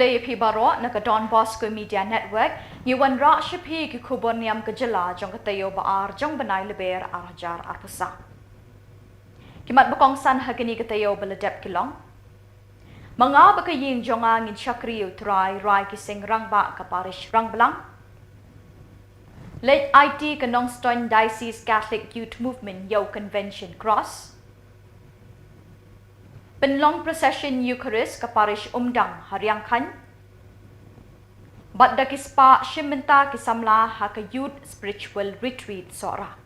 Malay Pibaro, Naka Don Bosco Media Network, Yuan Ra Shapi ki khubor niam kejela jong katayo baar jong benai leber arjar arpusa. Kimat bokong san hagini katayo beledep kilong. Mga bakaying jonga ngin syakriyo turai rai kising rangba kaparish rang belang. Late IT kanong Stone Diocese Catholic Youth Movement Yo Convention Cross. Penlong Procession Eucharist kaparish umdang hariang kan. Badda kispa shimenta kisamla haka youth spiritual retreat sora.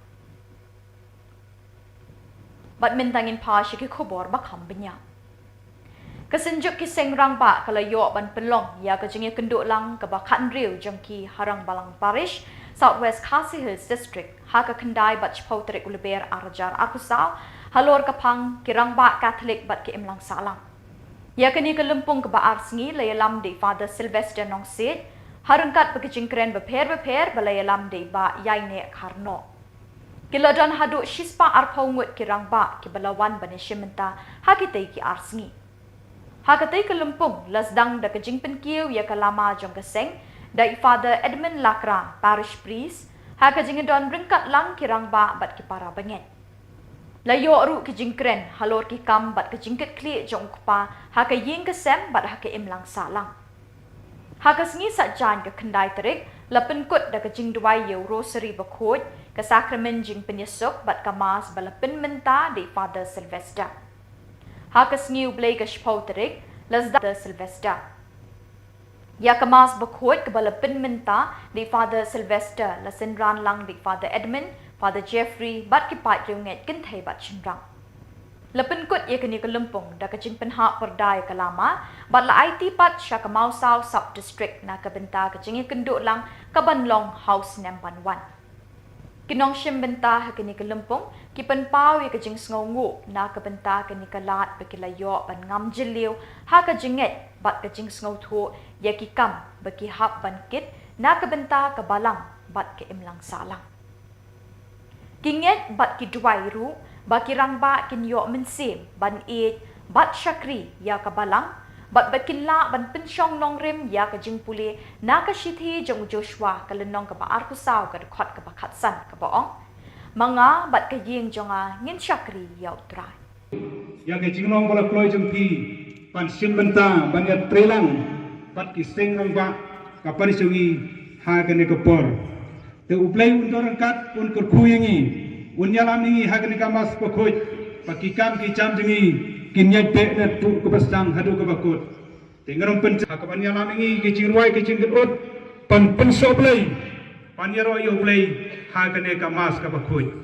Badmintangin pa shiki khubor bakham benya. Kasenjuk kiseng rangba kalayo ban penlong ya kajingnya kenduk lang kabakan riu jengki harang balang parish Southwest Khasi Hills District haka kendai bat chpau terik uleber arjar arkusau halor kapang kirangba Catholic bat ke imlang salang. Ya kini kelempung ke baar sengi layalam di Father Sylvester nong sid harengkat bekejingkren beper balayalam di ba yaine karno. Kiladan haduk shispa arpaungut kirangba ki balawan banishimenta hakitei ki arsengi. Hakatei kelempung lasdang da kejingpen kiu ya kalama jong keseng dai Father Edmund Lakra parish priest hakajingedon ringkat lang kirangba bat ki para bengen. Layo ru kejingkren halor ki kam bat kejingket kli jong kupa haka ying kesem bat haka imlang salang. Haka sengi satjan ke kendai terik lapen kut da kejing duai yo rosary bakut ke sakramen jing penyesuk bat kamas balapen menta di Father Sylvester. Haka sengi ublay ke shpau terik lazda Sylvester. Ya kamas bakut ke balapen menta di Father Sylvester lasenran lang di Father Edmund Father Jeffrey bat kipat riunget kentai bat chinrang. Lepen kut ia kini kelempung da kecing penhak perdai kelama bat la IT pat syaka mausau sub district na kebenta kecing kenduk lang kabanlong house nemban wan. Kinong shim benta kini kelempung kipen pau ia kecing sngongu na kebenta kini kelat bekilayo ban ngam jeliu ha kejinget bat kecing sngo thu ya kikam beki hap ban kit na kebenta kebalang bat ke imlang salang. Kinget bat ki duai ru, baki rangba kin yo mensim, ban eid, bat syakri ya kabalang, bat bakinla ban pensyong nong rim ya ka jingpuli, na ka shithi jong Joshua kalenong ka baar kusau ka dekot ka bakatsan ka boong, mga bat ka ying jonga ngin syakri ya utrai. Ya ka jingnong bala kloy jengpi, pan sim benta, ban ya trelang, bat ki seng rangba, ka parisungi, ha ka ne kapor. Te uplay untuk rangkat un kerkuyengi unyalam ni hagni kamas pokoj pakikam ki jam jengi kinyai te net tu kebasang hadu kebakut tengarong pen hakaban yalam ni ki jingwai ki jingkut pan pensoblay panyaro yo blay hagni kamas kebakut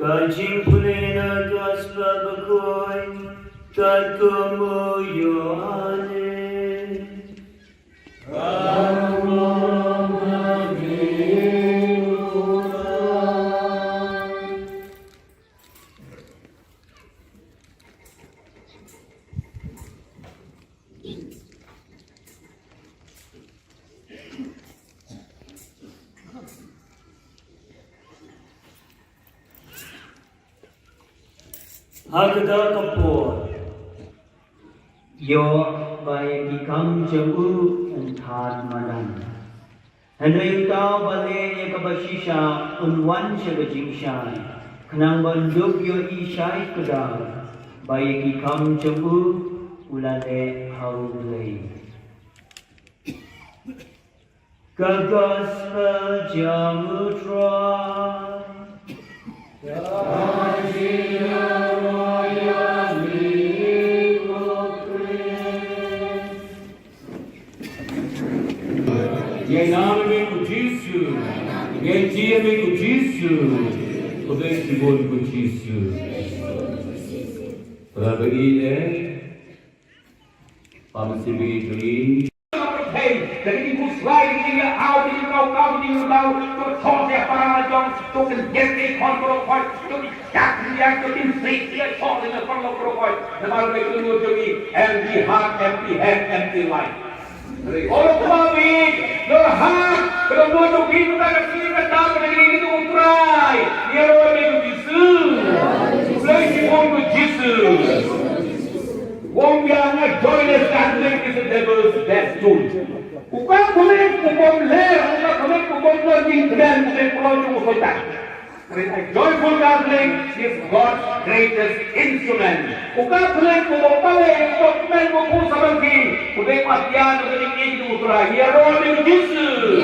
Kajing punena gospel bagoy, Tadkomo Yohane. Hagda kapor. Yo by become jabu and thad madan. And when tao bale yakabashisha unwan shagajingshai. Kanang banduk yo ishai kadal. By become jabu ulale haulay. Gospel jamutra. Em nome disso, em dia disso, o desse mundo disso. Para beri para se beri. Jadi ibu selain dia out di kau tu thon dia para jong tu kan get di kontrol kau tu jak dia tu inflict dia thon dia kontrol kau. Nama mereka tu jadi empty heart, empty head, empty life. Orang kami, doa, kalau mau tu kita tak sini kita negeri itu utrai. Dia orang itu Yesus, lagi si orang itu Yesus. Wong yang joyless gambling is the devil's death tool. Bukan boleh kubur ler, bukan boleh kubur lagi dan boleh pulau cuma kotak. Joyful gambling is God's greatest instrument. Bukan boleh kubur balik, kubur main kubur sabagi. Boleh matian dengan ini utara. Ia roh dengan Yesus.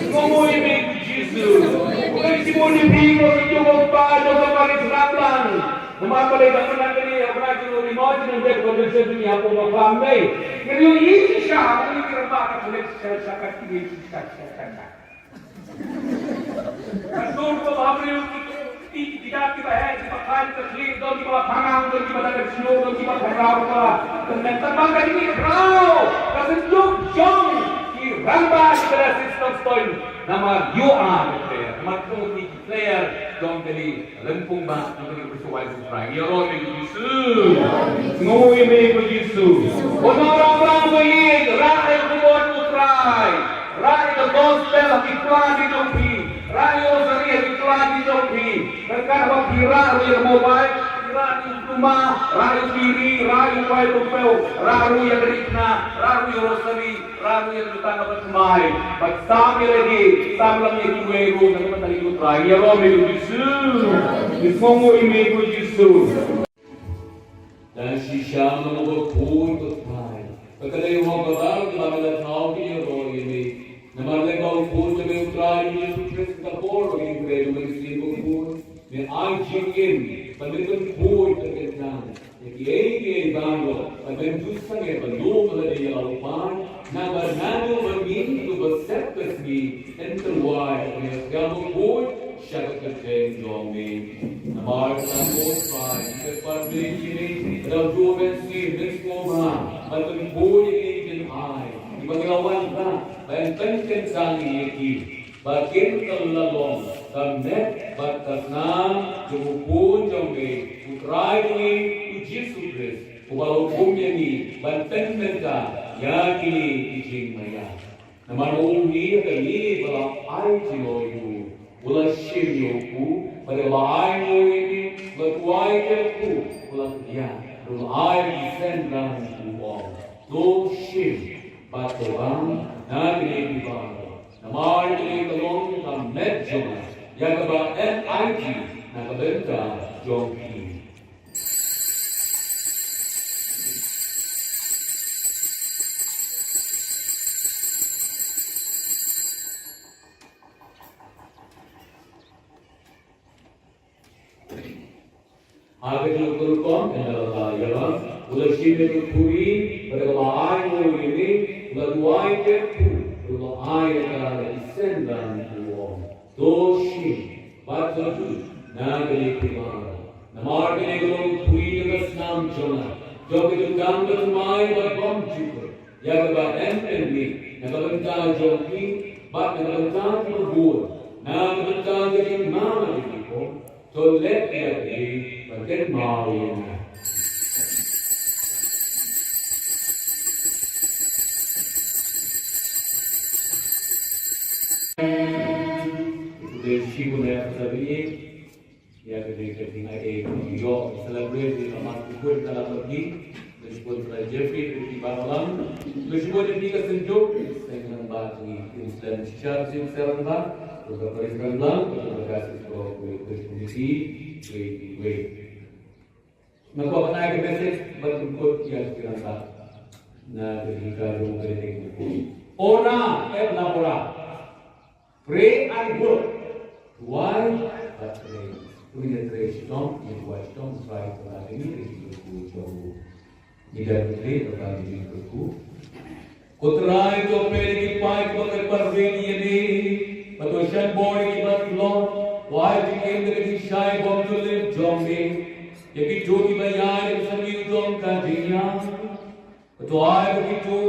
Semua ini Yesus. Bukan semua ini bingung sejauh pada kemarin serabang. Nama pada zaman ini orang itu lima jenis dek berjaya dunia pun ramai. Jadi ini siapa ini kerana boleh sesakat ini sesakat. Kasur ko hamre tidak kita hai kita kain terklir do kita pangang do kita ada slow do kita perau ka. Dan terbang kali ini perau. Kasih juk jong ki ramba kita sistem stoin. Nama you are player. Nama tu player dong kali lempung ba kali bersuai surai. Ya roh ni Yesus. Ngoi me Yesus. Orang-orang baik rakyat kubur utrai. Rakyat gospel iklan di dopi. Rakyat seri iklan di dopi. Mereka berkira yang mobile, kira di rumah, rakyat diri, rakyat baik lupeu, rakyat yang rikna, rakyat rosari, rakyat yang ditangga bersemai. Bersama lagi, sama lagi kiweru dan mentari utrai. Ya roh me Yesus. Ismomo ime Yesus. Dan sisya menunggu pun bertai. Kekalai orang berlalu dalam dalam tahu dia roh ini. Nama lembau pun jadi utrai Yesus Kristus kapor bagi mereka mengisi pun. Ni anjingin, pendengar pun terkenal. Jadi ini bangun, pendengar yang belum meladi alupan. Nama nado bermin tu bersepes ni enterwise. Ni kamu pun syarat kerja jomi. Nama kamu try. Cepat begini, dalam dua bensin, bensin atau pun ini ai. Pengalaman tak, dan penting sangi ini. Bagian terlalong, kamet batas nam, jumupun jombe, utrai ini, Yesus Kristus. Walau hukumnya ini, banteng mereka, yakini ijing maya. Nama ini akan ini balang ai jinoyu, ulah syiryoku, pada ai ini, latuai kerku, ulah dia, ulah ai disendang uang, lo syir. Patobang nagri bang, namar ini kalong kam medjo, yang kaba NIG nakabenta jongki. Agak lukurkom adalah yalah, ulah sini puri berlaai ini. Laluai kerku, laluai adalah isendan uang. Doshi, batu, na kini primara. Namar kini gulong tui dengan senam jona. Jo itu kam bermain berbom juga. Ya kebat MNB. Nagabantah joki, bat nagabantah berbur. Nagabantah jadi mana dikiko. So let dia di bagian mau ini. Itu sih punya sebiji. Ya kita tinggal yo celebrate di rumah kumpul dalam pergi. Disebut oleh Jeffrey di Bangladesh. Disebut di kesenjuk dengan bagi Islam secara sincernya. Untuk Presiden Bang, terima kasih kepada komisi. Maka apa nak message berikut yang kiranya. Nah, ketika jom kerja ini. Ora, ora. Pray and work. Why? But pray. Punya tradition, yang buat dong try pada ini itu jauh. Tidak boleh tetapi itu. Kutrai to pergi pai pakai perveni ini. Patoshan boy ki bat long. Why became the shy bomb to live jombing. Yaki jogi bayar sami jom ka dinya. Patoai begitu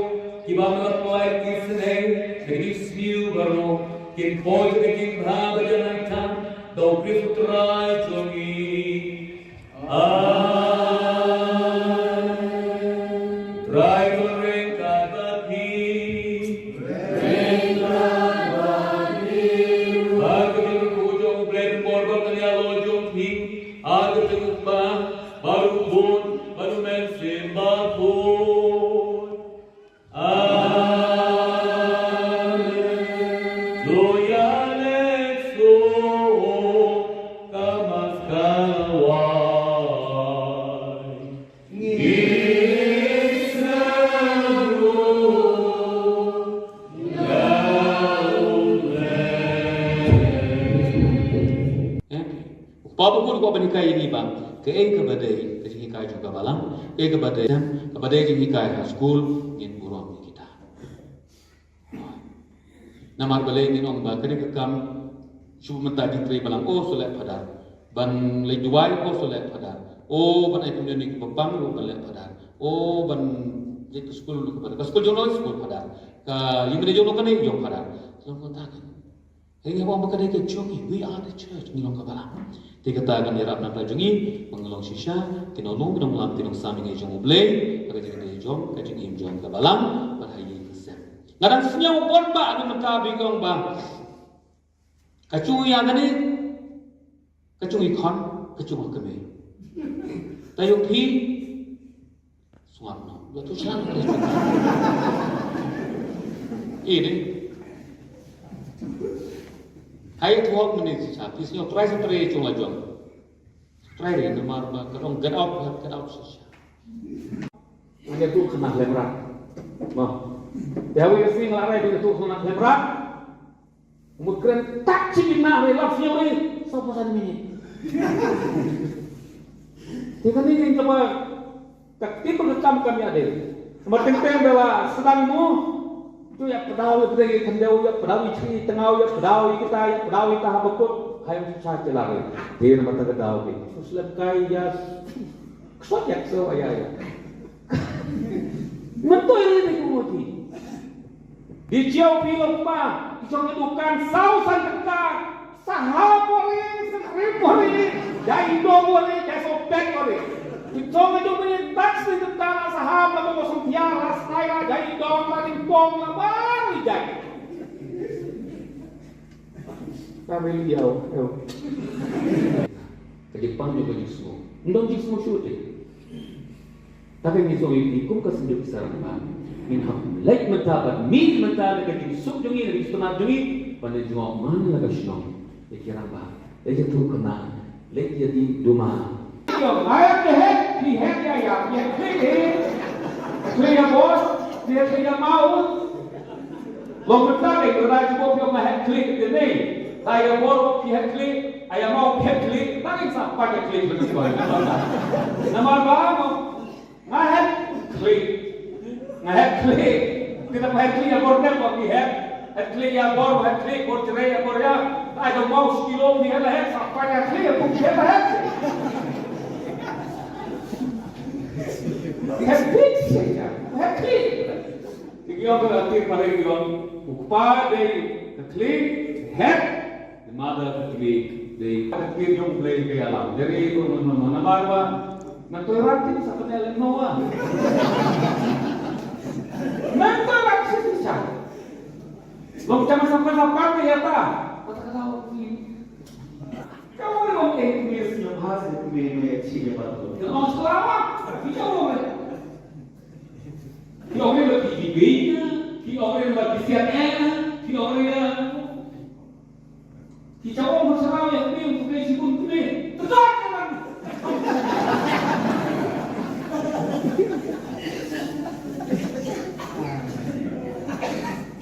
kibamat boy kisne. Jadi smiu baru kin boy kin bha bajan tam. Dau krisutrai jogi. Apapun kau berikai ini bang, ke badai, ke hikai juga balang, badai jeng hikai school in burung kita. Namar balai ni nong ba, kene kekam cuma mentadi tri balang, oh solat padar, ban lejuai oh solat padar, oh ban ayam ni kebang lu solat padar, oh ban ke school lu padar, ke school jono school padar, ke imre jono kene jong padar, so kau takkan. Hingga orang berkata ke jogi, we are the church ni nong kabalang. Dikatakan irap nak tajungi mengelong sisa kinolong bidang malam tinong sami ngai jong ublay kerja kerja jong kerja im jong kabalang berhayi kesem ngadang senyum pun ba anu mentabi kong ba kacungi yang ni kacungi kon kacungi keme tayuk pi suarno betul siapa ini hai tuak menit sisa pisnya try sampai cung lajong try deh nomor kerong get out sisa ada tu kena lemrak mah Dewi kesini ngelari di tu kena lemrak mungkin tak cina relapsnya ini sampai saat ini dia ini coba ketika rekam kami ada semakin bela sedangmu tu ya pedawai kita kendau ya pedawai ciri tengau ya pedawai kita habukut hayam saja lagi dia mata kedau ni terus lekai ya kesoyak so ayah mentu ini kumudi di jauh pilih pa jangan dukan sausan dekat sahabori serimbori jai dobori jai sobek bori Icong itu melintas di tentara sahabat mengosong tiara saya jadi dong lagi bom baru jadi. Kami liau, ke Jepang juga jismu, ndong jismu syuting. Tapi miso ikum kesenjuk sarang bang, minham lek mentabat, min mentabat ke jisuk jungi, lagi setengah jungi, pada jumlah mana lagi senong, dikira bang, lek jatuh kena, lek jadi duma. Ayam di head ya, yang clear bos, dia clear mau. Long bertanya, kalau cuba dia mah klik di ni, ayam bos dia klik, ayam mau dia klik, tak insaf pakai klik begitu. Nama apa? Ngah klik, kita pakai klik ya bos dia pakai head klik ya bos, head klik bos cerai ya bos ya. I don't know, kilo ni hela het, apa yang clear, pun hela het. Het big saja, het clear. Tiga orang aktif pada orang upah dari clear, het, the mother clear, the clear yang play ke alam. Jadi mana bawa, mentoleransi sampai dalam Noah. Mentoleransi saja. Long jangan sampai ya tak? Kata-kata kau orang Inggris yang hasil ini sih betul. Yang Australia, kita orang. Kita orang lebih tinggi, kita orang lebih CNN, kita orang kita orang Australia yang punya untuk sibuk ini. Tetap kan?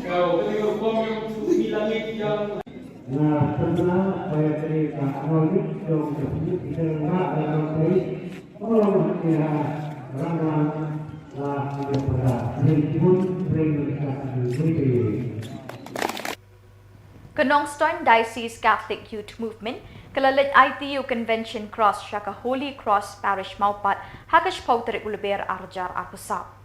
Kau beli rumah yang sembilan yang Nah, sebenarnya saya cerita kronik dong kita nggak dalam kali kalau kita orang lah tidak pernah pun Kanong Stone Diocese Catholic Youth Movement kalalit ITU Convention Cross Shaka Holy Cross Parish Maupat Akash Bashir ulber arjar arkusap.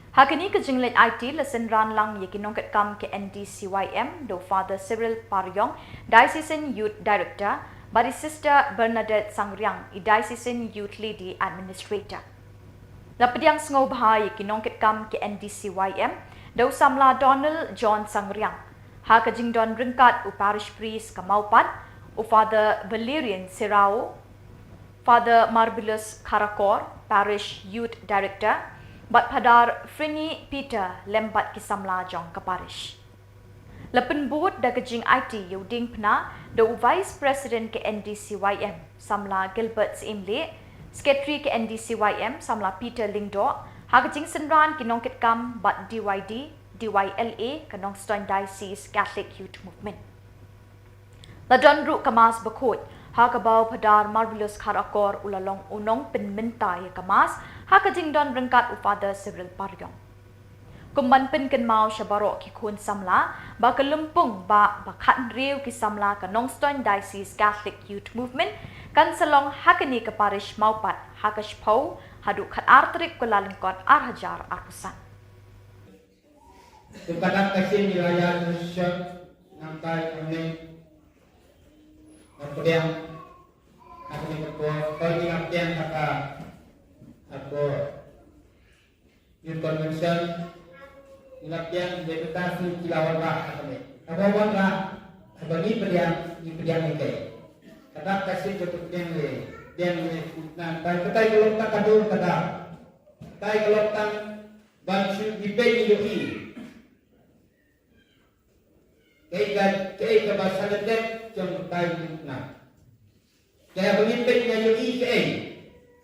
Hakini ke jinglet IT lesen ran lang ye kinongkat kam ke NDCYM do Father Cyril Paryong, Diocesan Youth Director, bari Sister Bernadette Sangriang, Diocesan Youth Lady Administrator. Napadiang ngobha ye kinongkat kam ke NDCYM do Samla Donald John Sangriang. Ha ka jingdon ringkat u parish priest Kamaupat, u Father Valerian Sirao, Father Marvelous Karakor, Parish Youth Director, Bat Padar Frini Peter Lembat Kisamla Jong Kaparish. Lepen board da kejing IT yuding pna do Vice President ke NDCYM Samla Gilbert Imle, Secretary ke NDCYM Samla Peter Lingdo, ha kejing senran kinongkit kam bat DYD, DYLA kanong Stone Diocese Catholic Youth Movement. Ladon ru kamas bakot, ha kabaw Padar Marvelous Karakor ulalong unong penmentay kamas, ha kajing don rengkat u Father Cyril Paryong. Kumban pen ken mau syabaro ki kun samla, ba kelumpung ba bakat riu ki samla kanong Stone Diocese Catholic Youth Movement, kan salong hakani ke parish Maupat, Akash Pau, hadu kat artrik kulalengkot arhajar arpusan. Kepada kasih nilai Indonesia nampai kami kemudian kami berkuah kali ngapian kata aku youth convention ngapian deputasi kilauan lah kami kawan lah bagi pediam ini kata kasih tutup dia nampai kata kalau tak kadur kata kalau tak bantu dibeli yogi Kaya bahasa Lenten jom tayo na. Kaya pemimpin niya yung IKA.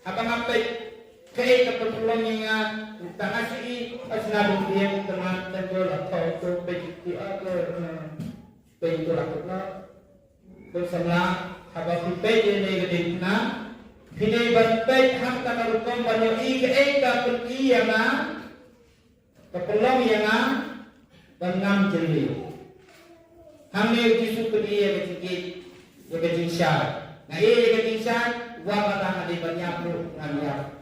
Habang apay kaya kapatulong niya tangasi asinabong diyan teman tengol atau to pejiti agar pejito lakot na. Bersama habang pipay niya gading na. Hinay bantay hamta karutong banyo IKA kapatulong niya na. Kapatulong niya na. Bangam jeli. Hamil jisu kediya kecikit, ya kecinsyan. Nah ini kecinsyan, wah kata ada banyak lu ngambil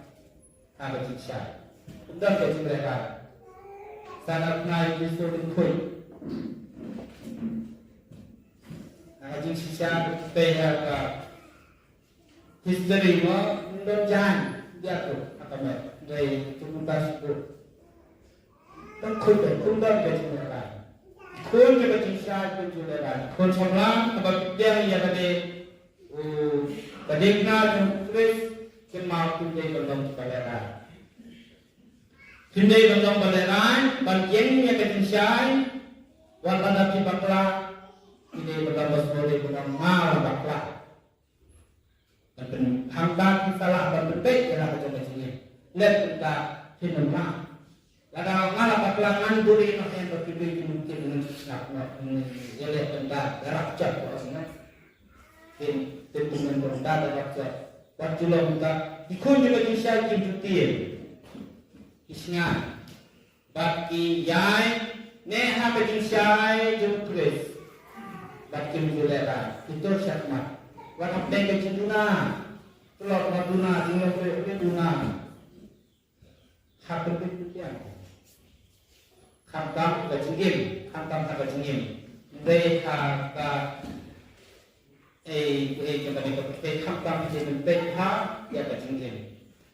apa kecinsyan. Undang kecil mereka. Sangat naik jisu lingkui. Nah kecinsyan tehar ka history mo undang jangan dia tu apa mer dari tuntas itu. Tengkui undang kecil mereka. Kun ke kecinsyan kun jualan, kun semlang sebab dia yang ada kadekna tulis kemau tundai belum balera. Tundai belum balera, bagian yang kecinsyan, walaupun di bakla, ini berlabas boleh belum mal bakla. Dan hambat salah dan berbeda dalam macam ini. Lihat kita hinumah. Kadang malah baklangan boleh nak yang berbeda mungkin nak ya lihat benda gerak cat maksudnya. Tentunya benda gerak cat. Waktu lo benda ikut juga kisah jemputin. Kisahnya bagi yai neha kisah jemputis. bakim julera itu syakmat wana peke cintuna telok maduna tinggal ke duna hak kepikiran khantam ka jingim khantam ka jingim dei ka ke khantam je pe ha ya ka jingim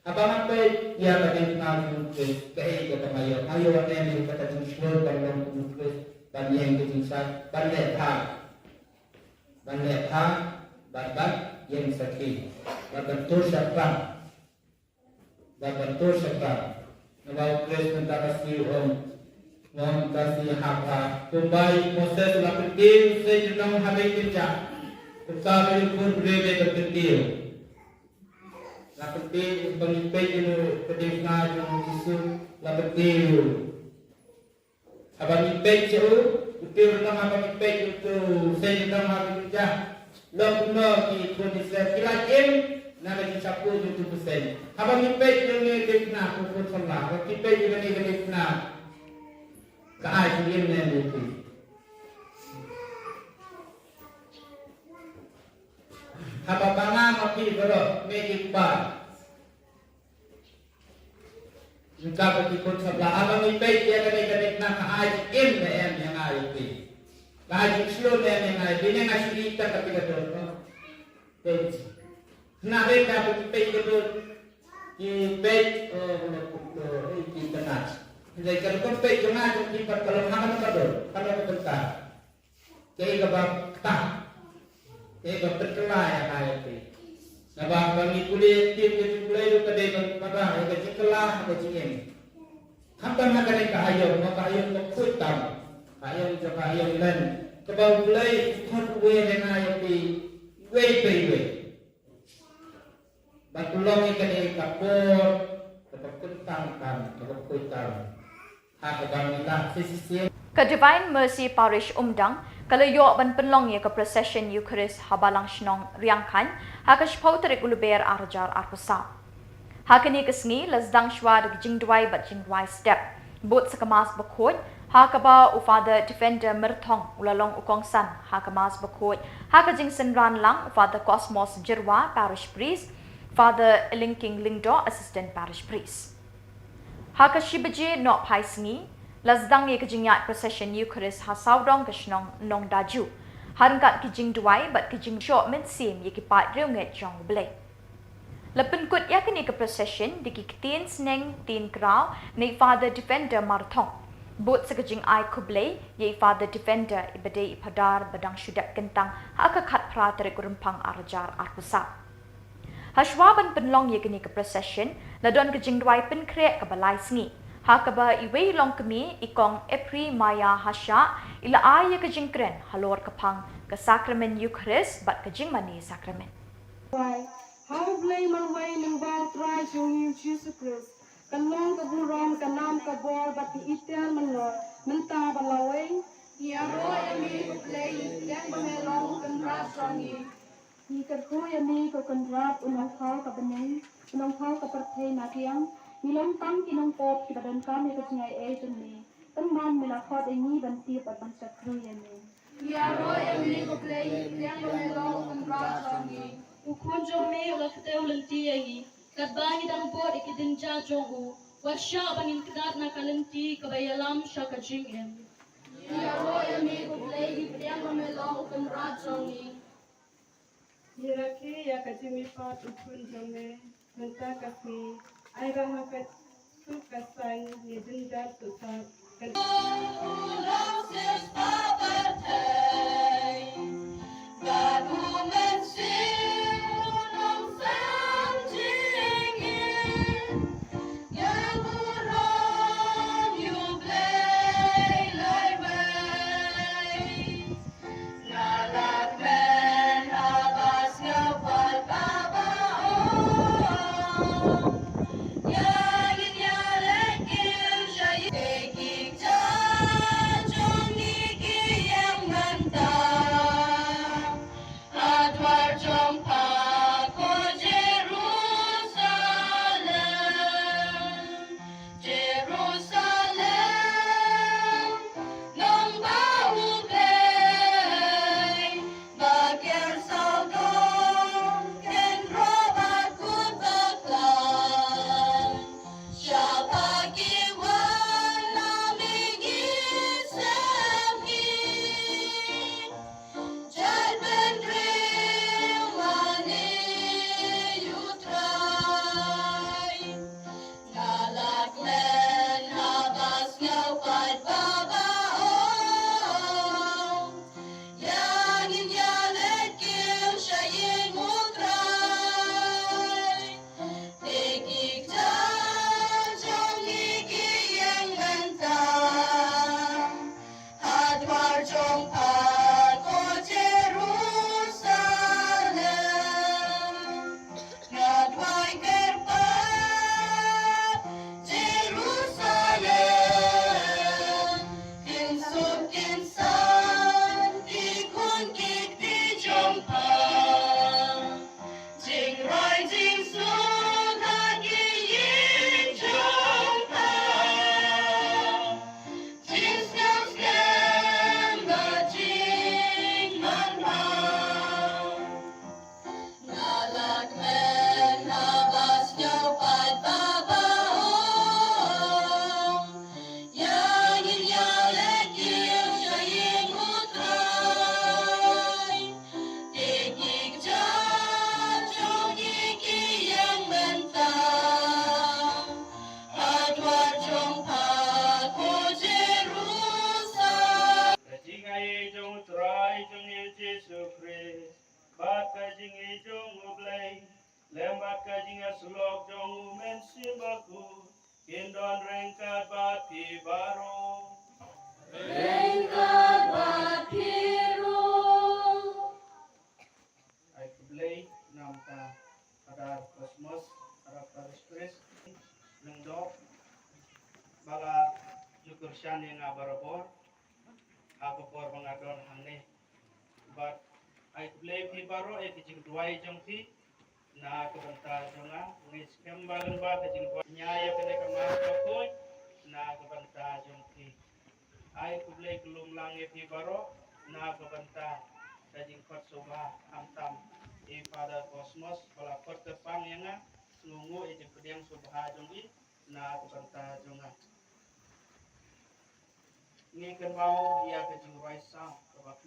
apa pe ya ka jingim ke pemayo ayo ane ka jingim dalam tulis dan yang kejingsa ban letha ban yang sakit bentuk syakran Nabau Kris mentakasi Om kasih haka Kumbai proses la penting Saya jenang habai kerja Kekali pun berlebih berkentil La penting Pengimpin itu Kedifna Jom jisu La penting Abang impin ciu Util renang abang impin itu Saya jenang habai kerja Lompuno ki kondisi Kilakin Nama dicapu 20%. Abang impin yang kedifna Kukut salah Impin yang kedifna keajaiban yang itu. Apa bangga mati kalau menikah. Jika berikut sebelah abang impek dia kena nak keajaiban yang ada itu. Keajaiban slow yang ada. Ini ngasih kita ketika itu. Nak mereka impek itu impek kita nak. Jadi kalau kau pergi jangan jadi kalau makan kalau bentar, jadi kalau tak, jadi kalau berkelah ya kaya itu. Sebab bagi kulit itu itu kedai pada itu kelah itu cingin. Hampa nak ni kaya, maka kaya tu kutam, kaya tu kaya len. Sebab kulit kau dengan itu way. Batulong ikan kapur, tetap kentang tetap kutam. Ke Divine Mercy Parish Umdang, kalau yok ban penlong ya ke procession Eucharist habalang shnong riangkan, hakash pauterik uluber arjar arpusa. Hakani kesni lazdang shwad jingdwai step, bot sekamas bakod, hakaba u Father Defender Merthong ulalong ukongsan, hakamas bakod, hakajing senran lang u Father Cosmos Jirwa Parish Priest, Father Linking Lingdo Assistant Parish Priest. Haka shibaje no paisngi lazdang ye kejingyat procession Eucharist ha saudong kashnong nong daju harangkat kijing duai bat kijing short men sim ye kipat reunget jong ble lepen kut ya kini ke procession diki ketin sneng tin krau nei Father Defender Marthong bot sekejing ai kuble ye Father Defender ibade ipadar badang syudak kentang haka khat pra terik rumpang arjar arpusa Hashwaban penlong ye kini ke procession ladon ke jingdwai pen krek ke balai sngi hakaba iwei long kemi ikong Epri Maya Hasha ila ay ke jingkren halor kapang ke sakramen Eucharist bat ke jingmani sakramen how blame away ng bang try yung Jesus Christ kanong kaburon kanam kabor bat itel manor menta balaweng yaro emi play yang bamelong kan rasongi Ni kerko yami ko konrap unang kau ka beneng, unang kau ka pertay na kiyang, nilang tang kinong pop kibadan kami ko ngay eton ni, tangman milakot ini banti at bansat kru yami. Yaro yami ko play, yang lumelo konrap songi. Ukon jomi ulaktew lenti yangi, kadbangi dang pot ikidinja jongu, wasya bangin kedat na kalenti kabayalam siya kajingin. Yaro yami ko play, yang lumelo konrap songi. Hiraki ya kajimi pat ukun jome menta kasi ay rahakat sukasan ni dinda susat Manta slok jong men sibaku kindon rengkat bati baro Rengkat batiru. ai kublai nam ta pada kosmos para paris lengdok bala syukur syan yang abarabor aku por mengadon hangni but ai kublai pi baro ai kijing duai jong pi na kebentar jonga ngis kembaleng ba kijing duai nyaya kene kemas kapoy na kebentar jong pi ai kublai kelum langi pi baro na kebentar kijing kot soba amtam pada kosmos bala kot tepang yang ngungu ijing kediang subha jong i na kebentar jonga ni kan mau ia kijing duai sam kebak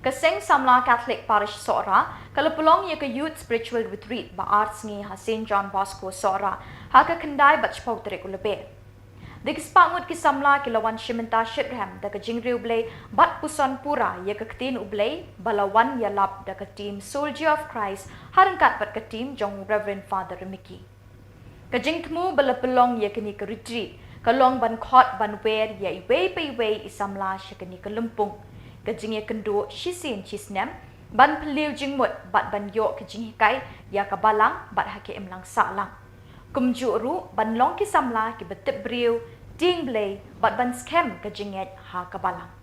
Kaseng Samla Catholic Parish Sora, kalapulong ya ka Youth Spiritual Retreat ba arts ni ha St. John Bosco Sora, ha ka kendai bachpau tere kulabe. Digispangut ki Samla kilawan Shimenta Shitraham da ka Jingri Ublay bat puson pura ya ka Ktin Ublay, balawan ya lap da ka team Soldier of Christ, harangkat bat ka team Jong Reverend Father Mickey. Kajing temu bala pelong ya kini ke retreat. Kalong ban khot ban wer ya iwe pe iwe isamla syakani ke lempung. Kajing ya kendo shisin chisnem ban peliu jing mut bat ban yo kajing hikai ya ka balang bat hake emlang salang. Kumju ru ban long ki samla ki betep briu ding blay bat ban scam kajing et ha ka balang.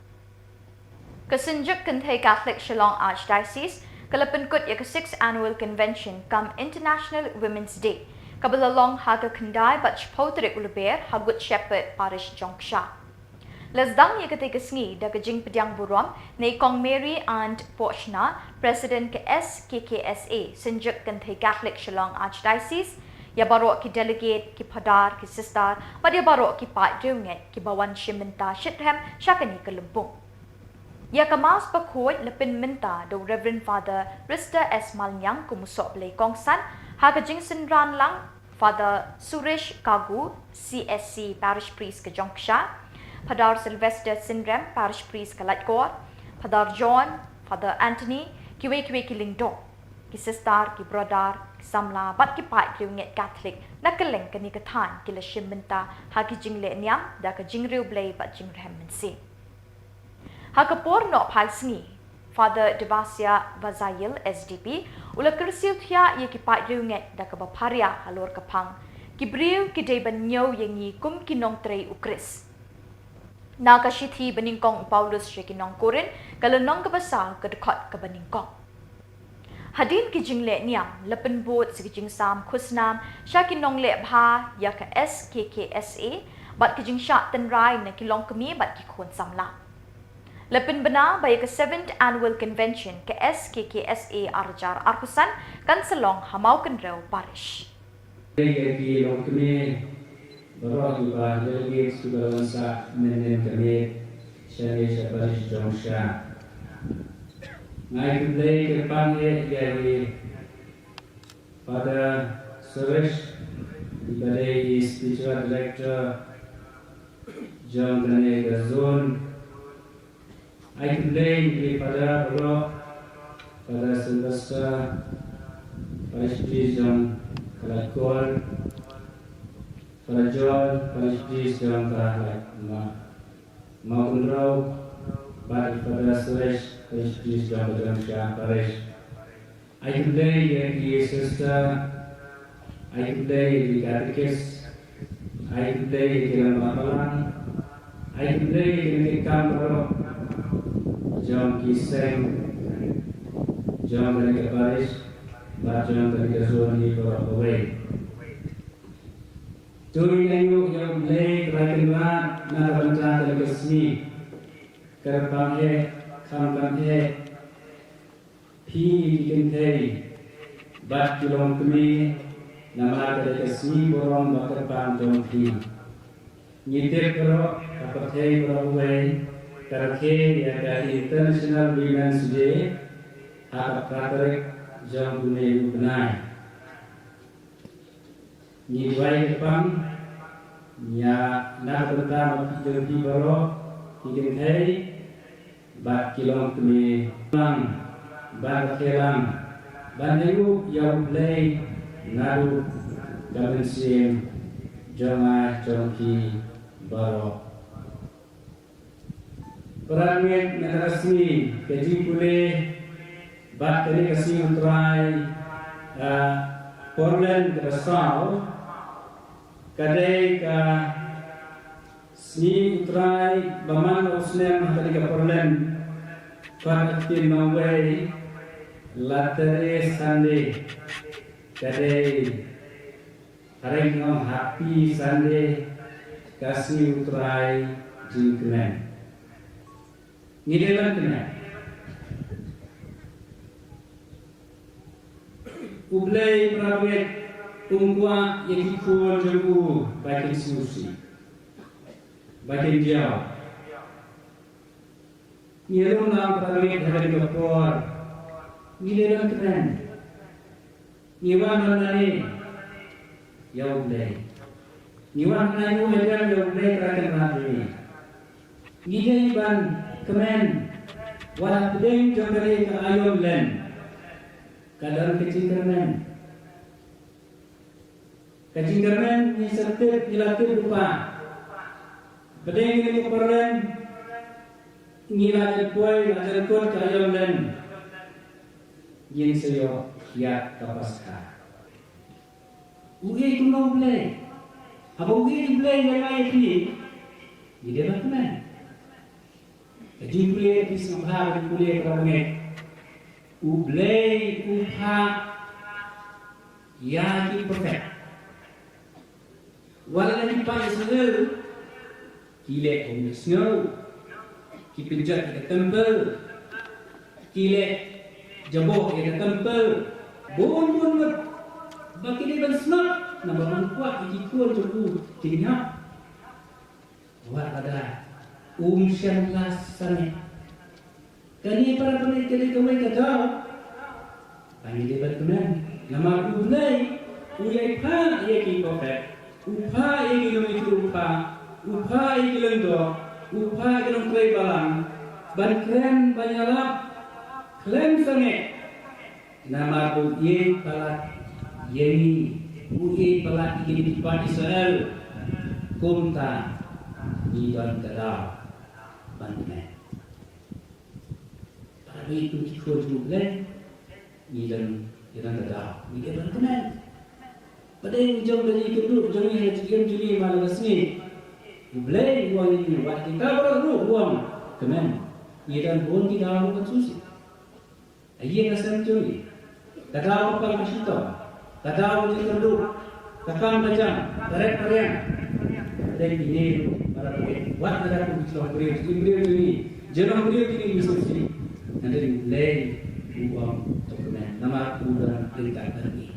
Kesenjuk kentai Catholic Shillong Archdiocese kalapenkut ya ke 6th Annual Convention kam International Women's Day. Kabalalong haga kendai bat chpotrik uluber hagut shepherd parish jongsha. Lesdang ya ketika sengi da kejing pediang burom nei Kong Mary and Pochna, President ke SKKSA, senjuk kentai Catholic Shillong Archdiocese, ya barok ki delegate ki padar ki sistar, bat ya barok ki pat riunget ki bawan shimenta shithem syakani ke lempung. Ya kemas pakut lepin minta do Reverend Father Rista S. Malnyang kumusok belai kongsan haga jingsen ran lang Father Suresh Kagu CSC Parish Priest ke Jongsha, Padar Sylvester Sindrem Parish Priest ke Latkor, Padar John, Father Anthony kiwe ki lingdong, ki sistar ki brodar ki samla bat ki pat ki unget Catholic na keleng ke ni ketan ki la shimmenta hagi jingle niam da ke jingriu belai bat jingrem mensi. Hakapor no pai sengi Father Devasya Vazayil SDP ula kersiu thia ye ki pat riunget da ka baparia halor kapang ki briu ki dei ban nyau yengi kum ki nong trei ukris na ka shithi beningkong Paulus she ki nong korin kala nong ka basa ka dekot ka beningkong hadin ki jingle niam lepen bot si jing sam khusnam sha ki nong le bha ya ka SKKSA bat ki jing sha ten rai na ki long kami bat ki khon samla. Lepin bena baya ke 7th Annual Convention ke SKKSA Arjar Arkusan kan selong hamau kenrau parish. Yaki long kami baru juga delegate sudah lansak menem kami Salesian parish Jongsha. Ngai kembali ke panggil dari Father Suresh diberi spiritual director Jongkane Gazon. I complain kepada Bro, pada Sylvester, Parish Priest John Kalakol, pada John, Parish Priest John Kalak Maundrau, pada Suresh, Parish Priest John Kalak Parish. I complain the sister, I complain the catechist, I complain the Mapalan, I complain the Kamro. John Kiseng, John dari Paris, John dari Zoni Away. Turi yang yang mulai terakhirlah naranca dari kesini, kerapanghe, kampanghe, pi kintei, bat kilong kami, nama dari kesini borong bakar pantong pi. Nyitir kero, kapatei beraway. Karake ya dari International Women's Day harap Katolik jam bunyi benai. Ni dua Jepang ya nak pertama jadi baru ingin hari bat kilong kami lang bat kelang banyu yang play naru kabensim jama jongki baru. Perangit narasi keji pule bat kali kasih unterai Portland Rasau kadai ka sni unterai baman usnem tadi ka Portland pakai mawai latere Sunday kadai hari ngom happy Sunday kasih unterai jingkren. Ngidelan kena. Ublay prawet ungkwa yang ikut jauh bagian susi, bagian jauh. Ngidelan nam prawet hari kapor. Ngidelan kena. Ngiwan nani ya ublay. Ngiwan nani ujar ya ublay kerakan nabi. Ngidei ban kemen wala pedeng jambari ke ayom len kadang kecil kemen Kajinggaran ni sertip nilatip lupa. Bedeng ni keperluan ngilajar kuai lajar kuat kayam dan yin seyo ya kapaska. Ugi kuno play. Apa ugi play yang lain ni? Ide bagaimana? Jadi play di sebelah play kerana ublay upha ya ki perfect. Walau di pagi sendiri, kile om snow, ki penjat ke temple, kile jabok ke temple, bon bagi dia ban snap, nama orang kuat ki kuat cukup, kini buat ada siang sana. Kani para peneliti kami kata, kami dia berkenan, nama ublay, uyai pa ia ki perfect. Upah yang kita upah yang kita lendo, upah yang kita balang, ban keren banyalap, keren sangat. Nama tu ye palat yeni, ye palat ini di depan Israel, kumta di dalam terang, bantuan. Tapi itu kita juga di dalam terang, di bantuan. Pada yang jauh dari kedua, jauh yang jeli malam sini, boleh uang ini, buat kita baru uang, kemen, ia dan bon kita lakukan susi. Ia kasar jeli, kata apa kita, kata apa kita kedua, kata macam, tarik tarian, dan ini para pemilik, buat ada pun kita beri, ini, jangan beri ini susi, nanti boleh uang dokumen, nama udah kita beri.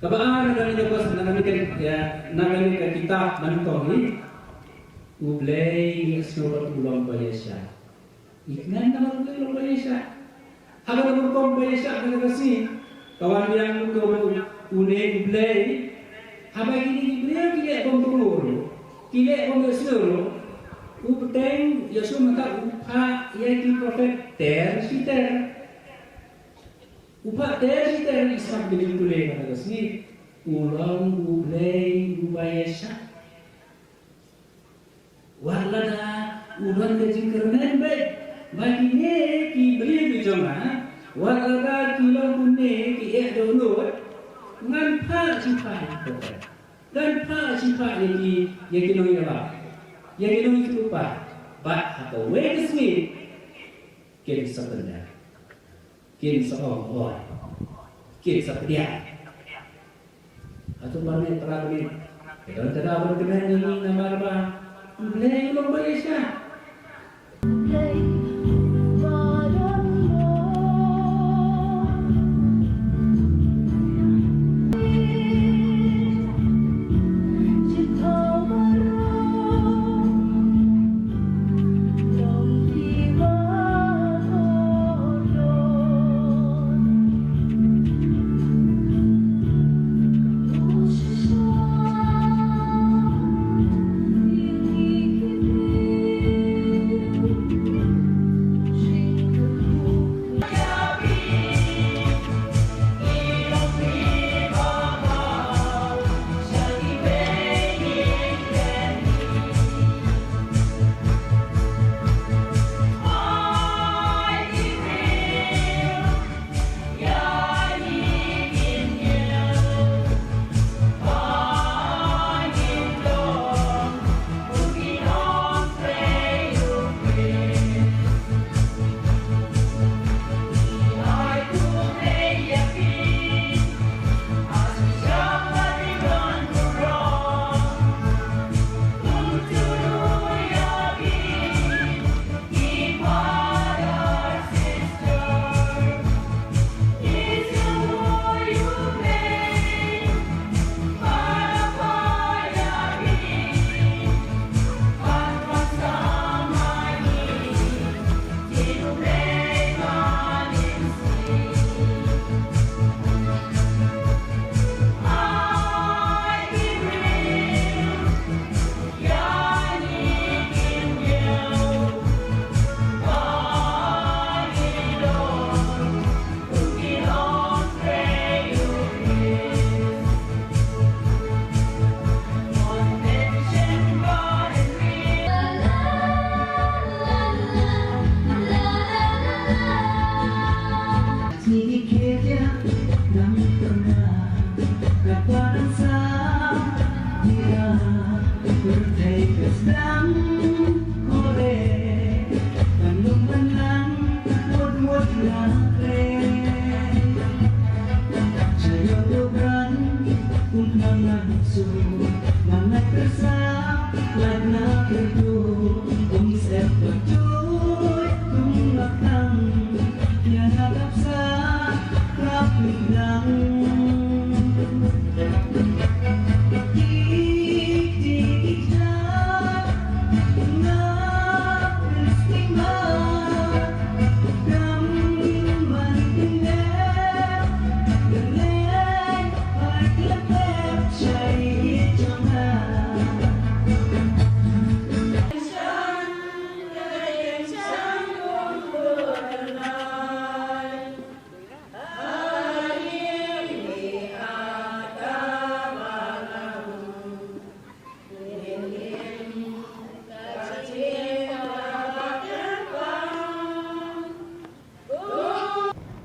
Kabaan kami dapat mengambil kitab mantok ni, ublay seluruh ulang Malaysia. Iknan nama ulang Malaysia. Kalau ulang Malaysia kita kasih kawan yang untuk ublay, apa ini ublay kita bongkor, kita bongkor seluruh. Upteng Yesus mata upah yang diprofet ter. Upah dari Islam jadi boleh kata sini ulang boleh ubayasha walada ulang kecil kerana baik bagi ni ki beli bijoma walada kilang bunyi ki download ngan pa siapa dan pa siapa yang kinoi apa yang kinoi itu lupa bah atau wait sini kita sebenarnya kini seorang kini sepedia atau banyak terlalu kalau tidak berkenan ini nama apa boleh belum Malaysia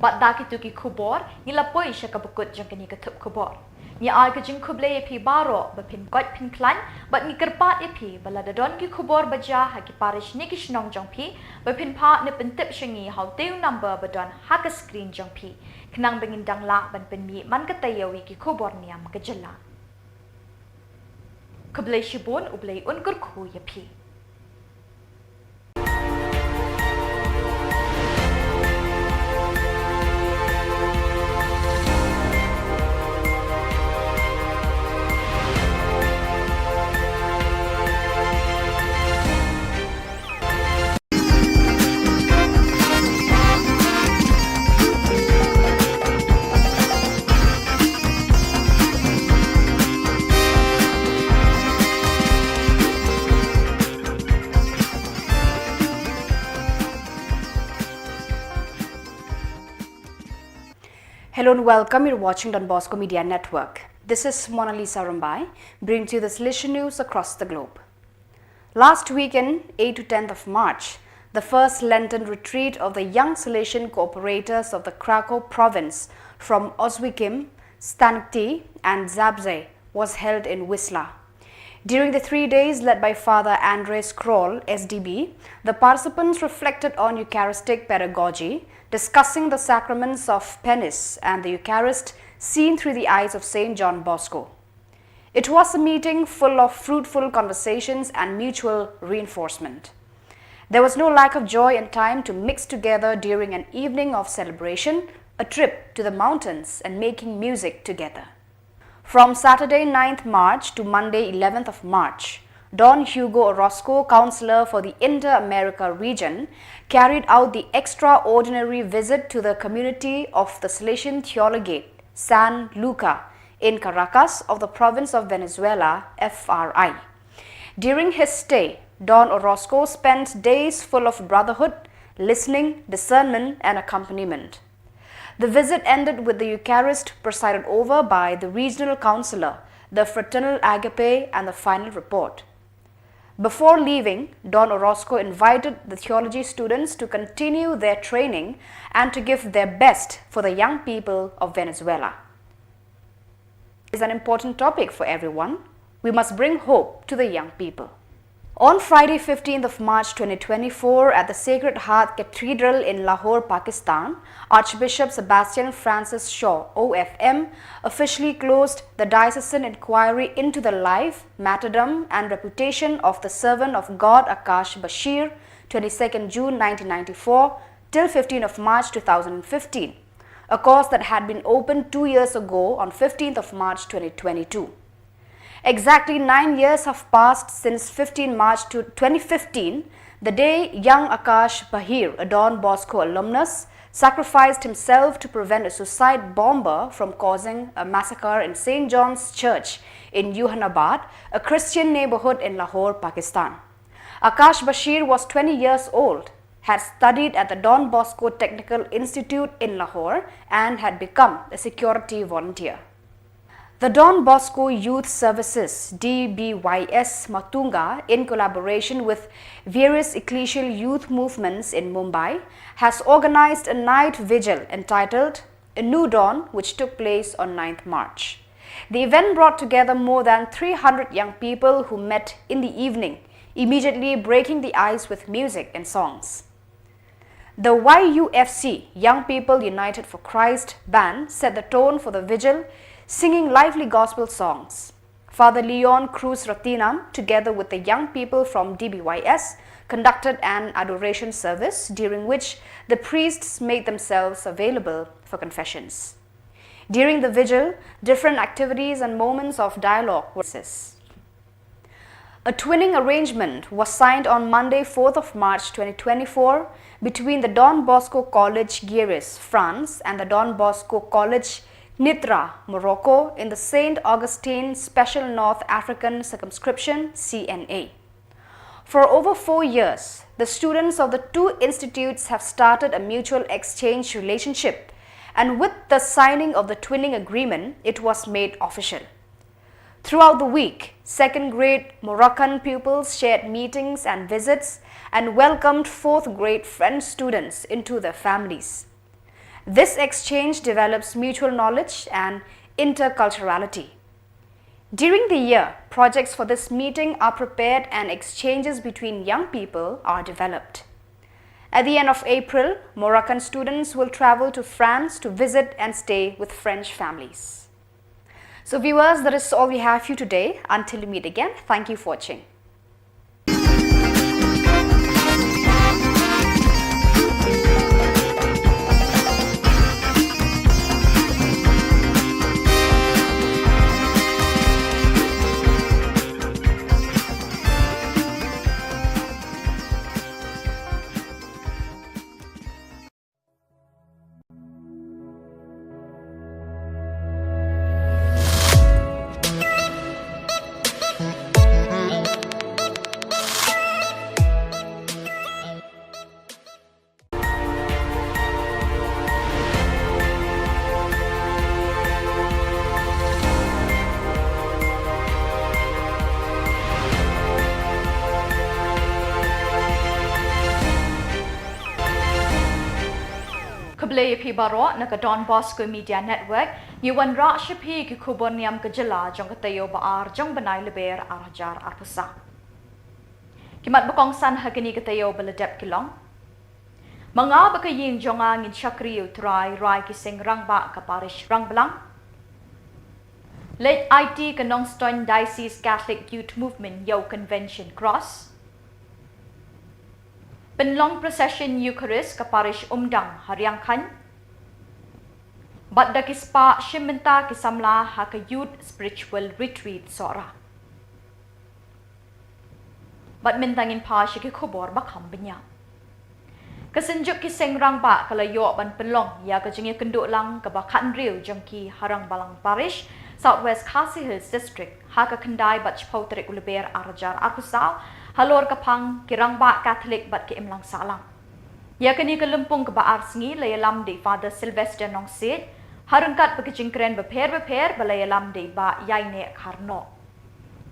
Bat da ki tu ki khubor ni la poi sha ka bakut jang kini ka thup khubor. Ni ai ka jing khuble e phi baro ba phin kot phin klan bat ni kerpat e phi bala da don ki khubor baja ha ki parish ni ki shnong jong phi ba phin pha ne pen tip shingi how teu number ba don ha ka screen jong phi khnang bengin dang la ban pen mi man ka tayawi ki khubor niam ka jalla. Khuble shibun ublei un kur khu ya phi. Hello and welcome. You're watching Don Bosco Media Network. This is Mona Lisa Rambai, bringing to you the Salesian news across the globe. Last weekend, 8 to 10th of March, the first Lenten retreat of the young Salesian cooperators of the Krakow province from Oswiecim, Stankty and Zabze was held in Wisla. During the 3 days led by Father Andres Kroll, SDB, the participants reflected on Eucharistic pedagogy, discussing the sacraments of penance and the Eucharist seen through the eyes of St. John Bosco. It was a meeting full of fruitful conversations and mutual reinforcement. There was no lack of joy and time to mix together during an evening of celebration, a trip to the mountains and making music together. From Saturday 9th March to Monday 11th of March, Don Hugo Orozco, Councillor for the Inter-America region, carried out the extraordinary visit to the community of the Salesian Theologate, San Luca, in Caracas of the province of Venezuela, FRI. During his stay, Don Orozco spent days full of brotherhood, listening, discernment and accompaniment. The visit ended with the Eucharist presided over by the regional councillor, the fraternal agape and the final report. Before leaving, Don Orozco invited the theology students to continue their training and to give their best for the young people of Venezuela. It is an important topic for everyone. We must bring hope to the young people. On Friday 15th of March 2024 at the Sacred Heart Cathedral in Lahore, Pakistan, Archbishop Sebastian Francis Shaw, OFM, officially closed the diocesan inquiry into the life, martyrdom and reputation of the servant of God Akash Bashir, 22nd June 1994 till 15th of March 2015, a cause that had been opened 2 years ago on 15th of March 2022. Exactly 9 years have passed since 15 March 2015, the day young Akash Bashir, a Don Bosco alumnus, sacrificed himself to prevent a suicide bomber from causing a massacre in St. John's Church in Yuhanabad, a Christian neighborhood in Lahore, Pakistan. Akash Bashir was 20 years old, had studied at the Don Bosco Technical Institute in Lahore and had become a security volunteer. The Don Bosco Youth Services DBYS Matunga, in collaboration with various ecclesial youth movements in Mumbai, has organized a night vigil entitled A New Dawn, which took place on 9th March. The event brought together more than 300 young people who met in the evening, immediately breaking the ice with music and songs. The YUFC, Young People United for Christ band, set the tone for the vigil, singing lively gospel songs. Father Leon Cruz Ratinam, together with the young people from DBYS, conducted an adoration service during which the priests made themselves available for confessions. During the vigil, different activities and moments of dialogue were discussed. A twinning arrangement was signed on Monday 4th of March 2024 between the Don Bosco College Guéris, France and the Don Bosco College Nitra, Morocco in the St. Augustine Special North African Circumscription CNA. For over 4 years, the students of the two institutes have started a mutual exchange relationship, and with the signing of the twinning agreement, it was made official. Throughout the week, second grade Moroccan pupils shared meetings and visits and welcomed fourth grade French students into their families. This exchange develops mutual knowledge and interculturality. During the year, projects for this meeting are prepared and exchanges between young people are developed. At the end of April, Moroccan students will travel to France to visit and stay with French families. So viewers, that is all we have for you today. Until we meet again, thank you for watching. Khubor pi baro na ka Don Bosco Media Network yuan ra shipi ki khubor niam ka jela jong ka tayo baar jong banai leber arjar arpusa. Kimat bukong san hagani ka tayo baladep kilong. Mga bakaying jonga ngin shakri utrai rai ki sing rang ba ka parish rang belang. Late IT ka Nongstoin Diocese Catholic Youth Movement Yo Convention Cross. Penlong Procession Eucharist ka parish Umdang Hariang Khan. Badda kispa shimenta kisamla ha ka Youth Spiritual Retreat Sora. Badmintangin pa siya ki khubor bakam benya. Kasenjuk ki sengrang ba kalayo ban penlong ya ka jingya kenduk lang ka bakan riu jongki harang balang parish Southwest Khasi Hills District ha ka kendai bat chpautrek uleber arajar arkusau halor kapang kirang ba Catholic bat ki imlang salang. Ya kani kelempung ke baar sengi layalam di Father Sylvester Nong Sid harengkat bekejingkren beper balayalam di ba yaine karno.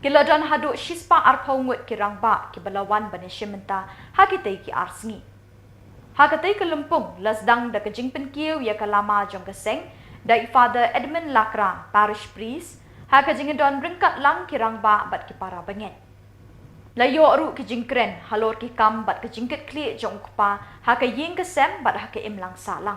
Kiladan haduk shispa arpaungut kirang ba ki balawan banishimenta hakitei ki arsengi. Hakatei kelempung lasdang da kejingpen kiu ya kalama jong keseng dai Father Edmund Lakra parish priest hakajingedon rengkat lang kirang ba bat ki para bengen. Layo ru ki jingkren halor ki kam bat ki jingket kli jong kupa ha ka ying kesem bat ha ka imlang salang.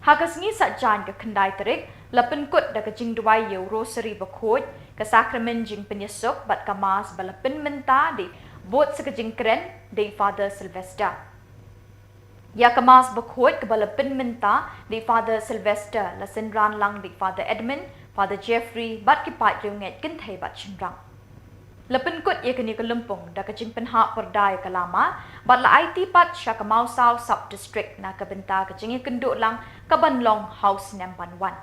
Ha ka sengi satjan ke kendai terik lapen kut da ka jing duai yo rosary bakot ka sakramen jing penyesuk bat ka mas balapen menta di bot sa ka jingkren di Father Sylvester. Ya ka mas bakot ka balapen menta di Father Sylvester la senran lang di Father Edmund, Father Jeffrey bat ki pat yunget kintai bat chinrang. Lepen kut ia kini kelempung da kajing penhak perdai kelama bat la IT pat sya ke Mausau sub district na ke benta kajing ia kenduk lang ke Banlong House Namban 1.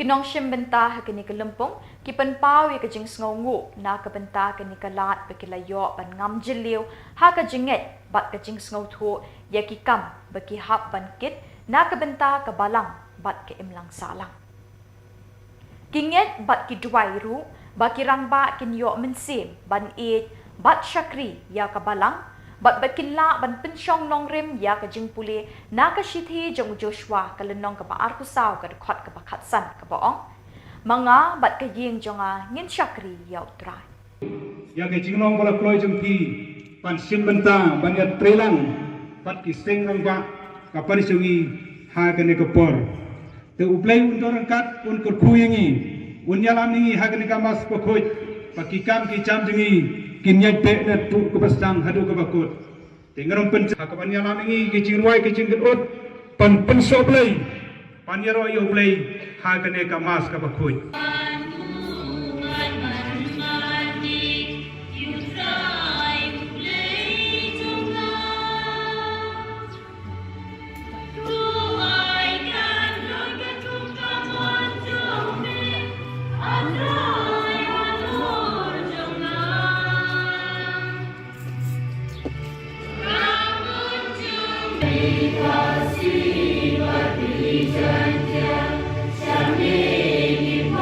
Kinong shim benta ha kini kelempung ki penpau ia kajing sngongu na ke benta kini kelat bekilayo ban ngam jeliu ha kajinget bat kajing sngo thu ia ki kam beki hap ban kit na ke benta ke balang bat ke imlang salang. Kinget bat ki duai ru baki rang ba kin yo mensim ban e bat shakri ya ka balang bat bakin la ban pensyong long rem ya ka jing puli na ka shithi jong Joshua ka lenong ka baar ku saw ka khot ka bakat san ka baong mga bat ka ying jonga ngin shakri ya utrai ya ka jing long bala kloi jong pi pan sim benta ban ya trelang bat ki seng rang ba ka parisungi ha ka ne ka por te uplay undorang kat un kur khuyengi Unyalam ni hagani kamas pokoi pakikam ki jam jengi kinyai pe na tu kebastang hadu kebakut tengarom pen hakapan yalam ni ki jingwai ki jinggut pan soblei pan yaro yo blei hagani kamas kebakoi Kasih bagi janji, kami ingin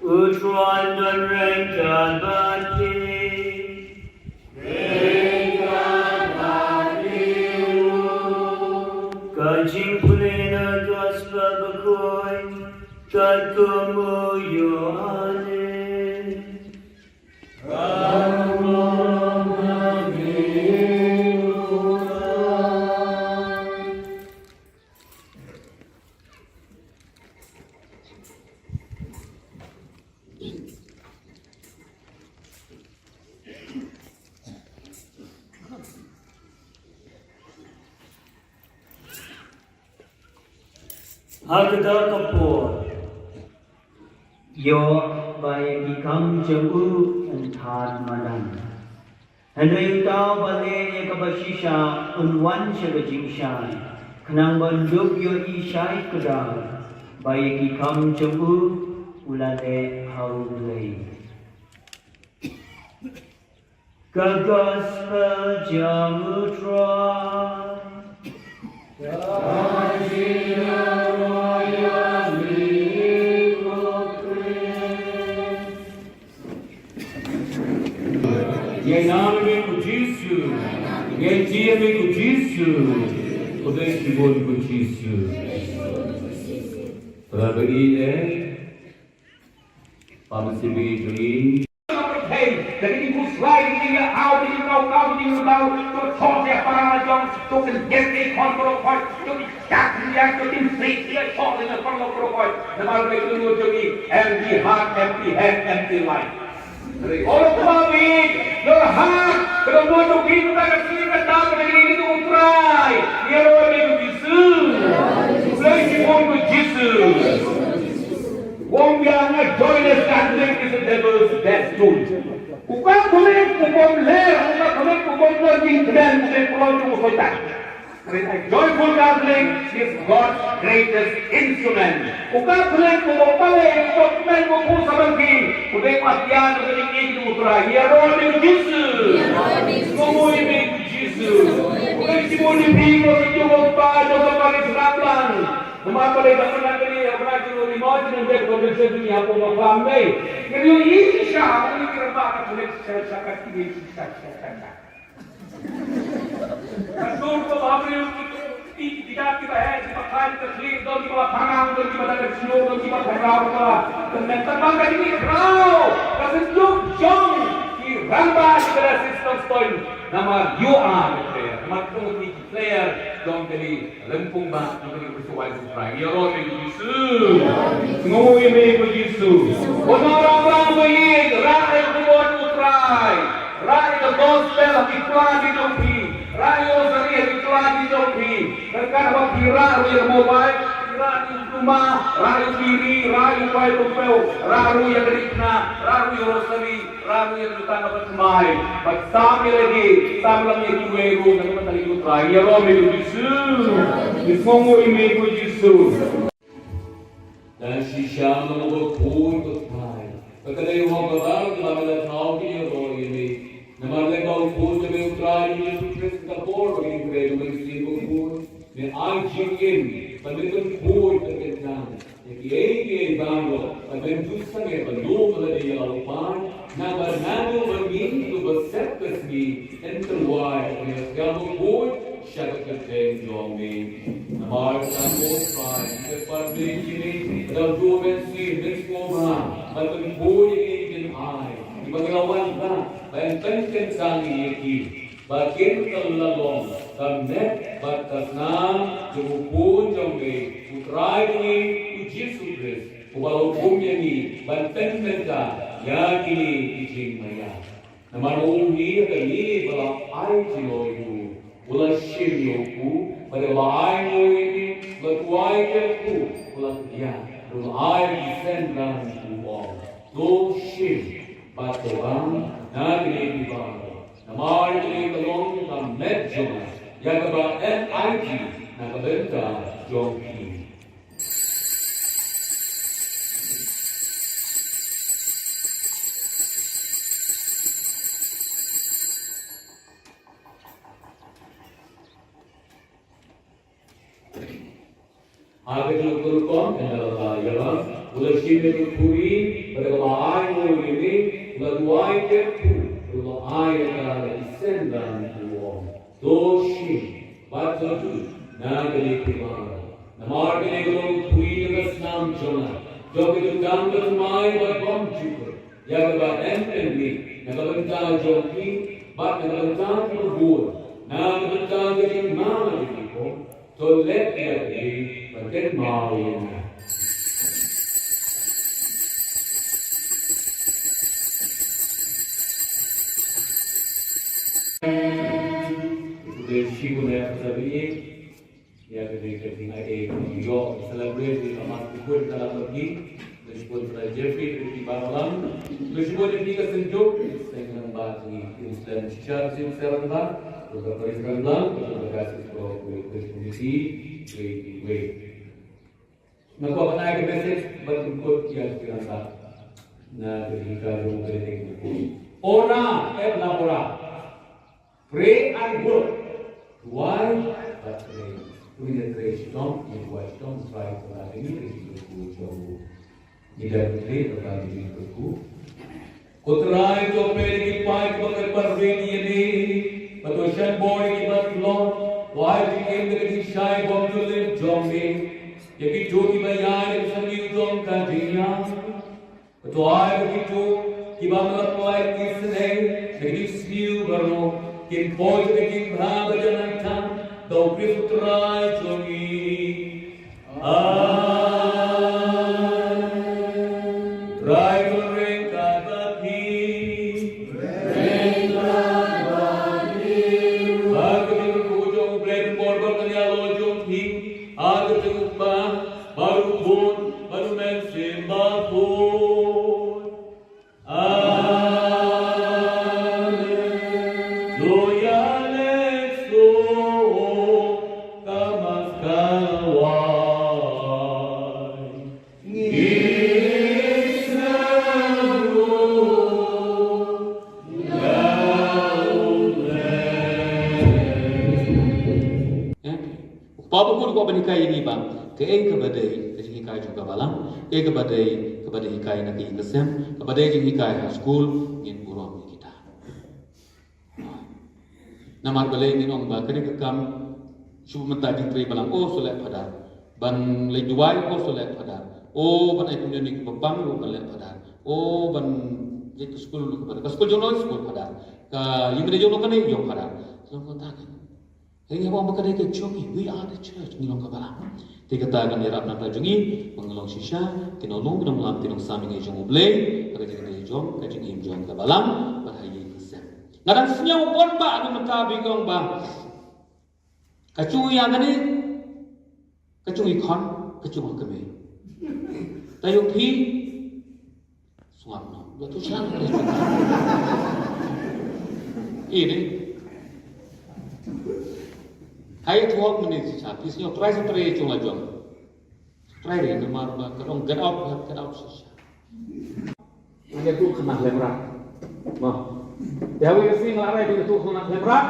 Utruan dan rengkan bati. Kajing pulina gospel bakoi, kagumuyo ale. Harga kapur. Yo by become jabu and thad madan. And ring tau bale ekabashisha unwan shagajingshai. Kanang banduk yo ishai kadal. By become jabu ulale haulay. Gospel jamutra. Em nome disso, em dia disso, o deste mundo disso. Para beri para se beri. Jadi ibu selain dia awal dia kau tu thon dia para jom tu kan jadi kontrol kau tu jak dia tu tim free dia thon dia kontrol kau. Nama mereka tu jadi empty heart, empty head, empty life. Orang kami, your heart, kalau mau tu kita nak sini kita beri itu utrai. Dia orang itu Yesus, lagi pun Yesus. Wong yang joyless Catholic is the devil's death tool. Bukan boleh kubom ler, bukan kubom lagi dan bukan pulau cuma soitan. A joyful Catholic is God's greatest instrument. Bukan boleh kubom balik, kubom kubom sabagi, kubom matian kubom ini utara. Ya roh itu Yesus. Semua ini Yesus. Bukan semua ini bingung cuma pada balik seraplan. Nama pada dapat kali apa tu remote ni dia production dunia apa macam ni. Jadi ini sah ini kira apa boleh saya cakap ini sah. Kasur ko bahagia tidak kita dipakai terlihat dan kita pangang dan kita ada siul dan kita berau kita dan terbang ini berau kasi jong ki ramba kita sistem stoin nama you are player nama tu player dong kali lempung bang kali bersuai suprai ya roh Yesus ngomong ini Yesus orang-orang baik rakyat kuat utrai rakyat gospel iklan di topi rakyat seri iklan di topi kerana apa kira yang mobile kira di rumah rakyat kiri rakyat baik topel rakyat yang kerikna rakyat rosari rakyat yang lutan apa semai bersama lagi sama yang kueru dan mentari utrai ya roh Yesus ngomong ini Yesus dan sisya mengukur kutai. Ketika orang berlalu dalam tahu dia roh ini, nama mereka ukur demi utara Yesus Kristus kapor bagi mereka mesti ukur. Dan anjingin, pendengar ukur terkenal. Jadi banglo, pendengar sangat belum ada yang lupa. Nama nama begini tu besar kesini, enterwise dengan segala ukur. Syarat kerjaan jomi, nampak kampus fai, seperti ini dalam dua mesin, meskoma, atau boleh ingin ai, di bagaimana lah, bayangkan sangi ini, bagian terlalong, karena batas nam, jemput jomi, utrai ini, Yesus Kristus, Kalau punya ni banten mereka ya kini ijing maya. Nama uhi akan ni bala ai jilo itu, bala shim yoku, pada bala ai mo ini, bala tuai keku, bala dia, bala ai descendant kubor. Do shim, batobang, na kini dibang. Nama kini kalong kam medjona, ya kaba NIG, na kabenta jongki. Agar diukurkan adalah ialah ulah sini puri pada ai mo ini ulah duai kepu ulah ai adalah descendant uang doshi batu nagari kumar namar kene gulung puri dengan senam jona jogi tu dam tu mai buat bom juga ya kebat MNB nagabenta joki bat nagabenta khubor nagabenta jadi mana itu to let dia be Pakai mau yang itu sih guna seperti ya ketika tinggal di New York celebrate di kamar kubur dalam pergi disebut pada Jeffrey di Barlam disebut di kesenjuk dengan bagi Islam secara serentak beberapa Islam berkasih kepada komisi wait Nakuha na yung message, berikut yang kirasa na ketika yung kering buku. Ora et labora, pray and work. Why? But pray. Doing the pray, don't try to have any buku jauh. Tidak pray tentang buku. Kutrai to pay pai bakal parveni ini, patosan boy kibat long. Why do you get shy from to live jombe? Jadi joki bayar sendiri dong kajian. Betul begitu kita melakukan kisah jadi siu baru kim boy bikin bahasa jangan dau krisutrai jogi. Try to ring kabati. Aku berhujung blend border kenyalo joki. Aku baru pun baru mensimbah pun loyal so kamas kawai Papa pun kau berikai ini bang, keeng kebadai, jadi hikai juga balang, kebadai hikai nak kesem, kebadai jadi hikai school, ingin buram kita. Namar balai ingin orang bakar kekam, cuma mentadi tri balang, oh soleh pada, ban lejuai oh soleh pada, oh ban ikut ni kebang lu soleh pada, oh ban jadi school lu pada, school jono school pada, ka yang dia jono kan ni jom pada, semua tak. Ini apa mereka dekat jogi? We are the church. Ni orang kabalah. Tiga tahun ni rap nampak jogi, mengelong sisa, kinolong melam tinong saming ejong ublay, kerja kerja ejong, kerja ejong kabalam, berhayat kesem. Ngadang senyum pun ba, anu mentabi kong ba. Kacung yang ni, kacung ikon, kacung kami. Tayung pi, suam no. Betul siang. Ini. Hai tuak menit sisa, pisnya try cuma jom. Try deh, nomor kerong get out sisa. Ini tu kena lemrak, mah. Jauh yang sih ngelarai dia tu kena lemrak.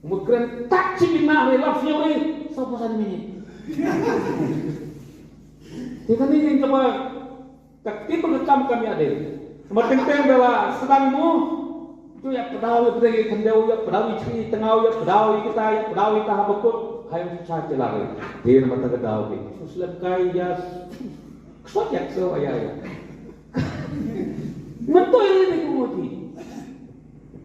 Mungkin tak cikin nak lelap siapa ni, siapa sana ni? Jika ni yang coba tak tipu lekam kami ada. Semakin bela sedangmu. Tu ya pedawi pergi kendau ya pedawi ciri tengau ya pedawi kita ya pedawi tahap bekut hayang susah celare dia nama terkedau ni susah kai ya kuat ya so ya mentu ini kumudi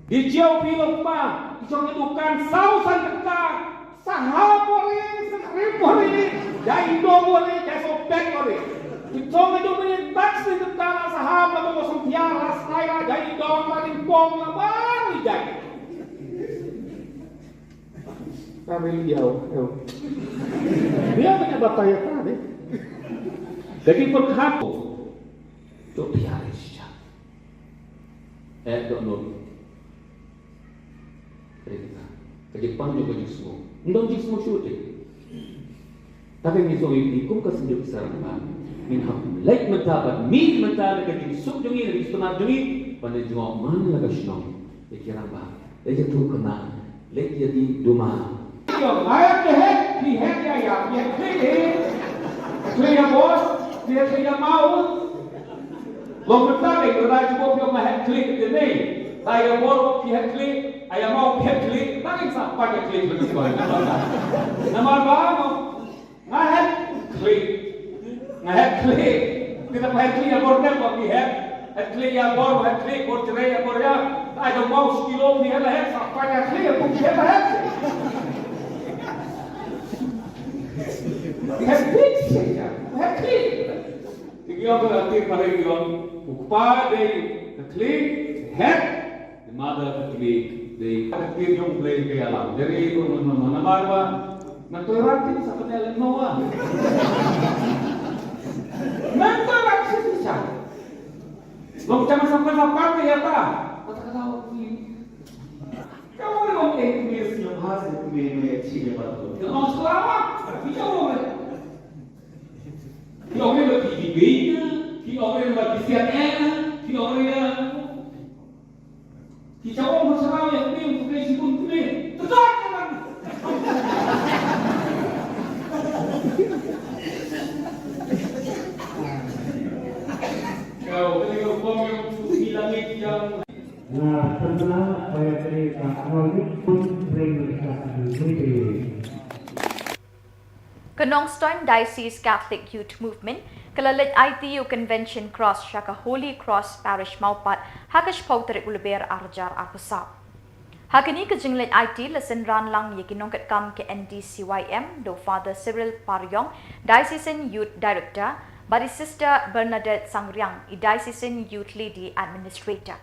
di jauh pilih pa jong edukan sausan tekak sahapori sekrimori jai dogori jai sopek ori Itong ito mo yung taxi ng tala sa haba mo sa tiara, style na dahil doon natin pong naman iday. Sabi niya, dia punya bapak yang tadi. Jadi berkhapo, tu biarin saja. Dok non. Kerja pang juga semua. Ndong semua syuting. Tapi ni soal kum ka sendiri sarana. Min ham like mentabat, min mentada kerja sub jungi lagi setengah jungi. Pada jawab mana laga senang. Pikiran bah. Dia tu kena. Lek jadi duma. Ayam he ya, clear bos, clear mau. Long mentah itu raja bos yang mah klik ini. Ayam bos pihak klik, ayam mau pihak klik, tak insaf pakai klik betul betul. Nama apa? Ngah klik, kita mah klik yang bos dah pihak, klik yang bos klik, bos cerai yang bos ya. Ayam mau sekilo pihak lah, sampai klik yang pihak lah. Hektik saja, hektik. Tiga berarti pada orang upah dari klik, hek, the mother klik, the klik yang play ke alam. Jadi itu mana marwa, mentorati seperti alam Noah. Mentorati saja. Long jangan sampai ya tak. Kata-kata kamu orang Inggris yang hasil kemana sih betul. Yang selamat, kita orang. Khi ông ấy là thị vị bí, khi ông ấy là thị xe khi ông ấy là thì cháu ông nó sao vậy? Cái ông cái gì cũng cái này, tôi rót cho bạn. Kalau cái ông con ông đi làm gì yang Nah, setelah saya cerita kronik pun sering diberi. Kenongstoin Diocese Catholic Youth Movement kalalit ITU Convention Cross Shaka Holy Cross Parish Maupat Akash Bashir ulber arjar arpusap. Hakini kejinglit IT lesen ran lang yekinongkat kam ke NDCYM do Father Cyril Paryong Diocesan Youth Director badi Sister Bernadette Sangriang i Diocesan Youth Lady Administrator.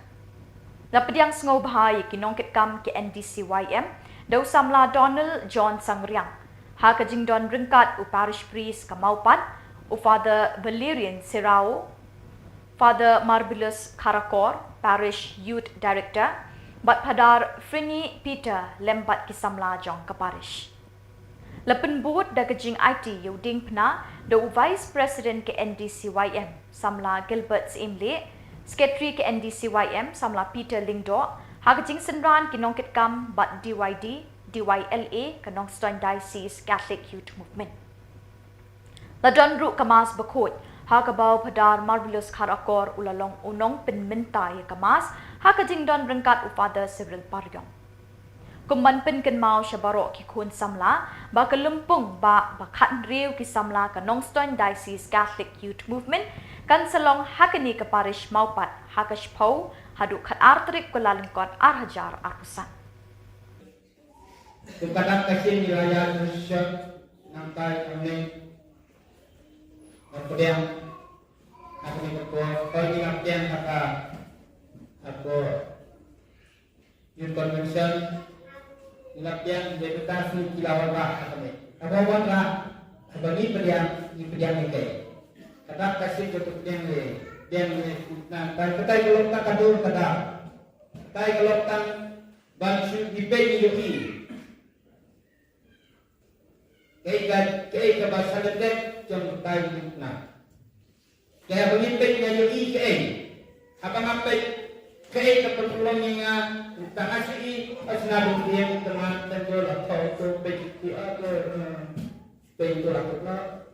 Lapadiang sngobha yekinongkat kam ke NDCYM do samla Donald John Sangriang ha kajing don ringkat u parish priest Kamaupat, u Father Valerian Sirao, Father Marvelous Karakor, parish youth director, bat padar Frini Peter lembat kisamla jong ke parish. Lepen board da kajing IT yu ding pna do vice president ke NDCYM samla Gilbert Imle, secretary ke NDCYM samla Peter Lingdo, ha kajing senran kinongkit kam bat DYD DYLA Kenongstoin Diocese Catholic Youth Movement. Ladon ru kamas bakot ha kabaw padar Marvelous Karakor ulalong unong pinmintay kamas ha kajing don rengkat u Father Cyril Paryong. Kumban pin kenmao siya baro ki kun samla ba kalumpung ba bakhan riw ki samla Kenongstoin Diocese Catholic Youth Movement kan salong hakani ka parish Maupat Akash Pau hadu khat artrik kulalingkot arhajar arpusan. Kepada kasih nilai Indonesia nanti kami berpediang kami berkuat kami ngapain kata aku youth convention ngapain deputasi kilauan bah kami apa lah apa ni pediang ini kata kasih untuk pediang nanti kita kalau tak kadur kata kita kalau tak bantu dipeni yogi Kaya bahasa Lenten jom tayo na. Kaya pemimpin nga yung IKA. Apa-apa kaya kapatulong nga tangasi asinabong diyang teman tenggol atau itu begitu atau begitu lakukan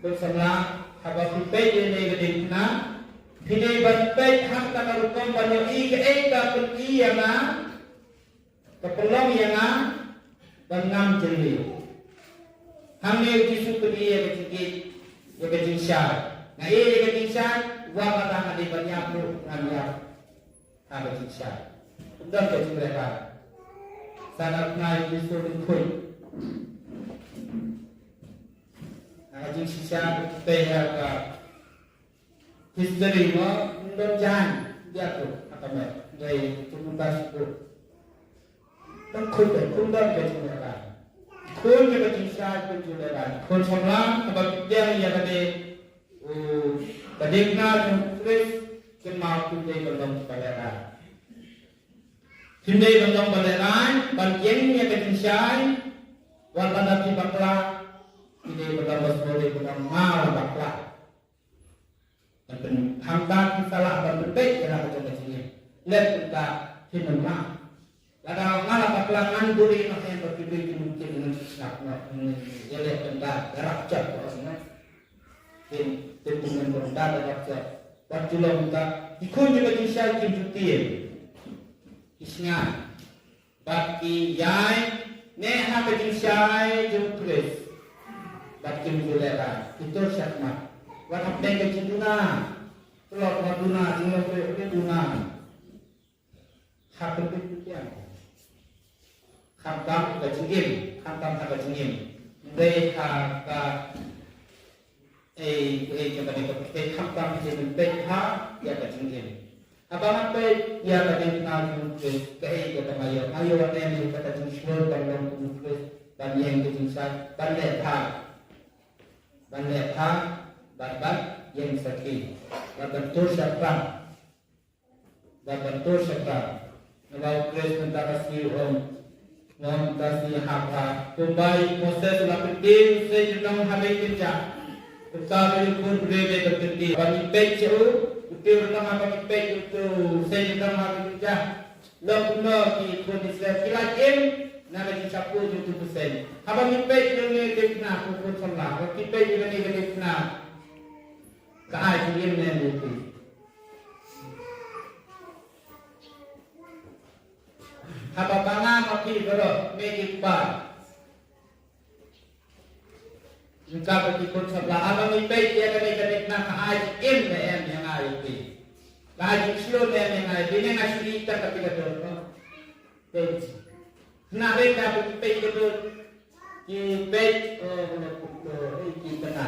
bersama apa pemimpin ini gedeng na. Kini bantai ham tamarukong banyo IKA kapun iya na kapulong iya na bangam jeli. Hamne Yesus pergi ya kecil syar. Nah ini kecil syar, wah kata ada banyak tu ngambil apa kecil syar. Dan kecil mereka. Sangat naik Yesus berkuih. Nah kecil syar kita history mo ndojan dia tu atame dari tugas tu dan khubor kundang ke jualan khun ke bajisa ke jualan khun samlang sebab dia yang ada badingna terus kemau tu dia belum balaran Hindi belum balaran bagiannya ke bajisa wal pada di bakla ini belum boleh belum mau bakla dan hamdan salah dan berbeza dalam macam ini. Lihat kita hidup Kadang malah baklangan duri nak yang berpikir mungkin nak jadi tentang rakyat orang ni, tentang tentang rakyat. Waktu lalu kita ikut juga disay kimputin, isnya baki yai neha berdisay jempres, baki mulera itu syakmat. Waktu mereka cinduna, kalau maduna, tinggal berduna, hak berpikir. Khamtam ka jingim dei ka ke bani ke khamtam je ben pe ha ya ka jingim abang pe ya ka den na ku ke tamayo ayo wa ne ka ta jing shlo ka long ku ban yen ke jing sa ban le tha ban yen sakhi wa ban to shakra Nalau Krishna takasi Nam kasih haba Kumbai proses lapin Saya jenang habis kerja Tetapi pun berada berhenti Bagi pecah Uti renang bagi pecah itu Saya jenang habis kerja Lampuna ki kondisi Kilakim Nama dicapu 70%. Habang ipay yung nilipna Kukun sama Kung ipay yung nilipna Kaay yung nilipna Habang pangang maki kalau Megik ba Yung kapatipon sa bla Habang ipay Dia kanit na kaay yung yang ayot Kaay yung slow na yang ayot Hindi nga silita kapila doon Page Nabi dapat ipay ko ipay kita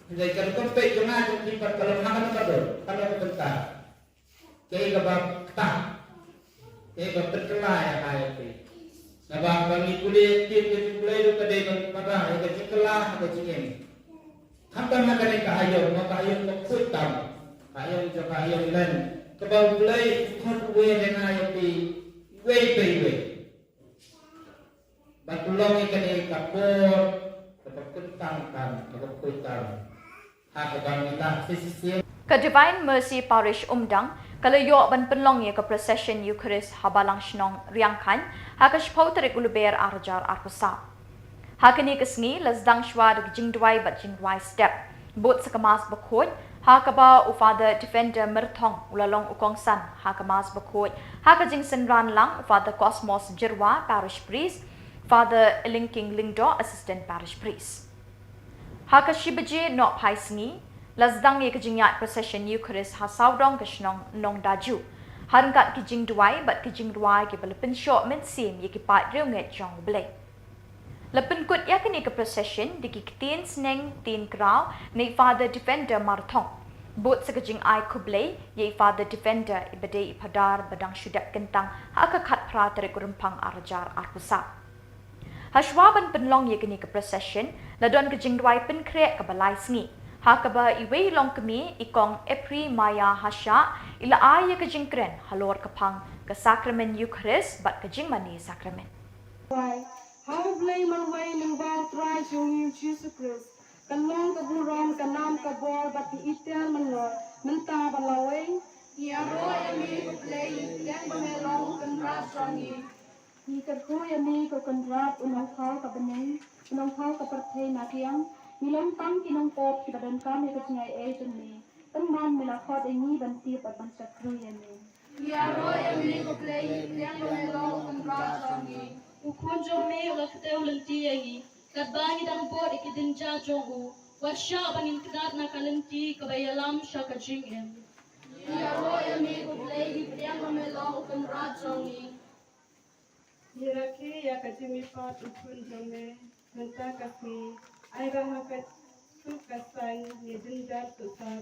Jadi kalau kau pay ko nga Kung ipat kalau makan ka doon Kalau ko tenta Kaya ka ba tak Kaya ka perkelaya kaya ito Nabang bagi kulit Kaya kulay doon ka din Kaya ka jikelah Kaya jingin Hambang na kanil kaayon Makayon magputam Kayon sa kayon lan Kabang kulay Kung uwi na ngayon Way Batulong ikan kapur, dapat kentang kan, dapat kuitan. Hak bang kita sisi. Ke Divine Mercy Parish Umdang, kalau yo ban penlong ye ke procession Eucharist habalang shnong riangkan, hakash pauterik uluber arjar arpusa. Hakani kesni lasdang shwad jingdwai bat jingdwai step, bot sekamas bakod, hakaba ufada defender merthong ulalong ukongsan, hakamas bakod, hakajing senran lang ufada Cosmos Jirwa Parish Priest. Father Linking Lingdo, Assistant Parish Priest. Haka shibaje no paisngi, lasdang ye kejingyat procession Eucharist ha saudong keshnong nong daju. Harangkat kijing duai bat kijing duai ke belepin short men sim ye kipat reunget jong blay. Lepin kut ya kini ke procession diki ketin sneng tin krau nei Father Defender marthong. Bot sekejing ai kublay ye Father Defender ibade ipadar badang syudak kentang haka khat pra terik rumpang arjar arpusa. Hashwaban penlong ye kini ke procession, ladon ke jingdwai pen krek ke balai sengi. Hakaba iwe long kemi ikong Epri Maya Hasha ila ay ke jingkren halor kapang ke sakramen Eucharist bat ke jingmani sakramen. How blame man way nang bang try yung Jesus Christ. Kanong kaburon kanam kabor bat di itian manor menta balaway. Yaro emi play yang bamelong kan rasongi. Jika kau yang ni kau kendrat unang kau kebening, unang kau kepercayaan nakiang, milam tang kinong pop kita dan kami kecengai agent ni, teman melakot ini banti pada bangsa kru yang ni. Ya roh yang ni kau play yang melong kendrat songi. Ukun jomi ulah keteu lenti lagi, katbangi dan pot ikidinja jogu, wasya bangin kedat nak lenti kebayalam syaka jingem. Ya roh yang ni kau play yang melong kendrat songi. Hiraki ya kajimi pat ukun jome menta kasi ay bahakat tu kasan ni dinjat tu sa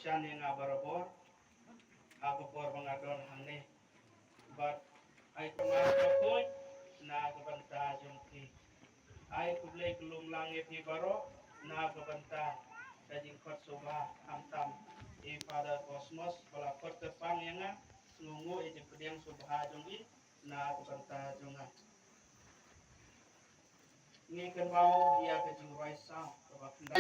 siya nga barabor ako por mga don hangni but ay tumatakot na kabanta yung ki ay kublay kulong langit ni baro na kabanta sa jingkot soba amtam Father Cosmos wala kot tepang yang nga ngungu ijing pediang subha jong i na kabanta jong nga ngikan mau dia ke jing raisa kabakanda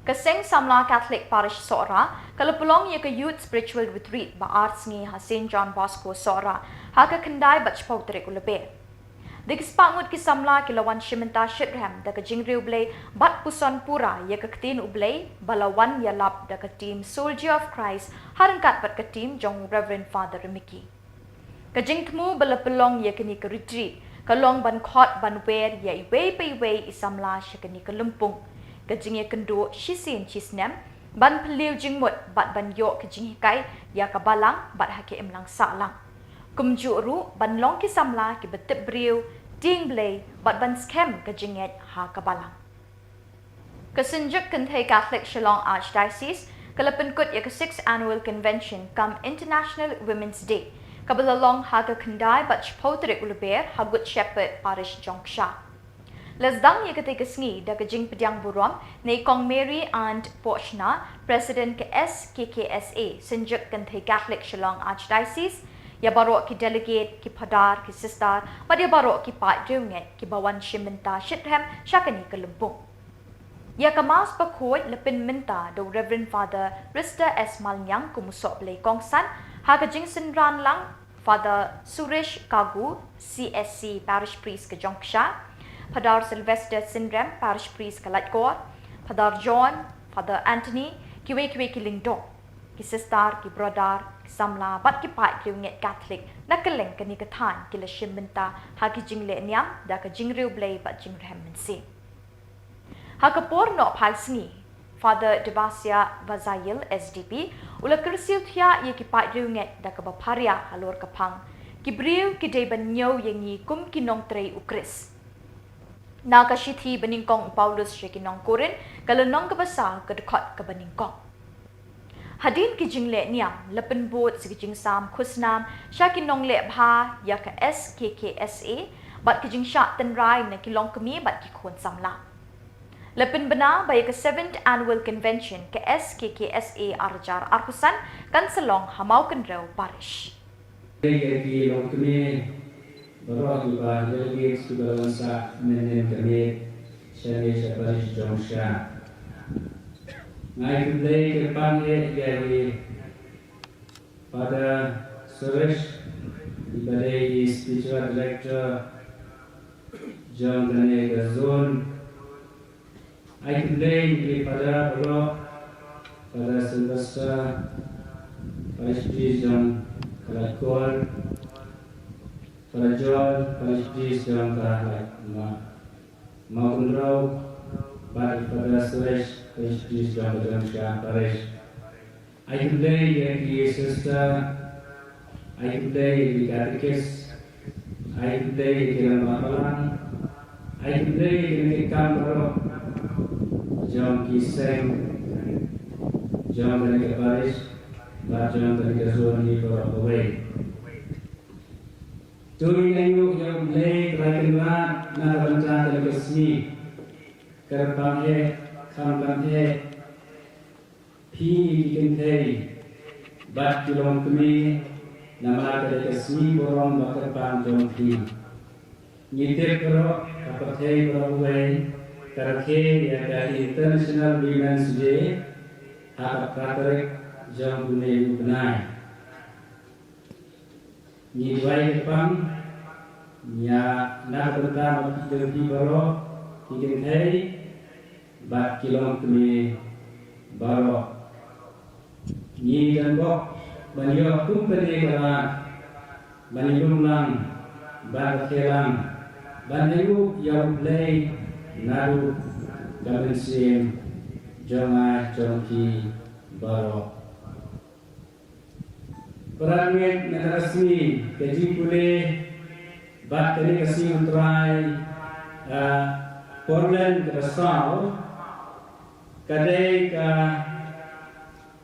Kaseng Samla Catholic Parish Sora, kalapulong ya ke Youth Spiritual Retreat ba arts ngi ha St. John Bosco Sora, ha ka kendai bachpau tere kulabe. Digispangut ki Samla kilawan Shimenta Shitraham da ka jingriu blay bat puson pura ya ka ktin ublay balawan ya lap da ka team Soldier of Christ harangkat bat ka team jong Reverend Father Mickey. Ka jingtmu balapulong ya kini ka retreat, kalong ban khot ban wer ya iwe pe iwe isamla sya kini ka lumpung. Kajing ya kendo shisin chisnem ban peliu jingmut bat ban yok kajing hikai ya kabalang bat hake emlang salang kumju ru ban long ki samla ki betep briu ding blay but ban scam ka jinget ha ka balang. Kasinjuk Kanthay Catholic Shillong Archdiocese kalapankut ya ka 6th Annual Convention kam International Women's Day kabalalong ha ka kandai bat chpotrik uluber ha Good Shepherd Parish Jongsha. Lesdang ya ka sngi da ka jing pedyang burom nei Kong Mary and Pochna President ka SKKSA Sinjuk Kanthay Catholic Shillong Archdiocese ya barok ki delegate ki padar ki sister but ya barok ki pat junget ki bawan shimenta shithem shakani ka lumbung. Ya kamas pakhoy lepin minta do Reverend Father Rista S. Malnyang kumusok play kongsan ha ka jingsin ran lang Father Suresh Kagu CSC Parish Priest ka Jongsha, Padar Sylvester Sindrem Parish Priest ka Latgor, Padar John, Father Anthony kiwe ki lingdong, ki sister ki brother ki samla bat ki pat ki nget Catholic nakaleng ka ni kathan ki la shimminta ha ki jingle niam da ka jingriu blay bat jingrem mensi. Hakapor no palsngi Father Devasya Vazayil SDP ula kersiu thia ye ki pat riunget da ka baparia halor kapang ki briu ki dei banyo yengi kum ki nong trei ukris na ka shithi baningkong Paulus she ki nong korin kalanong ka basa ka dekot ka baningkong hadin ki jingle niam lepen bot si jing sam khusnam sha ki nong le bha ya ka SKKSA bat ki jing sha ten rai na ki long kami bat ki khon samla. Lepin bena by ke 7th Annual Convention ke SKKSA Arjar Arkusan kan selong hamau kenrau parish. Ki long kami baru juga delegates juga lansa menem kami Salesian parish Jongsha. Ngai kembali ke panggil dari Father Suresh diberi spiritual director John Daniel Gazon. I complain di pada Bro, pada Sylvester, Parish Priest John Kalakol, pada John, Parish Priest John Kalak Makundraw, pada Suresh, Parish Priest John Jongsha Parish. I complain di Sister, I complain di Catechist, I complain di Ramalan, I complain di Kamro. John Kiseng, John dari Paris, John dari Zoni Away. Turi ayu yang mulai terakhirlah naranca dari kesini, kerapanghe, kampanghe, pi kentei, bat kilom kami, nama dari kesini borong bakerpang John pi. Nyitir kero, kapatei beraway. Karake ya dari International Women's Day hak Katolik jam bunyi benai. Ni dua pang ya nak pertama di baro ingin hai bat kilom kami baro. Ni dan bok banyo kumpeni bara banyo lang bar kelang banyo yang play Naru Gabensim Jonga Jongki Baro Perangit Narasmi Keji Pule Bakteri Kasih Untrai Portland Kerasau Kadai Ka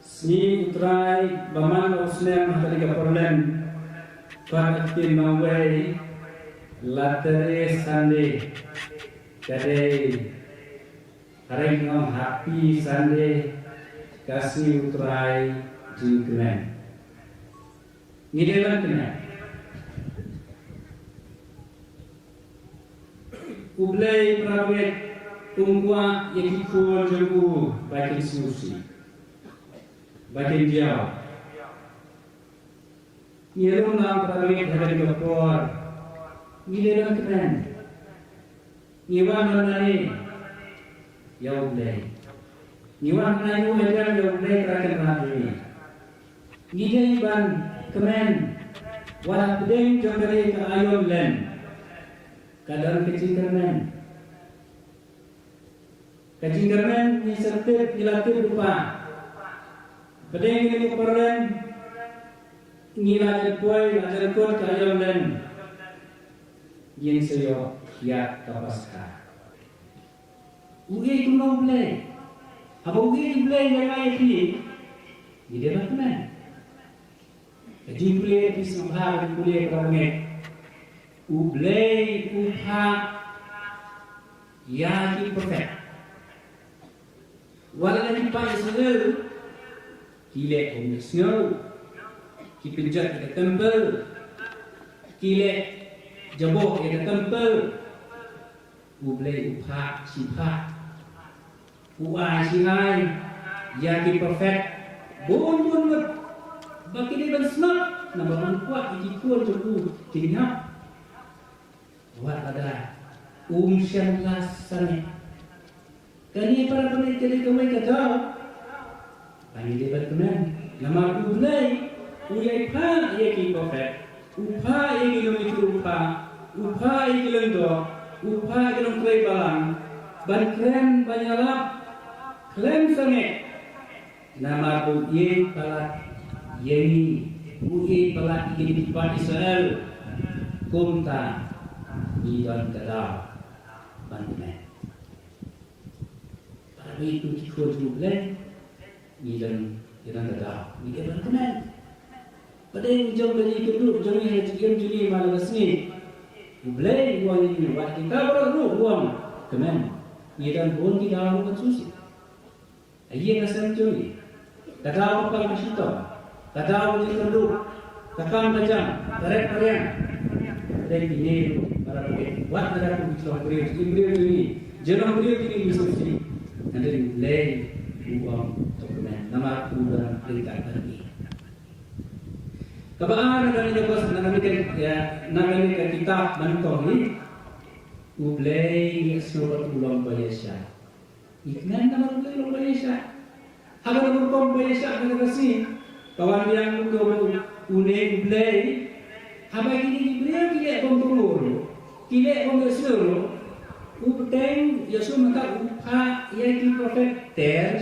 Sni Untrai Baman Usnem Hari Ka Portland Panakin Mawai Latere Sunday Kadai hari ngom happy Sunday kasih utrai jingkren. Ngidelan kena. Ublay prawet ungkwa yakikul jengku bakin susi. Bakin jauh. Ngilung nam prawet hari kapor. Ngidelan kena. Ngiwan nanai Yaublay. Ngiwan nanai umedan Yaublay rakan rapi. Ngidei ban kemen. Wala pedeng jangkari ke ayom len. Kadang kecing kemen. Kecing kemen ni sertip ngilatip lupa. Pedeng ini keperlen. Ngilatip puai lajar kot ke ayom len. yang saya kiat kapaskah. Ugi kuno boleh. Apa ugi boleh yang lain ni? Dia dah kenal. Jadi boleh disambah boleh kerana boleh upah yang perfect. Walau di pagi selalu kilek on snow, kipinjat ke temple, kilek jabok ke temple, boleh upah sifat, uai sihai, yang perfect, bon bagi dia bersnap, nama kuat ikut cukup tinggal. Buat ada sianglas sana. Kani para peneliti kami kata, kami dia berkenan. Nama ulai, ulai pa ia ki perfect, upa ia kilometer upa ia kilometer, upa kilometer balang, ban banyalap, klem sange. Nama ulai palat, yeni ulai palat ini dipat Israel, kumta, iban kedau, bantuan. Tapi itu cikgu juga, ni dan ada, ni dia berkenan. Pada yang jom dari kedua, jom yang cikgu Juli malam sini, boleh uang ini, buat kita baru uang kemen. Ni dan pun kita harus susi. Ia nasib Juli. Kata apa masih tahu? Kata apa yang kedua? Kakang macam, tarik kalian. Dari ini para pemilik, buat negara pemilik beliau, beliau ini, jangan beliau ini susi. Nanti mulai uang dokumen nama aku dan perintah pergi. Kabaan negara Jepang namanya kitab mentong ini mulai seluruh ulang Malaysia. Iknan nama ulang Malaysia. Agar ulang Malaysia dengan kasih kawan yang unek mulai. Habis ini beliau tidak kontrol, tidak kontrol. Upteng Yesus maka upah yang diprofet ter.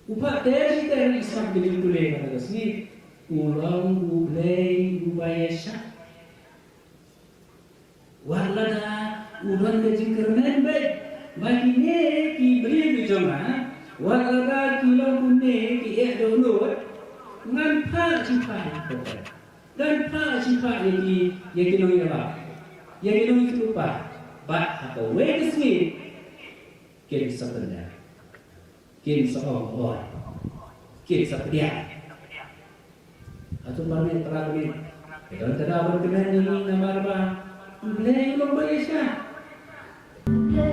Upah ter isap jadi boleh kata sini ulang boleh upaya syak. Walada ulang kejing kerana baik bagi ni ki beri bijama walada kilang kunne ki download ngan pa cipai dan pa cipai yang kinong yalah. Yang itu lupa, atau wait sini, kita sebenarnya, kita seorang, kita sedia, atau mana terlalu ini, kalau tidak berkenan ini nama apa, boleh belum Malaysia. You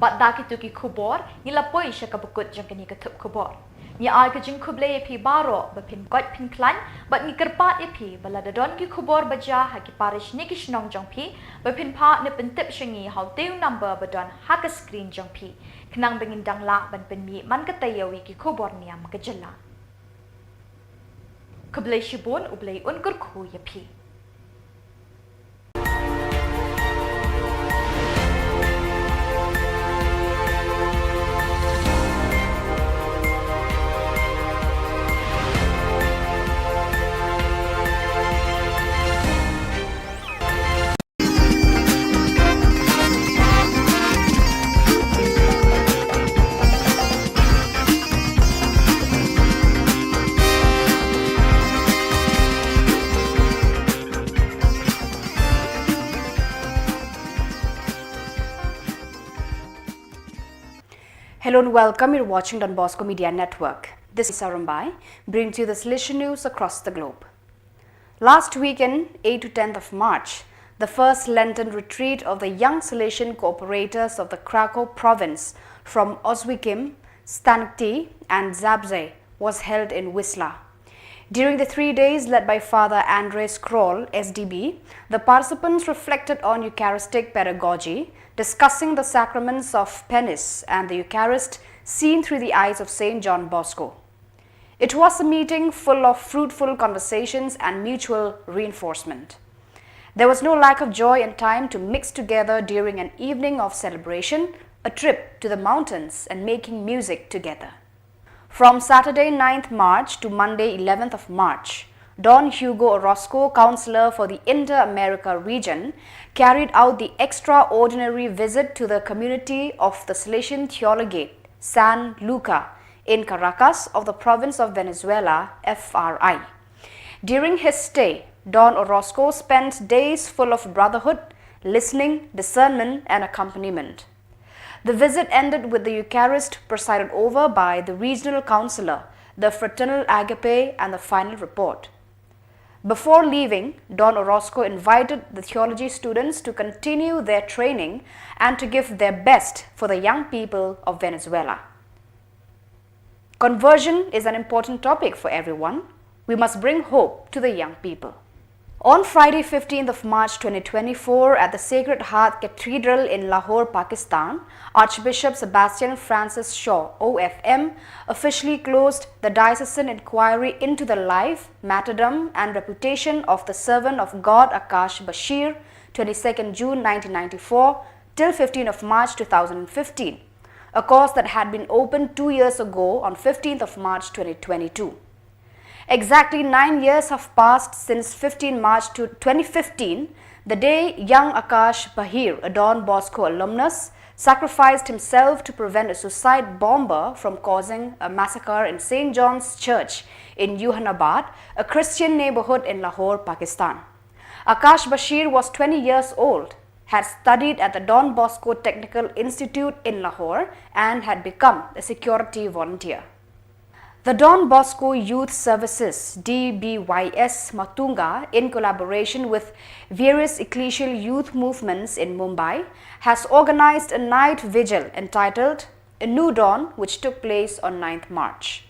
But daki tuki khubor, nila poi siya kabukut jang kani ka thup khubor. Ni ay ka jing khuble epi baro, ba pin got pin klan, but ni kerpat epi, bala dadon ki khubor baja ha ki parish ni ki shnong jang pi, ba pin pa ni pin tip shangi how teu number badon ha ka screen jang pi. Kenang bengin dang la ban pin mi man ka tayawi ki khubor niam ka jala. Khuble shibun ublay unkur khu yapi. Hello and welcome. You're watching Don Bosco Media Network. This is Sarumbai, brings you the Salesian news across the globe. Last weekend, 8 to 10th of March, the first Lenten retreat of the young Salesian cooperators of the Krakow province from Oswiecim, Stanti and Zabze was held in Wisla. During the 3 days led by Father Andres Kroll, SDB, the participants reflected on Eucharistic pedagogy, discussing the sacraments of penance and the Eucharist seen through the eyes of St. John Bosco. It was a meeting full of fruitful conversations and mutual reinforcement. There was no lack of joy and time to mix together during an evening of celebration, a trip to the mountains and making music together. From Saturday 9th March to Monday 11th of March, Don Hugo Orozco, Councillor for the Inter-America region, carried out the extraordinary visit to the community of the Salesian Theologate, San Luca, in Caracas of the province of Venezuela, FRI. During his stay, Don Orozco spent days full of brotherhood, listening, discernment and accompaniment. The visit ended with the Eucharist presided over by the regional councillor, the fraternal agape and the final report. Before leaving, Don Orozco invited the theology students to continue their training and to give their best for the young people of Venezuela. Conversion is an important topic for everyone. We must bring hope to the young people. On Friday 15th of March 2024 at the Sacred Heart Cathedral in Lahore, Pakistan, Archbishop Sebastian Francis Shaw, OFM, officially closed the diocesan inquiry into the life, martyrdom and reputation of the servant of God Akash Bashir, 22nd June 1994 till 15th of March 2015, a cause that had been opened 2 years ago on 15th of March 2022. Exactly 9 years have passed since 15 March 2015, the day young Akash Bashir, a Don Bosco alumnus, sacrificed himself to prevent a suicide bomber from causing a massacre in St. John's Church in Yuhanabad, a Christian neighborhood in Lahore, Pakistan. Akash Bashir was 20 years old, had studied at the Don Bosco Technical Institute in Lahore and had become a security volunteer. The Don Bosco Youth Services DBYS Matunga, in collaboration with various ecclesial youth movements in Mumbai, has organized a night vigil entitled A New Dawn, which took place on 9th March.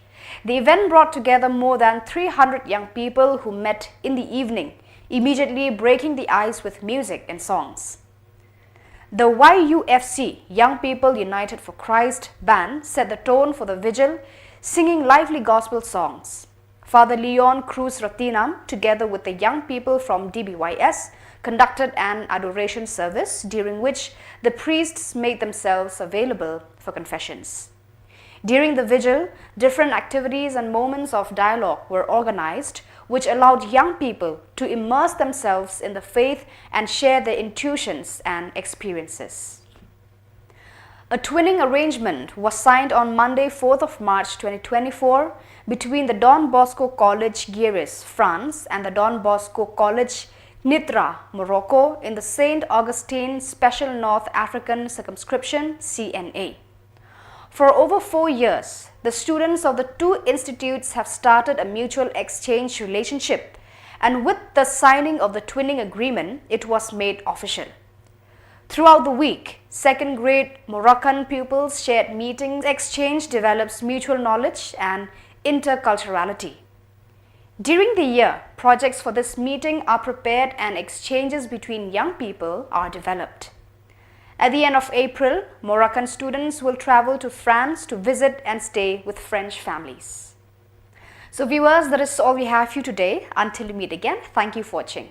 The event brought together more than 300 young people who met in the evening, immediately breaking the ice with music and songs. The YUFC, Young People United for Christ band, set the tone for the vigil, singing lively gospel songs. Father Leon Cruz Ratinam, together with the young people from DBYS, conducted an adoration service during which the priests made themselves available for confessions. During the vigil, different activities and moments of dialogue were organized, which allowed young people to immerse themselves in the faith and share their intuitions and experiences. A twinning arrangement was signed on Monday, 4th of March 2024 between the Don Bosco College Guéris, France and the Don Bosco College Nitra, Morocco in the St. Augustine Special North African Circumscription CNA. For over 4 years, the students of the two institutes have started a mutual exchange relationship, and with the signing of the twinning agreement, it was made official. Throughout the week, second grade Moroccan pupils shared meetings, exchange develops mutual knowledge and interculturality. During the year, projects for this meeting are prepared and exchanges between young people are developed. At the end of April, Moroccan students will travel to France to visit and stay with French families. So viewers, that is all we have for you today. Until we meet again, thank you for watching.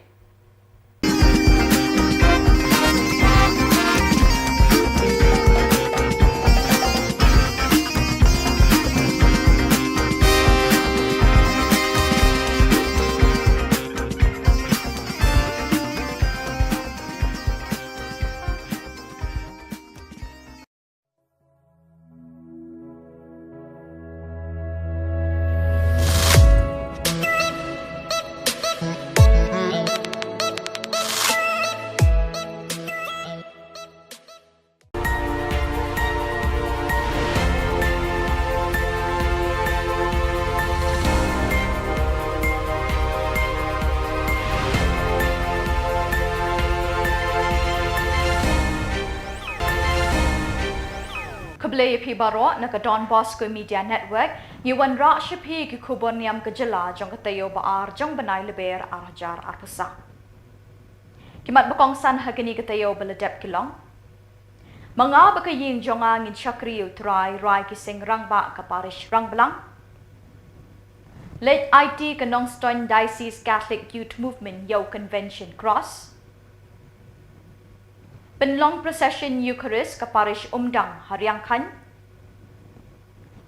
Kablay pi baro na ka Don Bosco Media Network, yuwan ra shipi ki khubor niam ka jala jong katayo baar jong banay leber arajar arpusa. Kimat bakong san hagani katayo baladep kilong. Mga bakaying jonga ngin shakriyo try rai kising rang ba ka parish rang belang. Late IT ka Nongstoin Diocese Catholic Youth Movement Yo Convention Cross. Penlong Procession Eucharist ka parish Umdang Haryangkan.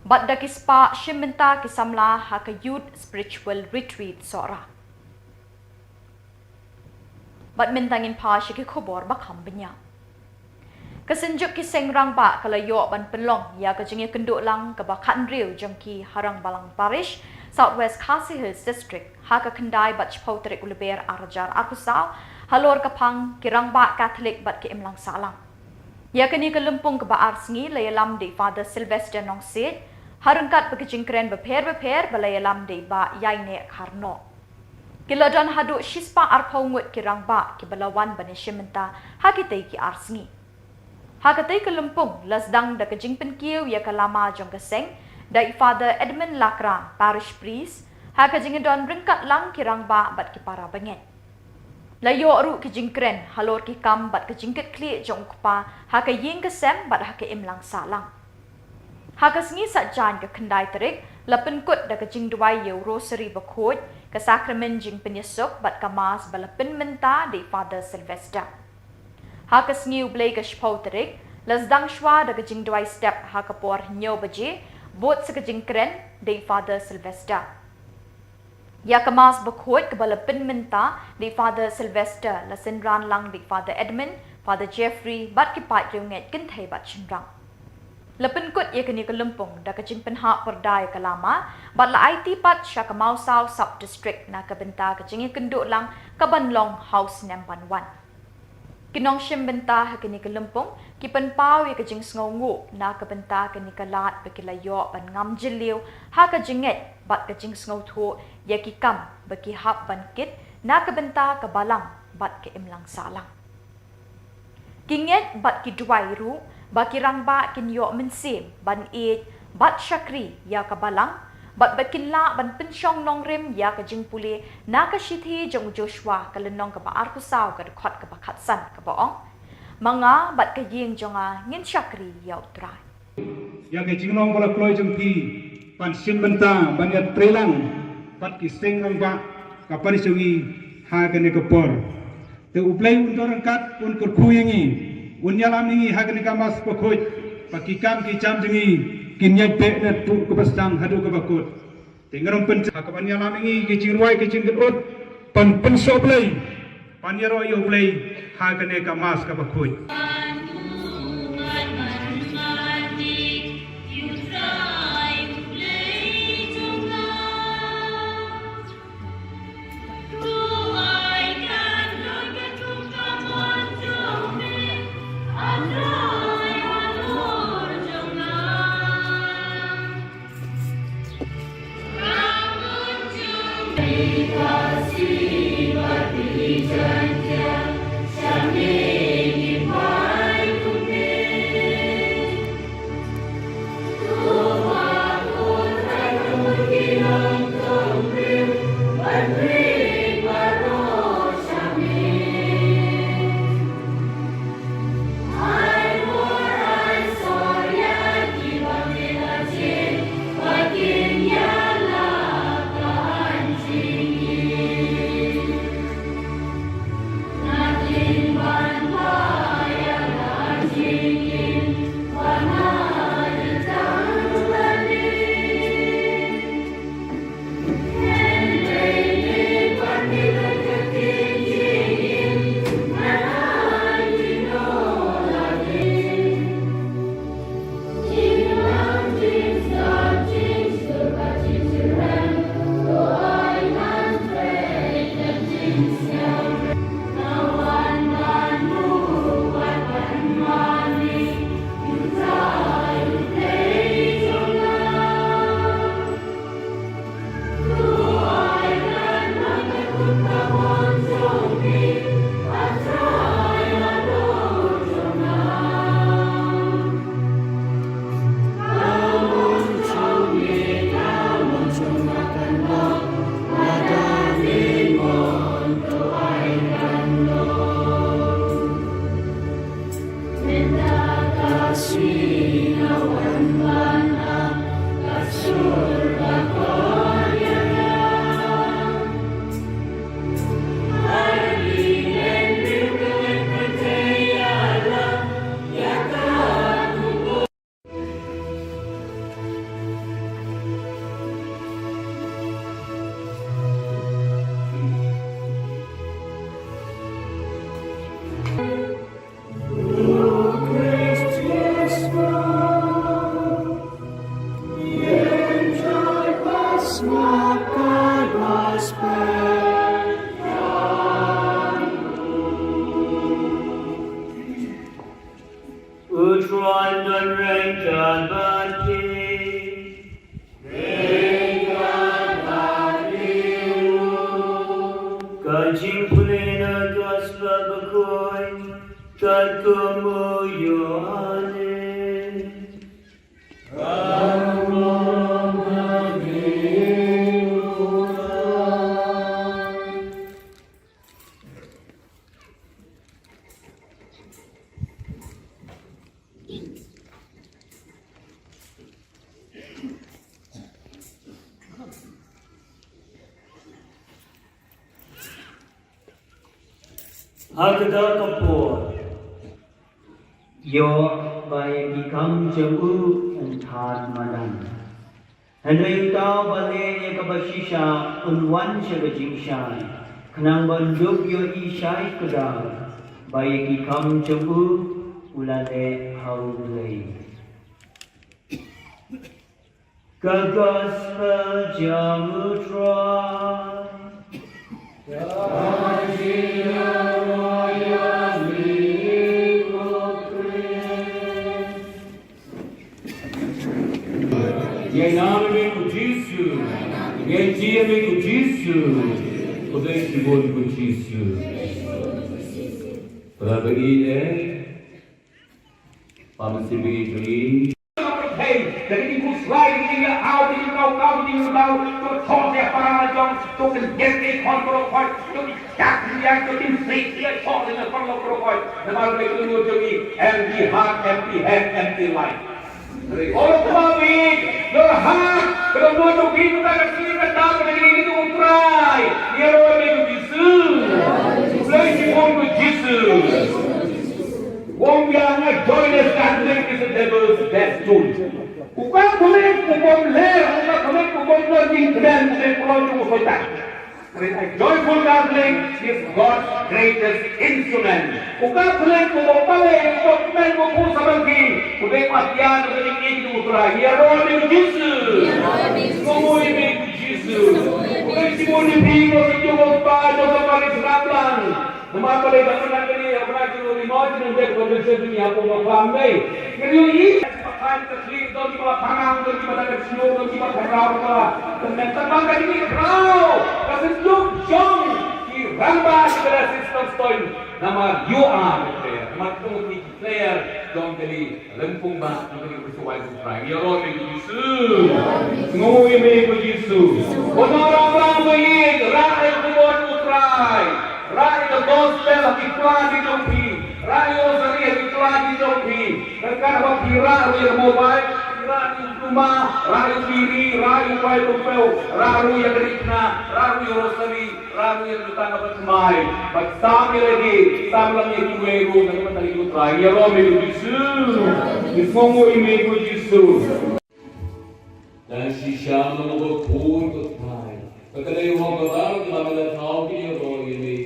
Bat da kispa shimenta kisamla ha ka Youth Spiritual Retreat Sora. Bat mintangin pa siya ki khubor bakam benya. Kasenjuk ki sengrang ba kalayo ban penlong ya ka jingi kenduk lang ka bakan riu jengki harang balang parish Southwest Khasi Hills District ha ka kendai bat chpauterik uleber arajar akusau halor kapang kirang ba Catholic bat ki imlang salang. Ya kani ka lumpung ka baar sngi layalam di Father Sylvester nong sit harungkat pakijingkren beper balayalam di ba yaine karno. Kiladan hadu shispa arpaungut kirang ba ki balawan bani shimenta hakitay ki arsngi. Hakatay ka lumpung lasdang da kajingpen kiw ya kalama jong kaseng da Father Edmund Lakra parish priest hakajingidon ringkat lang kirang ba bat ki para banget. Layo ru ki jingkren halor ki kam bat ki jingket kli jong kupa ha ka ying kesem bat ha ka imlang salang. Ha ka sngi satjan ka kendai terik lapen kut da ka jingdwai yo rosary bakut ka sakramen jing penyesuk bat ka mas balapen menta di Father Sylvester. Ha ka sngi ublay ka shpau terik lasdang shwa da ka jingdwai step ha ka por nyo baje bot sa ka jingkren di Father Sylvester. Ya kemas bekut kebala penmenta di Father Sylvester la senran lang di Father Edmund, Father Jeffrey bat kipat riunget kentai bat chenrang. La penkut ya kini kelumpung da kajing penhak perdai kalama bat la IT pat sya kemau sau sub district na kebenta kajing kenduk lang kabanlong house number 1. Kinong shimbenta ha kini kelumpung ki penpau ya kajing sngongu na kebenta kini kalat bekilayo ban ngam jiliu ha kajinget bat kajing sngo thu ya ki kam baki hap ban kit na kebenta kabalang bat ke imlang salang. Kinget bat ki duai ru baki rang ba kin yo mensim ban it bat syakri ya kabalang Bat bakinla ban pensyong nong rim ya ka jing puli na ka shithi jong Joshua ka lenong ka ba arkusaw ka khot ka ba khatsan ka baong mga bat ka ying jonga ngin shakri yaw trai ya ke jingnong bala kloi jong pi pan sim benta ban ya trelang pat ki seng nang ba ka panisungi ha ka ne ka por te uplai un dorang kat un kur khuyengi un yalam ni ha ka ne ka mas pa khoj pakikam ki cham jingi kinyai pe na tu ke pasang hadu ke bakut tingarong pen ka ban yalam ni ke jingwai ke jinggut pan penso play pan yaro yo play ha ka ne ka mas ka bakut Hakda khubor yo by become jamu and thad madan and ring tao bale ekabashisha unwan shagajishan khnang banduk yo ishai kada by become jamu ulale haulei Gospel jamu try Em nome de Cristo, em dia de Cristo, poder de bom Cristo. Para beri, para se beri. Jadi itu slide ini out ini kau ini tahu tu thong dia para jong tu kan get ke kontrol koi tu jak dia tu tim street dia thong dia kontrol koi. Nama mereka tu jadi empty heart, empty head, empty life. Orang kami, berhak kedua tu kita kasih kita dari itu utrai. Dia orang itu Yesus. Lagi pun Yesus. Wong yang joyless Catholic is the devil's best tool. Bukan boleh bukan leher, bukan boleh lagi dan bukan pulau kita. A joyful Catholic is God's greatest instrument. Bukan boleh bukan bukan bukan seperti bukan matian bukan ini utara. Dia orang itu Yesus. Semua ini Yesus. Bukan semua ini bukan cuma pada Islam. Nama boleh datang dari apa yang dimau dengan kondisi dunia pun ramai. Jadi ini pakai terlihat dari malah panang dari mana kecil dari mana kerau dan tentang ini kerau kasi jom di rambah pada sistem stoin nama you are player nama tu player jom jadi lempung bah jadi bersuai subscribe ya roh dengan Yesus ngui dengan Yesus orang-orang baik rakyat kubur utrai rakyat the gospel iklan di jopi rakyat seri iklan di jopi dekat apa rakyat yang mobile rakyat rumah rakyat diri rakyat baik tupel rakyat yang derikna rakyat yang rosari rakyat yang datang apa semai bersama lagi sama lagi kueru dan kita lagi utrai ya roh dengan Yesus dismongo ime dengan Yesus dan sisa mengukur utrai Pagkalay mo babaw, namala tao kini roh ini.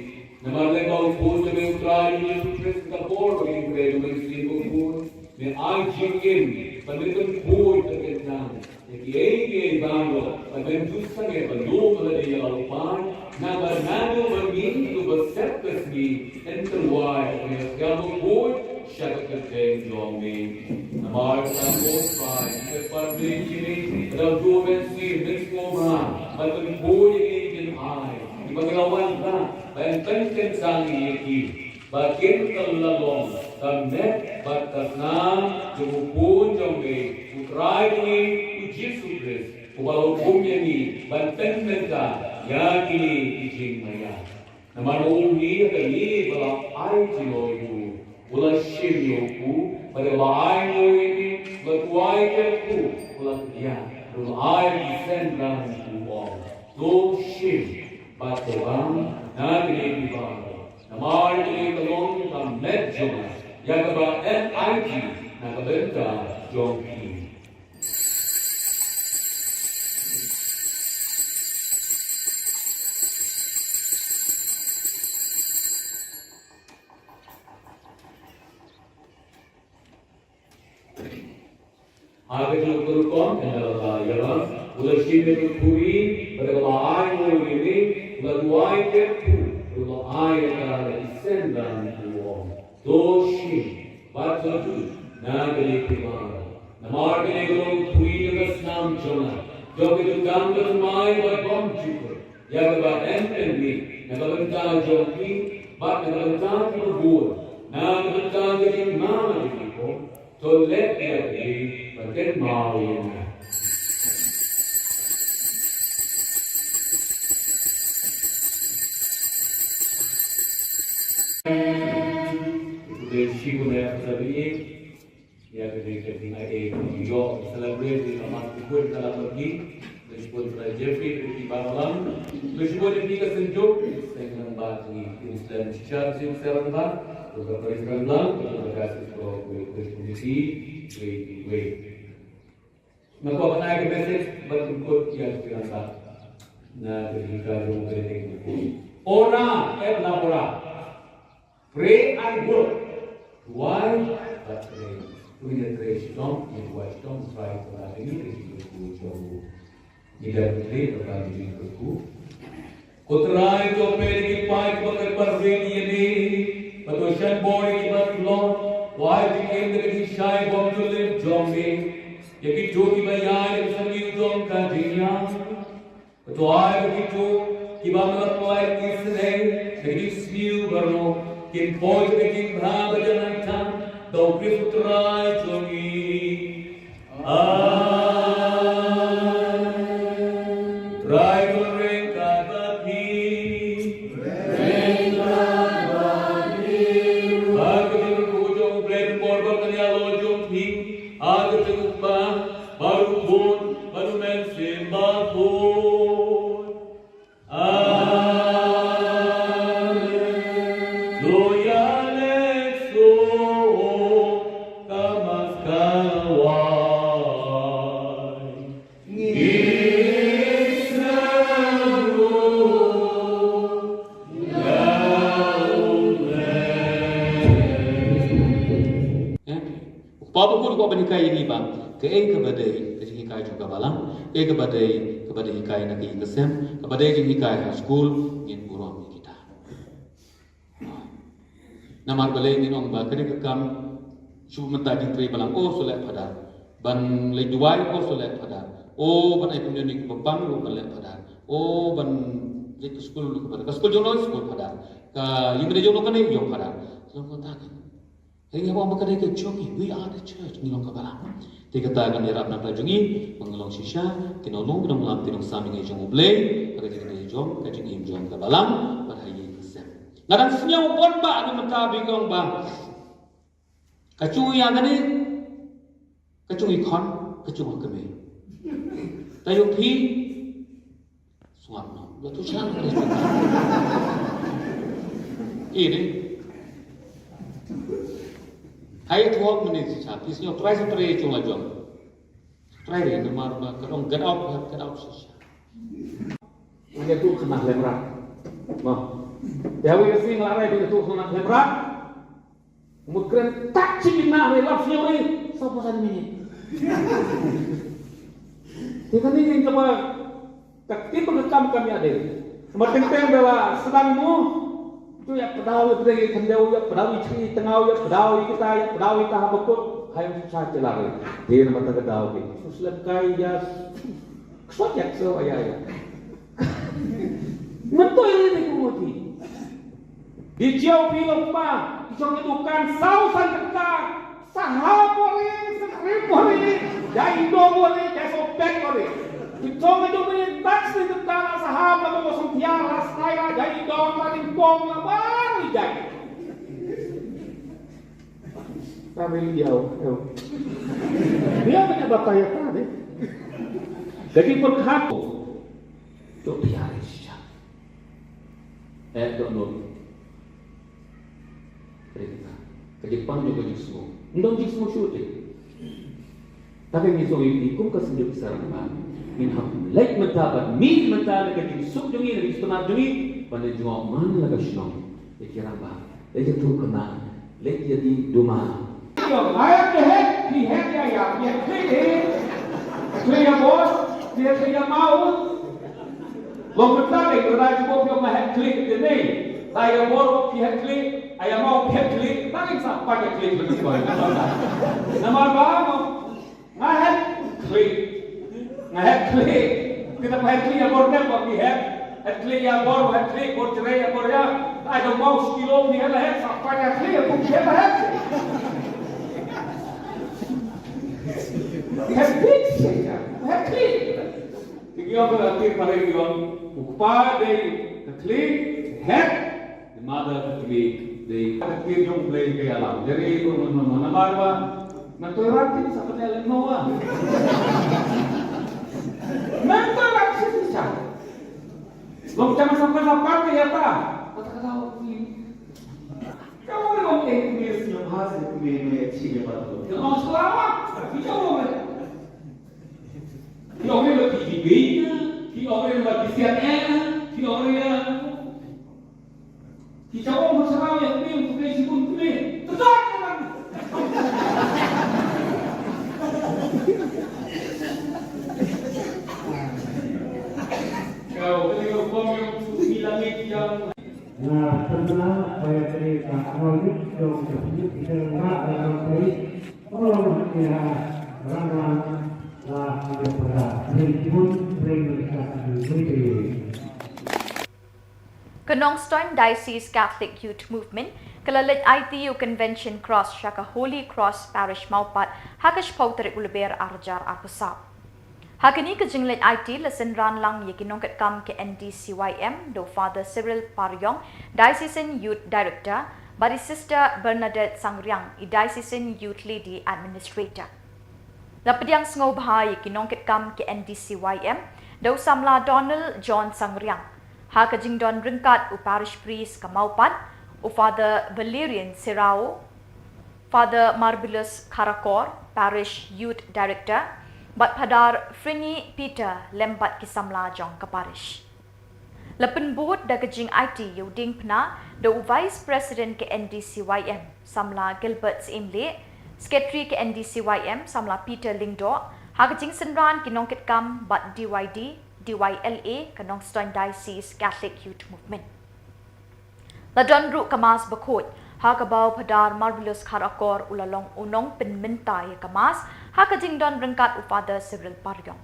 Namarlay kau pun kami utrai ni Yesus kapor ini beru mesin pun. Ni anjingin, pandirikan pun terkenal. Jadi ini bango, pandirikan justru yang belum meladi lalupan. Nabarnado bermin tu berseptas ni enterway. Kalau pun syarat kerja jomi. Namar tambah fai, seperti ini. Kalau dua bensin, bensin Matun pun ini ai, di bagawan ka, benten sangi iki, bakin kelalong, kamet batasna, jumupun jombe, utrai ini Yesus Kristus, ubalau kumya ni, benten menta, yakini ijing maya. Naman uungi kali bala ay jiloyu, ula shimyoku, pada laay mo ini, batuay keku, ula kaya, ula ay disendang do shim batebang nagri bibang namar ni kalong ta medjo yakaba NIG nakabenta jongki Agar guru kon adalah ialah ulah shimir puri pada ai mo ini ulah ke ulah ai adalah descendant tuo doshi batu nagari kumara namar ke guru puri dengan nam jona jogi tu gambar mai bom jukur ya ba entendi nagabenta jogi ba nagabenta kubur nagabenta ke mama diko to let dia be bagian mau ini Desi guna sabi ya ketika tinggal yo celebrate di kamar kubur dalam pergi disebut Jeffrey di Bangladesh disebut di kesenjuk dengan bagi Islam secara seremba beberapa Islam berkasih kondisi Maka apa naik ke message berikut yang dirasa na ketika rumah ini ora labora pray and work why but pray punya tradition yang buat tom try to have ini itu jauh tidak boleh terkait itu kotrai to peri pai pakai parveni ini patoshan body berlo why became the shy bomb to live jombing Yaki jogi bayar sami udom ka dinya. Tuai begitu kiba melapoi kisne negeri smiu berno kin poj beking bha bajanan tam do kristrai jogi. Papa pun kau berikai ini bang, ke badai, ke hikai juga balang, badai, ke badai hikai nak kesem, ke badai jing hikai high school, in burom kita. Namar balai ni nong ba, kena kekam, cuma mentah jing tri balang, oh soleh pada, ban lay duai oh soleh pada, oh ban ay community babang lu soleh pada, oh ban lay ke school lu pada, ke school jono school pada, ke limba jono kan ay jong pada, selalu katakan. Hari awak berkata ke jongi, we are the church ngilong kabalang. Tiga tagan irap nak jongi, mengelong shisha, kinolong kinong lam tinong saming ay jong ublay, agak jadi jong, kajing jong kabalang, berhayi kesem. Ngadang senyum pun ba, anu mentabi kong ba. Kacungi yang ni, kacungi kon, kacungi kami. Tayo pi, suap no, betul siang. Ini. Hai 12 minutes cha pisnyo try sa try chung la jong try re namar ba kadong get out sha ini tu kena lemrak ma ya we sing la re tu kena lemrak mukren tak cina re laf yo re so posan minit tiga ni yang coba takti pengekam kami ada semakin bela sedangmu tu ya pedau pergi kendau ya pedau ciri tengau ya pedau kita habukut hayam susah celare dia nama terkedau ke susah kai ya kuat ya so ya mentu ini kumudi di jauh film pa isong edukan sausan dekat sahabori sekripori jai dobori jai sopek ori Itong itu punya taks di tentara saham lah mengosong tiara saya jadi dong paling bom lah baru jadi. Tapi dia punya bapak ya tadi. Jadi berkata, cok tiara saja. Don't cerita. Kejepang juga jismu. Ndong jismu syuting. Tapi misalnya ikum kesenjuk sarang minham like mentabat min mentala ke sub jungi lebih setengah jungi pada jual mana laga syong dikira bah lagi tu kena lagi jadi duma yo ayat he ya clear bos dia clear mau lo mentala ke raja bos yo mah klik de nei saya bor dia klik ayam mau klik tak bisa pakai klik lebih baik nama apa ngah klik Head klik, kita head klik yang border, bagi head klik yang bor, head klik bor cerai yang bor ya, ada mau sekilo ni ada head sampai head klik, aku siapa head? Head klik saja, head klik. Tiga berarti pada orang upah dari klik head, the mother klik, the klik yang play ke alam. Jadi mana marwa, mentorat ini seperti Lenoa. Mental akses saja. Lo jangan sampai lapar ya ta. Kata-kata ini. Kamu ni orang Inggris yang hasil kembali cium pada tu. Yang selamat. Kita orang. Kita orang lebih tingginya. Kita orang lebih CNN. Kita orang. Kita orang masalah yang ni untuk disebut ni. Tetap kan. Nah, setelah saya cerita kronik dong tersebut diterima dalam polis orang kira orang lah tidak berat meskipun sering berkata Kenongstoin Diocese Catholic Youth Movement kelalit ITU Convention Cross Shaka Holy Cross Parish Maupat Akash Bashir ulber arjar akusap. Hakini ke jinglet IT lesen ran lang ye kinongkat kam ke NDCYM do Father Cyril Paryong Diocesan Youth Director bari Sister Bernadette Sangriang i Diocesan Youth Lady Administrator. Lapadiang sngau bahai kinongkat kam ke NDCYM do samla Donald John Sangriang ha ke jing don ringkat u parish priest Kamaupat u Father Valerian Sirao Father Marvelous Karakor Parish Youth Director Bat Padar Frini Peter lembat kisamla jong kaparish. Lepen board da kejing IT yuding pna do Vice President ke NDCYM Samla Gilbert Imle Sekretari ke NDCYM samla Peter Lingdo, hagajing senran kinong kitkam bat DYD, DYLA kanong Stone Diocese Catholic Youth Movement. Ladon ru kamas bakut, hagabaw padar marvelous karakor ulalong unong penmentay kamas, hagajing don rengkat Father Cyril Paryong.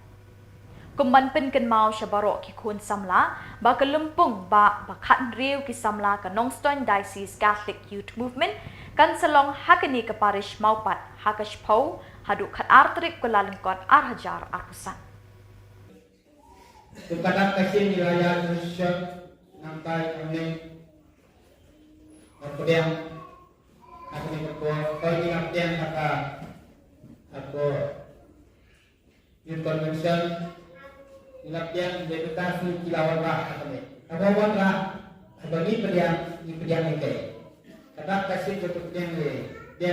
Kumban pen kenmau syabaro ki kun samla, ba kelumpung ba bakat riu ki samla kanong Stone Diocese Catholic Youth Movement, kan selong hakani ke parish maupat Akash Pau hadu kat artrik kulalengkot arhajar arkusan. Kepada kasih nilai Indonesia nampai kami kemudian kami berkuat kami ngambil kata aku Intercultural ngambil deputasi kilawabah kami apa wala bagi pediang ini kata kasih kemudian dia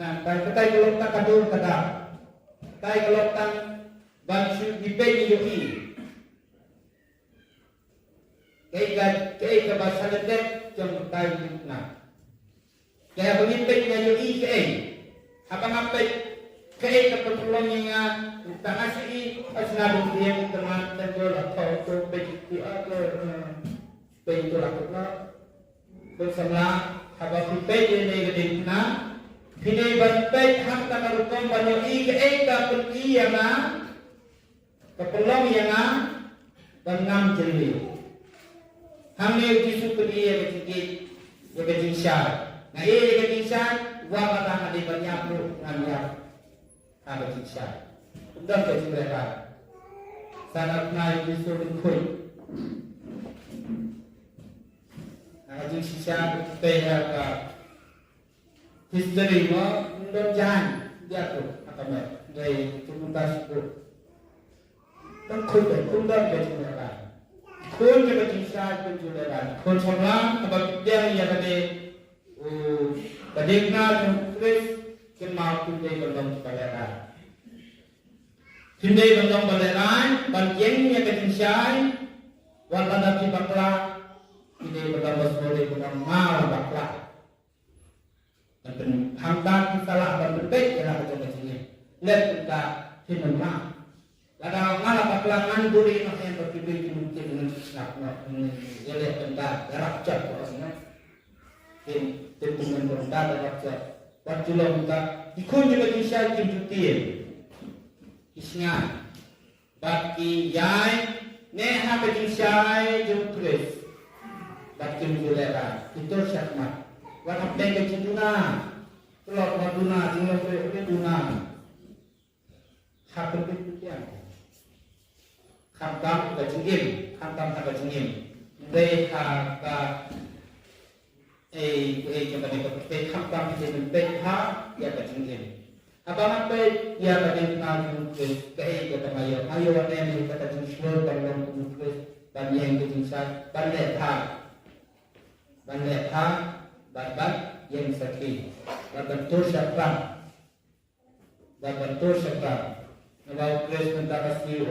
nampai kata kalau tak kadur kata kalau tak bangsu dipeni yoi Kaya bahasa Lenten yang berkait dengan kaya pemimpin yang UIKA apa kaya keperluan yang tak ngasih asnabung dia teman tenggol atau tu begitu atau begitu lakukan bersama apa pemimpin yang kedina pilih bantai hamta marukom banyak UIKA keperluan yang bangam jeli Hamil kisu dia bersikit, dia berjinsar. Nah, dia berjinsar, wah kata dia banyak lu ngambil, ada berjinsar. Udah berjinsar mereka. Sangat naik kisu berkui. Nah, berjinsar terhadap history mo, udah jangan dia tu apa mer, dari tuntas tu. Tengkui berjinsar mereka. Kun ke berjinsar kun jualan, kun semua apa dia yang ada badikna terus kemau kun dia belum baleran. Kun dia belum baleran, bagian yang berjinsar, walaupun di bakla, ini belum boleh belum mau bakla. Dan hamdan salah dan berbeda ialah macam ini. Lihat kita hidup Kadang malah baklangan buri nak yang berpilih mungkin nak jadi tentang gerak cat orang ni, tentukan tentang gerak cat. Waktu kita ikut juga bisa dijutir, isnya bagi yai neha berjisai jumtulis, bagi mulai itu syakmat. Waktu tengah cintuna, kalau waduna, tinggal berduna, hak berpikir. Hamtam kajingim, hamtam kajingim. Mereka kepada hamtam itu mereka ya kajingim. Apa dia pada nak ke mayo ada yang kata jingsul dalam tulis dan yang kejingsan banbat yang sakit. Bantu syakran. Kalau tulis tentang kasih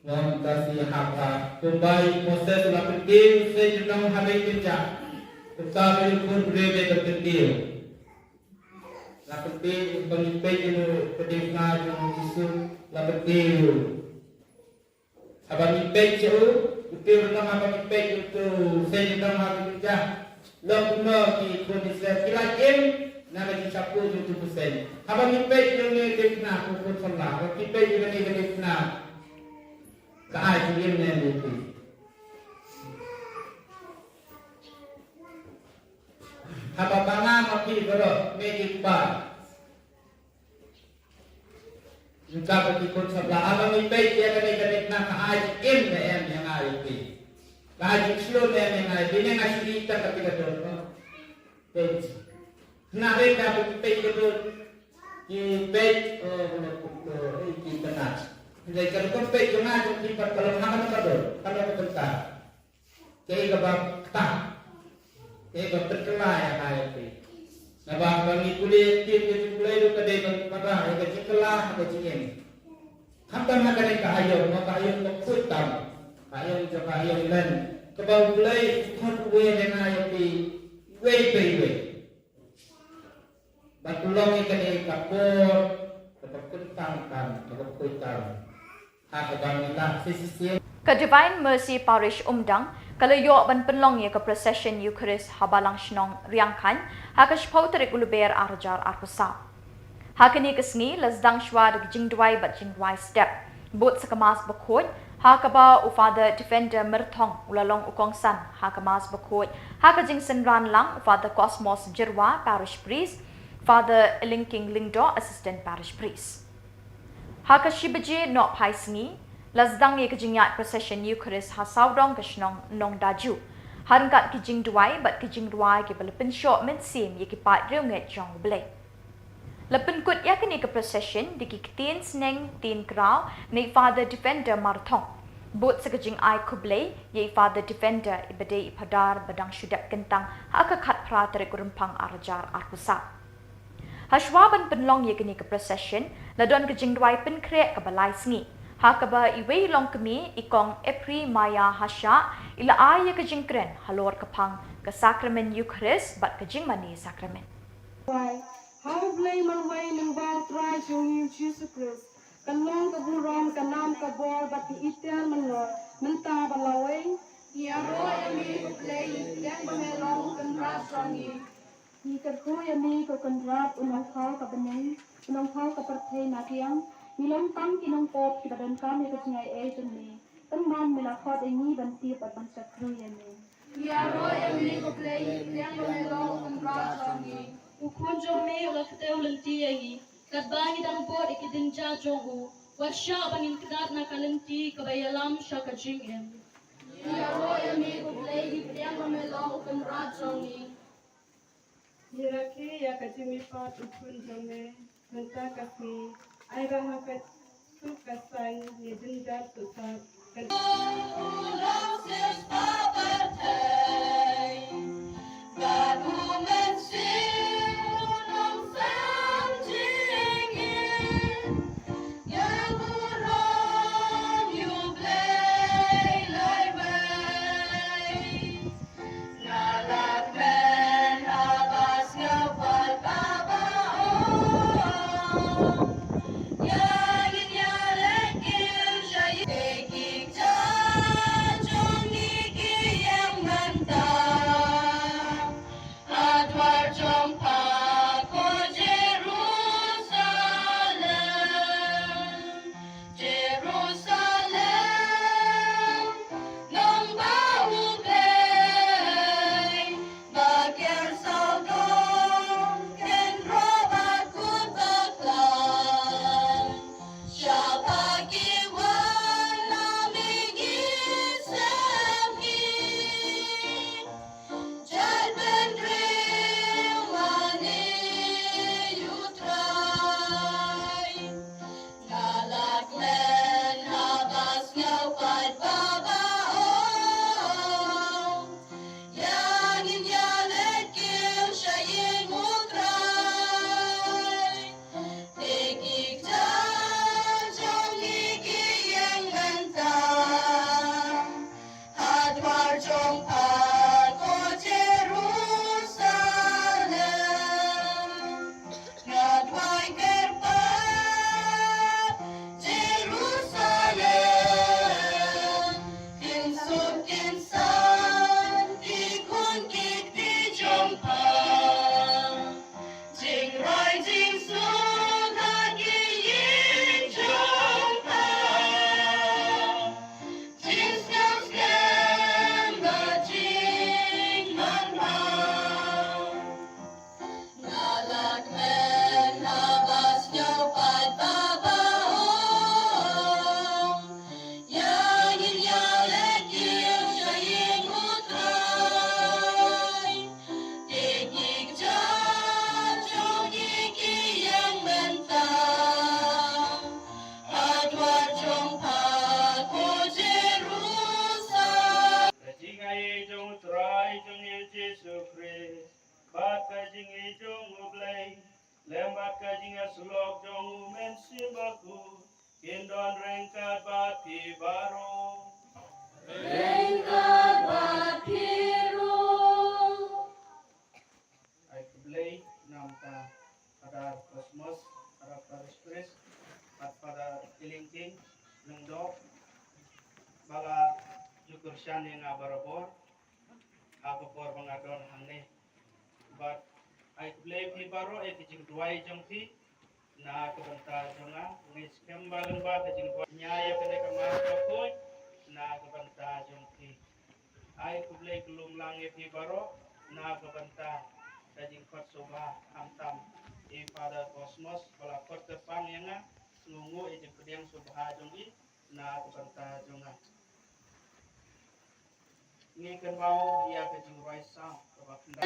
Mohon kasih hamba Kumbai proses la penting Saya jenang habai kerja Tetapi pun berbeza tertentu La penting Pemimpin itu Pedifna Yang jisu La penting Abang ipek itu Uti bernama abang ipek itu Saya jenang habai kerja La punah Ki kondisi Kilakim Nama disapu itu persen Abang ipek yang ini Kedifna Kukut salah Abang ipek yang ini Kedifna Keajaiban yang itu. Apa bangga mati berok medik bar. Jika berikut sebelah abang ipek dia kena nak keajaiban yang ada itu. Keajaiban slow yang ada. Ini ngasih kita ketika tu. Nak mereka ipek itu ipek kita nak. Jadi kalau kompet jangan dipat kalau hangat kador kalau kebentar. Jadi kalau tak, jadi kalau terkelai apa itu. Nabah bagi kulit itu itu kadang pada itu terkelah atau cingin. Hampa nak ada kayu, maka kayu terkutam, kayu juga kayu lain. Kalau kulit kot we dengan ayu di we. Bakulo Tolong ikan kapur, tetap kentangkan, tetap kuitar. Hakabang nila sisi. Ke Divine Mercy Parish Umdang, kalayo ban penlong ya ke procession Eucharist habalang shnong riangkan, hakash pauterik uluber arjar arkusa. Hakani kesni lasdang shwad jingdwai bat jingdwai step, bot sekamas bakut, hakaba u Father Defender Merthong ulalong ukongsan, hakamas bakut, hakajing senran lang u Father Cosmos Jirwa Parish Priest, Father Linking Lingdo Assistant Parish Priest. Hakashibaje no pai sngi, lasdang ye kejingyat procession Eucharist ha saudong kashnong nong daju. Harangkat kijing duai bat kijing duai ke belepin short men sim ye kipat reunget jong blay. Lepin kut ya kini ke procession di kitin sneng tin krau nei Father Defender Marthong. Bot sekejing ai kublay ye Father Defender ibadai ipadar badang syudak kentang hakakat pra tarik rempang arjar arkusa. Hashwaban penlong ye kini ke procession ladon kejing duai pen krek ke balai sngi. Hakaba iwe long kami ikong Epri Maya Hasha ila aya kejing kren halor kepang ke sakramen Eucharist bat kejing mani sakramen. How blame man way nang bar try yung Jesus Christ. Kanong kaburon kanam kabor bat itel manor menta balaway. Yaro yami play yang bamelong kanrat rangi. Ni kadko yami ko kanrat unang kau kabeneng unang kau kapertay nakiang. Milong tang kinong pop kibadan kami kecingay ejeng ni. Teman melakot ini banti pat bansa kruya ni. Yaro yami ko play yang bamelong kanrat rangi. Ukon jome ulah keteu lenti lagi. Kadbangi dang pot ikidinja jogu. Wasya bangin kedat na kalenti kabayalam sya kajingem. Yaro yami ko play yang bamelong kanrat rangi. Hiraki ya kajimi pat ukun jome menta kasi ay rahakat sukasan ni dindat susah. syan yang barabor aku por mengadon hane but ai blame hi baro ai kijing duai jong ti na ke banta jonga ngis kembaleng ba kijing duai nyaya kene kamar kapoy na ke banta jong ti ai kublai gelum lang hi baro na ke banta kijing kot soba amtam e pada kosmos bala kot tepang yang ngungu e jeng kediang soba jong i na ke banta jonga nghe cơn bao dia ke jing rai sa ke bakenda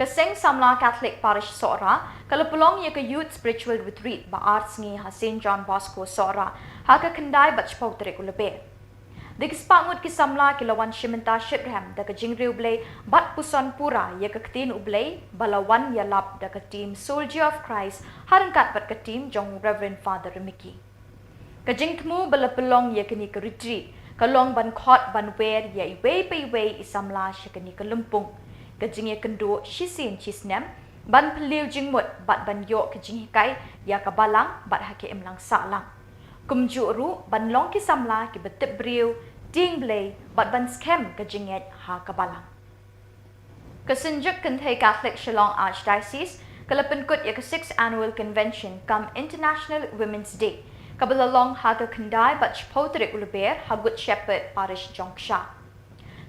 Kaseng Samla Catholic Parish Sora, kalau pelong ye ke Youth Spiritual Retreat ba Arts ngi ha St. John Bosco Sora, ha ka kendai bat chpau tere kulebe. Dikis pangut ki Samla kilawan Shimenta Shibraham da ka jingri ublay bat puson pura ye ka ktin ublay balawan yalap da ka team Soldier of Christ harangkat bat ka team jong Reverend Father Mickey. Ka jingtmu bala pelong ye kini ka retreat, kalong ban khot ban wer ye iwe pe iwe isamla shikani ka lumpung. Kajing kendo shisin chisnem ban peliu jingmut bat ban yo kajing kai ya kabalang bat hake emlang salang kumjuru ban long ki samla ki betep briu ding blay bat ban scam ka jinget ha kabalang. Kasenjuk Kenthai Catholic Shillong Archdiocese kalapan kut ya ke 6th Annual Convention kam International Women's Day kabalalong ha ka kendai bat chpotrik uluber hagut shepherd parish jongsha.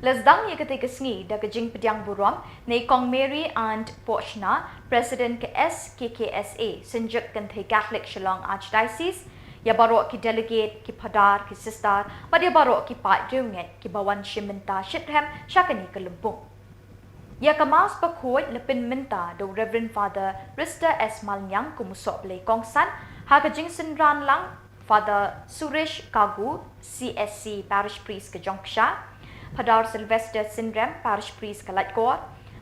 Lesdang ya ketika sengi da kejing pediang burom nei Kong Mary and Pochna, President ke SKKSA, Senjuk Kenthai Catholic Shillong Archdiocese, ya barok ki delegate, ki padar, ki sistar, but ya barok ki pat riunget, ki bawan shimenta shithem, syakani ke Lempung. Ya kemas pakut lepin minta do Reverend Father Rista S. Malnyang kumusok belai kongsan, ha kejing senran lang Father Suresh Kagu, CSC Parish Priest ke Jongsha, Padar Sylvester Sindrem, Parish Priest ke Latgor,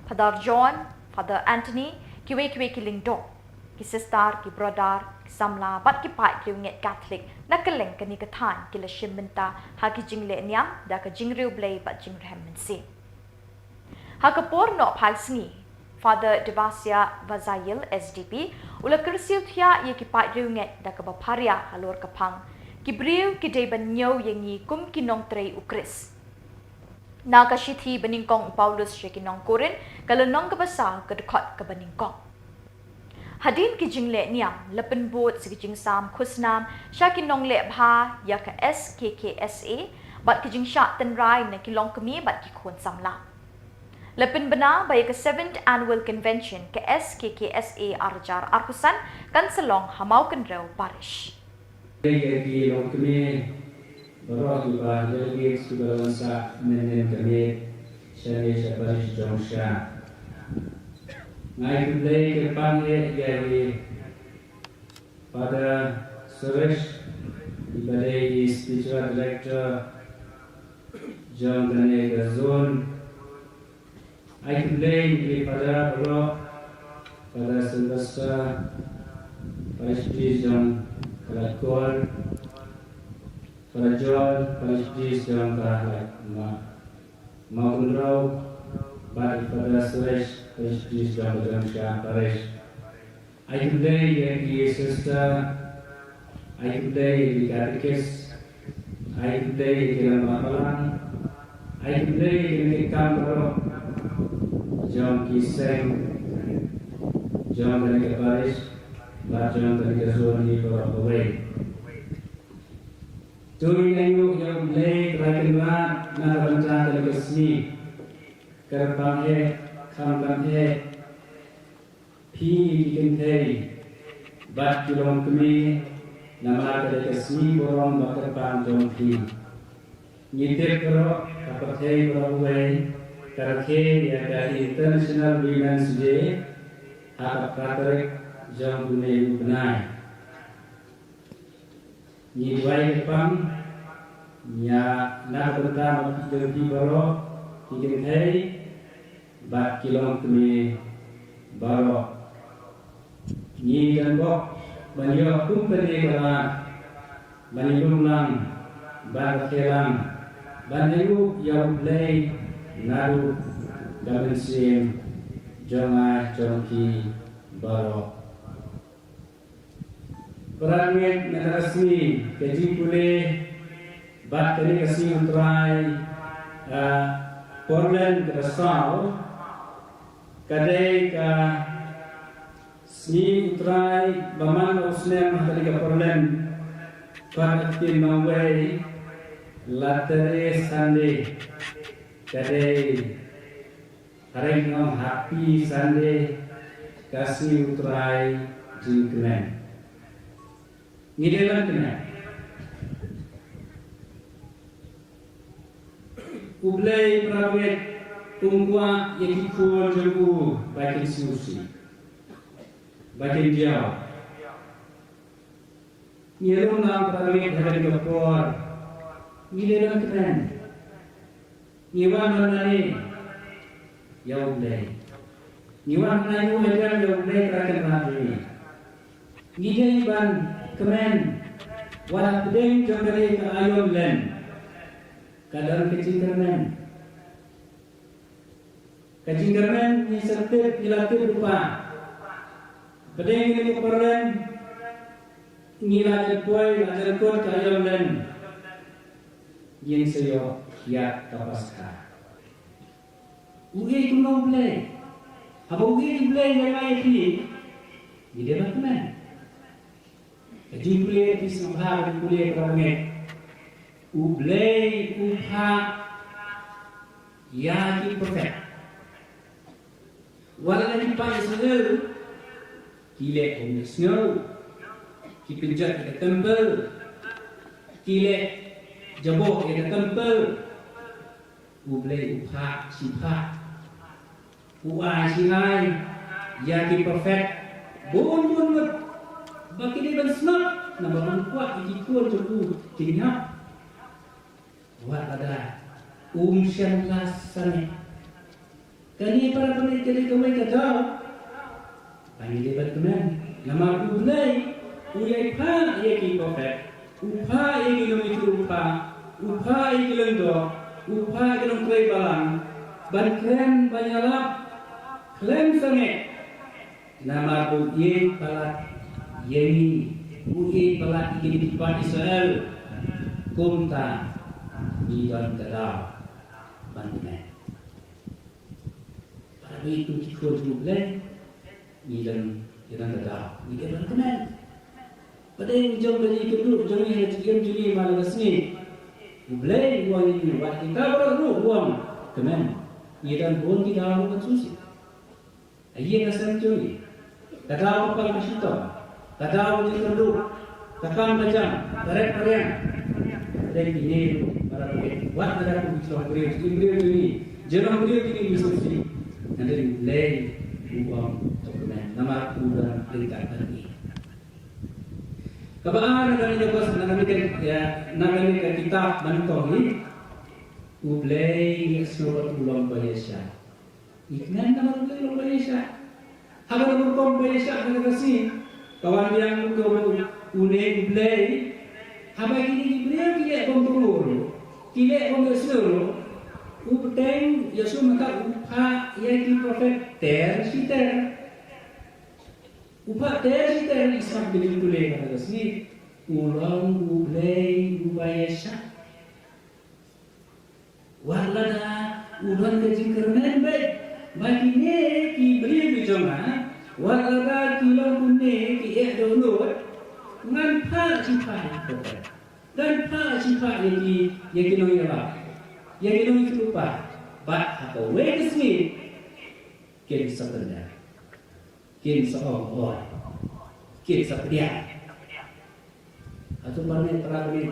Padar John, Father Anthony, kiwe-kiwe ki Lingdong, ki sistar, ki brodar, ki samla, bat ki pat liunget Catholic, na keleng ke ni ketan ki la shimbenta, ha ki jing le niam, da ke jing riu blay bat jing rehem mensi. Ha ke por no pai sengi, Father Devasya Vazayil, SDP, ula kersiu thia ye ki pat liunget da ke baparia halor kapang, ki briu ki day ban nyaw yengi kum ki nong trei ukris. Nakashithi beningkong Paulus Shekinong Korin, kalau nong kebasa kedekot ke beningkong. Hadin ki jingle niam, lepen bot si jing sam khusnam, Shakinong le bha ya ke SKKSA, bat ki jing syak tenrai na ki long kemi bat ki khun samla. Lepen bena baya ke 7th Annual Convention ke SKKSA Arjar Arkusan, kan selong hamau kenrau parish. Ki long kemi Baroh juga delegate sudah lengkap menem kami Salesian Parish Jongsha. Ngai kembali ke panggil jadi pada Suresh dibalik spiritual director John Kanega Zone. Ngai kembali pada Baroh pada Sylvester Parish Priest John Kalakor. Para John, Parish Priest dalam kahak maupun rau bagi pada Suresh, Parish Priest dalam Jongsha Parish. I today di sister, I today di katekis, I today di dalam mapalang, I today di kamar John Kiseng, John dari Parish, John dari Zoni Purwaway. Turi nengu yang mulai terakhirlah na rencana dari kesini kerbanghe kambanghe pi dikintai bat kilom kemi nama dari kesini borong bakar panjang pi ngitir kero kapathai berawai karke ya dari International Women's Day hak katarik jam bunyi benai. Ni dua Jepang, ya nak pertama kita di baro, kita hai, bat kilong kami baro. Ni dan bok, banyak kumpul kala, banyak lang, banyak kelang, banyak yang play, naru, gabensim, jangan jongki baro. Perangit negara resmi keji pulih bat kini kasih unterai Portland ke Rasau kadai ke sni unterai baman Muslim dari ke Portland pada tim Mawai latere Sunday kadai hari ngom happy Sunday kasih unterai jingkren. Ngidelan kena. Ublay prawet tungkwa yang ikut jengku bakin susi, bakin jauh. Ngidelan lang prawet hari kapor. Ngidelan kena. Ngiwan manani. Ya ublay. Ngiwan manani ublay ya ublay terakan rapi. Ngidei ban kemen walau pedeng jangkari ke ayam len kadang kecil kemen ni sertip ilatir lupa pedeng ini keperlen Nila jepoi ajar kot kayam dan yen seyo ya kapaska. Ugi kuno play. Apa ugi play yang lain ni? Dia bagaimana? Jadi play di sembah play kerana ublay upha ya ki perfect. Walau di pagi sehari kile on snow. Kipinjat ke temple, kile jabok ke temple, ublay upha sipha, uai sinai, yaki perfect, bon baki dia bersnap, nama kuat ikut cukup tinggal, buat ada sian sana, kani para peneliti kami kata, kani dia berkenan, nama ublay. Uyai pa yaki perfect, upha yaki lumitu upha yaki lendo, upha yaki lungkrai balang, ban kren banyalap, klen sange, nama bu ye palat yeni, ye palat yeni dipat Israel, kumta nidan kadar, bandine. Pada itu kita juble, nidan kadar, nidan kemen. Pada yang jauh dari kedua, jauh yang juli malam sini, boleh uang ini, buat kita baru uang, kemen, ia dan uang kita harus bersusi. Ia nasib juli, kata apa masih tahu, kata apa yang kedua, kata macam, tarik periang, tarik ini, para pemilik, buat ada pun bicara beriu ini, jangan beriu ini bersusi, nanti boleh uang kemen, nama udah perintah ini. Kabaan kami dapat mengambil kitab Bantong ini, ublay surat ulang Malaysia. Iknan nama ulang Malaysia. Habar ulang Malaysia dengan kasih kawan yang ublay. Habar ini ublay kita kontrol, kita kontrol. Ubteng Yesus maka upha yang profet ter. Upah dari Islam dengan tulai kata sini ulang ublay ubayasha walada ulang kejengkermen baik bagi ne ki beri bijama walada kilang kunne ki download ngan pa cipai dan pa cipai yang kinoi apa yang kinoi lupa ba atau wait sini kini sebenarnya kini seorang kini sepedia atau mana terang ini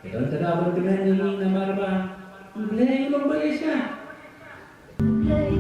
kalau tidak berkenan ini nama apa boleh belum Malaysia Ini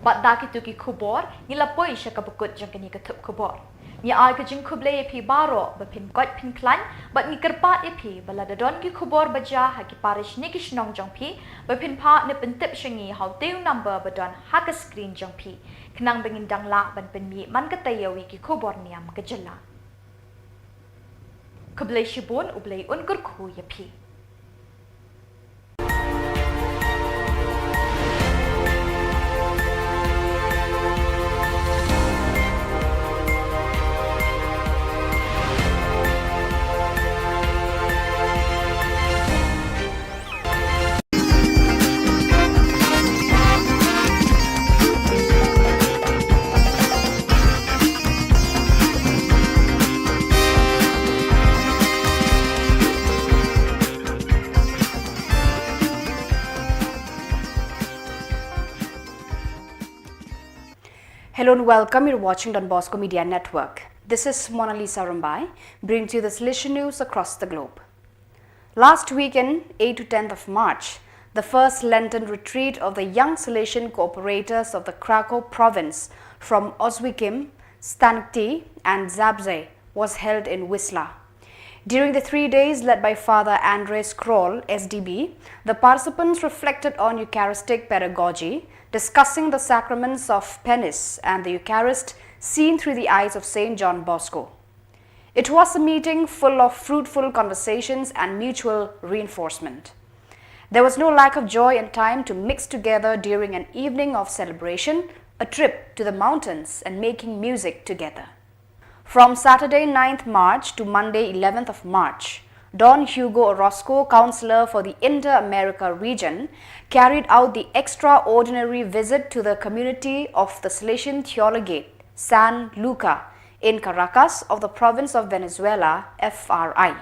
Bat daki tuki khubor, ni lapoi siya kabukut jang kini ketup khubor. Ni ay ke jing kuble epi baro, bapin kot pin klan, bat ni kerpat epi, baladadon ki khubor baja haki parish ni kishnong jang pi, bapin pa ni pentip syangi hau teu number badon haka screen jang pi, kenang bengin dang la ban penmi man katayawi ki khubor niam kejela. Kuble shibun ublei unkur khu ya pi. Hello and welcome. You're watching Don Bosco Media Network. This is Mona Lisa Rumbai, bringing to you the Salesian news across the globe. Last weekend, 8 to 10th of March, the first Lenten retreat of the young Salesian cooperators of the Krakow province from Oswiecim, Stankty and Zabze was held in Wisla. During the 3 days led by Father Andres Kroll, SDB, the participants reflected on Eucharistic pedagogy, discussing the sacraments of penance and the Eucharist seen through the eyes of St. John Bosco. It was a meeting full of fruitful conversations and mutual reinforcement. There was no lack of joy and time to mix together during an evening of celebration, a trip to the mountains and making music together. From Saturday 9th March to Monday 11th of March, Don Hugo Orozco, Councillor for the Inter-America region, carried out the extraordinary visit to the community of the Salesian Theologate, San Luca, in Caracas of the province of Venezuela, FRI.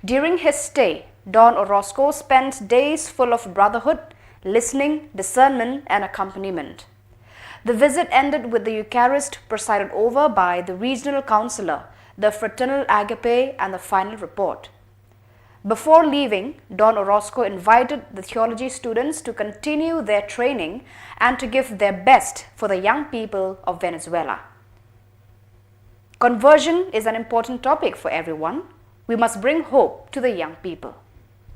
During his stay, Don Orozco spent days full of brotherhood, listening, discernment and accompaniment. The visit ended with the Eucharist presided over by the regional councillor, the fraternal agape and the final report. Before leaving, Don Orozco invited the theology students to continue their training and to give their best for the young people of Venezuela. Conversion is an important topic for everyone. We must bring hope to the young people.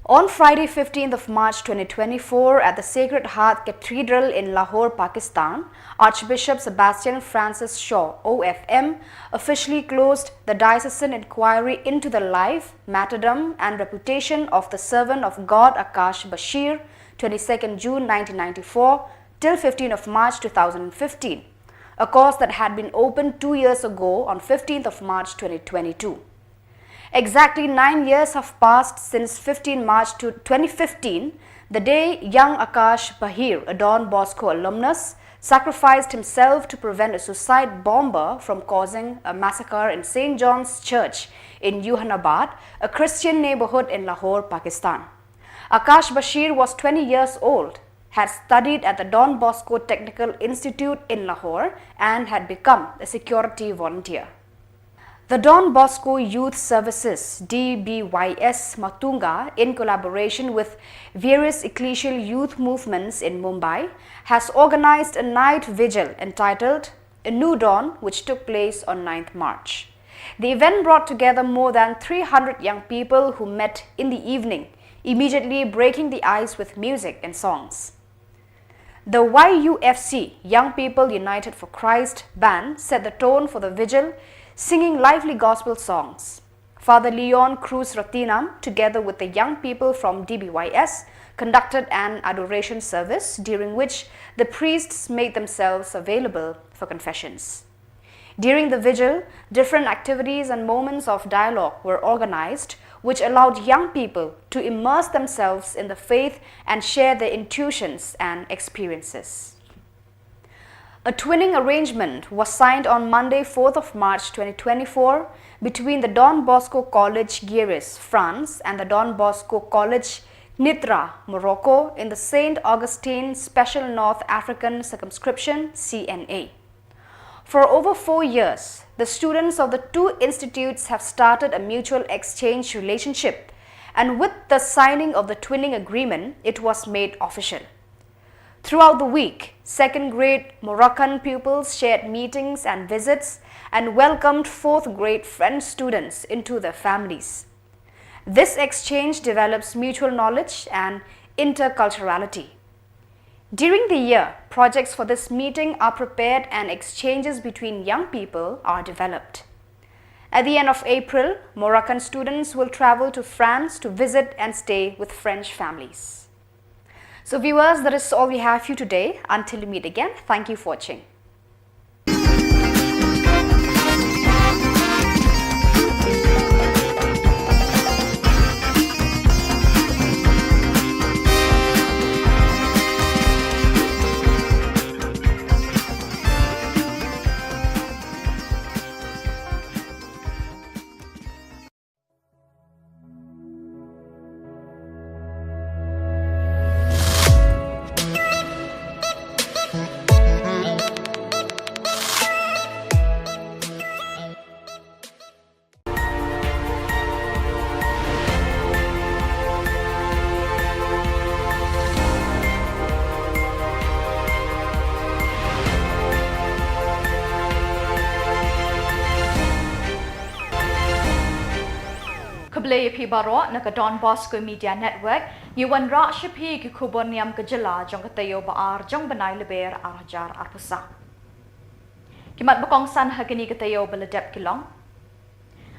On Friday 15th of March 2024 at the Sacred Heart Cathedral in Lahore, Pakistan, Archbishop Sebastian Francis Shaw, OFM, officially closed the diocesan inquiry into the life, martyrdom and reputation of the servant of God Akash Bashir, 22nd June 1994 till 15th of March 2015, a cause that had been opened 2 years ago on 15th of March 2022. Exactly 9 years have passed since 15 March 2015, the day young Akash Bashir, a Don Bosco alumnus, sacrificed himself to prevent a suicide bomber from causing a massacre in St. John's Church in Yuhanabad, a Christian neighborhood in Lahore, Pakistan. Akash Bashir was 20 years old, had studied at the Don Bosco Technical Institute in Lahore and had become a security volunteer. The Don Bosco Youth Services DBYS Matunga, in collaboration with various ecclesial youth movements in Mumbai, has organized a night vigil entitled A New Dawn, which took place on 9th March. The event brought together more than 300 young people who met in the evening, immediately breaking the ice with music and songs. The YUFC, Young People United for Christ band, set the tone for the vigil, singing lively gospel songs. Father Leon Cruz Ratinam, together with the young people from DBYS, conducted an adoration service during which the priests made themselves available for confessions. During the vigil, different activities and moments of dialogue were organized, which allowed young people to immerse themselves in the faith and share their intuitions and experiences. A twinning arrangement was signed on Monday, 4th of March 2024 between the Don Bosco College Guéris, France and the Don Bosco College Nitra, Morocco in the St. Augustine Special North African Circumscription (CNA). For over 4 years, the students of the two institutes have started a mutual exchange relationship, and with the signing of the twinning agreement, it was made official. Throughout the week, second grade Moroccan pupils shared meetings and visits and welcomed fourth grade French students into their families. This exchange develops mutual knowledge and interculturality. During the year, projects for this meeting are prepared and exchanges between young people are developed. At the end of April, Moroccan students will travel to France to visit and stay with French families. So viewers, that is all we have for you today. Until we meet again, thank you for watching. Keblaya pi baro na ka Don Bosco Media Network, yuan ra shapi ki khubor niam ka jela jong ka tayo baar jong banay leber arjar arpusa. Kimat bakong san hagani ka tayo baladep kilong.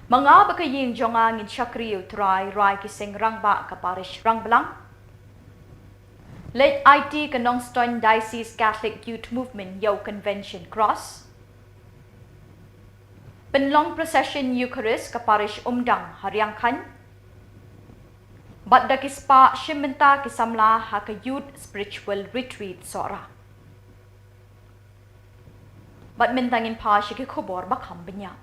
Mga bakayin jonga ngin chakri utray rai ki sing rang ba ka parish rang belang. Late IT ka Nongstoin Diocese Catholic Youth Movement Yo Convention Cross. Penlong Procession Eucharist ka parish Umdang Hariang Khan. Badda kispa shimenta kisamla ha ka Youth Spiritual Retreat Sora. Bad mintangin pa siya ki khubor bakam benya.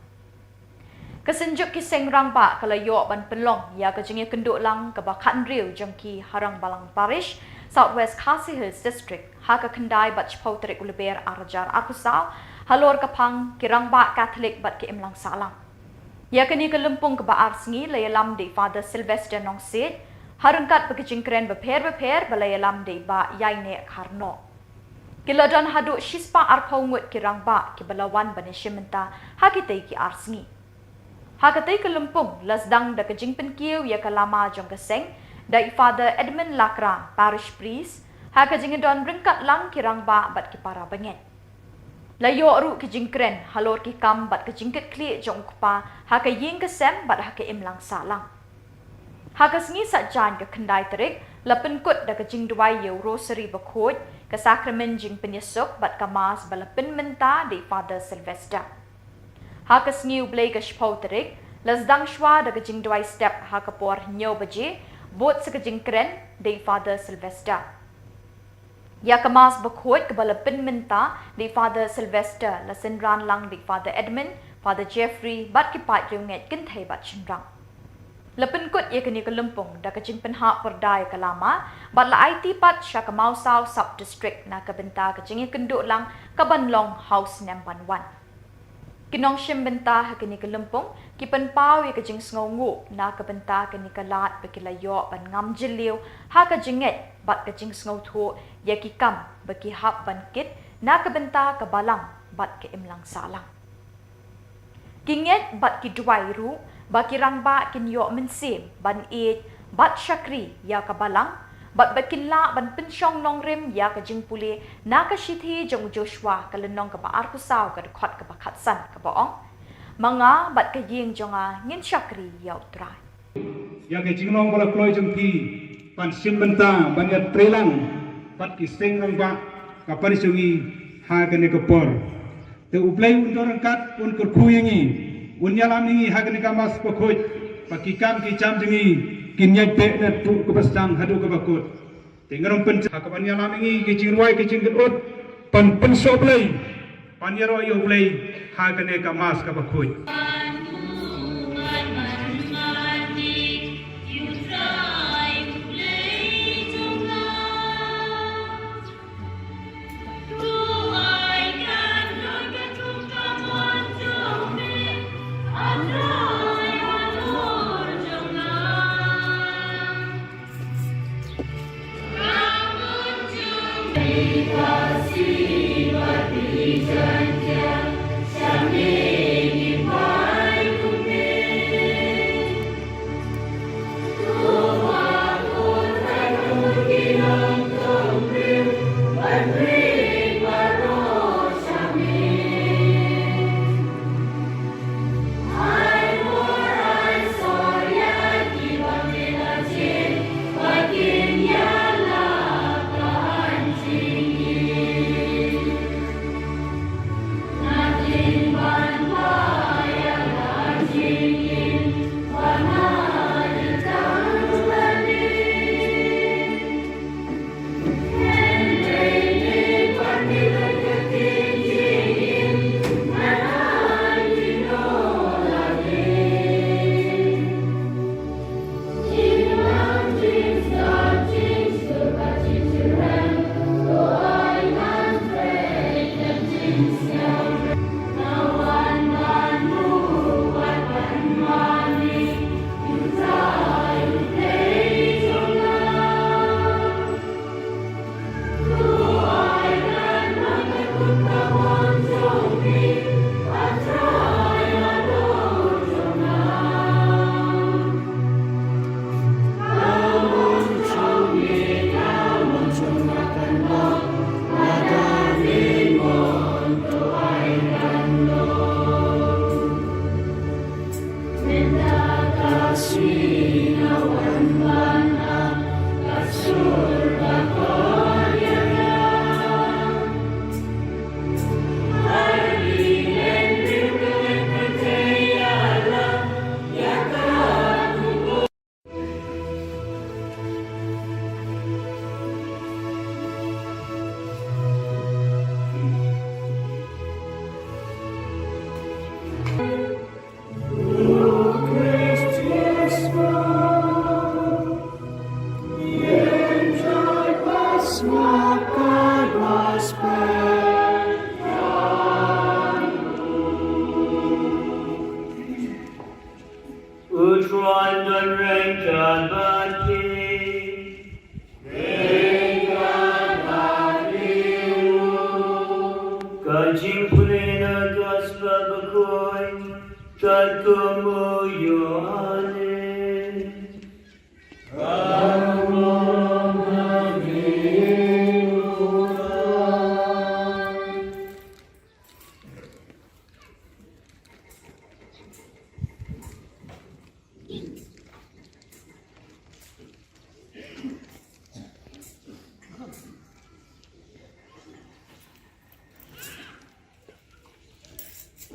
Kasenjuk ki sengrang ba kalayo ban penlong ya ka jingya kenduk lang ka bakan riu jengki harang balang parish Southwest Khasi Hills District ha ka kendai bat chpauterik uleber arajar akusal halor kapang kirang ba Catholic bat ke imlang salang. Ya kini ke lempung ke ba arsengi layalam de Father Sylvester nong sid harungkat bekijingkren beper balayalam de ba yaine karno. Kiladan haduk shispa arpaungut kirang ba ke balawan banishimenta hakitei ki arsengi. Hakatei ke lempung lasdang da kejingpen kiu ya kalama jong keseng dai Father Edmund Lakra parish priest hakajingidon ringkat lang kirang ba bat ki para bengen. Layo ru ke jingkren halor ki kam bat ke jingket kli jong kupa ha ke ying ke sem bat ha ke imlang salang. Ha ke sngi satjan ke kendai terik lapen kut da ke jing duai yo rosary bakot ke sakramen jing penyesuk bat ke mas balapin menta di Father Sylvester. Ha ke sngi ublay ke shpau terik lasdang shwa da ke jing duai step ha ke por nyo baje bot se ke jingkren di Father Sylvester. Ya kemas bekut ke balapin minta di Father Sylvester la senran lang di Father Edmund, Father Jeffrey bat kipat junget kentai bat chenrang. Lapin kut ya kini ke lempung da ke jing penhak perdai ke lama bat la IT pat sya ke Mausau sub district na ke benta ke jing kenduk lang ke Banlong House Namban 1. Kinong shim benta ha kini ke lempung ki penpau ya ke jing sngongu na ke benta kini ke lat bekilayo ban ngam jeliu ha ke jinget bat ke jing sngo thu ya ki kam baki hap ban kit na ke benta ke balang bat ke imlang salang. Kinget bat ki duai ru baki rang ba kin yo mensim ban it bat syakri ya ke balang bat bakin la ban pensyong nong rim ya ke jing puli na ke shithi jong Joshua ke lenong ke ba arkusau ke dekot ke bakatsan ke boong Mga bat kaying jonga ngin syakri yaw try. Ya ke jingnong bala kloy jempi pan sim benta banyak trelang pat kiseng lang ba kapani sungi hagane kapor te uplay undorang kat un kurkuyengi unyalam ni hagane kamas pakoj pakikam ki jam jengi kinyai pe na tu kubastang hadu kabakut tengarong pen hakapan yalam ni ki jingruai ki jingkut pan soblay pan yaro yoblay hagane kamas kabakoj.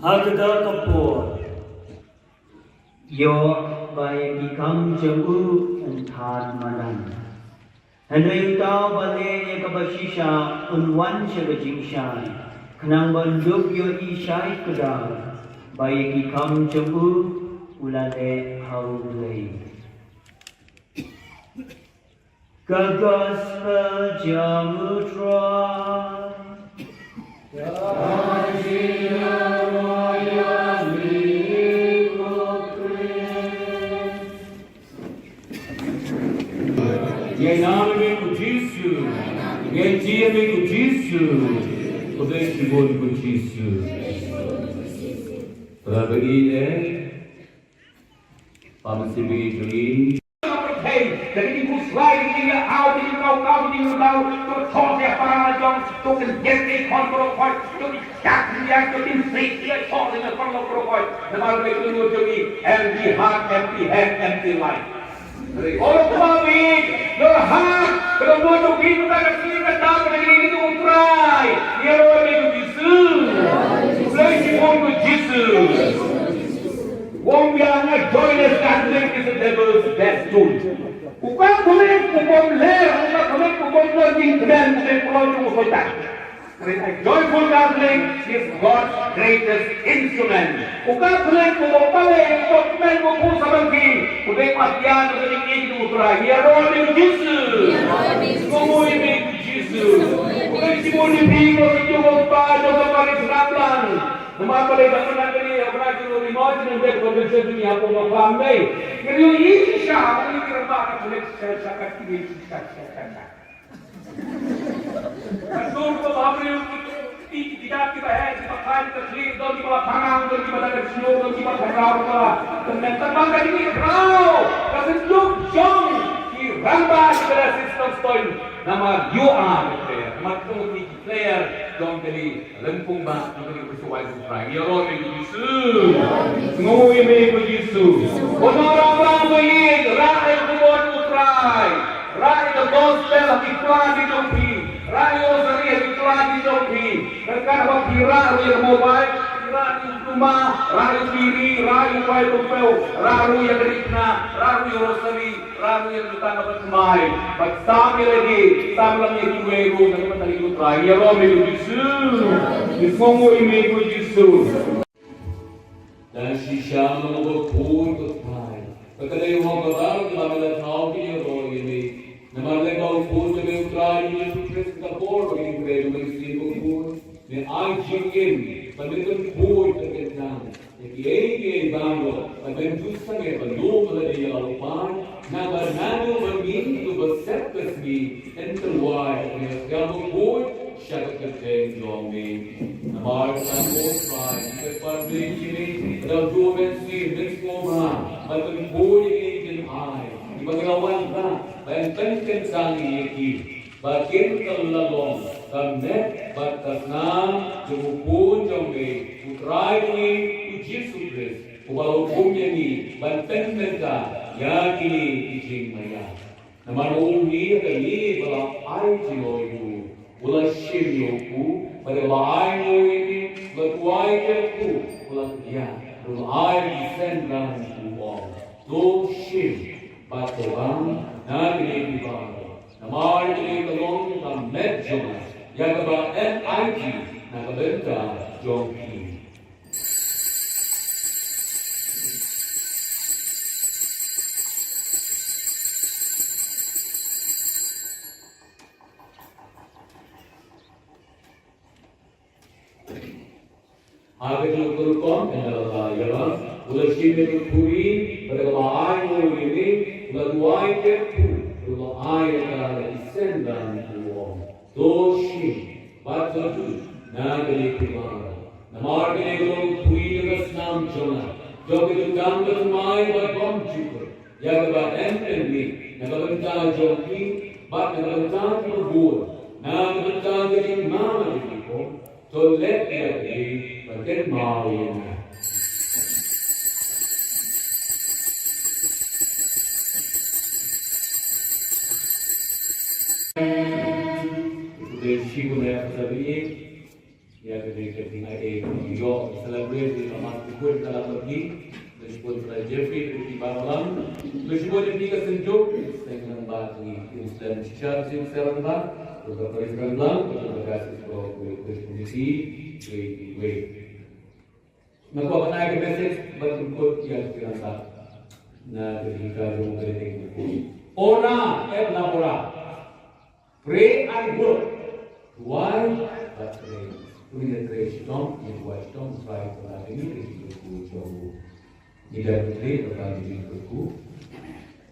Hagda kapor yo by become jabu and thad madan and ring tao bale ekabashisha unwan shagajingshan kanang banduk yo ishai kada by become jabu ulale haulay kagospel jamutra Em nome disso, em dia disso, o deste mundo disso. Para beri pamsi beri. Hey, jadi ibu selain dia, awal dia tahu, to talk their ra jong tu kan jeti kon pro koi tu jak yang tu tin free dia chok dengan kon lo pro koi nama le tu nu jogi empty heart empty head empty life all kami your heart kalau mau tu kita kasih kita bagi itu utrai dia lo le Jesus bless you for Jesus wong yang joyless Catholic is the devil's best tool. Bukan boleh kubom ler, bukan boleh kubom login dan boleh pulau tu sotak. A joyful Catholic is God's greatest instrument. Bukan boleh kubom balik, kubom men kubom sabagi. Boleh matian boleh ini utara. Ya Lord Jesus. Semua ini Jesus. Boleh semua ini boleh juga pada orang Islam. Nama boleh bangun kali orang itu remote dan dia berbicara dunia pun orang lain. Jadi ini siapa ini kerana boleh saya ini saya. Betul tu bahagia tidak kita kita kain terlihat di bawah tangan di bawah seluruh di bawah kerana dan teman kali ini rau kesenjuk jong di rambah kepada sistem stone nama you are player nama tu player jong kali lempung bah kali bersuai supaya ya Lord Yesus ngui me Yesus orang-orang baik rakyat kubur utrai rakyat the gospel iklan di jopi rakyat seri iklan di jopi kerana apa kira yang mobile kira di rumah rakyat diri rakyat baik tupel rakyat yang kerikna rakyat rosari rakyat yang kita dapat semai bersama lagi sama lagi dua euro dan kita lagi utrai ya Lord Yesus ngui me Yesus dan sisa mengumpul ketai. Ketika orang berdoa dalam dalam tahu dia roh ini, nama lekau pun jadi utara Yesus Kristus kapor bagi kita mesti kumpul. Ni anjingin, pendidikan pun terkenal. Jadi bangun, pada justru belum ada yang lakukan. Nama nado begini tu besar kesini, enterwise ni sekarang pun syarat kerja jomi. Nama kampus lain, seperti ini, dalam dua bensin, semua, pada pun ini jenai. Di bagaimana kan, benteng sangi ini, bagian terlalong, kamet batas nam, jemput jomi, utrai ini, Yesus Kristus. Walaupun ini benteng mereka yakini ijing maya. Nama ini kali kalau ai jiloiku, ulah shirioku, pada ai ini berkuai keku, ulah dia, ulah ai disendang kuang. Do shir, batobang, nagri dibang. Nama ini kalong kam medjona, yang keba NIG, nakabenta jongki. Agar diukurkan adalah ialah ulah sini berkuri pada bahai mulu ini ulah duai kepu ulah air adalah isen dan uang dosi batu nagari kumara namar ini kalau kuri dengan senam jona jauh itu gambar mai berkom juga yang berbadan ini naga joki bat naga berbur naga jadi mana itu so let dia Bagian mau ini. Itu sih punya tadi ya ketika tinggal di New York celebrate di kamar kubur dalam pergi meskipun pada Jeffrey di Barolang meskipun di kesenjuk dengan bagi Islam secara sekarang beberapa Islam beberapa kasih sebuah kondisi wait Maka apa naik message berikut yang kirasa. Nah, ketika rumah kering itu. Ona, ora. Pray and work. Why? But pray. Punya pray strong, itu why strong try to have ini itu jauh. Tidak pray akan diikutku.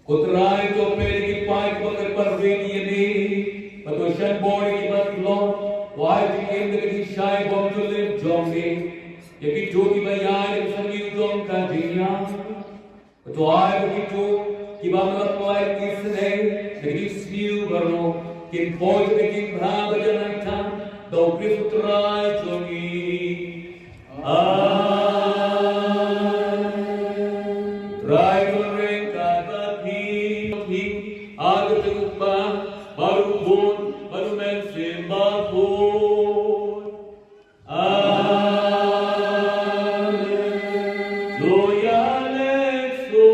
Kutrai to peri pai bakar parveni ini. Patoshan body kibat why became the shy bomb to live jogging. Jadi jogi bayar yang sendiri dong kajian. Betul begitu. Kita melakukan kisah. Jadi siu baru kim poi te kim bha bajan tham do Kristo trai chongi trai goreng kata phi ag tupa baru bon baru men simba pun Gloria lexo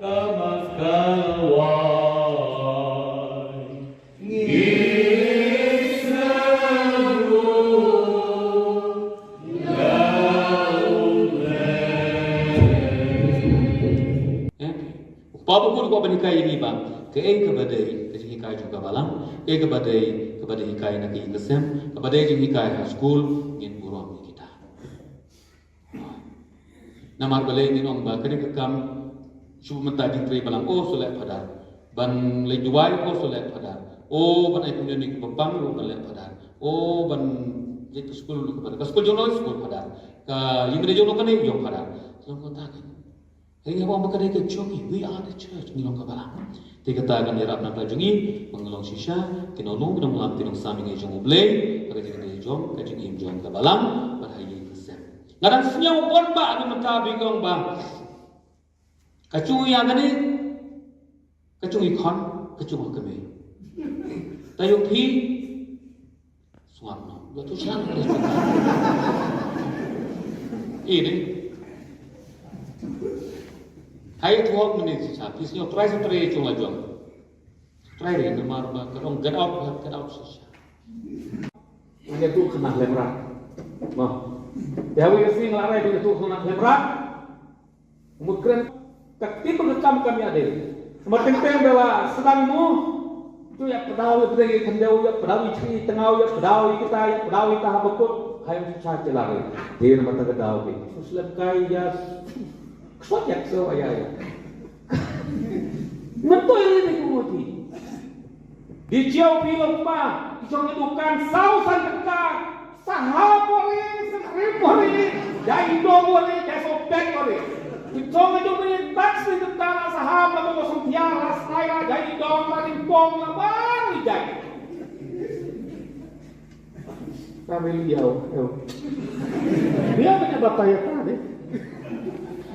kamas kalawai Papa pun kau berikai ini bang, ke badai, ke hikai juga balang, badai hikai nak kesem, ke badai juga hikai school, ingin buruan kita. Namar balai ni nong ba, kena kekam, cuma mentadi tri balang, oh soleh pada, ban lejuai oh soleh pada, oh ban aku ni kepang lu soleh pada, oh ban jadi school lu pada, ke school jono school pada, ke yang dia jono kan ni jono pada, selama kau tak. Hari ini orang berkata kejongi, we are the church, ngilong kabalang. Dia katakan dia rap nak jongi, mengelong sisa, kinolong kita mulam tinong sami ngai jong ublay, pada jadi dia jong, kajing jong kabalang, pada hari kesem. Ngadang senyum pun ba, ni mentabi kong ba. Kacungi yang ni, kacungi kon, kacungi kami. Tayuk pi, suam no, dua tu siang. Ini. Hai tuak menit sisa, kisahnya try sampai cuma jual. Try ni nama apa? Kerong get out sisa. Ini tu kena lemrak. Mah, ya we sing larai tu kena lemrak. Mungkin ketika berkam kami ada. Semakin bela sedangmu tu ya pedau pergi kendau ya pedau istri tengau ya pedau kita ya pedau kita habukut. Hai sisa celari. Dia nama tak kedau ni. Selesai ya. Sejak saya, mentu ini kumudi. Di jauh film pa, jauh edukan sausan dekat, sahapori, seripori, jadi domori, jadi sopekori. Jauh edukan taksi dekat, sahapa mengosong tiara, saya jadi domori, pom baru jadi. Kami jauh, dia punya bataya tadi.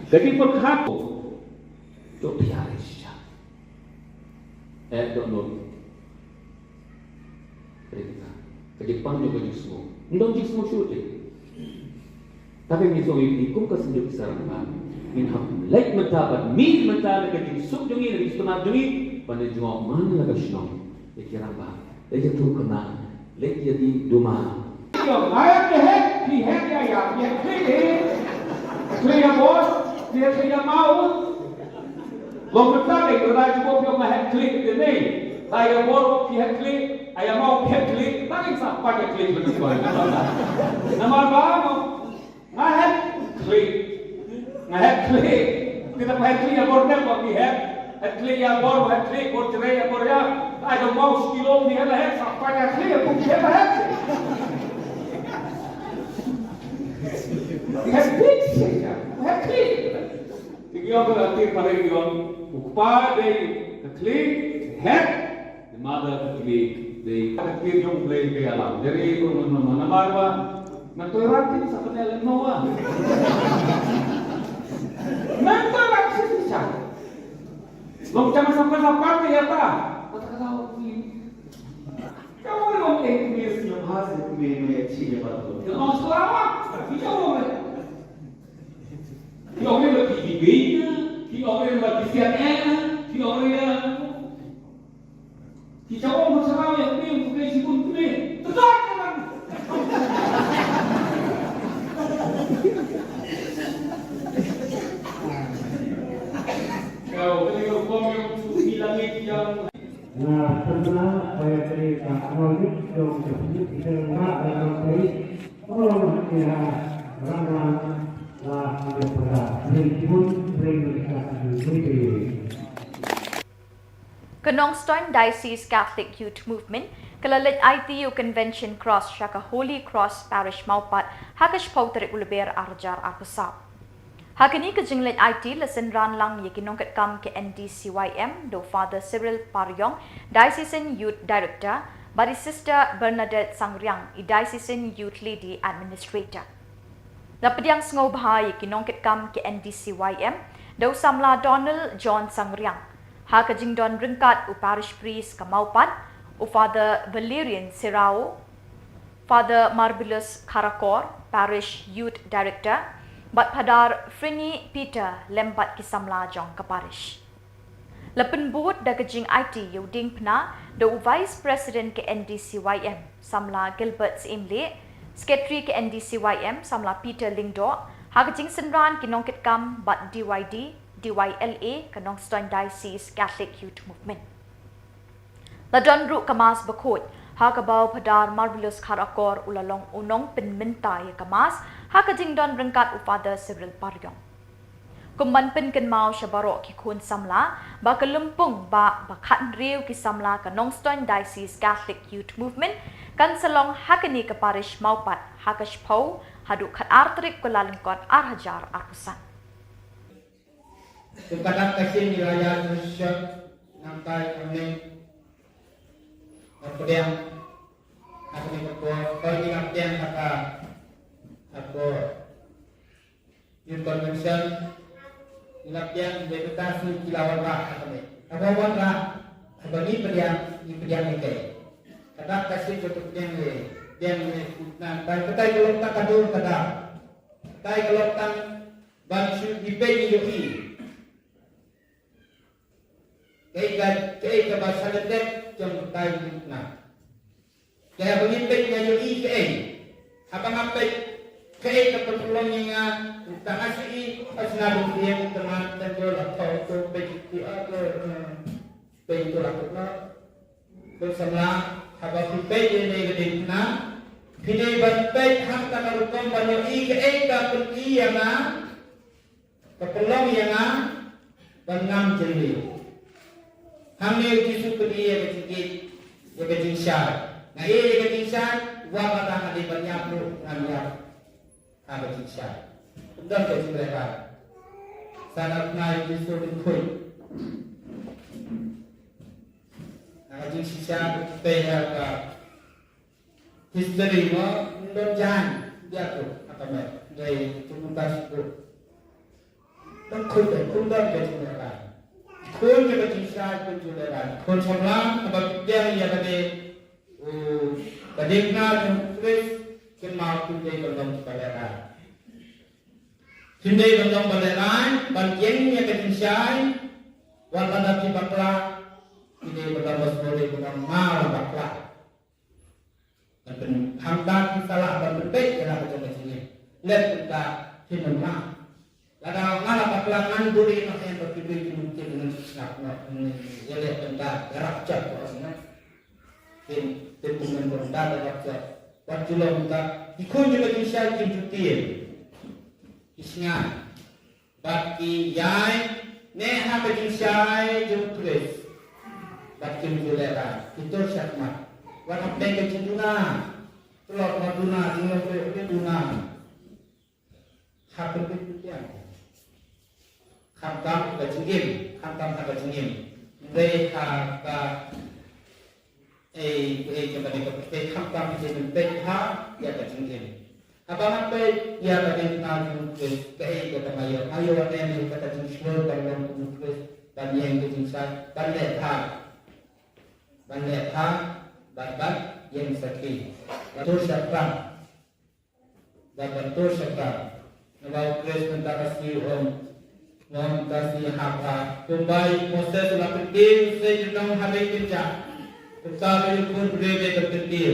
Jadi berkat tu biaris. Dok no. Jadi pan juga semua. Ndong semua syuting. Tapi misalnya ikum kesenjuk serangan. Minham lek mentabat min mentabak jadi sub jungi lagi setengah jungi pada jual mana lagi senang. Dikira apa? Lek tu kena. Lek jadi duma. Yo, ayat he ya. Clear boss. Dia punya mau, lompat lagi kerana cukup yang mahat klik itu ni. Saya baru pihak klik, saya mau pihak klik, tak insaf pakai klik betul. Nama apa? Mahat klik, Kita mahat klik yang baru ni buat pihak, klik yang baru, mahat klik, baru cerai yang baru ya. Saya mau sekilo ni lah, sampai pakai klik, aku pihak mahat. Pihak klik saja, mahat klik. Tiga berarti pada yang upah dari klik, head, the mother klik, the klik yang play ke alam. Dari mana marwa, mentoratin sebenarnya lemnoa. Mentoratin sisa. Long jangan sampai ya tak? Kata-kata kamu orang Inggris yang hasil kemana sih ya betul. Yang selamat, kita orang. Khi ông ấy là bị bí, khi ông ấy là bị CNN, khi ông ấy thì cháu ông sao bao nhiêu cái gì cũng cái tất cả các bạn. Kalau cái điều con yêu thì là nghịch yang. Nah, setelah saya cerita kronik dong tersebut terima dalam baik orang kira orang lah tidak pernah berikut Kenongstoin Diocese Catholic Youth Movement kalalit ITU Convention Cross Shaka Holy Cross Parish Maupat Akash Bashir Ulber Arjar Apasap. Hakini ke jinglet IT lesen ran lang ye kinong ket kam ke NDCYM do Father Cyril Paryong, Diocesan Youth Director, bari Sister Bernadette Sangriang, Diocesan Youth Lady Administrator. Lapadiang sngau bahai kinong ket kam ke NDCYM do samla Donald John Sangriang. Ha ka jingdon ringkat u parish priest Kamaupan, u Father Valerian Sirao, Father Marvelous Karakor, parish youth director, bat padar Frini Peter lembat kisamla jong ka parish. Lepen board da kejing IT yuding pna do vice president ke NDCYM samla Gilbert Imle, secretary ke NDCYM samla Peter Lingdo, ha kejing senran kinong ket kam bat DYD DYLA kanong Stone Diocese Catholic Youth Movement. Ladon ru kamas bakut ha kabaw padar Marvelous Karakor ulalong unong pinmintay kamas ha kajing don rengkat u Father Cyril Paryong. Kumban pin kan mau syabaro ki kun samla ba kelumpung ba bakhan riu ki samla kanong Stone Diocese Catholic Youth Movement kan salong hakani ke parish maupat Akash Pau hadu khat artrik kulalingkot arhajar arpusan. Kadang kasih nilai Indonesia nampai kami kemudian aku ni kau kemudian kata aku Intercultural kemudian deputasi kilauan lah kami aku wanda aku ni pediam ni kadang kasih cukup dia nampai kita kalau tak kadu kadang kita kalau tak bantu dibeli yogi Kaya bahasa Lenten jom tayo na. Kaya pemimpin nga yung IKA, habang apay kaya kapatulong nga tangasi at sinabong diyan teman tenggol atau to peki atau peki lakot na bersama habang pemimpin nga yung na kini bantay hang tamarutong banyo IKA kapatulong nga kapatulong nga bangam jeli. Hamil kisu pedia kecikit, ya kecingsar. Nah ini kecingsar, wabah tangan di banyak lu ngambil apa kecingsar. Udah kecing mereka. Sangat naik kisu dikui. Nah kecingsar tehar ka. History mo, ndon jahan dia tu apa mer dari tumbas tu. Dan kundang kecing mereka. Kun kita cinta kun jualan, kun semua apa dia yang ada kadekna terus kemau kun dia berdom baleran. Hindai berdom baleran, bagian yang kecintai, walaupun ada bakla, hindai berdom boleh berdom mau bakla. Dan hamdan salah dan berbeda dalam macam ini. Lihat kita hindai. Lada ngala baklangan buri nak yang berpikir mungkin dengan nak jelek tentang rakcat orang tim dengan tentang rakcat wajulah kita ikut juga kisah kintutin isnya baki yai neha kisah jukres baki julera itu syakmat warna pengke cinduna telur maduna tinggal duna hak berpikir khantam ka jingim khantam ka jingim dei ha ka kepada ke khantam je dei ha ya ka jingim abang pe ya ka den na ju ke ke mayo ayo wa ne ka ta jing shlo ka lam ku ku ban yen ke jing sa ban le ha ban yen sakhi to shakra dan to shakra nawa kres mentasi Nam kasih hapa, kumbai proses lakukan sejauh hari kerja, tetapi pun berbeza tertentu.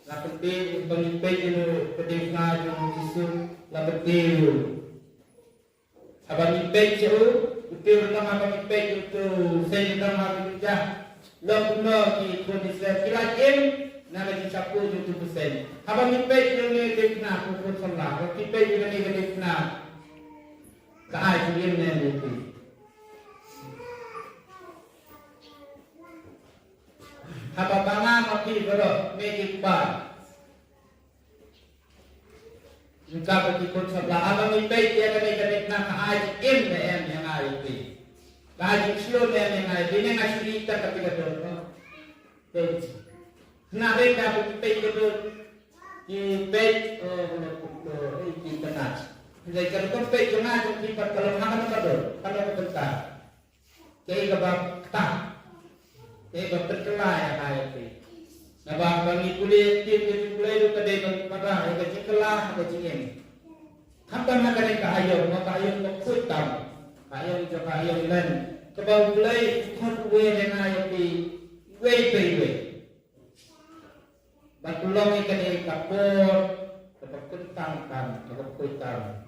Lakukan pemimpin itu ketika Yesus lakukan. Apa pemimpin itu, itu pertama pemimpin itu sejauh hari kerja. Lakukan di kondisi kirain, nama dicapu 70%. Apa pemimpin itu ketika pukul 9, pemimpin itu ketika Kaai kuliah ni itu. Apa bangga mati kalau mekik bar. Dapat ikut sebelah abang ibai dia kami nak haji em yang haji. Haji slow yang haji ini ngasih kita ketika tu. Nah mereka ibai itu ibai di tengah. Jadi kalau kau ibai tengah jadi kalau makan kalau bentar. Jadi kalau tak, jadi kalau terkelah yang haji. Nabang bagi kulit itu kadai pada yang kecekelah kecingin. Kapan nak kadai kahayong, maka kahayong kutam, kahayong jo kahayong lan. Kebau kulai kot we dengan ayat di we. Batulong ikan kapur, kapur kutam kapur kutam.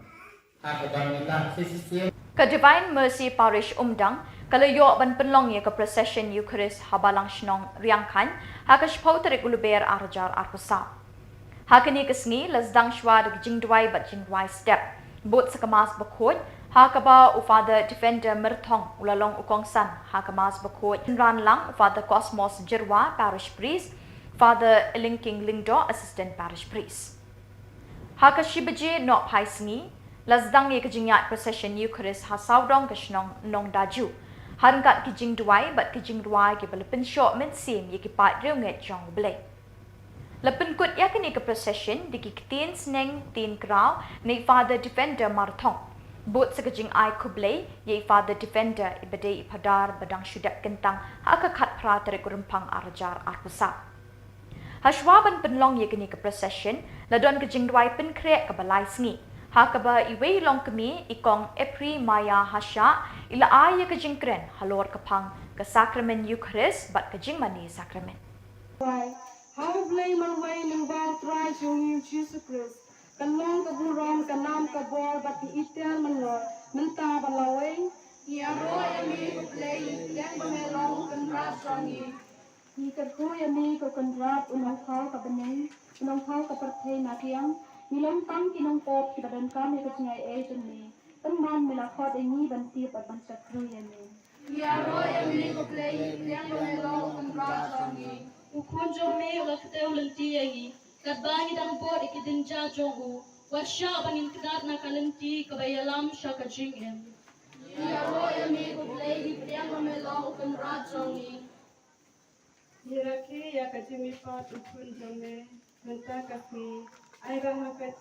Hak bang kita sisi. Ke Divine Mercy Parish Umdang, kalau yo ban penlong ye ke procession Eucharist habalang shnong riangkan, Akash Bashir uluber arjar arpusa. Hakani kesni lazdang shwa de jingdwai bat jingdwai step. Bot sekamas bakut, hakaba ufada defender merthong ulalong ukongsan, hakamas bakut ran lang ufada Cosmos Jirwa parish priest, Father Linking Lingdo assistant parish priest. Hakashibaje no paisni lazdang ye kejingat procession Eucharist hasaudong keshnong nong daju. Harangkat kijing duai bat kijing duai ke belepin syok men sim ye kipat reunget jong belai. Lepin kut ya kini ke procession di kitin sneng tin krau nei Father Defender Marthong. Bot sekejing ai kublai ye Father Defender ibadai ipadar badang syudak kentang haka kat pra tere kurempang arjar arpusa. Hashwaban penlong ye kini ke procession ladon kijing duai pen krek ke balai sngi. Hakaba iwe long kami ikong Epri Maya Hasya ila aya ke jingkren halor kapang ke sakramen Eucharist bat ke jingmani sakramen. How blame man way nang bang try yung Jesus Christ. Kanong kaburon kanam kabor bat itel manor menta balaway. Yaro yami play yang bamelong kanrat songi. Ni kadko yami ko kanrat unang kau kabeneng unang kau kapertay nakiang. Milam tang kinong pop kibadan kami kecingay eten ni. Teman melakot ini banti pat bantat kruyan ni. Yaro yami ko play yang bamelong kanrat songi. Ukon jome ulateu lenti agi. Kadbangi dang pot ikidinja jogu. Wasya bangin kidat na kalenti kabayalam siya kajingin. Yaro yami ko play yang bamelong kanrat songi. Hiraki ya kajimi pat ukon jome menta kasi. Ay rahakat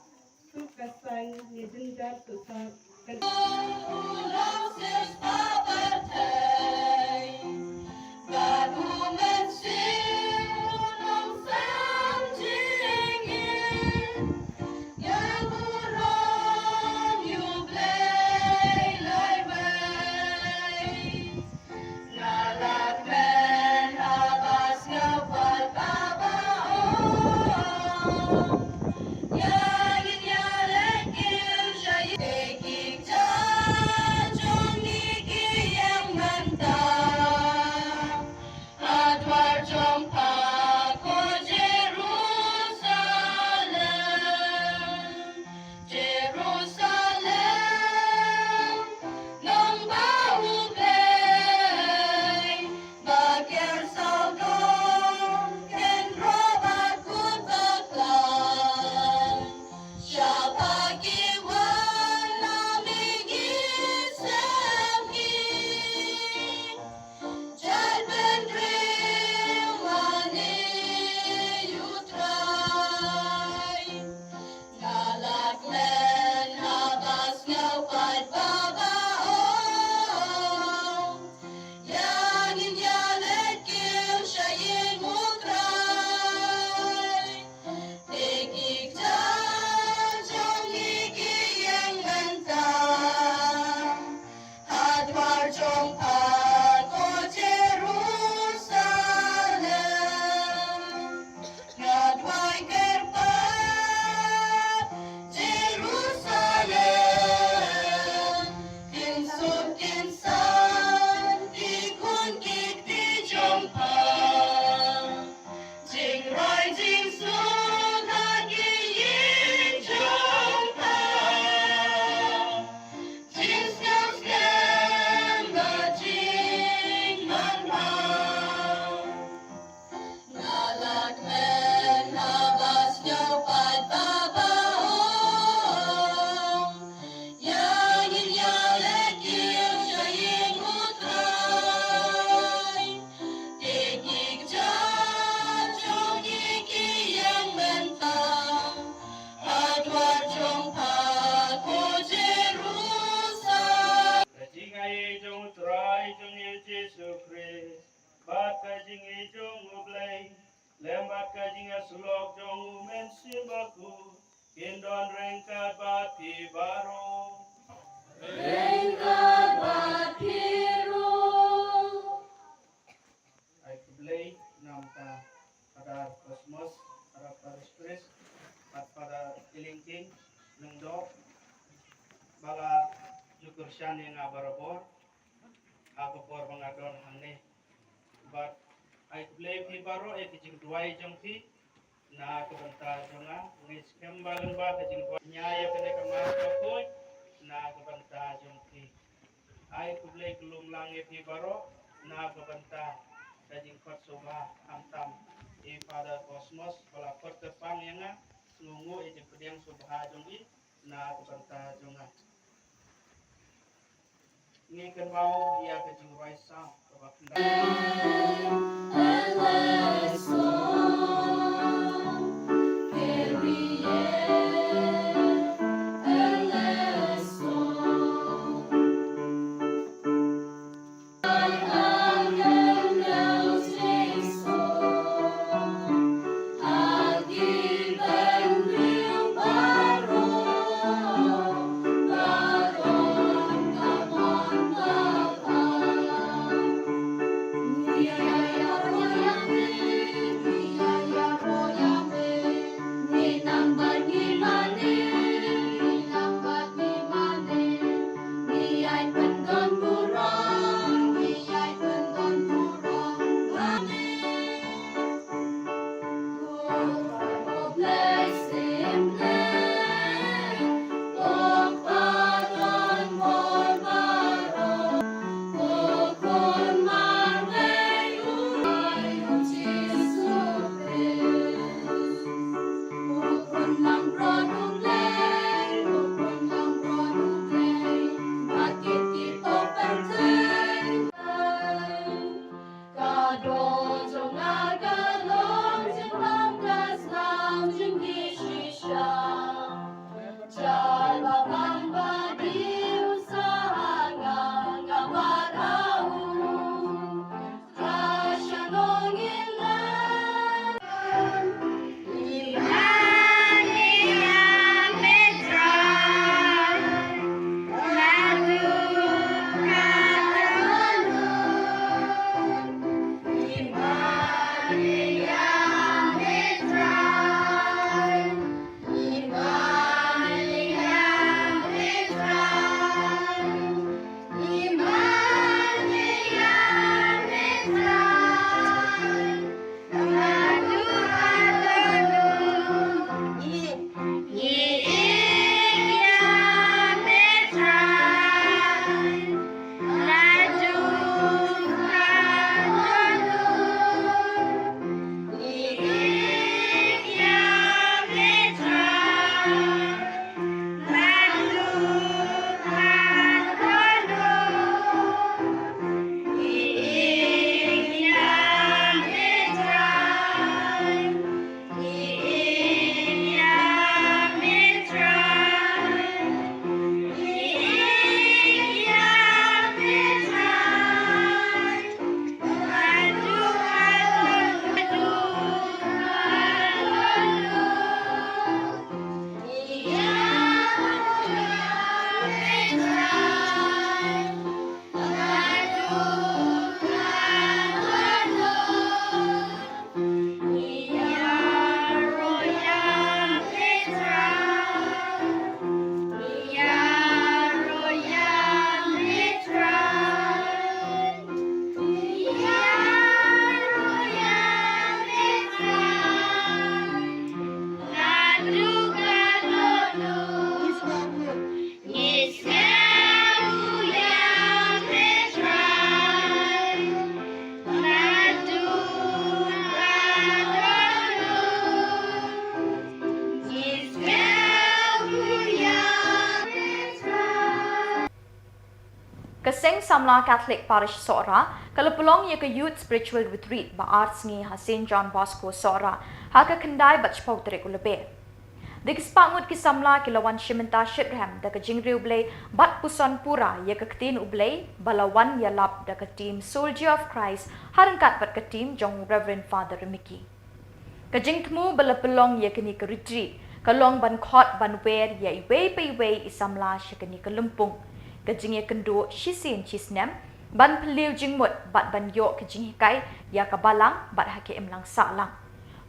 sukasan ni dindat susah. Yeah. barabor khubor bangadon hangni but I believe he baro kijing duai jongpi na kebanta jonga ngis kembalan ba kijing duai nyaya kene kamar kapoi na kebanta jongpi I believe belum lang he baro na kebanta kajing kot soba amtam Father Cosmos bala kot tepang yanga ngungu ejeng pediang subha jongi na kebanta jonga ni kan mau dia kejing duai sam kebakenda Kaseng Samla Catholic Parish Sora, kalapulong ya ke Youth Spiritual Retreat ba Arts ngi ha St. John Bosco Sora, ha ka kendai bachpau tere kulabe. Dikspangut ki Samla kilawan Shimenta Shibraham da ka Jingriu Blay bat puson pura ya ka Ktin Ublay balawan ya lap da ka team Soldier of Christ harangkat bat ka team jong Reverend Father Remiki. Ka jingtmu balapulong ya kini ka retreat, kalong ban khot ban wer ya iwe pa iwe isamla sya kini ka lumpung. Kajing ya kendo shisin chisnem ban peliu jingmut bat ban yok kajing hikai ya kabalang bat hake emlang salang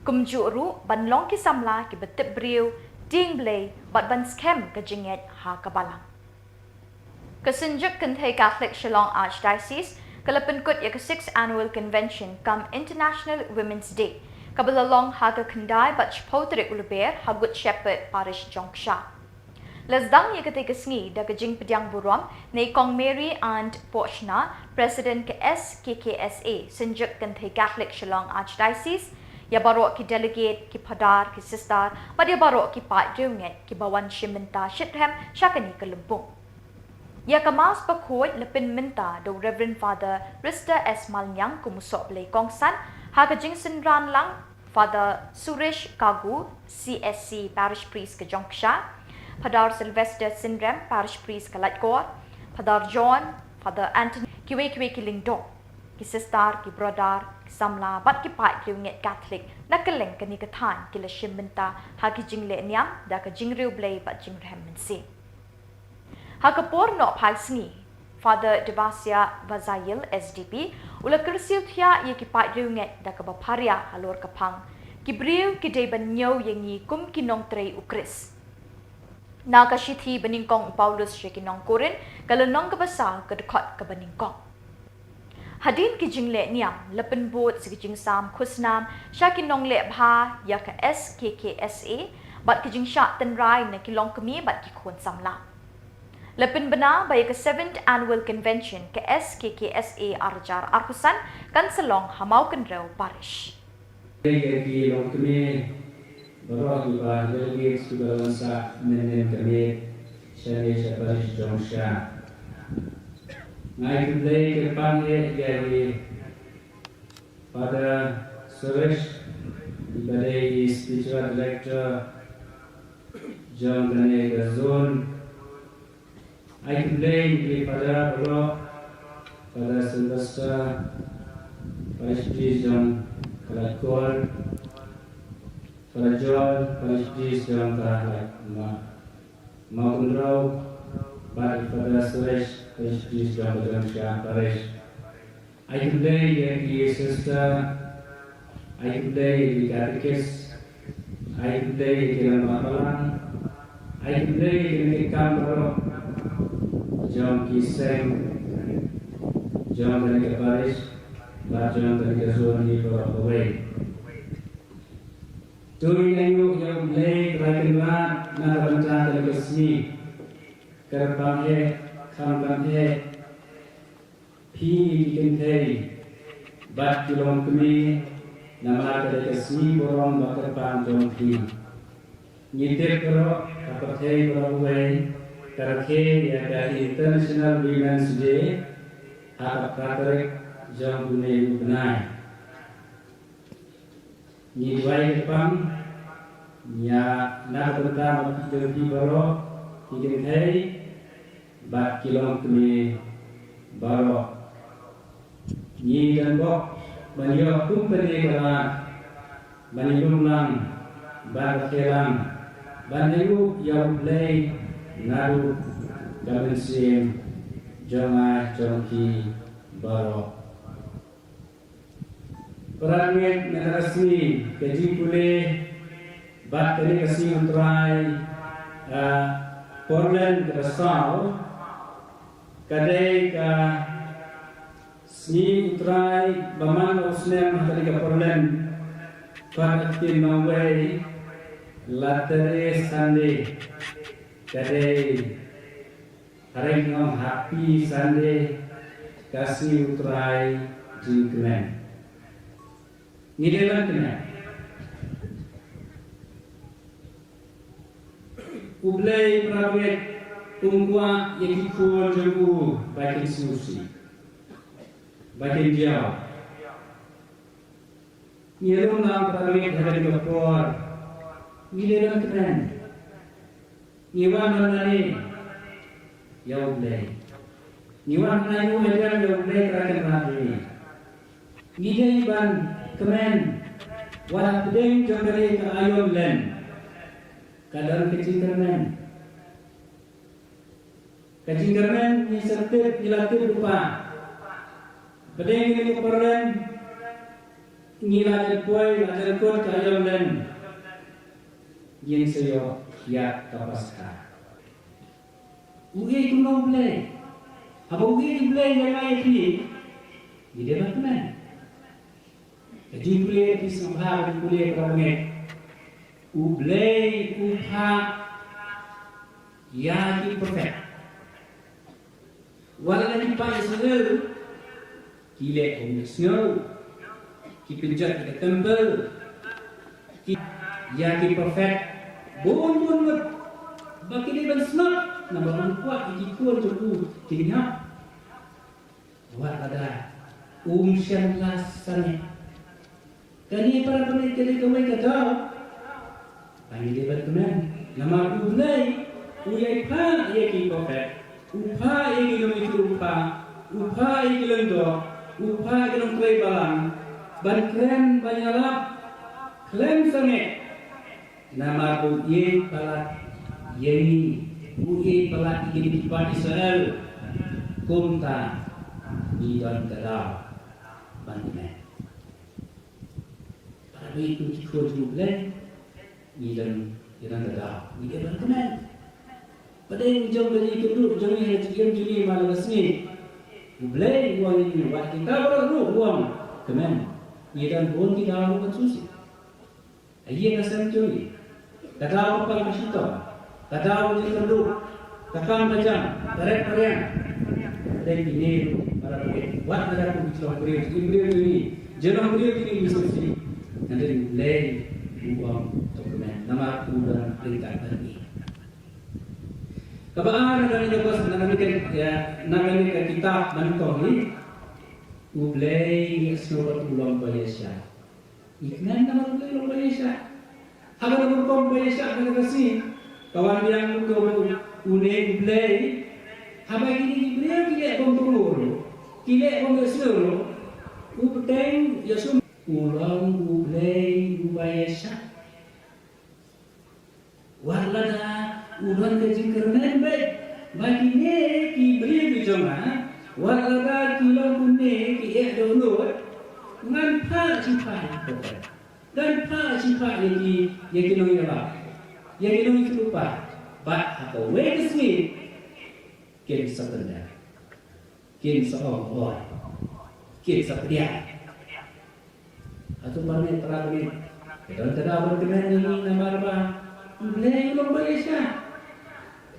kumju ru ban long ki samla ki betep briu ding blay bat ban scam kajing ha kabalang Kesenjuk Kentai Catholic Shillong Archdiocese, Kalapenkut ya ke 6th Annual Convention come International Women's Day, Kabalalong Haga Kendai Bach Potrik Uluber Hagut Shepherd Parish Jongsha. Lesdang ya ketika sengi da kejing pediang buram nei Kong Mary and Pochna, President ke SKKSA, Senjuk Kentai Catholic Shillong Archdiocese, ya barok ki delegate ki padar ki sister, but ya barok ki pat junget ki bawan shimenta shithem syakani ke Lempung. Ya kemas pakut lepin minta do Reverend Father Rista S. Malnyang kumusok belai kongsan ha kejing senran lang Father Suresh Kagu CSC Parish Priest ke Jongsha, Padar Sylvester Sindrem Parish Priest ke Latkor, Padar John, Father Anthony kiwe ki Lingdong, ki sister ki brother ki samla bat ki pat kiunget Catholic na keleng ke ni ketan ki le shimenta ha kejing le niam da kejing riu belai bat jing rehem mensi. Hakapor no Palsni, Father Devasia Vazayil SDP, ula kersiu thia ye ki pat riunget da ka baparia halor kapang, ki briu ki de banyo yengi kum kinong trei ukris. Na ka shithi beningkong Paulus shekinong Korin, kalau nong ka basa ka dekot ka beningkong. Hadin ki jingle niam, lepen bot si jing sam khusnam, shakinong le bha ya ka SKKSA, bat ki jing syak tenrai na kilong kemi bat ki khon samla. Lepin benar bagi ke 7th Annual Convention ke SKKSA Arjar Arkusan kan selong Hamau Kendreu Parish. Di long kami baru juga delegate sudah lansak menen kami Salesian Parish Jongsha. Ngai kembali ke panggil jadi pada Suresh diberi spiritual director John Ganega Zone. I complain pada Bro, pada Sylvester, Parish Priest John Kalakor, pada John, Parish Priest John Kalak Makundrau, pada Suresh, Parish Priest John Kalak Parish. I complain di Sister, I complain di Catechist, I complain di Mapalang, I complain di Kamro. John Kiseng, John dari Paris, John dari Zoni Away. Turi nengu yang mulai terakhirlah na rencana dari sini, kerbangnya, kambangnya, pi dikentai, bat kilong kami, nama dari sini borong bakar panjang pi. Nyitir kero, kapatai berawai. Karake ya dari International Women's Day harap Katolik jam bunyi benai. Ni dua Jepang ya nak pertama kita di baro kita hai bat kilong kami baro. Ni dan bok banyak kumpul kerana banyak lumang bat kelang banyak yang play Naru Gabensim Joma Jongki Baro Peranget Narasmi Keji Pule Bat Kali Kasih Untrai Portland Rasau Kadai Ka Sni Untrai Baman Usnem Kali Ka Portland Panatin Mawai Latere Sunday Kadai hari ngom happy Sunday kasih utrai jingkren. Ngidelan kena. Ublay prawet ungwa yang ikut jenggu bakin susi, bakin jauh. Ngidelan lang prawet hari ngopor. Ngidelan kena. Niwan nani yau blay. Niwan nayu medan yau blay kerakan rapi. Nidai ban kemen wadah pedeng jambari ke ayam len. Kadang kecil kemen. Kecil kemen ni sertip nilatir lupa. Pedeng ini keperlen nilatir puai latir kot ke ayam len. Yang sayo ya kapaska. Ugi kuno blay. Abang ini boleh yang lain ni. Dia dapat mana? Jadi boleh disambah, boleh beramai. Boleh upah yang perfect. Walau di pagi sehari, kita snow, kita penjat kita temple, yang perfect. Bon, bagi dia bersnap, nama orang kuat ikut cukup tinggal. Wah ada umsian lasannya. Kani para peneliti kami kata, kami dia berkenan. Nama ulai, ulai pa yang perfect, upah yang itu upah yang lendo, upah yang kau balang, bantuan banyalap, klaim sangat. Nama buye palat yeni buye palat ini di Israel kumta di dalam terang bantuan. Pada itu kita juga di dalam terang di dalam bantuan. Pada yang jauh dari itu dulu jauh yang juli malam sini boleh uang ini buat kita baru uang kemen di dalam uang kita harus susi. Ia nasib juli. Katawa pang masito, katawa di kenduk, kakang tajam, tarik periang, dan ini para pemilik. Wat ada pun bicara beliau ini, jangan beliau ini bisa sini. Nanti mulai uang dokumen, nama udah perintah ini. Kapan ada yang dapat namanya kitab mantong ini, mulai seluruh ulang Malaysia. Iknan nama ulang Malaysia. Agar berkom Malaysia akan kasih kawan yang unek play, apa ini beliau tidak kontrol, tidak kontrol, upeng yasum ulang play Malaysia, warlada ulang kejengkeran baik, bagi ni beliau bicara, warlada kilang unek download, ngapa cipai dan pa sifat yang kinong ialah yang kinong itu lupa but apa way this mean kin sa tanda kin sa oh kin sa dia atau mana terang ni kalau tidak berkenan ini nama apa boleh belum boleh sah.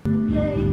You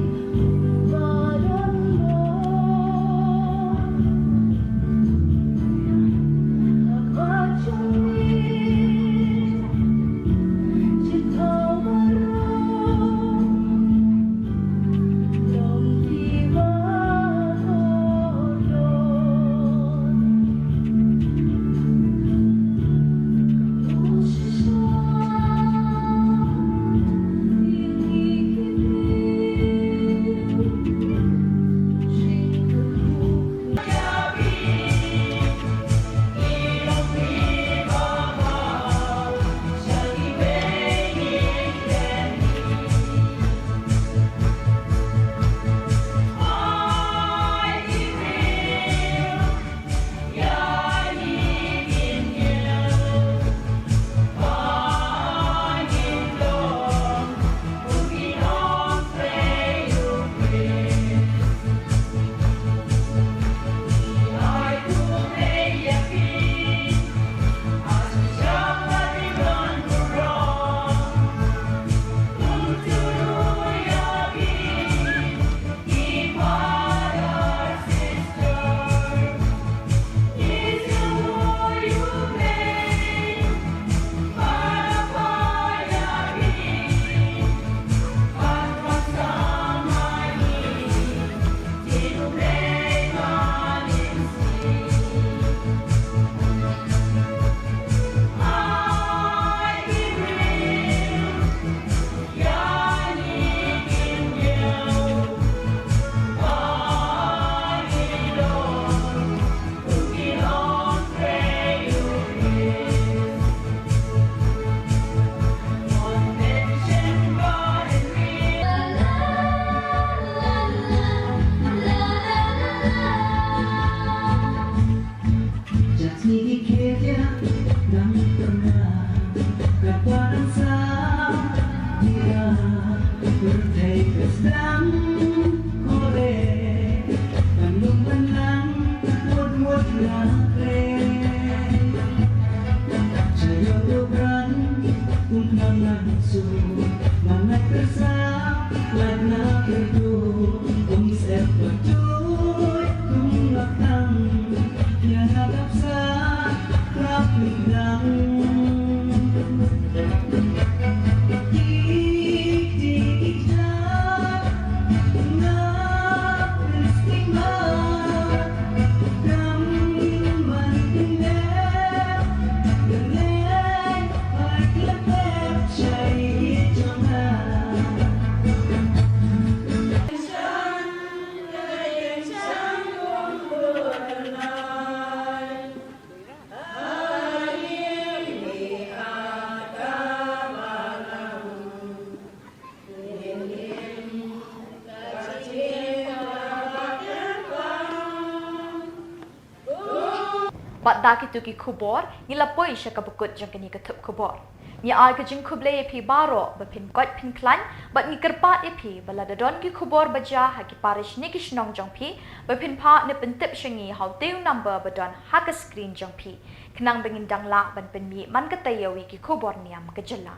But daki tuki khubor, ni lapoi siya kabukut jang kini thup khubor. Ni ay ka jing khuble epi baro, ba pin kot pin klan, but ni kerpat epi, bala dadon ki khubor baja ha ki parish ni kishnong jang pi, ba pin pa ni pentip syangi how tew number badon ha ka screen jang pi. Kenang bengin dang la ban pen mi man katayawi ki khubor niam ka jala.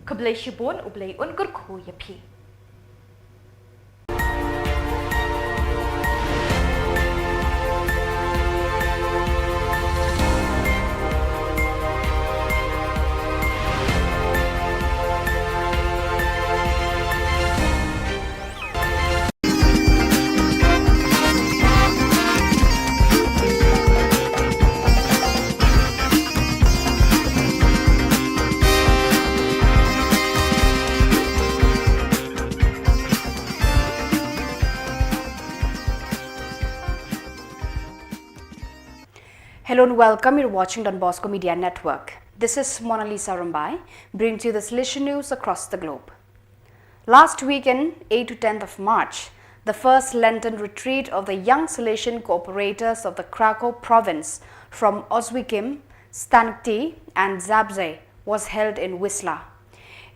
Khuble shibun ublay unkur khu ya pi. Hello and welcome. You're watching Don Bosco Media Network. This is Mona Lisa Rumbai, bringing to you the Salesian news across the globe. Last weekend, 8 to 10th of March, the first Lenten retreat of the young Salesian cooperators of the Krakow province from Oswiecim, Stankty and Zabze was held in Wisla.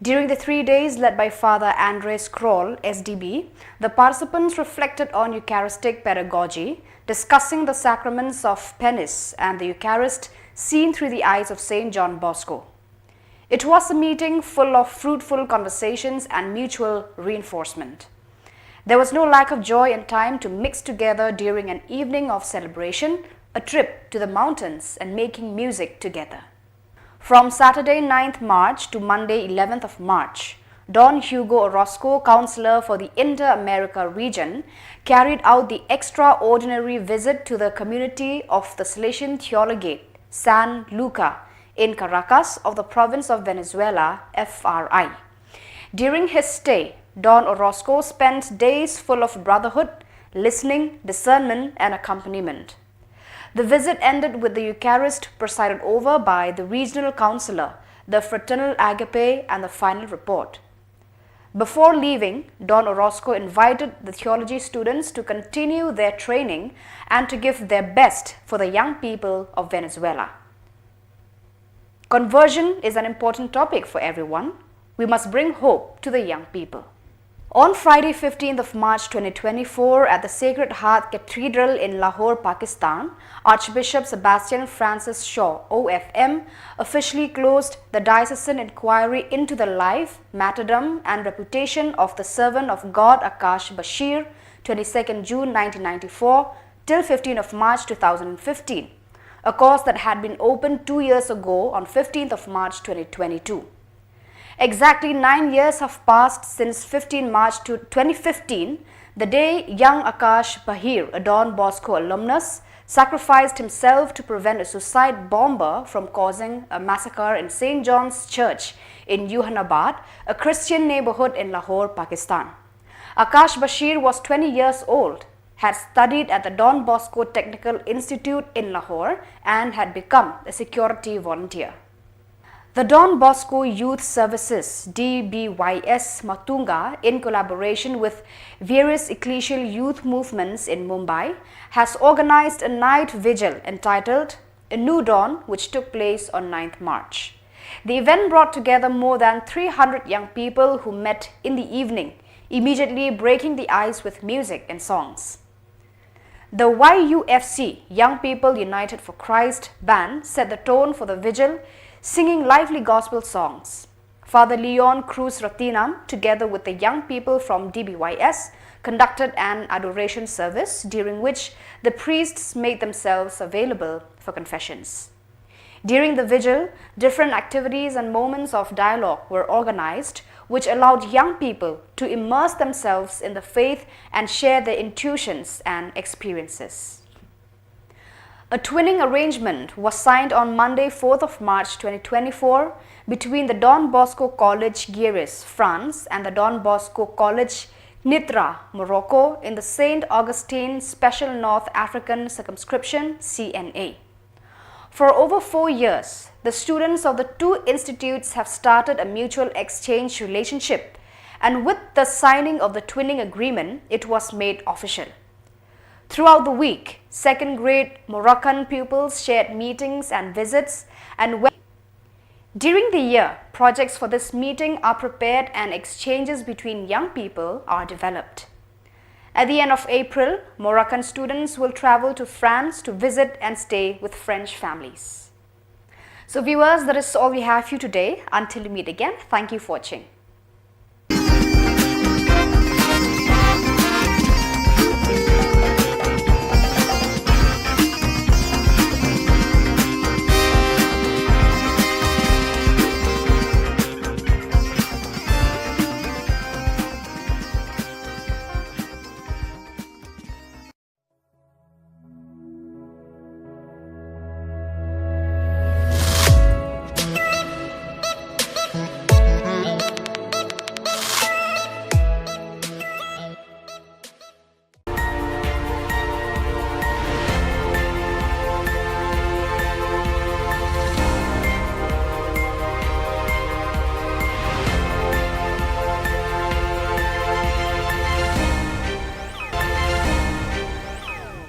During the 3 days led by Father Andres Kroll, SDB, the participants reflected on Eucharistic pedagogy, discussing the sacraments of penance and the Eucharist seen through the eyes of St. John Bosco. It was a meeting full of fruitful conversations and mutual reinforcement. There was no lack of joy and time to mix together during an evening of celebration, a trip to the mountains and making music together. From Saturday 9th March to Monday 11th of March, Don Hugo Orozco, Councillor for the Inter-America region, carried out the extraordinary visit to the community of the Salesian Theologate, San Luca, in Caracas of the province of Venezuela, FRI. During his stay, Don Orozco spent days full of brotherhood, listening, discernment and accompaniment. The visit ended with the Eucharist presided over by the regional councillor, the fraternal agape and the final report. Before leaving, Don Orozco invited the theology students to continue their training and to give their best for the young people of Venezuela. Conversion is an important topic for everyone. We must bring hope to the young people. On Friday 15th of March 2024 at the Sacred Heart Cathedral in Lahore, Pakistan, Archbishop Sebastian Francis Shaw, OFM, officially closed the diocesan inquiry into the life, martyrdom and reputation of the servant of God Akash Bashir, 22nd June 1994 till 15th of March 2015, a cause that had been opened 2 years ago on 15th of March 2022. Exactly 9 years have passed since 15 March 2015, the day young Akash Bashir, a Don Bosco alumnus, sacrificed himself to prevent a suicide bomber from causing a massacre in St. John's Church in Yuhanabad, a Christian neighborhood in Lahore, Pakistan. Akash Bashir was 20 years old, had studied at the Don Bosco Technical Institute in Lahore and had become a security volunteer. The Don Bosco Youth Services DBYS Matunga, in collaboration with various ecclesial youth movements in Mumbai, has organized a night vigil entitled A New Dawn, which took place on 9th March. The event brought together more than 300 young people who met in the evening, immediately breaking the ice with music and songs. The YUFC, Young People United for Christ band, set the tone for the vigil, singing lively gospel songs. Father Leon Cruz Ratinam, together with the young people from DBYS, conducted an adoration service during which the priests made themselves available for confessions. During the vigil, different activities and moments of dialogue were organized, which allowed young people to immerse themselves in the faith and share their intuitions and experiences. A twinning arrangement was signed on Monday, 4th of March 2024 between the Don Bosco College Guéris, France and the Don Bosco College Nitra, Morocco in the St. Augustine Special North African Circumscription (CNA). For over 4 years, the students of the two institutes have started a mutual exchange relationship, and with the signing of the twinning agreement, it was made official. Throughout the week, second grade Moroccan pupils shared meetings and visits, and during the year, projects for this meeting are prepared and exchanges between young people are developed. At the end of April, Moroccan students will travel to France to visit and stay with French families. So viewers, that is all we have for you today. Until we meet again, thank you for watching.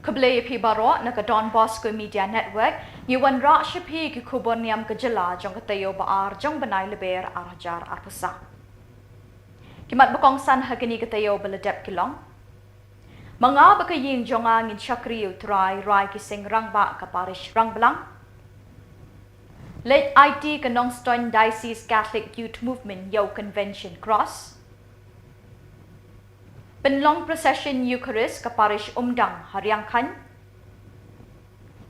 Keblai pi baro na ka Don Bosco Media Network, yuan ra shapi ki khubor niam ka jela jong ka tayo baar jong banai leber arjar arpusa. Kimat bakong san hagani ka tayo baladep kilong. Mga bakaying jonga ngin shakri utrai rai ki sing rang ba ka parish rang belang. Late IT ka Nongstoin Diocese Catholic Youth Movement Yo Convention Cross. Penlong Procession Eucharist ka Parish Umdang Haryangkan.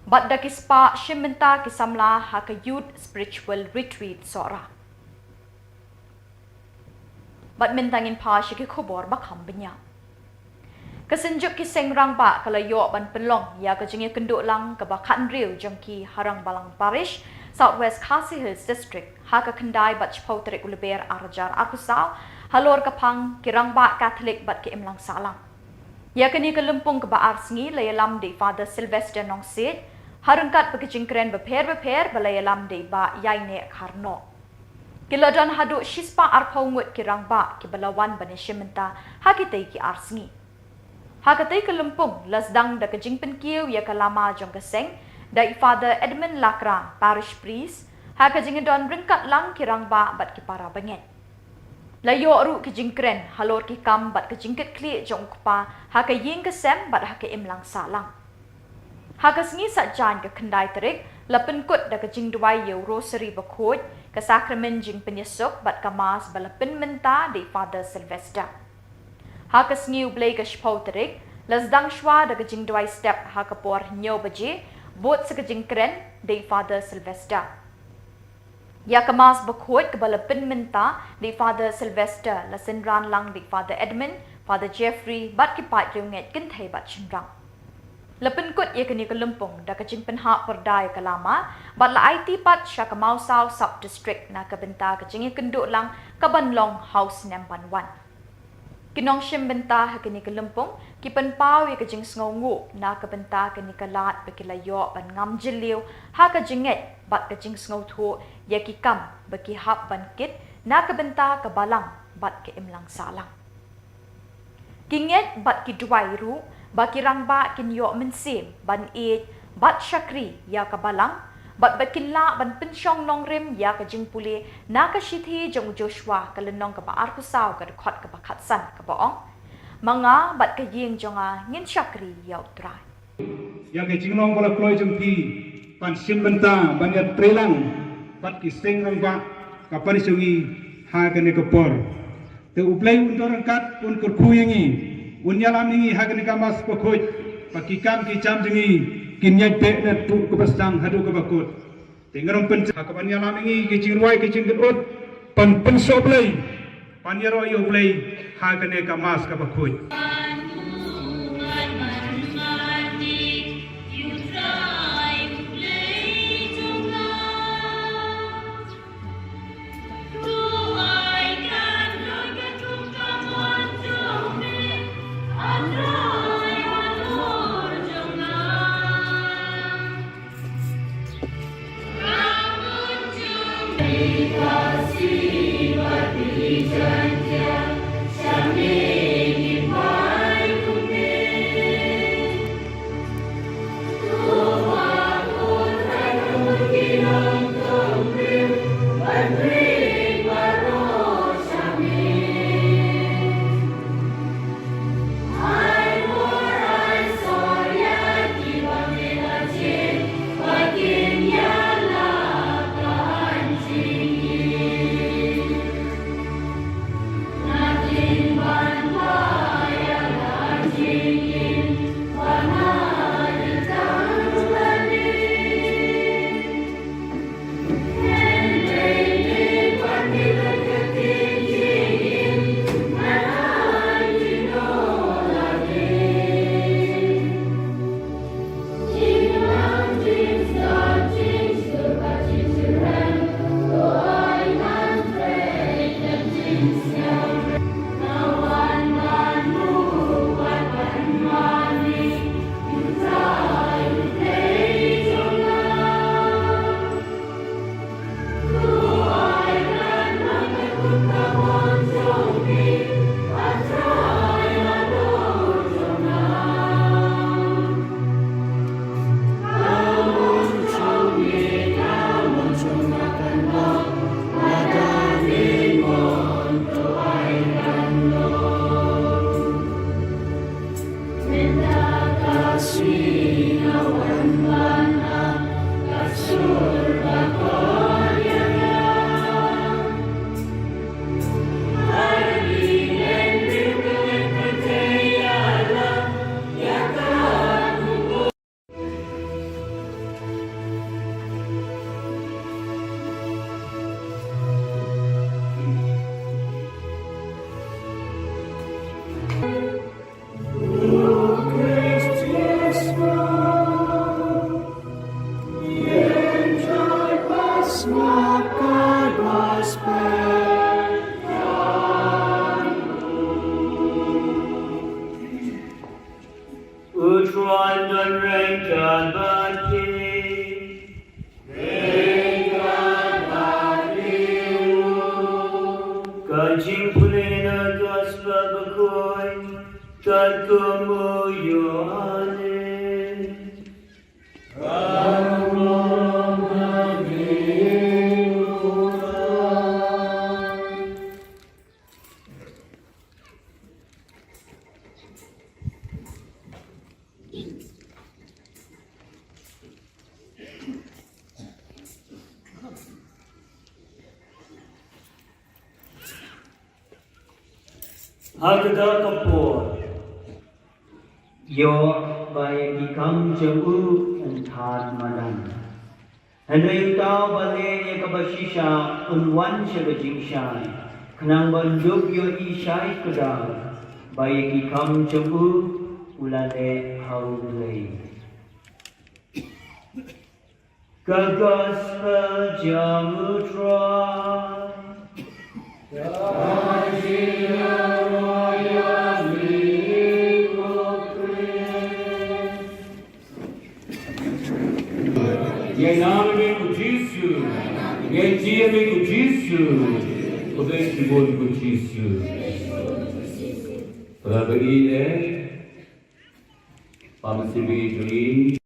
Badda kispa Shimenta kisamla ha ka Youth Spiritual Retreat Sora. Bad mintangin pa siya ki khubor bakam benya. Kasenjuk ki sengrang ba kalayo ban penlong ya ka jingi kenduk lang ka bakan riu jangki Harang Balang Parish, Southwest Khasi Hills District, ha ka kendai bat chpauterik uleber arjar akusau, halor kapang kirang ba Catholic bat ke imlang salang. Ya kini ke lempung ke baar sengi layalam di Father Sylvester Nong Sid, harengkat bekejingkren beper balayalam di ba yaine karno. Kiladan haduk shispa arpaungut kirang ba ke balawan bani shimenta hakitai ki ar sengi. Hakatai ke lempung lasdang da kejing penkiu ya kalama jong keseng dai Father Edmund Lakra Parish Priest, hakajing don rengkat lang kirang ba bat ki para banget. Layo ru ke jingkren halor ki kam bat ke jingket kli jong kupa ha ke ying ke sem bat ha ke imlang salang. Ha ke sengi sat jan ke kendai terik lapen kut da ke jing duai yo rosary bakut ke sakramen jing penyesuk bat kamas balapen menta di Father Sylvester. Ha ke sengi ublay ke shpau terik lasdang shwa da ke jing duai step ha ke por nyo baje bot se ke jingkren di Father Sylvester. Ya kemas bekut ke balapen menta di Father Sylvester lasenran lang di Father Edmund, Father Jeffrey bat kipat riunget kentai bat chenrang. Lapen kut ya kini ke lempung da kecing penhak perdai kelama bat la IT pat sya ke Mausau sub district na ke benta kecing kenduk lang ke Banlong House Namban 1. Kinong shim benta ha kini ke lempung ki penpau ya kecing sngongu na ke benta kini ke lat bekilayo ban ngam jeliu ha ke jinget bat kecing sngo thu ya ki kam baki hap ban kit na ke benta ke balang bat ke imlang salang. Kinget bat ki duai ru baki rang ba kin yo mensim ban e bat shakri ya ke balang bat bakin la ban pensyong nong rim ya ke jing puli na ke shithi jong Joshua ke lenong ke ba arkusau ke dekat ke bakat san ke boong mga bat ke ying jonga ngin shakri ya utrai. yang ke jingnong bola kloi jempi pan sim benta banyak trelang pat ki seng rang ba ka parisawi ha ke ne kapor te uplai un dorang kat un kur khuyengi un yalam ni ha ke ne kamas pokoj pakikam ki cham jengi kinyai pe na tu ke pasang hadu ke bakut te ngarong pen ha ka ban yalam ni ki jingwai ki jinggut pan soblai pan yaro yo blai ha ke ne kamas ka bakoj Hakada kapor. Yo by become jabu and thad madan. And you tau bale ekabashisha un one shagajing shai. Kanang banduk yo ishai kudal. By become jabu ulale haulay. Kagospel jamutra. Em nome de Cristo, em dia de Cristo, poder de bom Cristo. Para beri pamsiri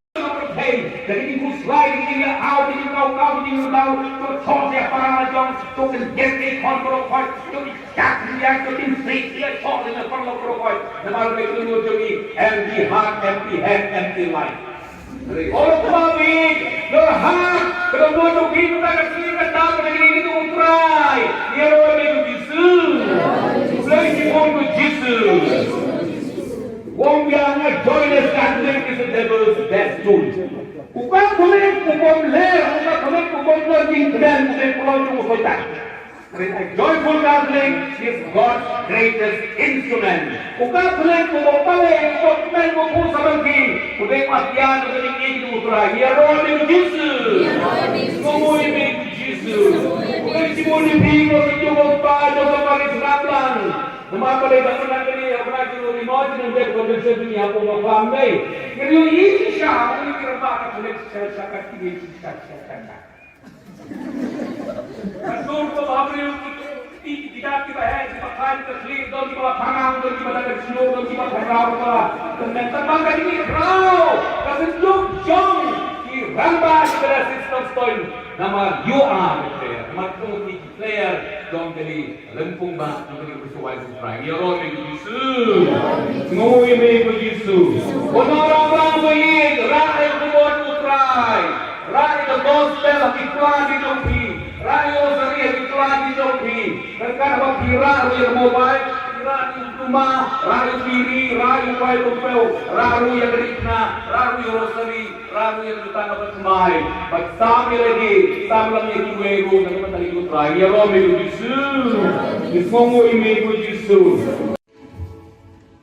Jadi ibu selain ini awal ini kau di tahu tu thong dia para jong tu kan get kontrol kau tu yang ketin straight dia chok dengan perlu kerokoi. Nama mereka itu jadi empty heart, empty head, empty life. Orang kami, your heart, kalau mau tu kita nak sini kita nak ini tu utrai. Dia orang itu Yesus. Boleh simpan tu Yesus. Wong yang joyless Catholic is the devil's best tool. Bukan boleh kubur leher, bukan boleh kubur lagi dan boleh pulau tu kotak. A joyful Catholic is God's greatest instrument. Bukan boleh kubur balik, kubur kubur sabagi. Boleh matian, boleh ini utara. Ia roh itu Yesus. Semua ini Yesus. Boleh semua ini bingung, semua pada kemarin serablan. Nama pada zaman ini, apa yang dimaukan untuk berdoa dunia pun macam ni. Kalau ini siapa ini kerana boleh sesuatu ini sesuatu. Kalau tu bahagia tidak kita pakai terlihat dan kita pangang dan kita ada snow dan kita berau lah. Dan tambahkan ini berau. Kasi jom di rambah pada sistem stone. Nama you are player. Nama tu player jom jadi lempung bang jadi bersuai sesuai. Ya roh Yesus. Ngoi me Yesus. Orang-orang baik rakyat kubur utrai. Rakyat gospel iklan di jopi. Rakyat seri iklan di jopi. Dekat apa kira yang mobile, kira di rumah, rakyat diri, rakyat baik tupel, rakyat yang berikna, rakyat yang rosari, rakyat yang datang ke semai. Bersama lagi, sama lagi kueru dan kita lagi utrai. Ya roh Yesus. Semua ini Yesus.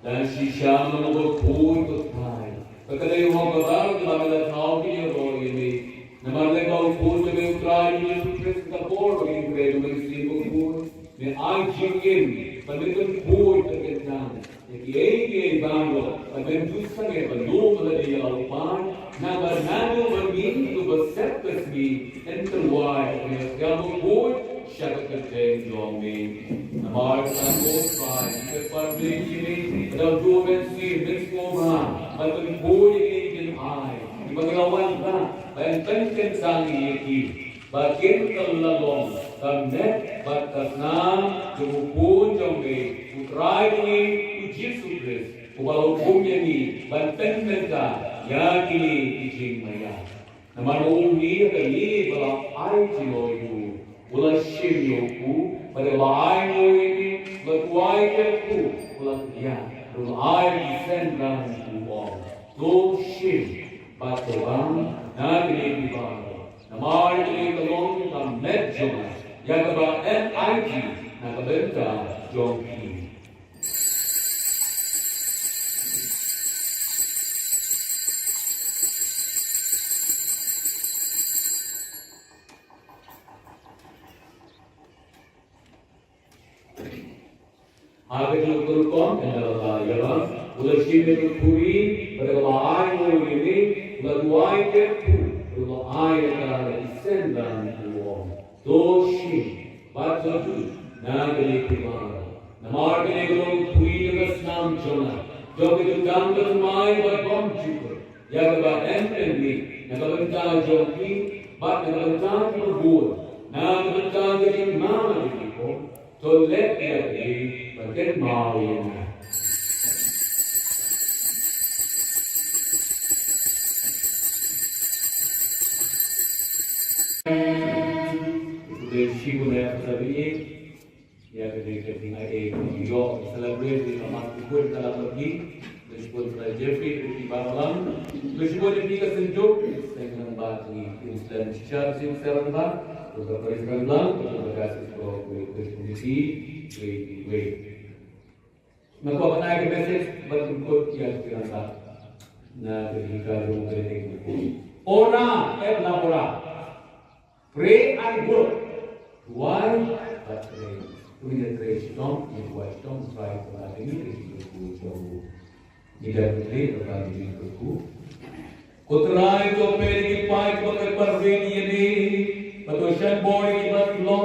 Dan sisa menunggu pun bertai. Ketika orang berbaru dalam dalam tahu dia roh ini. Nama mereka pun lebih utrai Yesus Kristus khubor bagi mereka dengan pun. Ni anjingin, pendekan pun terkenal. Yang banglo, pendekan sangat belum berada laupan. Nama nado bermin tu bersep kesmi. Interwai, yang pun syarat kerja jomi. Nama sanggup pai, kepada ini dalam dua bensin, benskoma, pendekan pun ini ai. Pengalaman kan, penting sangi ini. Bagian terlalong, kamnet batas nam, jumupun jombe, utrai ini Yesus Kristus. Ubalau kumnya ni, banteng mereka, yakini ijing maya. Nama umi kali balau ai jiloyu, ulah shimyoku, pada ai ini, berkuai keku, ulah dia, ulah ai disendang kuong, do shim, batobang, nagri bibang. Nama ini kelong kita medjong, yang kebal NIG, nak kebentar jongki. Agar lukur kom adalah ialah ulah sini kuri pada lain ini ulah dua itu. Kalau ayat disendang uang, dosi, baca tu, nagari kumara. Namar kene kalau kui dengan senam jona, jom itu dam termai berbom juga. Ya kebat MNB, nagabentar joki, bat nagabentar berbur, nagabentar jadi mana begitu, tolak dia jadi bagian mau yang. She would have sabi ya ketika tinggal New York celebrate di rumah kubur dalam pergi disebut Jeffrey di Barolang disebut di kesenjuk dengan bagi Islam secara seremba untuk Islam untuk kasih kondisi we maka apa naik message berikut yang dirasa nah ketika rumah ora labora pray and work. Why? But pray. Punya pray don't invite, don't try to have any people who tidak boleh terkait dengan itu. Kutrai to pergi pai pakai perveni ini, patoshan body batlo,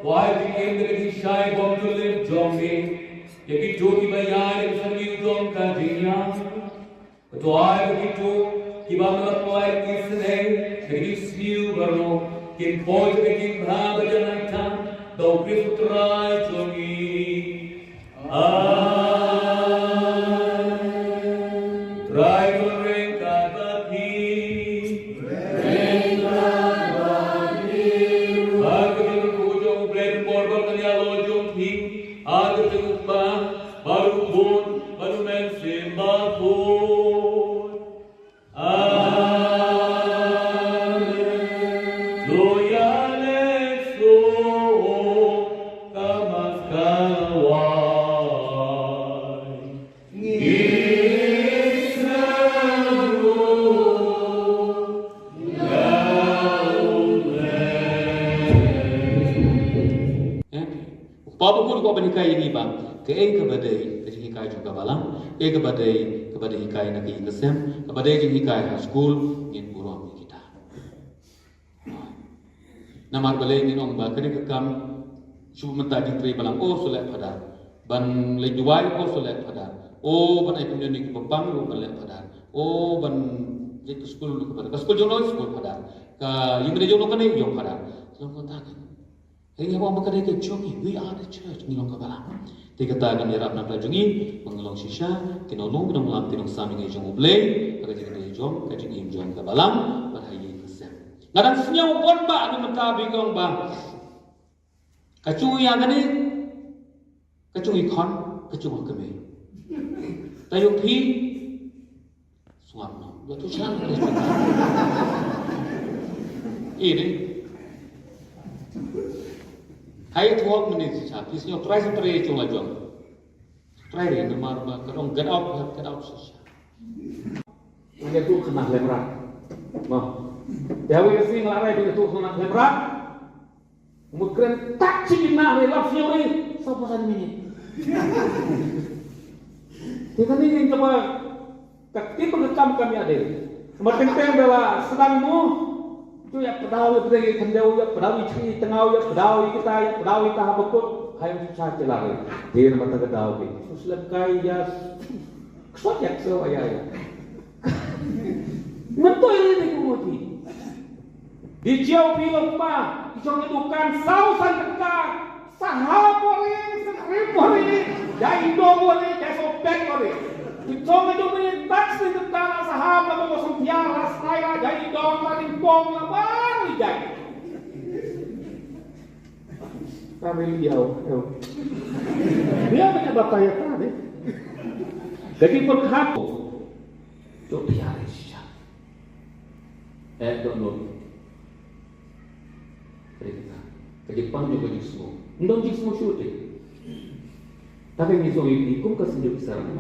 why begin the shy bomb to live jombe, jadi jodi bayar yang sami jom kajinya, patoi begitu, kiba melakukan kisah, jadi siu baru. Kim poi peking bha bajanan tham do Kristus trai jongi Papa pun kau bernikai ini bang, ke badai, ke hikai juga balang, badai hikai nak kesem, badai jeng hikai ha school, in buram kita. Namar balai ni nong ba, kene kekam, cuma mentah jeng teri balang, oh solek pada, ban lejuai oh solek pada, oh ban ikum ni kepang lu solek pada, oh ban jeng school lu pada, ke school jono school pada, ke yang ni jono kene jong pada, selalu kata kan. Hingga orang berkata ke jongi, we are the church, ngilong kabalang. Tiga tagan yarap nak jongi, mengelong sisa, kinolong kinong lam tinong sami ngai jong ublay, kata jeng ngai jong, kata jeng jong kabalang, berhayi kesem. Ngadang senyum pun ba, anu mentabi kong ba. Kacui yang kani, kacui kon, kacui kami. Tayung pi, suam no, betul sangat. Ini. Hai 12 minutes cha pisnyo try sa try chung la jong try re namar ba karong get out sha nge tu khna lemra ma ya wi sing la rai tu khna lemra mukren tak chi na re laf yo re so pa san minute kita ni coba takti pengekam kami ada semakin bela sedang mu tu ya pedau pergi kendau ya pedau ichi tengau ya pedau kita ya pedau kita habakut hayang susah celare dia mata kedau ke muslim kai ya ksot ya so ya mentu ini kumoti di jauh film pa ijong edukan sausan tekak sahapori sekripori dai dobori dai sopek ori ijong edukan taks ni tekak sahap la mo sum tiara saya dai dong tadi bom la baru jadi kami liau dia menyebab saya tadi jadi berkhaku tu tiara sisa don't cerita ke Jepang juga semua ndong semua syuting tapi miso ikum kesenjuk sarang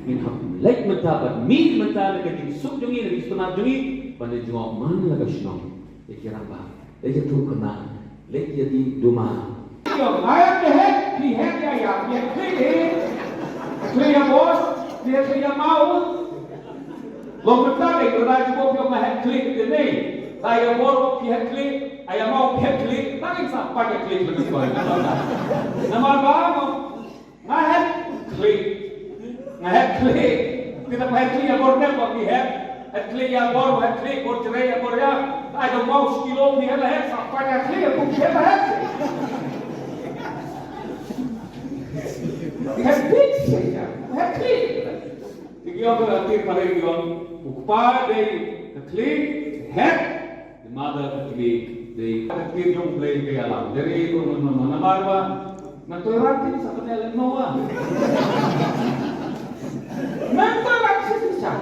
minham like mentabat min mentala ke sub jungi lagi setengah jungi pada jawab mana laga shnong dikira ba lagi tu kena lagi jadi duma yo ayat ke he ya clear bos dia mau lo mentala ke raja bo yo mah klik de nei saya bor ki klik ayam mau klik tak bisa pakai klik begitu nama ba ngah klik klik kita pakai klik yang border kok di klik yang bor klik bor cerai yang bor ya ada mau sekilo ni lah sampai klik aku klik lah klik klik tiga berarti pada yang upah dari klik the mother klik the klik yang play ke alam dari itu nama apa Mentorati seperti Lenoa. Mentorati sisa.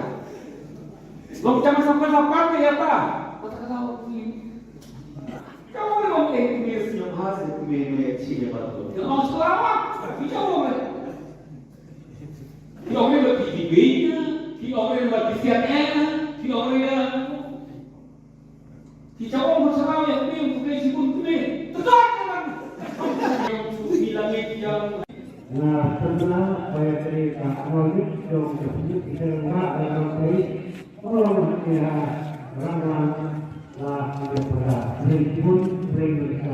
Lo jangan sampai ya tak? Kata-kata ini. Kamu ni orang Inggris yang hasil kue ciri baru. Yang orang selamat, kita orang. Kita orang lebih tingginya, kita orang lebih CNN, kita orang kita orang bersama yang ni untuk sibuk ni. Tetap kan? Nah, sebenarnya saya cerita kronik dong sebut cerita dalam hari orang kira orang lah tidak pernah pun mereka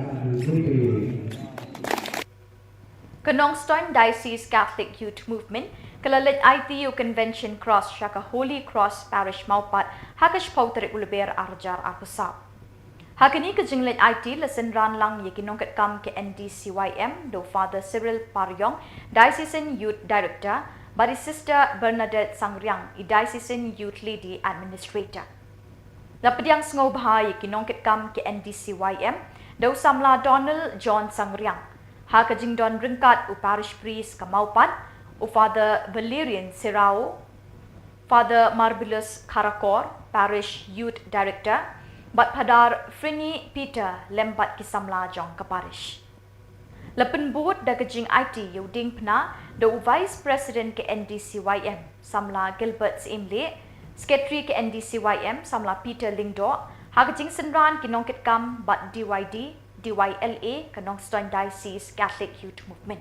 Kenongstoin Diocese Catholic Youth Movement kalalit ITU Convention Cross Shaka Holy Cross Parish Maupat Akash Bashir ulber arjar apusap. Hakini ke jinglet IT lesen ran lang ye kinong ket kam ke NDCYM do Father Cyril Paryong, Diocesan Youth Director, bari Sister Bernadette Sangriang, i Diocesan Youth Lady Administrator. Lapadiang sngau bahai kinong ket kam ke NDCYM do samla Donald John Sangriang. Ha ka jingdon ringkat u parish priest Kamaupan, u Father Valerian Sirao, Father Marvelous Karakor, parish youth director, bat padar Frini Peter lembat kisamla jong ke parish. Lepen board da kejing IT yuding pna do vice president ke NDCYM samla Gilbert Imle, secretary ke NDCYM samla Peter Lingdo, ha kejing senran kinong ket kam bat DYD DYLA kanong Stone Diocese Catholic Youth Movement.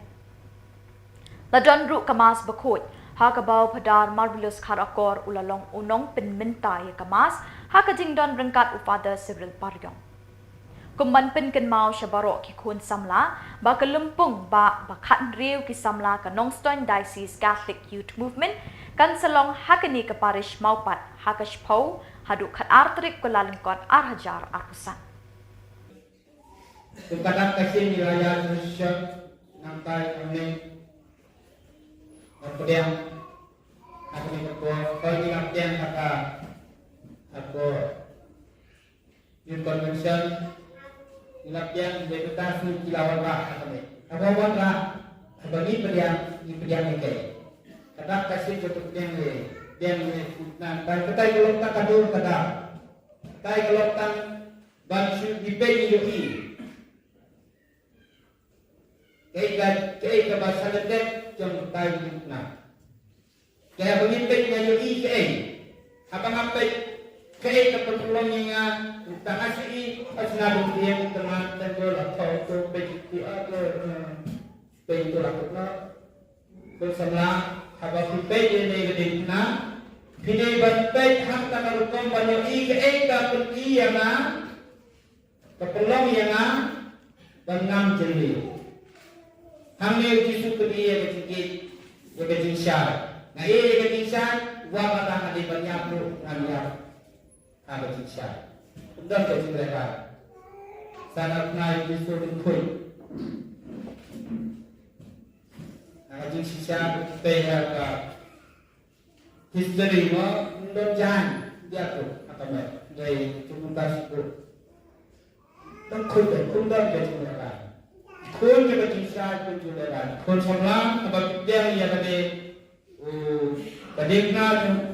Ladon ru kamas bakut ha kabau padar Marvelous Karakor ulalong unong penmentai kamas ha kajing don rengkat u Father Cyril Paryong. Kumban pen ken mau syabaro ki kun samla ba kelempung ba bakhat riu ki samla kanong Stone Diocese Catholic Youth Movement kan salong hakani ke parish maupat Akash Pau hadu khat artrik kulalengkot arhajar arpusan. Kadang kasih nilai Indonesia nampai kami berpediang aku ni berbuat kau ni kapten kata aku Intercultural kapten deputasi kilauan lah kami aku buat lah bagi pediang ni kadang kasih cukup dia nampai kita kalau tak kadur kadang kita kalau tak bantu dibeli yogi Kaya bahasa Lenten jom tayo na. Kaya pemimpin nga yung IKA, habang apay kaya kapatulong nga tangasi at sinabong diyan teman tenggol atau to peki atau peki lakot na bersama habang pipay ni gading na pinay bantay hang takarukong banyo IKA kapati yang na kapulong yang na bangam jeli. Hamil Yesus pergi ke Jinsha. Nah ini ke Jinsha, wah kata ada banyak pun ngambil ke Jinsha. Sudah ke mereka. Sangat naik Yesus berkuih. Nah Jinsha pergi ke history mo, tidak jangan dia tu apa mer, dari tugas itu. Tak kuat, kuat ke mereka. Kun kita cinta kun jualan, kun semua apa dia yang ada kadangna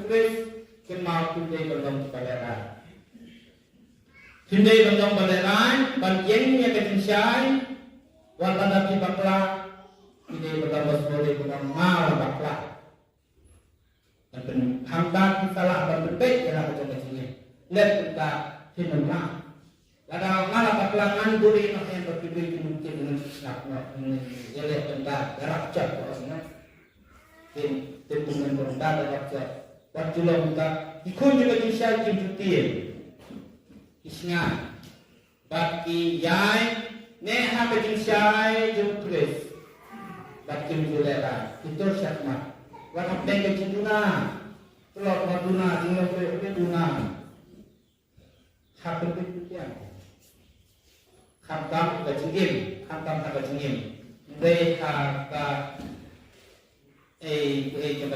terus kemau kun dia belum belajar. Kun dia belum belajar, bagian yang kecinta, walaupun tapi bakla, dia belum boleh belum mau bakla. Dan hamdan salah dan berbeda dalam macam ini. Lihat kita hidup. Kadang malah baklangan buri nak yang berpikir mungkin nak jelek tentang gerak cat orang tim dengan tentang gerak cat. Waktu lo kita ikut juga bisa jumputin. Isnya bagi yai neha berjinsai jumpres bagi mulera itu syakmat. Warna peng keciluna, telur maduna, tinggal keciluna. Hak berpikir. Khamtam ke jingim, khamtam ke jingim. Mereka coba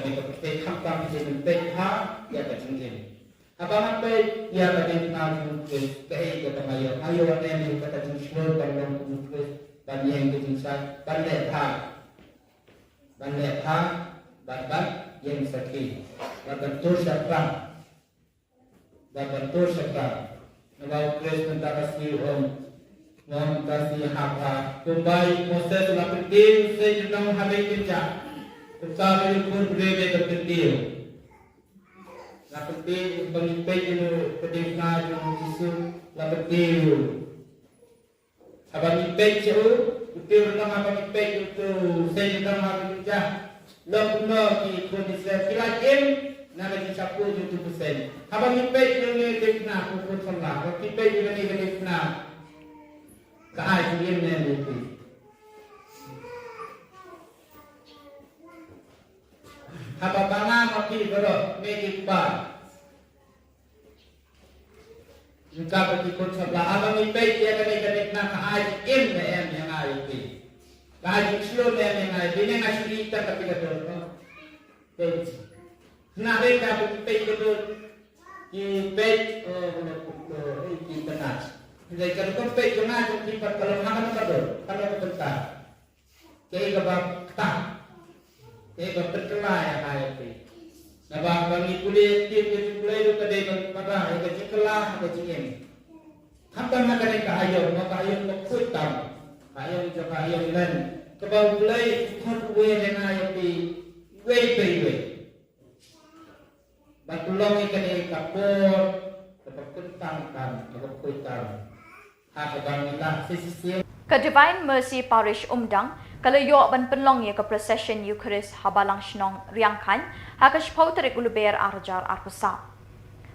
ni khamtam ke jingim, mereka ya ke jingim. Apa apa ya ke jingim ke ke mayo, mayo apa yang kata jingim dan mungkin dan yang ke jingim ban lepha, ban yang sakit, ban tur syakram, ban tur syakram. Kalau Kristus kasih Wang kasih hak kembali proses lapetih saya sedang habis kerja. Usaha pun berbeza terpentil. Lapetih pemimpin itu pedihna yang isu lapetih. Abang pemimpin itu betul nama pemimpin itu saya sedang habis kerja. Lakukan di kondisi kilajem nama dicapu 70%. Abang pemimpin ini pedihna pukul salah. Pemimpin ini pedihna Kaai dia meneliti. Apa bangga mati berok megik bar. Engkau berikut sebelah abang itu dia kadang-kadang nak haji im yang ada itu. Haji slow yang ada. Dia ngasih cerita tapi betul. Nah mereka betul. Ibet di benar. Jadi kalau kau pergi kemana di kalau makan betul, kalau betul. Jadi kalau tak, jadi kalau betul yang ada itu. Nabang bagi kulit itu kadai pada itu cikelah itu ciken. Hampa nak kadai kaayong, maka ayong kutam, ayong juga ayong lan. Kebau kulai hot way dengan ayong di way. Batulong kadai kapor, kapor kutam, kapor kutam. Hakabang nila sisi. Ke Divine Mercy Parish Umdang, kalau yo ban penlong ye ke procession Eucharist habalang shnong riangkan, Akash Bashir uluber arjar arpusa.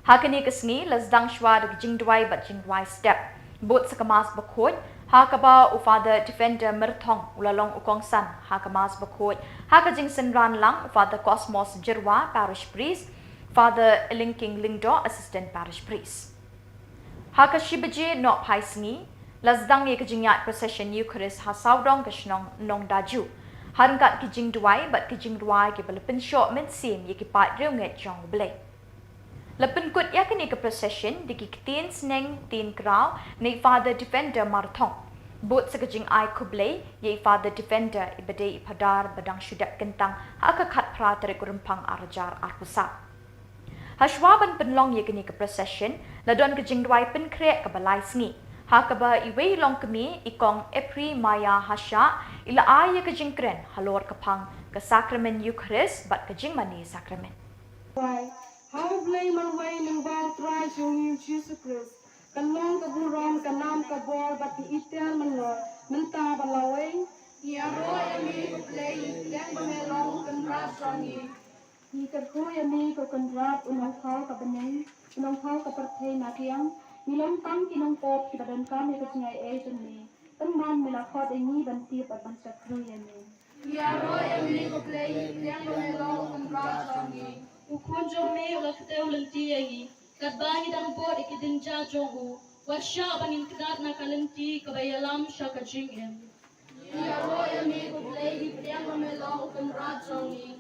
Hakani kesni lasdang shwa de jingdwai bat jingdwai step. Bot sekamas bakot, hakaba u Father Defender Merthong ulalong ukongsan hakamas bakot, hakajing senran lang Father Cosmos Jirwa Parish Priest, Father Linking Lingdo Assistant Parish Priest. Hakashibaje no paisngi lasdang ye kejingat procession Eucharist hasaudong kesnong nong daju. Harangkat kijing duai bat kijing duai ke belepen syok men sim ye ki pat reunget jong blek. Lepen kut ya kini ke procession di ki tin sneng tin krau ni Father Defender Marthong. Bot sekejing ai kublei ye Father Defender ibadei ipadar badang syudak kentang hakakat pra tarik rumpang arjar arpusa. Hashwaban penlong ye kini ke procession ladon kejing duai pen krek ke balai sngi. Hakaba iwe long kami ikong Epri Maya Hasha ila aya kejingkren halor kapang ke sakramen Eucharist bat kejing mani sakramen. How blame and way ng bang try yung Jesus Christ. Kanong kaburon kanam kabor bat iitel manor menta balaway. Yaro yami kuplay yang bamelong kenrap songi. Ikarko yami ko kanrap unang kau kabanay unang kau kapartay nakiang. Nilong tam kinong pop kita dan kami kecingay Asian ni. Teman melakot ini banti pat bansak kruya ni. Yaro yami kuplay yang bamelong kenrap songi. Ukon jome ulakte ulanti agi. Kadbangi dang bod ikidinja jongu. Wasya bangin kedat na kalenti kabayalam siya kajingin. Yaro yami kuplay yang bamelong kenrap songi.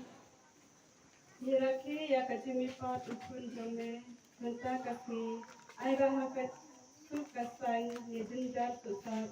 Hiraki ya kajimi pat ukon jome. Menta kasi. Ay rahakat sukasan ni dinjar susah.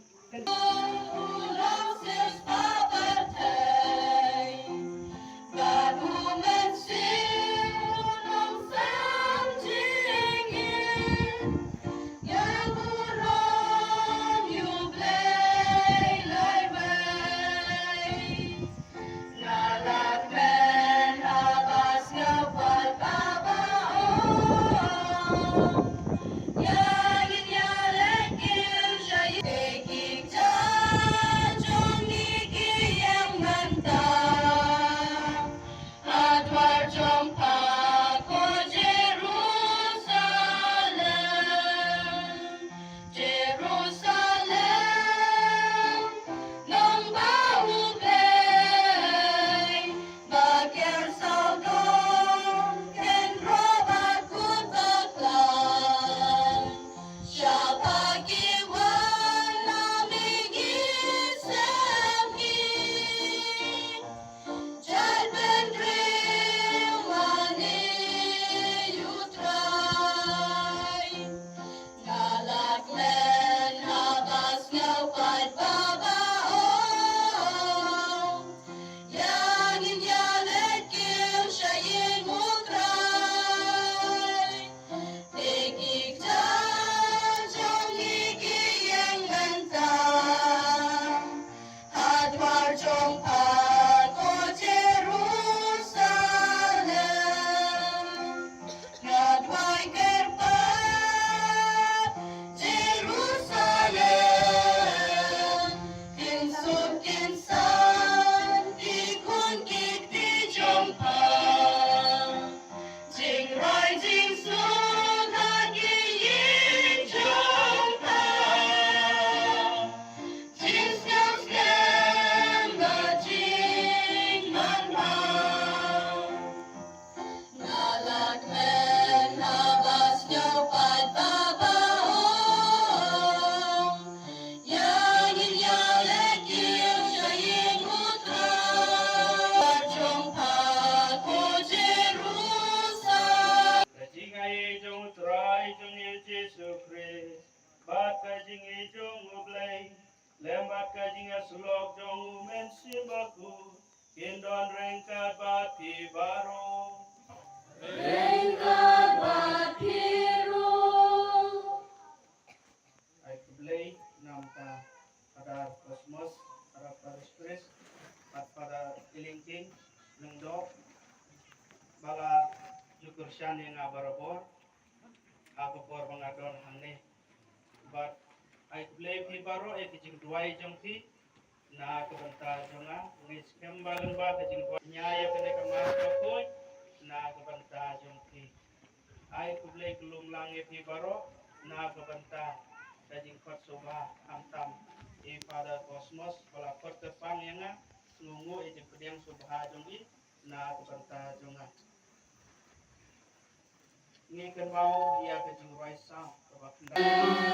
utrai jong il Jesu Christ. Bat ka jing i jong ublay. Lembat ka jing asulok jong umen simbaku. Kindon rengkat bat pi baro. Rengkat bat piru. Ay kublay nam ta pada kosmos para Paris at pada ilingking ng do bala jukur siya nga barabor ako por mga don hangni but ay kublay pi baro ay kijing duway jong pi na kabanta jonga ngis kembalan ba kijing duway nyaya kene kamas kapoy na kabanta jong pi ay kublay kulum lang pi baro na kabanta daging patsoba amtam e pada kosmos bala pertepang yang ngungu e jepediang subha jongi na kabanta jonga ni kan mau dia ke jingrai sam kabakunda Yeah.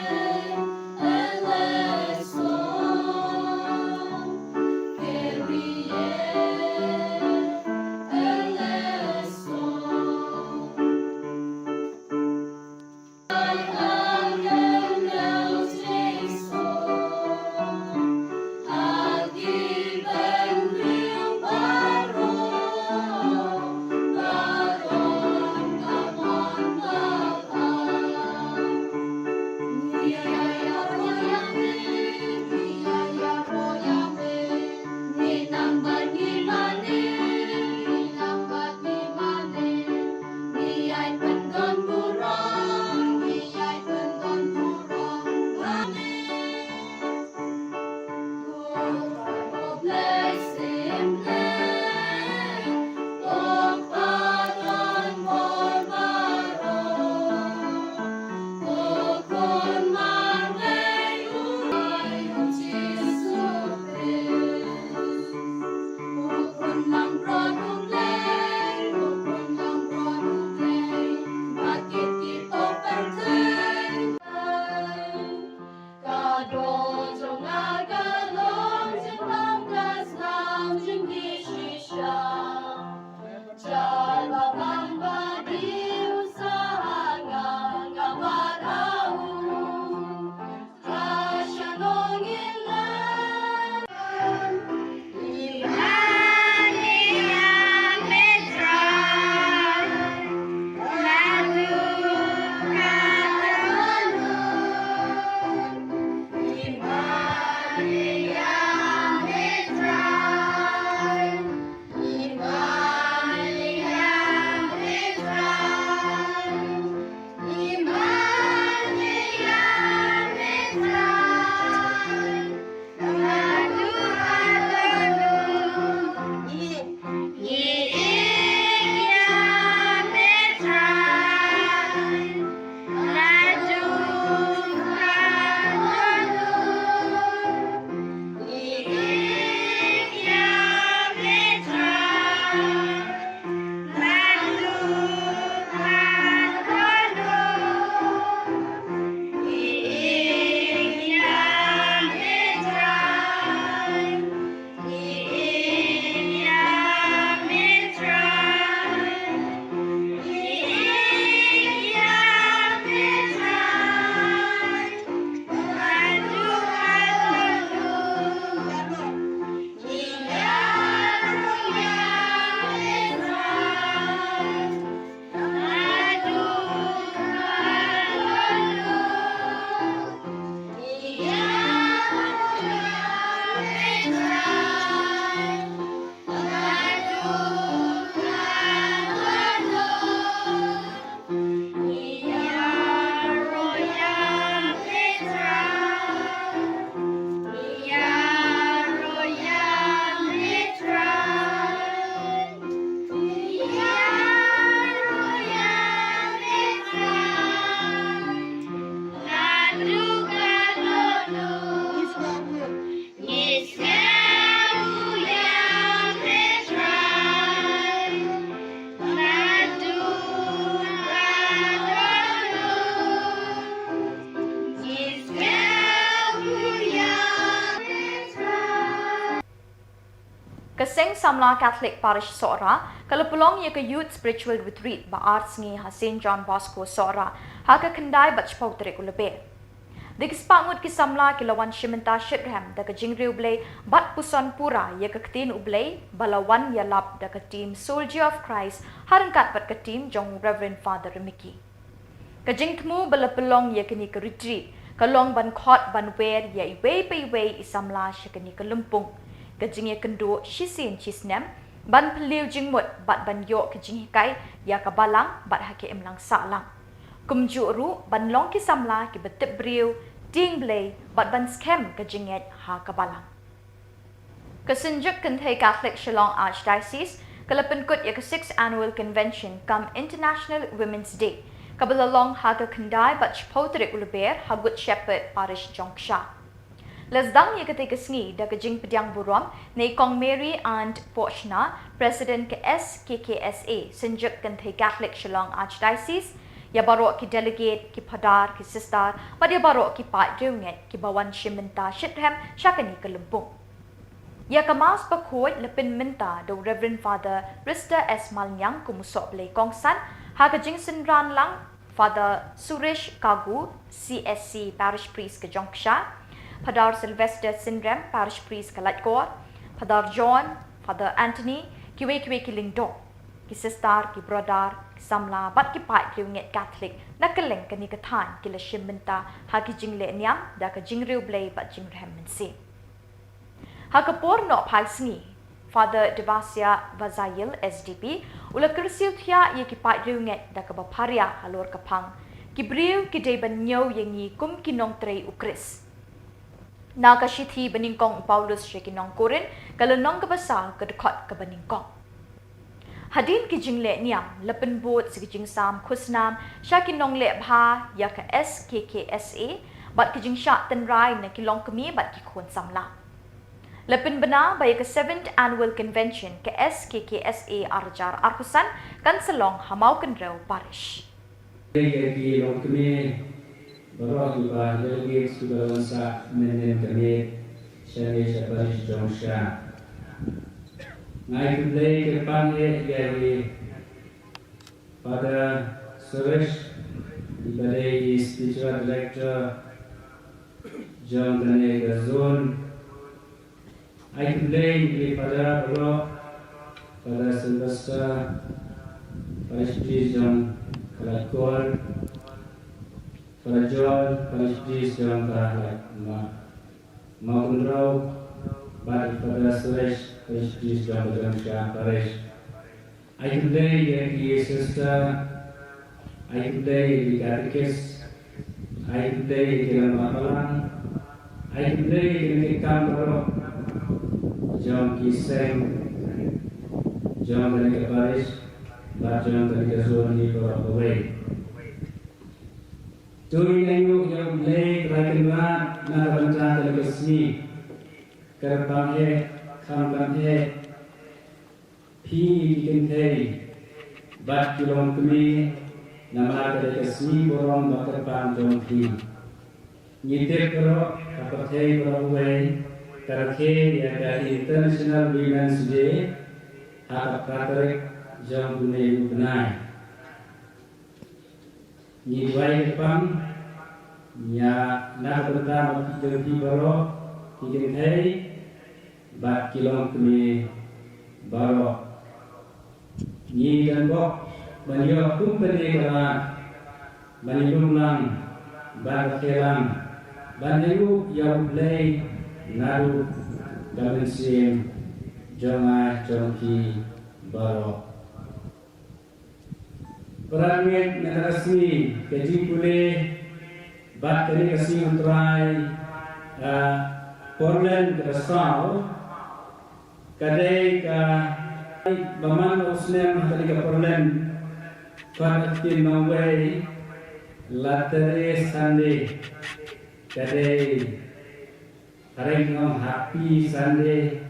Samla Catholic Parish Sora, kalau pelong ia ke Youth Spiritual Retreat ba Arts ngi ha St. John Bosco Sora, ha ke kendai bach pau tere ku lebe. Dikspangut ki Samla ki lawan Shimenta Shitraham da ke jingriu blay bat puson pura ia ke ketin ublay balawan ya lap da ke team Soldier of Christ harangkat bat ke team jong Reverend Father Mickey. Ke jingtmu bala pelong ia ke ni ke retreat, kalong ban khot ban wer ia iwe pe iwe isamla shikani ke lumpung. Kajing ya kendo shisin chisnem ban peliu jingmut bat ban yo kajing hikai ya kabalang bat hake emlang salang kumju ru ban long ki samla ki betep briu ding blay bat ban scam kajing et ha kabalang kasenjuk kenthai Catholic Shillong Archdiocese kalapenkut ya ke 6th annual convention come International Women's Day kabalalong ha ka kendai bat chpotrik uluber ha Good Shepherd Parish Jongsha. Lesdang ia ketika sengi da kejing pediang burom nei Kong Mary and Pochna, President ke SKKSA, senjuk kenthai Catholic Shillong Archdiocese, ya barok ki delegate ki padar ki sister, ba dia barok ki pat reunget ki bawan Shimenta Shitraham syakani ke Lumpung. Ya kemas pakoi lepin minta do Reverend Father Rista S. Malnyang kumusok belai kongsan, ha kejing senran lang Father Suresh Kagu, CSC Parish Priest ke Jongsha, Padar Sylvester Sindram, Parish Priest ke Latgor, Padar John, Father Anthony, kiwe ki Lingdong, ki sister, ki brother, ki samla, bat ki pai ki unget Catholic, na keleng ke ni ketan ki le Shimenta, ha ki jingle niam, da ke jingriu blay bat jingrem mensi. Ha ke por no pai sengi, Father Devasya Vazayil, SDP, ula kersiu tia ye ki pai riunget da ke baparia halor kapang, ki briu ki deban nyaw yengi kum ki nong trei ukris. Naga shithi beningkong Paulus shekinong Korin kalau nong kebasal ke dekat ke beningkong. Hadin ki jingle niam lepen bot si jing sam khusnam shakinong le bha ya ke SKKSA bat ki jing shat tenrai na ki long kemi bat ki khon samla. Lepen bena bay ke 7th annual convention ke SKKSA arjar arkusan kan selong hamau kenrau parish. Ki long kemi Baru juga delegate sudah lansak menem kami Salesian Parish Jongsha. Ngai kembali ke depan dari pada Suresh sebagai spiritual director John Daniel Gazon. Ngai kembali pada Baru pada Sylvester Parish Priest John Kalakol. Pada John, Parish Priest John Kahalat Makundraw, pada Suresh, Parish Priest John Jongsha Parish. I today the sister, I today the catechist, I today the Mapalang, I today the Kambaro, John Kiseng, John the Parish, but John the Zoni for away. Turi nengu yang mulai kerajinan na bangsa televisi kerbanghe kambanghe pi dikentei bat kilom kemi nama televisi borong bakerbang jongki nyiter kero kapathei borongwei karke ya dari International Women's Day harap katerek jong bunei benai ni dua depan ya nak pertama jadi baru tiga hari bat kilom kami baru ni dan bok banyak kumpul kera banyak jumlah banyak kelam banyak yang play naru dalam sim jangan jongki baru Perangkat negara resmi keji pule bat kini kasih mentrai Portland Rasal kadai ka baman usnem tadi ke Portland pada tim Norway latere Sunday kadai hari ngom happy Sunday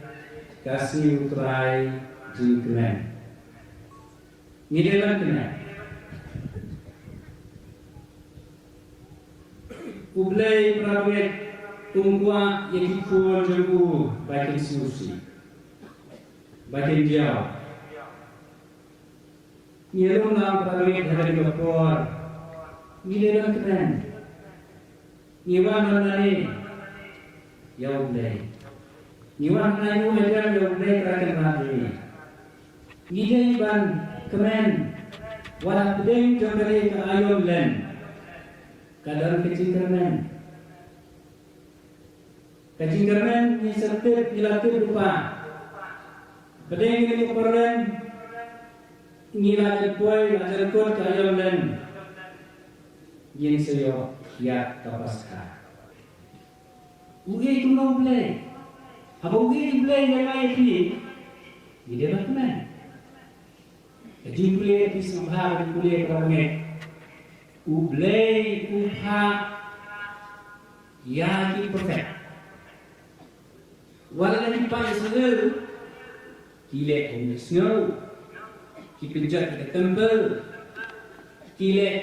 kasih mentrai jingkren ngidelan kena Ublay prawet tungkwa yang ikut jengku baik institusi. bagian dia. Nyerum nam paramit dari khubor. Nyerum keren. Nyewan mana ni? Jauh deh. Nyewan mana ni? Macam jauh deh kerana mati. Nyewan ban keren. Walau pedeng jangkari ke ayam len. Kadang kecil keren. Kecil keren ni sertip dilatih lupa. Pedeng ini keren. Ngilah jepoi, lajar kot ke ayam len. Yang saya kiat kapaskah. Ugi tu mau boleh. Apa ugi boleh yang lain ni? Dia dah kenal. Jadi boleh di sembah, boleh keramik. Boleh upah yang perfect. Walau di pagi segel, kilek homeless snow, kipinjat ke temple, kilek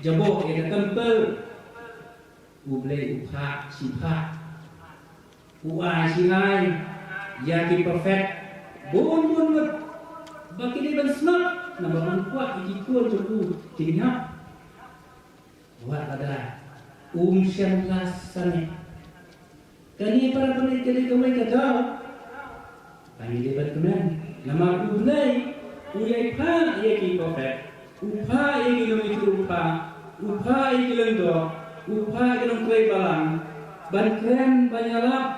jabok ke temple, boleh upah sifat, upah sihai, yang perfect, bon bagi dia bersnap, nama kuat ikut cukup tinggal. Buat ada siang kani para peneliti kami kata, kami dia berkenan. Nama ulai, ulai pa ia perfect, upah ia kilometer upah ia kilometer, upah ia kilometer balang, ban banyalap,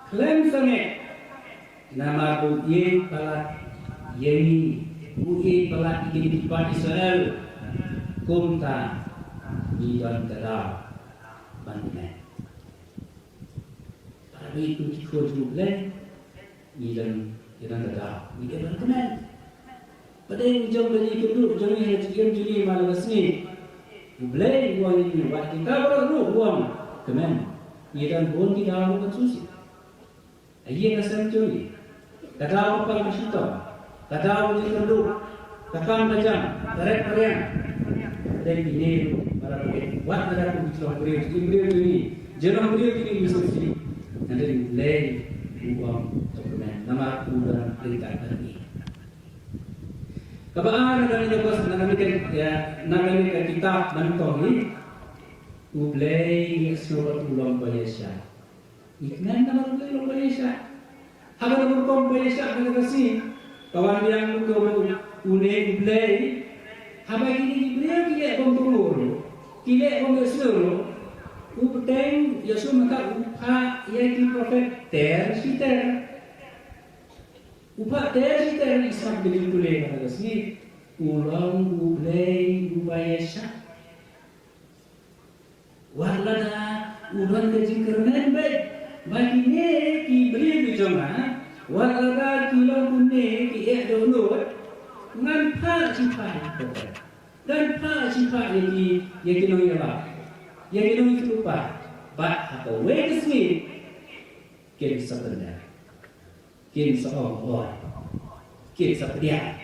klaim sangat. Nama ia palat. Yeni uhi pelat di depan Israel kumta di dalam terang bantuan. Para itu cikgu juga di dalam terang. Mereka bantuan. Pada yang jauh dari itu jauh yang juli malam sini. Boleh uang ini buat kita baru uang kemen. Ia dan pun kita lakukan susi. Ia kasar juli. Kata apa kita? Kata uji terduk, kakam macam, tarik periang. Dan ini para pemilik, buat negara pemilik beliau ini, jangan beliau ini bisa nanti mulai uang dokumen, nama ulang perintah ini. Kabaan kami dapat mengambil kitab mentong ini, mulai seluruh ulang Malaysia. Iknan nama ulang Malaysia, habar ulang Malaysia ada kasih. Kawan yang unik play, apa ini beliau kilek pembunuh, kilek pembunuh, upeng Yesus maka upah yang diprofet ter, upah ter Islam beli play kata sini, ulang play upayasa, warlada ulang kejengkeran baik, bagi ni dibeli bijoma. Warga kilau kuning kiek download ngan pa sifat dan pa sifat yang kinoi apa yang kinoi lupa bat atau wait me kin sebenarnya kin seorang kin sepedia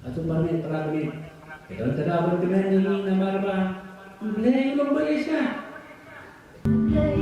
atau banyak terlalu kalau tidak berkenan ini nama apa boleh belum Malaysia. You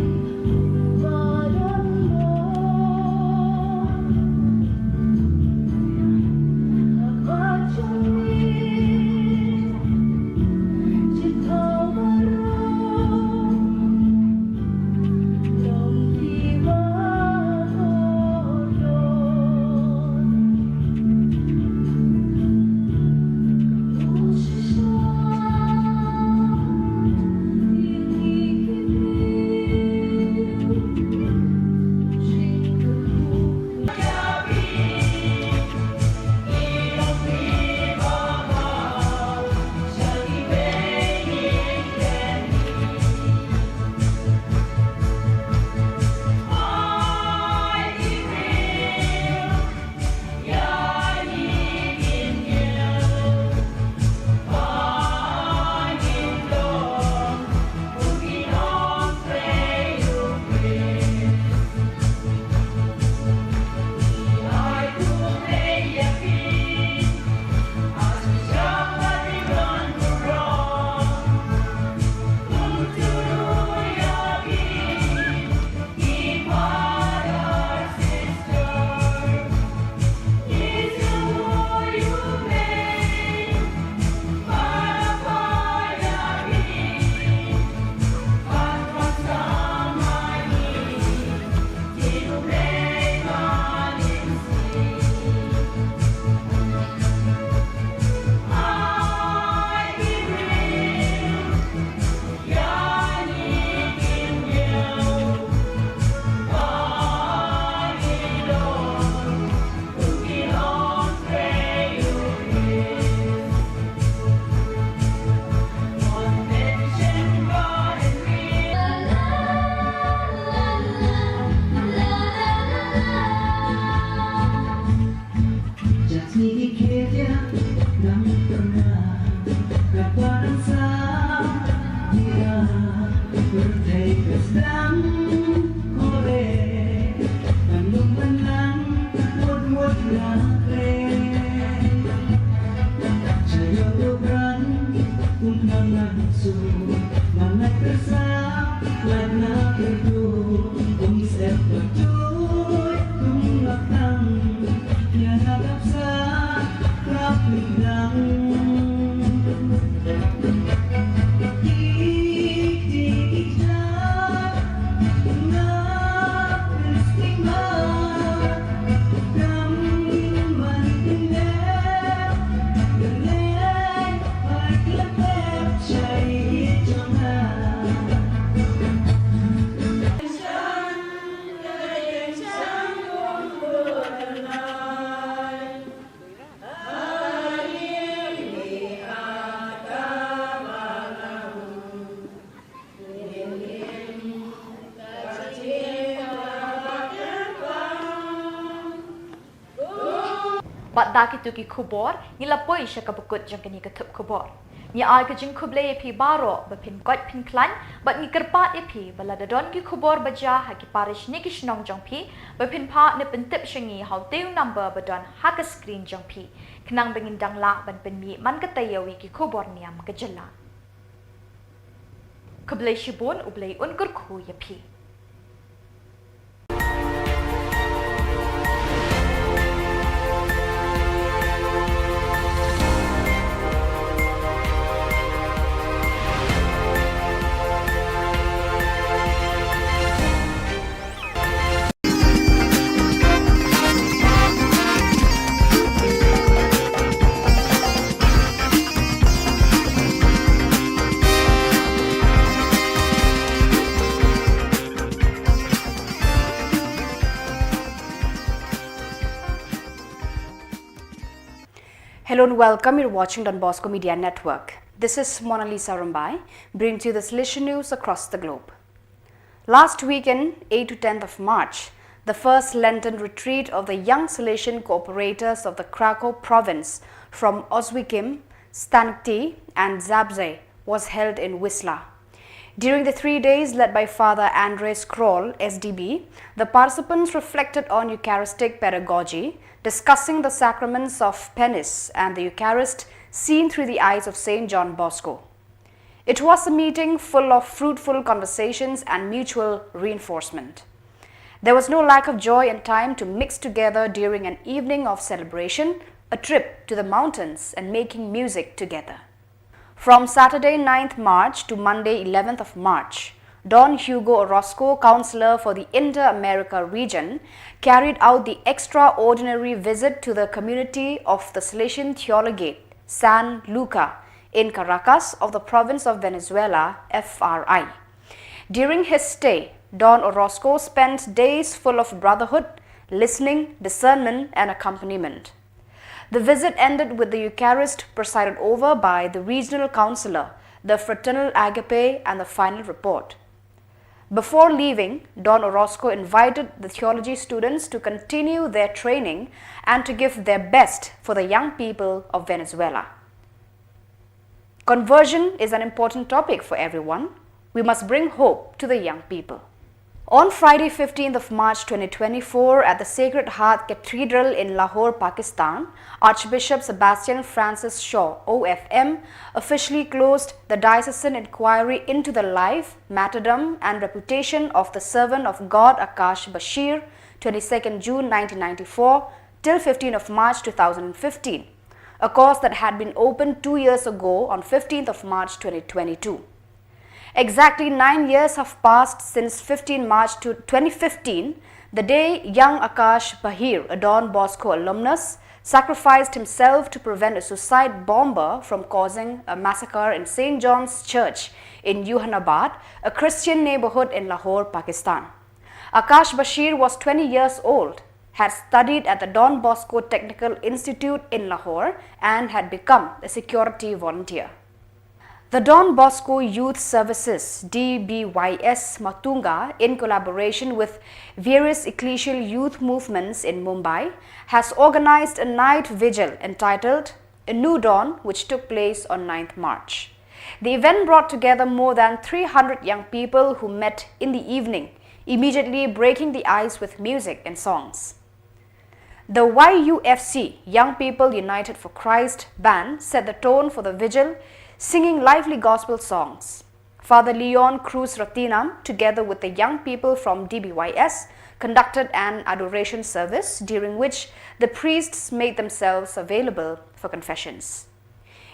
Bat daki tu ki khubor, ni lapoi siya kabukut jang kini ke thup khubor. Ni ai ke jing khuble epi baro, bapin kot pin klan, bat ni kerpat epi, bala dadon ki khubor baja haki parish ni kishnong jang pi, bapin pa ni pentip syangi hau teu number badon haka screen jang pi. Kenang bengin dang la ban pen mi man katayawi ki khubor niam ke jela. Khuble shibun ublei ungur khu ya pi. Hello and welcome. You're watching Don Bosco Media Network. This is Mona Lisa Rumbai, bringing to you the Salesian news across the globe. Last weekend, 8 to 10th of March, the first Lenten retreat of the young Salesian cooperators of the Krakow province from Oswiecim, Stankty and Zabze was held in Wisla. During the 3 days led by Father Andres Kroll, SDB, the participants reflected on Eucharistic pedagogy, discussing the sacraments of penance and the Eucharist seen through the eyes of St. John Bosco. It was a meeting full of fruitful conversations and mutual reinforcement. There was no lack of joy and time to mix together during an evening of celebration, a trip to the mountains and making music together. From Saturday 9th March to Monday 11th of March, Don Hugo Orozco, Councillor for the Inter-America region, carried out the extraordinary visit to the community of the Salesian Theologate, San Luca, in Caracas of the province of Venezuela, FRI. During his stay, Don Orozco spent days full of brotherhood, listening, discernment and accompaniment. The visit ended with the Eucharist presided over by the regional councillor, the fraternal agape and the final report. Before leaving, Don Orozco invited the theology students to continue their training and to give their best for the young people of Venezuela. Conversion is an important topic for everyone. We must bring hope to the young people. On Friday 15th of March 2024 at the Sacred Heart Cathedral in Lahore, Pakistan, Archbishop Sebastian Francis Shaw, OFM, officially closed the diocesan inquiry into the life, martyrdom and reputation of the servant of God Akash Bashir, 22nd June 1994 till 15th of March 2015, a cause that had been opened 2 years ago on 15th of March 2022. Exactly 9 years have passed since 15 March 2015, the day young Akash Bashir, a Don Bosco alumnus, sacrificed himself to prevent a suicide bomber from causing a massacre in St. John's Church in Yuhanabad, a Christian neighborhood in Lahore, Pakistan. Akash Bashir was 20 years old, had studied at the Don Bosco Technical Institute in Lahore and had become a security volunteer. The Don Bosco Youth Services DBYS Matunga, in collaboration with various ecclesial youth movements in Mumbai, has organized a night vigil entitled A New Dawn, which took place on 9th March. The event brought together more than 300 young people who met in the evening, immediately breaking the ice with music and songs. The YUFC, Young People United for Christ band, set the tone for the vigil, singing lively gospel songs. Father Leon Cruz Ratinam, together with the young people from DBYS, conducted an adoration service during which the priests made themselves available for confessions.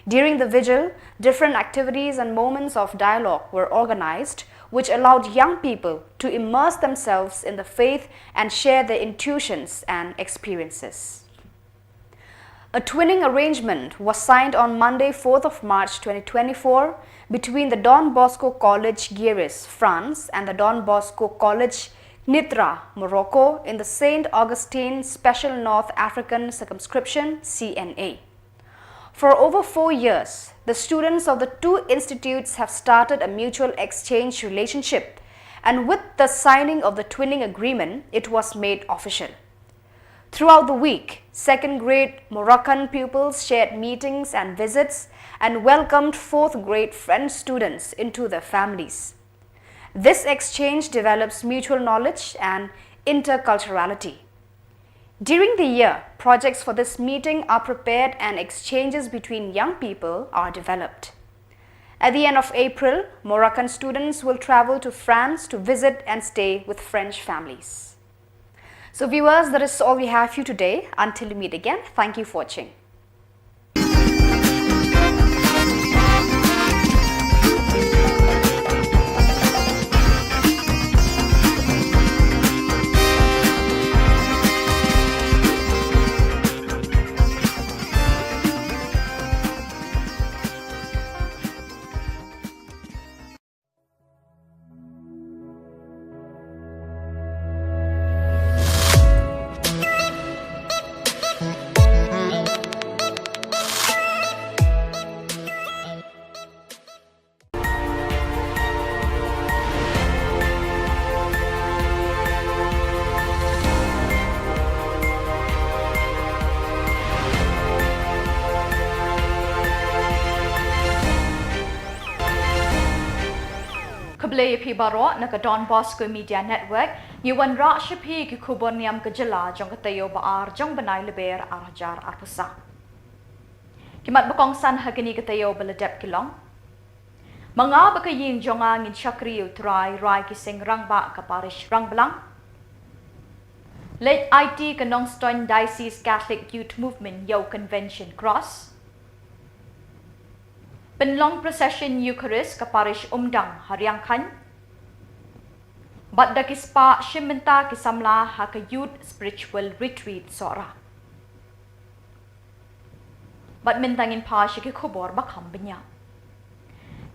During the vigil, different activities and moments of dialogue were organized, which allowed young people to immerse themselves in the faith and share their intuitions and experiences. A twinning arrangement was signed on Monday, 4th of March 2024 between the Don Bosco College Guéris, France and the Don Bosco College Nitra, Morocco in the St. Augustine Special North African Circumscription CNA. For over 4 years, the students of the two institutes have started a mutual exchange relationship, and with the signing of the twinning agreement, it was made official. Throughout the week, second grade Moroccan pupils shared meetings and visits and welcomed fourth grade French students into their families. This exchange develops mutual knowledge and interculturality. During the year, projects for this meeting are prepared and exchanges between young people are developed. At the end of April, Moroccan students will travel to France to visit and stay with French families. So viewers, that is all we have for you today. Until we meet again, thank you for watching. Khubor pi baro na ka Don Bosco Media Network yuan ra shipi ki khubor niam ka jela jong ka tayo baar jong banai leber arjar arpusa. Kimat bakong san hagani ka tayo baladep kilong. Mga bakayin jonga ngin shakri utrai rai ki sing rang ba ka parish rang belang. Let IT ka Nongstoin Diocese Catholic Youth Movement Yo Convention Cross. Penlong Procession Eucharist ka parish Umdang Hariang Khan. Badda kispa Shimenta kisamla ha ka Youth Spiritual Retreat Sora. Badmintangin pa siya ki khubor bakam benya.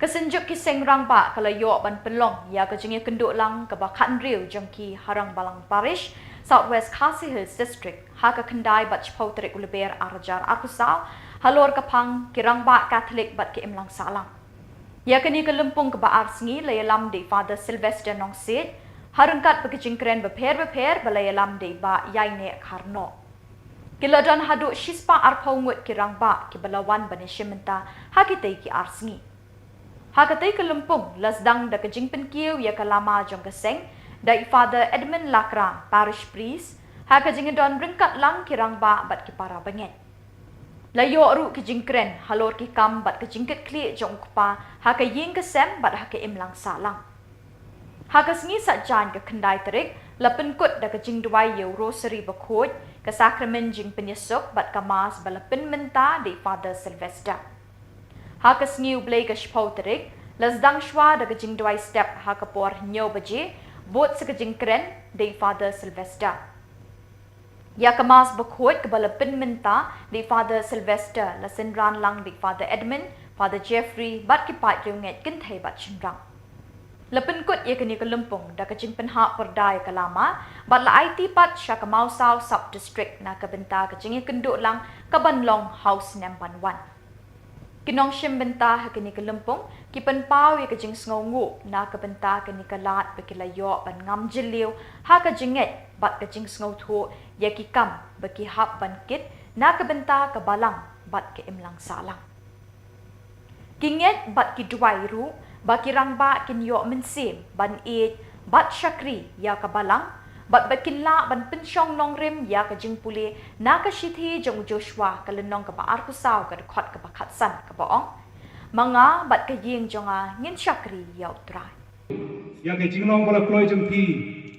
Kasenjuk ki sengrang ba kalayo ban penlong ya ka jingi kenduk lang ka bakan riu jengki harang balang parish Southwest Khasi Hills District ha ka kendai bat chpauterik uleber arajar akusau halor kapang kirang ba Catholic bat ki imlang salang. Ya kani kelempung ke baar sengi layalam di Father Sylvester Nong Sid harengkat bekijingkren beper balayalam di ba yaine karno. Kiladan haduk shispa arpaungut kirang ba ki balawan bani shimenta hakitei ki arsengi. Hakatei kelempung lasdang da kejingpen kiu ya kalama jong keseng dai Father Edmund Lakra parish priest hakajingedon rengkat lang kirang ba bat ki para banget. Layo ru ke jingkren halor ki kam bat ke jingket kli jong kupa ha ke ying ke sem bat ha ke imlang salang. Ha ke sengi satjan ke kendai terik lapen kut da ke jing duai yo rosary bakut ke sakramen jing penyesuk bat kamas balapen menta di Father Sylvester. Ha ke sengi ublay ke shpau terik lasdang shwa da ke jing duai step ha ke por nyo baje bot se ke jingkren di Father Sylvester. Ya kemas bekut ke balapin menta di Father Sylvester la senran lang di Father Edmund, Father Jeffrey bat kipat riunget kentai bat chinrang. Lapin kut ya kini kelempung da kecing penhak perdai kelama bat la IT pat sya kemau sau sub district na kebenta kecing kenduk lang kabanlong house number 1. Kinong shim benta ha kini kelempung ki penpau ya kecing sngongu na kebenta kini kelat bekilayo ban ngam jeliu ha kejinget bat kecing sngo thu ya ki kam baki hap ban kit na kebenta kebalang bat ke imlang salang. Kinget bat ki duai ru baki rang ba kin yo mensim ban it bat syakri ya kebalang bat bakin la ban pensyong nong rim ya ke jing puli na ke shithi jong Joshua ke lenong ke baar kusau ke dekot ke bakatsan ke boong Mga bat kaying jonga ngin syakri yaw try. Ya ke jingnong bala kloi jempi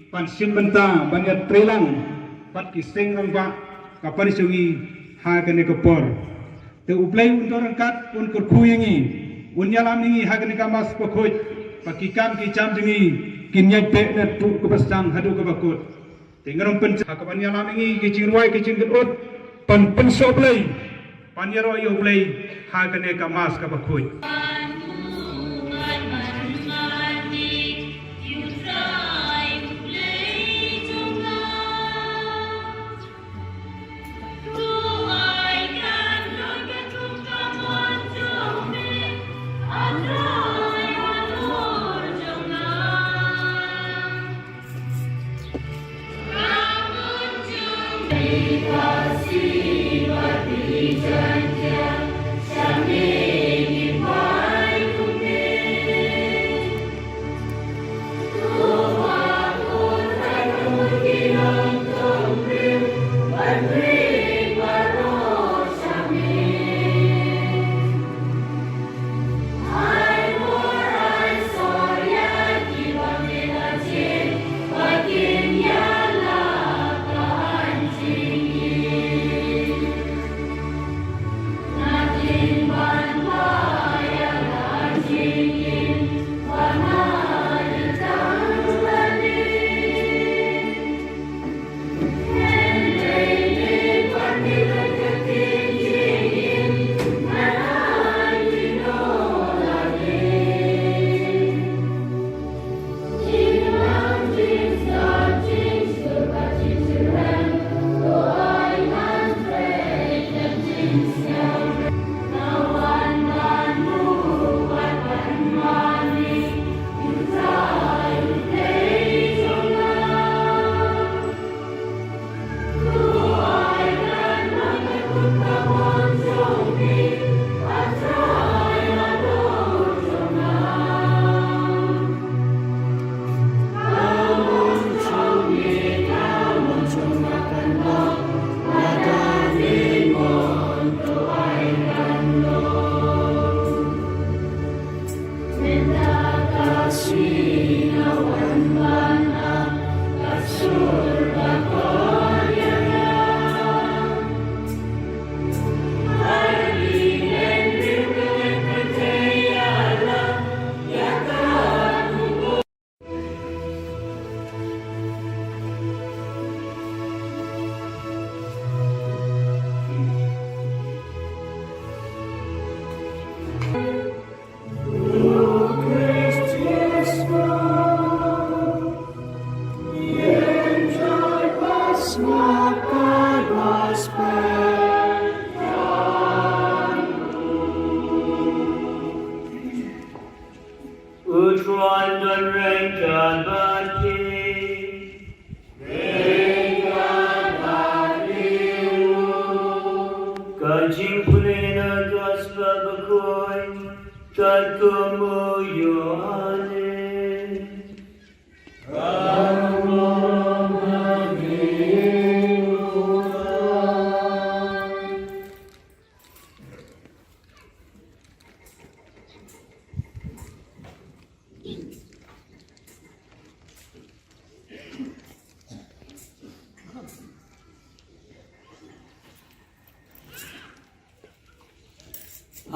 pan sim benta banyak trelang pat kiseng rang ba kapan sungi ha kene kepor. Te uplay untuk rangkat un kurkuyengi un yalam ini ha kene kamas pokoj pakikam ki jam jengi kinyak pe na tu kepasang hadu kebakut. Tengarong pen kapan yalam ini ki jingruai ki jingkut pan pensoblay pan yaro yo play ha kene kamas kebakut.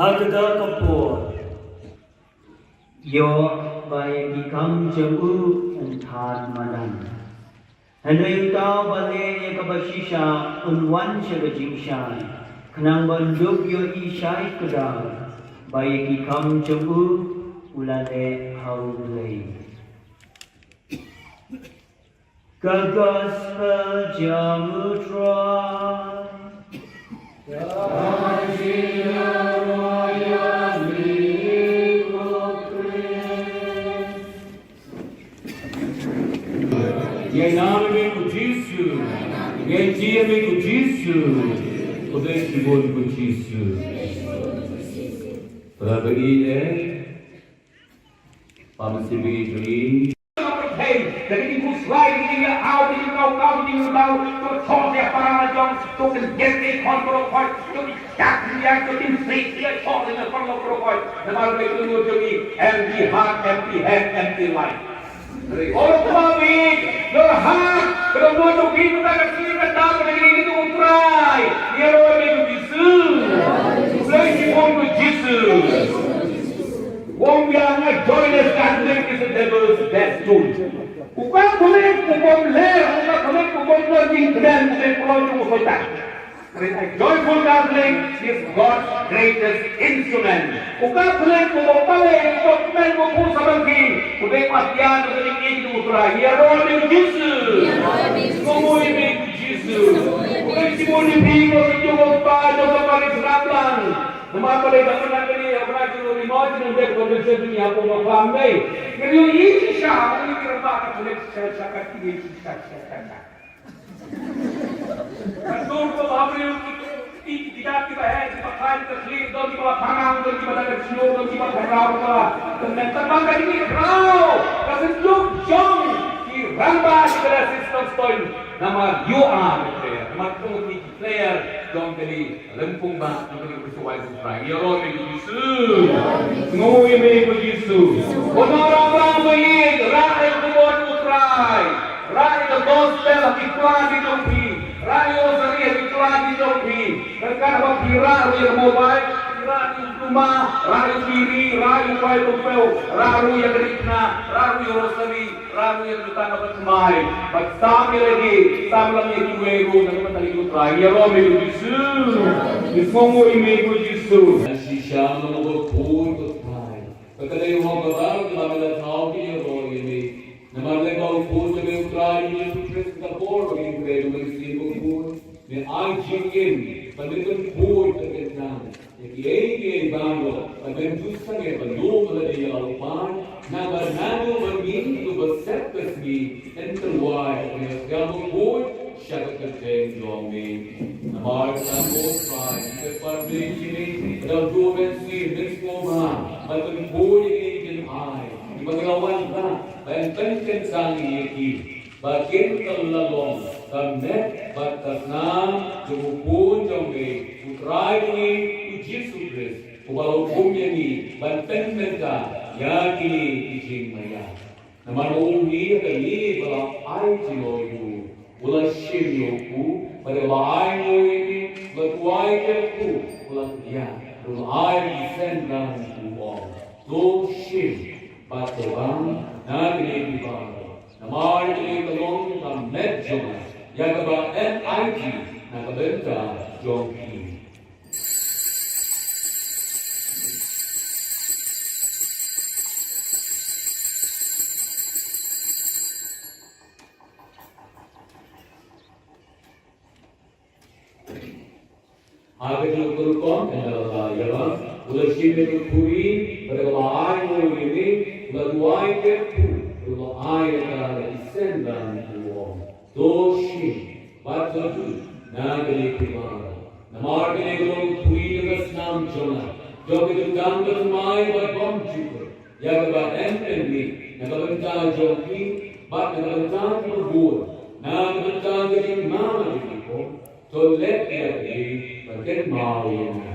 Hagda khubor yo by become jamu and thad madan and ring tao bale ekabashisha unwan shagajimshan khnang banduk yo ishai kada by become jamu ulale haulay Kagas jamu tra Em nome de Cristo, em dia de Cristo, poder que vou de Cristo. Para beri para mesti beri. Jadi itu slide ini out ini kau ini tahu tu thong dia para jong tu kan get ini kontrol kau tu jak dia tu tim street dia thong dia kontrol kau. Nama mereka tu jadi empty heart, empty head, empty life. Orang kami, berhak, kerana tu kita kasih kata begini itu utrai. Dia orang itu Yesus, lagi pun Yesus. Wong yang join us Catholic is the devil's death tool. Bukan boleh kubom ler, bukan kubom lagi dan bukan pulau itu musuh. A joyful Catholic is God's greatest instrument. Bukan boleh kubom balik, kubom kubom sabagi, kubom matian kubom ini itu utrai. Dia orang itu Yesus. Semua ini Yesus. Bukan semua ini bingung sejauh pada kemarin serabang. Nama pada zaman ini apa yang kita lihat dengan kondisi dunia pun macam ni. Kerana ini siapa ini kerana kita boleh cakap ini cakap. Kalau kita hamil kita hai kita kain terlihat dan kita pangang dan kita ada siul dan kita berau dan tentang ini berau. Kasi jom ki ramba kita sistem stoin. Nama you are player. Nama tu player jom kali lempung bang kali bersuai surai. Ya roh ini Yesus. Ngoi me Yesus. Orang-orang baik rakyat kubur utrai. Rakyat gospel iklan di dopi. Rakyat serius iklan di dopi. Mereka kira yang mobile, kira di rumah, rakyat kiri, rakyat baik tupel, rakyat yang kerikna, rakyat yang rosari, rakyat yang lutan apa semai. Bersama lagi, sama lagi dua ego dan kita lagi utrai. Ya roh me Yesus. Ngoi me Yesus. Shisha menunggu pun utrai. Ketika orang berbaru kita melihat tahu dia roh ini. Nama lekau pun jadi utrai Yesus Kristus kapor bagi kita mengisi pun. Ni anjingin pendidikan pun terkenal. Jadi bangun pada justru belum ada yang lakukan. Nama bermin tu bersep kesini enterwise dengan segala pun syarat kerja jomi. Nama kamu try seperti ini dalam dua bensi semua pada pun ini ai. Pengalaman kita bentengkan sangi ini. Bagian terlalu kamet batasnam jumupun jombe utrai ini Yesus Kristus. Walau bumi ini benteng mereka yakini ijing maya. Nama ini kali balau ai jiloiku, ulah shirioku pada ai ini bertuai kerku ulah dia, ulah ai disendang kuong. Do shir batobang nagri dibang. Nama ini kelong dan medjo yang kebat NIT nak kebentar jongki. Agar diukurkan adalah ialah ulah syirik kuri pada lain ini ulah dua itu. Kalau ayat ada isendang uang, dosi, batu, nagari primara. Nama ini kalau kui dengan senam jona, jauh itu gambar mai berbom juga. Ya kebat enteni, nagabentar joki, bat nagabentar berbur, nagabentar jadi mana itu, so let dia di bagian mau yang.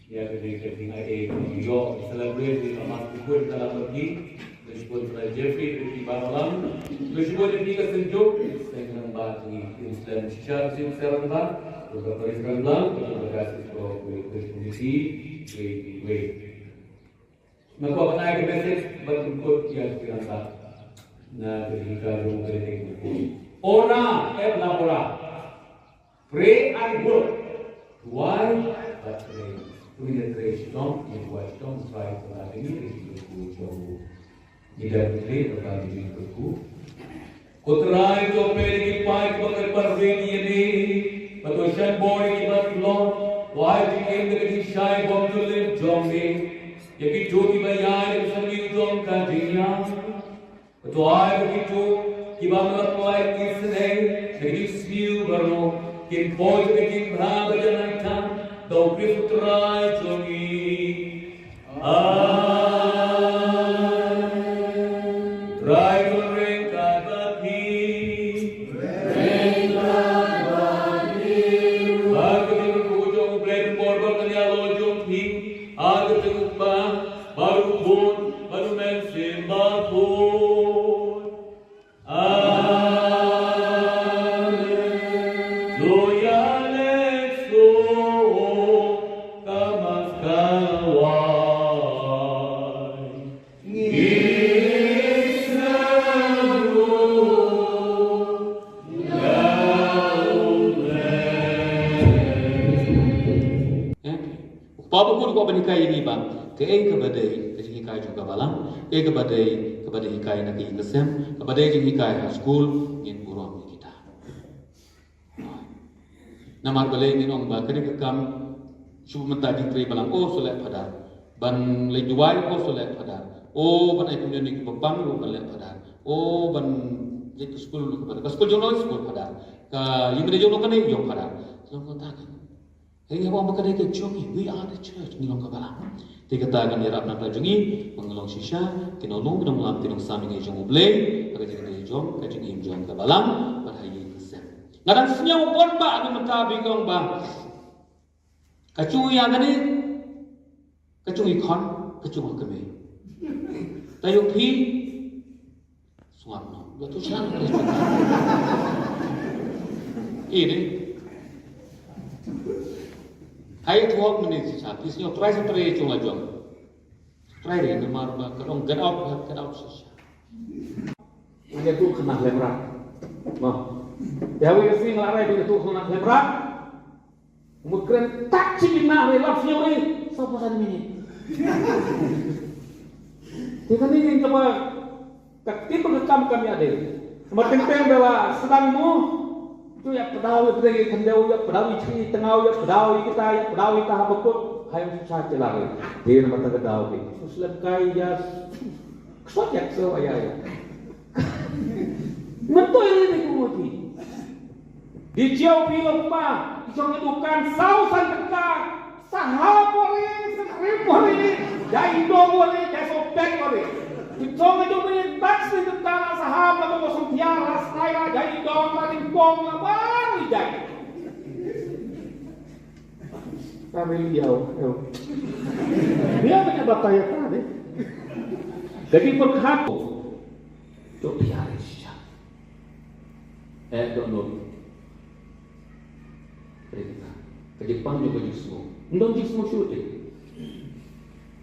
Ya ketika tinggal di New York, celebrate di kamar kubur dalam pergi, disebut Jeffrey di Baralang, disebut di kesenjuk, dengan bagi Islam secara simple beberapa Islam beberapa kasih komisi, wait. Maka apa naik message berikut yang sekiranya, nah ketika rumah ini Ona ora, pray and work. Why? But pray. With the praise, don't try to have any reason to tidak pray tetapi dikuku. Kutrai to pergi pai bakar pergi ini, patoshan boy kibat long. Why became the shy bomb to live jogging? Yaki jodi bayar sami jom kajinya. Patoi begitu kibat melalui kisah, jadi spiu baru. กินโพยจะกินพาไปจะไหนทำดอกคริสต์รายจงอีรายก็เร่งกาบาพีอาก็จะรู้จงเปลี่ยนบทบอกกันยาโลจงพิงอาก็จะอุปาบารุบุญบารุแมนเสียบาพูPapa pun kau berikai ini bang, ke badai, ke hikai juga balang, badai hikai nak ingesem, badai jeng hikai school, ingin buruan kita. Namar balai ingin orang bakar ke kam, cuma mentadi tri balang, oh soleh pada, ban lejuai oh soleh pada, oh ban ayam punya ni bepang lu balai pada, oh ban jadi school lu pada, school jono school pada, ke ibu dia jono kan ni jom pada, jom kau tak. Hei, orang berkata ke jungi, we are the church, ngilong kabalang. Dia katakan dia rap nak jungi, mengelong shisha, kinolong bidang malam tinong sami ngai jong ublay, agak jadi dia jong, kajung im jong kabalang, berhayai kesem. Ngadang senyum pun ba, ni mentabi kong ba. Kacung yang ni, kacung ikon, kacung kami. Tayo pi, suap no, batu siang. Ini. Hai tuak menit sisa, kisah try sampai cuma jom. Try deh, nama apa? Kalau get out sisa. Ini tu kena lemrak, mah. Ya, we sing larai itu tu kena lemrak. Mungkin tak ciri nak lelap siapa ni? Siapa sana ni? Dia ni cuma ketika berkam kami ada. Semakin bela sedangmu. Itu ya pedawai pergi kendau ya pedawai ciri tengau ya pedawai kita habukut hayam susah celari dia nama tak pedawai susah kai ya kesot ya so ayah mentu ini kumudi di jauh film pa jauh edukan sausan dekat sahapori sekripori jai domori jai sopek kori Itong itu mintas di tentara sahabat atau kosong tiara style jadi dong paling bom lah baru jadi. Kami liau, dia banyak bataya tadi. Jadi berkat tu tiara sih. Don't know. Kejepang juga justru, ndong justru syuting.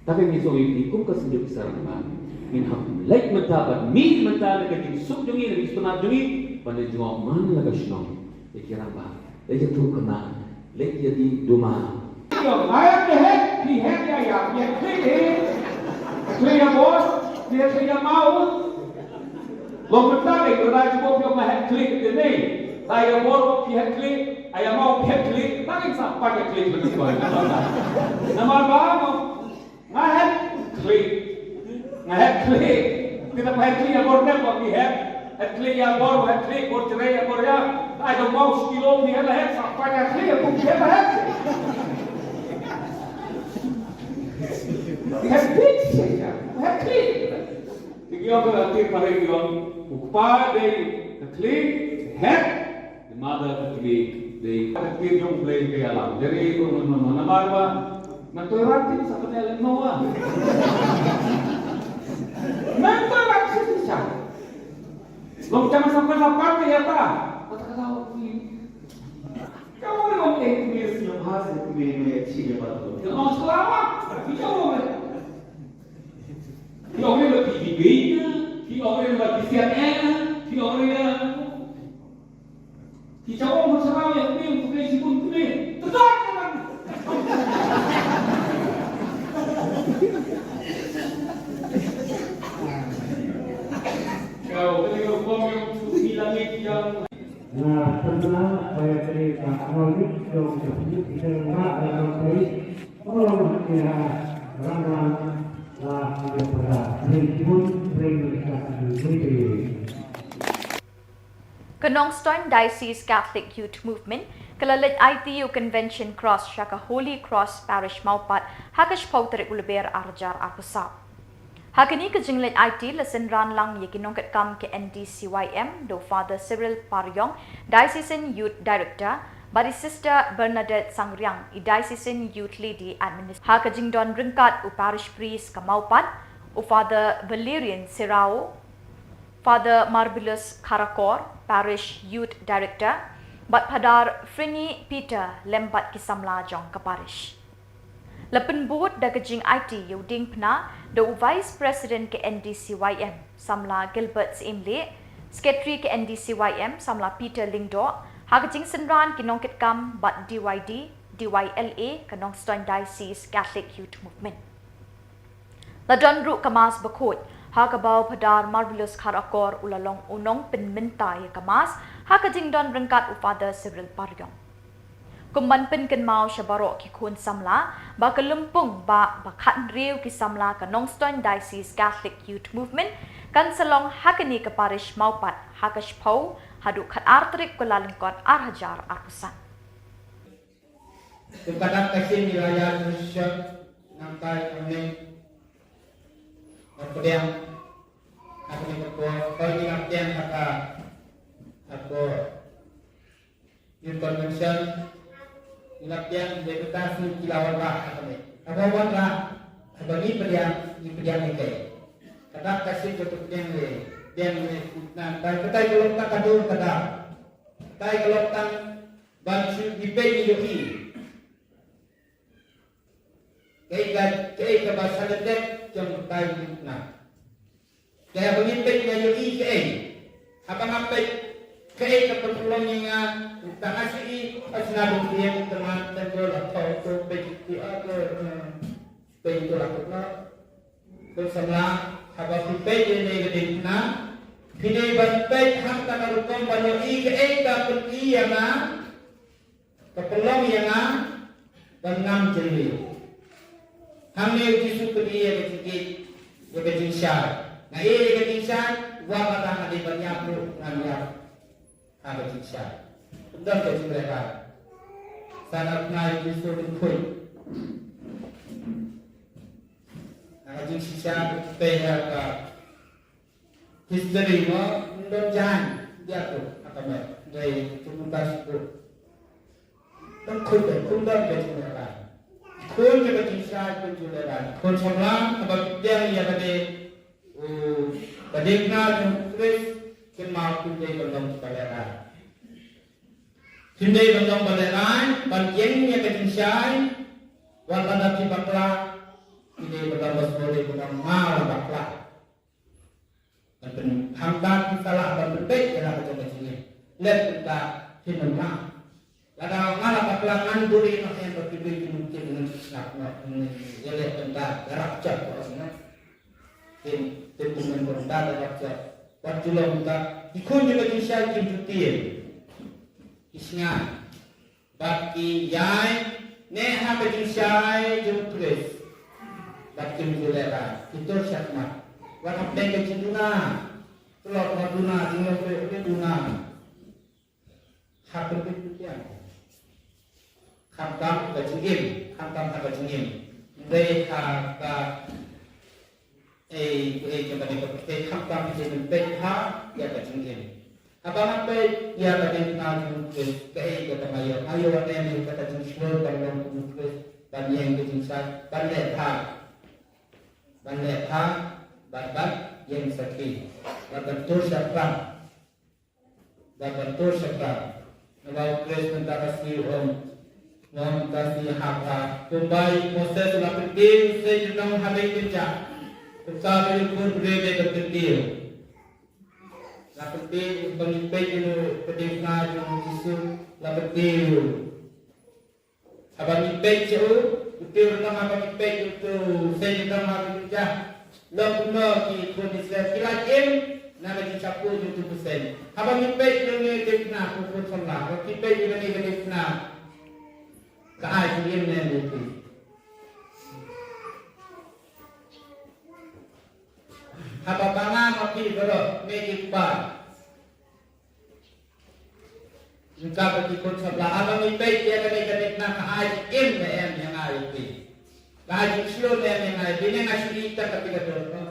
Tapi misalnya hukum kesenjuk serangan. Minham lek mentabat min mentada ke sub jungi lebih setengah jungi pada jual mana laga senang dikira bah lek tu kena lek jadi duma yo ayat deh di head ya klik ya bos dia mau lo mentada itu dah cukup yo mah klik ke ni saya bor dia klik ayam mau klik tak bisa pakai klik betul nama apa ngah klik Head klik, kita head klik yang border kok di head klik yang bor, head klik bor cerai yang bor ya, ada mau sekilo di head sampai head klik yang pun head. Head klik saja, head klik. Tiga orang nanti pada orang upah dari klik head, the mother klik, the klik yang play ke alam. Jadi itu mana apa? Nanti rati sampai dalam Noah. Memang tak susah. Long jangan sampai lapar ya pak. Kata-kata kamu ni orang Inggris yang hasil punya ciri apa tu? Yang selamat, kita orang. Kita orang lebih tingginya, kita orang lebih CNN, kita orang. Kita orang bersama yang ni untuk isi pun ni. Tetap kan? Nah, sebenarnya saya cerita kronik dong sebut kita mak dalam polis orang kira orang lah tidak pernah pun Kenongstoin Diocese Catholic Youth Movement Kalalit ITU Convention Cross Shaka Holy Cross Parish Maupat Hakash Pauterik Ulber Arjar Arpusap. Hakini ke jinglet IT lesen ran lang yekinongkat kam ke NDCYM do Father Cyril Paryong, Diocesan Youth Director, Bari Sister Bernadette Sangriang, Diocesan Youth Lady Administrator. Hakajing don ringkat u Parish Priest Kamaupat, u Father Valerian Sirao, Father Marvelous Karakor, Parish Youth Director, Bat Padar Frini Peter Lembat Kisamla Jong ke Parish. Lepen board da kejing IT yuding pna do Vice President ke NDCYM Samla Gilbert Imle, Secretary ke NDCYM Samla Peter Lingdo, hakejing senran kinongkit kam bat DYD, DYLA kanong Stone Diocese Catholic Youth Movement. Ladon ru kamas bakut, hakabau Padar Marvelous Karakor ulalong unong penmintai kamas, hakejing don rengkat u Father Cyril Paryong. Kumban pen ken mau syabarok ki kun samla ba kelempung ba bakat riu ki samla ka Nongstone Diocese Catholic Youth Movement kan selong hakani ke parish maupat hakash pau hadu khat artrik kulalengkot arhajar arpusan. Kepada kasih wilayah Indonesia nampai kami berpediang kami berbuat kali ngaptian kata aku Intercultural Lenten deputasi kilauan lah kami. Kawan lah bagi pediang ini. Kata kasih untuk pediang ni, dan kita kalau tak kadu kata, kita kalau tak bantu dibeli lagi. Kaya bahasa Lenten jom kita nak. Kaya pemimpin yang lagi apa kaya keperluannya tak ngasih asnabung dia teman tenggol atau tu pergi pergi lakukan bersama habis pergi ni kedina kini bantai ham tak lakukan banyak kaya pergi yang keperluan yang bangam jadi kami uji supaya kecil kecil syar nah ini kecil syar wabah ada banyak tu ngambil ada ciksa, dan kecil mereka sangat naik justru dikui. Ada ciksa pihak history mo mendojan dia tu apa mer dari tuntas tu. Dan kundang kecil mereka. Kun juga ciksa kecil mereka. Kun semua apa dia yang ada badikna terus kemau kundai berdong balerai. Kundai berdong balerai, bagiannya kecincai, walaupun bakla, kundai berdong basmole berdong mal bakla. Dan hamdan salah dan berbeda dalam kecil-kecilnya. Lihat kita hinumah. Ladang malah bakla nganduri nak yang berkibir mungkin nak ya lihat kita rakcak orangnya. Tim berenda rakcak. Waktu kita ikut juga kisah kimputir, kisah bagi yai neha berkisah jumpulis, bagi mulera itu syakmat. Warna pengke cinduna, telur maduna, tinggal berduna, hak berpikir, hamtam berjingim, mereka kepada kita hamtam jadi pekha ya kecingin. Apa ya pada kenal ke kata ayo ada yang kata jingslor dalam mungkin dan yang kecingsan banletha babat yang sakit babentur syakram kalau kres minta kasih om kasih hak kembali proses lapin saya sedang habis kerja. Sabi pun berbeza kecil. Seperti pemimpin itu pendengar yang jisul seperti abang pemimpin itu betul nama pemimpin itu saya nama kerja. Lalu kita kondisi kilajem nama dicapu itu persen. Abang pemimpin yang ni dekna pukul sembilan. Pemimpin yang ni dekna keajaiban yang itu. Apa bangan mati berok megik bar. Jika berikut sebelah abang itu dia kena nak haji yang ada itu. Haji Islam yang ada ini ngasih kita ketika itu.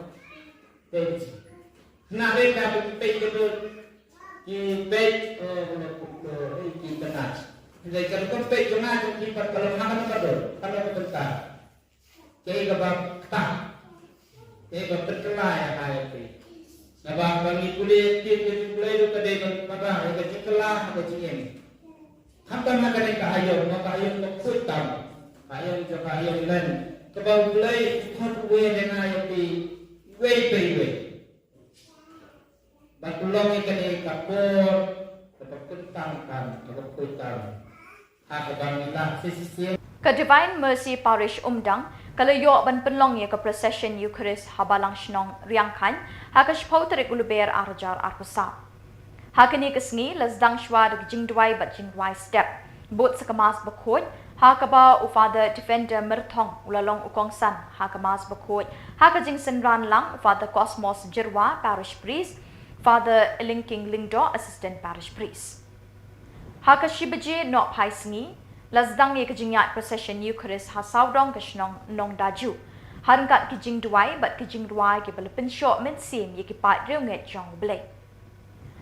Jadi, nak mereka begitu itu kita kita nas. Jadi kalau kita jangan kita kalau makan kalau bentar. Jadi kalau tak, jadi kalau terkelai yang ada itu. Nabang bagi kulit itu kadang pada ada cekelah ada cingin. Hampa nak mereka ayam, maka ayam berputar, ayam juga ayam lain. Kebau kulai hot way dengan ayam di way. Batulong ikan kapur, tetap kentangkan, tetap putar. Hak bang kita sisi. Ke Divine Mercy Parish Umdang, kalau yok ban penlong ye ke procession Eucharist habalang shnong riangkan, hakas pauterik uluber arjar arpasa. Hakani kesngi lasdang shwa de jingdwai bat jingdwai step. Bot sekamas bakot, hakaba u Father Defender merthong ulalong ukong san, hakamas bakot, hakajing senran lang u Father Cosmos Jirwa Parish Priest, Father Linking Lingdo Assistant Parish Priest. Hakashibaje no pai sngi, lasdang ye kejingat procession Eucharist hasaudong kesnong nong daju. Harangkat kijing duai bat kijing duai ke balapen syok men sim ye kipat reunget jong blay.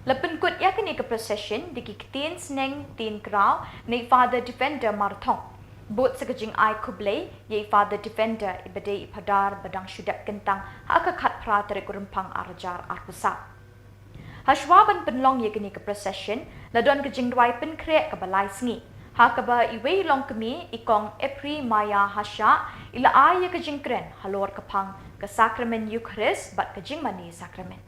Lepen kut ya kini ke procession di kikitin seneng tin krau ni Father Defender marthong. Bot sekejing ai kublay ye Father Defender ibadai ipadar badang syudak kentang hakakat pra tarik rempang arjar arpusa. Hashwaban penlong ye kini ke procession ladon kejing duai pen krek ke balai sngi. Hakaba iwe long kemi ikong Epri Maya Hasha ila ay kejing kren halor kapang ke sakramen Eucharist bat kejing mani sakramen.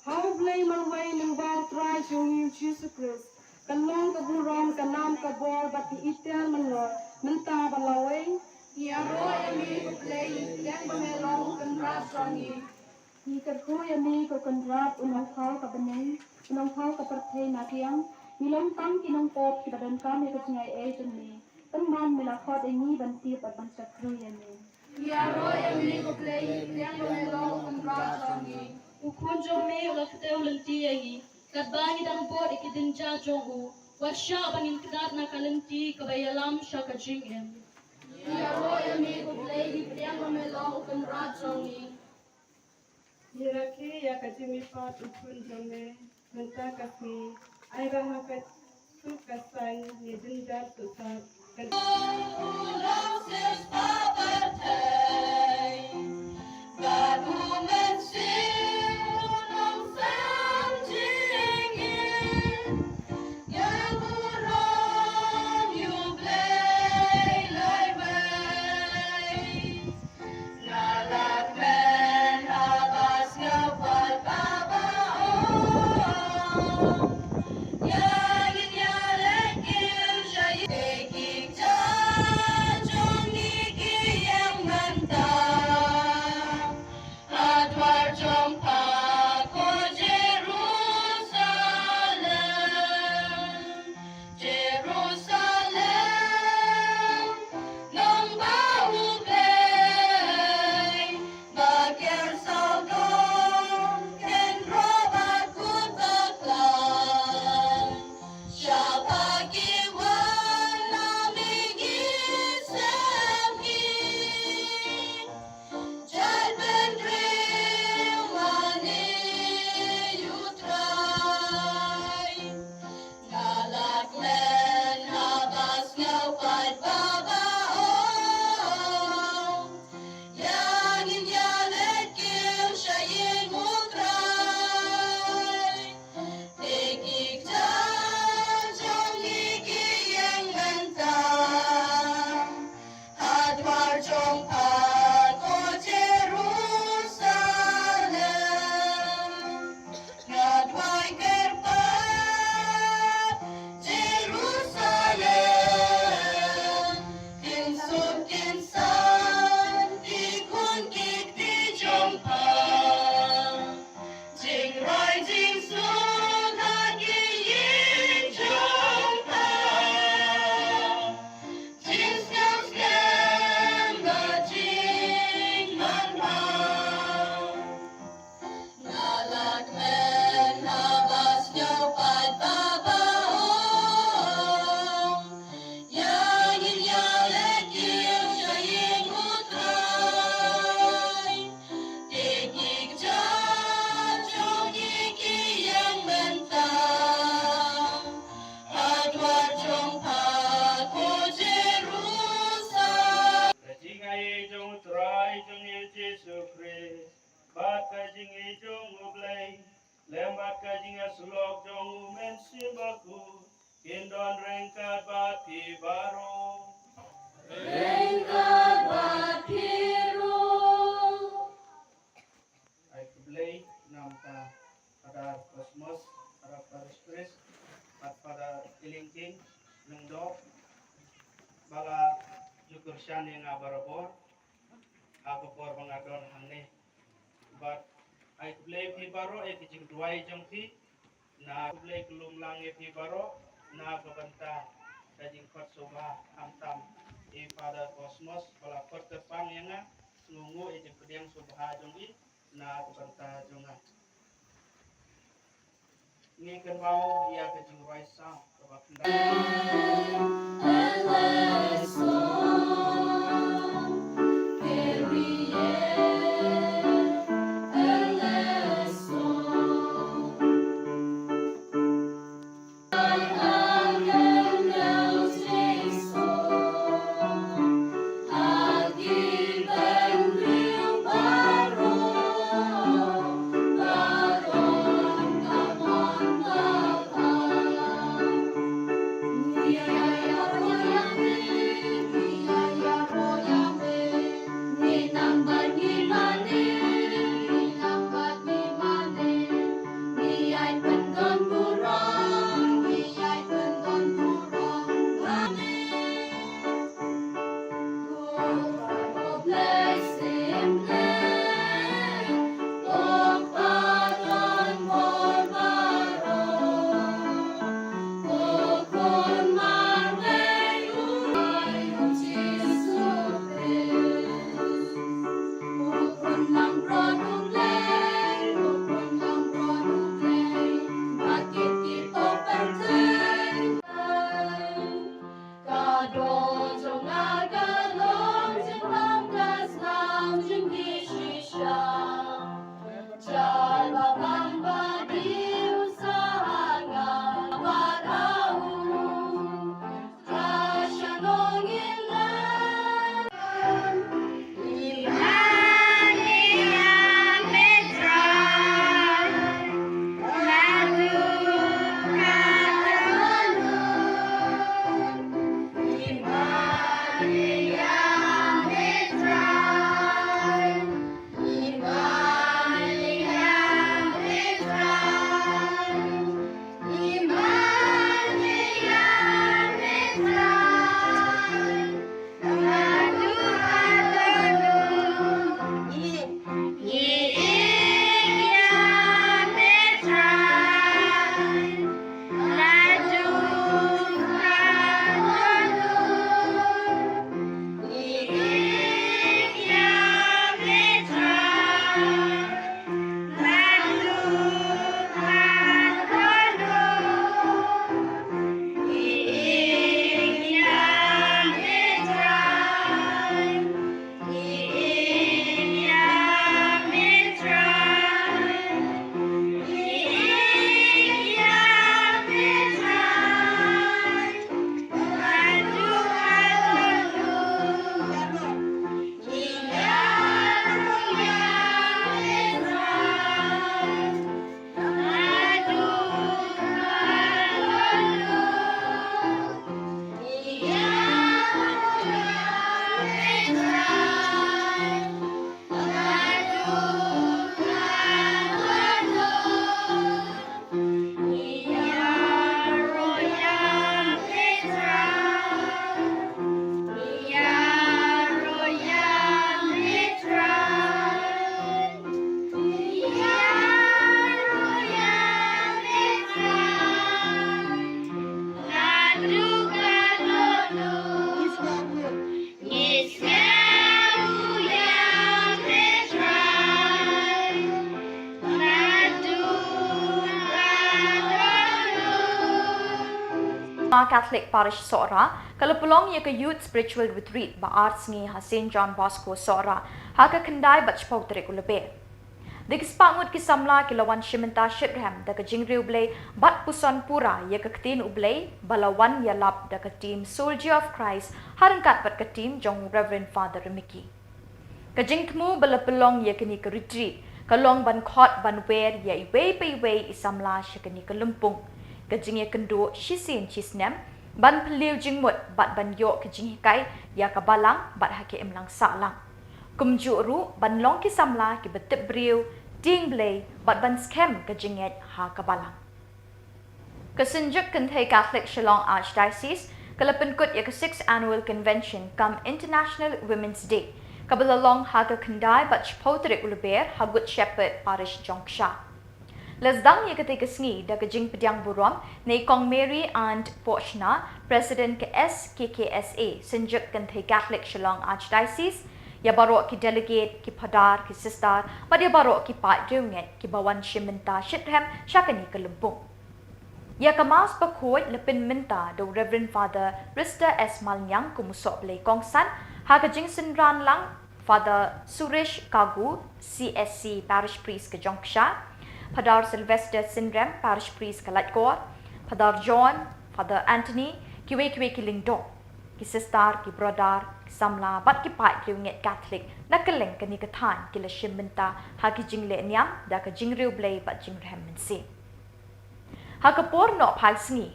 How blame and way ng bang try yung Jesus Christ. Kanong kaburam kanam kabor bat itel manor menta balaway. Yaro yami ko play yang bamelong kanrat songi. Nikatko yami ko kanrat unang kau kabanay unang kau kapartay nakiang. Milong tang kinong pop kita dan kami kecingay agent ni. Teman melakot ini bantip at bangsa kruya ni. Yaro yami ko play yang bamelong kanrat songi. Ukun jome ulak teu lenti agi kadbangi dang bod ikidinja jongu wasya bangin kedat na kalenti kabayalam sya kajingen Yaro yami ko play di priang mamelong ukun rajongi Hiraki ya kajimi pat ukun jome menta kasi ay bahakat sukasan ni dinja susat dok jong men sibaku kindon rengkat bati baro Rengkat batiru. ay kublay namta pada kosmos para paristris at pada ilingking ng dok bala syukur siya nga barabor ako por mga don hangni but ay kublay pi baro ay kijing duway jong pi na kublay kulum lang pi baro na kabanta kajing kot soba amtam i pada kosmos bala kot tepang yang nga ngungu ijing pediang soba jong i na kabanta jong nga ngikan mau ia kajing ruay sam kabakanda Catholic parish Sora, kalau pelong ia ke youth spiritual retreat ba arts ngi ha St John Bosco Sora, ha ka kendai bach pau tere ku lebe. Dikis pangut ki samla kilawan shimenta shitraham da ka jingriu blay bat puson pura ia ka ketin ublay balawan yalap da ka team Soldier of Christ harangkat bat ka team jong Reverend Father Mickey. Ka jingtmu bala pelong ia kini ke retreat kalong ban khot ban wer ya I wei pai wei isamla shakani kalumpung kajing ya kendo shisin chisnem ban peliu jingmut bat ban yo kajing hikai ya kabalang bat hake emlang salang kumju ru ban long ki samla ki betep briu ding blay bat ban scam kajinget ha kabalang kasenjuk kenthai Catholic Shillong Archdiocese kalapenkut ya ke 6th annual convention kam International Women's Day kabalalong haga kendai bat chpotrik uluber hagut shepherd parish jongsha Lesdang ya ketika sengi da kejing pediang burom nei Kong Mary and Pochna President ke SKKSA senjuk kenthai Catholic Shillong Archdiocese ya barok ki delegate ki padar ki sister pada barok ki pat junget ki bawan shimenta shithem syakani kelumpung ya kemas pakoi lepin minta do Reverend Father Rista S Malnyang kumusok play kongsan ha kejing senran lang Father Suresh Kagu CSC Parish Priest ke Jongsha Padar Sylvester Sindrem Parish Priest ke Latgor Padar John Father Anthony kiwe ki lingdong ki sister ki brother ki samla bat ki pai kriunget Catholic na keleng ke ni kethan ki le shimenta ha ki jingle niam da ka jingriu blay bat jingrem mensi ha ka por no phal sngi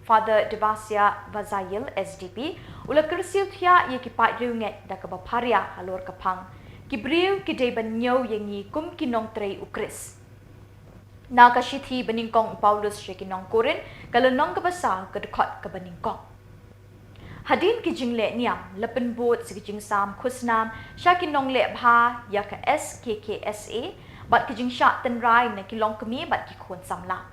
Father Devasya Vazayil SDP ula kersiu thia ye ki pai kriunget da ka baparia halor kapang ki briu ki de ban nyo yengi kum ki nong trei ukris Naga shithi beningkong Paulus shekinong Korin kalau nong kebasa kedekot ke beningkong. Hadin ki jingle niam lepen bot si jing sam khusnam shakinong le bha ya ke SKKSA bat ki jing shat ten rai na ki long kemi bat ki khon samla.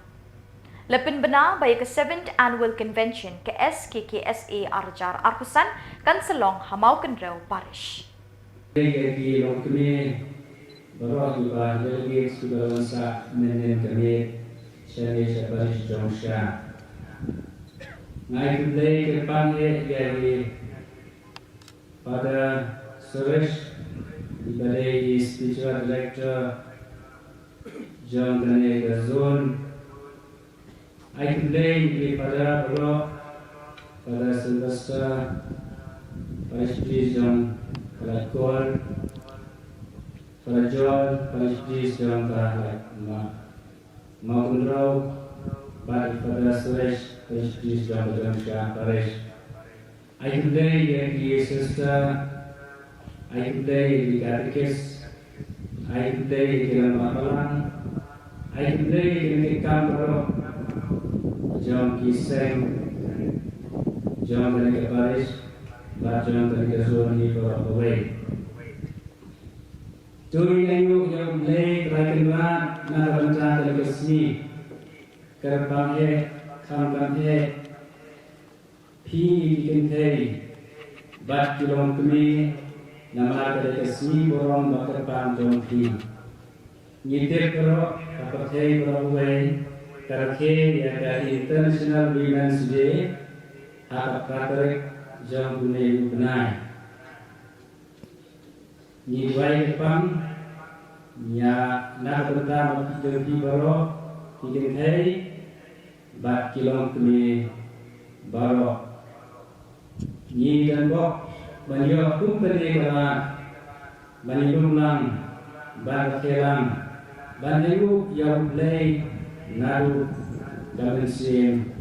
Lepen bena by ke 7th annual convention ke SKKSA arjar arkusan kan selong hamau kenreu parish. Ki long kemi Baroh juga delegate sudah lansak menen kami Salesian Parish Jongsha. Ngai kembali ke panggil dari pada Suresh diberi spiritual director John Daniel Gazon. Ngai kembali pada Baroh pada Sylvester Parish Priest John Kalakol. Pada John, Parish Priest John Makundraw, pada Suresh, Parish Priest John Jongsha Parish. I today the sister, I today the catechist, I today the Mapalang, I today the Kambro, John Kiseng, John the Parish, but John the Zoni for away. Turi ayu yang lay kerakinan na bangsa delegasi kerpanghe kampanghe pi dikentei bat kilong kemi nama delegasi borong bakerpang jongki nyitir kero kapathei berawai karke ya dari International Women's Day hak katerik jong bunei benai ni wai pang nya na pertama jadi baro tiga hari bat kilong kami baro ni dan bok banyo kumpeni bara banyo lang bar kelang banyo yang play naru gabensim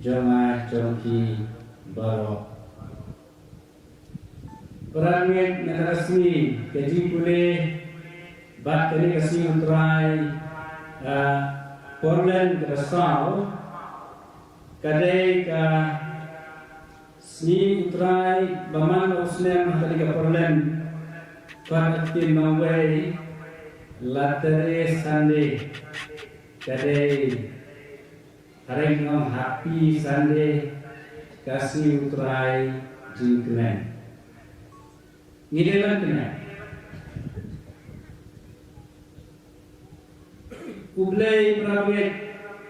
jama jongki baro Perangin negara resmi keji pule bat kini kasih mentrai Portland Rasau kadai ka sni mentrai baman usnem tadi ke Portland pada tim mawai latere Sunday kadai hari ngam happy Sunday kasih mentrai jingkren Ngidelan kena. Ublay prawet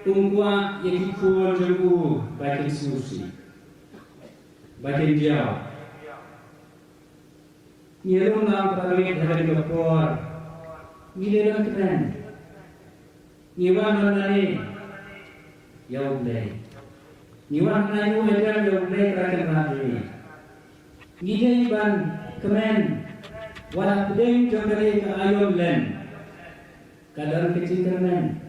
ungkwa yang ikut jengku bakin susi, bakin jauh. Ngidelan nam prawet hari lekor. Ngidelan kena. Ngiwan nani ya ublay. Ngiwan nayu edan ya ublay rakan rajuni. Ngidei ban kemen wala pedeng jongkari ke ayon len kadang kecingkermen.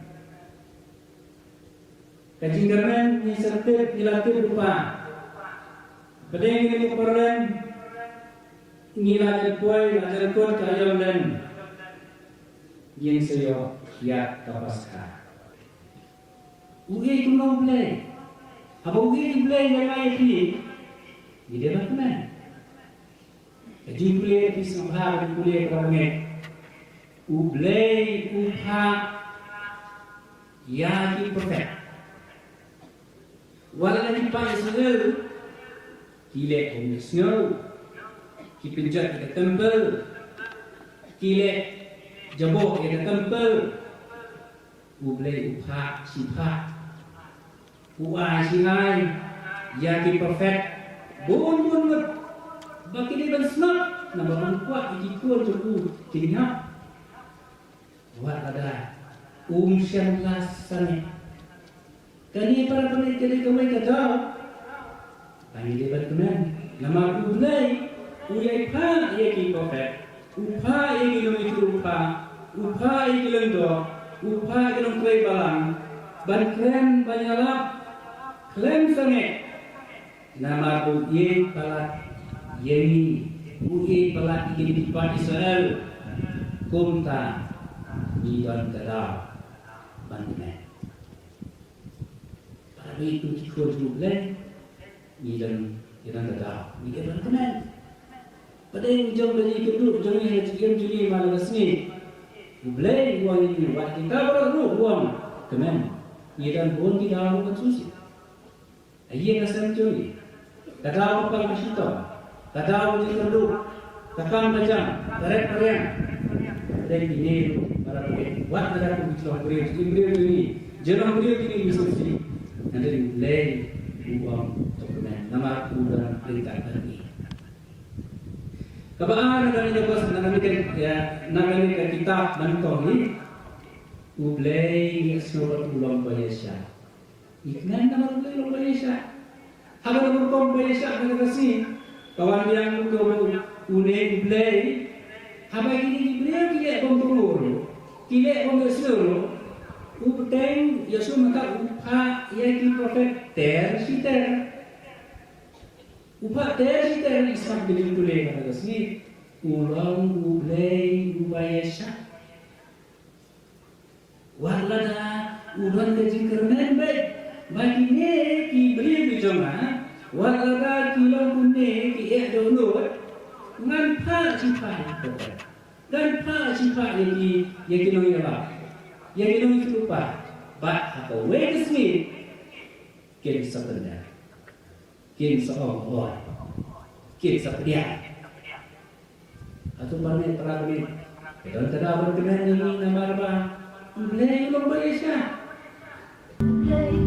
Kecingkermen ni sertip dilatih lupa. Pedeng ini keperluan ngilajar puai, lajar kot kayam dan yang seyo ya kapaska. Ugi kuno play. Apa ugi play yang lain ni? Dia mana? Jadi play di sambal play kerana ublay upha ya di perfect. Walau di pagi sendiri, kile on snow, kipinjat di temple, kile jabok di temple, ublay upha sipa, uai sihai ya di perfect. Bon bagi dia bersnap, nama kuat ikut cukup tinggal. Buat ada siang lasan. Kani para peneliti kami kata, kami dia berkenan. Nama ulai, ulai pa ia ki perfect, upa ia ki lom itu upa ia ki lendo, upa ia ki lom kue balang, ban keren banyalap, keren sangat. Nama uye palat yeni, uye palat ini dipat Israel, kumta ni dan kedar bandingan. Pada itu cikgu jubilan ni dan kedar ni bandingan. Pada yang jom dari kedua jom ni cikgu juli malam sini, jubilan uang ini buat kita baru uang kemen ni dan bon kita harus susi. Ayat asal juli. Kadang apa kasihto, kadang di kedua, kadang macam tarik. Dan ini para pemilik buat negara pemilik beriu ini, jangan beriu ini mesti nanti mulai uang dokumen nama dan perintah ini. Kebanyakan negara itu kos negara kitab bantong ini, mulai semua ulang Malaysia. Ikan nama ulang Malaysia. Habis berkom Malaysia dengan kasih kawan yang unik play. Habis ini dia kontrol, dia kontrol. Upteng Yesus maka upah yang diprofet ter. Upah ter ismak dengan play dengan kasih ulang play Malaysia. Walada ulang kejingkermen baik. Bagi ni ki beri bijama, walaga kilau kunne ki dulu, ngan pa cipai, dan pa cipai yang kinong itu lupa, but apa way to speak, kini sebenarnya, kini seorang, kini sepedia, atau mana terlalu, dan terdapat kena ini nama apa, mulai belum Malaysia. You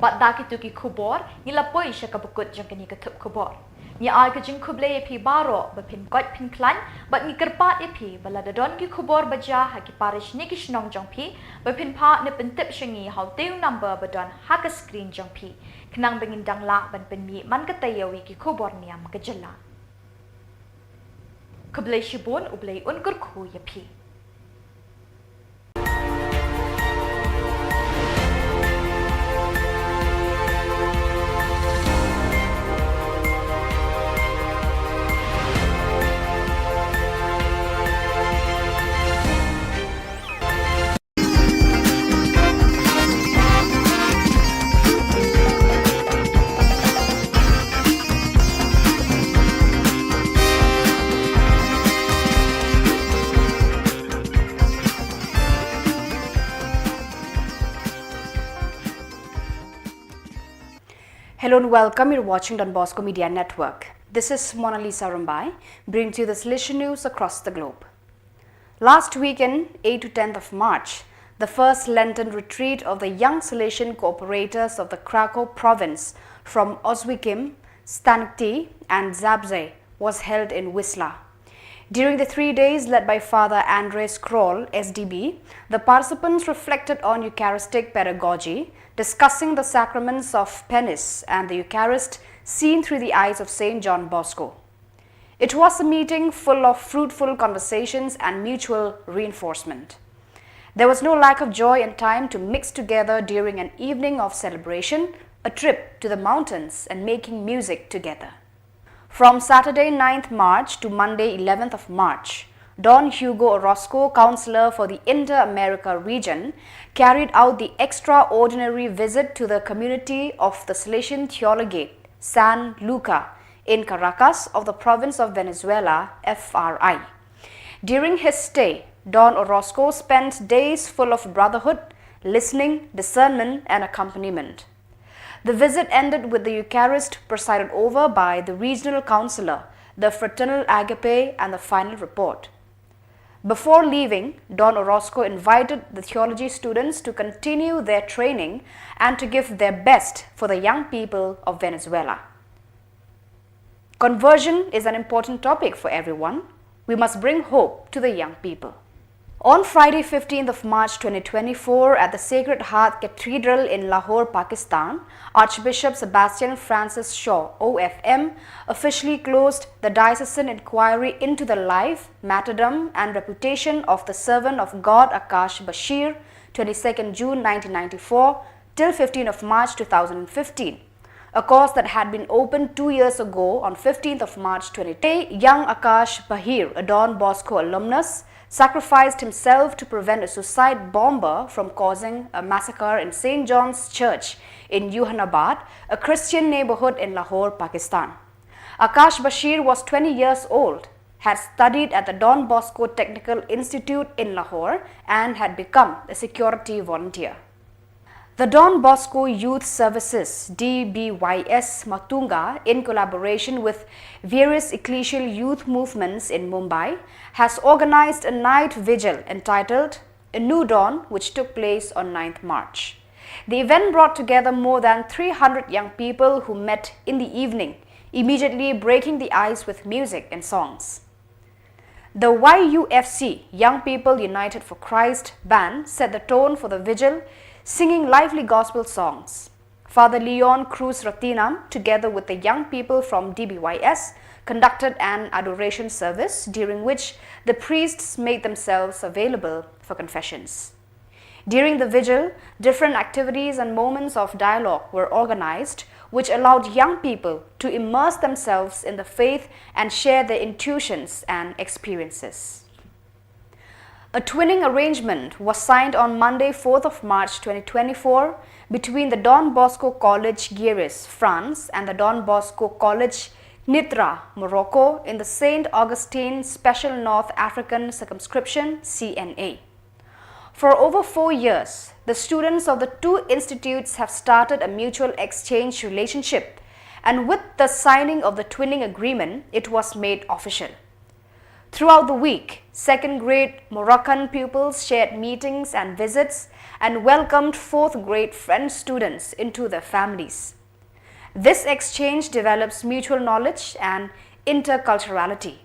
But daki tuki khubor, nila poi siya kabukut jang kini ke thup khubor. Ni ai ke jing khuble epi baro bepin got pin klan, but ni kerpa epi bala dadon ki khubor baja ha ki parish ni ki shnong jang pi, bepin pa ne pentip shingi how teu number badon ha ka screen jang pi. Kenang bengin dang la ban pen mi man ka tayawi ki khubor niam ke jela. Khuble shibun ublei unkur khu ye pi. Hello and welcome. You're watching Don Bosco Media Network. This is Mona Lisa Rumbai, bringing you the Salesian news across the globe. Last weekend, 8 to 10th of March, the first Lenten retreat of the young Salesian cooperators of the Krakow province from Oswiecim, Stanekty and Zabze was held in Wisla. During the 3 days led by Father Andres Kroll, SDB, the participants reflected on Eucharistic pedagogy, discussing the sacraments of penance and the Eucharist seen through the eyes of St. John Bosco. It was a meeting full of fruitful conversations and mutual reinforcement. There was no lack of joy and time to mix together during an evening of celebration, a trip to the mountains and making music together. From Saturday 9th March to Monday 11th of March, Don Hugo Orozco, Councillor for the Inter-America region, carried out the extraordinary visit to the community of the Salesian Theologate, San Luca, in Caracas of the province of Venezuela, FRI. During his stay, Don Orozco spent days full of brotherhood, listening, discernment and accompaniment. The visit ended with the Eucharist presided over by the regional councillor, the fraternal agape and the final report. Before leaving, Don Orozco invited the theology students to continue their training and to give their best for the young people of Venezuela. Conversion is an important topic for everyone. We must bring hope to the young people. On Friday 15th of March 2024 at the Sacred Heart Cathedral in Lahore, Pakistan, Archbishop Sebastian Francis Shaw, OFM, officially closed the diocesan inquiry into the life, martyrdom and reputation of the servant of God Akash Bashir, 22nd June 1994 till 15th of March 2015. A cause that had been opened 2 years ago on 15th of March 2020. Young Akash Bashir, a Don Bosco alumnus, sacrificed himself to prevent a suicide bomber from causing a massacre in St. John's Church in Yuhanabad, a Christian neighborhood in Lahore, Pakistan. Akash Bashir was 20 years old, had studied at the Don Bosco Technical Institute in Lahore and had become a security volunteer. The Don Bosco Youth Services DBYS Matunga, in collaboration with various ecclesial youth movements in Mumbai, has organized a night vigil entitled A New Dawn, which took place on 9th March. The event brought together more than 300 young people who met in the evening, immediately breaking the ice with music and songs. The YUFC, Young People United for Christ band, set the tone for the vigil, singing lively gospel songs. Father Leon Cruz Ratinam, together with the young people from DBYS, conducted an adoration service during which the priests made themselves available for confessions. During the vigil, different activities and moments of dialogue were organized, which allowed young people to immerse themselves in the faith and share their intuitions and experiences. A twinning arrangement was signed on Monday, 4th of March 2024 between the Don Bosco College Guéris, France and the Don Bosco College Nitra, Morocco in the St. Augustine Special North African Circumscription CNA. For over 4 years, the students of the two institutes have started a mutual exchange relationship, and with the signing of the twinning agreement, it was made official. Throughout the week, second grade Moroccan pupils shared meetings and visits and welcomed fourth grade French students into their families. This exchange develops mutual knowledge and interculturality.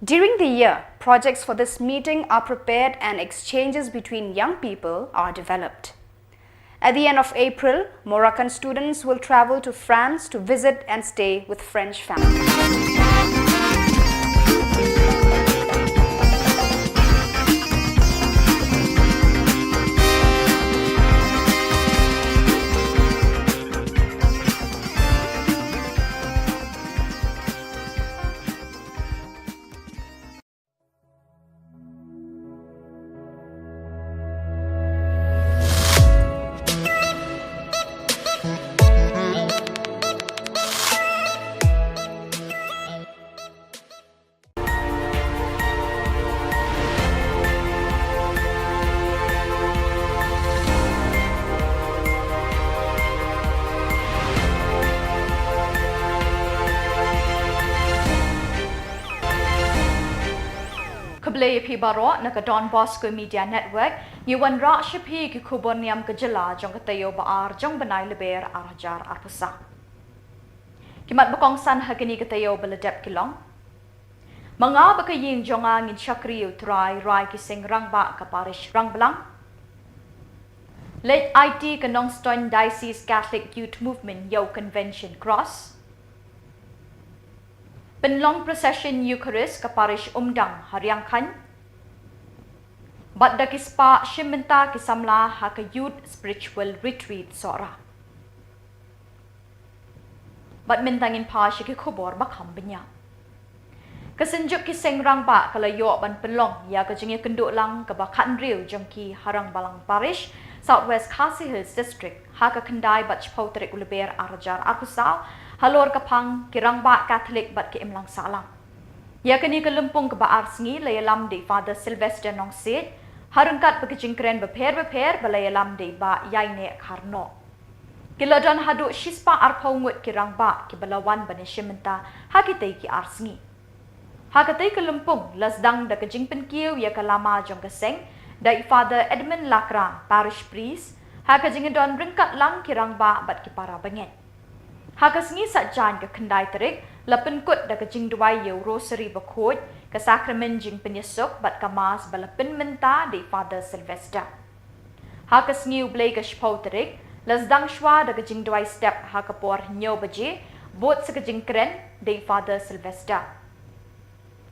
During the year, projects for this meeting are prepared and exchanges between young people are developed. At the end of April, Moroccan students will travel to France to visit and stay with French families. Kablay pi baro na ka Don Bosco Media Network yuan ra shipi ki khubor niam ka jala jong katayo baar jong banai leber arjar arpusa. Kimat bukong san hagani katayo baladep kilong. Mga bakaying jonga ngin shakriyo try rai ki sing rang ba ka parish rang belang. Let IT ka Nongstoin Diocese Catholic Youth Movement Yo Convention Cross. Penlong Procession Eucharist ka Parish Umdang Hariang Khan. Bat da kispa shimenta kisamla ha ka Youth Spiritual Retreat Sora. Bat mintangin pa siya ki khubor bakham benya. Kasenjuk ki sengrang ba kalayo ban penlong ya ka jengya kenduk lang ka bakhan riu jengki harang balang parish Southwest Khasi Hills District ha ka kendai bat chpautrek uleber arajar akusau halor kapang kirang ba Catholic bat ki imlang salang. Ya kani kalumpung ka baar sngi layalam de Father Sylvester nong sit harungkat bekijingkren beper balayalam de ba yaine karno. Kiladan hadu shispa arpaungut kirang ba ki balawan banishimenta hakitay ki arsngi. Hakatay kalumpung lasdang da kajingpen kiw ya kalama jong kaseng da Father Edmund Lakra parish priest hakajingedon ringkat lang kirang ba bat ki para banget. Hakas ngi satjan ke kendai terik, lapen kut da ke jing duai yo rosary bakut, ke sakramen jing penyesuk bat kamas balapen menta di Father Sylvester. Hakas ngi ublay ke shpau terik, lasdang shwa da ke jing duai step hakapor nyo baje, bot se ke jing keren di Father Sylvester.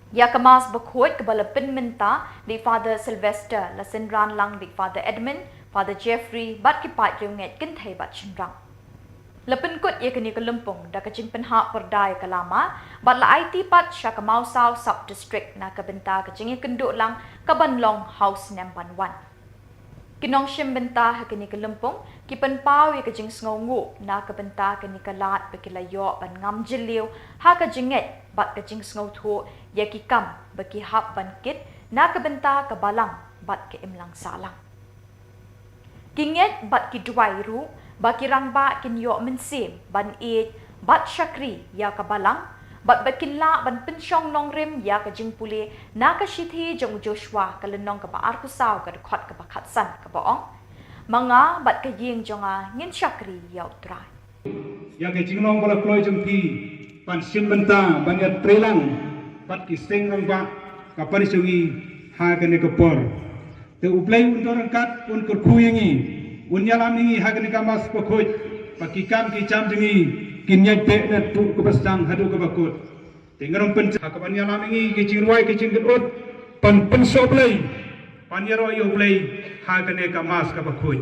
Ya kamas bakut ke balapen menta di Father Sylvester, lasen ran lang di Father Edmund, Father Jeffrey, bat kipat yunget kentay bat chinrang. Lapen kut ia kini kelumpung da kacing penhak perdai kalama bat la IT pat sya ke Mausau sub district na ke benta kacing ia kenduk lang ke Banlong house number 1. Kinong shim benta ha kini kelumpung ki penpau ia kacing sngongu na ke benta kini kelat bekilayo ban ngam jeliu ha kajinget bat kacing sngo thu ya ki kam beki hap ban kit na ke benta ke balang bat ke imlang salang. Kinget bat ki duai ru baki rang ba kin yo mensim ban it bat shakri ya ka balang bat bakin la ban pensyong nong rim ya ka jing puli na ka shithi jong Joshua ka lenong ka baar kusaw ka dekhot ka bakhatsan ka baong mga bat ka ying jonga ngin shakri ya utrai ya ka jing nong bala kloi jong pi pan sim benta ban ya trelang bat ki seng rang ba ka parisawi ha ka ne ka por te uplay undor kat un kur khuyengi unyalam ini hagani kamas pokoj pakikam ki cham jengi kinyaj pe na tu ke pasang hadu ke bakut Tinggal pen hakapan yang lami kecing ruai kecing gedut pan soblay pan yaro yo play hakane kamas kapakui.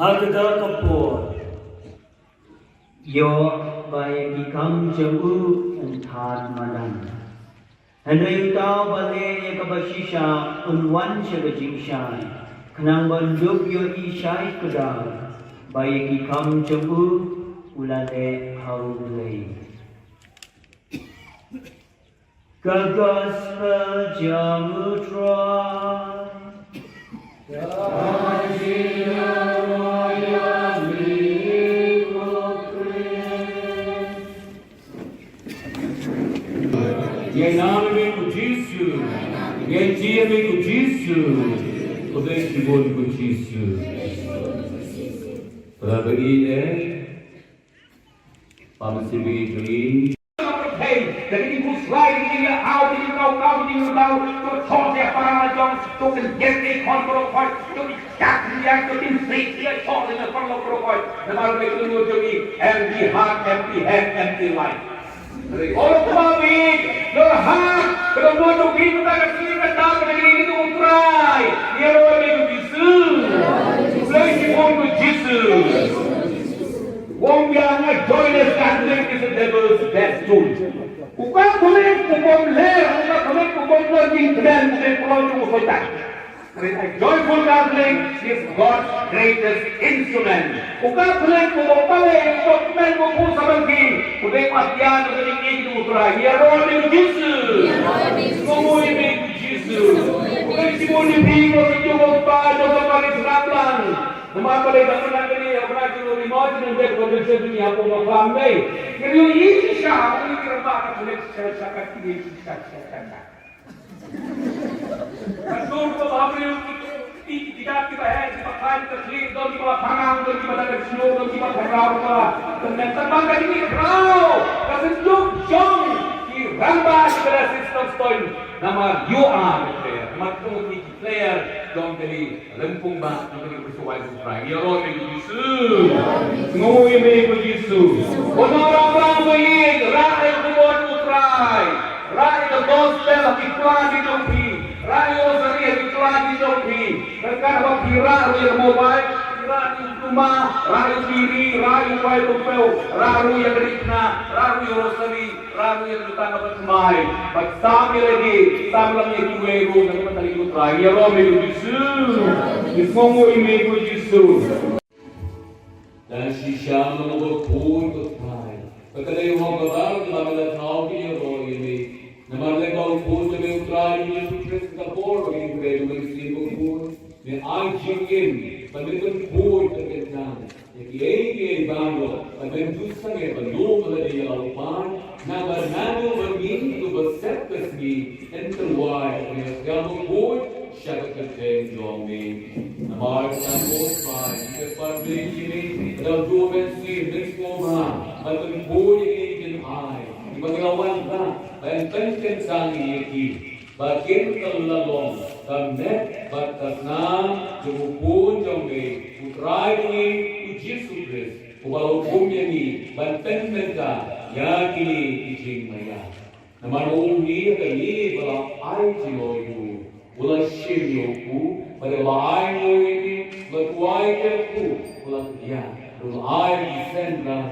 Hakda khubor yo by become jamu and thad madan. And you tau bale yakabashisha unwan shagajishai. Kanang banduk yo ishai kudal by become jamu ulale haulay. Kagospel jamu try. Em nome de Jesus, em dia de Jesus, poder de bom de Jesus. Para beri para servir Jadi ibu selain dia out di kau di kau tu thode para jong tu kan get kontrol kau tu kat dia tu tin street dia thode na kontrol kau nama mereka tu jogi empty heart empty head empty life. All kami lohak kalau mau tu kita tak sini kita tak ini tu try dia roh ni tu Jesus lagi si pun tu Jesus wong yang join us Catholic is the devil's best tool. Bukan boleh kubom ler, bukan boleh kubom lagi dan bukan pulau yang usai. A joyful gathering is God's greatest instrument. Bukan boleh kubom balik, kubom kubom sabagi, kubom matian kubom ini utara. Ya roh dengan Yesus, semua ini Yesus. Bukan semua ini bingung sejumlah pada kembali serablan. Nama pada zaman ini yang pernah kita lihat dan kita berjaya dunia pun ramai. Kerana ini siapa ini kerana boleh saya ini siapa. Kasur ko bahari tidak kita hai kita kain terklir do di bawah pangang do di bawah snow do di bawah kerau ka dan terbang kali ini kerau kesenjuk jong di rambas pada sistem stone nama you are player matku di player dong kali lempung bang kali bersuai surai ya roh dengan Yesus ngoi dengan Yesus orang-orang baik rakyat kubur utrai rakyat gospel iklan di dopi rakyat serius iklan di dopi mereka kira yang mobile kira di rumah rakyat diri rakyat baik tupel rakyat yang berikna rakyat rosari rakyat yang bertanda bersemai baik sambil lagi sambil lagi kueru nanti mentari utrai ya roh dengan Yesus ngomong dengan Yesus dan sisa menunggu pun bertai. Ketika orang berbaru dalam dalam tahu dia roh ini, nama legal pun lebih utara ini Yesus khubor bagi mereka yang pun, ni anjingin, pendengar pun terkenal. Jadi ini banglo, pendengar sangat belum ada yang lawan, nama nado begini tu bersepkas ni, enterwise, yang pun syarat kerja jomi. Nama kampus pai, cepat beli dalam dua bensin, bensin Makin boleh ini hai, dipanggil dan penting sangi ini. Bagian terlalong, kamet batas nam, jemput jombe, utrai ini Yesus Kristus. Walau bumi ini, banten mereka, yakini ijing maya. Nama ini kali balang ai jiloyu, ulah shiryoku, pada ai ini, berkuai kerku, ulah dia, ulah ai disendang.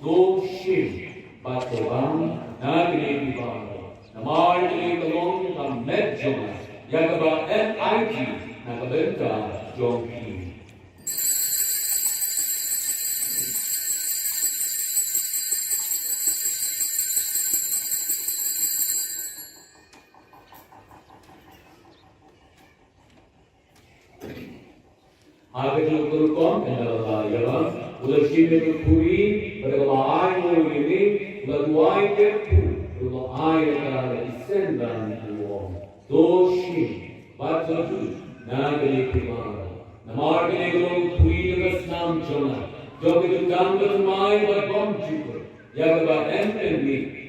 Do shim batobang nagri bang namar ni kalong ka medjo ya ka ba MIT na ka benta jongki Agak lukur kom adalah yalah ulah shim itu puri berlaai ini berlaai itu berlaai adalah descendant uang doshi batu nagari kumara namar ini kalau puri dengan senam jona jog itu gambar mai berbom juga ya kebat MNB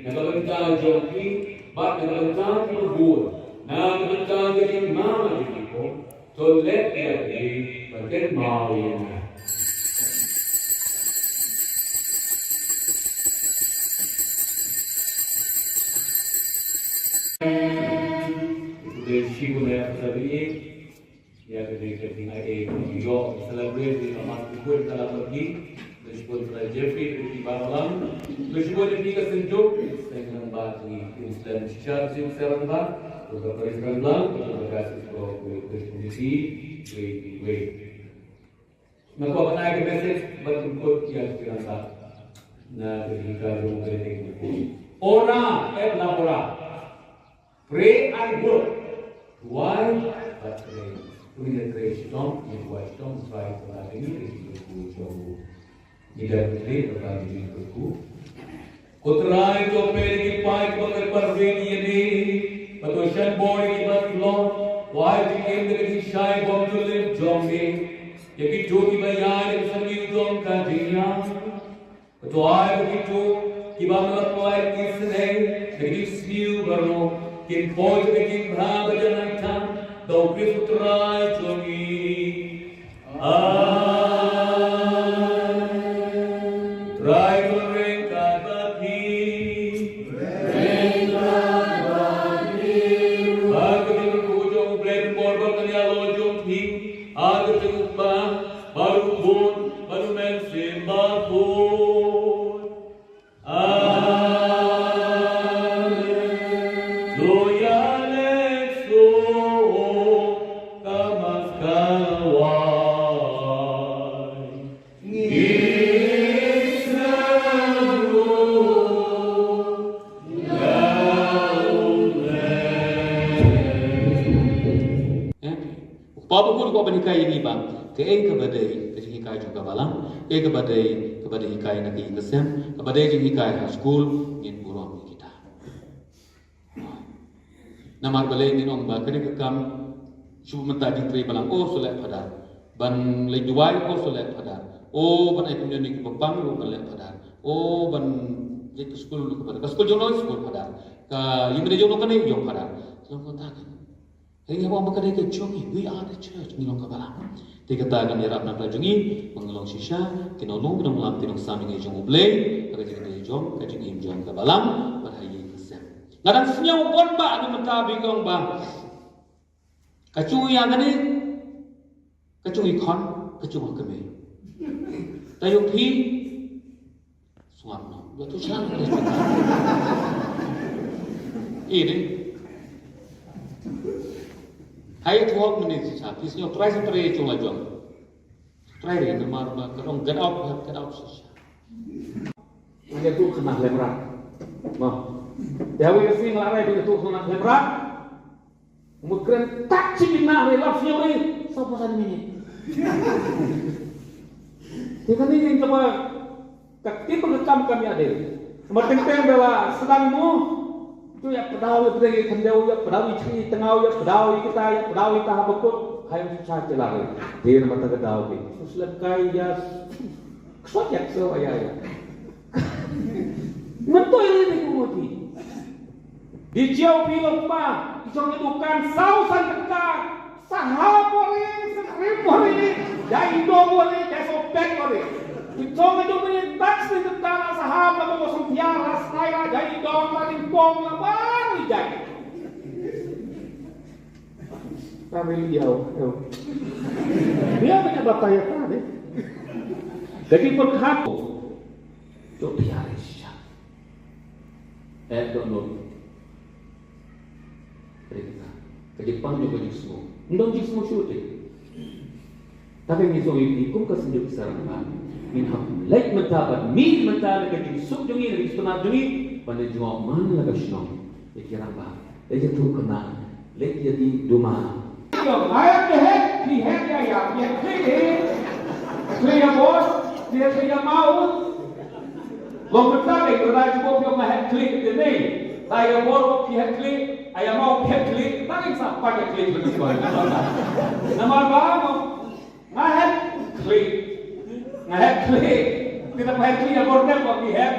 naga joki bat naga khubor naga jadi mana itu so let dia di bagian mau ini Shibuleh tadi, ya ketika ada video celebrate di kamar kubur dalam lagi, disebut oleh Jeffrey di Baralang, disebut di kesenjuk, dengan bagi Islam Church yang serentak, beberapa Islam lang, beberapa sebuah kondisi, wait. Maka apa naik message berikut yang dirasa, nah ketika rumah ini, ora labora, pray and work. Why? But punya Krishna, yang buat Krishna try to have any Krishna jauh. Tidak boleh berbagi berku. Kutrai to pergi pai pakai perveni ini, patoshan body berlong. Why became the Krishna bomb to live jombe? Jadi jodi bayar yang seni jom kajian. Kutrai begitu, kibang pai kisne, jadi sniu baru. Kim poj bikin bhag janatan do kristrai chungi trai ring kadati bhag din kujong blend morba kanya lojong thi ag tupa baru bun baru men sim bapun hikai ini bang ke badai ke hikai juga balang badai hikai nak kesem ke badai hikai high school in buram kita namar balai ni nong ba kene kam shu menta di tre balang solek pada ban le juai solek pada ban ai punya ni bapang solek pada ban je ke school ke school jono school pada ka yimre jono kan jong pada so kata Hingga bawa mereka ke jongi, we are the church, ni long kabalang. Tiga tagan ni rap nak jongi, mengelong sisa, kinolong binong lam tinong sami ngai jong ublay, agak jadi dia jong, kajing im jong kabalang, berhayi kesem. Ngadang senyum pun ba, anu mentabi kong ba. Kacung yang ni, kacung ikon, kacung kami. Tayuk pi, suam no, betul siang. Ini. Hai tuak menit sisa, kisah try sampai cuma jom. Try deh, nama kerong get out sisa. Ada tu kena lemrak, mah. Jauh yang sini ngelak lagi tu kena lemrak. Mungkin tak cipina lelap siapa ni, siapa sana ni? Kita ni yang coba kakti penekam kami ada. Mertenteng bela sedangmu. Tu ya pedau pergi kendau ya pedau ciri tengau ya pedau kita tahap betul hayam susah celak dia mata kedau ni selesai ya soyak so ya mentoy ni kumoti di jauh pilot pa isong edukan sausan teka sahapori seripori dai dogori desopek kori isong edukan tax ni teka sahap na kosong tiara saya dai dong maring pom la baru jadi kami liau dia banyak bataya tadi jadi perkat tu tiara sisa don't Perintah. Kejepang juga jismu. Ndong jismu syuting. Tapi misal ini kum kesenjuk sarang minham like mentabat min mental ke jisuk jungi lagi setengah jungi pada jawab mana laga senong. Ikira apa? Lagi tu kena. Lagi jadi duma. Yo, ayam dehet, dihet ya. Ya kaya bos, dia kaya mau. Lo mental ke kerja cukup yang mahat klik di ni. Saya bor pihak klik, ayam mau pihak klik, tak insaf pakai klik lebih banyak. Nama apa? Ngahet klik, kita pakai klik ya bor kan pihak,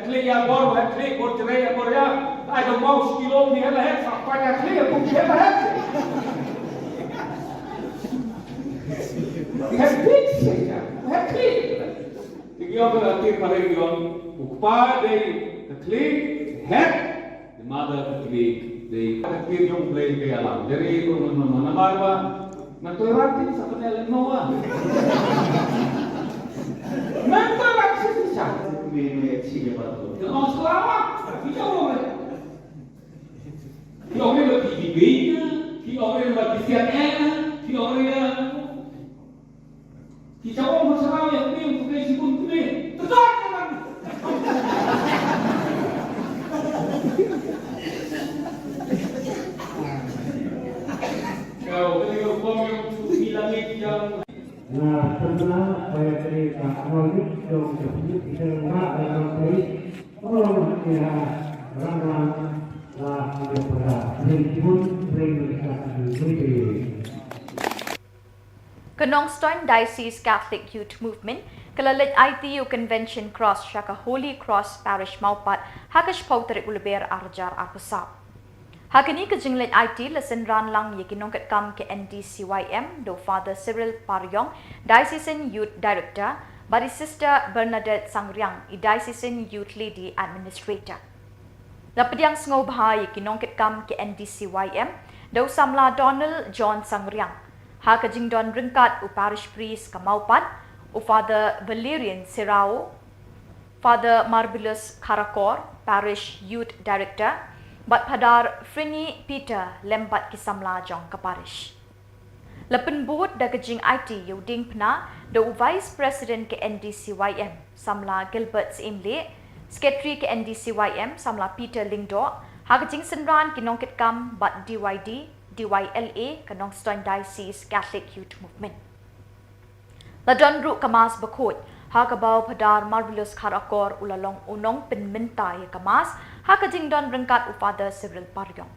klik ya bor cerai ya bor ya, ayam mau sekilo ni lah, pakai klik ya pun pihak lah. Pihak klik. Tiga orang berarti pada yang upah dari klik, head. Mother klik di klik yang play ke alam. Jadi nama apa? Mentoleransi sebenarnya noa. Mentoleransi siapa? Siapa tu? Yang selamat. Kita orang. Kita orang lebih tingginya. Kita orang lebih siapnya. Kita orang. Kita orang masalah yang ni bukan sibuk ni. Tetap kan. Nah, setelah saya cerita kronik dong tersebut kita nak dalam polis orang kira orang lah tidak pernah meskipun sering berkata Kenongstoin Diocese Catholic Youth Movement kelalit ITU Convention Cross Shaka Holy Cross Parish Maupat Akash Bashir ulber arjar akusap. Hakini ke jinglet IT lesen ran lang ye kinongkat kam ke NDCYM do Father Cyril Paryong Diocesan Youth Director bari Sister Bernadette Sangriang i Diocesan Youth Lady Administrator. Lapadiang sngau bahai kinongkat kam ke NDCYM do Samla Donald John Sangriang. Ha ke jing don ringkat u parish priest Kamaupat u Father Valerian Sirao, Father Marvelous Karakor Parish Youth Director. Bat padar Frini Peter lembat kisamla jong kaparish. Lepen board da kejing IT yuding pena do Vice President ke NDCYM samla Gilbert Imle, Secretary ke NDCYM samla Peter Lingdo, ha kejing senran kinongkit kam bat DYD, DYLA kanong Stone Diocese Catholic Youth Movement. Ladon ru kamas bakut hakabaw padar marvelous karakor ulalong unong penmentay kamas hakajing don rengkat Father Cyril Paryong.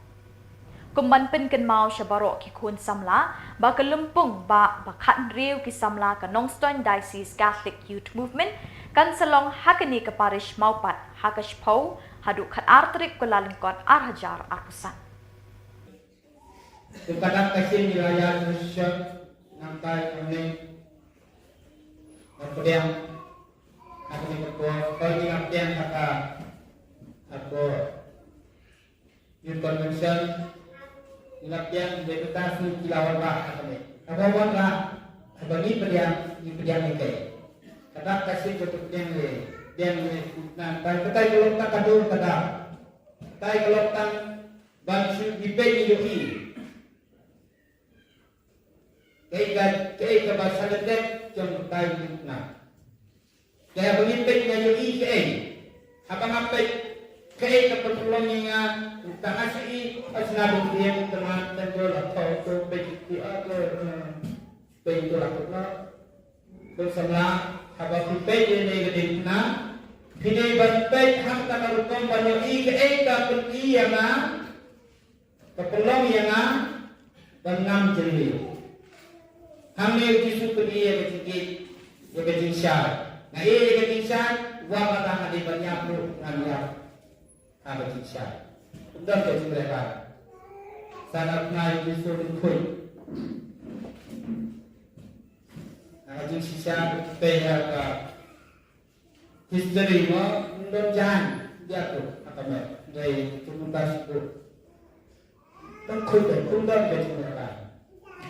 Kumban pen kenmau syabaro ki kun samla ba kelumpung ba bakat riu ki samla kanong Stone Diocese Catholic Youth Movement kan selong hakani ke parish maupat Akash Pau hadu kat artrik kulalengkot arhajar arkusan. Kepada kasih wilayah Indonesia nampai kami berpediam kami berkuah kami ngapian kata aku Youth Convention ngapian deputasi kilawar bah kami apa lah bagi pediam di pediam ini kata kasih berpediam ni nampai kata kalau tak kadu kata kata kalau tak bangsu dipeni yogi Kaya bahasa Lenten jom tayo na. Kaya pemimpin nga yung kaya habang kaya kapatulong nga tangasi asnabong diyan teman tengol atau to begitu begitu lakutna bersama habang pemimpin ni gading na hindi banpay ham tamarukong banyo kaya kapatulong nga kapatulong nga bangam jeli Kami ujisu pedia bersikit, berjinsar. Nah ini berjinsar, wah kata di banyak lu ngambil apa berjinsar. Udah jadi mereka. Sangat naik ujisu berkui. Nah berjinsar pihak history mau mendojan dia tu apa mer dari tuntas itu. Tengkul jadi mereka.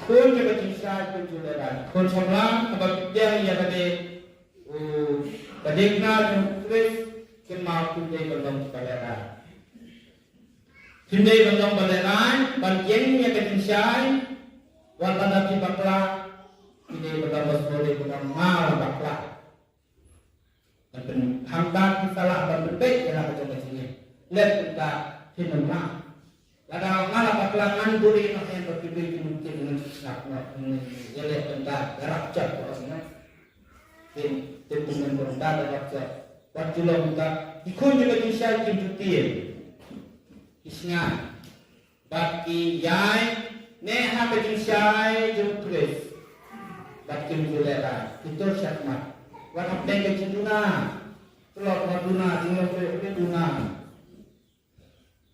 Kun juga bisa kunjungan. Kun semua apabila ia pada kadekna tulis kemau kunjai bandung baleran. Kunjai bandung baleran, banjengnya ketinsyai, pada di bakla, ini bandung boleh bandung mal bakla. Dan hamdan salah bandung baik ialah macam ini. Lihat kita hinamah. Kadang malah baklangan buri nak yang berpilih mungkin nak jadi tentang gerak cat orang ni, dengan tentang gerak cat. Waktu lalu kita ikut juga bisa dijutir, isnya bagi yai neha berjinsai jumtulis, bagi mulai itu syakmat. Waktu tengah cintuna, telur maduna, tinggal berduna,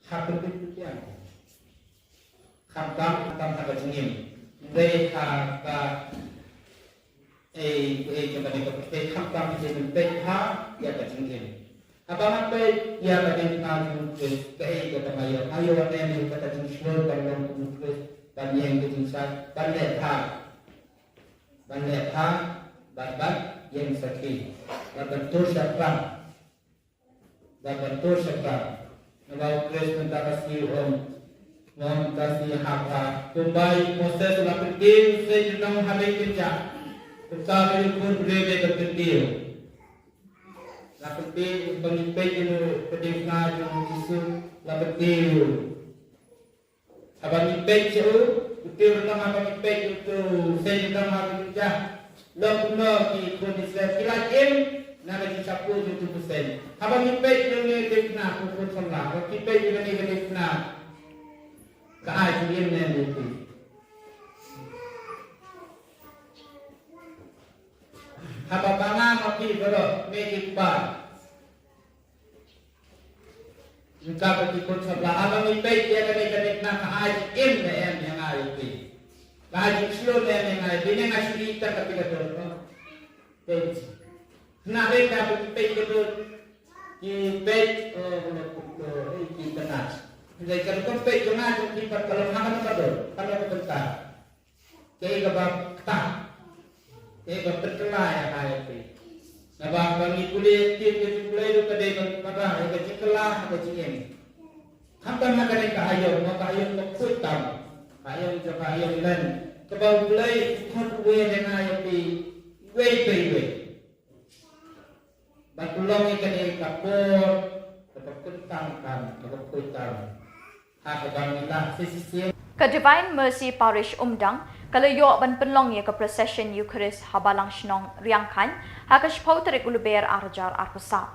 hak berpikir. Kamkam kata jengim, mereka kepada kamkam jengim mereka ya jengim. Apa ya pada kita tulis kata mayor, ayo apa yang kata jengim kalau tulis dan yang kejinsat bandar babat yang sakit, babentur syakram, Nabi Kristus minta kasih Mohon kasih hamba kembali proses lapetih saya jenang hari kerja tetapi pun berbeza berketil lapetih pemimpin itu pedihna yang jisu lapetih abang pemimpin itu betul tentang abang pemimpin itu saya jenang hari kerja lakukan di kondisi kilajem nak disapu itu persen abang pemimpin yang pedihna pun salah pemimpin yang pedihna keajaiban yang itu. Apa bangga mati berok mekibar. Jika berikut sebelah abang ibai dia kena nak keajaiban yang ada itu. Keajaiban seluruh yang ada. Dia ngasih kita ketika itu. Nak mereka ibai kedua ibai kita nak. Jadi kalau kau pergi jangan kita kalau makan kalau bentar, jadi kebab tak, jadi kebab terkelai apa itu. Nabah bagi kulit itu itu kedai pada yang kekelah apa cingin. Kapan nak ada kayu, maka kayu kutam, kayu juga kayu lain. Kebab kulai kau buat dengan ayu way. Bakulong ikan kapur, kebab kentang kan, kebab kutam. Apa bangsa sisi Ke Divine Mercy Parish Umdang, kalau yok ban penlong ye ke procession Eucharist habalang shnong riangkan, hakash pauterik uluber arjar arkusa.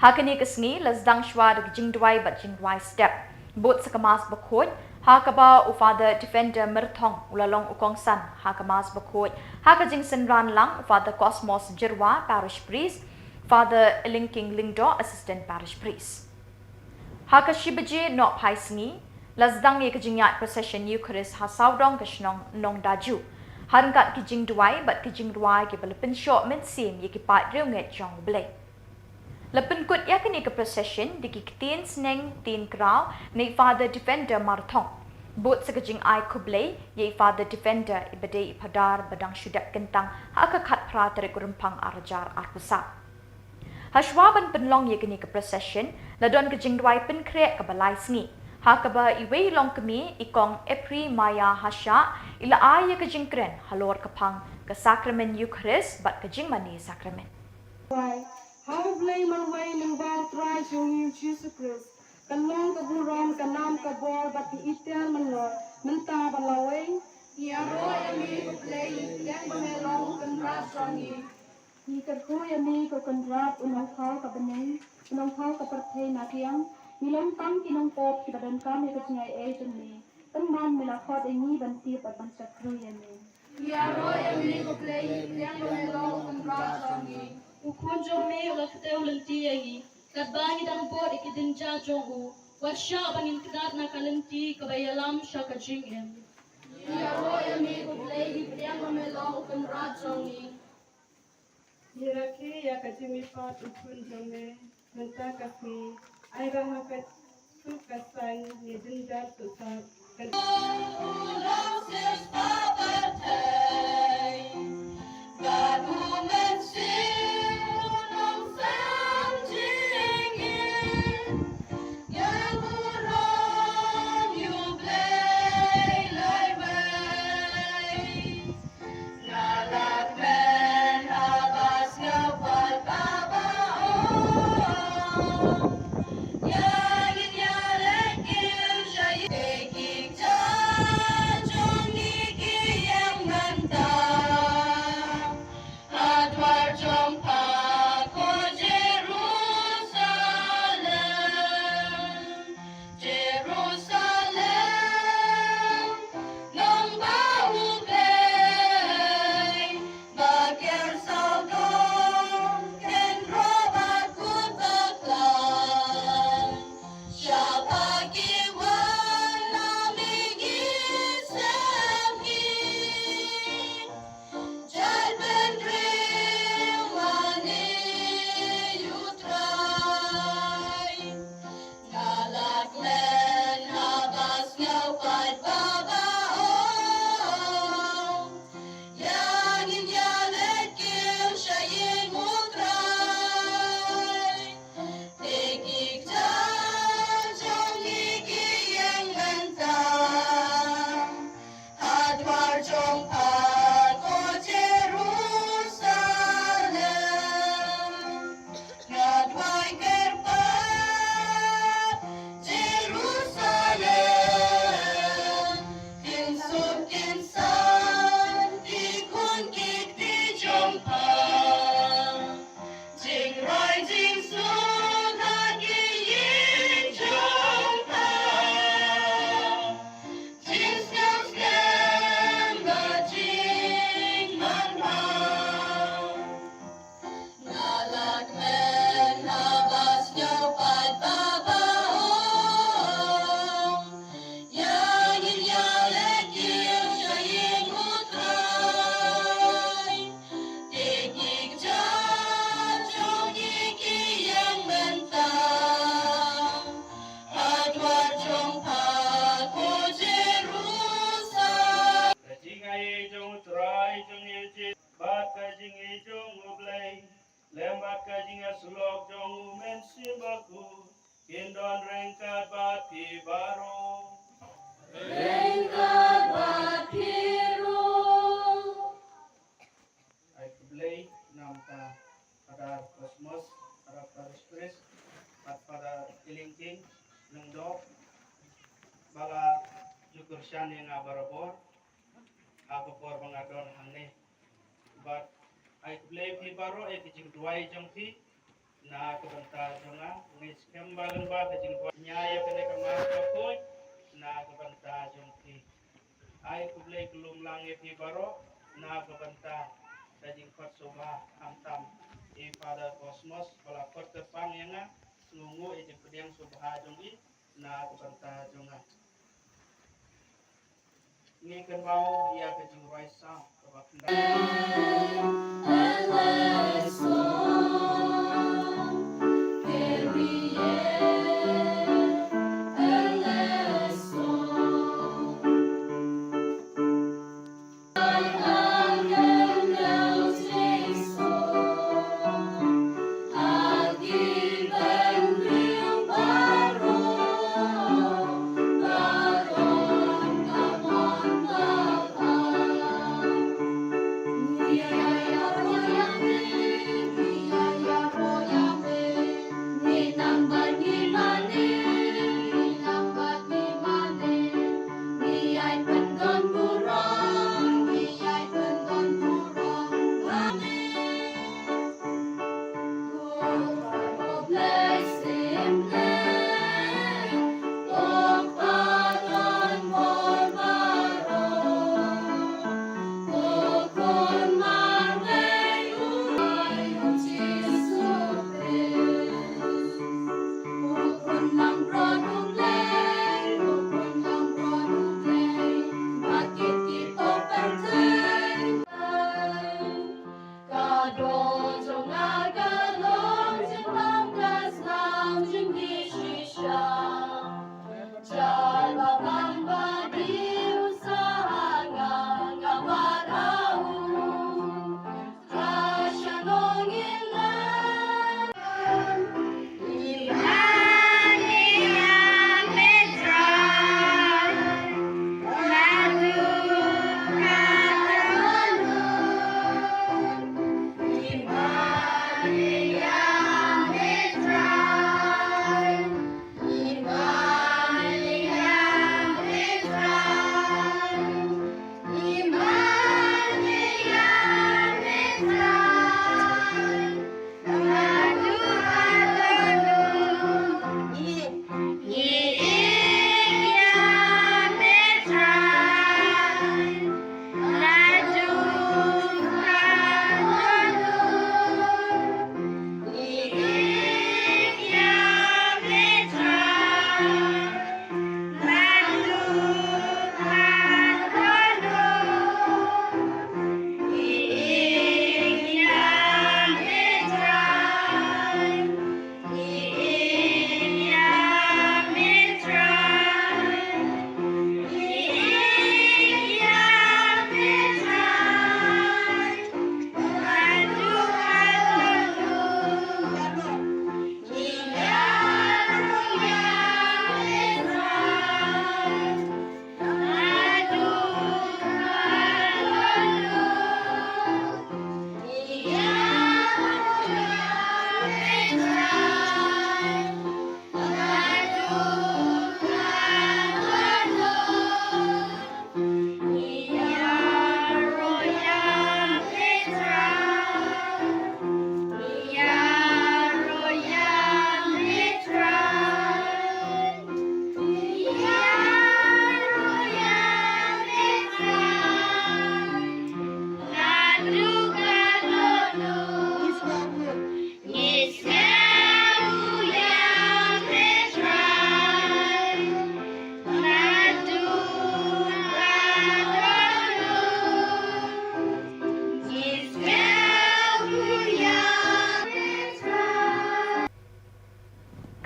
Hakani kesni lasdang shwa de jingdwai bat jingdwai step. Bot sekamas bakot, hakaba ufada defender mertong ulalong ukongsan, hakamas bakot, hakajing senran lang ufada Cosmos Jirwa Parish Priest, Father Linking Lingdo Assistant Parish Priest. Hakashibaje not paisni, lasdang ye kejingat procession Eucharist hasaudong keshnong nong daju. Harangkat kijing duai bat kijing duai ke belepen short men sim ye kipat riunget jong blay. Lepen kut ya kini ke procession di kitin sneng tin krau nei Father Defender Martong. Bot sekejing ai kublay ye Father Defender ibadai ipadar badang syudak kentang hakakat pratere kurempang arjar arkusa. Hashwaban penlong ye kini ke procession ladon kejing duai pen krek ke balai sngi. Hakaba iwe long kemi ikong Epri Maya Hasha ila ay ye kejing kren halor kapang ke sakramen Eucharist bat kejing mani sakramen. How blame and way ng bang try yung Jesus Christ. Kanong kaburam kanam kabor bat iitel manor menta balaway. Yaro yami kuplay yang bamelong kenrat songi. Ni kerko yami ko kenrat unang kau kabenay unang kau kapertay nakiang nilang tang kinong pop kibadan kami kajingay agent ni. Tanman milakot ingi banti pat bansakru yami. Yaro yami kuplay yang bamelong kenrat songi. Ukunjo me ulakateo lentiyangi, kadbangi dang pot ikidinja jongu, wasya bangin kedat na kalenti kabayalam siya kajingin. Yaro yami kuplay yang bamelong kenrat songi. Hiraki ya kajimi pat ukunjo me menta kasi ay rahakat sukasan ni dinda susat. Lembat kajinga sulok jong men simbaku kindon rengkat bati baro Rengkat batiru. I kublay namta pada Cosmos pada Parish Priest pada Lenten lengdok bala syukur syan yang barabor aku por mengadon hane but ai play pi baro e kijing duai jong pi na ke banta jonga ngis kembaleng ba kijing duai nyaya kene kamar kapoy na ke banta jong pi ai play kelum lang e pi baro na ke banta kijing kot soba amtam e pada kosmos bala kot tepang yang ngungu e jeng kediang soba jong i na ke banta jonga ni kan mau dia ke jing rai sa ke bakenda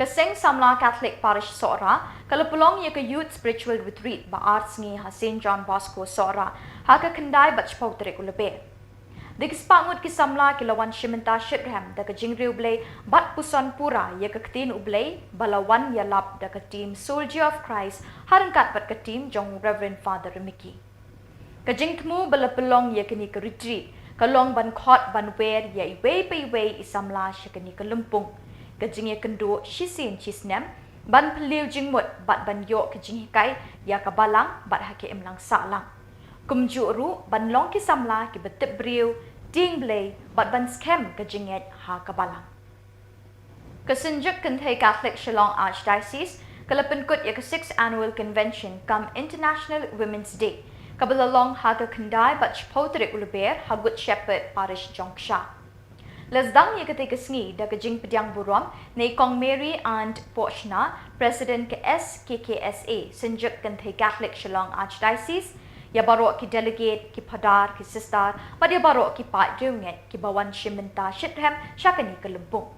Kaseng Samla Catholic Parish Sora, kalau pelong ia ke Youth Spiritual Retreat ba Arts ngi ha St. John Bosco Sora, ha ke kendai bach pau terik ulebe. Dikis pangut ki Samla ki lawan Shimenta Shibraham da ke jingri ublei bat puson pura ia ke ketin ublei balawan ia lap da ke team Soldier of Christ harangkat bat ke team jong Reverend Father Mickey. Ke jing temu bala pelong ia kini ke retreat, kalong ban khot ban wer ia iwe pe iwe isamla syakini ke lempung. Kajingnya kendo shisin chisnam ban peliu jingmut bat ban yo ke jingkai ya ka balang bat hake emlang salang kumju ru ban long ki samla ki betep briu ding blay bat ban scam ke jinget ha ka balang kesenjuk kenthai Catholic Shillong Archdiocese kalapen kut ya ke 6th annual convention kam International Women's Day kabalalong ha ka kendai bat chpotrik uluber ha Good Shepherd Parish Jongsha Lesdang ya ketika sengi da kejing pediang burom nei Kong Mary and Pochna, President ke SKKSA, senjuk kentai Catholic Shillong Archdiocese, ya barok ki delegate, ki padar, ki sister, pada barok ki pat junget, ki bawan shimenta shithem, syakani ke lempung.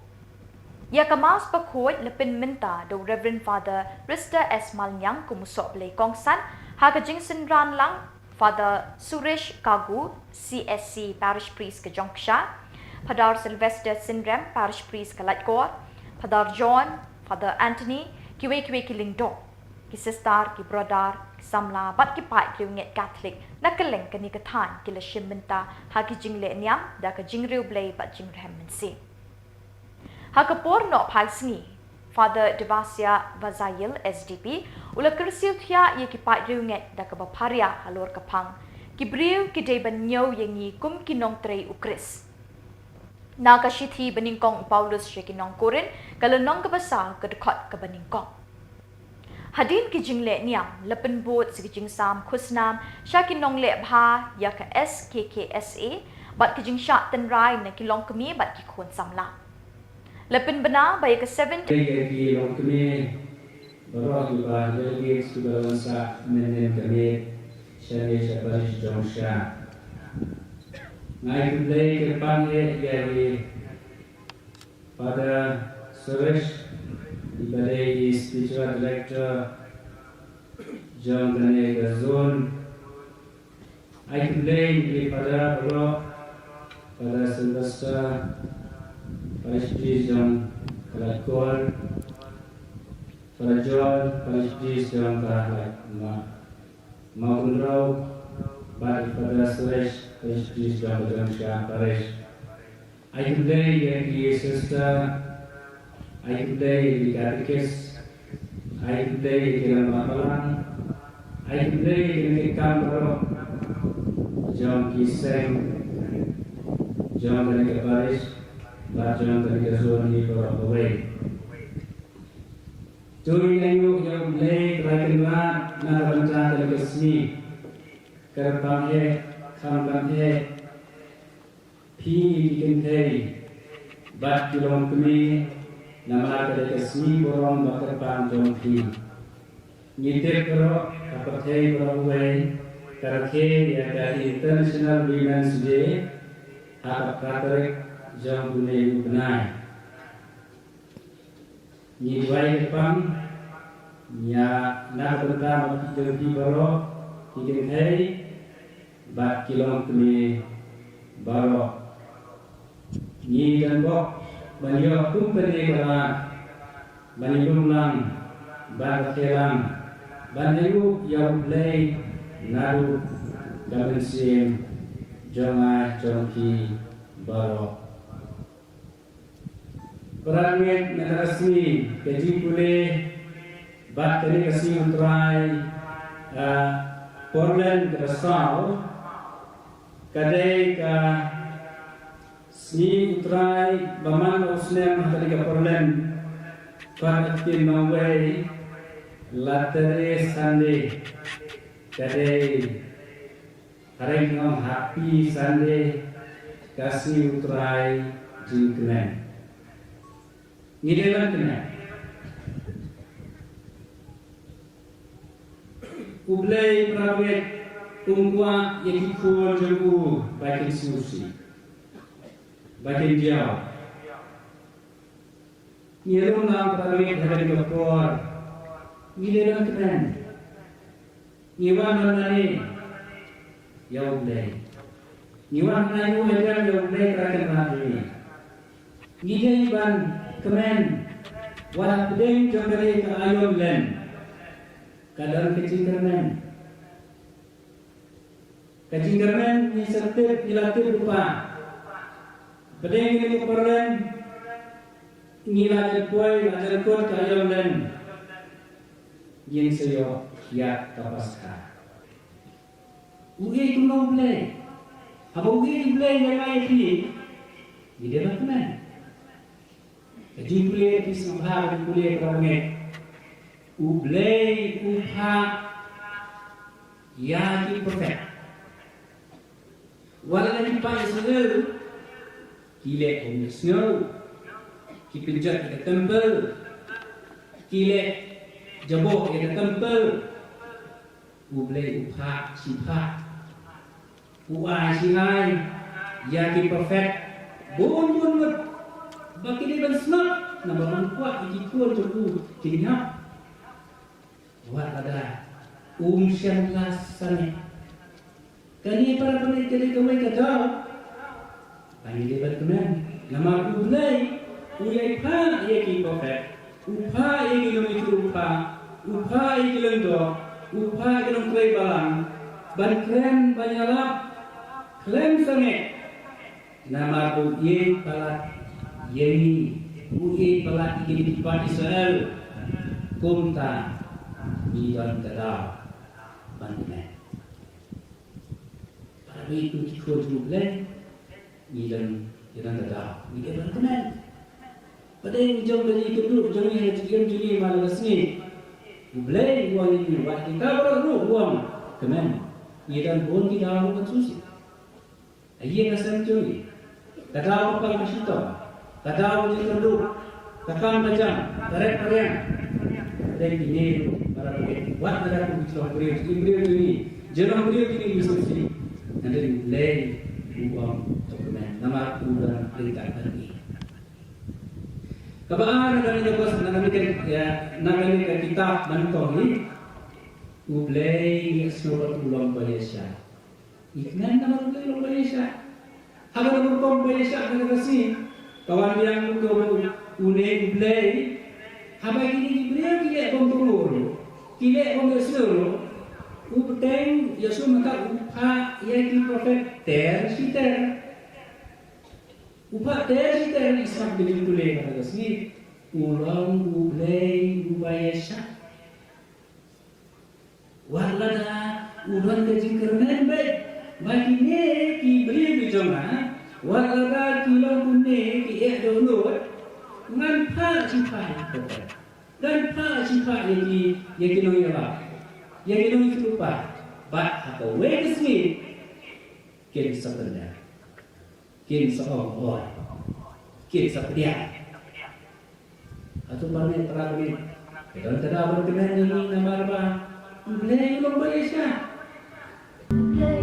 Ya kemas pakut lepin minta do Reverend Father Rista S. Malnyang kumusok belai kongsan, ha kejing senran lang Father Suresh Kagu, CSC Parish Priest ke Jongsha, Padar Sylvester Sindram, Parish Priest ke Latgor, Padar John, Father Anthony, kiwe ki lingdong, ki sister, ki brother, ki samla, bat ki pat ki unget Catholic, na keleng ke ni ketan, ki le shimmenta, ha ki jing le niam, da ke jing riu blay bat jing rehem mensi. Ha ke por no pai sengi, Father Devasya Vazayil, SDP, ula kersiu tia ye ki pat riu unget, da ke baparia halor kepang, ki briu ki day ban nyaw yengi kum ki nong trei ukris. Nakashithi beningkong Paulus Shekinong Korin kalau nong kebasa kedekot ke beningkong. Hadin ki jingle niam lepen bot si jing sam khusnam Shakinong le bha ya ke SKKSA bat ki jing syak tenrai na ki long kemi bat ki khon samla. Lepen bena bay ke 7 ki long kemi baro ki ba delegate sudah sa menen kemi Salesian Parish Jongsha. Ngai kembali ke depan dari pada Suresh diberi spiritual director John Daniel Gazon. Ngai kembali pada Bro pada Sylvester Parish Priest John Kalakol, pada John Parish Priest John Kalak Maundrau, pada Suresh Parish John Jongsha Parish. I today the sister, I today the catechist, I today the Ramalan, I today the Kambro, John Kiseng, John the Parish, but John the Zoni for away. During the young late like in that, Naravanta the Sni, Karapamhe, Kampamhe, P. Kintei, Bat Kilong Kumi, Namaka the Sni Borom Bakarpan John P. Nitekro, Kapate away, Karake at the International Women's Day, Hakapatrick, John Bune Bunai. Nidwai Pam, Nya Nakata Jogi Baro, Kintei, Bat Kilong Kumi, Baro. Ni dan bok banyo kumpeni kala banyo lang bar kelang banyo yang play naru gabensim jonga jonki baro perangit narasmi keji pule bat teri kasi untrai Portland Rasal kadai ka Sni utrai baman usnem tadi ke Portland Pakitin Mawai Latere Sunday kadai hari ngom happy Sunday kasih utrai jingkenen ngidelan kena ublai prawet ungkwa yang ikut jengku baik susi baik jauh ngirum nam prawet hari kapor ngidelan kena ngiwan nani ya ublai ngiwan nayu edan ya ublai rakan mati ngidei ban kemen wala pedeng jongare ka ayom len kadang kecing kermen ni sertip dilatih lupa pedeng ni perlen ngilajar kuai lajar kuat ka ayom len yang saya ya kapaska. Ugi kuno play. Apa ugi play yang lain ni? Dia nak mana? Jadi play di sambar play kerana play upha ya di perfect. Walau di pas sendiri, kile on snow, kipinjat di temple, kile jabok di temple, play upha sipa, uai ya di perfect. Bun bagi dia bersnap, nama kuat ikut cukup kini buat ada siang lasan. Kani para peneliti kami kata, kani dia berkenan. Nama ulai pa ia ki perfect, upa ia ki lumi upa ia ki lendo, upa ia ki lumi balang, ban banyalap, klem sange. Nama uye palat yeni, uye palat ini dipat Israel, kumta ni dan terang bantuan. Pada itu kita juga ni dan terang ni bantuan. Pada ini jom dari kedua jom ini jom malam sini, boleh uang ini buat kita baru uang kemen ni dan pun kita harus susi. Ia nasib jom. Kataw pa masito, kataw di kenduk, kakam macam, tarik periang, dari ini para pemilik, buat negara pemilik beriau ini, jangan beriau ini diskusi, nanti mulai uang dokumen, nama udah perintah ini. Kapan ada yang bos namanya kitab bantong ini, mulai semua ulang Malaysia, iknan nama ulang Malaysia. Habar berkom Malaysia dengan kasih kawan yang uneng play habar ini beliau tidak kontrol tidak kontrol upteng yasu maka upha yang di perfect ter upha ter isap beli play dengan kasih ulang play Malaysia warlada ulang kejingkernen baik bagi ni ki beri bijoma walaga kilo kunne ki download ngan pa sipai dan pa sipai yang kino yang lupa ba atau wait me kin sebenarnya kin seorang kin sebenarnya atau mana terakhir dan terdapat berkenan ini nama apa mulai Malaysia. You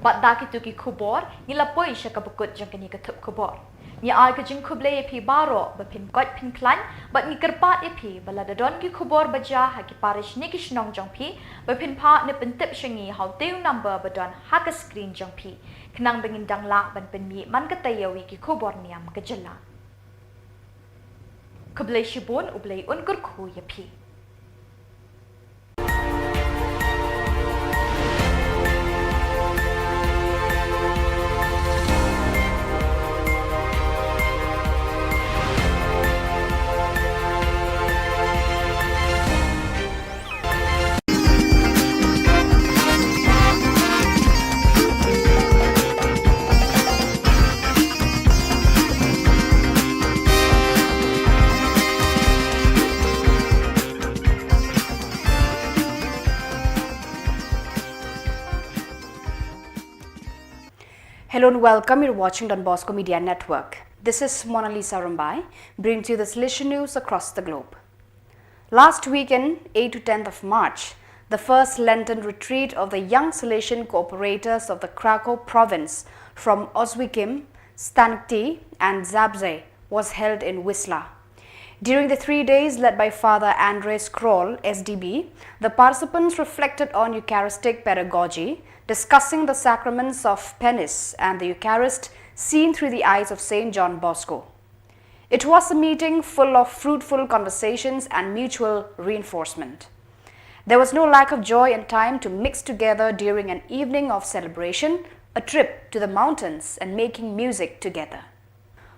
But daki tu ki khubor, ni lapoi siya kabukut jang kini ke thup khubor. Ni ai ke jing khuble epi baro bepin kot pin klan, but ni kerpat epi bala dadon ki khubor baja ha ki parish ni ki shnong jang pi, bepin pa ni pentip shangi how teu number badon ha ke screen jang pi. Kenang bengin dang la ban pen mi man ke tayawi ki khubor niam ke jela. Khuble shibun ublei unkur khu ya pi. Hello and welcome. You're watching Don Bosco Media Network. This is Mona Lisa Rumbai, bringing you the Salesian news across the globe. Last weekend, 8 to 10th of March, the first Lenten retreat of the young Salesian cooperators of the Krakow province from Oswiecim, Stanikty and Zabze was held in Wisla. During the 3 days led by Father Andres Kroll, SDB, the participants reflected on Eucharistic pedagogy, discussing the sacraments of penance and the Eucharist seen through the eyes of St. John Bosco. It was a meeting full of fruitful conversations and mutual reinforcement. There was no lack of joy and time to mix together during an evening of celebration, a trip to the mountains and making music together.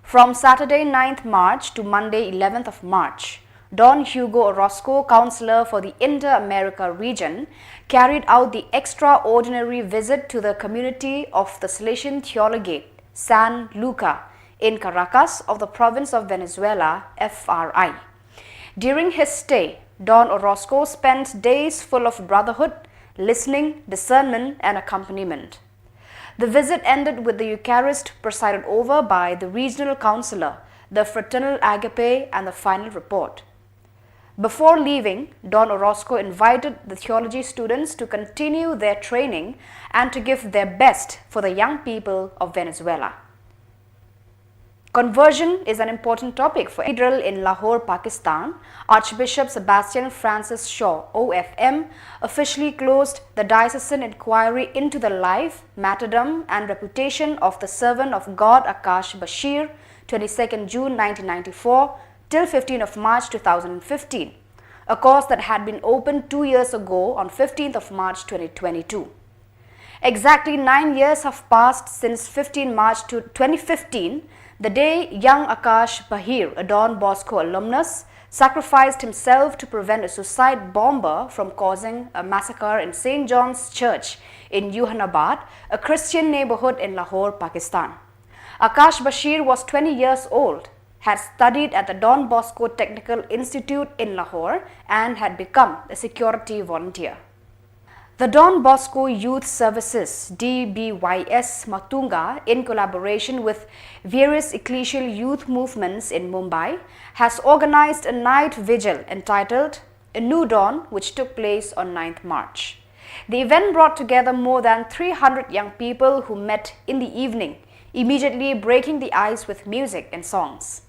From Saturday 9th March to Monday 11th of March, Don Hugo Orozco, Councillor for the Inter-America region, carried out the extraordinary visit to the community of the Salesian Theologate, San Luca, in Caracas of the province of Venezuela, FRI. During his stay, Don Orozco spent days full of brotherhood, listening, discernment and accompaniment. The visit ended with the Eucharist presided over by the regional councillor, the fraternal agape and the final report. Before leaving, Don Orozco invited the theology students to continue their training and to give their best for the young people of Venezuela. Conversion is an important topic for Cathedral in Lahore, Pakistan. Archbishop Sebastian Francis Shaw, OFM, officially closed the diocesan inquiry into the life, martyrdom and reputation of the servant of God Akash Bashir, 22nd June 1994 till 15th of March 2015, a cause that had been opened 2 years ago on 15th of March 2022. Exactly 9 years have passed since 15 March 2015, the day young Akash Bashir, a Don Bosco alumnus, sacrificed himself to prevent a suicide bomber from causing a massacre in St. John's Church in Yuhanabad, a Christian neighborhood in Lahore, Pakistan. Akash Bashir was 20 years old, had studied at the Don Bosco Technical Institute in Lahore and had become a security volunteer. The Don Bosco Youth Services DBYS Matunga, in collaboration with various ecclesial youth movements in Mumbai, has organized a night vigil entitled A New Dawn, which took place on 9th March. The event brought together more than 300 young people who met in the evening, immediately breaking the ice with music and songs.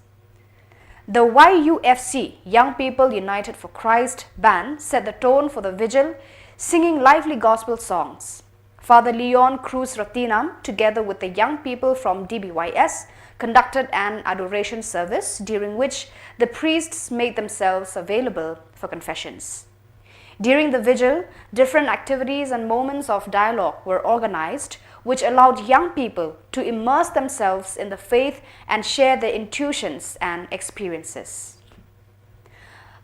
The YUFC, Young People United for Christ band, set the tone for the vigil, singing lively gospel songs. Father Leon Cruz Ratinam, together with the young people from DBYS, conducted an adoration service during which the priests made themselves available for confessions. During the vigil, different activities and moments of dialogue were organized, which allowed young people to immerse themselves in the faith and share their intuitions and experiences.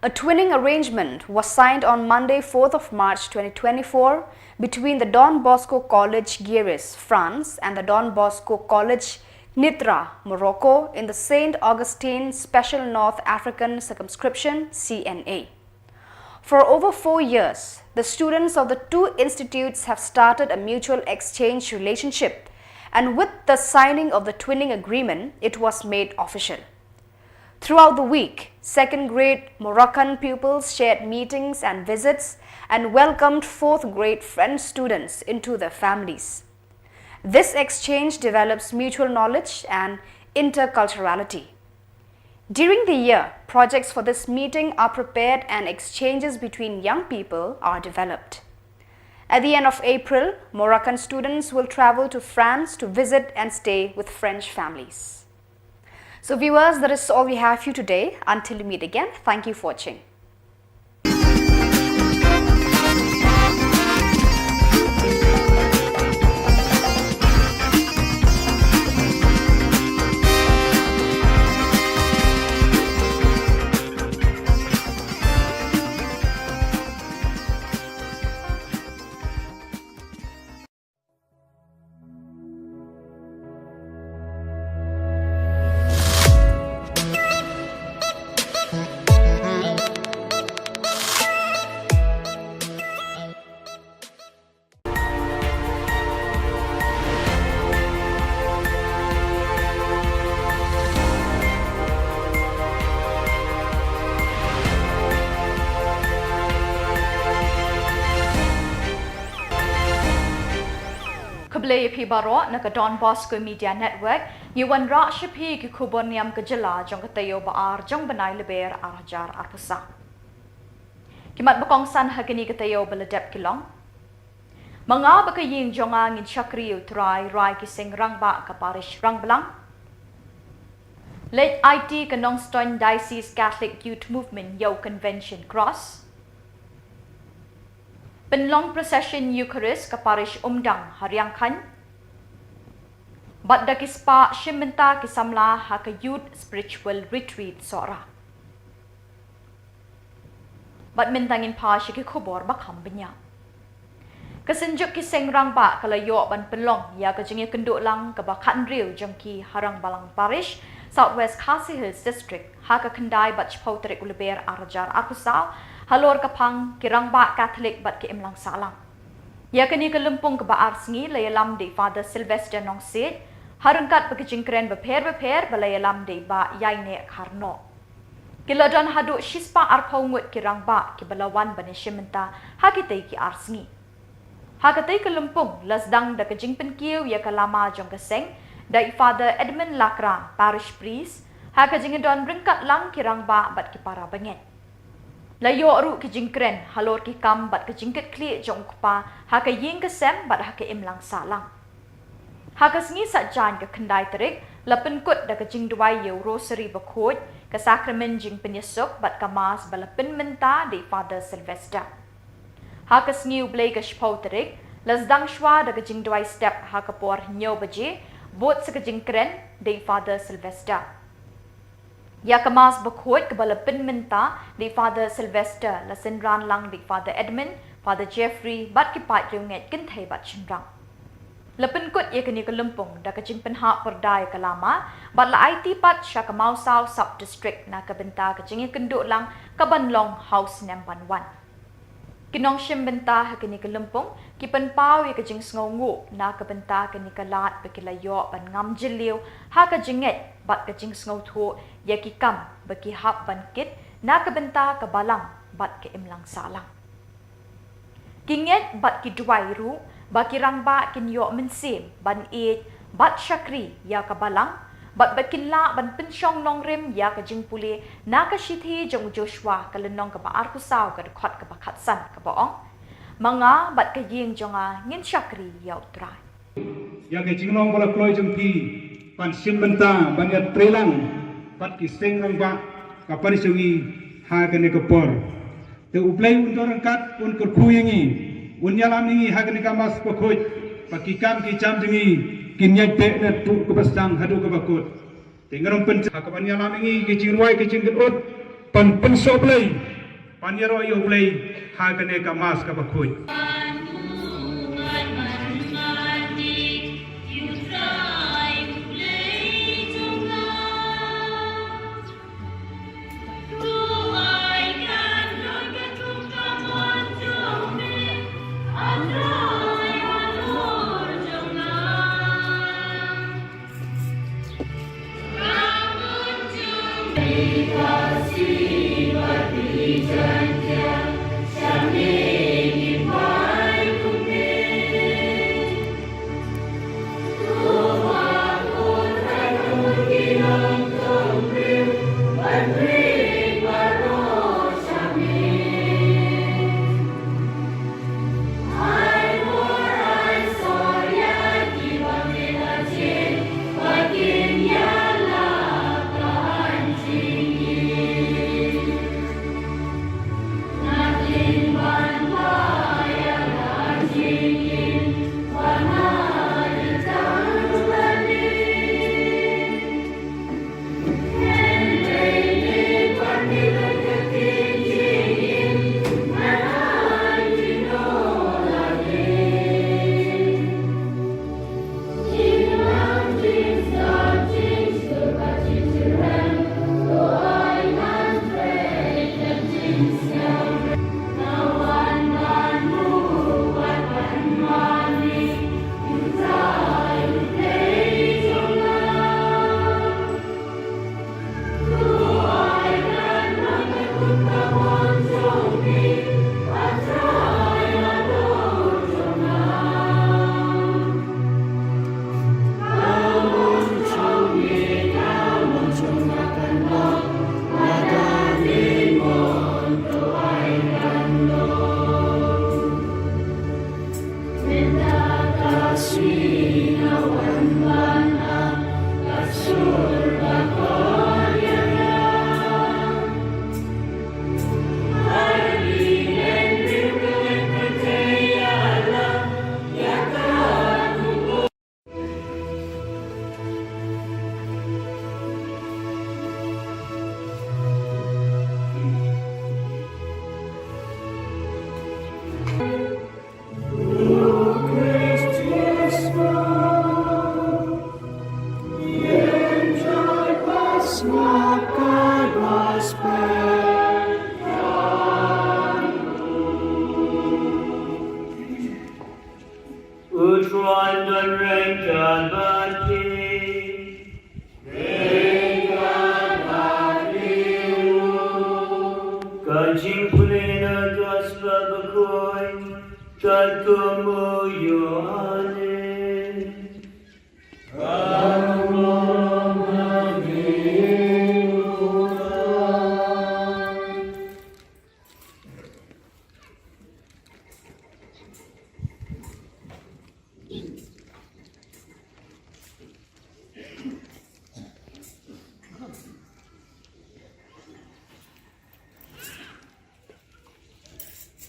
A twinning arrangement was signed on Monday, 4th of March 2024 between the Don Bosco College Guéris, France and the Don Bosco College Nitra, Morocco in the St. Augustine Special North African Circumscription CNA. For over 4 years, the students of the two institutes have started a mutual exchange relationship, and with the signing of the twinning agreement, it was made official. Throughout the week, second grade Moroccan pupils shared meetings and visits and welcomed fourth grade French students into their families. This exchange develops mutual knowledge and interculturality. During the year, projects for this meeting are prepared and exchanges between young people are developed. At the end of April, Moroccan students will travel to France to visit and stay with French families. So viewers, that is all we have for you today. Until we meet again, thank you for watching. Khubor Pibaro na Don Bosco Media Network, Yuan Ra Shapi ki khubor niam ke jela jong katayo baar jong banai leber arjar arpusa. Kimat bakong san hagini katayo baladep kilong. Mga bakayin jonga ngin shakri utrai rai ki sing rang ba ka parish rang belang. Late IT kanong Ston Diocese Catholic Youth Movement Yo Convention Cross. Penlong Procession Eucharist ka parish Umdang Hariang Khan. Badda kispa shimenta kisamla ha ka Youth Spiritual Retreat Sora. Bad mintangin pa siya ki khubor bakam benya. Kasenjuk ki sengrang ba kalayo ban penlong ya ka jingi kenduk lang ka bakan riu jangki Harang Balang Parish, Southwest Khasi Hills District, ha ka kendai bat chpau terik uleber arajar arkusau, halor kapang kirang ba Catholic bat ki imlang salang. Ya kani ka lumpung ka baar singi layalam di Father Sylvester nong sid, harangkat pakijingkren beper balayalam di ba yaine karno. Kiladan hadu shispa arpaungut kirang ba ki balawan bani shimenta hakitay ki arsingi. Hakatay ka lumpung lasdang da kajingpen kiw ya kalama jong kaseng da Father Edmund Lakra parish priest hakajingidon ringkat lang kirang ba bat ki para bangen. Layo ru kajingkren halor ki kam bat kajingket kli jong kupa hakaying kasem bat hakaim lang salang. Hakas ngi satjan ka kendai terik lapen kut da kajing duai yo rosary bakut ka sakramen jing penyesuk bat kamas balapin menta di Father Sylvester. Hakas ngi ublay ka shpau terik lasdang shwa da kajing duai step hakapor nyo baje bot sa kajing kren di Father Sylvester. Ya kamas bakut ke balapin menta di Father Sylvester lasenran lang di Father Edmund, Father Jeffrey bat kipat yunget kintai bat chinrang. Lapen kut ya kini kelumpung da kajing penha perdai kalama bat la IT pat sya kamausau sub district na kabenta kajing kenduk lang kabanlong house number 1. Kinong shimbenta ha kini kelumpung ki penpau ya kajing sngongu na kabenta kini kalat bekilayo ban ngam jiliu ha kajinget bat kajing sngotu ya ki kam baki hap ban kit na kabenta kabalang bat ke imlang salang. Kinget bat ki duai ru baki rangba kin yo mensim ban it bat syakri ya kabalang bat bakinla ban pensyong nong rim ya ka jing puli na ka shithi jong Joshua kalenong ka baar kusau ka dekhot ka bakatsan ka boong Mga bat kaying jonga ngin syakri yaw try. Ya ke jingnong bola kloi jempi pan sim benta banyak trelang pat kiseng rang ba kapari sewi ha kene kepor te uplai untuk rangkat un kerkuyengi un yalam ini ha kene kamas pokoi pakikam ki jam jengi kinyai pe na tu kebastang hadu kebakut te ngarong pen ha kapan yalam ini ki jingroi ki jingkut pan pensoblai pan yaro yo ulai ha kene kamas kebakut.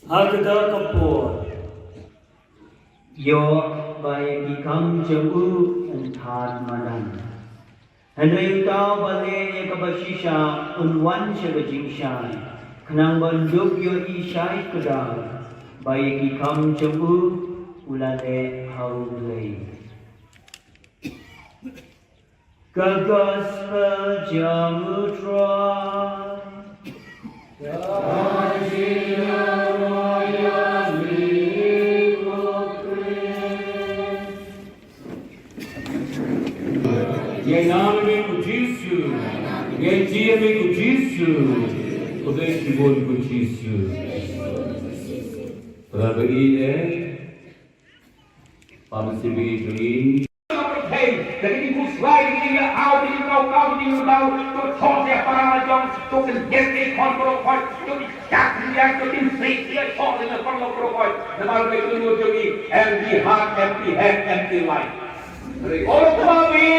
Hagda Khubor. Yo by become Jabu and Tad Madan. And we tau bale ekabashisha unwan shagajingshai. Kanang banduk yo ishai kadal. By become Jabu ulale haulay. Gospel Jamutra. Em nome de Cristo, em dia de Cristo, poder de bom Cristo. Para beri para sini. Hey, dari ibu slide ini out di kau di kau tu thong dia para jong tu kan get kon pro koi tu jak dia tu tin free dia thong dia kon lo pro koi nama baik tu jogi empty heart empty head empty life. Orang kami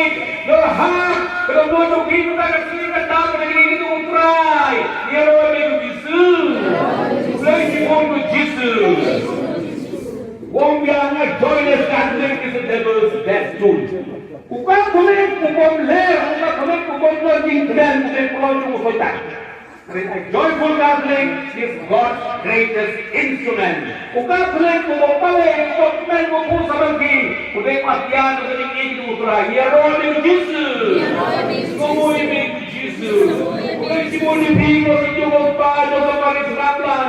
berhak kalau jogi kita kasih kita begini itu utrai dia orang itu Jesus lagi orang Jesus wong bilang joyless Catholic is the devil's death tool. Bukan boleh kubur ler, bukan kubur lagi dan bukan pulau cuma soitan. A joyful Catholic is God's greatest instrument. Bukan boleh kubur balik, bukan kubur sabagi. Bukan matian, bukan ini utara. Ya roh itu Jesus. Semua ini Jesus. Bukan semua ini bingung, semua pada kembali seratan.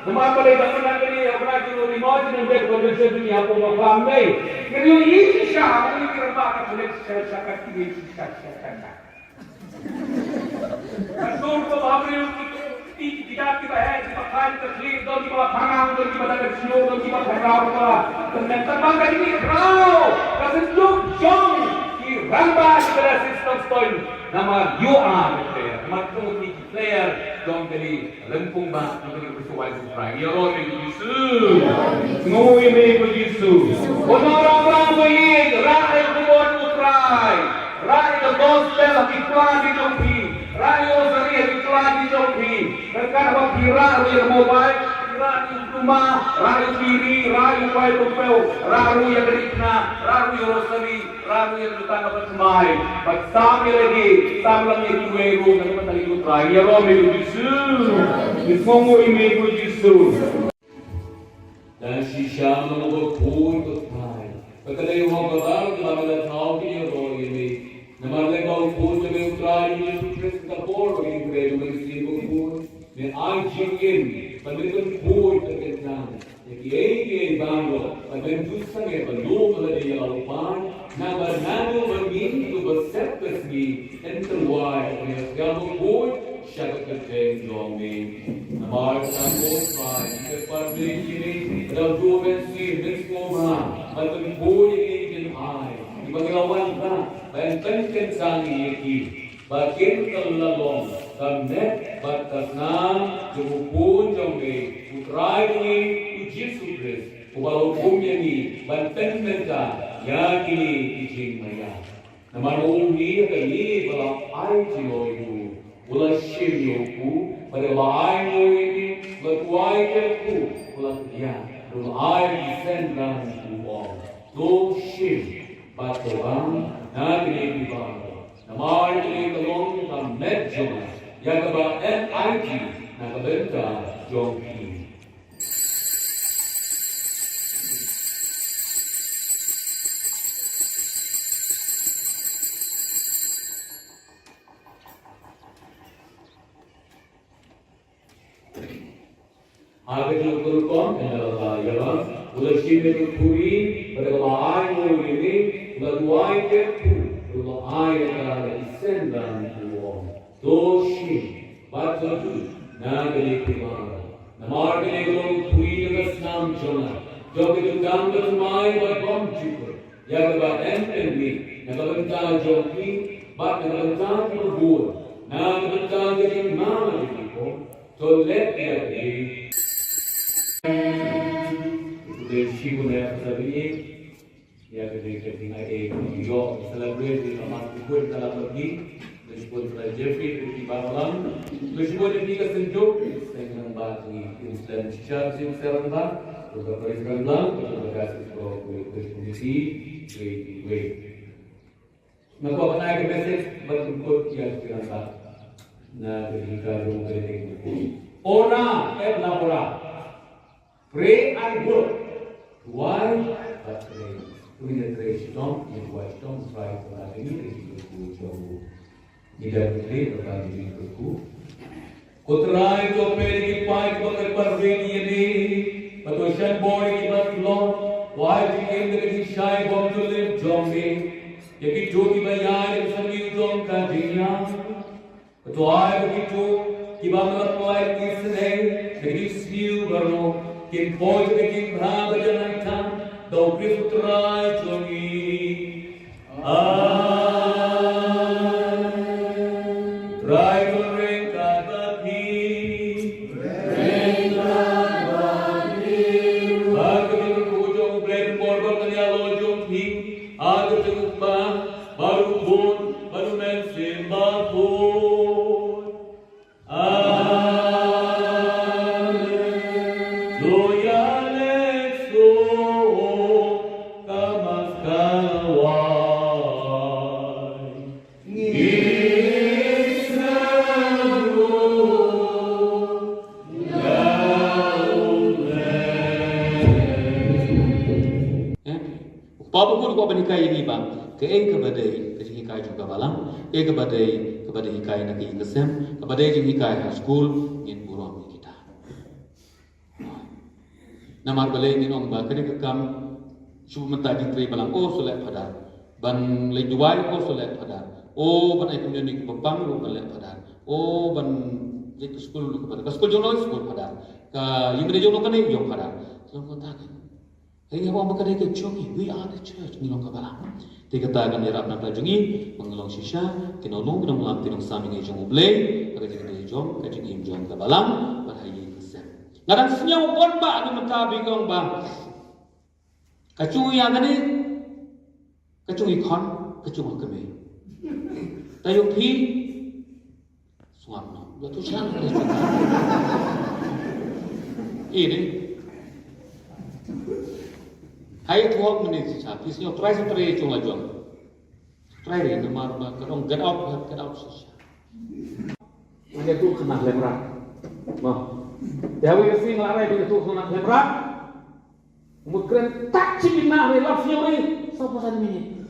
Nama pada zaman ini orang itu lima jenis berbeza dunia pun macam ni. Jadi ini siapa ini kerana apa boleh sesuatu ini sesuatu. Betul tu bahawa tidak kita kita kain terlihat dan kita pangang dan kita ada snow dan kita berau lah. Ternyata bangga ini berau. Kesenjuk jong di rambah pada sistem stone. Nama you are player. Nama tu ni player jong jadi lempung bang jadi bersuai suprai. Ya roh Yesus. Ngoi me Yesus. Orang-orang baik rakyat kubur suprai. Rakyat gospel iklan di jopi. Rakyat seri iklan di jopi. Dekat apa kira yang mobile, kira di rumah, rakyat kiri, rakyat baik tupel, rakyat yang berikna, rakyat yang rosari, rakyat yang datang apa semai. Bersama lagi, sama lagi kueru, nanti kita lagi utrai. Ya roh Yesus. Ismomu ini Yesus. Dan sisa mengumpul pun bertai. Perkara yang mengatakan dalam tahu dia roh ini. Nama lekau pun jadi utrai Yesus Kristus kapor bagi kita mengisih pun. Ni anjingin, pendidikan pun terkenal. Jadi banglo, pada justru yang belum ada yang lalupan. Nama bermin tu bersepes ni enterwise. Yang pun syarat kerja long ni. Nama kampus try, kita ini dalam dua bensin, benskoma, atau pun ini ai. Ibagawan ka, penting sangi ini. Bagian terlalong, kamet batasna, jumupun jombe, utrai ini, Yesus Kristus, ubalau kumya ni, banteng menta, yakini ijing maya. Naman uungi kali balang ay jiloyu, ulah shiryoku, pada laay mo ini, batuay kelku, ulah dia, ulah ay disendang uong, do shir, batobang, nagini ibang. Nama ini kelong dan medjo, yang keba NIT, nak kebenta jongki. Agar diukurkan adalah ialah ulah sini kuri pada lain ini ulah dua itu. Ulah ayat adalah isendang uang doshi batu nagari kumara namar kene golong kui dengan nam jona jogi tukang bermai berbom cukur ya kebat entenwi nagabenta jogi bat nagabenta berbur nagabenta jadi mana diko so let dia di itu dari sibuknya sahaja. Ya ketika kita yo celebrate sama kubur dalam pergi disebut Jeffrey di Batam disebut di kesenjuk dengan bagi Islam secara serentak untuk perikatan untuk kasih kondisi we maka apa naik message berikut yang dirasa nah ketika rumah ini ora labora pray and work why but pray punya tradisional yang buat tom try pada ini itu jauh tidak boleh terkait itu kotrai to peri pai ko perveni ini patoshan body but long why begin the shy bomb to live jombe yaki jodi bayan sami jom ka dinya to ai begitu kibamla pai kisne jadi siu barno kin poj kin bha bajan tam do Kristus try to me. kanya lo jong ping aga tenguk bang baru pun baru mensin bakun amen loya lekso kamas kalawai Papa pun kau bernikai ini bang, ke badai, ke hikai juga balang, badai hikai nak kesem, badai jeng hikai high school, in buram kita. Namar balai ni orang bah, kena kekam, cuma mentah jeng balang, oh soleh padar, ban lay duai oh soleh padar, oh ban ikut ni kepang lu soleh padar, oh ban lay ke school lu padar, ke school jono school padar, ke yang jono kan ni jong padar, selalu kata kan. Hanya orang berkata ke jongi, we are the church, ngilong kabalang. Tiga tagan ni rap nak jongi, mengelong sisa, kinolong melam tinong sami ngai jong ublay, kerja kita jong, kerja kita jong kabalang, berhayat kesem. Ngadang senyum pun ba, anu mentabi kong ba. Kacungi yang ni, kacungi kon, kacungi kami. Tayo pi, suam no, betul siapa ni? Ini. Hai 12 minutes saja. Pisnya try chung la jom. Try ni namar ba kadang get out saja. Ini tu kena lemrak. Mah. Ya we sing la rai tu kena lemrak. Mukren tak cipina we love you we. Sopo san minit.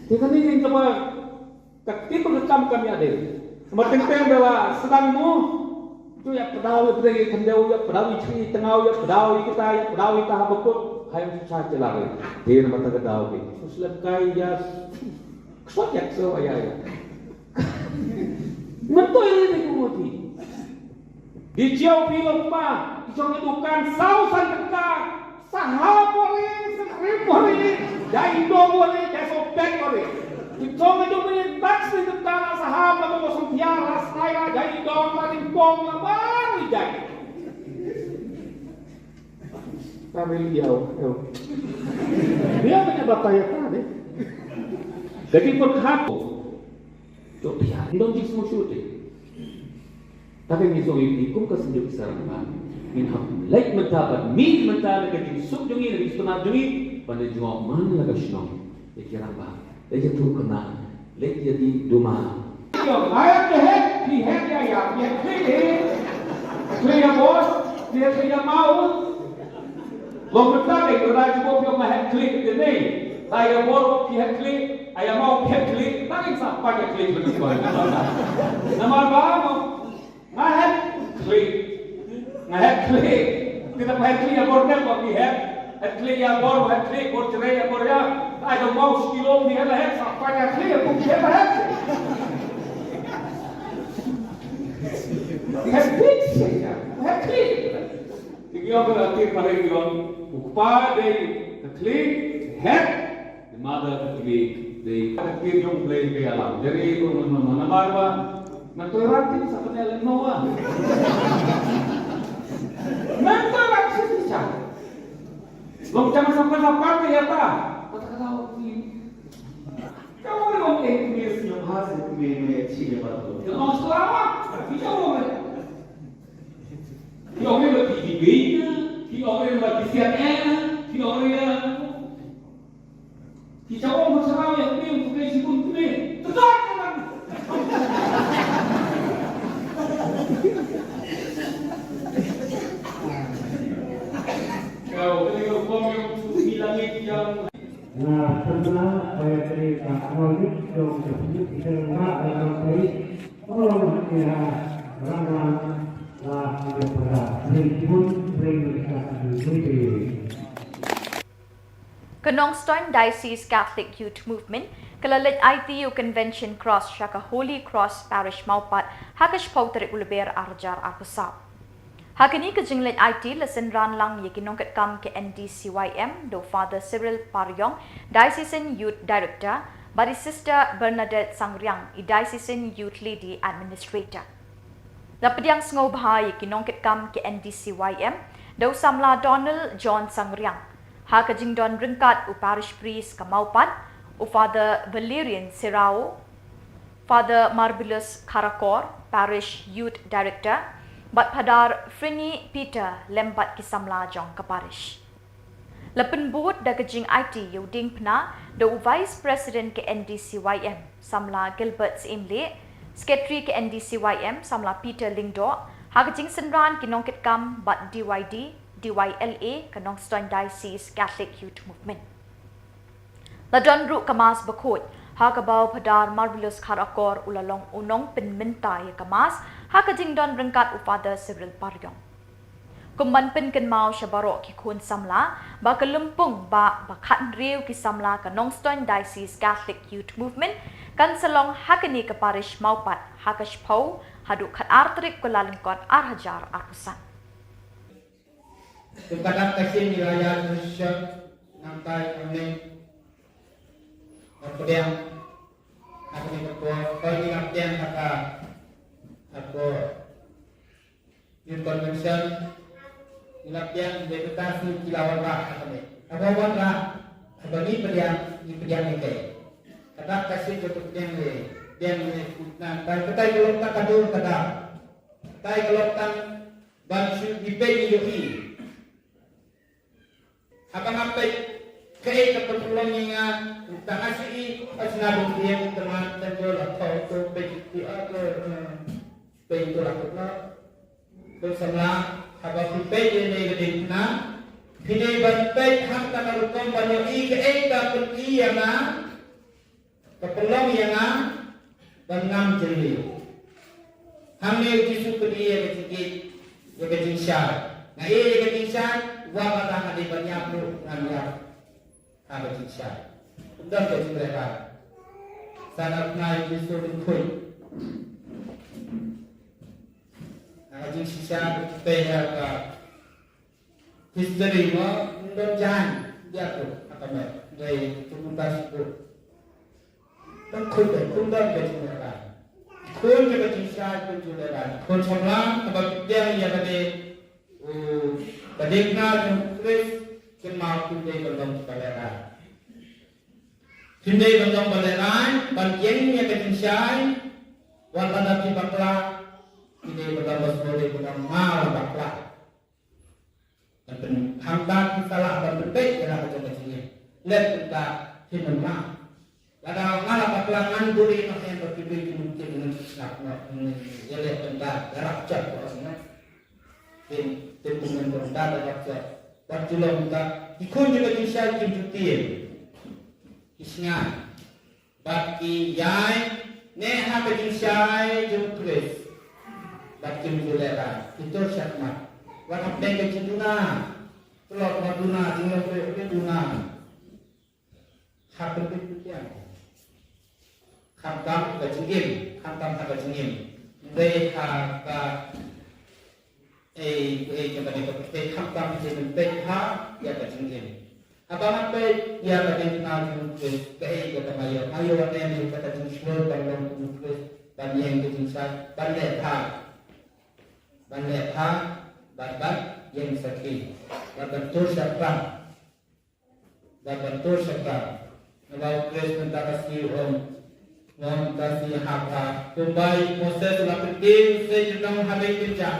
Tiga ni yang coba ketika rekam kami ada. Sementara bela sedangmu tu ya pedau pergi kendau ya pedau ciri tengau ya pedau kita ya pedau kita habukut hayam susah celare dia nama terkedau ke muslim kai ya kuat ya so ya mentu ini kumoti di jauh film pa jong edukan sausan tekak sahapori seripori dai dobori dai sopek ori Jom itu punya taks di tentara saham lalu kosong tiara saya jadi dong tadi pom baru jadi. Kami liau, dia punya bataya tadi. Jadi perkhapo, jom dia, dong jis musyuti. Tapi misal ini kum kesenjuk serangan, minham lek mentabat, min mentada kerja sub jungi lagi setengah jungi, pada jawab mana lagi senang, pikiran bah. Dia tu kena, lek jadi duma. Yo, ayat kehet, kehet ya, klik bos, dia mau. Lompat lagi, orang cuba dia mahu klik ini. Saya bor, kehet klik, ayah mau kehet klik, tak insaf pakai klik betul. Nama apa? Mahu klik, kita mahu klik yang bor dia mau kehet. Klik yang bor, klik bor cerai yang bor ya. Ada mau sekilo ni lah, sampai klik aku klik lah. Klik saja, klik. Tiga berarti pada orang upah dari klik, head, the mother klik, the klik yang play ke alam. Jadi itu mana marwa, mentu rati seperti Lenoa. Mentu rati saja. Long jangan sampai ya tak. Kata-kata ini. Kamu ni orang Inggris yang hasil kami ciri baru. Yang orang selamat, kita orang. Kita orang lebih tingginya, kita orang lebih CNN, kita orang. Kita orang bersama yang kami untuk kami pun kami. Tetap kan. Kau kalau kau yang hilangin yang Nah, setelah saya cerita kronik dong tersebut kita nak dalam kali orang kira orang lah tidak berat. Meskipun mereka sendiri. Kenongstoin Diocese Catholic Youth Movement kelalit ITU Convention Cross Shaka Holy Cross Parish Maupat Akash Bashir ulber arjar arpusap. Hakini ke jinglet IT lesen ran lang ye kinongkat kam ke NDCYM do Father Cyril Paryong, Diocesan Youth Director, bari Sister Bernadette Sangriang, Diocesan Youth Lady Administrator. Lapadiang sngob ha ye kinongkat kam ke NDCYM, Dau samla Donald John Sangriang. Ha kajing don ringkat u parish priest Kamaupat, u Father Valerian Sirao, Father Marvelous Karakor, parish youth director, bat padar Frini Peter lembat kisamla jong ke parish. Lepen board da kajing IT yu ding pna da u vice president ke NDCYM samla Gilbert Imle, secretary ke NDCYM samla Peter Lingdo, ha kajing senran kinongkit kam bat DYD DYLA kanong Stone Diocese Catholic Youth Movement. Ladon ru kamas bakot ha kabaw padar Marvelous Karakor ulalong unong pinminta ya kamas ha kajing don rengkat u Father Cyril Paryong. Kumban pin kan mau syabaro ki kun samla ba kelumpung ba bakhat riu ki samla kanong Stone Diocese Catholic Youth Movement kan selong hakani ke parish Maupat Akash Pau hadu khat artrik kulalengkot arhajar arpusan. Kepada kasih nilai Indonesia nanti kami berpediam kami berkuat kami latihan kata aku Intercultural latihan vegetasi kilauan lah kami apa lah apa ni pediam ni ke kata kasih berpediam ni dia ni nanti kita kalau tak kadur kata kita kalau tak bantu dipeni yogi apa kaya keperluannya tak ngasih asnabung dia teman tenjol atau tu begitu begitu lakutlah bersama apa pipai ini kedina ini bantai ham tanah rukom banyak ikan pergi yang keperluan yang bangam jeli hamil jisu dia kecil dia kecil syar nah ia kecil syar wah batang ada banyak tu ngambil ada sisa. Undang ke mereka. Sangat naik justru dikui. Ada sisa kita apa? History mo undang jangan dia tu apa mer dari tuntas itu. Tak kau undang ke mereka. Kau juga sisa tu juga. Kau semua apa dia yang ada badikna terus kemau kundai bandong baleran. Kundai bandong baleran, banjengnya kejinsai, warna di bakla, kundai bandong basmode bandong mal bakla. Dan hamdan salah dan berbeda dalam macam ini. Lihat kita hinma. Kalau malah bakla nganduri nak yang berpikir mungkin nak ya lihat kita gerak cat orang. Tim pemain darah rakyat, berjuang kita ikut juga bisa dijutir. Isnya, bagi yai, neha berjisai jukris, bagi mulera itu syakmat. Warna pengke ciduna, telur maduna, tinggal berduna. Hak berpikir, hamtam kecingin, hamtam tak kecingin. Mereka kita ni hamtam jadi pekha ya kecingin. Apa apa ya kadang-kadang jukris, kita mayo ada yang kata jukris, kalau jukris, banyak kecingin, banyak babat yang sakit, babat torsakam, kalau jukris mentara si om kasih apa, kumbai proses lapetih, saya sedang habis kerja.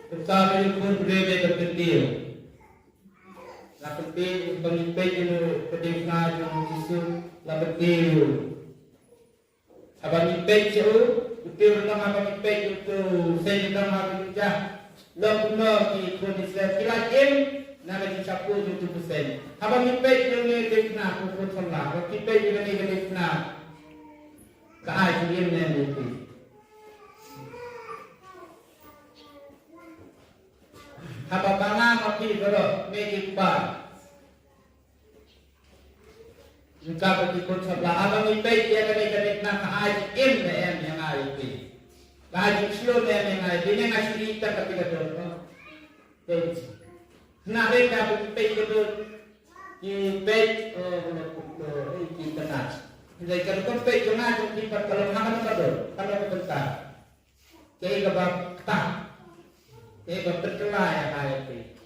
Tetapi pun berbeza terkecil. Lapetih pengipet itu kedekna yang jisu lapetih. Abang ipet itu, betul nama abang ipet itu saya sedang habis kerja. Lakukan di kondisi kilajem, nama dicapu itu persen. Abang ipet yang ni kedekna pukul sebelah. Abang ipet yang ni kedekna. Kaya dia ni itu. Apa bangga mati kalau medik bar. Jika berikut sebelah abang ipet dia kena nak kaya im yang ada itu. Kaya slow yang ada. Dia ngasih cerita ketika tu. Nah mereka ipet itu ipet kita nak. Jadi kalau ipet jangan ipet kalau makan kalau bentar. Jadi kalau tak berkelai yang ada itu.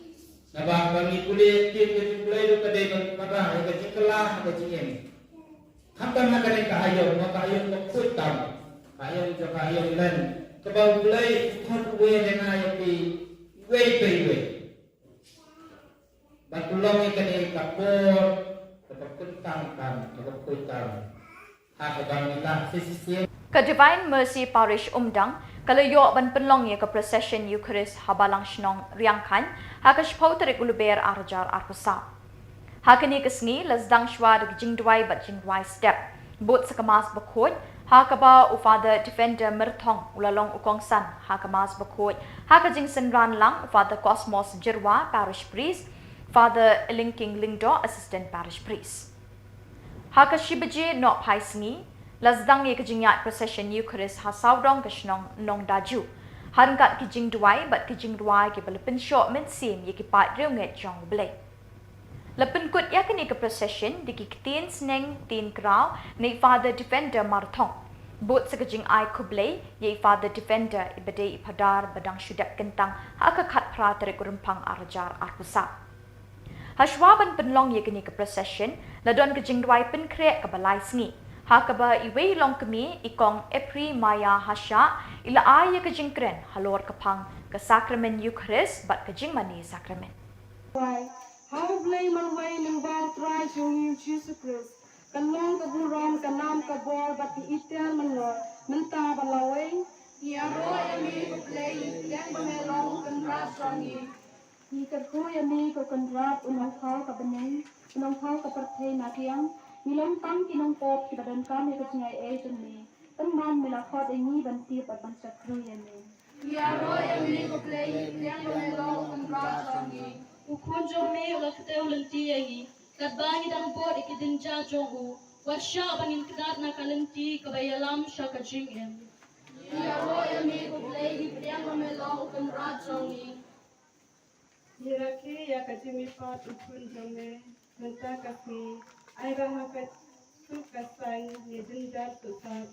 Nabang bagi kulit ke kulit itu kedai pada ke cikelah ke cingin. Hampan nak kena kahayong, kahayong keput tam, kahayong jo kahayong len. Kebau kulit kot we dengan ayam di we pe we. Batulong ikan kapor, keput tam tam, keput tam. Hak bang kita sisi. Ke Divine Mercy Parish Umdang, kalau yo ban penlong ye ke procession Eucharist habalang shnong riangkan, hakas pauterik uluber arjar arpusa. Hakani kesni lazdang shwad jingdwai bat jingdwai step, bot sekamas bakut, hakaba u Father Defender Merthong ulalong ukongsan, hakamas bakut, hakajing senran lang u Father Cosmos Jirwa Parish Priest, Father Linking Lingdo Assistant Parish Priest. Hakas shibaje no pai sngi, lazdang ye kejingyat procession Eucharist ha saudong keshnong nong daju. Harangkat kijing duai bat kijing duai ke belepin short men sim ye kipat reunget jong blay. Lepin kut ya kini ke procession di kitin sneng tin krau nei Father Defender Marthong. Bot sekejing ai kublay ye Father Defender ibadai ipadar badang syudak kentang haka kat pra terik rempang arjar arpusa. Hashwaban penlong ye kini ke procession ladon kejing duai pen krek ke balai sngi. Hakaba iwe long kami ikong Epri Maya Hasha ila aya kejing kren halor kapang ke sakramen Eucharist bat kejing mani sakramen. How blame man way nang bang try yung Jesus Christ. Kanong kaburon kanam kabor bat itel manor menta balaway. Yaro yami kuplay yang bamelong kenrat rangi. Ni kerko yami ko kenrat unang kau kabeneng unang kau kapertay nakiang. Milong tang kinong pop kibadan kami kecingay ejeng ni. Teman melakot ini banti at bansakru yami. Yaro yami kuplay yang bamelong kenrat rangi. Ukunjong me ulaktew lenti yagi. Kadbangi dang pot ikidinja jongu. Wasya bangin kedat na kalenti kabayalam siya kajingin. Yaro yami kuplay yang bamelong kenrat rangi. Hiraki ya kajimi pat ukunjong me. Menta kasi. Ay rahakat sukasan ni dindat tutap.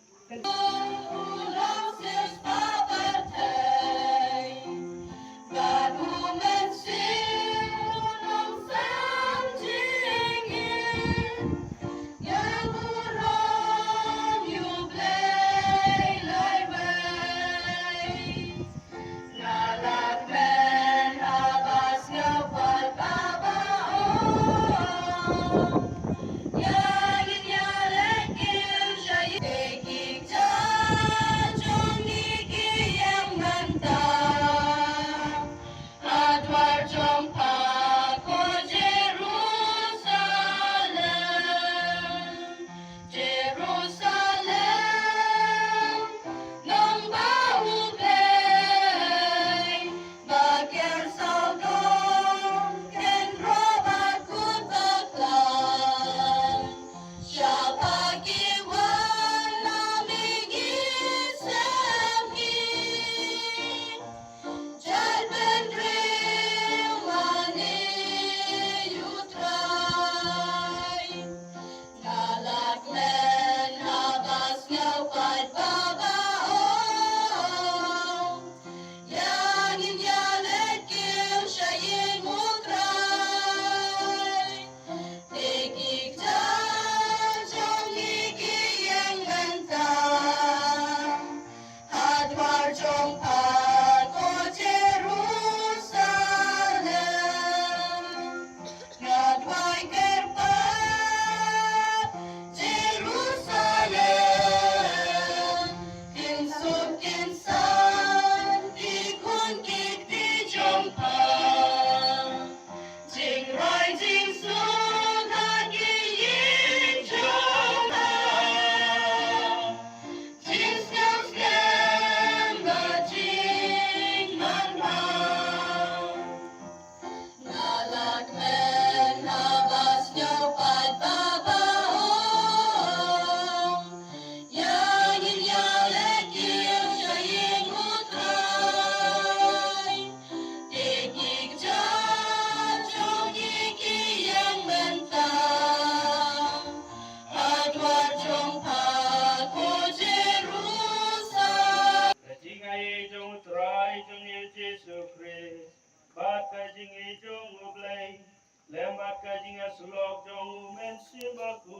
aslok jong men simbaku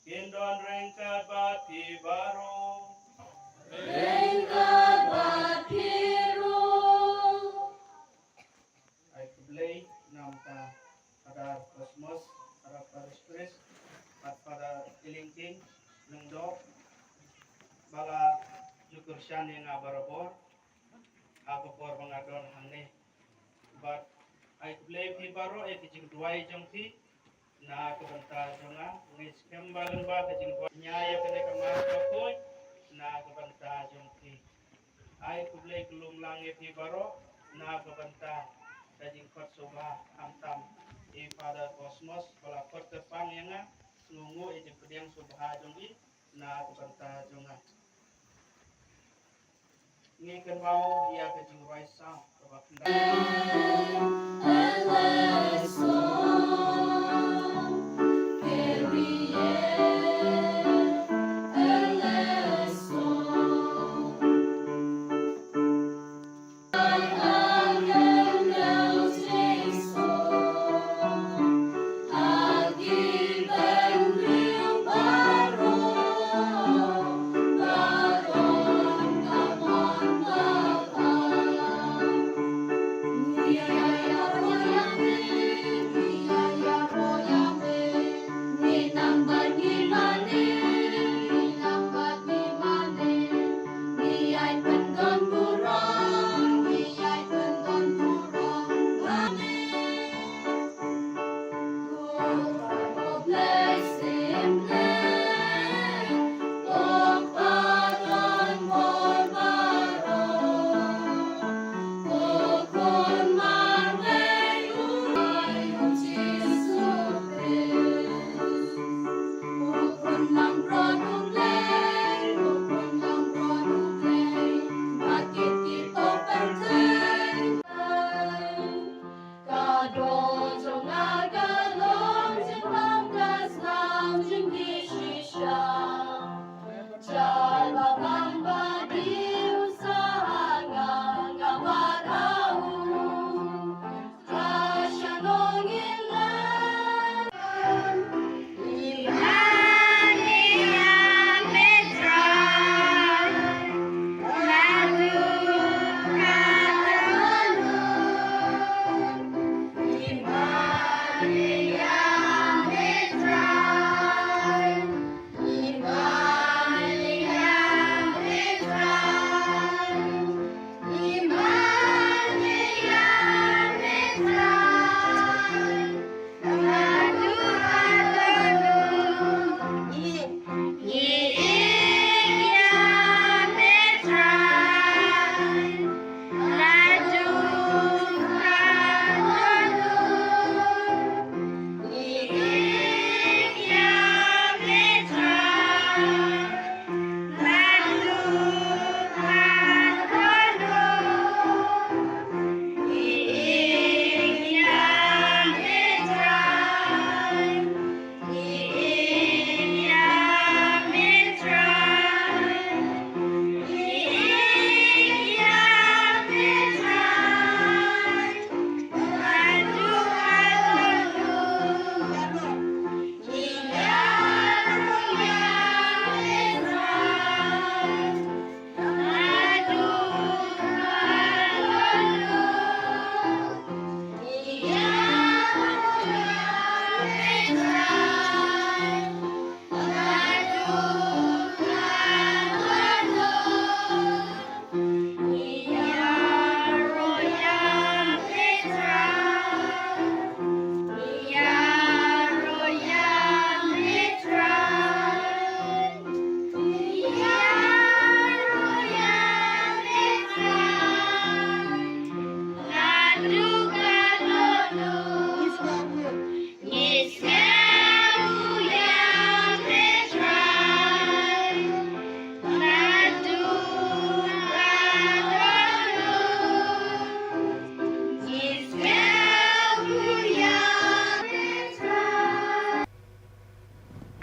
kindon rengkat bat pibaro Rengkat bat piro. ay kublay namta pada kosmos para paris at pada ilingking lengdok bala syukur syan yang abarabor ako por mga don hangni but ay kublay pibaro ay kijing duway jong pi na kabanta jonga ngis kembalan ba kijing duway nyaya kene kamar kapoy na kabanta jong pi ay kublay kulum langi pibaro na kabanta kajing kot soba amtam pada kosmos bala kot tepang yang ngungu ijing pediang subha jongi na kabanta jonga ngikan mau ia kajing raisa kabak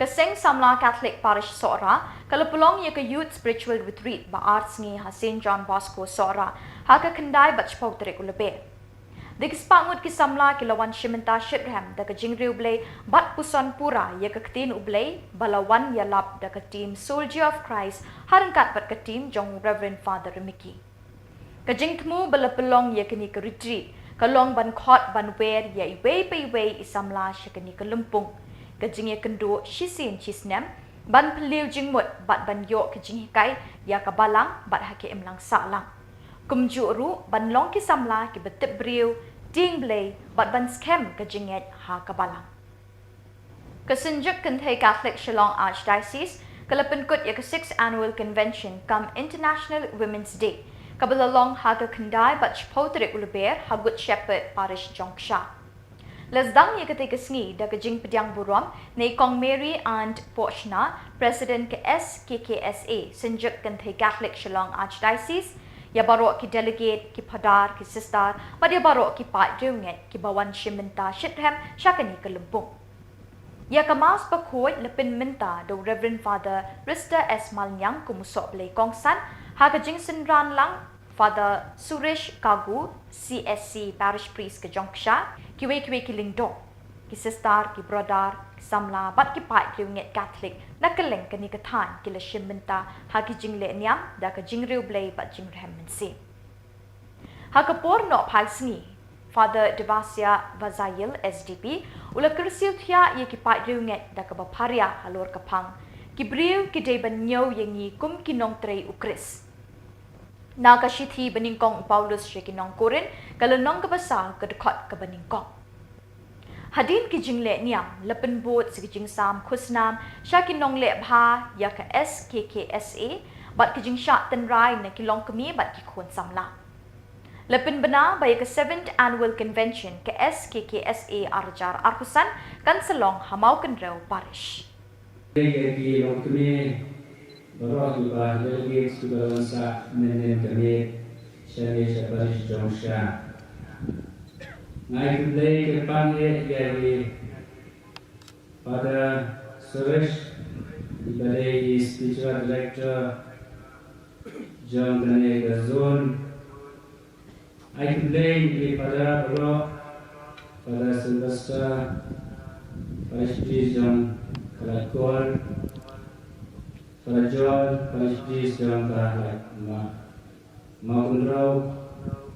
Kaseng Samla Catholic Parish Sora, kalapulong ya ka Youth Spiritual Retreat ba arts ngi ha St. John Bosco Sora, ha ka kendai bach pautrik ulabe. Dikspangut kisamla kilawan shimenta shitrem da ka jingriu blay bat puson pura ya ka ktin ublay balawan ya lap da ka team Soldier of Christ harangkat pat ka team jong Reverend Father Mickey. Ka jingtmu bala pelong ya kini ka retreat kalong ban khot ban wer ya iway pa iway isamla sya kini ka lumpung ka jingya kendo shisin chisnem ban peliu jingmut bat ban yo ka jingkai ya ka balang bat hake emlang salang. Kumjuru ban long ki samla ki betip briu ding blay bat ban scam ka jinget ha ka balang. Kasunjuk Kenthay Catholic Shillong Archdiocese kalapenkut ya ka 6th Annual Convention come International Women's Day kabalalong ha ka kendai bat chpotrik uluber ha Good Shepherd Parish Jongsha. Lesdang ya ka tekasngi da ka jing pediang burom na ikong Mary and Pochna, President ka SKKSA Sunjuk Kenthay Catholic Shillong Archdiocese ya barok ki delegate ki padar ki sister but ya barok ki pat riunget ki bawan shimenta shithem syakani ke Lumpung. Ya kamas pakhoy lepin minta do Reverend Father Rista S. Malnyang kumusok blay kongsan ha ka jingsen ran lang Father Suresh Kagu CSC Parish Priest ke Jongsha ki we ki lingdong ki sister ki brother ki samla bat ki pat riunget Catholic nakaleng kani kathan kila shimenta ha ki jingle niam da ka jingriu blay bat jingrem mensi ha ka por no phalsngi Father Devasya Vazayil SDP ula kersiu thia ye ki pat riunget da ka baparia halor kapang ki briu ki de ban nyo yengi kum ki nong trei ukris na ka shithi baningkong Paulus shekinong korin kalonong ka basa ka dekot ka baningkong Hadin ki jingle niam lepen bot si jing sam khusnam syakin nong le bha ya ka SKKSA bat ki jing syak ten rai na ki long kemi bat ki khon samla. Lepen bena bay ka 7th Annual Convention ka SKKSA arjar arhusan kan selong hamau kenrau parish. Ki long kemi baroh di bah lagi sudah lansa nenen kemi syari parish Jongsha. Ngai kulai ke panggil dari pada Suresh di spiritual director John Kane Gazon. Ngai kulai di pada Bro pada Sylvester Parish Priest John Kalakol pada John Parish Priest John Kalak Maundrau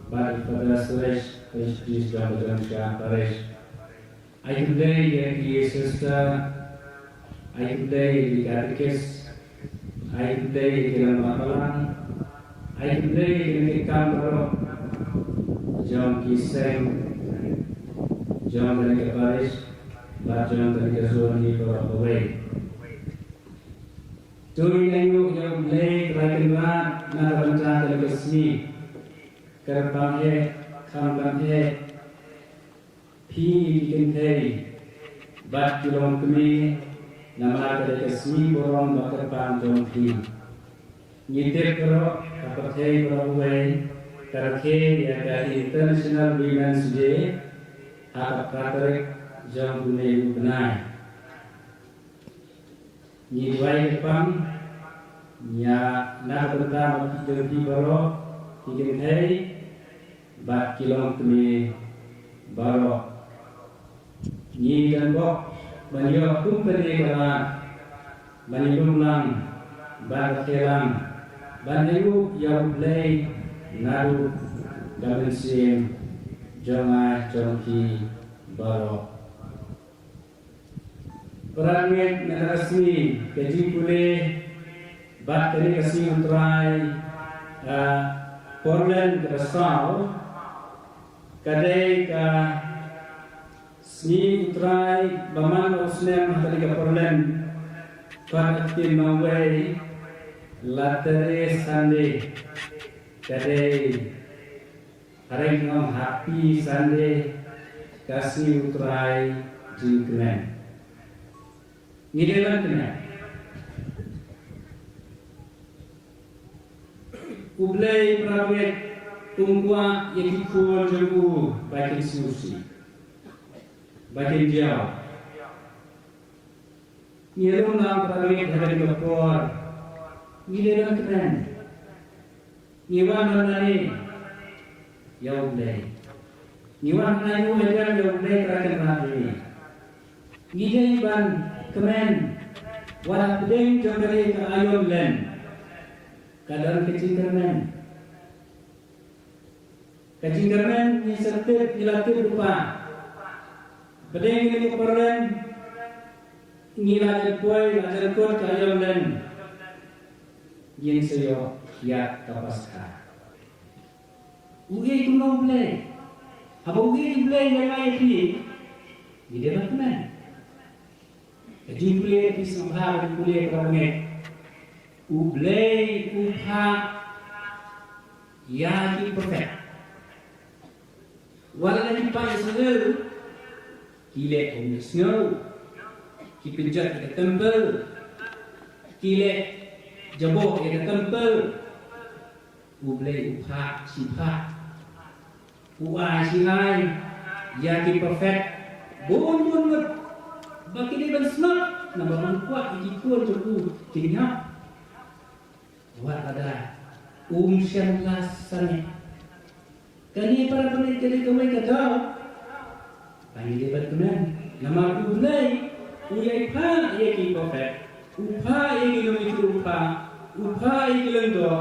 pada Suresh Parish Priest John Parish. I today the sister, I today the catechist, I today the Mahalan, I today the Kambro, John Kiseng, John the Parish, but John the Zoni for away. During the lay Rakinat, Naranta the Kasmi, Karpanghe, Kambanghe, P. Kentay, Bat Kilong Kumi, Namaka Kasmi Borom Bakarpan John P. Nitekro, Kapatay Broadway, Karake, Yaka International Women's Day, Hakapatrick, John Bunay Bunay. Nidway Pang, Nya Nakata Jogi Boro, Kentay, Bat Kilong Kumi Baro. Ni dan bok banyo kumpeni kala banyo lang barakelang banyo yang play naru gabensim jonga jonki baro peranget narasmi keji kule bat kali kasih untrai Portland Rasau kadai ka Sni utrai baman usnem tadi ke Portland Pakai mawai latere Sunday kadai hari ngom happy Sunday kasih utrai jingkren ngidelan kena ublay prawet tungkwa yang dikual jago bakin susi bakin jauh ngirum lang prawet hari kapor ngidelan kena ngiwan nalani ya ublay Niwan ayu ajar yang mereka akan hari. Ide ban kemen walau pedeng jambari ke ayam len. Kadang kecil kemen. Kecil kemen ni sertip dilatih lupa. Pedeng ini keperluan ngilajar kuai lajar kuat ke ayam len. Yang saya ya kapaskah. Ugi tunggu play. Apa ugi play yang lain ni? Ide ban kemen. Jumlah pisang hari boleh kerana ublay upha yaki perfect. Walau di pagi seger, kile om snow, kipinjat ke temple, kile jabok ke temple, ublay upha sipha, uai sinai yaki perfect, bon. Bagi dia bersnap, nama kuat ikut cukup tinggal. Buat ada siang sana. Kini para peneliti kami kata, bagi dia berkenan. Nama ulai, ulai pa ia perfect, upa ia kilometer upa ia kilometer,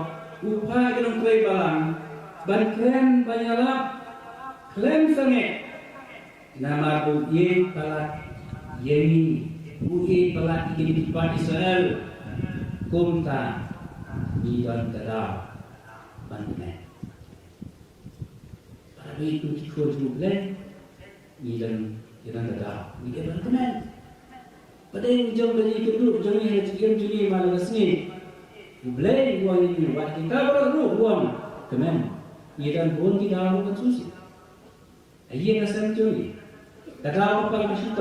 upa kilometer balang, berkeren banyaklah, klaim sangat. Nama ia palat. Yeni UI pelat ingin dipat Israel kumta idan terang bantuan. Pada itu cikgu juga idan terang idan bantuan. Pada yang jauh dari itu jauh ni cikgu juni malam sini. Boleh buang ini buat kita baru buang kemen idan buang kita baru susi. Ayat asal juni. Terang apa masih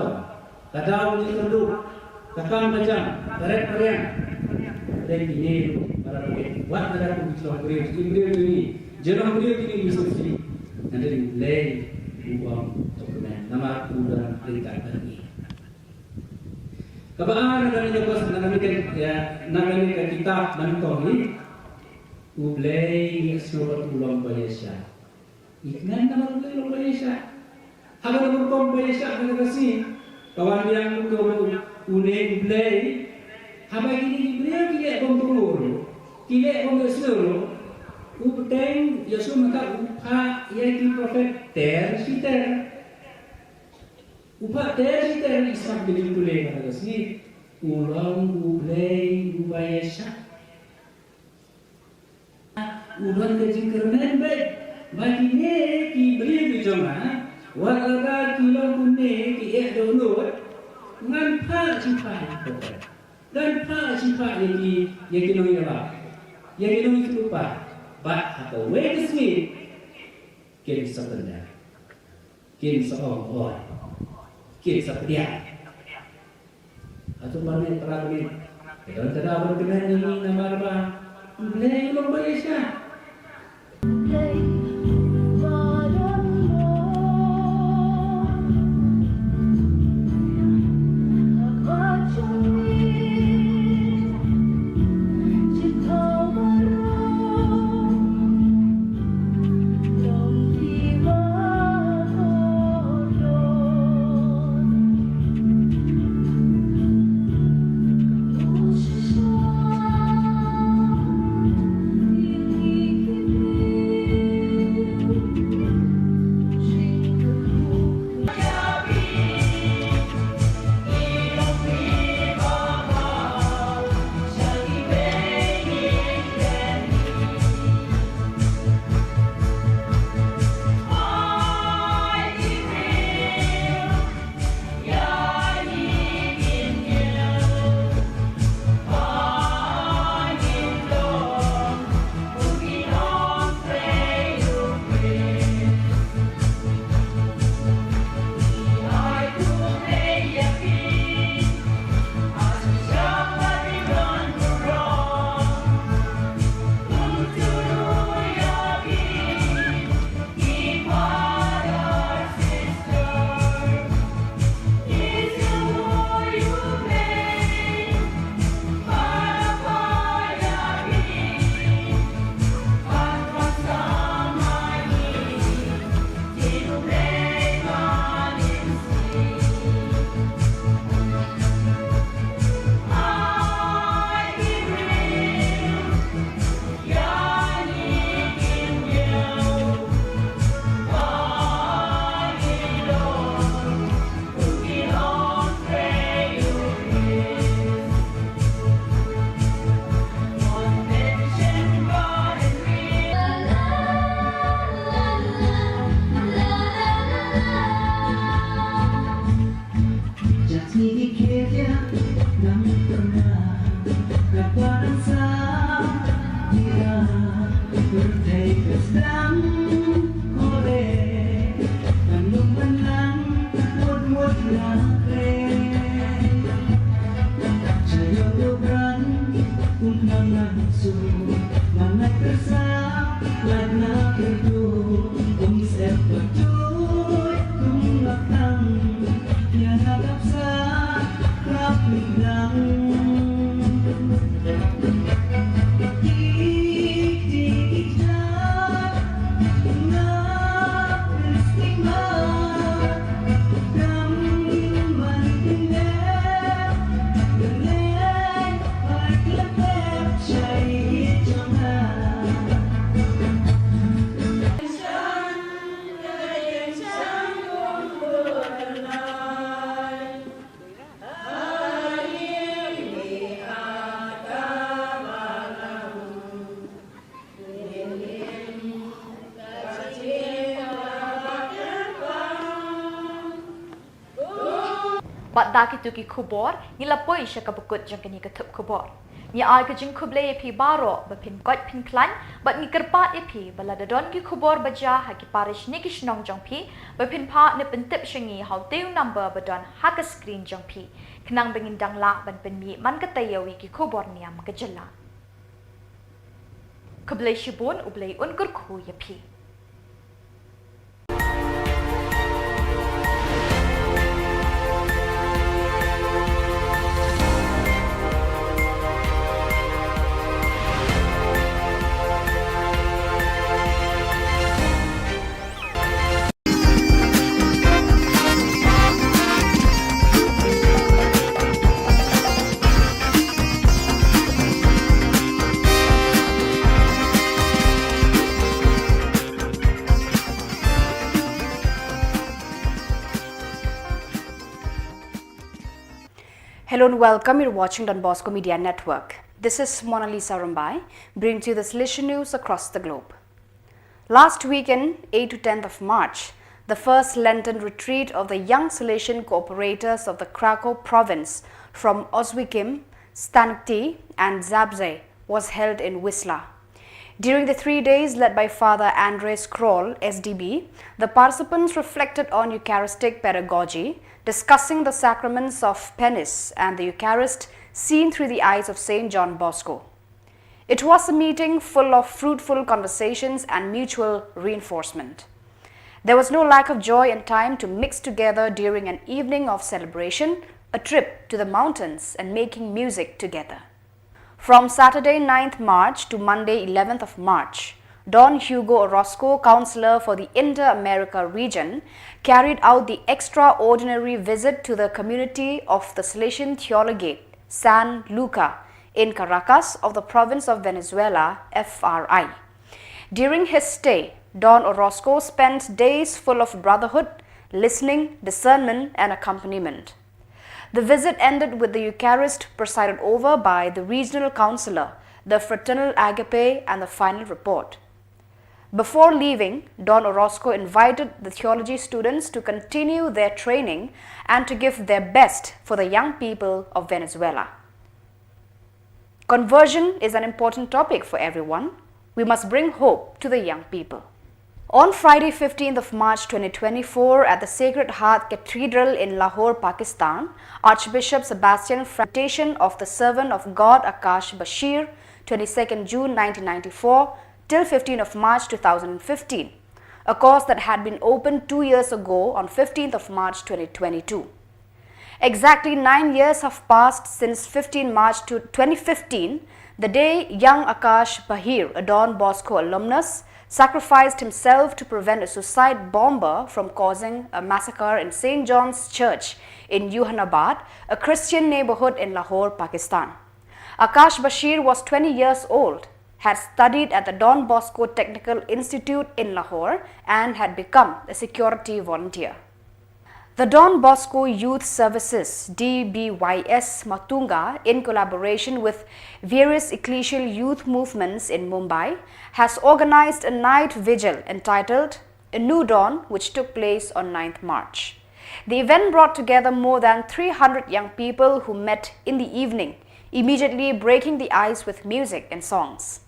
Kadang di terduk, kadang macam tarik periang. Dan ini para pemilik buat negara pun bisa beriu ini, jangan beriu ini bisa sih. Nanti mulai uang dokumen nama udah perintah ini. Kapan kami dapat nagami kitab mentong ini, mulai seluruh ulang Malaysia. Iknan nama ulang Malaysia. Habar ulang Malaysia dengan kasih. Kawan yang unik play, apa ini dia kile kontrol, kile kontrol, upeng Yesus maka upah yang profet tersiter, upah tersiter Islam jadi play pada sini, ulang play upayasa, ulang kejengkeran baik, bagi ni kibri bijoma. Walaupun kilang kuning kiek download, ngan pa cipai dan pa cipai yang kinong yang kinong lupa, but apa way sini, kita sebenarnya, kita seorang, kita seperti atau mana perang ini, kalau tidak berkenan ini nama apa, mulai belum Malaysia. But daki tuki khubor, nila poi siya kabukut jang kini ke thup khubor. Ni ai ke jing khuble epi baro bapin got pin klan, but ni kerpat epi bala dadon ki khubor baja ha ki parish ni ki shnong jang pi, bapin pa ne pentip shingi how teu number badon ha ka screen jang pi. Kenang bengin dang la ban pen mi man ka tayawi ki khubor niam ke jela. Khuble shibun ublei unkur khu ya pi. Hello and welcome. You're watching Don Bosco Media Network. This is Mona Lisa Rumbai, bringing to you the Salesian news across the globe. Last weekend, 8 to 10th of March, the first Lenten retreat of the young Salesian cooperators of the Krakow province from Oswiecim, Stanikty and Zabze was held in Wisla. During the 3 days led by Father Andres Kroll, SDB, the participants reflected on Eucharistic pedagogy, discussing the sacraments of penance and the Eucharist seen through the eyes of St. John Bosco. It was a meeting full of fruitful conversations and mutual reinforcement. There was no lack of joy and time to mix together during an evening of celebration, a trip to the mountains and making music together. From Saturday 9th March to Monday 11th of March, Don Hugo Orozco, Councillor for the Inter-America region, carried out the extraordinary visit to the community of the Salesian Theologate, San Luca, in Caracas of the province of Venezuela, FRI. During his stay, Don Orozco spent days full of brotherhood, listening, discernment and accompaniment. The visit ended with the Eucharist presided over by the regional councillor, the fraternal agape and the final report. Before leaving, Don Orozco invited the theology students to continue their training and to give their best for the young people of Venezuela. Conversion is an important topic for everyone. We must bring hope to the young people. On Friday 15th of March 2024 at the Sacred Heart Cathedral in Lahore, Pakistan, Archbishop Sebastian Fratation of the Servant of God Akash Bashir, 22nd June 1994 till 15th of March 2015, a course that had been opened 2 years ago on 15th of March 2022. Exactly 9 years have passed since 15 March 2015, the day young Akash Bashir, a Don Bosco alumnus, sacrificed himself to prevent a suicide bomber from causing a massacre in St. John's Church in Yuhanabad, a Christian neighborhood in Lahore, Pakistan. Akash Bashir was 20 years old, had studied at the Don Bosco Technical Institute in Lahore and had become a security volunteer. The Don Bosco Youth Services DBYS Matunga, in collaboration with various ecclesial youth movements in Mumbai, has organized a night vigil entitled A New Dawn, which took place on 9th March. The event brought together more than 300 young people who met in the evening, immediately breaking the ice with music and songs.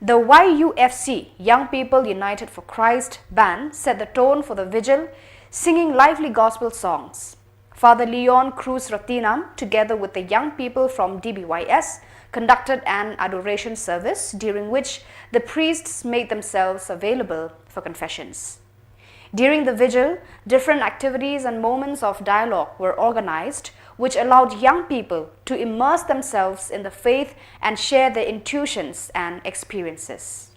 The YUFC, Young People United for Christ band, set the tone for the vigil, singing lively gospel songs. Father Leon Cruz Ratinam, together with the young people from DBYS, conducted an adoration service during which the priests made themselves available for confessions. During the vigil, different activities and moments of dialogue were organized, which allowed young people to immerse themselves in the faith and share their intuitions and experiences.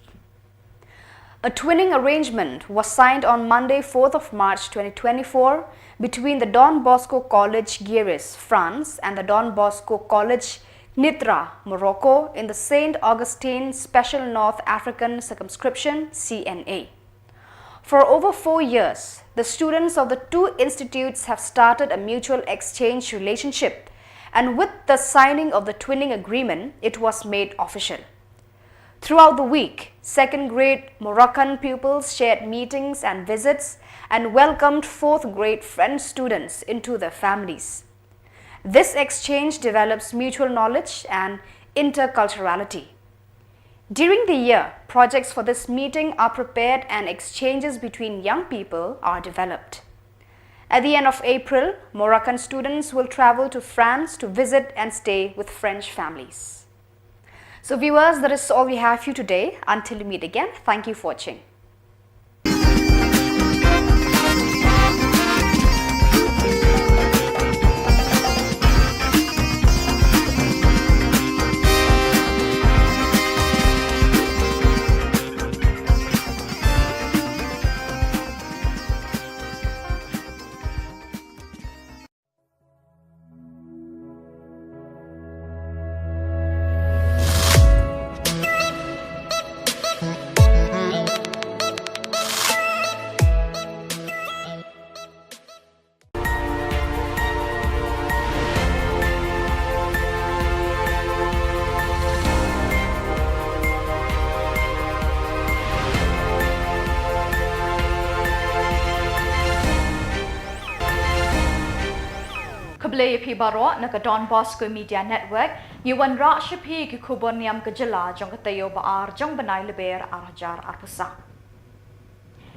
A twinning arrangement was signed on Monday, 4th of March 2024 between the Don Bosco College Guéris, France and the Don Bosco College Nitra, Morocco in the St. Augustine Special North African Circumscription CNA. For over 4 years, the students of the two institutes have started a mutual exchange relationship, and with the signing of the twinning agreement, it was made official. Throughout the week, second grade Moroccan pupils shared meetings and visits and welcomed fourth grade French students into their families. This exchange develops mutual knowledge and interculturality. During the year, projects for this meeting are prepared and exchanges between young people are developed. At the end of April, Moroccan students will travel to France to visit and stay with French families. So viewers, that is all we have for you today. Until we meet again, thank you for watching. Keblai pi baro na ka Don Bosco Media Network yuan ra shipi ki khubor niam ka jela jong ka tayo baar jong banai leber arjar arpusa.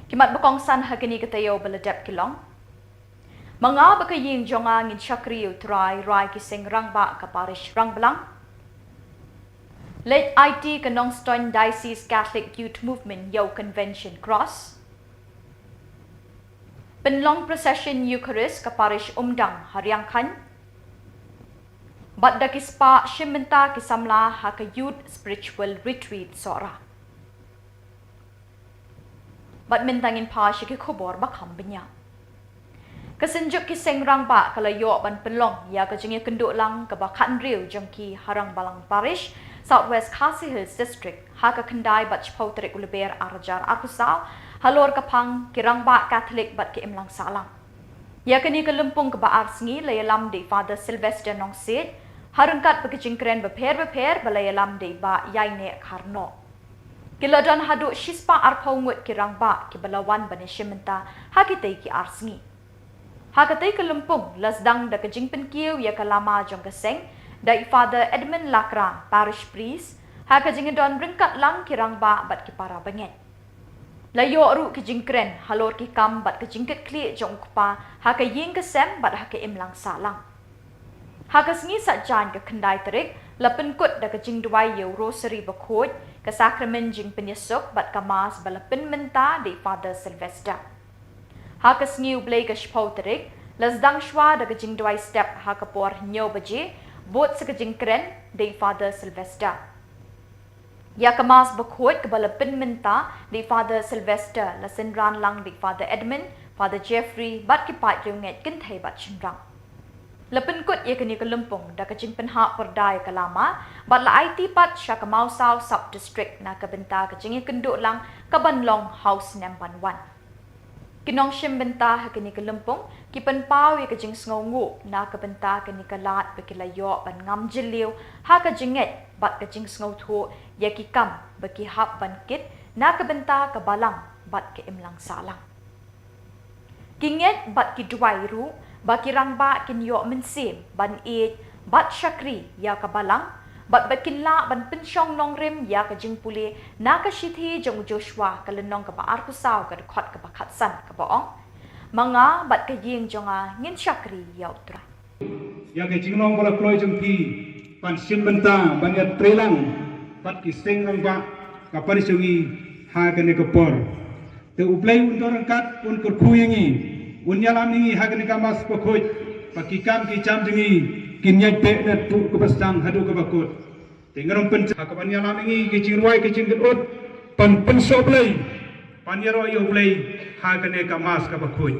Kimat bakong san hagani ka tayo baladep kilong. Mga bakayin jonga ngin chakri utrai rai ki sing rang ba ka parish rang belang. Late IT ka Nongstoin Diocese Catholic Youth Movement Yo Convention Cross. Penlong Procession Eucharist ka Parish Umdang Hariang Khan. Badda kispa Shimenta kisamla ha ka Youth Spiritual Retreat Sora. Bad mintangin pa siya ki khubor bakam benya. Kasenjuk ki sengrang ba kalayo ban penlong ya ka jengya kenduk lang ka bakan riu jengki Harang Balang Parish Southwest Khasi Hills District ha ka kendai bat chpau terik uleber arjar arkusau halor kapang kirang ba Catholic bat ki imlang salang. Ya kini ke lempung ke ba arsengi layalam di Father Sylvester Nong Sid harungkat bekijingkren beper balayalam di ba yaine karno. Kiladan haduk shispa arpaungut kirang ba ki balawan bani shimenta hakitei ki arsengi. Hakatei ke lempung lasdang da kejingpen kiu ya kalama jong keseng dai Father Edmund Lakra Parish Priest hakajingidon ringkat lang kirang ba bat ki para benget. Layo ru ke jingkren halor ki kam bat ke jingket kli jong kupa ha ke ying ke sem bat ha ke imlang salang. Ha ke sengi satjan ke kendai terik lapen kut da ke jing duai yo rosary bakot ke sakramen jing penyesuk bat ke mas balapen menta di Father Sylvester. Ha ke sengi ublay ke shpau terik lasdang shwa da ke jing duai step ha ke por nyo baje bot se ke jingkren di Father Sylvester. Ya kemas bekut ke balapin menta di Father Sylvester lasenran lang di Father Edmund, Father Jeffrey bat kipat junget kentai bat chenrang. Lapin kut ya kini ke lempung da kecing penhak perdai ke lama bat la IT pat sya ke Mausau sub district na ke benta kecing kenduk lang ke Banlong House Namban 1. Kinong shim benta ha kini ke lempung ki penpau ya kecing sngongu na ke benta kini ke lat bekilayo ban ngam jeliu ha ke jinget bat kecing sngo thu ya ki kam baki hap ban kit na ke benta ke balang bat ke imlang salang. Kinget bat ki duai ru baki rang ba kin yo mensim ban e bat shakri ya ke balang bat bakin la ban pensyong long rim ya ke jing puli na ke shithi jong Joshua ke lenong ke ba arkusau ke dekat ke bakat san ke boong manga bat ke ying jonga ngin shakri ya utra. Ya ke jinglong bola kloy jong pi pan sim benta ban ya trelang pat ki seng rang ba ka parisawi ha ke ne ke por te uplay un dorang kat un kur khuyengi un yalam ni ha ke ne ka mas pokhoy pakikam ki jam dengi kinyai pe net pu ke pasang hadu ke bakut tinggal pen kapan yang lami ki cingruai ki cingkut pan soblei pan yaro yo blei ha kene ka mas ka bakui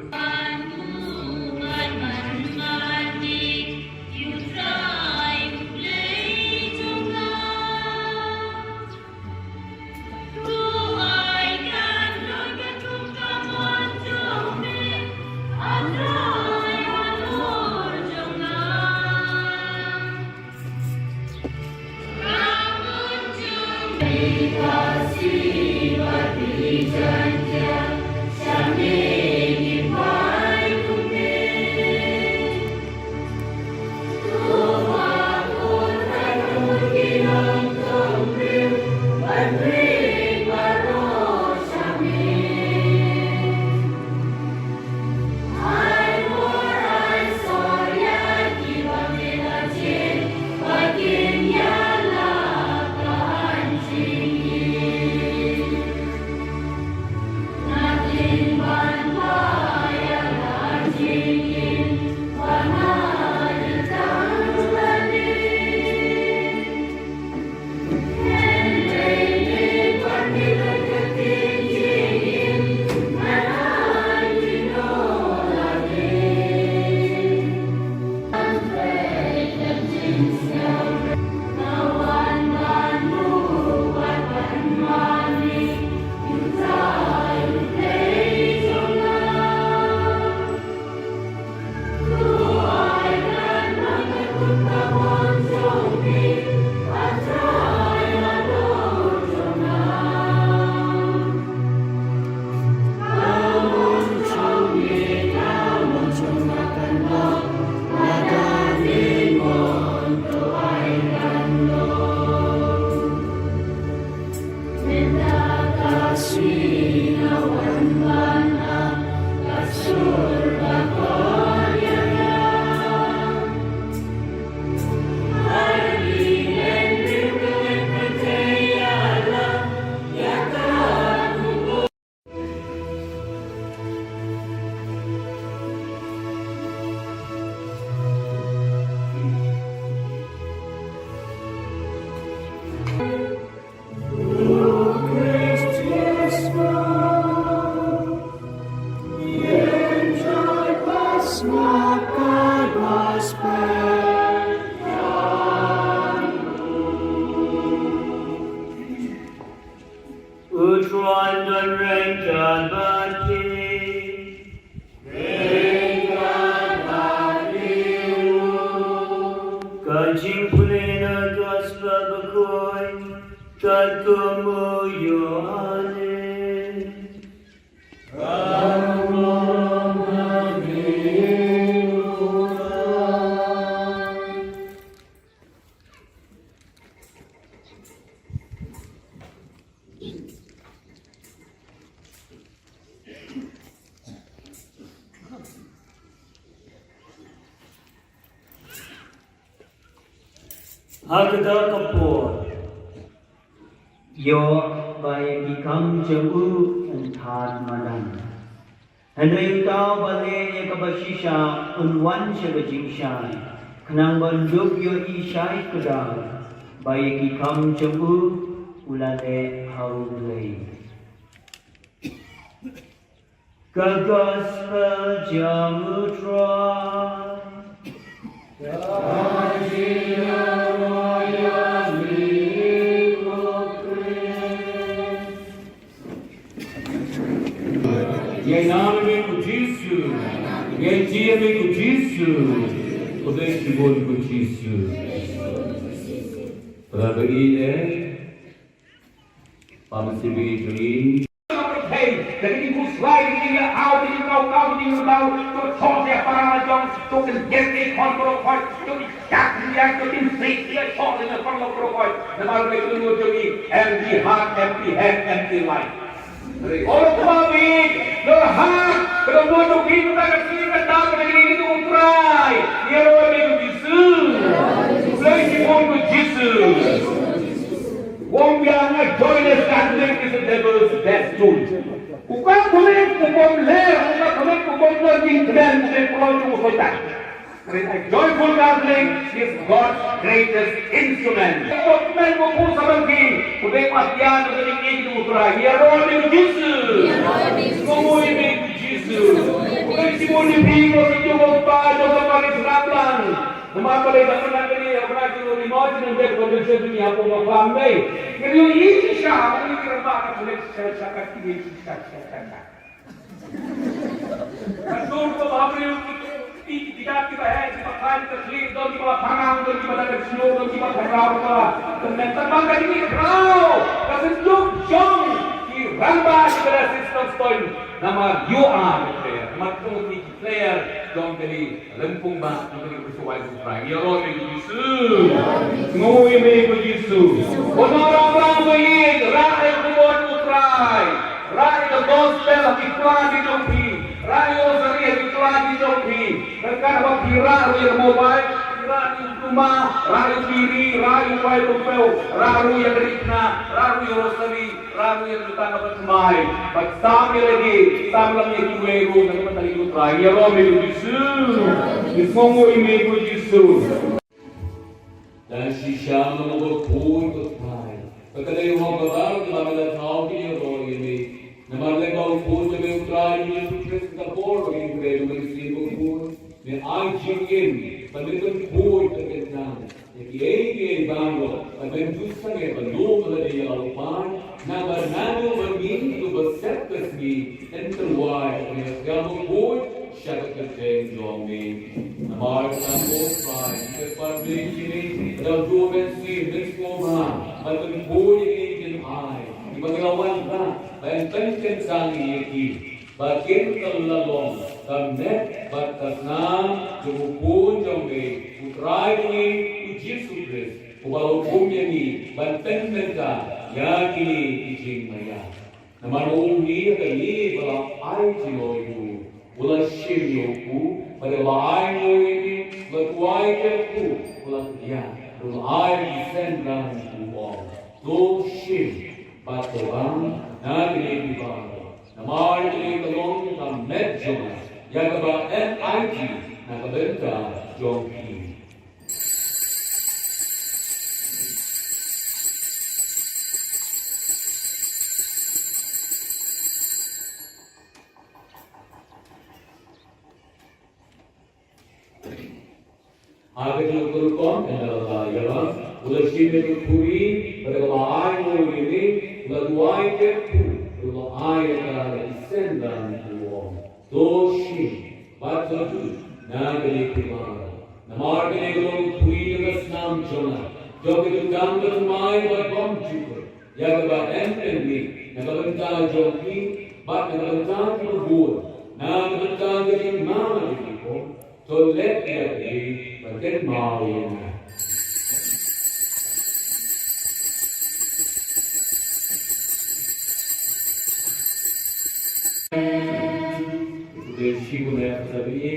Hagda kapor. Yo by become jabu and thad madan. And we tau bale ekabashisha unwan shagajingshai. Kanang banduk yo ishai kudang. By become jabu ulale haulay. Gospel jamutra. Em nome de Jesus, em dia de Jesus, o deste bom de Jesus. Para beri para se beri. Jadi ibu selain ini awal ini kau tu those para jom tu kan jadi kontrol kau tu jak dia tu tim dia those dengan kontrol kau. Nama mereka tu jadi empty heart, empty head, empty life. Orang kami doa kalau mau tu kita kasih kita negeri itu utrai. Dia orang itu Jesus, lagi pun Jesus. Wong yang join us Catholic is the devil's death tool. Bukan boleh kubom ler, bukan boleh kubom lagi keren dari pulau itu sotak. A joyful gathering is God's greatest instrument. Men mo po sa bangki, kubeng matyan ng kaningin ng utra. Hiyaro ni Jesus. Kumuhi ni Jesus. Kubeng simuli pingo sa tiyong pado sa parisrapan. Namapalay na mga kanina, ang mga kinulimotin ng dek, kung siya niya po mapamay. Pero yung isi siya, ang ikirama ka tulit sa katigil sa siya. Pastor ko, mahabri yung tidak kita di makan terselir, dong di bawah pangang, dong di bawah dalam seluruh, dong di bawah kerau ka. Dan terbang kali ini kerau, kesenjuk jong, di rambah di dalam sistem stone. Nama you are the player, nama tu player, dong kali lempung bah, dong kali bersuai surai. Ya roh ni Yesus, ngui me Yesus. Orang-orang baik, rakyat kubur utrai, rakyat gospel iklan di dopi. Rayo sari iklan di dopi. Mereka dapat kira rayu mobile, kira di rumah, rayu kiri, rayu bayi rupeu, rayu yang rikna, rayu rosari, rayu yang datang dapat semai. Bersama lagi, sama lagi kiweru, nanti kita lagi utrai. Ya roh melu Yesus, ismongo imego Yesus. Dan sisa menunggu pun utrai. Ketika orang berbaru dalam dalam tahu dia roh ini. Nama legal pun jadi utrai Yesus Kristus kapor bagi kita mengisipkan pun. Med IGN, pendidikan pun terkenal. Jadi ini bangga, pada justru yang belum ada yang lupa. Nama nado begini tu besar kesini, enterwise, kamu pun syarat kerja jomi. Nama kamu pun seperti ini, dalam dua bensin, bensinoma, pada pun ini jenai. Di pengalaman kan, dan penting sangat ini. Bagian terlalu karena batasnya jumupun jombe utrai ini Yesus Kristus. Walau hukumnya ini banteng mereka yakini izin maya. Nama ini kali balang air cino itu, ulah syirioku pada air ini letuai keku ulah dia, ulah air disendang uang. Do syir batobang nagri bang. Nama ini tolong kita medjo, yang kebat MIT, nak kebentar jompi. Agar diukurkan adalah ialah ulah sini puri pada air ini ulah dua kepu. Kalau ayat ada disendang uang, dosi, batu, nagari kumara. Namar kini kalau pui dengan senam jona, jauh itu gambar mai buat bom juga. Ya kebat MNB, nagabentar joki, bat nagabentar kubur, nagabentar jadi mana jadi so let dia di bagian mau ini. Dari siku yang tadi,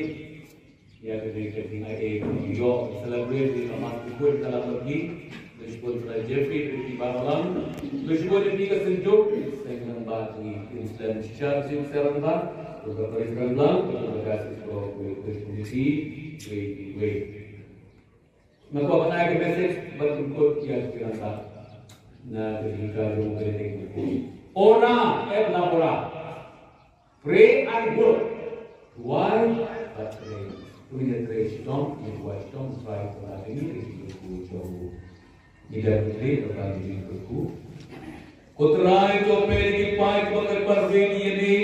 ya ketika tinggal di York, celebrate di kamar kubur dalam pergi, dari pun dari Jeffrey dari Bangladesh, dari pun dari kesenjuk, dengan bagi Islam secara secara bah, beberapa Islam belang, beberapa kasih sebuah kondisi, wait. Maka apa nak message berikut yang kita tak, na ketika rumah kita ini, ora, ora. Pray and work. Why? But pray. Punya pray stop, it was stop right for that. Ini itu jauh. Tidak pray tentang itu. Kotrai to pray pai bakar parveni ini.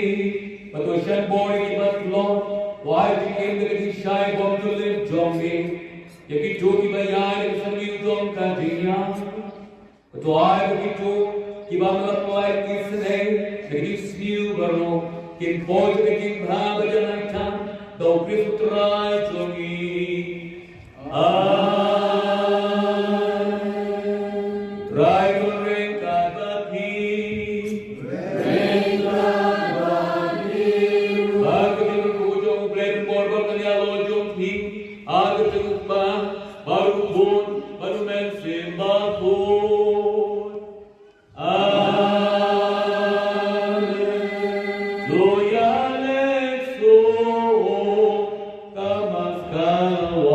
Patoshan boy kibat long. Why became the shy bomb to live zombie? Yaki jogi bayar sami udom kajinya. Patoi begitu kibat melapoi kisne. Jadi smiu baru. Kim pode kim bhava janaitam do Kristutrai jogi trai goreng kabaki agak berkujung blend borbor kanyalo jompi agak terubah baru bun baru mensim babun Kamas kau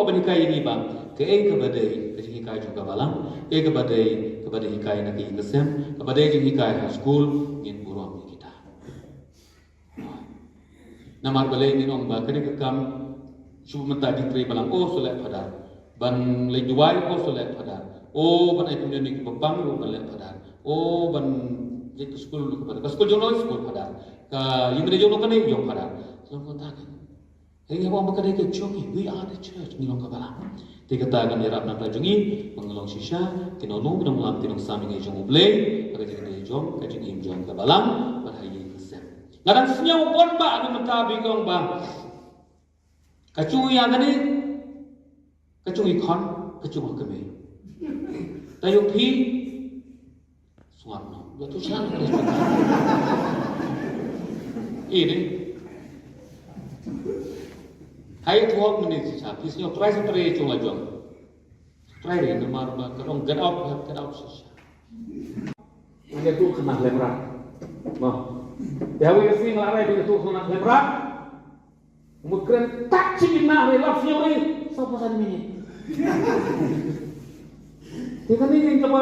panikai ini bang ke badai ke hikai juga balang badai hikai nak ingesem badai jing hikai school ngin buruang kita namar balai ni nong ba kene kam su menta di tri balang solek padar ban le duai solek padar ban ai punya ni babang lu balek padar ban ke school lu padar school jono school padar ka yimre jono kane jo padar so ko ta Hingga orang berkata ke Jongi, we are the church. Nilong kabalang. Tiga tagan irap nak Jongi, mengelong sisa, kinolong bidang lam tinong sami ngai jong ublay, agak jadi jong, kajing im jong kabalang, berhayi kesem. Ngarang senyum pun ba, anu mentabi kong ba. Kacung yang ni, kacung ikon, kacung kami. Tayo pi, suarno, betul sangat. Ini. Hai tuak menit sisa, pisnya try sampai cuma jom. Try ni nama kerong get out sisa. Ada tu kena lemrak, mah. Dewi sini ngelare dia tu kena lemrak. Mungkin tak cipin nak relap siapa siapa sahaja ini. Dia ni coba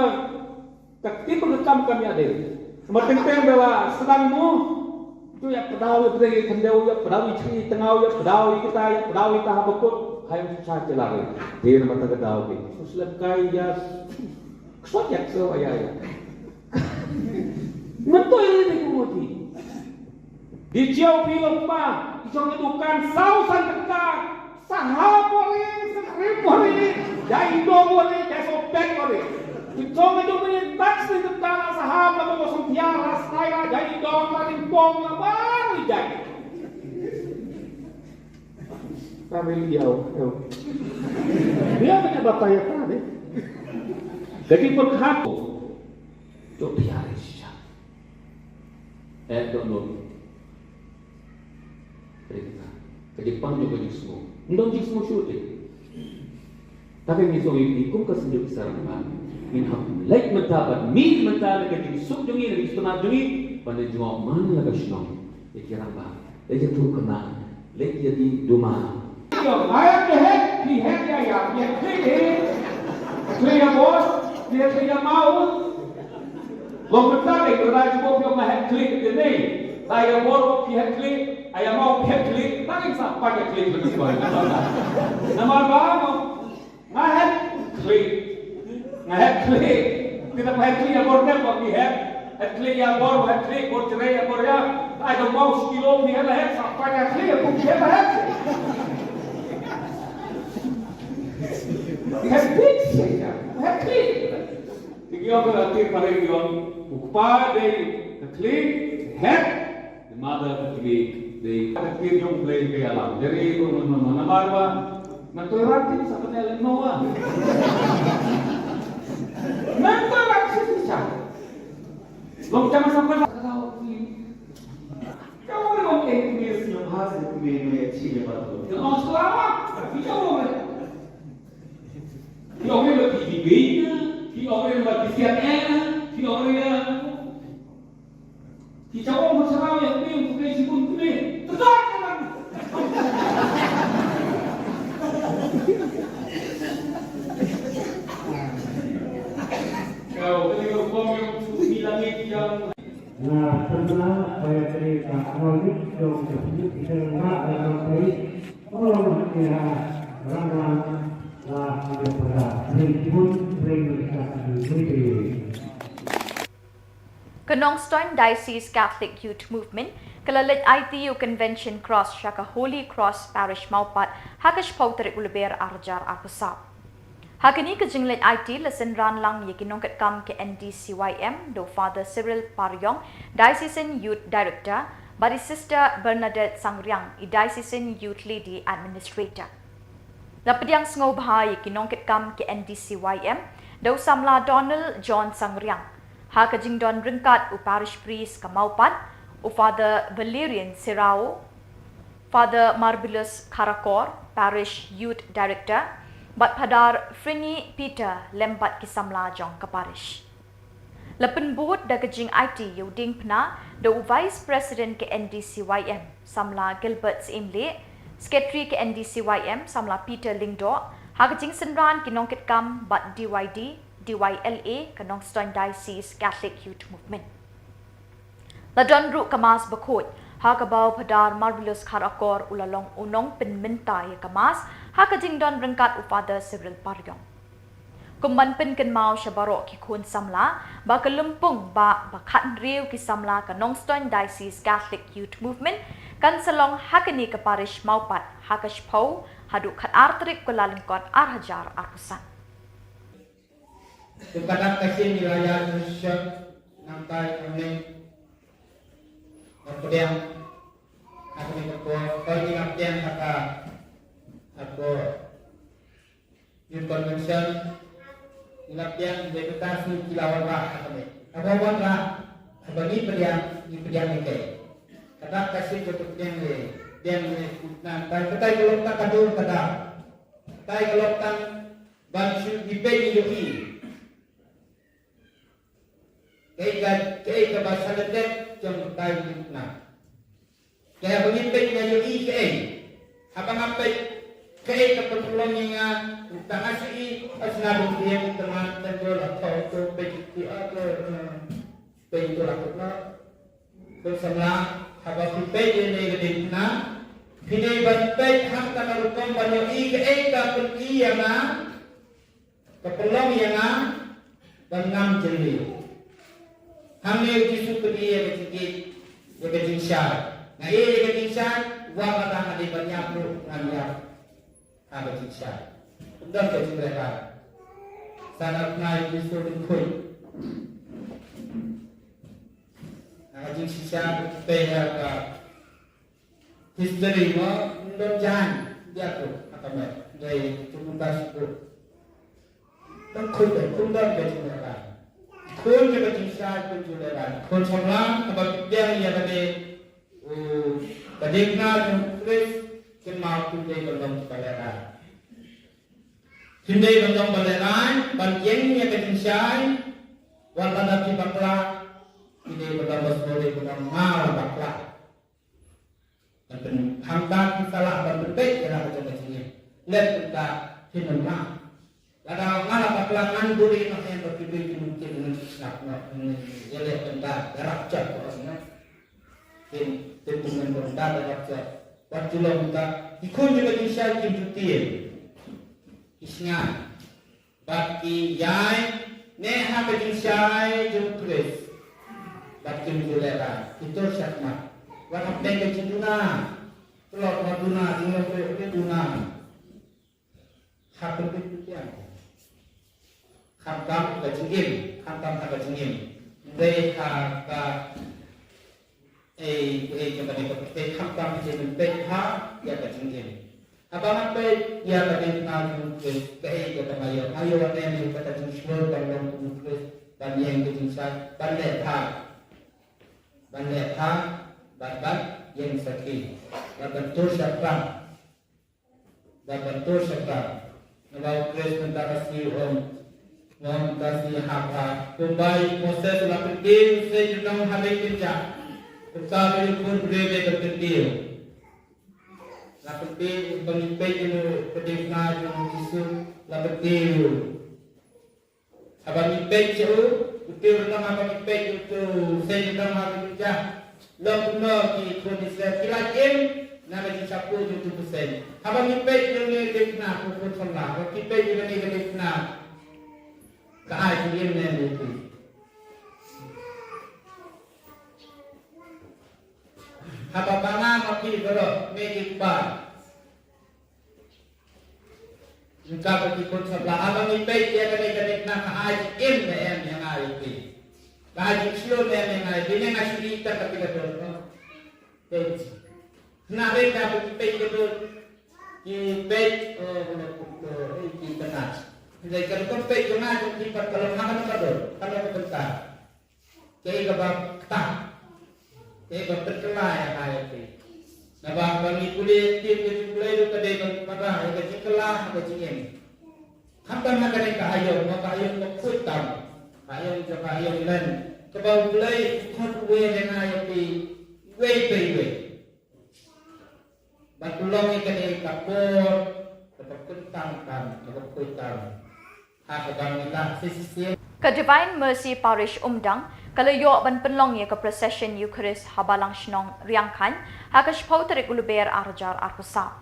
kakti penekam kami ada. Semakin teng bela sedangmu. Itu ya pedawi pedai kendau ya pedawi ciri tengau ya pedawi kita ya pedawi tahap bekut hayam saja lari dia nama terkedawi susah kai ya kesoyak so ayah mentu ini kumudi di jauh pilot pa jangan dukan sausan tekak sahapori seripori jai domori jai sopek ori Icong itu punya taks di tentara sahabat atau kosong tiara saya jadi dong paling pom baru jadi. Kami liau, dia punya bapak ya tadi. Jadi berkat tu biar saja. Don't Jadi pang juga jismu, ndong jismu syuting. Tapi misalnya ikum kesenjuk serangan. Minham lek mentabat min mental ke di sub jungi di setengah jungi pada jua mana laga senang ikirang bah lek tu kena lek jadi duma yo ayat deh di head ya clear bos dia clear mau lo mental ke berai jua yo mah klik ke ni saya bor pi head klik ayam mau head klik tak bisa pakai klik betul nama apa mah head klik Head klik, kita head klik yang border kok di head klik yang bor, head klik bor cerai yang bor ya, ada mau sekilo di head sampai head klik aku head head klik saja, head klik. Tiga berarti pada yang upah dari klik head, the mother klik, the klik yang play ke alam. Jadi mana marwa, mentoleransi sampai lenoa. Memang raksasa saja. Long jangan sampai kau ni. Kau ni orang Inggris yang hasil kemana ciri baru. Yang selamat, kau orang. Kau orang lebih tingginya, kau orang lebih siapnya, kau orang. Kau orang masalah yang ni bukan sibuk ni. Tetap kan. Nah, setelah saya cerita kronik dong tersebut kita mak dalam baik orang kira orang lah hidup berat pun sering dikasih Kenongstoin Diocese Catholic Youth Movement kelalit ITU Convention Cross Shaka Holy Cross Parish Maupat Akash Bashir ulber arjar akusap. Hakini ke jinglet IT lesen ran lang ye kinongkat kam ke NDCYM do Father Cyril Paryong, Diocesan Youth Director, bari Sister Bernadette Sangriang, Diocesan Youth Lady Administrator. Lapadiang sngau bahaya kinongkat kam ke NDCYM do Samla Donald John Sangriang. Ha ke jing don ringkat u parish priest Kamaupat, u Father Valerian Sirao, Father Marvelous Karakor, Parish Youth Director, Bat Padar Frini Peter lembat kisamla jong kaparish. Lepen board da kejing IT yuding pna do Vice President ke NDCYM Samla Gilbert Imle Sekretari ke NDCYM samla Peter Lingdo, hagajing senran kinong kitkam bat DYD, DYLA kanong Stone Diocese Catholic Youth Movement. Ladon ru kamas bakut, hagabaw padar marvelous karakor ulalong unong penminta ya kamas, hagajing don rengkat Father Cyril Paryong. Kumban pen kan mau syabaro ki kun samla, ba kelumpung ba bakat riu ki samla kanong Stone Diocese Catholic Youth Movement, kan selong hakani ke parish maupat Akash Pau hadu kat artrik kulalengkot arhajar arkusan. Kepada kasih wilayah Indonesia nampai kami kemudian kami berkuah bagi latihan kata aku youth convention latihan vegetasi kilawara kami apa wala bagi pediam di pediam ini kata kasih kemudian dia nah kita kalau tak kadur kata kita kalau tak bantu dipeni yogi kaya bahasa Lenten yang tahu na. Kaya pemimpin na yung habang apay kaya kapatulong nga tangasi asnabong dia teman tenggol atau to pejiti atau pejitu lakot na bersama habang pipay ni gadit na hindi bantay hamta na rupang banyo kaya kapatulong nga kapatulong nga bangam jeli. Hamil Yesus pergi ke Jinshan. Nah ke Jinshan, wah kata di banyak lu ngambil ke Jinshan. Undang ke mereka. Sangat naik Yesus dikui. Nah Jinshan pehar ke history mo undang jahan dia tu kata mereka dari tuntas itu. Tak undang ke mereka. Kun ke Jinshan tu jualan. Kun semua apa dia yang ada kadikna terus kemau tu dia belum baleran. Hindi belum baleran, bagian yang ke Jinshan, wala di bakla, hindi belum bersoleh belum mal bakla. Dan hamdan salah berbeda dalam macam ini. Lihat kita hinamah. Kalau malah baklangan duri nak yang berpikir mungkin nak jadi tentang rakyat orang ni, tentukan tentang rakyat. Waktu lalu kita ikut juga Indonesia kimputin, isnya bagi yai neha Indonesia jumpas, bagi mulai itu siapa? Waktu mereka cintuna, telur maduna, ingin maduna, hak berpikir. Hamtam ke jingim, hamtam ke jingim. Mereka ke hamtam ke jingim, mereka ya ke jingim. Apa apa ya ke jingim ke tengah ayo ada yang kata jingim dalam tulis dan yang ke jingim bandeta babat yang sakit. Babentur syakram, babentur syakram. Kalau tulis tentang si Mohon kasih hamba, kumbai proses lapetih saya juga menghabai kerja. Tetapi pun berbeda berketil. Lapetih pemimpin itu kedekna yang Yesus lapetih. Abang mimpi itu, betul nama abang mimpi itu saya juga menghabai kerja. Lalu di kondisi kilajem, nama disapu itu persen. Abang mimpi itu ni kedekna pun salah. Abang mimpi itu ni kedekna. Kaya dia meneliti. Apa bangga mati kalau medik bar. Jika berikut sebelah abang ibai dia kena nak kaya im yang ada itu. Kaya slow yang ada. Dia ngasih kita tapi betul. Nah mereka ibai betul. Ibai kita nak. Jadi kalau kompet jangan dipat kalau makan kalau bentar. Jadi kalau tak, jadi kalau terkelah ya kaya itu. Nabah bagi kulit itu kadang pada itu terkelah ada cingin. Hampa nak ada kayu, maka kayu berkut tam, kayu juga kayu lain. Kalau kulai kot we dengan itu we. Batulong ikani kapor, kapagkuntangkan, kapagkuntang. Hakabang nila sisisi. Ke Divine Mercy Parish Umdang, kalau yo ban penlong ye ke procession Eucharist habalang shnong riangkan, hakas pauterik uluber arjar arpusa.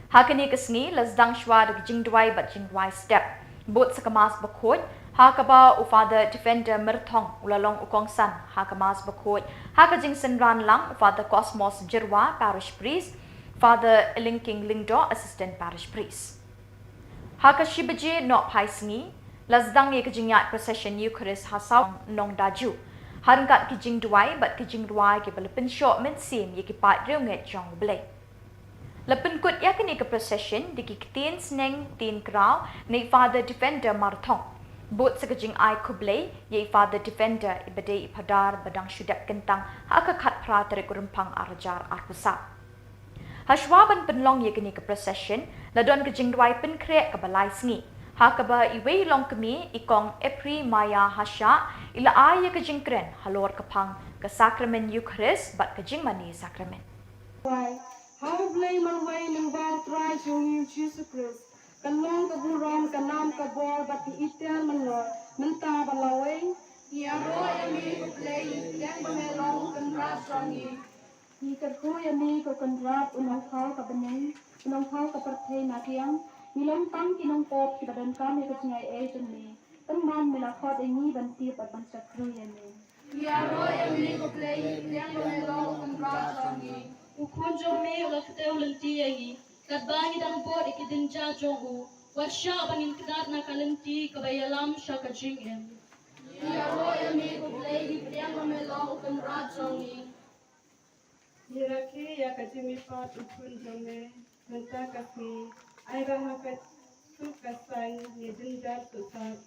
Hakani kesni lasdang shwa de jingdwai bat jingdwai step. Bot sekamas bakut, hakaba u Father Defender Merthong ulalong ukong san, hakamas bakut, hakajing senran lang u Father Cosmos Jirwa Parish Priest, Father Linking Lingdo Assistant Parish Priest. Hakashibaje no paisngi, lasdang ye kejingyat procession Eucharist hasaw nong daju. Harangkat kijing duai bat kijing ruai ke balapen syok men sim ye kipat riunget jong blay. Lepen kut ya kini ke procession di kikitin seneng tin kraw ni Father Defender Marthong. Bot sekejing ai kublay ye Father Defender ibadai ipadar badang syudak kentang hakakat pra tarik rempang arjar arpusa. Hashwaban penlong ye kini ke procession ladon kejing duai pen krek ke balai sengi. Hakaba iwe long kemi ikong Epri Maya Hasha ila ay kejing kren halor kapang ke sakramen Eucharist bat kejing mani sakramen. How blame and way ng bang try yung Jesus Christ. Kanong kaburam kanam kabor bat iitel manor menta balaway. Yaro yami kuplay yang bamelong kendrat rangi. Ikarko yami ko kandrat unang kau kabaneng unang kau kapertay nakiang. Nilam tam kinong pop kibadan kami kacingay agent ni. Tanman milakot ini bantip at bansat kruya ni. Yaro yami kuplay yang bamelong kendrat rangi. Ukunjo me ulakateo lenti agi. Kadbangi dang bot ikidinja jongu. Wasya bangin kedat na kalenti kabayalam siya kajingin. Yaro yami kuplay yang bamelong kendrat rangi. Hiraki ya kajimi pat ukunjo me. Menta kasi. Ay bahakat sukasan ni dinjar susat.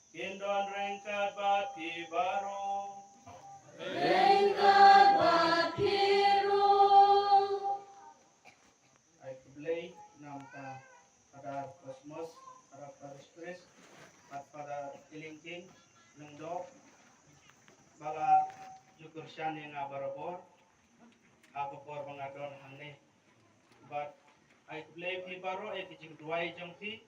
Kindon rengkat bati baru. Rengkat batiru. Ay kublay namta kadar yukursyan yang barabor ako por mengadon hangni but I believe he baro kijing duai jong fi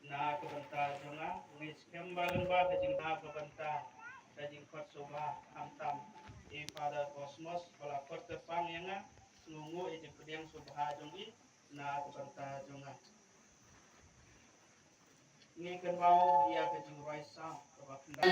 na kebanta jonga ngis kembalan ba kijing na kebanta kijing kot soba amtam Father Cosmos bala kot tepang yang ngungu kijing kediang soba jongi na kebanta jonga ni kan mau ia kijing duai sam kebakenda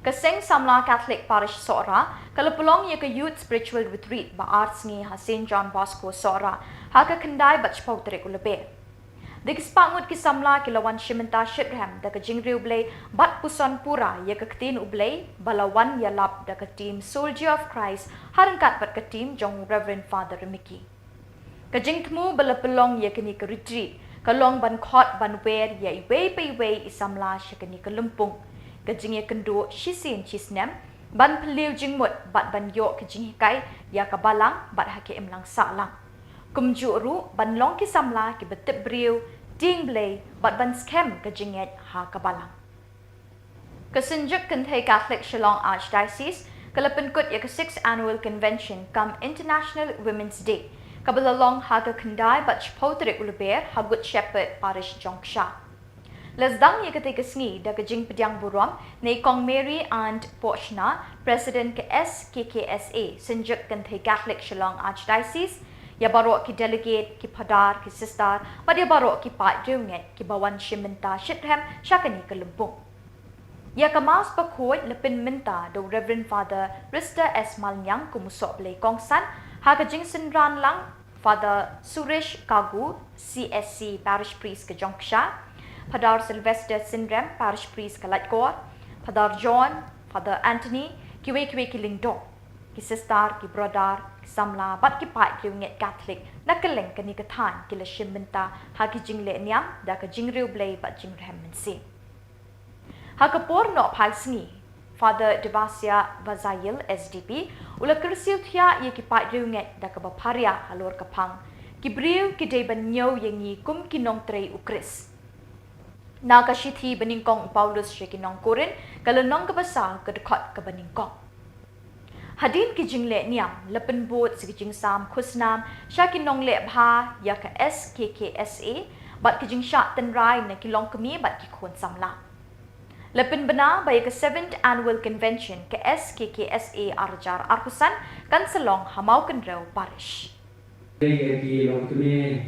Kaseng Samla Catholic Parish Sora, kalapulong ya ke Youth Spiritual Retreat ba Arts ngi ha St. John Bosco Sora, ha ka kendai bachpau tere ulabe. Dikis pangut ki Samla kilawan Shimenta Shitraham da ka jingri ublay bat puson pura ya ka ktin ublay balawan ya lap da ka team Soldier of Christ harangkat bat ka team jong Reverend Father Mickey. Ka jingtmu balapulong ya kini ka retreat, kalong ban khot ban wer ya iwe pe iwe isamla shakani ka lumpung. Kajingnya kendo shisin chisnem ban peliu jingmut bat ban yok kajing kai ya kabalang bat hake emlang salang kumjuru ban long ki samla ki betep briu ding blay bat ban scam kajinget ha kabalang Kesenjuk Kentai Catholic Shillong Archdiocese, Kalapankut ya ke 6th Annual Convention come International Women's Day, Kabalalong Haga Kendai Bat Chpotrik Uluber Hagut Shepherd Parish Jongsha. Lesdang ya ketika sengi da kejing pediang burom nei Kong Mary and Pochna, President ke SKKSA, Senjuk Kentai Catholic Shillong Archdiocese, ya barok ki delegate ki padar ki sister, bat ya barok ki pat riunget ki bawan shimenta shithem syakani ke Lempung. Ya kemas pakoi lepin minta do Reverend Father Rista S. Malnyang kumusok belai kongsan ha kejing senran lang Father Suresh Kagu CSC Parish Priest ke Jongsha, Padar Sylvester Sindrem Parish Priest ke Latgor, Padar John, Father Anthony kiwe ki Lingdong, ki sister ki brother ki samla bat ki pat ki unget Catholic na keleng ke ni ketan ki le shim minta ha kejing le niam da kejing riu belai bat jing rem mensi. Hakapor no palsngi, Father Devasia Vazayil SDP, ula kersiu thia ye ki pat riunget da ka baparia halor kapang, ki briu ki de banyo yengi kum kinong trei ukris. Na ka shithi baningkong Paulus she kinong Korin, kalanong ka basa ka dekot ka baningkong. Hadin ki jingle niam, lepen bot si jing sam khusnam, sha kinong le bha ya ka SKKSA, bat ki jing sha tenrai na kilong kami bat ki khon samla. Lepin benar bagi ke 7th Annual Convention ke SKKSA Arjar Arkusan kan selong hamau kendrau parish. Di long kami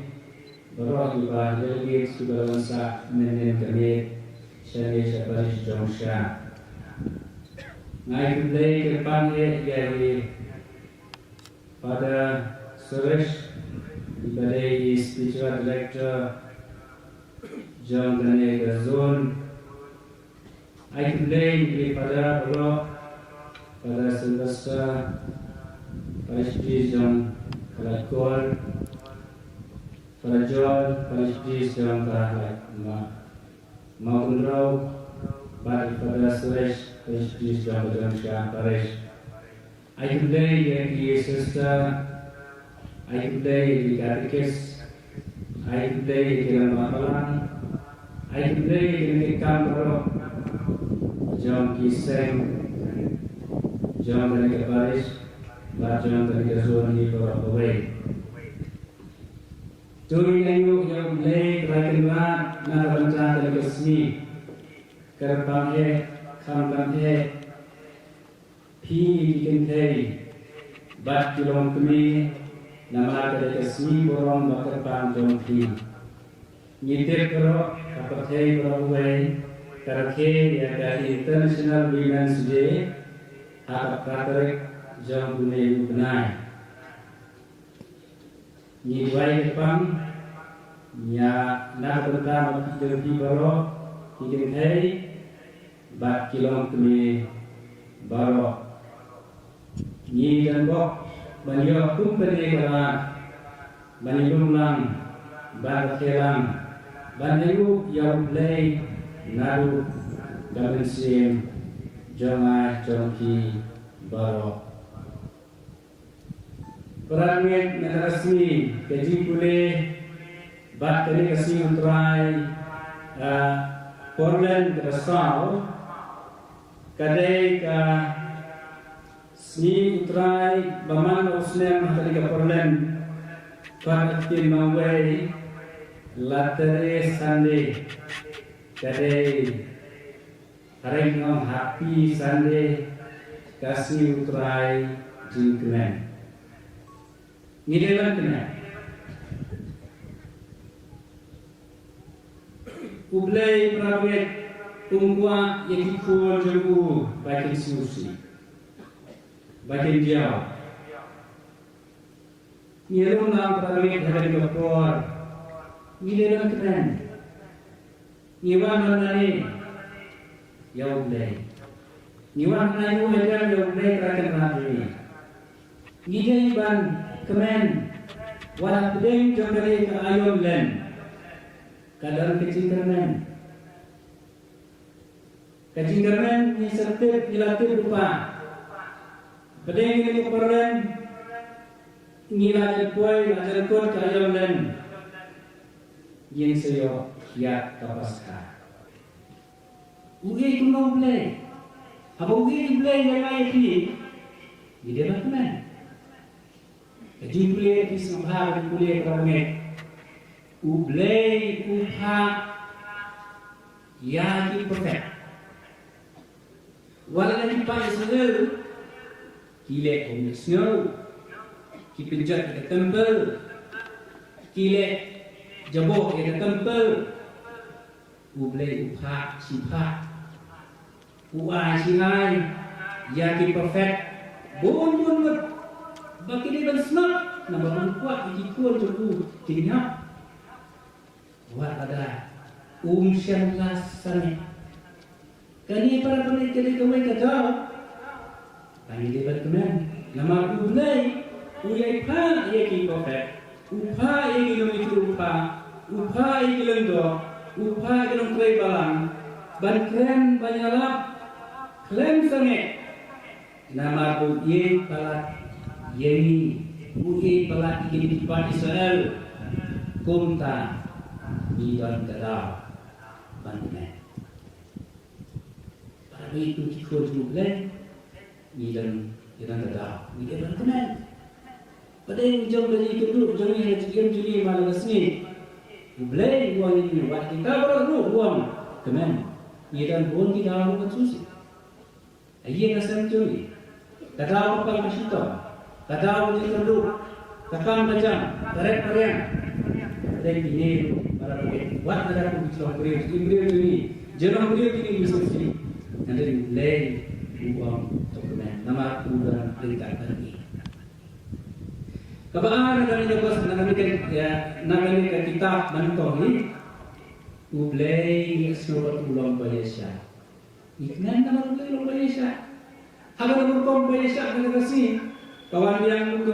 baru juga delegate sudah lansa menen kami Salesian parish Jongsha. Ngai kembali ke depan dari Father Suresh diberi spiritual director John Daniel Zone. I complain pada Rob, pada Sylvester, pada John, pada Cole, pada John, pada John, pada Maupun Rob, pada Suresh, pada John, pada Parish. I complain di sister, I complain di catechist, I complain di Ramalan, I complain di Kamro. John Kiseng, John dari Paris, John dari Zoni Away. Turi ayu yang mulai rakyat na bangsa dari kesini, kerpanghe, kampanghe, pi kentei, bat kilom kami, nama dari kesini borong bakar pang John pi. Nyitir kero, kapathei berawai. Karake ya dari International Women's Day harap Katolik jam bunyi benai. Ni dua Jepang ya nak pertama kita di baro ingin hai bat kilom kami baro. Ni dan bok banyak kumpeni kera banyak lumang banyak kelang banyak yang play Naru Gabensim Jomai Jomki Baro Perangit Nerasmi Keji Kule Bakteri Kasih Untrai Portland Rasau Kadai Ka Sni Untrai Baman Usnem Hatari Ka Portland Pakatin Mawai Latere Sunday Kadai hari ngom happy Sunday kasih utrai jingkren. Ngidelan kena. Ublay prawet ungwa yang ikut jauh bagian susi, bagian jauh. Ngidelan nam prawet hari ngopor. Ngidelan kena. Ngiwan nanani yaublay. Ngiwan nayu ajar yaublay kerakan rapi. Ngidai ban kemen walat bedeng jomdari ke ayom len. Kadang kecing kemen. Kecing kemen ni sertip nilatip lupa. Bedeng ini keperlen ngilajar kuai ajar kuat ke ayom len. Yin sayo kiat kapaska. Ugi kuno play. Apa ugi play yang lain ni? Dia bagaimana? Jadi play di sembah di play kami. Ublay upha yaki perfect. Wala di pa Israel. Kile on the snow. Kipinjat di temple. Kile jabok di temple. Ublay upha sipa. Uai sinai yaki perfect. Bon baki di ban snap nama kuat di kuat tu tinggal. Wah ada siang rasanya. Kani para peneliti kami kata, kami dapat kemen. Nama ulai, ulai pa yaki perfect, upa yaki lomitu upa yaki londo, upa yaki lomtrai balang, ban kren banyalap, kren sange. Nama ulai palat yeni, ulai palat yaki di Israel, kumta. Idan terang bantuan. Pada itu kita juga idan terang. Idan bantuan. Pada yang jauh dari itu jauh yang juli malam sini. Boleh buang ini. Waktu kita baru buang kemen. Idan buang kita baru bersusi. Ia nasam juli. Kata apa masih tahu. Kata apa yang terlalu. Takkan tajam. Tarik periang. Ada ini. What ada aku bicara beliau ini, jangan beliau ini mesti nanti lay uang dokumen nama aku dan perintah lagi. Kapan kami dapat nanti kitab mentok ini, ublay seluruh ulang Malaysia. Iknan nama ulang Malaysia. Apa nama ulang Malaysia kita kasih kawan yang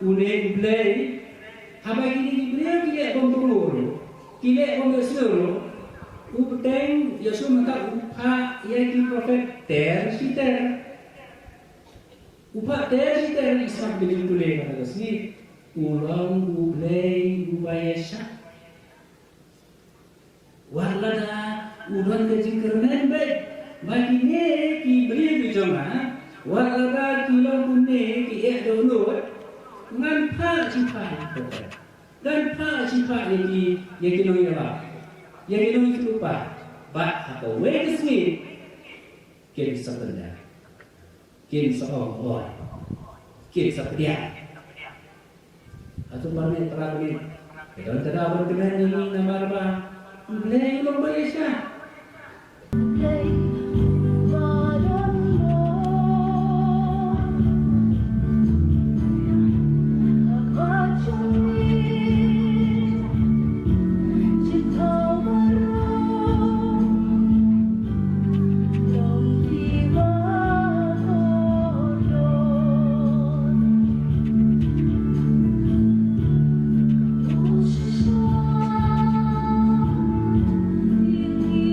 ublay. Apa ini beliau tidak kontrol. Kile orang seluruh, upteng Yesus maka upah yang profet ter, upah ter Islam jadi boleh kata sini ulang ublay ubayasha, warlada ulang kejengkeran baik, bagi ni kibri bijama, warlada kilang punne ki download, ngan cipai profet. Dan pak sifat yang kinoi apa? Yang kinoi lupa. But apa way sini? Kin sebenarnya. Kin seorang. Kin sepedia. Atau mana terang ini? Kalau tidak berkenan ini nama apa? Mulai belum Malaysia. You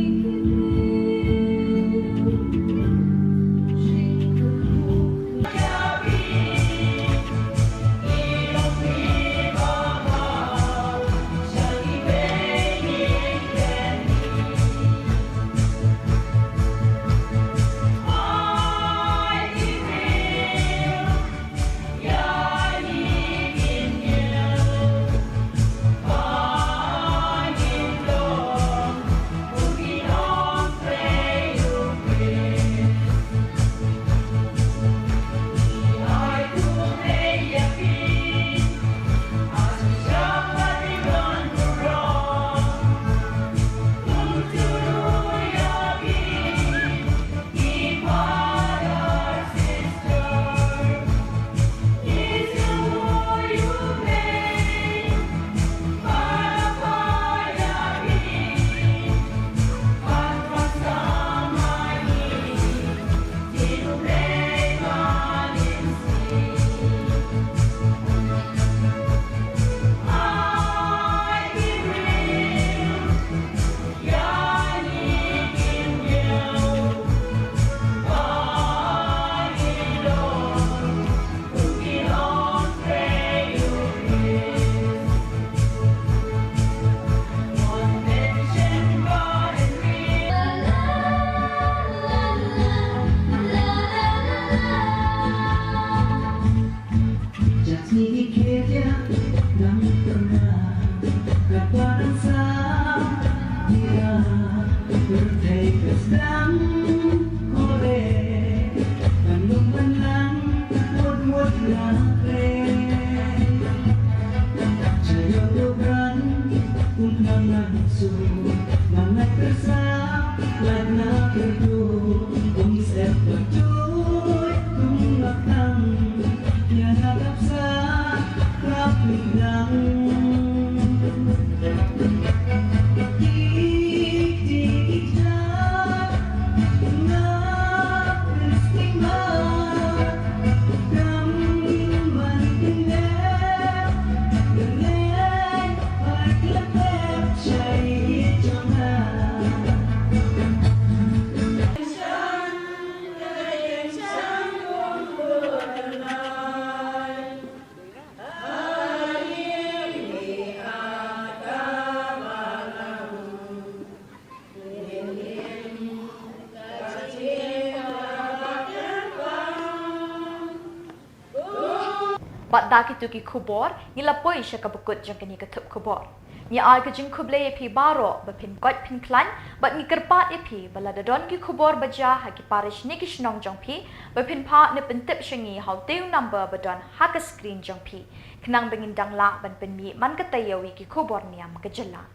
Bat da ki tu ki khubor ni la poi sha ka bukut jang ni ka thup khubor ni ai ka jing khuble e phi baro ba phin kot phin klan bat ni kerpat e phi bala da don ki khubor baja ha ki parish ni ki shnong jong phi ba phin pha ne pen tip shangi how teu number ba don ha ka screen jong phi khnang bengin dang la ban pen mi man ka tayawi ki khubor niam ka jala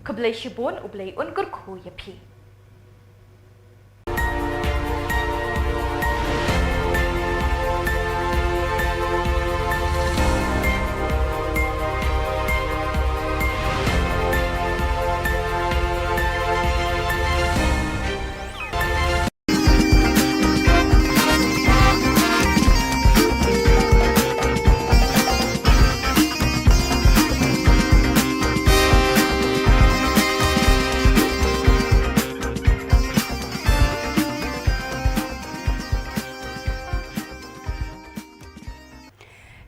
khuble shibon ublei un kur khu ye phi.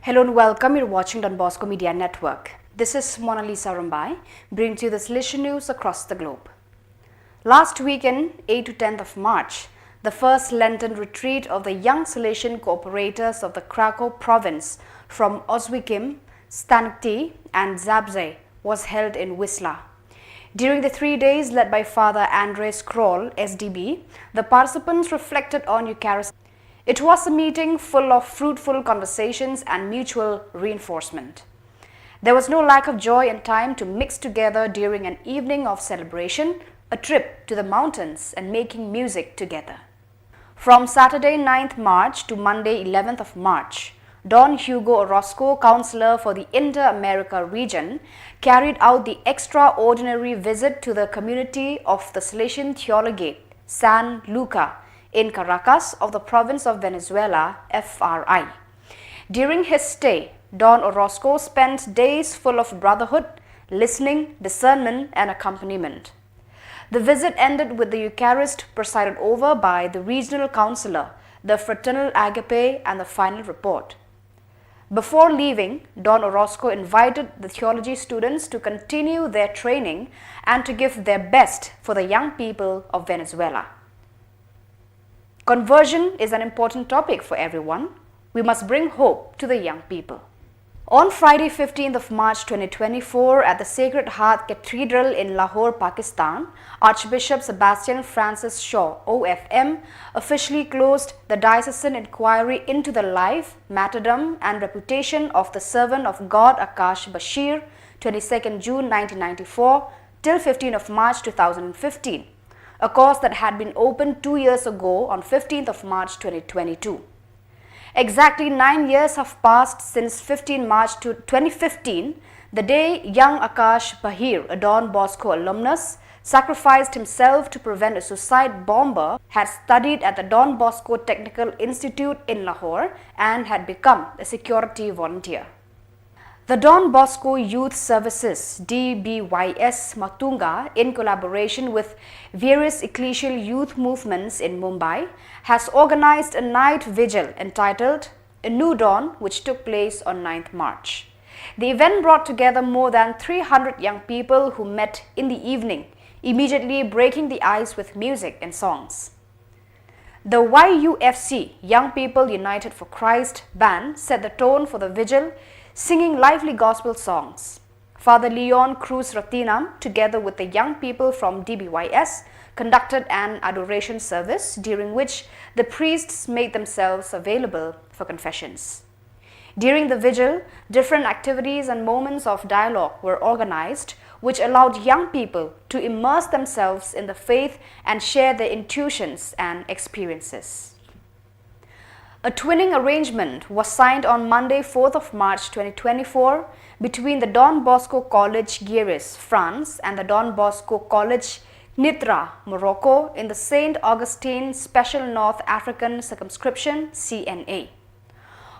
Hello and welcome. You're watching Don Bosco Media Network. This is Mona Lisa Rumbai, bringing to you the Salesian news across the globe. Last weekend, 8 to 10th of March, the first Lenten retreat of the young Salesian cooperators of the Krakow province from Oswiecim, Stanekty and Zabze was held in Wisla. During the 3 days led by Father Andres Kroll, SDB, the participants reflected on Eucharist. It was a meeting full of fruitful conversations and mutual reinforcement. There was no lack of joy and time to mix together during an evening of celebration, a trip to the mountains and making music together. From Saturday 9th March to Monday 11th of March, Don Hugo Orozco, Councillor for the Inter-America region, carried out the extraordinary visit to the community of the Salesian Theologate, San Luca, in Caracas of the province of Venezuela, FRI. During his stay, Don Orozco spent days full of brotherhood, listening, discernment and accompaniment. The visit ended with the Eucharist presided over by the regional councillor, the fraternal agape and the final report. Before leaving, Don Orozco invited the theology students to continue their training and to give their best for the young people of Venezuela. Conversion is an important topic for everyone. We must bring hope to the young people. On Friday 15th of March 2024 at the Sacred Heart Cathedral in Lahore, Pakistan, Archbishop Sebastian Francis Shaw, OFM, officially closed the diocesan inquiry into the life, martyrdom and reputation of the servant of God Akash Bashir, 22nd June 1994 till 15th of March 2015. A cause that had been opened 2 years ago on 15th of March 2022. Exactly 9 years have passed since 15 March 2015, the day young Akash Bashir, a Don Bosco alumnus, sacrificed himself to prevent a suicide bomber, had studied at the Don Bosco Technical Institute in Lahore and had become a security volunteer. The Don Bosco Youth Services DBYS Matunga, in collaboration with various ecclesial youth movements in Mumbai, has organized a night vigil entitled A New Dawn, which took place on 9th March. The event brought together more than 300 young people who met in the evening, immediately breaking the ice with music and songs. The YUFC, Young People United for Christ band, set the tone for the vigil, singing lively gospel songs. Father Leon Cruz Ratinam, together with the young people from DBYS, conducted an adoration service during which the priests made themselves available for confessions. During the vigil, different activities and moments of dialogue were organized, which allowed young people to immerse themselves in the faith and share their intuitions and experiences. A twinning arrangement was signed on Monday, 4th of March 2024 between the Don Bosco College Guéris, France and the Don Bosco College Nitra, Morocco in the St. Augustine Special North African Circumscription (CNA).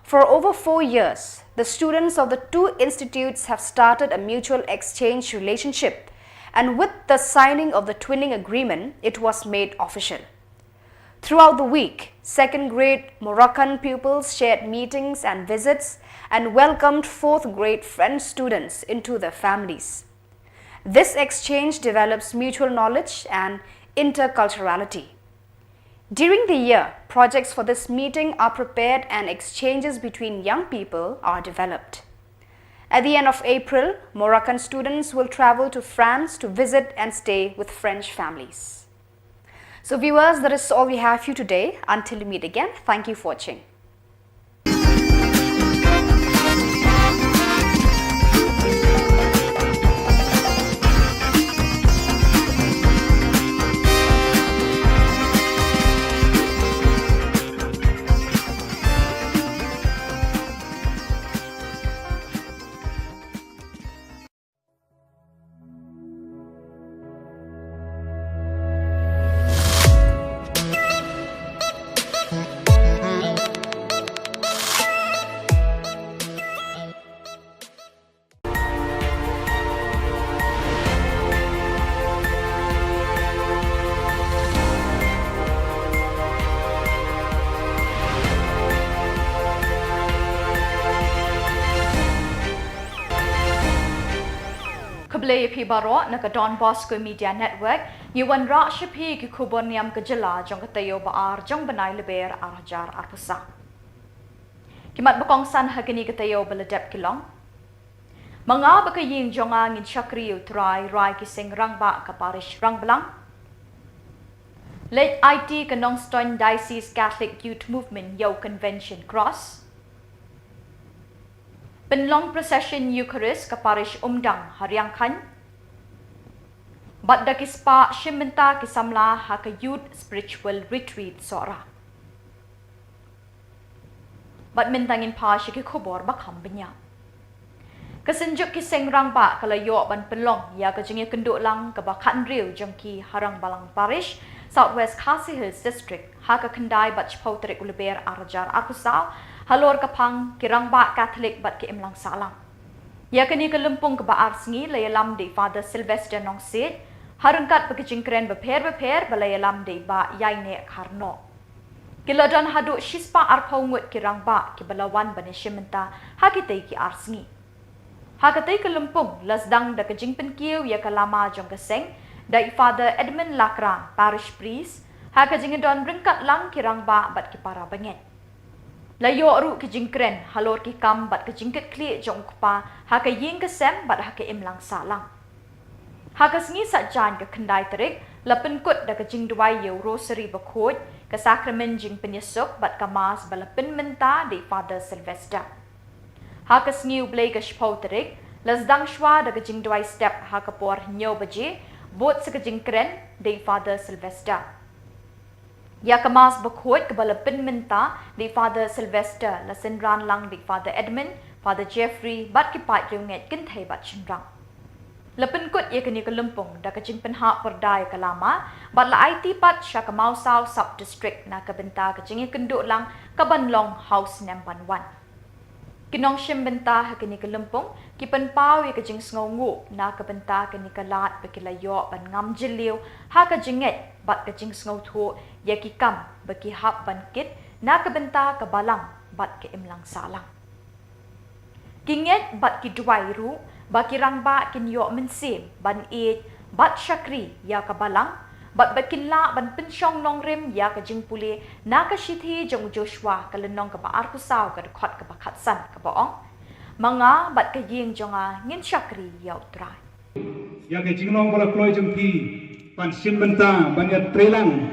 For over 4 years, the students of the two institutes have started a mutual exchange relationship, and with the signing of the twinning agreement, it was made official. Throughout the week, second grade Moroccan pupils shared meetings and visits and welcomed fourth grade French students into their families. This exchange develops mutual knowledge and interculturality. During the year, projects for this meeting are prepared and exchanges between young people are developed. At the end of April, Moroccan students will travel to France to visit and stay with French families. So viewers, that is all we have for you today. Until we meet again, thank you for watching. Khubor Baro na Don Bosco Media Network, Yuan Ra Shapi ki khubor niam ka jala jong katayo baar jong banay leber arajar arpusa. Kimat bakong san hagani katayo baladep kilong. Mga bakayin jonga ngin shakriyo try rai kising rangba ka parish rangbalang. Late IT kanong Ston Diocese Catholic Youth Movement Yo Convention Cross. Penlong Procession Eucharist ka parish Umdang Haryangkan. Badda kispa Shimenta kisamla ha ka Youth Spiritual Retreat Sora. Badmintangin pa siya ki khubor bakam banya. Kasenjuk ki sengrang ba kalayo ban penlong ya ka jingi kenduk lang ka bakan riu jengki Harang Balang Parish, Southwest Khasi Hills District, ha ka kendai bat chpau terik uleber arajar arpusaw, halor kapang kirangba Catholic bat ke imlang salang. Ya kani kelumpung ke baar sengi layalam di Father Sylvester nong sit, harungkat bekijingkren beper balayalam di ba yaine karno. Kiladan hadu shispa arpaungut kirangba ki balawan banishimenta hakitay ki arsengi. Hakatay kelumpung lasdang da kejingpen kiu ya kalama jong keseng dai Father Edmund Lakran parish priest hakajingedon ringkat lang kirangba bat ki para banget. Layo ru ke jingkren halor ki kam bat ke jingket kli jong kupa ha ke ying kesem bat ha ke imlang salang. Ha ke sengi sajan ke kendai terik lapen kut da ke jing duai yo rosary bakut ke sakramen jing penyesuk bat kamas balapen menta di Father Sylvester. Ha ke sengi ublay ke shpau terik lasdang shwa da ke jing duai step ha ke por nyo baje bot se ke jingkren di Father Sylvester. Ya kemas bekut kebalapin minta di Father Sylvester lasenran lang di Father Edmund, Father Jeffrey bat kipat yunget kentai bat chenrang. Lapin kut ya kini kelumpung da kecing penhak perdai kelama bat la IT pat sya kemau sau sub district na kebenta kecing kenduk lang kebanlong house number 1. Kinong shim benta ha kini kelumpung kipen pau ya kecing sngongu na kebenta kini kelat bekilayo ban ngam jeliu ha kejinget bat kecing sngotu ya kikam bagi hap ban kit na kebenta kebalang bat ke imlang salang. Kinget bat ki duai ru baki rangba kin yo mensim ban it bat syakri ya kebalang bat bakinla ban pensyong long rim ya ke jing puli na ke shithi jong Joshua ke lenong ke baar kusau ke dekot ke bakatsan ke boong Mga bat ka ying jonga ngin syakri yaw try. Ya ke jingnong bala kloi jempi pan sim benta banyak trelang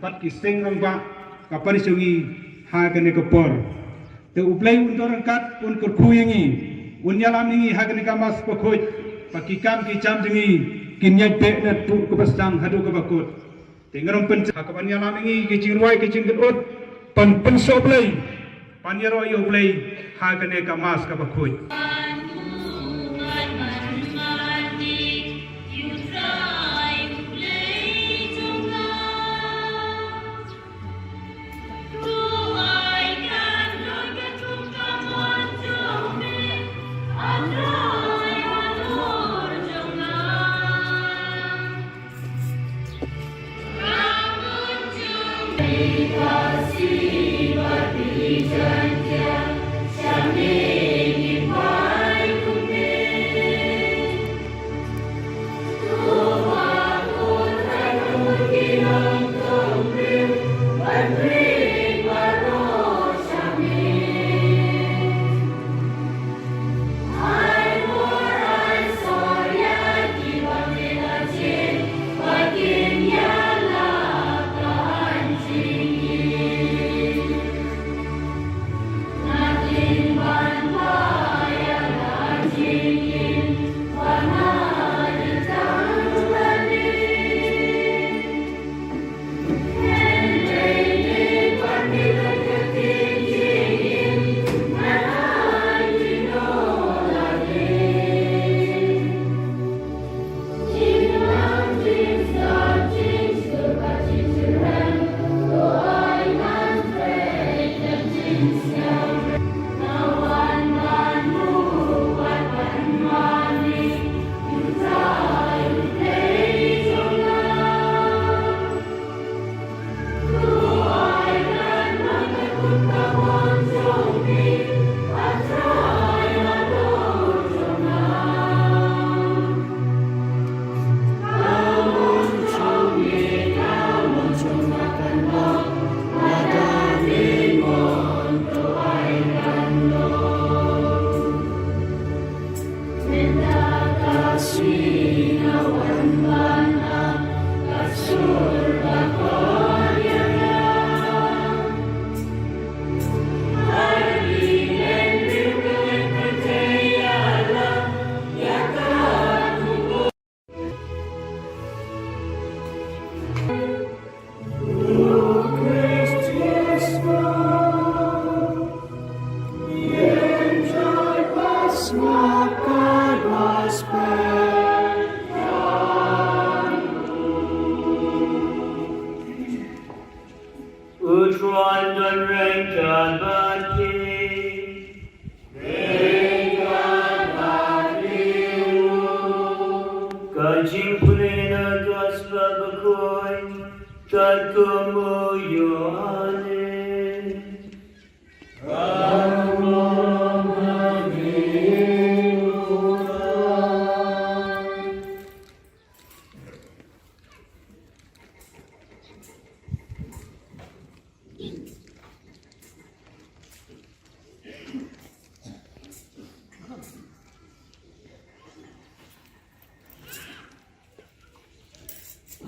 pat ki seng rang ba ka parisungi ha kene kepor te uplai untor kat un kerku yangi un yalam ni ha kene kamas pokoj pakikam ki cham jengi kinyak pe na tu ke pastang hadu ke bakut te ngarong pen ha ka ban yalam ni ki jingwai ki jingkut pan penso play pan yaro yo play ha kene kamas ka bakoj.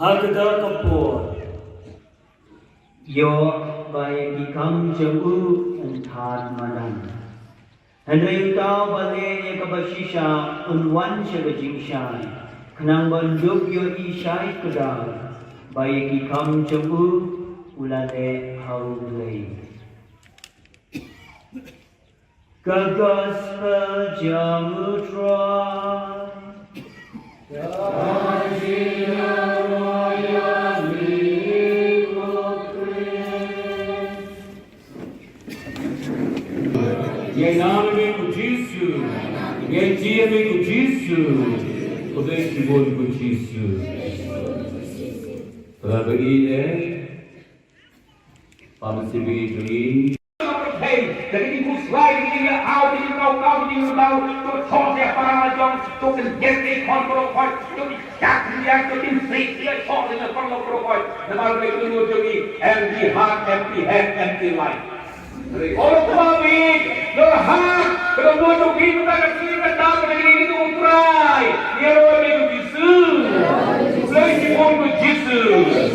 Hakda khubor yo by become jabu and thad madan and tao bale yakabashisha un one shagajing shai khnang ban duk yo ishai kadal by become jabu ulale haulay Kagas jamutra Em nome disso, em dia disso, poder de bom disso. Para beri para se beri. Jadi ibu selain dia out di kau tu thong dia para jong tu kan get kontrol kau tu kat dia tu tim street dia thong dia kontrol kau. Nama mereka tu jadi empty heart, empty head, empty life. Orang tua big, lehat, kalau mau tu kita tak sini kita negeri ini tu utrai. Dia orang itu Yesus. Saya pun tu Yesus.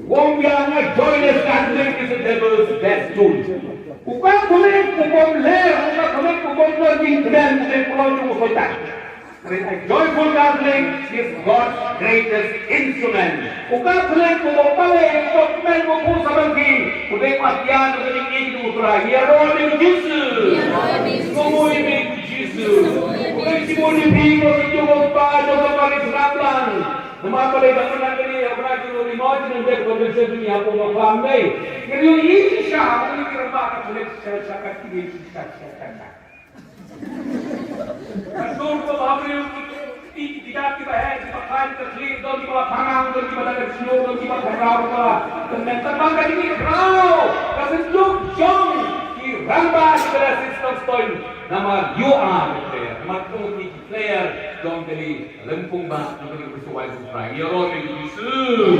Wong yang join us Catholic is the devil's best tool. Bukan boleh kubur ler, bukan boleh kubur lagi dan boleh pulau cuma kotak. A joyful Catholic is God's greatest instrument. Bukan boleh kubur balik, dokumen kubur sabagi. Boleh matian untuk ini utara. Ya roh itu Yesus. Semua ini Yesus. Bukan semua ini bingung cuma pada kembali serabang. Nama boleh tak pernah kini, pernah kini lima jenis dari konvensi dunia pun mengfaham ni. Jadi ini siapa ini kerana akan boleh sesakat ini sesakat. Betul ko bahari tidak kita kita kain terlihat dan kita pangang dan kita ada snow dan kita kerau kita dan terbang kali ini kerau kasi jom ki ramba kita sistem stoin nama you are player nama tu ki player jom kali lempung bang kali bersuai supra ya roh ni Yesus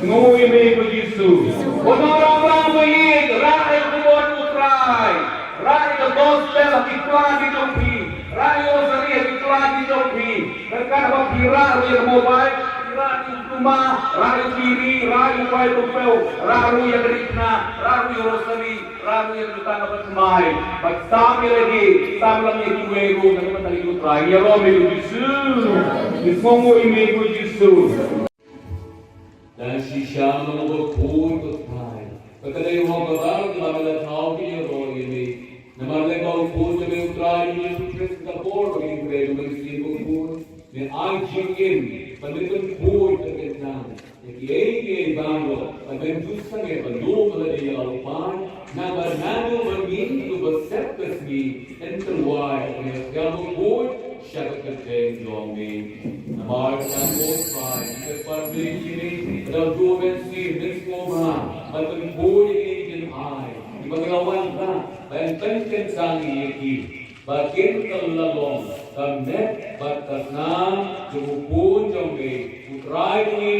ngoi me ko Yesus orang-orang baik rakyat kubur utrai rakyat gospel kita di jopi rakyat seri kita di jopi mereka apa kira yang mobile kira di rumah rakyat kiri rakyat baik tupel rakyat yang rikna rakyat rosari rakyat yang lutan apa semai baik sambil lagi kiwego nak mentali utrai ya roh me Yesus ngomong me ko Yesus dan sisa mengukur ketai ketika orang berlalu dalam letak dia roh ini nama legal pun demi utrai Yesus Kristus kapor bagi mereka mesti ukur dan anjingin pendidikan pun terkenal jadi bango dan justru belum meladi lalupan nama nado bermintu bersepes ni enterwai yang pun syarat kerja domi nama kampus pai seperti ini dalam dua versi diskoma atau pun ini ai ibagawan ba dan penting sangi iki bagian kelalong kamet batasna jumupun jombe utrai ni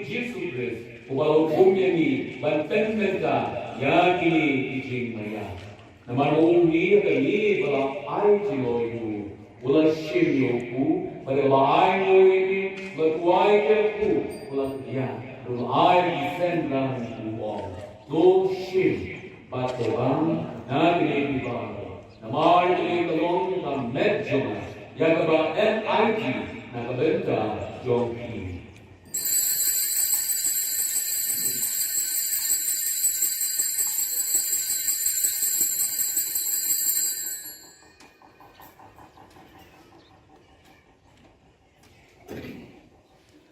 Yesus Kristus ubalo bumi ni banten menta yakini ijing maya nama umi kali bala ai jiloyu ulah shiryoku pada ai ini berkuai keku ulah dia ulah ai disendang uang do shir batebang nagri bang nama ini kalong tam medjoma yang ba NIT nakabenta jongki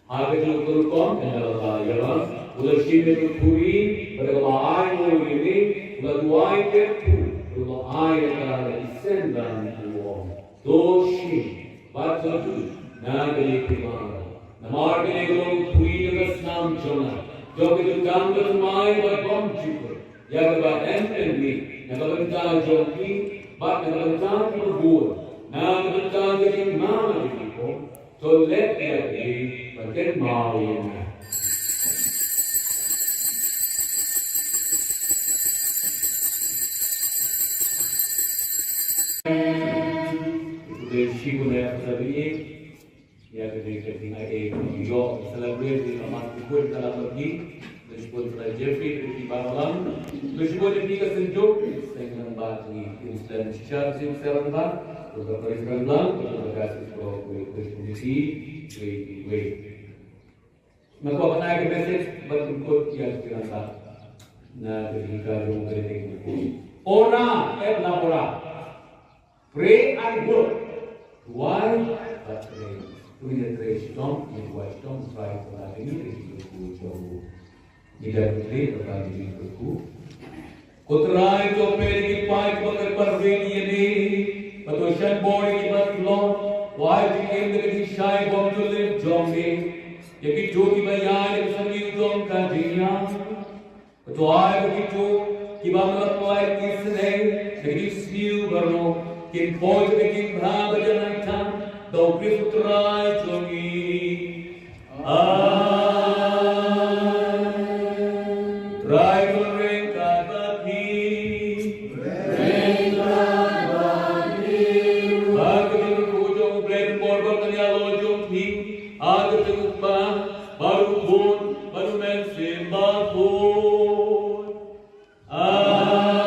Agar diukur kon adalah ialah ulah simet puri berlaai ini berlaai kepu berlaai adalah isendang uang doshi baca tu nagari kumara namar kene golong puri dengan senam jona jog itu gambar mai berbom juga yang berbadan ini naga joki bat naga berbur naga jadi mana itu so let dia be bagian mau ini She will have to be ya ketika yo celebrate di amat kubur dalam lagi disebut Jeffrey di Barolang disebut di kesenjuk dengan bagi Islam secara serentak beberapa Islam beberapa kasih kondisi maka apa naik message berikut yang dirasa nah ketika yang kritik ora labora pray and work why but pray punya tradition yang buat tom try pada ini itu jauh tidak boleh terjadi itu kotrai to peri pai pakai perveni ini patoshan body batlo why became the shy bomb to live zombie yaki jodi bayan sangi dom ka dinya to ai begitu kibamla pai kisne jadi siu barno kin poj beking bha bajan tham do Kristus jongi Rai goreng kata Balumen Simbapun. Amen.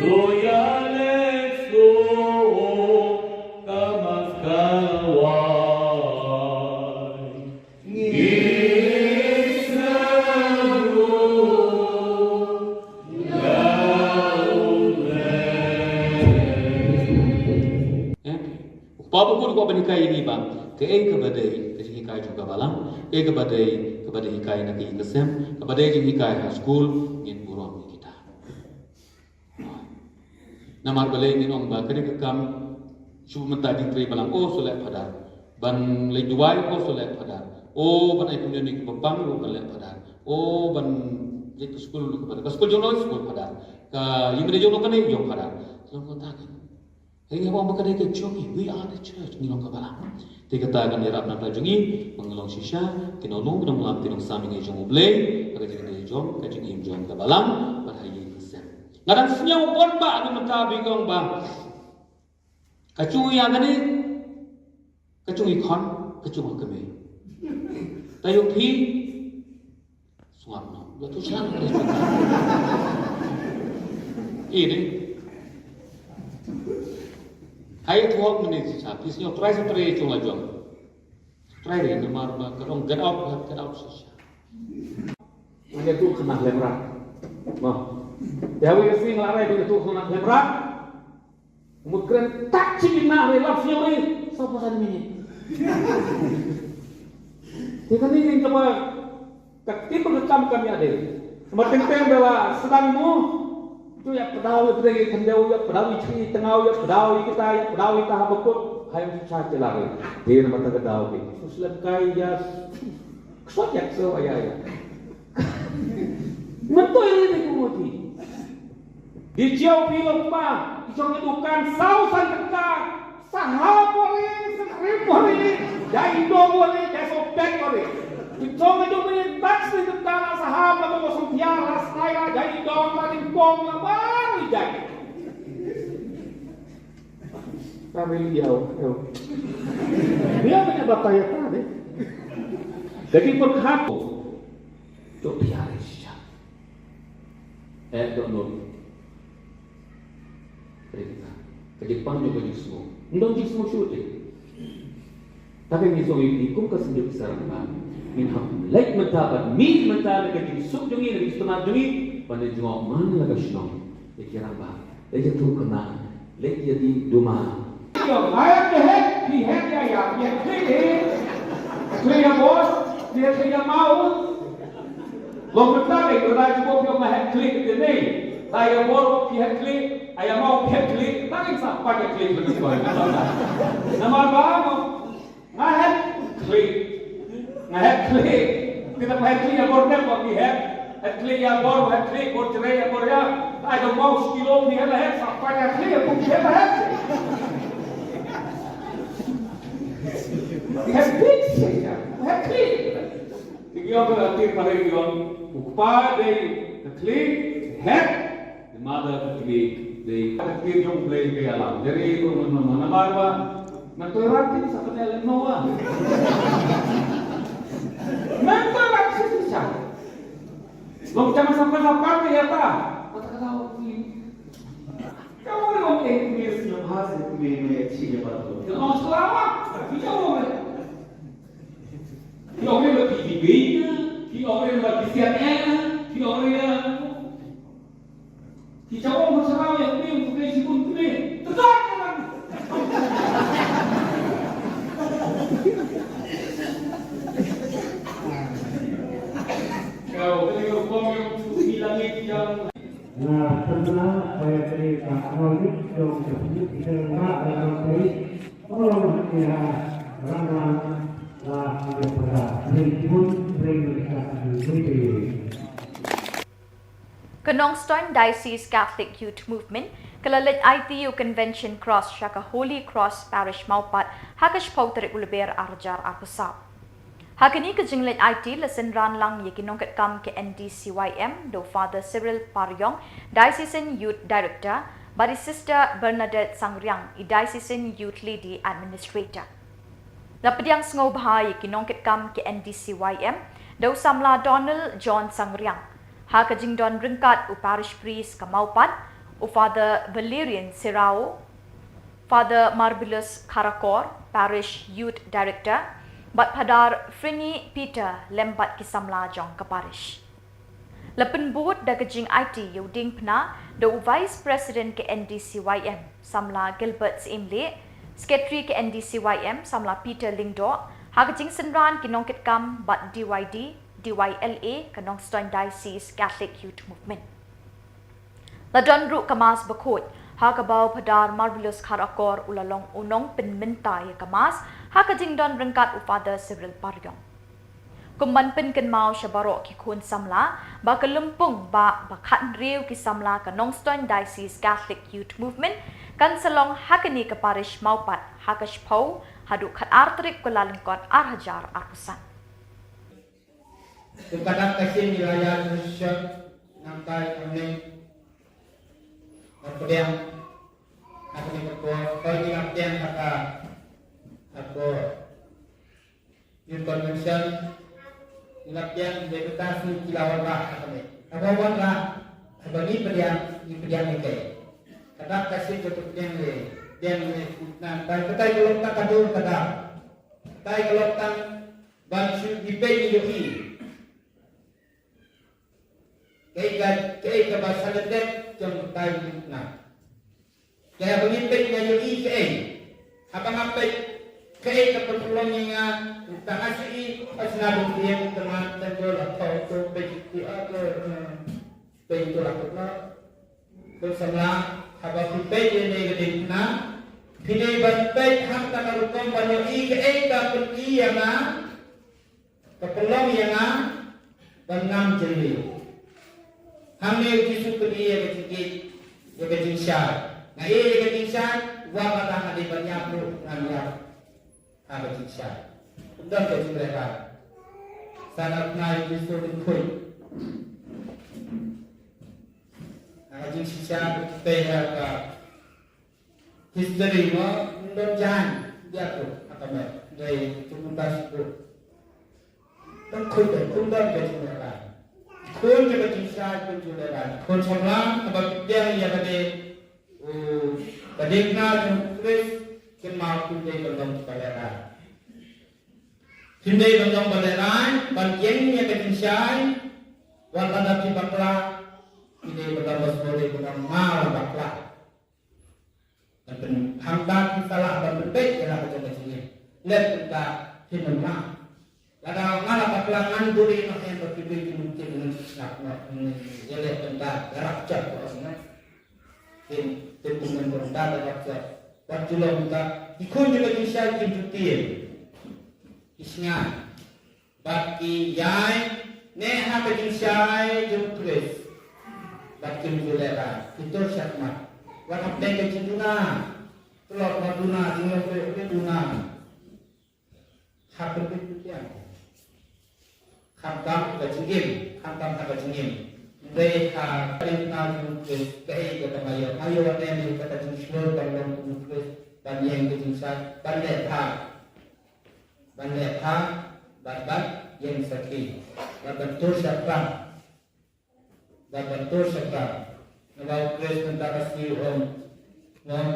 Loya Lexo Kamaskawai. Papa pun kau berikai ini bang, ke badai, ke hikai juga balang, badai hikai nak kesem, badai jadi hikai high school, in buron kita. Namar balai ni orang ba, kena kekam, cuma mentadi tri balang, oh soleh padar, ban lay duai oh soleh padar, oh ban ay community babang lu soleh padar, oh ban lay ke school lu padar, ke school jono school padar, ke yung mana jono kena yung padar, selalu katakan. Hingga orang berkata ke jongi, we are the church, ngilong kabalang. Tiga tagan dirap nak jongi, mengelong shisha, kinolong benang melam tinong saming ay jong ublay, agak jadi dari jong, kajing jong kabalang, berhayi kesem. Ngadang senyum pun ba, anu mentabi kong ba. Kacungi yang ini, kacungi kon, kacungi kami. Tayo pi, suap no, betul siapa tu? Ini. Hai tuak menit sisa, pisnya try chung la jong. Try ni namar ba kerong get out sisa. Mana tu kena lemrak. Mah. Jawi sing larai tu kena lemrak. Mukran tak cina re love you ni. Sapa san minit. Tiga ni yang coba ketik rekam kami ada. Semakin bela sedangmu tu ya pedau pergi kendau ya pedau ciri tengau ya pedau kita habukut hayam susah celare dia nama terkedau ke susah kai ya kesot ya so ya betul ini kumudi di jauh film pa isong edukan sausan tekak sahapori sekripori dai dobori desopek kori Itong itu menyintas di tentara sahabat atau sumpiara saya jadi dong paling pom lah baru jadi. Kami dia punya bapak ya tadi. Jadi berkata, tu biar saja. Don't cerita. Ke Jepang juga justru, ndong justru syuting. Tapi misalnya ikut kesenjuk serangan. Minham like mentabat min mentada ke sub jungi lebih setengah jungi pada jua mana laga shnong dikira ba lagi tu kena lagi jadi duma yo ayat he ya clear bos dia clear mau lo mentada ke raja bos yo mah klik de nei saya bor dia klik ayam mau klik tak bisa pakai klik begitu nama ba ngah klik Head klik, kita head klik ya bor kan bagi head klik ya bor cerai ya bor ya, ada mau sekilo ni head sampai ya klik ya pun head klik saja, head klik. Tiga berarti pada yang upah dari klik head, the mother klik, the klik yang play ke alam. Jadi itu mana baru, mentoleransi sebenarnya lemah. Mental akses saja. Lo jangan sampai ya tak? Kata-kata ini. Kamu ni orang Inggris yang hasil punya ciri baru. Yang selamat, kita orang. Kita orang lebih tinggi, kita orang lebih CNN, kita orang. Kita orang bersama yang ni untuk disebut ni. Tetap kan? Nah, setelah saya cerita kronik dong sebut diserang dalam polis, orang kira orang lah tidak pernah berikut Kenongstoin Diocese Catholic Youth Movement kelalit ITU Convention Cross Shaka Holy Cross Parish Maupat Akash Bashir ulber arjar akusap. Hakini ke jinglet IT lesen ran lang yekinong kam ke NDCYM do Father Cyril Paryong, Diocesan Youth Director, bari Sister Bernadette Sangriang, Diocesan Youth Lady Administrator. Lapediang sengau bahaya ki nongket kam ki NDCYM, dau samla Donald John Sangriang, ha kajing don ringkat u parish priest Kamaupan, u Father Valerian Sirao, Father Marvelous Karakor, parish youth director, bat padar Frini Peter lembat ki samla jong ke parish. Lepen board da kajing IT yuding pna do vice president ke NDCYM samla Gilbert Imle, secretary ke NDCYM samla Peter Lingdo, ha kajing senran ki nongket kam bat DYD DYLA ke Nongstoin Diocese Catholic Youth Movement. Ladon ru kamas bakut ha kabau padar Marvelous Karakor ulalong unong penmentai kamas ha kajing don rengkat u Father Cyril Paryong. Kumban pen ken mau syabarok ki kun samla ba kelempung ba khat riu ki samla ka Nongstoin Diocese Catholic Youth Movement kan selong hakani ke parish Maupat Akash Pau hadu khat artrik kulalengkot arhajar arpusan. Kepada kasih wilayah Indonesia nampai kami berpediang kami berkuat kami ngaptian kata aku Intercultural ngaptian deputasi kilawara kami abawan lah bagi pediang ini kata kasih tutup yang nampai kata kalau tak kadur kata kalau tak bantu dipay yoi kaya bahasa Lenten jom tayo na. Kaya pemimpin nga yung kaya habang apay kaya kapatulong nga tangasi asnabong diyang teman tenggol atau to pejiti atau pejito lakot na bersama habang pipay yung negatif na pinay bantay hamta na rupang banyo kaya kapatulong nga kapatulong nga bangam jeli Hamil Yesus pergi yang kecil syar. Nah ia yang kecil syar, wah kata ada banyak tu ngambil apa kecil syar. Undang kecil mereka. Sangat naik Yesus berkuih. Nah kecil syar terhadap history mo undang jangan dia tu apa mer dari tuntas tu. Berkuih undang kecil mereka. Kun juga kisah kun juga kan. Kun semua apa dia yang ada kadekna terus kemau kun dia berdom baleran. Hindai berdom baleran, bagian yang kisah wan pada di bakla ini berdom boleh berdom mau bakla. Dan hamdan salah dan berbeda dalam macam ini. Lihat kita hinma. Kalau malah baklangan duri nak yang berpikir mungkin nak jadi tentang gerak cat maksudnya, tentuman tentang gerak cat. Waktu lalu kita ikut juga bisa dijutir, isnya bagi yai neha bagi saya jumpas, bagi mulai itu syakmat. Waktu mereka cintuna, telur maduna, tinggal maduna, hak berpikir. Hamtam kecingin, hamtam tak kecingin. Mereka perintah muklis, kaya kata mayor ada yang kata jenislo dalam muklis dan yang kecingsan, bandek ha, babat yang sakit, babat tur syakran, Nalau kris minta kasih om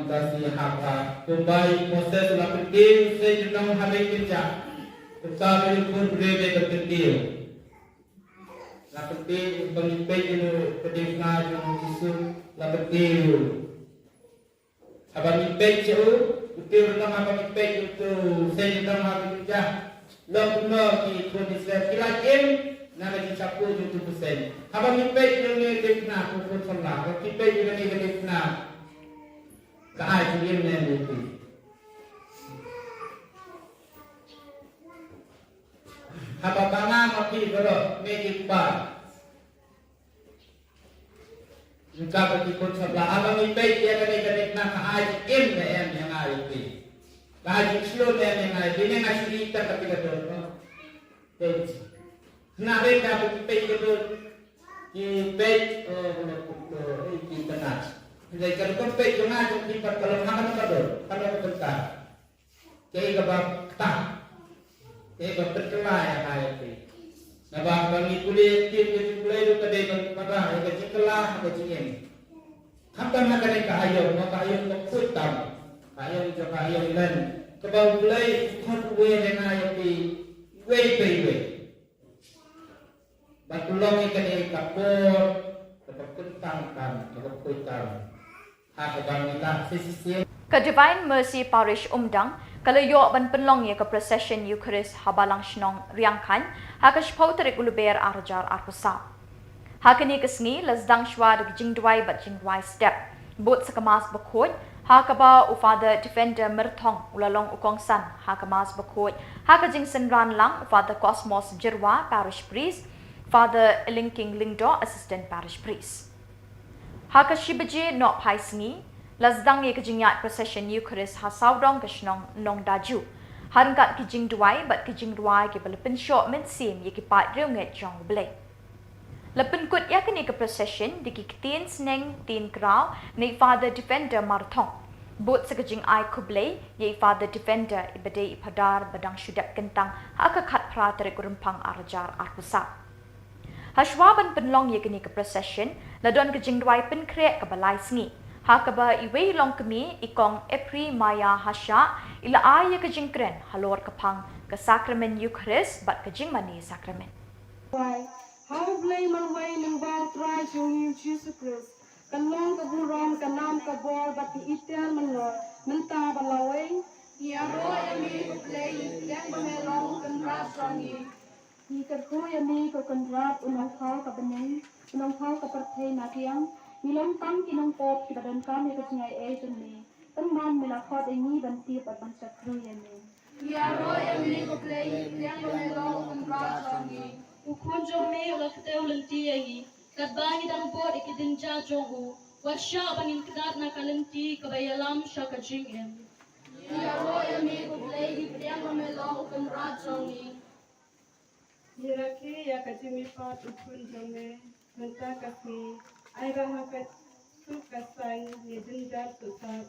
kasih hak, kumbai proses lapetih, saya juga hari kerja. Tetapi pun berbeza berkentil. Lapetih pemimpin itu kedekna yang Yesus lapetih. Abang pemimpin itu util nama pemimpin itu saya nama kerja. Lakukan di kondisi kilajem nama dicapu 70%. Abang pemimpin yang kedekna pun salah. Pemimpin yang kedekna keajaiban yang itu. Apa bangga mati kalau medik bar. Jika berikut sebelah abang ibadah dia kadang-kadang nak haji yang haji. Haji slow yang haji. Ini ngasih kita tapi kata. Nak mereka beribadah itu ibadah di tengah. Jadi kalau kau ibadah tengah jadi kalau makan kalau bentar. Jadi kalau tak berkelai ayat ini. Nabang bagi kulit tim ke kulit itu kedai berpada ke cikelah ke cingin. Kapan nak kena kahayong, nak kahayong keputam, kahayong jo kahayong len. Kebau kulit kot we dengan ayat ini, we we. Batulong ikan kapur, keputang keputam. Hak bang kita sisi. Ke Divine Mercy Parish Umdang, kalayo ban penlong ye ke procession Eucharist habalang shnong riangkan, hakash pauterik uluber arjar arpusa. Hakani kesni lazdang shwa de jingdwai bat jingdwai step, bot sekamas bakut, hakaba u Father Defender Merthong ulalong ukongsan, hakamas bakut, hakajing senran lang u Father Cosmos Jirwa Parish Priest, Father Linking Lingdo Assistant Parish Priest. Hakashibaje not paisni, lazdang ye kejingyat procession Eucharist ha saudong keshnong nong daju. Harangkat kijing duai bat kijing duai ke belepen syok men sim ye ki pat reunget jong blek. Lepen kut ya kini ke procession di ki tin sneng tin krau nei Father Defender Marthong. Bot sekejing ai kublei ye Father Defender ibadei ipadar badang syudak kentang ha ka khat pra tere kurumpang arjar arpusa. Hashwaban penlong ye kini ke procession ladon kejing duai pen krek ke balai sngi. Hakaba iwe long kami ikong Epri Maya Hasha ila aya kejing kren halor kapang ke sakramen Eucharist bat kejing mani sakramen. How blame man way nang bang try yung Jesus Christ. Kanong kaburon kanam kabor bat itel manor menta balaway. Yaro yami uklay yang bamelong kenrat rangi. Ni kerko yami ko kenrat unang kau kabeneng unang kau kapertay nakiang. Nilam tam kinong pot kita dan kami kecingay Asian ni. Teman melakot ini banti pat bangsa kruya ni. Yaro yami uklay yang bamelong kenrat rangi. Ukunjo me ulakte ulanti agi. Kadbangi dang pot ikidinja jongu. Wasya bangin kedat na kalenti kabayalam sya kajingin. Yaro yami uklay yang bamelong kenrat rangi. Hiraki ya kajimi pat ukunjo me menta kasi. Ay rahakat sukasan ni dinda susah.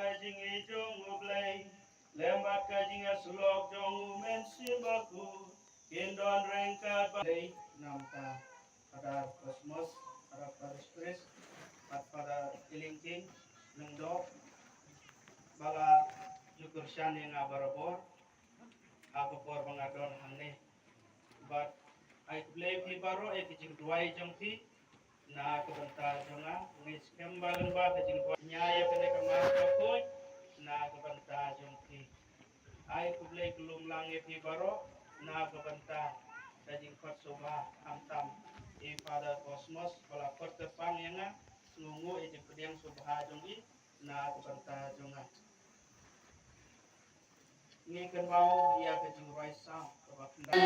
kajing ejong ublay, lembat kajing asulok jong umen simbaku, kindon rengkat balay, namta pada kosmos, pada paris pada ilingking, nengdok, bala syukur syani nga barabor, ako por mengadon hangni, but I believe he baro ay kijing duay jong ti, na kabanta jonga ngis kembalan ba kajing nyaya kene kamas kapoy na kabanta jong ti ay kublay kulum lang iti baro na kabanta kajing patsoba amtam e pada kosmos wala pertepang yang ngungu iti pediang subha jong i na kabanta jonga ngikan mau dia kajing raisa kabakanda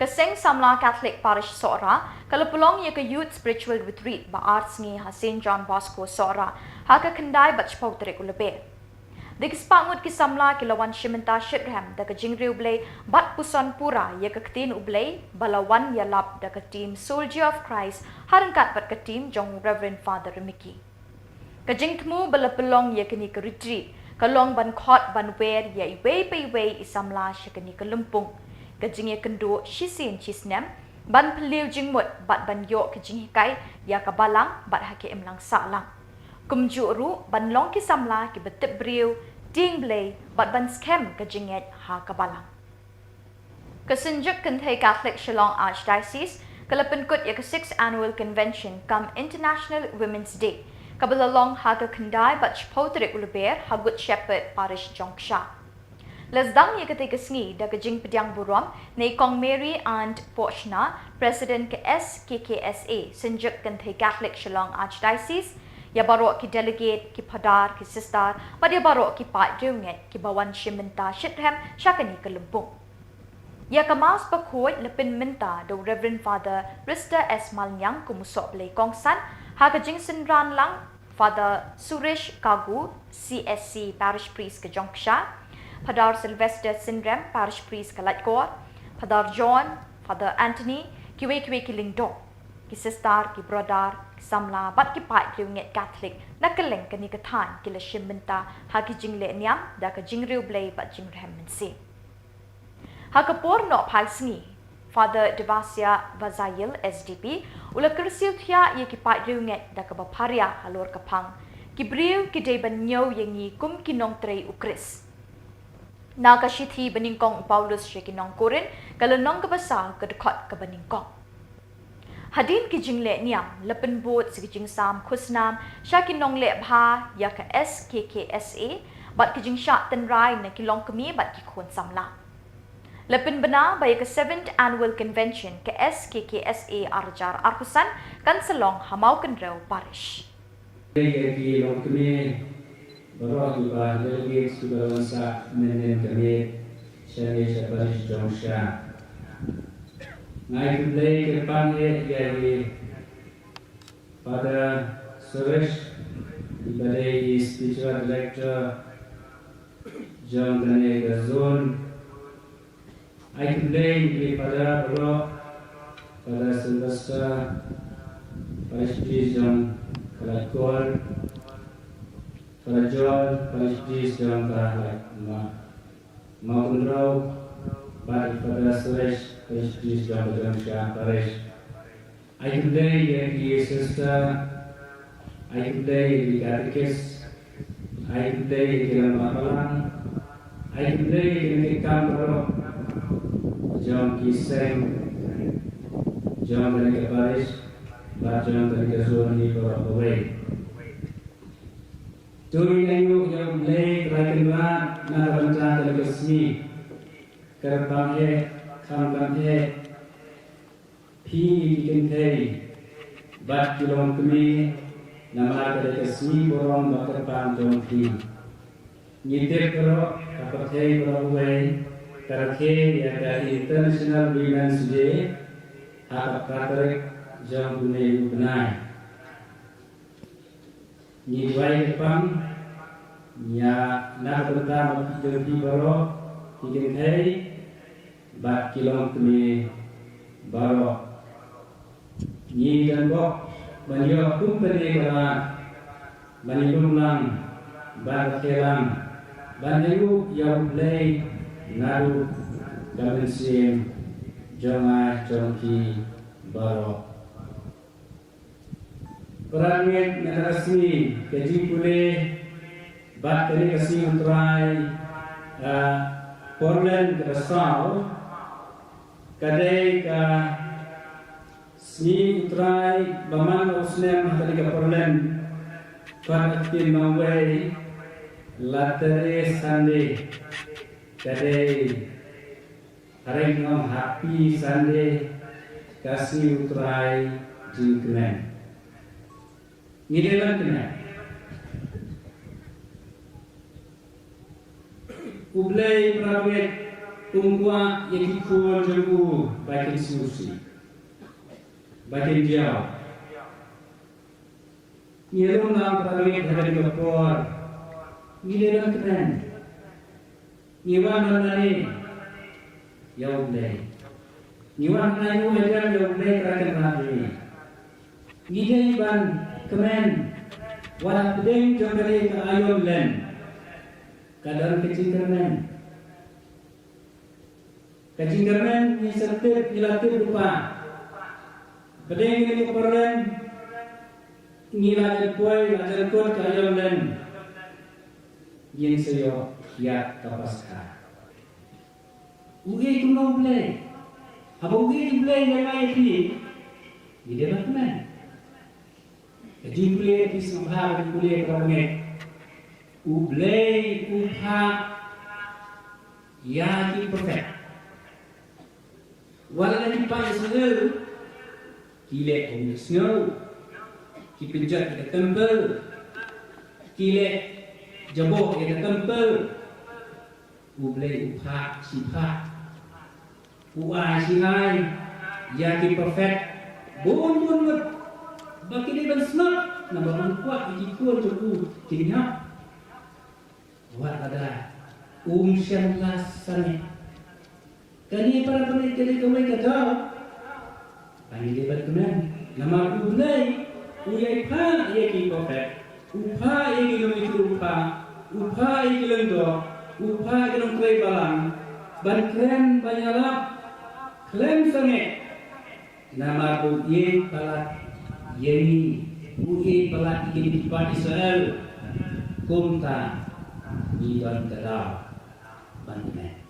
Kaseng Samla Catholic Parish Sora, kalapulong ya ke Youth Spiritual Retreat ba arts ngi ha St. John Bosco Sora, ha ka kendai bach pau tere ulebe. Dikspangut ki samla ki lawan shimenta shitrem da ka jingriu blay bat puson pura ya ka ktin ublay balawan ya lap da ka team Soldier of Christ harangkat bat ka team jong Reverend Father Mickey. Ka jingtmu bala pelong ya kini ka retreat ka long ban khot ban wer ya iwe pe iwe isamla shikani ka lumpung ka jing ya kendo shisin chisnem ban peliu jingmut bat ban yo ka jing kai ya ka balang bat hake emlang salang. Kumjuru ban long ki samla ki betep briu ding blay bat ban scam ka jinget ha ka balang. Kasenjuk Kanthai Catholic Shillong Archdiocese kalapan kut ya ka 6th Annual Convention kam International Women's Day kabalalong ha ka kandai bat chpotrik uluber ha Good Shepherd Parish Jongsha. Lesdang ya ka sngi da ka jing pediang burom na ikong Mary and Pochna, President ka SKKSA Senjuk Kanthai Catholic Shillong Archdiocese ya barok ki delegate ki padar ki sister pada barok ki pat junget ki bawan shimenta shitrem syakani ke lumpung ya kemas pakoi lepin minta do Reverend Father Rista S Malnyang kumusok play kongsan ha ka jingsen ran lang Father Suresh Kagu CSC Parish Priest ke Jongsha, Padar Sylvester Sindrem Parish Priest ke Latkor, Padar John Father Anthony kiwe ki lingdong ki sister ki brother ki samla bat ki pat riunget Catholic nakaleng kani katan ki la shimmenta ha ki jingle niam da ka jingriu blay bat jingrem mensi ha ka por no phai sngi Father Devasya Vazayil SDP ula kersiu thia ye ki pat riunget da ka baparia halor kapang ki briu ki de ban nyo yengi kum ki nong trei ukris na ka shithi baningkong Paulus shekinong korin kalanong ka basa ka dekot ka baningkong Hadin ki jingle niam lepen bot si jing sam khusnam syakin nong le bha ya ka SKKSA bat ki jing syak ten rai na ki long kemi bat ki khon samla lepen bena ba ya ka 7th Annual Convention ka SKKSA arjar arkusan kan selong hamau kenrau parish ki long kemi baro ki ba delegate sudah wansa menen kami syariah parish Jongsha Ngai today ke depan yaitu Father Suresh sebagai spiritual director John Dane Gazon. Ngai today kepada Bro Father Sylvester Parish Priest John Kalakol, Father John Parish Priest John Kalak Makundrau, Father Suresh Parish John Jongsha Parish. I today the sister, I today the catechist, I today the Mapalang, I today the Kambro, John Kiseng, John the Parish, but John the Zoni for away. During the young lay, Rakinwa, Narabanta the Kasmi, Karabanghe. Kambanhe Pi Kintei Bat Kilong Kumi Nama Kade Kasmi Borong Bakarpan Jongki Nidek Kero Kapatei Borongway Karakhe Yada International Women's Day Hakap Katarek Jambune Ubnai Nidwai Kepang Nya Nakabata Jongki Borong Kintei Bat kilong kami baro ni dan bok banyo kumpeni kala banilum lang bar kelang banyu yang play naru kabensim jonga jongki baro perangit narasmi keji pule bat kali kasih antrai Portland Kasau kadai ka sni utrai baman usnem hari ka Portland panatin mawai latere Sunday kadai hari ngom happy Sunday kasih utrai jingknen ngidelan kena ublay prawet Tungkwa yang ikut jembu bagian susi, bagian jauh. Nilai nam perawat hari kepor, Giliran keren. Nyiwan nanane. Yau blay. Nyiwan nayu ajar yau blay kerakan rabi. Gidai ban kemen. Walau pedeng jangkari ke ayam len. Kadang kecil kemen. Kecil kemen ni sertip dilatih lupa. Pedeng ini keperluan. Ngilajar kuai, lajar kuat ke ayam len. Yang seyo ya kapaskah. Ugi kuno blay. Apa ugi blay yang lain ni? Dia nak kemen. Jadi blay di sembah di blay kerana blay upha ya di perfect. Walau di pagi sengel, kile on snow, kipinjat di temple, kile jabok di temple, blay upha sipha, sihai ya di perfect. Bon bagi dia bersnap, nama kuat di kuat cukup tinggal. Buat ada syamlas sana. Kani para peneliti kami kata, panggil dia berkenan. Nama ulai, ulai pa ia ki perfect. Upha ia ki lumi upha ia ki lendo, upha ia ki lumi balang. Berkeren banyalap, klaim sange. Nama ulai palat. Yeni uji pelat ini dipakai Israel kumta di dalam terang bandingan.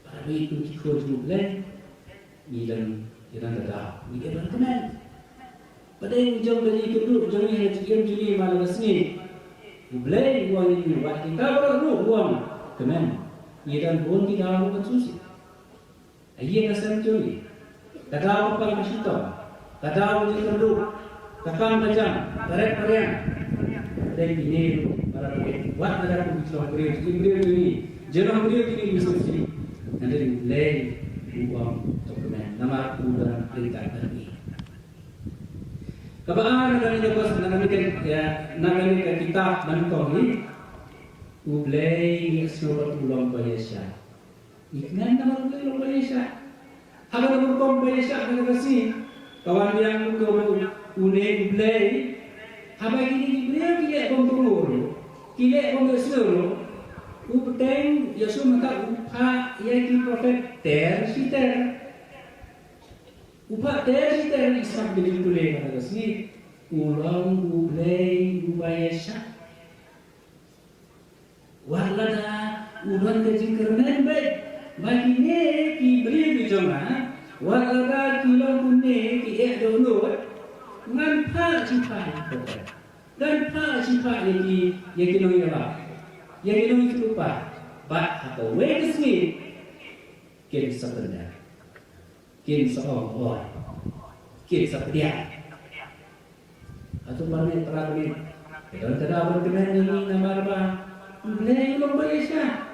Pada itu cikgu juga di dalam terang di dalam teman. Pada yang jauh dari itu dulu jauh yang juli malam sini. Mulai uang ini buat kita baru uang teman. Di dalam pun kita harus bersusi. Ayat asal juli. Terang apa yang kita Kadang di terduk, kakang macam, tarik periang. Ada ini para pemilik. Buat ada pun bicara beriau ini, jangan beriau ini diskusi. Nanti mulai uang dokumen nama aku dalam perintah ini. Kapan kami dapat mengambil kitab bantong ini, mulai seluruh ulang Malaysia. Ikan nama ulang Malaysia. Apa nama ulang Malaysia dengan kasih? Kawan yang unik play, apa ini beliau kile bongtulur, kile bongtulur, upteng Yesus maka upha yang profet ter, upha ter isap bikin play pada sini, ulang play upayesha, warlada ulang kejingkermen baik, bagi ni beliau bicara. Walaupun kilau kuning ki download ngan pa cipai dan pa cipai yang kinoi apa yang kinoi lupa ba atau wait me kin sebenarnya kin seorang kin sebenarnya atau mana terakhir dan terdapat kena ini nama apa mulai belum Malaysia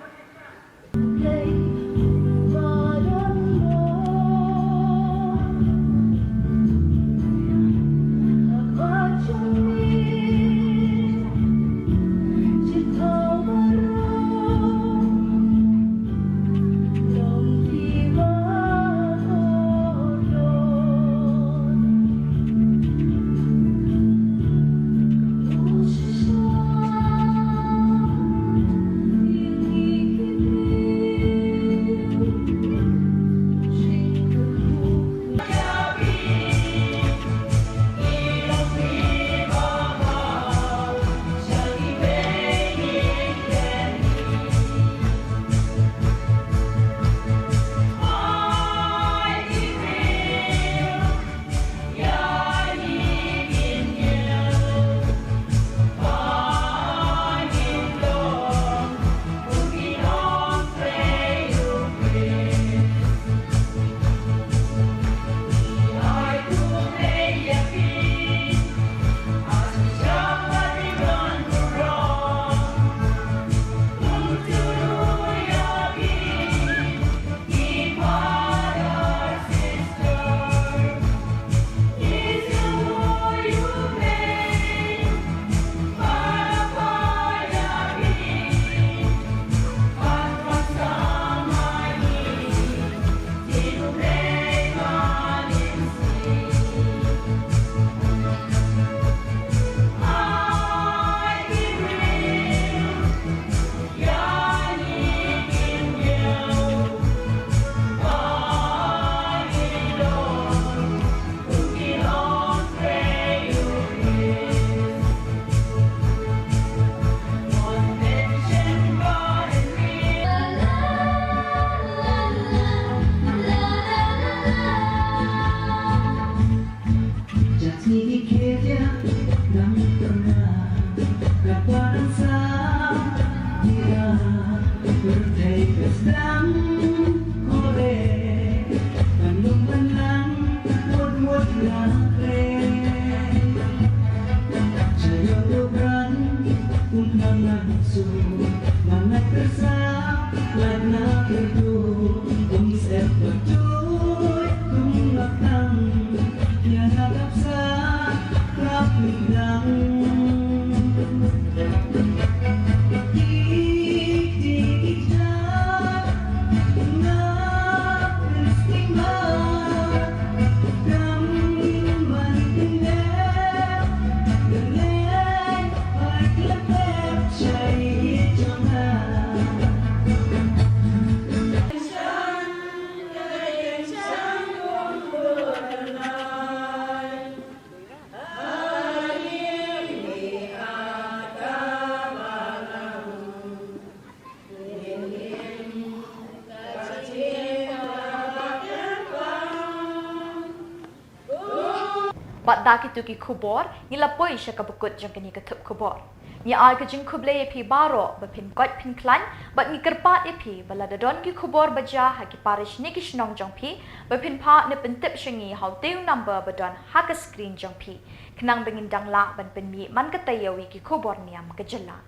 But daki tuki khubor, nila poi siya kabukut jang kani ka thup khubor. Ni ay ka jing khuble epi baro, ba pin kot pin klan, but ni kerpat epi, bala dadon ki khubor baja ha ki parish ni ki shnong jang pi, ba pin pa ni pin tip shangi how teu number badon ha ka screen jang pi. Kenang bengin dang la ban pin mi man ka tayawi ki khubor niam ka jala.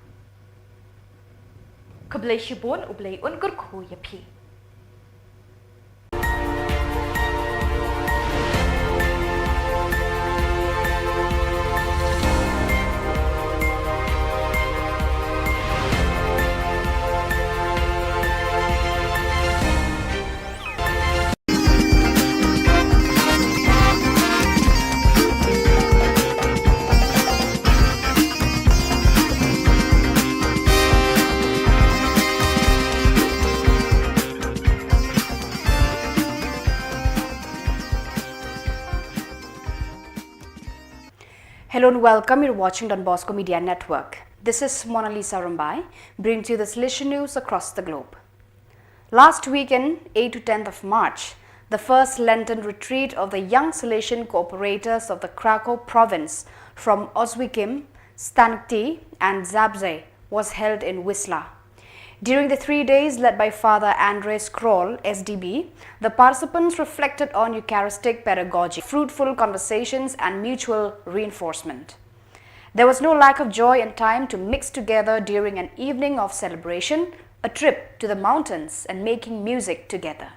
Khuble shibun ublay unkur khu ya pi. Hello and welcome. You're watching Don Bosco Media Network. This is Mona Lisa Rumbai, bringing to you the Salesian news across the globe. Last weekend, 8 to 10th of March, the first Lenten retreat of the young Salesian cooperators of the Krakow province from Oswiecim, Stanikty and Zabze was held in Wisla. During the 3 days led by Father Andres Kroll, SDB, the participants reflected on Eucharistic pedagogy, fruitful conversations and mutual reinforcement. There was no lack of joy and time to mix together during an evening of celebration, a trip to the mountains and making music together.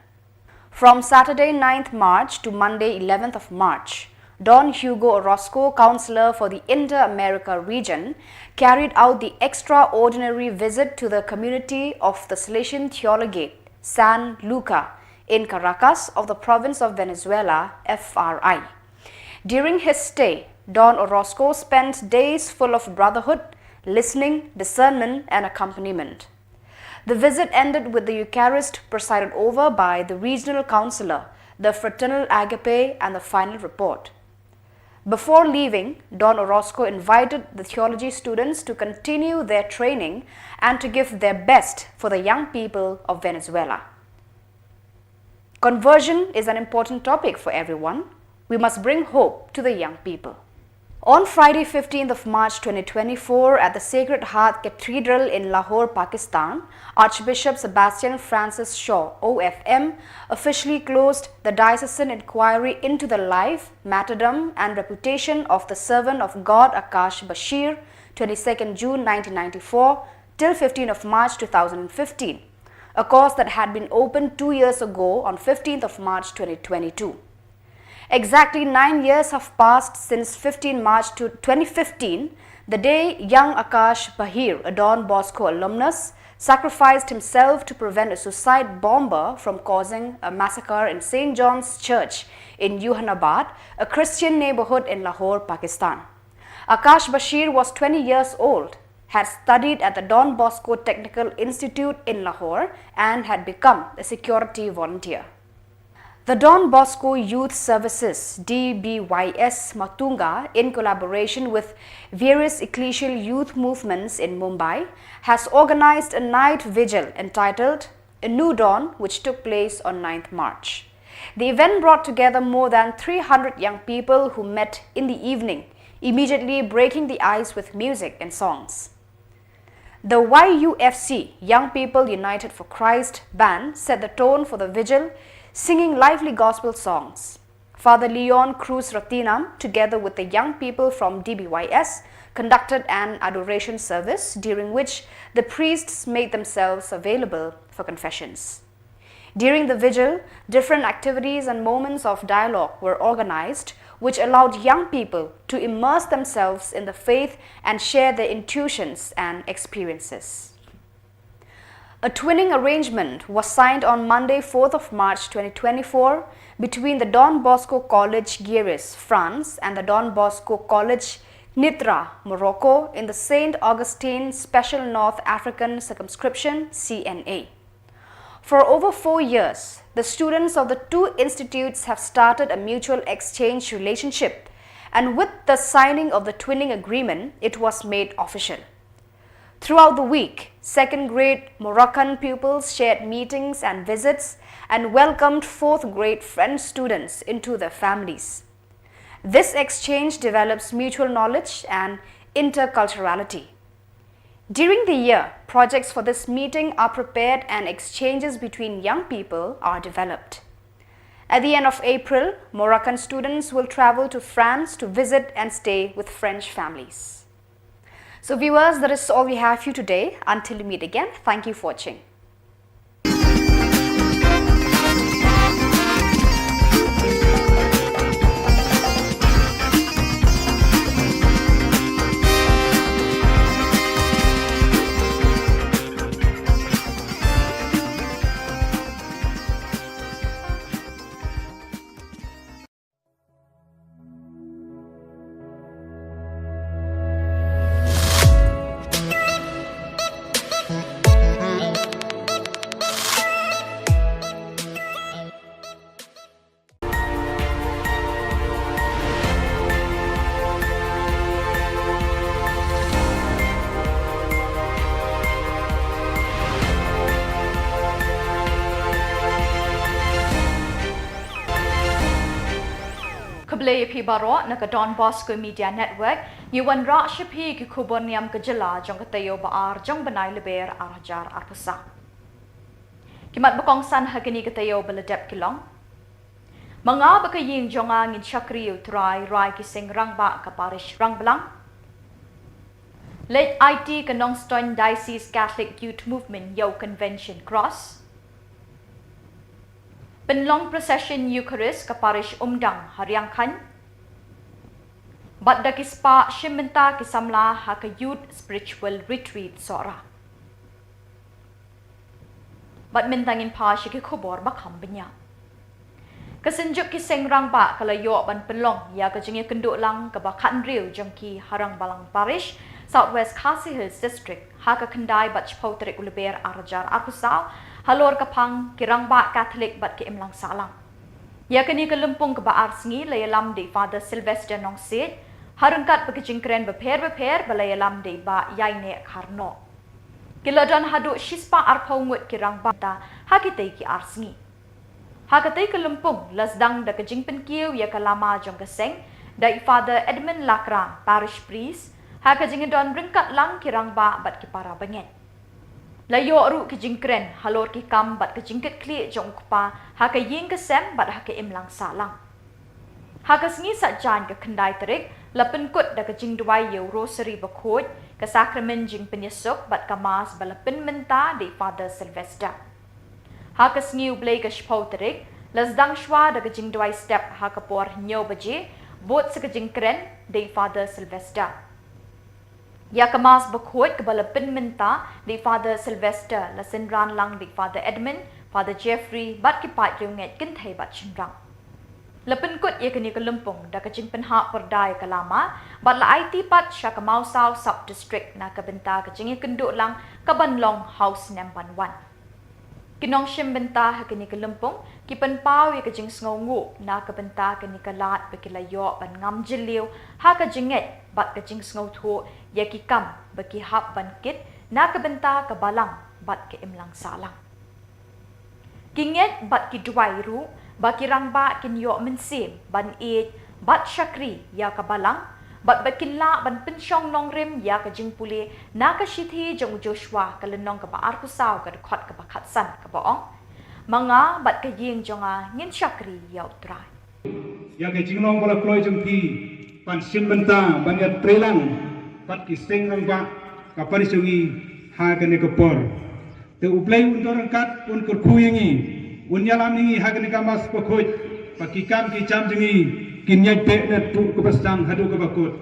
From Saturday 9th March to Monday 11th of March, Don Hugo Orozco, Councillor for the Inter-America region, carried out the extraordinary visit to the community of the Salesian Theologate, San Luca, in Caracas of the province of Venezuela, FRI. During his stay, Don Orozco spent days full of brotherhood, listening, discernment and accompaniment. The visit ended with the Eucharist presided over by the regional councillor, the fraternal agape and the final report. Before leaving, Don Orozco invited the theology students to continue their training and to give their best for the young people of Venezuela. Conversion is an important topic for everyone. We must bring hope to the young people. On Friday 15th of March 2024 at the Sacred Heart Cathedral in Lahore, Pakistan, Archbishop Sebastian Francis Shaw, OFM, officially closed the diocesan inquiry into the life, martyrdom and reputation of the servant of God Akash Bashir, 22nd June 1994 till 15th of March 2015, a cause that had been opened 2 years ago on 15th of March 2022. Exactly 9 years have passed since 15 March 2015, the day young Akash Bashir, a Don Bosco alumnus, sacrificed himself to prevent a suicide bomber from causing a massacre in St. John's Church in Yuhanabad, a Christian neighborhood in Lahore, Pakistan. Akash Bashir was 20 years old, had studied at the Don Bosco Technical Institute in Lahore and had become a security volunteer. The Don Bosco Youth Services DBYS Matunga, in collaboration with various ecclesial youth movements in Mumbai, has organized a night vigil entitled A New Dawn, which took place on 9th March. The event brought together more than 300 young people who met in the evening, immediately breaking the ice with music and songs. The YUFC, Young People United for Christ band, set the tone for the vigil, singing lively gospel songs. Father Leon Cruz Ratinam, together with the young people from DBYS, conducted an adoration service during which the priests made themselves available for confessions. During the vigil, different activities and moments of dialogue were organized, which allowed young people to immerse themselves in the faith and share their intuitions and experiences. A twinning arrangement was signed on Monday, 4th of March 2024 between the Don Bosco College Guéris, France and the Don Bosco College Nitra, Morocco in the St. Augustine Special North African Circumscription CNA. For over 4 years, the students of the two institutes have started a mutual exchange relationship, and with the signing of the twinning agreement, it was made official. Throughout the week, second grade Moroccan pupils shared meetings and visits and welcomed fourth grade French students into their families. This exchange develops mutual knowledge and interculturality. During the year, projects for this meeting are prepared and exchanges between young people are developed. At the end of April, Moroccan students will travel to France to visit and stay with French families. So viewers, that is all we have for you today. Until we meet again, thank you for watching. Keblai pi baro na ka Don Bosco Media Network, yuan ra shipi ki khubor niam ka jela jong ka tayo baar jong banai leber arjar arpusa. Kimat bakong san hagani ka tayo baladep kilong. Mga bakaying jonga ngin chakri utrai rai ki sing rang ba ka parish rang belang. Late IT ka Nongstoin Diocese Catholic Youth Movement Yo Convention Cross. Penlong Procession Eucharist ka Parish Umdang Hariang Khan. Badda kispa Shimenta kisamla ha ka Youth Spiritual Retreat Sora. Bad mintangin pa siya ki khubor bakam benya. Kasenjuk ki sengrang ba kalayo ban penlong ya ka jengya kenduk lang ka bakan riu jengki Harang Balang Parish Southwest Khasi Hills District ha ka kendai bat chpauterik uleber arajar arkusau halor kapang kirang ba Catholic bat ki imlang salang. Ya kini ke lempung ke ba arsengi layalam di Father Sylvester Nong Sid harengkat bekijingkren beper balayalam di ba yaine karno. Kiladan haduk shispa arpaungut kirang ba ta hakitai ki arsengi. Hakatai ke lempung lasdang da kejingpen kiu ya kalama jong keseng dai Father Edmund Lakrang Parish Priest hakajingedon rengkat lang kirang ba bat ki para bengen. Layo ru ke jingkren halor ki kam bat ke jingket kli jong kupa ha ke ying ke sem bat ha ke imlang salang. Ha ke sengi satjan ke kendai terik lapen kut da ke jing duai yo rosary bakut ke sakramen jing penyesuk bat kamas balapen menta di Father Sylvester. Ha ke sengi ublay ke shpau terik lasdang shwa da ke jing duai step ha ke por nyo baje bot se ke jingkren di Father Sylvester. Ya kemas bekut ke balapen menta di Father Sylvester lasenran lang di Father Edmund, Father Jeffrey bat kipat riunget kentai bat chenrang. Lapen kut ya kini ke lempung da kecing penhak perdai ke lama bat la IT pat sya ke Mausau sub district na ke benta kecing kenduk lang ke Banlong House Namban 1. Kinong shim benta ha kini ke lempung ki penpau ya kecing sngongu na ke benta kini ke lat bekilayo ban ngam jeliu ha ke jinget bat kecing sngo thu ya ki kam bagi hap ban kit na ke benta ke balang bat ke imlang salang. Kinget bat ki duai ru baki rang ba kin yo mensim ban it bat syakri ya ke balang bat bakin la ban pensyong long rim ya ke jing puli na ke shithi jong Joshua ke lenong ke ba arkusau ke dekat ke bakat san ke boong manga bat ke ying jonga ngin syakri ya utrai. ya ke jingnong bola kloi jempi pan sim benta banyak trelang pat ki seng rang ba ka parisawi ha ke ne kapor te uplai untuk rangkat pun kerkuyengi unyalam ni ha ke ne kamas pakoi pakikam ki jam jengi kinyai pe net pu ke pasang hadu ke bakut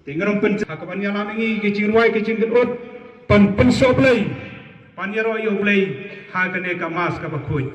tingarom pen ha ke banyalam ni ki jingwai ki jingkut pan pensoblai panyero yo blai ha ke ne kamas ka bakoi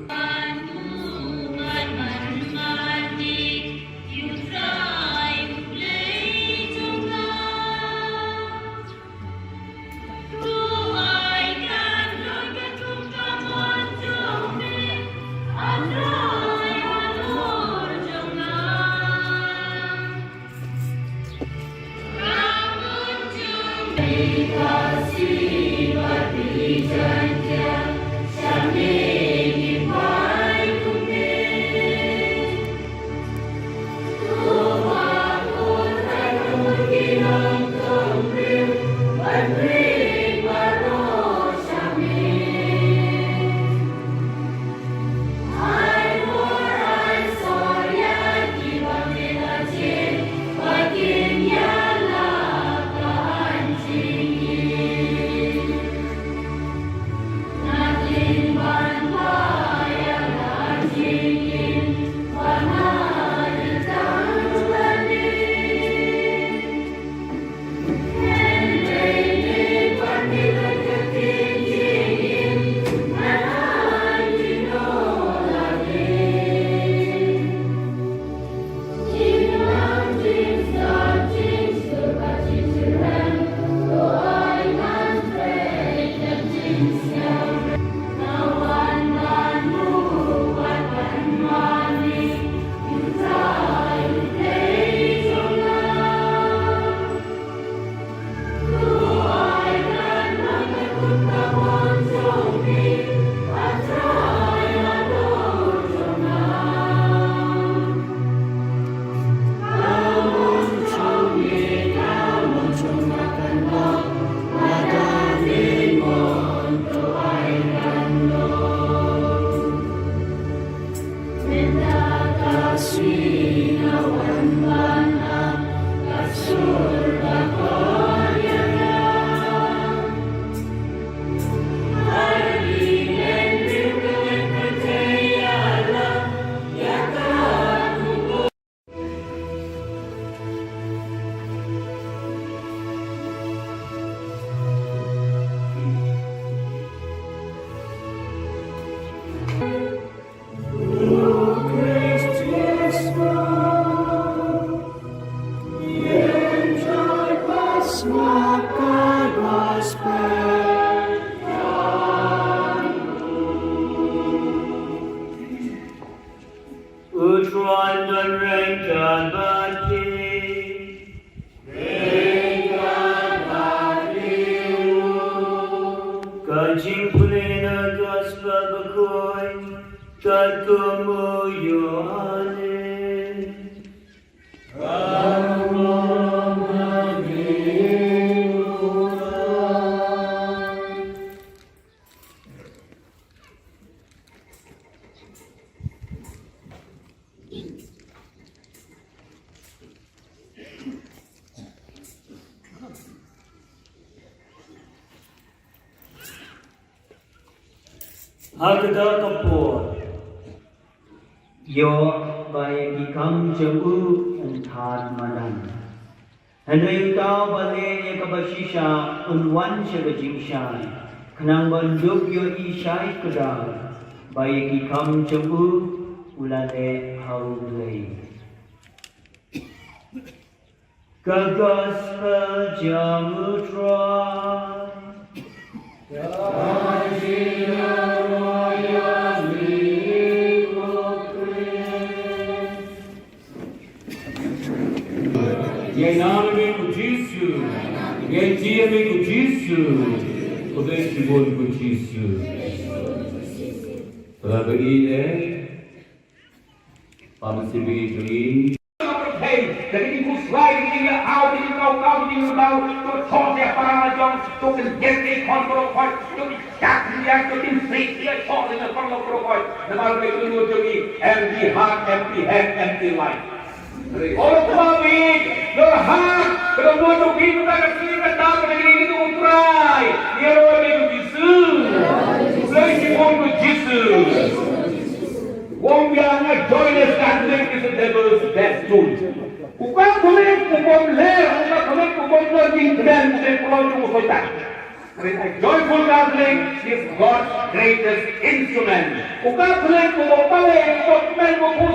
Hagda kapor. Yo by become jabu and tad madan. And when tao bale ekabashisha un one shagajing shai. Kanang banduk yo ishai kadal. By become jabu ulale haulay. Kagospel jamutra. Em nome do Dício, em dia do Dício, o deste mundo do Dício. Para beri para se beri. jadi itu slide ini out ini kau ini tahu tu thosnya para jong tu kan jadi kontrol kau tu jak dia tu tim free dia thos dengan kontrol kau nama mereka itu jadi empty heart empty head empty life. Orang kami berhak kedua tu kita kasih kata negeri itu utrai dia orang itu Yesus lagi orang Yesus orang bilang joyless Catholic is the devil's best tool bukan boleh lagi dan pulau itu setan. A joyful Catholic is God's greatest instrument. Bukan boleh bukan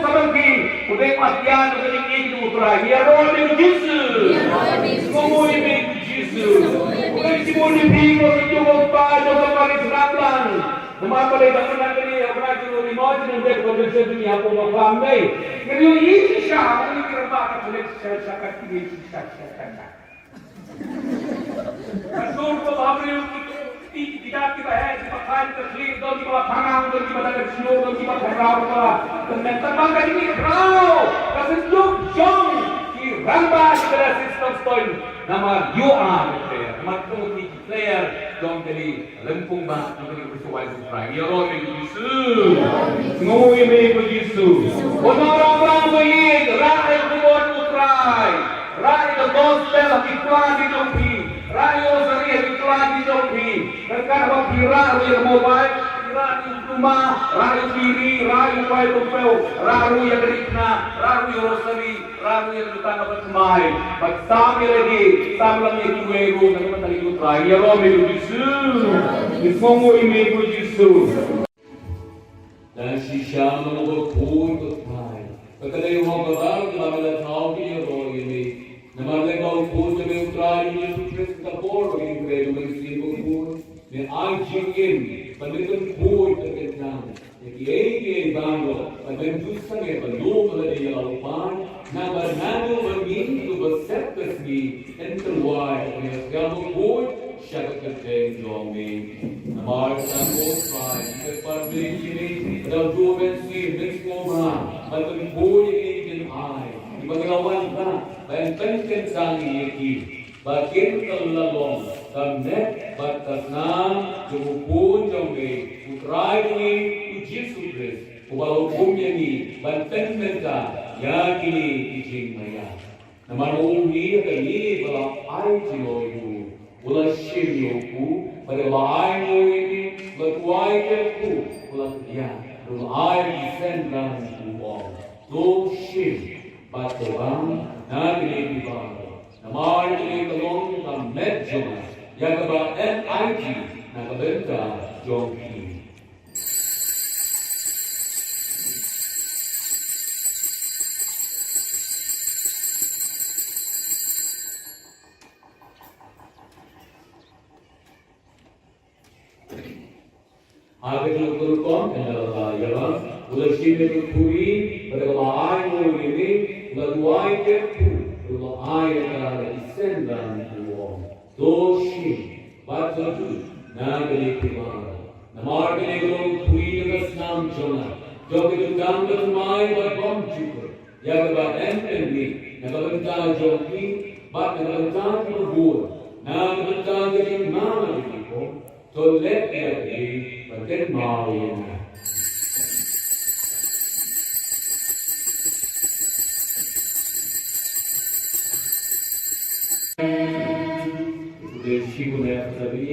sabagi boleh matian boleh ini utara dia orang itu Yesus semua ini Yesus bukan semua ini itu apa apa Islam nama boleh datang dari apa itu lima jenis berbeza dunia pun faham deh jadi ini siapa ini kerana boleh sesakat ini sesakat Rasul ko bahari tidak kita dipakai terlihat dan kita panang dan kita ada siul dan kita berau kita teman-teman kan ini berau kesenjuk jong di rambah kita sistem stoin nama you are player nama tu player jong jadi lempung bah jadi bersuai suprai ya roh Yesus ngoi me Yesus orang-orang baik rakyat kubur utrai rakyat gospel iklan di topi rakyat seri iklan di topi mereka berkira yang mobile kira di rumah rakyat diri rakyat upaya tupel rakyat yang berikna rakyat rosari rakyat yang datang ke semai bersama lagi sama lagi kueru dan mentari utrai ya roh Yesus disomo ime Yesus dan sisa mengukur utrai Pagkalay mo babaw, namala tao kini roh ini. Namala kau pun jeme utrai ni Yesus kapor ini begitu begitu pun. Ni anjingin, pandikan pun terkenal. Jadi bango, pandikan justang ya belum ada yang lalupan. Nama nado begini tu bersepes ni enterway. Ni kamu pun syarat kerja jomi. Nama kamu try, seperti ini. Dalam dua bensin, bensin Matang boleh ini ai, ibagawan ka, benteng kencang ini, bagian terlalong, kamet batas nam, jumupun jombe, utrai ini, uji sukres, ubalau kumya ini, benteng kencang, yakini ijing maya. Namun umi akan ini balau ai jiloyu, ulah shiryoku, pada ai mo ini, berkuai keku, ulah dia, ai disendang. Do shim, but the one, nagri bibang. Namar ni kalong na medyo na, yagaba NIG na kabenta jongki. Agak lukur kon adalah yalah, ulah shim itu kuri. Pada ai mo ini, laguai kepu, kalau ai adalah descendant uang, doshi, batu tu, nagari kemana, namar kene kalau kui dengan senam jona, jauh itu dam bermai berbom juga, ya kebat enteni, nagabentar joki, bat nagabentar berbur, nagabentar jadi mana begitu, tolet dia di, bagian mau ini. Shiguna sabi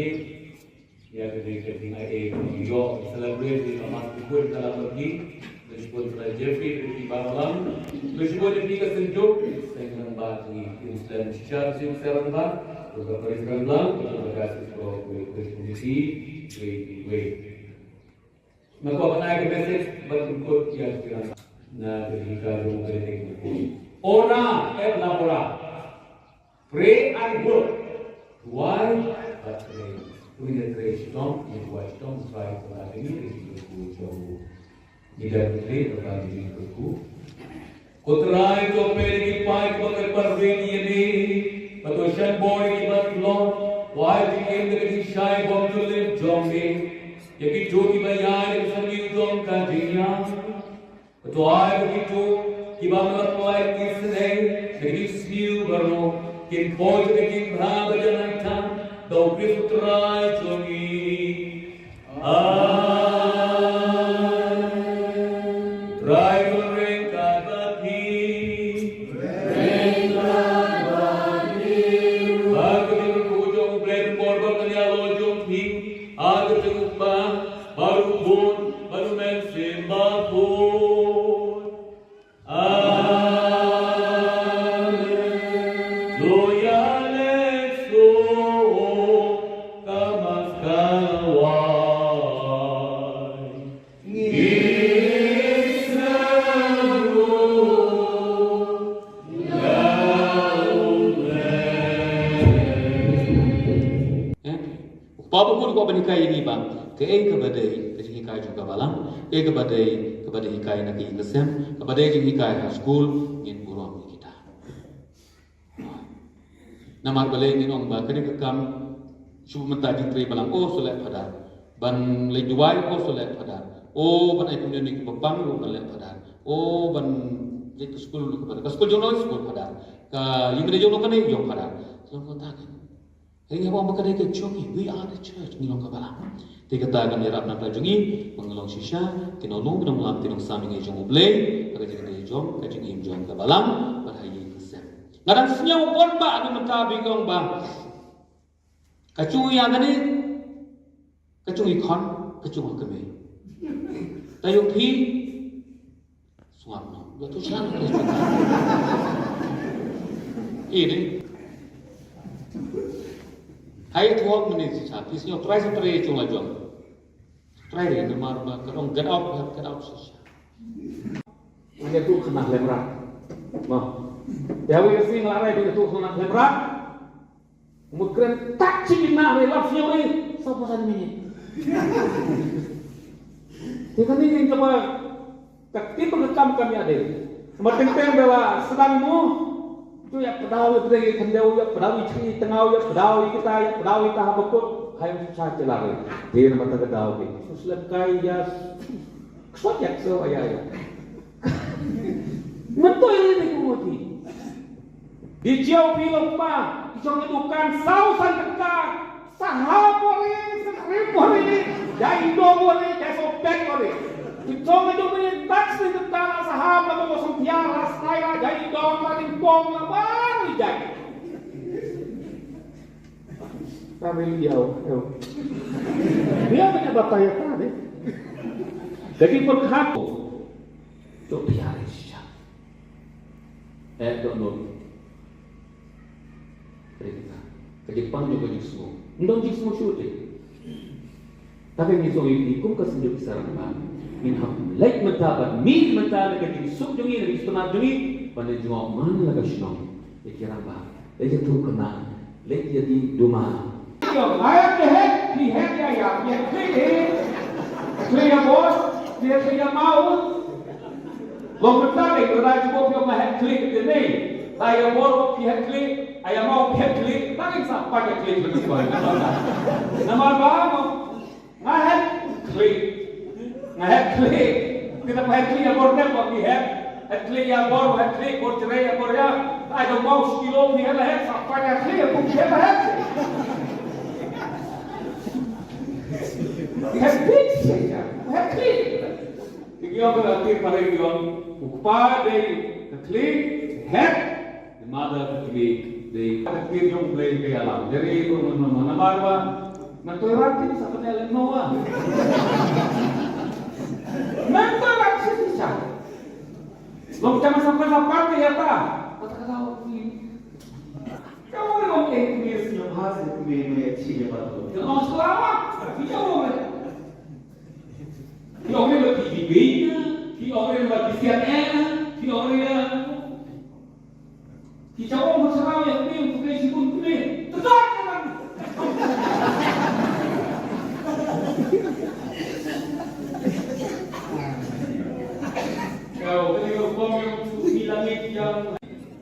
ya ketika tinggal New York celebrate di rumah kubur dalam pergi disebut Jeffrey di Bangladesh disebut di kesenjuk dengan bagi Islam secara serentak juga Presiden Bang berkasih pro kondisi way maka apa naik message berikut yang kira na ketika rumah ini ona labora pray and work. Why? But pray. Punya pray strong, yang buat strong try pada ini itu jauh. Tidak pray pada ini itu. Kotrai to peri pai pakai perveni ini. Patoshan boy kibat long. Why became the shy bomb to live zombie? Yaki joki bayar sambil zom kajinya. Patoai begitu kibat melapoi kisah. Jadi diu baru kin poi ke kin bha bajan tham do Kristus trai chongi trai goreng ka baki ag tu kujong blen borbor kanya lo jong thi ag tu ba baru bon baru men simba bon Papa pun kau bernikai ini bang, ke badai, ke hikai juga balang, badai hikai nak kesem, ke badai jeng hikai school, ingin buruan kita. Namar balai ingin orang bah, kena kekam, cuma mentah jentri balang, oh soleh pada, ban lejuai oh soleh pada, oh ban ikut ni kebang lu soleh pada, oh ban ke school lu pada, ke school jono school pada, ke yang kena jono kena jong pada, selama kau tak. Hari ni orang berkata ke Jogi, we are the church, ngilong kabalang. Dia kata akan dirap nak rajungi, mengelong sisya, kinolong benang lam tinong saming ejong ublay, agak jadi ejong, kajing ejong kabalang, berhayi kesem. Ngadang senyum pun ba anu mentabi kong ba. Kacung yang ni, kacung ikon, kacung kami. Tayong pi, suam no, betul siang. Ini. Hai tuak menit sisa, pisnya try sampai cung lajong. Try deh, nomor kerong get out sisa. Ada tu kena lemrak, mah. Ya, we sing larai dia tu kena lemrak. Mungkin tak cina relapse nya we, sapasan minit. Dia ni coba tak tipu rekam kami ada. Semakin bela sedangmu. Tu ya pedawai pergi kendau ya pedawai ciri tengau ya pedawai kita bekut hayam saja lari dia nama terkedau ni selesai ya kesoyak so ayah mentu ini kumudi di jauh film pa jangan dukan sausan dekat sahabori seripori jai dobori jai sopek ori Jangan jumpa tax ni tentang saham atau kosong tiara saya jadi dong paling bom lah baru jadi. Kami liau, dia punya bapak ya tadi. Jadi berkata, tu biar saja. Dok dok. Kita Jepang juga jismu, ndong jismu sudah. Tapi ni soal ikum kesenjuk sarang minham like mentaban min mentaban ke sub jungi ni setengah jungi pada jual mana laga senang dikira bah dia tu kena lek jadi duma yo ayat deh di head ya clear bos dia clear mau lo mentaban ke raja bos yo mah clear ke ni ayah bos dia clear ayah mau clear tak insaf pakai clear begitu nama apa ayat clear Head klik, kita head klik ya border kok di head klik ya bor, head klik bor cerai ya bor ya, ada mau sekilo ni head sampai head klik ya pun head. Head klik saja, head klik. Jadi apa nanti pada bilang upah dari klik head, the mother klik, the klik yang play ke alam. Jadi mana baru, nanti rati sampai lenoa. Memang tak sisa. Lo jangan sampai ya pak. Kata-kata ini. Kamu memang ekmis yang hasil kemana sih ya pak? Jangan selama. Kita orang. Kita orang lebih tingginya. Kita orang lebih siapnya. Kita orang. Kita orang masalah yang ini untuk risiko ini. Tetap kan.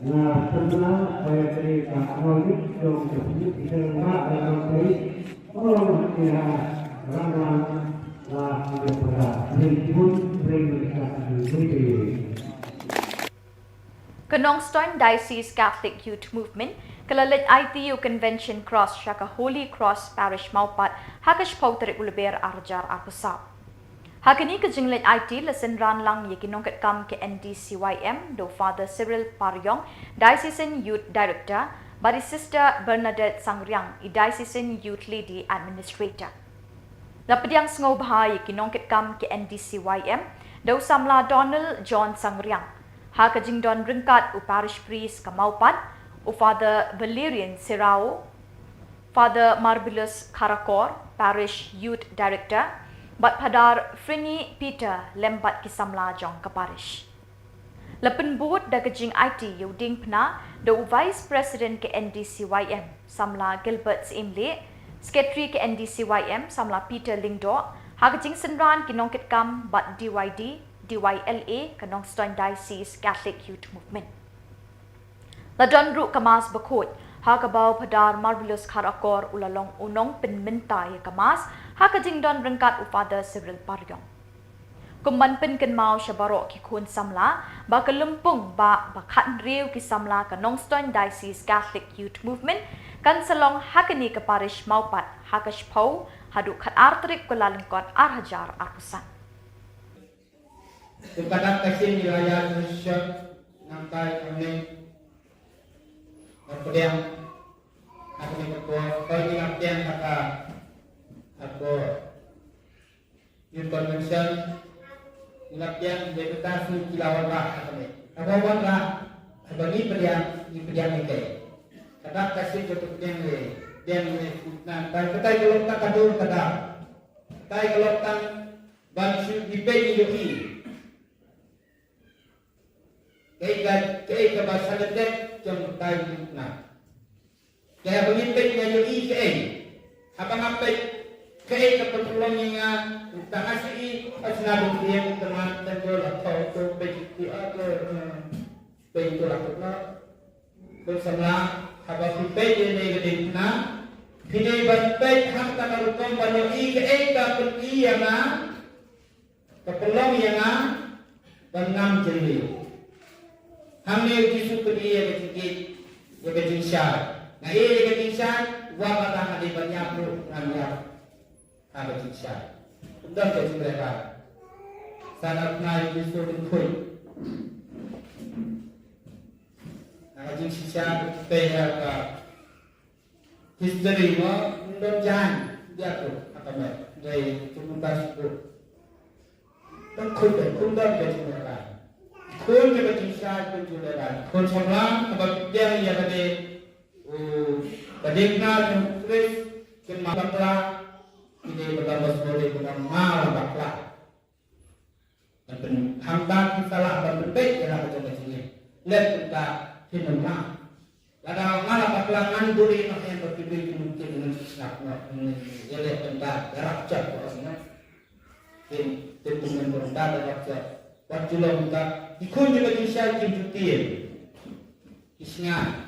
Nah, sebenarnya saya dari Pak Rolik dong sebut kita nak dalam kali orang kira orang lah tidak pernah berikut mereka Kanongstoin Diocese Catholic Youth Movement, kalalit ITU Convention Cross Shaka Holy Cross Parish Maupat, Hakash Pauterik Ulaber Arjar Apusap. Hakani kajinglit IT lesson ran lang yakinongkat kam ke NDCYM do Father Cyril Paryong, Diocesan Youth Director, bari Sister Bernadette Sangriang, Diocesan Youth Lady Administrator. Lapadiang ngobha yakinongkat kam ke NDCYM, do samla Donald John Sangriang. Hakajing Don Ringkat u Parish Priest Kamaupat, u Father Valerian Sirao, Father Marvelous Karakor, Parish Youth Director, Bat Padar Frini Peter Lembat Kisamla Jong Kaparish. Lepen board da kajing IT Yuding Pna, do Vice President ke NDCYM, Samla Gilbert Imle, Secretary ke NDCYM, Samla Peter Lingdo, Hakajing Senran Kinongkit Kam Bat DYD, DYLA Kanongstoin Diocese Catholic Youth Movement. Ladon Ru Kamas Bakut, Hakabau Padar Marvelous Karakor Ulalong Unong Pinmintai Kamas, Hakajing Don Rengkat u Father Cyril Paryong. Kumban pin kenmau Shabaro Kikun Samla, Bakalumpung ba Bakat Riu Kisamla Kanongstoin Diocese Catholic Youth Movement, Kansalong Hakani ke Parish Maupat, Hakash Pau, Haduk Kat Artrik Kulalingkot Arhajar Arpusan. Kepada kasih wilayah Indonesia nampai kami berpediang aku berkuah kau ini artian kata aku youth convention artian deputasi kilauan lah kami apa lah bagi pediang ini kata kasih cukup yang nampai kita kalau tak kadur kata kalau tak bantu dipedi yogi Kaya bahasa Lenten jom tayo na. Kaya pemimpin niya yung IKA. Habang apit, kaya kapatulong niya tangasi at sinabong niya teman tenggol atau itu begitu atau begitu lakot na. Bersama habang pemimpin niya yung na. Kini bantay hang tanarutong banyo IKA kapag iya na. Kapulong iya na. Bangam jeli. Hamil Yesus pergi ke Jinsha. Nah ini ke Jinsha, wabah tangan di banyak pun ngambil ke Jinsha. Undang ke mereka. Sangat naik Yesus berkuih. Nah Jinsha pergi ke history mo, undang jangan dia tu apa mer dari tumbas tu. Berkuih, undang ke mereka. Kun kita kisah kunjungan, kun semua sebab dia yang ada kadekna terus kemana ini bertambah sekali dengan mal bakla. Dan hamdan salah dan berbeda dalam macam ini. Lihat kita hinama. Kalau malah bakla manduri nak yang berbeda mungkin dengan nak ya lihat kita rakcak orang. Tim pemerintah rakcak. Waktu kita ikut juga kisah kintutir, kisah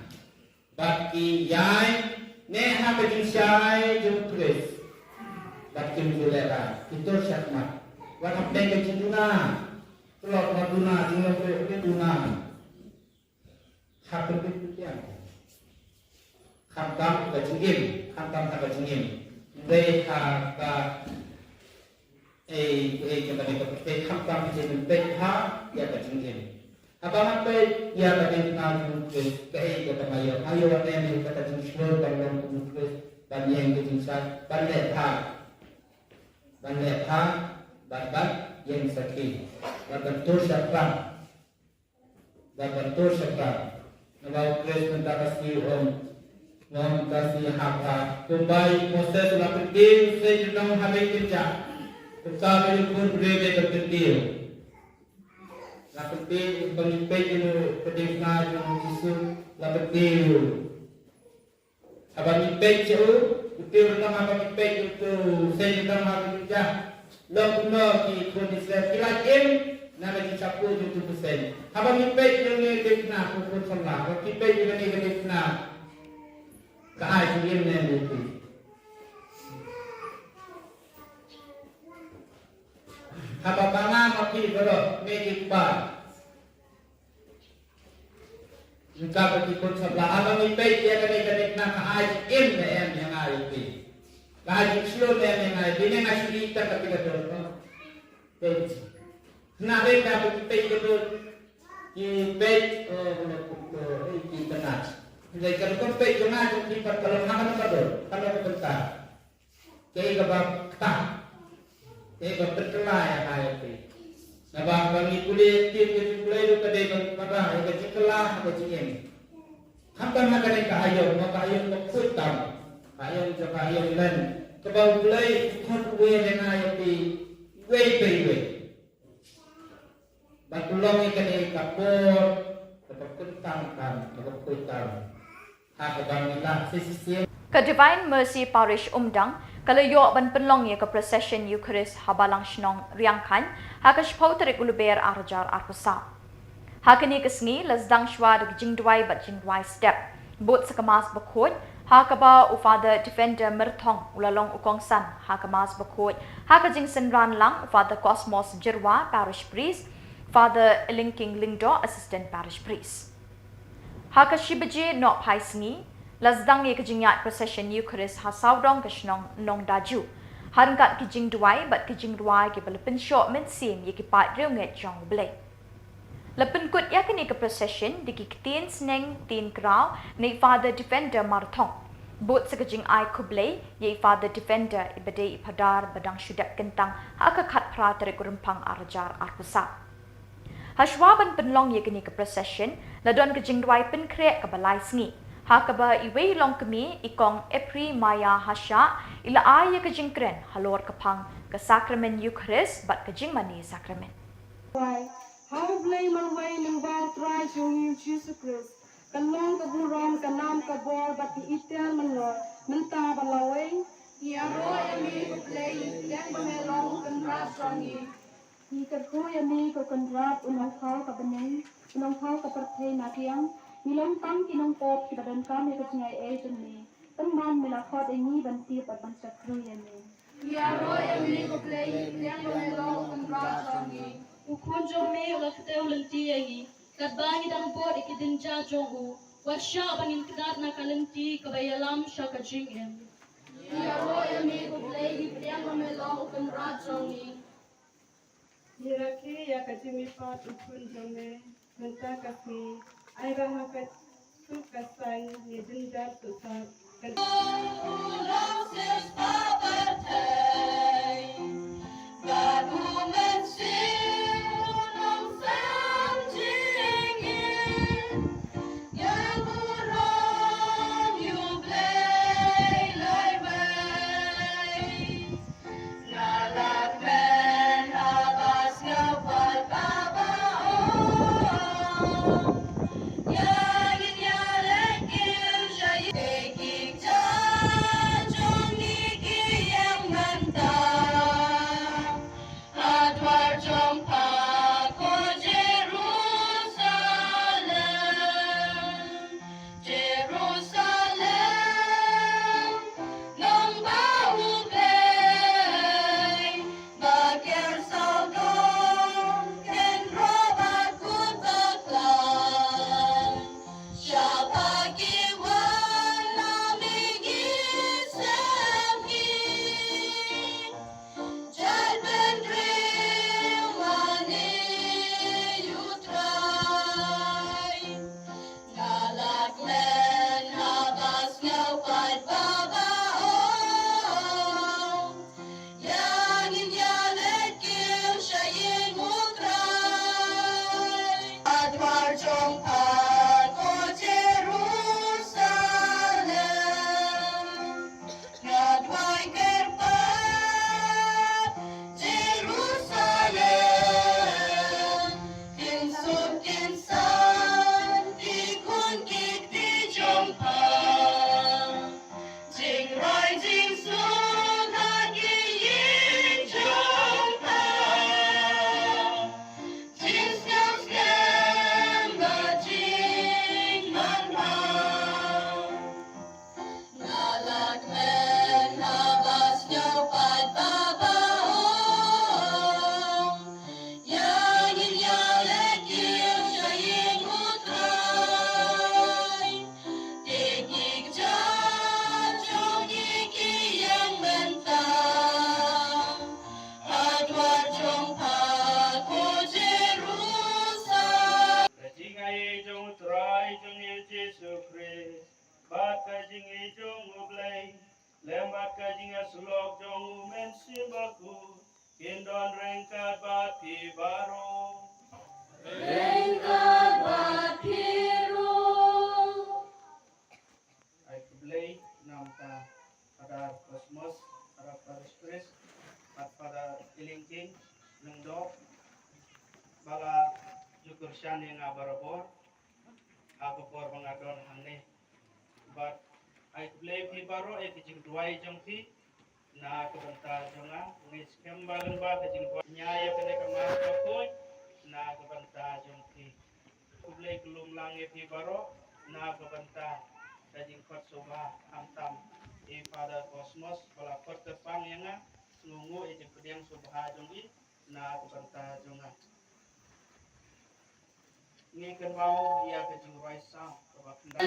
bagi yai neha berkisah jumtres, bagi mulera itu syakmat. Waktu kita cintuna, telur maduna, telur maduna, hak berpikir, hamtam kacingin, mereka kita kita hamtam kacingin, mereka ya kacingin. Apa ya tadi namun kita mayo ada yang kata jinsur dan mungkin dan yang jinsat banyak banyak yang sakit berbentuk syakran nama Kristus minta kasih nom kasih hak kembali proses sudah penting saya sedang habis kerja kita pun berbeda berpenting lapeti pemimpin itu pedekna yang Yesus lapeti abang pemimpin itu util nama pemimpin itu saya nama kerja lokno ki kondisi kilakin nama dicapu itu persen abang pemimpin yang ni pedekna pun sama pemimpin yang ni pedekna keai yang ni itu apa bangan mati kalau medik bar Engkau berikut sebelah abang ipek dia kadang-kadang nak ai em yang ai ipek. Kaji slow yang ai bini ngasih kita ketika tu. Pej. Nah beda ipek itu ipek kita nak. Jadi kalau kau ipek jangan kita kalau makan kalau bentar. Kayak kebab tak. Kayak berkelai yang ai ipek. Nabang bagi kulit tim kulit itu tadi pada itu cekelah atau cingin. Hampa makan ini kaayong, maka ayong keputam, ayong jaka ayong len. Kebau kulit kot we dengan ayong di we. Batulong ikan ini kapur, keputang kan, keputang. Hakabang ilang sisi. Ke Divine Mercy Parish Umdang, kalau yo ban penlong ye ke procession Eucharist habalang shnong riangkan, Akash Bashir uluber arjar arpusa. Hakani kesni lazdang shwa de jingdwai bat jingdwai step. Bot sekamas bakut, hakaba u Father Defender Merthong ulalong ukong san, hakamas bakut, hakajing senran lang u Father Cosmos Jirwa Parish Priest, Father Linking Lingdo Assistant Parish Priest. Hakashibaje not pai sngi, lazdang ye kejingyat procession Eucharist ha saudong kashnong nong daju. Harangkat kijing duai bat kijing duai ke belepin short men sim ye kipat reunget jong blay. Lepin kut ya kini ke procession di kitin sneng tin krau nei Father Defender Marthong. Bot sekejing ai kublay ye Father Defender ibadai ipadar badang syudak kentang haka kat pra tere kurempang arjar arpusa. Hashwaban penlong ye kini ke procession ladon kejing duai pen krek ke balai sngi. Hakaba iwe long kami ikong Epri Maya Hasya ila aya kejingkren halor kapang ke sakramen Eucharist bat kejing mani sakramen. How blame man way ng bar try yung Jesus Christ. Kalong kaburon kanam kabor bat iitel manor menta balaway. Yaro yami kuplay yang bamelong kendrat songi. Ni kerko yami ko kendrat unang kau kabeneng unang kau kapertay nakiang. Milong tang kinong pop kibadan kami kecingay eten ni. Teman melakot ini banti at bansak kruyan ni. Yaro yami kuplay yang bamelong kendrat songi. Ukunjo me ulakte ulanti agi. Kadbangi dang pot ikidinja jongu. Wasya bangin kedat na kalenti kabayalam siya kajingem. Yaro yami kuplay yang bamelong kendrat songi. Hiraki ya kajimipat ukunjo me. Menta kasi. Ay rahakat sukasan ni dinda susah. Ulang ses pabatay, baru mensim ulang sanjingin, yang ulang yublay layway, nalat men habas ngawal babaon. ninga slok jong men simbaku kindon rengkat bati baro Rengkat batiru. ay kublay namta pada kosmos pada paris at pada ilingking lengdo bala syukur syani nga barabor ako por mangadon hangni but ay kublay pi baro ay kijing duway jong pi na kabanta jonga ngis kembalan ba kijing duway nyaya kene kamas kapoy na kabanta jong pi kublay kulum lang pi baro na kabanta kajing kot soba amtam e pada kosmos bala kot tepang yang ngungu e jeng pediang soba jong i na kabanta jonga ngi kan mau dia kajing raisa kabakenda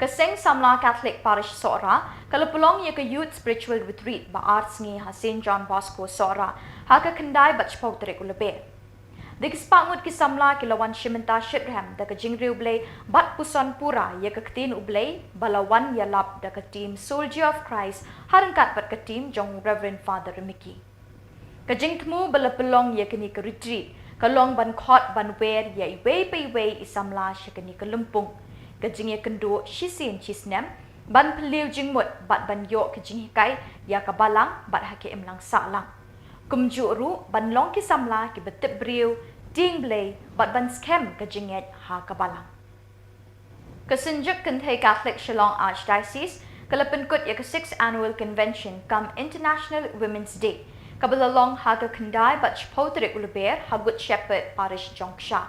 Kaseng Samla Catholic Parish Sora, kalapulong ya ke Youth Spiritual Retreat ba arts ngi ha St. John Bosco Sora, ha ka kendai bach pau tere ulebe. Dikis pangut ki samla ki lawan shimenta shitrem da ka jingriu blay bat puson pura ya ka ktin ublay balawan ya lap da ka team Soldier of Christ harangkat bat ka team jong Reverend Father Mickey. Ka jingtmu bala pelong ya kini ka retreat ka long ban khot ban wer ya iwe pe iwe isamla shikani ka lumpung ka jing ya kendo shisin chisnem ban peliu jingmut bat ban yo ka jing kai ya ka balang bat hake emlang salang. Kumjuru ban long ki samla ki betip briu ding blay bat ban scam ka jinget ha ka balang. Kasinjuk Kenthay Catholic Shillong Archdiocese kalapan kut ya ka 6th Annual Convention kam International Women's Day kabalalong ha ka kendai bat chpotrik uluber hagut shepherd parish jongsha.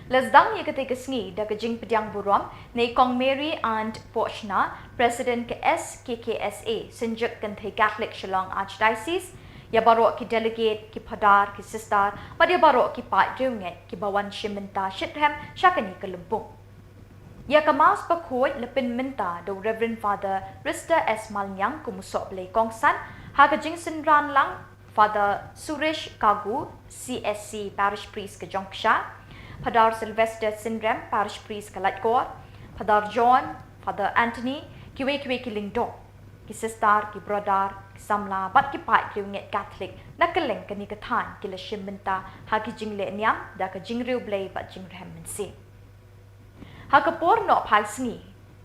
Lesdang ya ka sngi da ka jing pediang burom na ikong Mary and Pochna, President ka SKKSA Sinjuk Kenthay Catholic Shillong Archdiocese ya barok ki delegate ki padar ki sister pada barok ki pat junget ki bawan shimenta shitrem syakani ke Lumpung. Ya kemas pakoi lepin minta do Reverend Father Rista S Malnyang kumusok blay kongsan ha ka jing sinran lang Father Suresh Kagu CSC Parish Priest ke Jongsha, Padar Sylvester Sindrem Parish Priest ke Latgor, Padar John, Father Anthony kiwe ki Lingdong ki sister ki brother ki samla bat ki pat riunget Catholic nakaleng kani kathan ki la shimmenta ha ki jingle niam da ka jingriu blay bat jingrem mensi ha ka por no phai sngi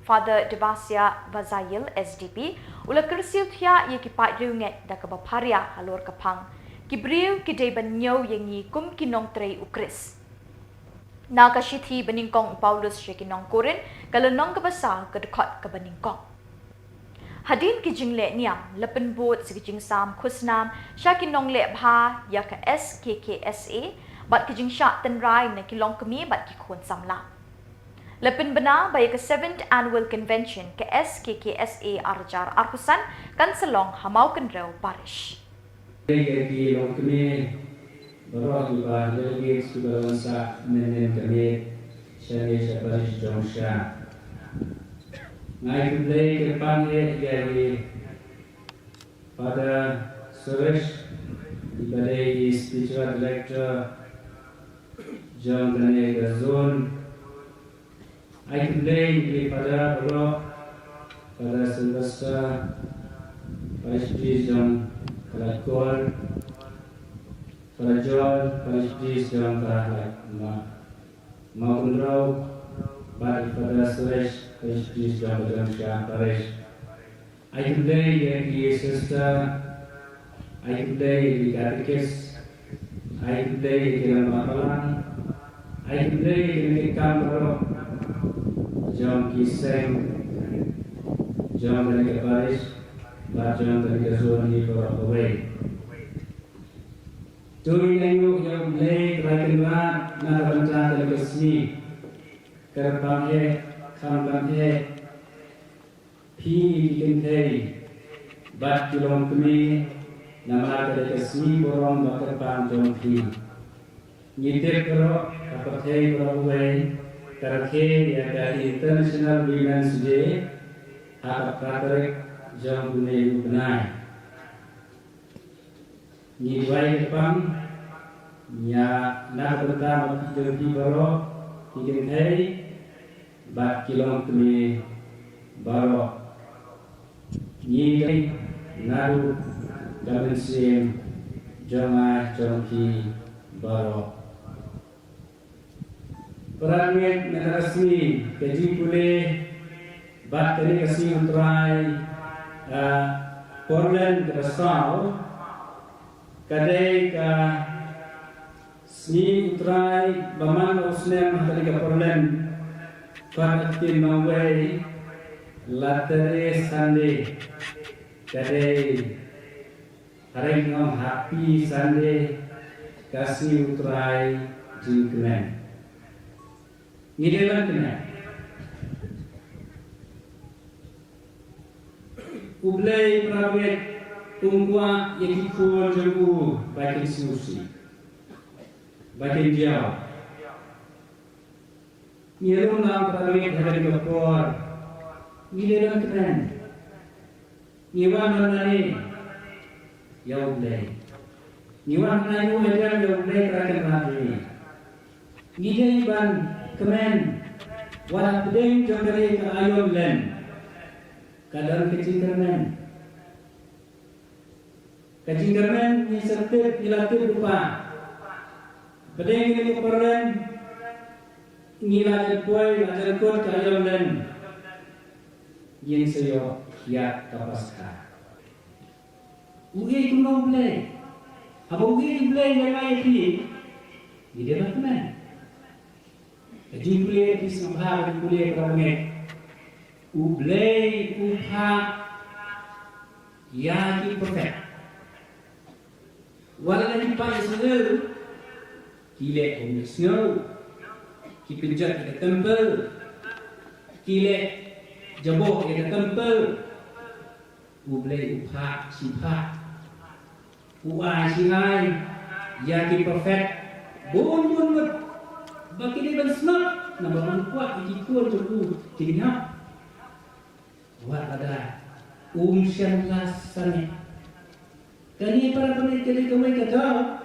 Father Devasya Vazayil SDP ula kersiu thia ye ki pat riunget da ka bapharia halor kapang ki briu ki de ban nyo yengi kum ki nong trei ukris na ka shithi baningkong Paulus shekinong korin kalanong ka basa ka dekot ka baningkong Hadin ki jingle niam lepen bot si jing sam khusnam syakin nong le bha ya ka SKKSA bat ki jing syak ten rai na ki long kemi bat ki khon samla lepen bena ba ka 7th Annual Convention ka SKKSA arjar arkusan kan selong hamau kenreu parish ki long kemi baro ki ba legi subawansa menen kemi syariah parish jongsha Ngai kembali ke depan dari Father Suresh dibalik Spiritual Director John Daniel Gazon. Ngai kembali kepada Father Sylvester Parish Priest John Kalakol, Father John Parish Priest John Kalak Makundrau, Father Suresh Parish dalam Syah Parish. I today the sister, I today the catechist, I today the Mapalan, I today the Kambro, John Kiseng, John the Parish, but John the Zoni for away. During the young lay, Rakinwa, Narabanta the Kasni, Karapamhe. Sampai pi kentei bat kilom kami nama dari kesmi borong bakar panjang pi ngitir kero kapathei berawai terkait ya dari International Women's Day harap katerik jam bunyi benai ngiwai depan ya nak bertama di borong kentei bat kilom kami baro ni naru gabensim jama jongki baro peranget narasmi keji pule bat kali kasih utrai Portland Rasau kadai ka sni utrai baman usnem kali ka Portland Pakai mawai latere Sunday kadai hari ngom happy Sunday kasih utrai jingkmen ngidelan kena ublay prawet tungwa yang ikut jenggu bakin susi bakin jauh Nirung lang prawet hari kapor ngidelan kena ngiwan nani ya ublay Niwan nayu ajar yang mereka akan lari. Ngidai ban kemen warak pedeng jangkari ke ayon len. Kadang kecil kemen. Kecil kemen ni sertip dilatih lupa. Pedeng ini keperen ngilat kuai ajar kot ke ayon len. Yang seyo ya kapaska. Ugi kuno play. Apa ugi play yang lain ni? Dia dah kenal. Jadi play di sembah di play kerana ublay upha ya ki perfect. Walau di pas sel, kile snow, ki penjat di temple, kile jabok di temple, ublay upha sipha, uai singai, ya ki perfect, bon, bagi dia bersnap, nama kuat di kuat tu, tinggal. Buat ada sian lasannya. Kani para peneliti kami kata,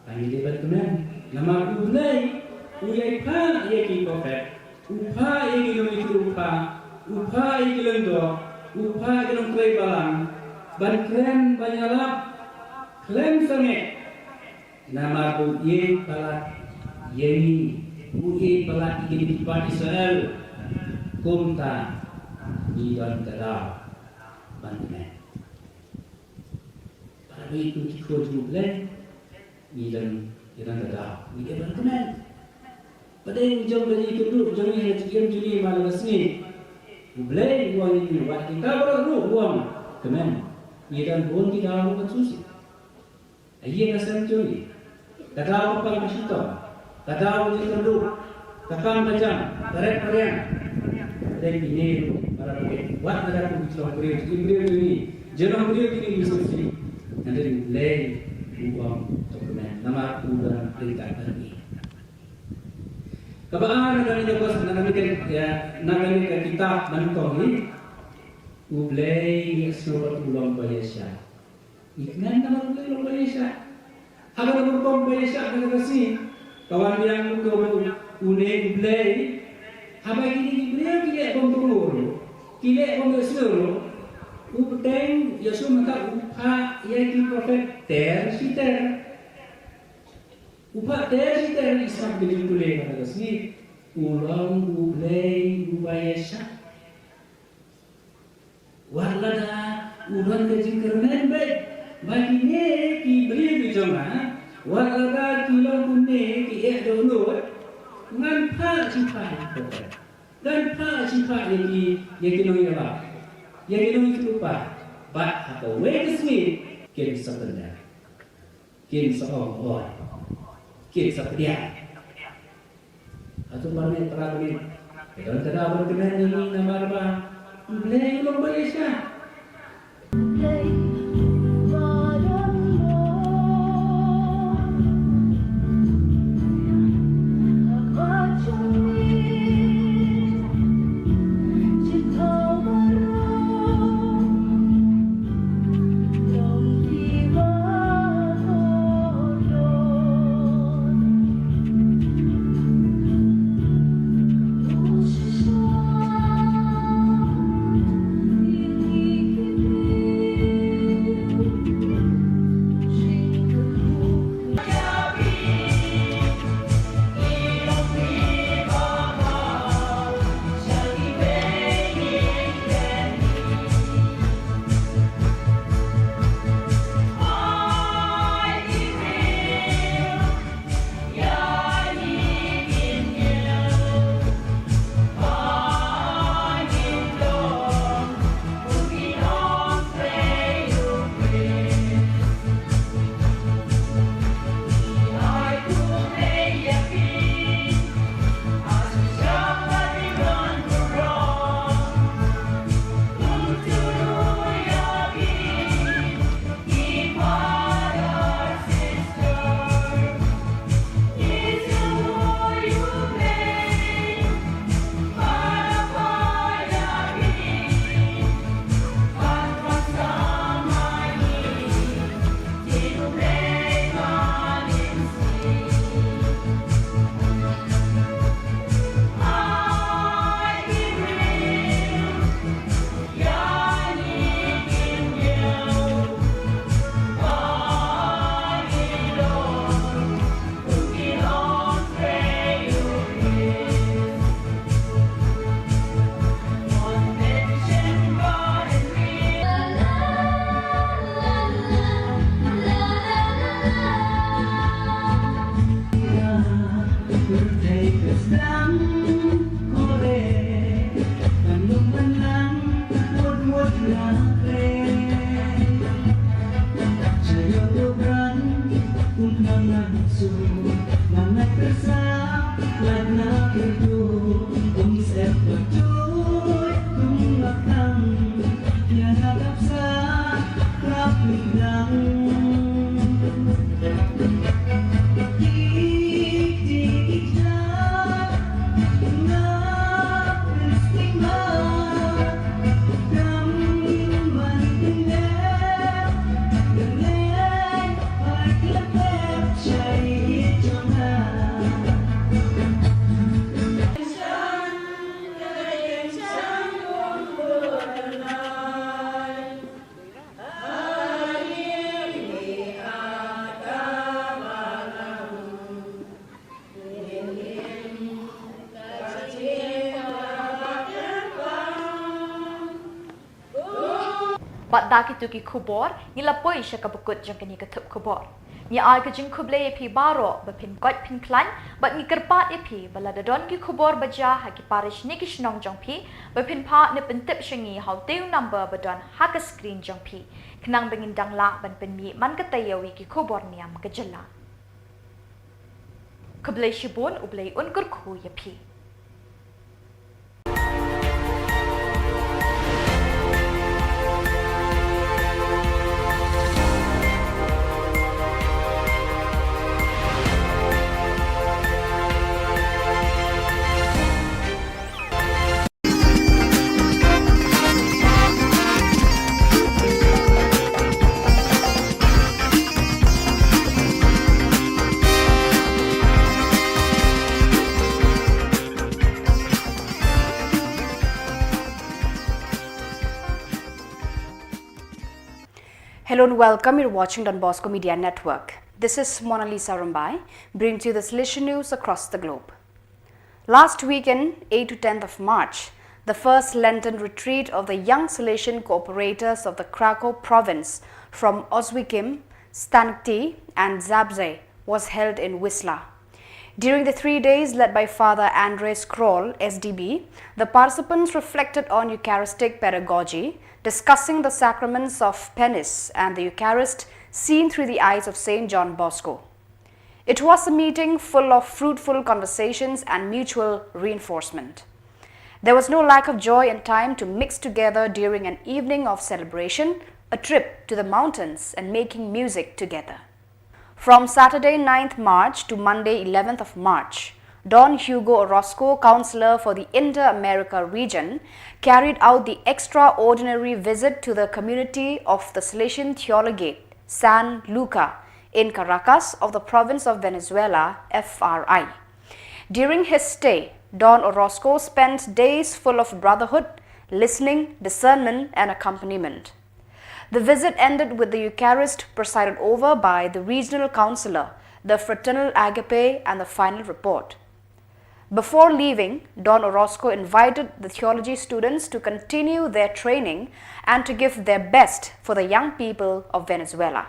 kami dia berkenan. Nama ublay, uyai pa ia ki perfect, upha ia ki lomi upha ia ki londo, upha ia ki long kray balang, ban kren banyalap, klen sange. Nama uyai palat, yeni uyai palat ingin dipat Israel, kumta. Di dalam terang bantuan. Para itu cikgu juga di dalam terang. Di dalam bantuan. Pada yang jauh dari itu dulu, jauh yang cikgu juli malam sini. Boleh uang ini, buat kita baru uang. Kemen, di dalam uang kita harus bersusi. Ia nasib juli. Kata apa bersyukur, kata apa cikgu, kata macam, tarik periang. Dan ini para pemimpin, buat negara pemimpin beliau ini, jangan beliau ini mesti nanti mulai uang dokumen nama udah perintah pergi. Kapan negara ini bos negara kitab mantong ini, mulai semua uang Malaysia. Ikan nama uang Malaysia, agar uang Malaysia negara sini, kawan yang kau mulai apa ini beliau tidak berumur, tidak berseluruh. Upeng Yesus maka upah yang diprofet tersiter. Upah tersiter Islam boleh kata sini ulang ulay ubayasya. Walada ulang kejengkeran baik bagi ne ki beliau bicara. Walada kilau ne ki download. Ngan pa sifat dan pa sifat yang kinoi apa? Yang kinoi lupa. But apa way ini kita sebenarnya kita seorang kita sepertiya. Atau mana terang ini? Kalau tidak berkenan ini nama apa? Boleh belum boleh sah. Ini But daki tuki khubor, ni lapoi siya kabukut jang kani ka thup khubor. Ni ay ka jing khuble epi baro, ba pin kot pin klan, but ni kerpat epi, bala dadon ki khubor baja ha ki parish ni ki shnong jang pi, ba pin pa ni pin tip shangi how teu number badon ha ka screen jang pi. Kenang bengin dang la ban pin mi man ka tayawi ki khubor niam ka jala. Khuble shibun ublay unkur khu ya pi. Hello and welcome. You're watching Don Bosco Media Network. This is Mona Lisa Rumbai, bringing to you the Salesian news across the globe. Last weekend, 8 to 10th of March, the first Lenten retreat of the young Salesian cooperators of the Krakow province from Oswiecim, Stanikty and Zabze was held in Wisla. During the 3 days led by Father Andres Kroll, SDB, the participants reflected on Eucharistic pedagogy, discussing the sacraments of penance and the Eucharist seen through the eyes of St. John Bosco. It was a meeting full of fruitful conversations and mutual reinforcement. There was no lack of joy and time to mix together during an evening of celebration, a trip to the mountains and making music together. From Saturday 9th March to Monday 11th of March, Don Hugo Orozco, Councillor for the Inter-America region, carried out the extraordinary visit to the community of the Salesian Theologate, San Luca, in Caracas of the province of Venezuela, FRI. During his stay, Don Orozco spent days full of brotherhood, listening, discernment and accompaniment. The visit ended with the Eucharist presided over by the regional councillor, the fraternal agape and the final report. Before leaving, Don Orozco invited the theology students to continue their training and to give their best for the young people of Venezuela.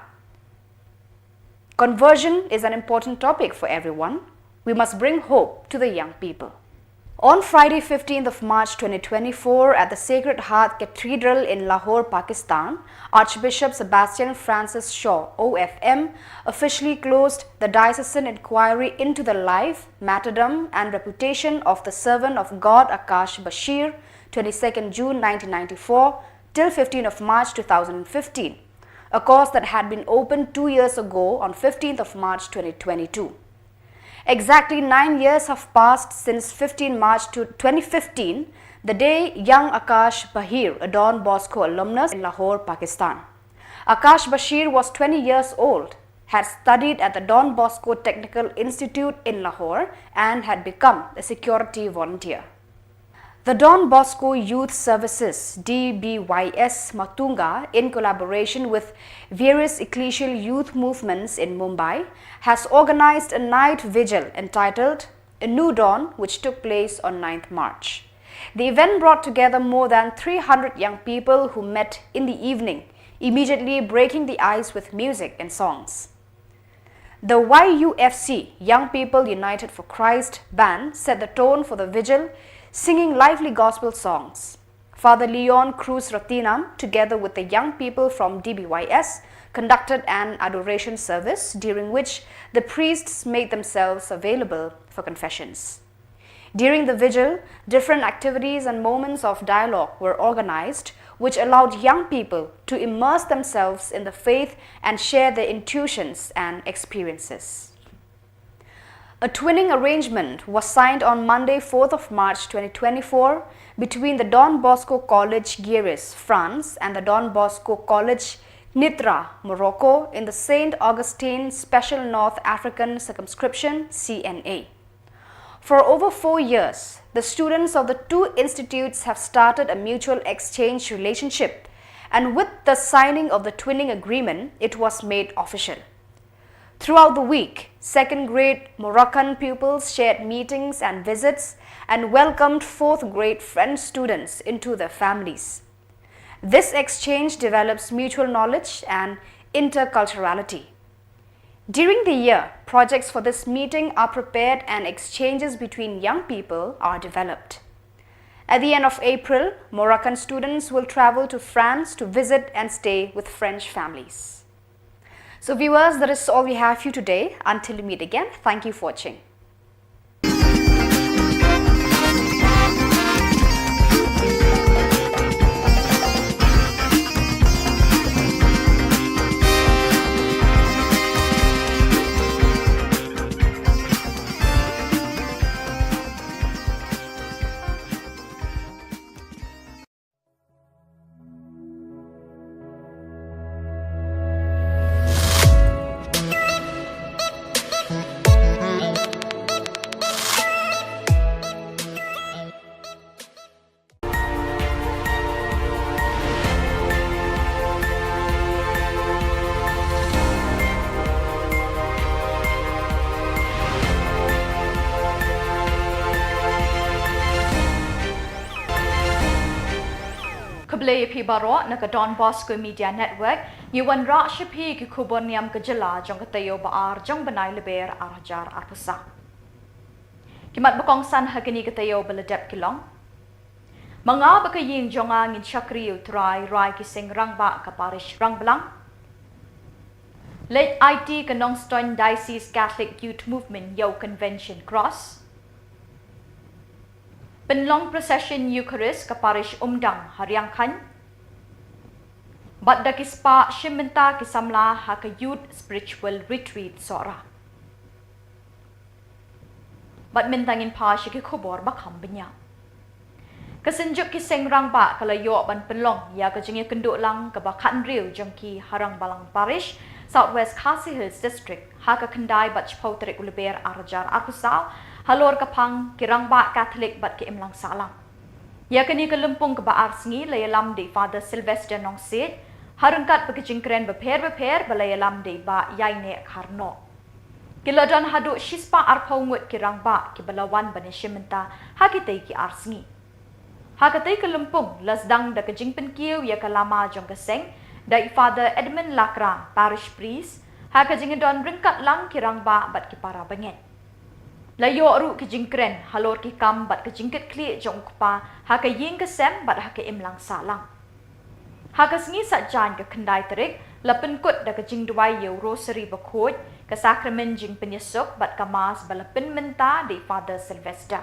Conversion is an important topic for everyone. We must bring hope to the young people. On Friday 15th of March 2024 at the Sacred Heart Cathedral in Lahore, Pakistan, Archbishop Sebastian Francis Shaw, OFM, officially closed the diocesan inquiry into the life, martyrdom and reputation of the servant of God Akash Bashir, 22nd June 1994 till 15th of March 2015, a cause that had been opened 2 years ago on 15th of March 2022. Exactly 9 years have passed since 15 March 2015, the day young Akash Bashir, a Don Bosco alumnus in Lahore, Pakistan. Akash Bashir was 20 years old, had studied at the Don Bosco Technical Institute in Lahore and had become a security volunteer. The Don Bosco Youth Services DBYS Matunga, in collaboration with various ecclesial youth movements in Mumbai, has organized a night vigil entitled A New Dawn, which took place on 9th March. The event brought together more than 300 young people who met in the evening, immediately breaking the ice with music and songs. The YUFC, Young People United for Christ band, set the tone for the vigil, singing lively gospel songs. Father Leon Cruz Ratinam, together with the young people from DBYS, conducted an adoration service during which the priests made themselves available for confessions. During the vigil, different activities and moments of dialogue were organized, which allowed young people to immerse themselves in the faith and share their intuitions and experiences. A twinning arrangement was signed on Monday, 4th of March 2024 between the Don Bosco College Guéris, France and the Don Bosco College Nitra, Morocco in the St. Augustine Special North African Circumscription CNA. For over 4 years, the students of the two institutes have started a mutual exchange relationship, and with the signing of the twinning agreement, it was made official. Throughout the week, second grade Moroccan pupils shared meetings and visits and welcomed fourth grade French students into their families. This exchange develops mutual knowledge and interculturality. During the year, projects for this meeting are prepared and exchanges between young people are developed. At the end of April, Moroccan students will travel to France to visit and stay with French families. So viewers, that is all we have for you today. Until we meet again, thank you for watching. Khubor Pibaro na Don Bosco Media Network, Yuan Ra Shapi ki khubor niam kejela jong katayo baar jong banai leber arjar arpusa. Kimat bakong san hagani katayo baladep kilong. Mga bakaying jonga ngin shakri utrai rai kiseng rangba kaparish rangbalang. Late IT Kanongstoin Diocese Catholic Youth Movement Yo Convention Cross. Penlong Procession Eucharist kaparish umdang Haryangkan. Bat dakispa shimenta kisamla haka Youth Spiritual Retreat Sora. Bat mintangin pa siya khubor bakam benya. Kasenjuk kiseng rangba kalayo ban penlong ya kajingnya kenduk lang kabakan riu jangki harang balang parish Southwest Khasi Hills District haka kendai bat chpauterik uleber arjar akusal halor kapang kirangba Catholic bat ke imlang salam. Ya kini kelumpung ke baar sengi layalam di Father Sylvester Nong Sid harangkat bekejingkren beper balayalam di ba yaine karno. Kiladan haduk shispa arpaungut kirangba ke balawan banishimenta hakitai ki arsengi. Hakatai kelumpung lasdang da kejingpen kiu ya kalama jong keseng dai Father Edmund Lakra Parish Priest hakajingedon ringkat lang kirangba bat ki para banget. Layo ru kejingkren halor ki kam bat kejingket kli jong kupa haka ying kesem bat haka imlang salang. Haka sengi satjan ke kendai terik lapen kut da kejing duai yo rosary bakut ke sakramen jing penyesuk bat kamas balapen menta di Father Sylvester.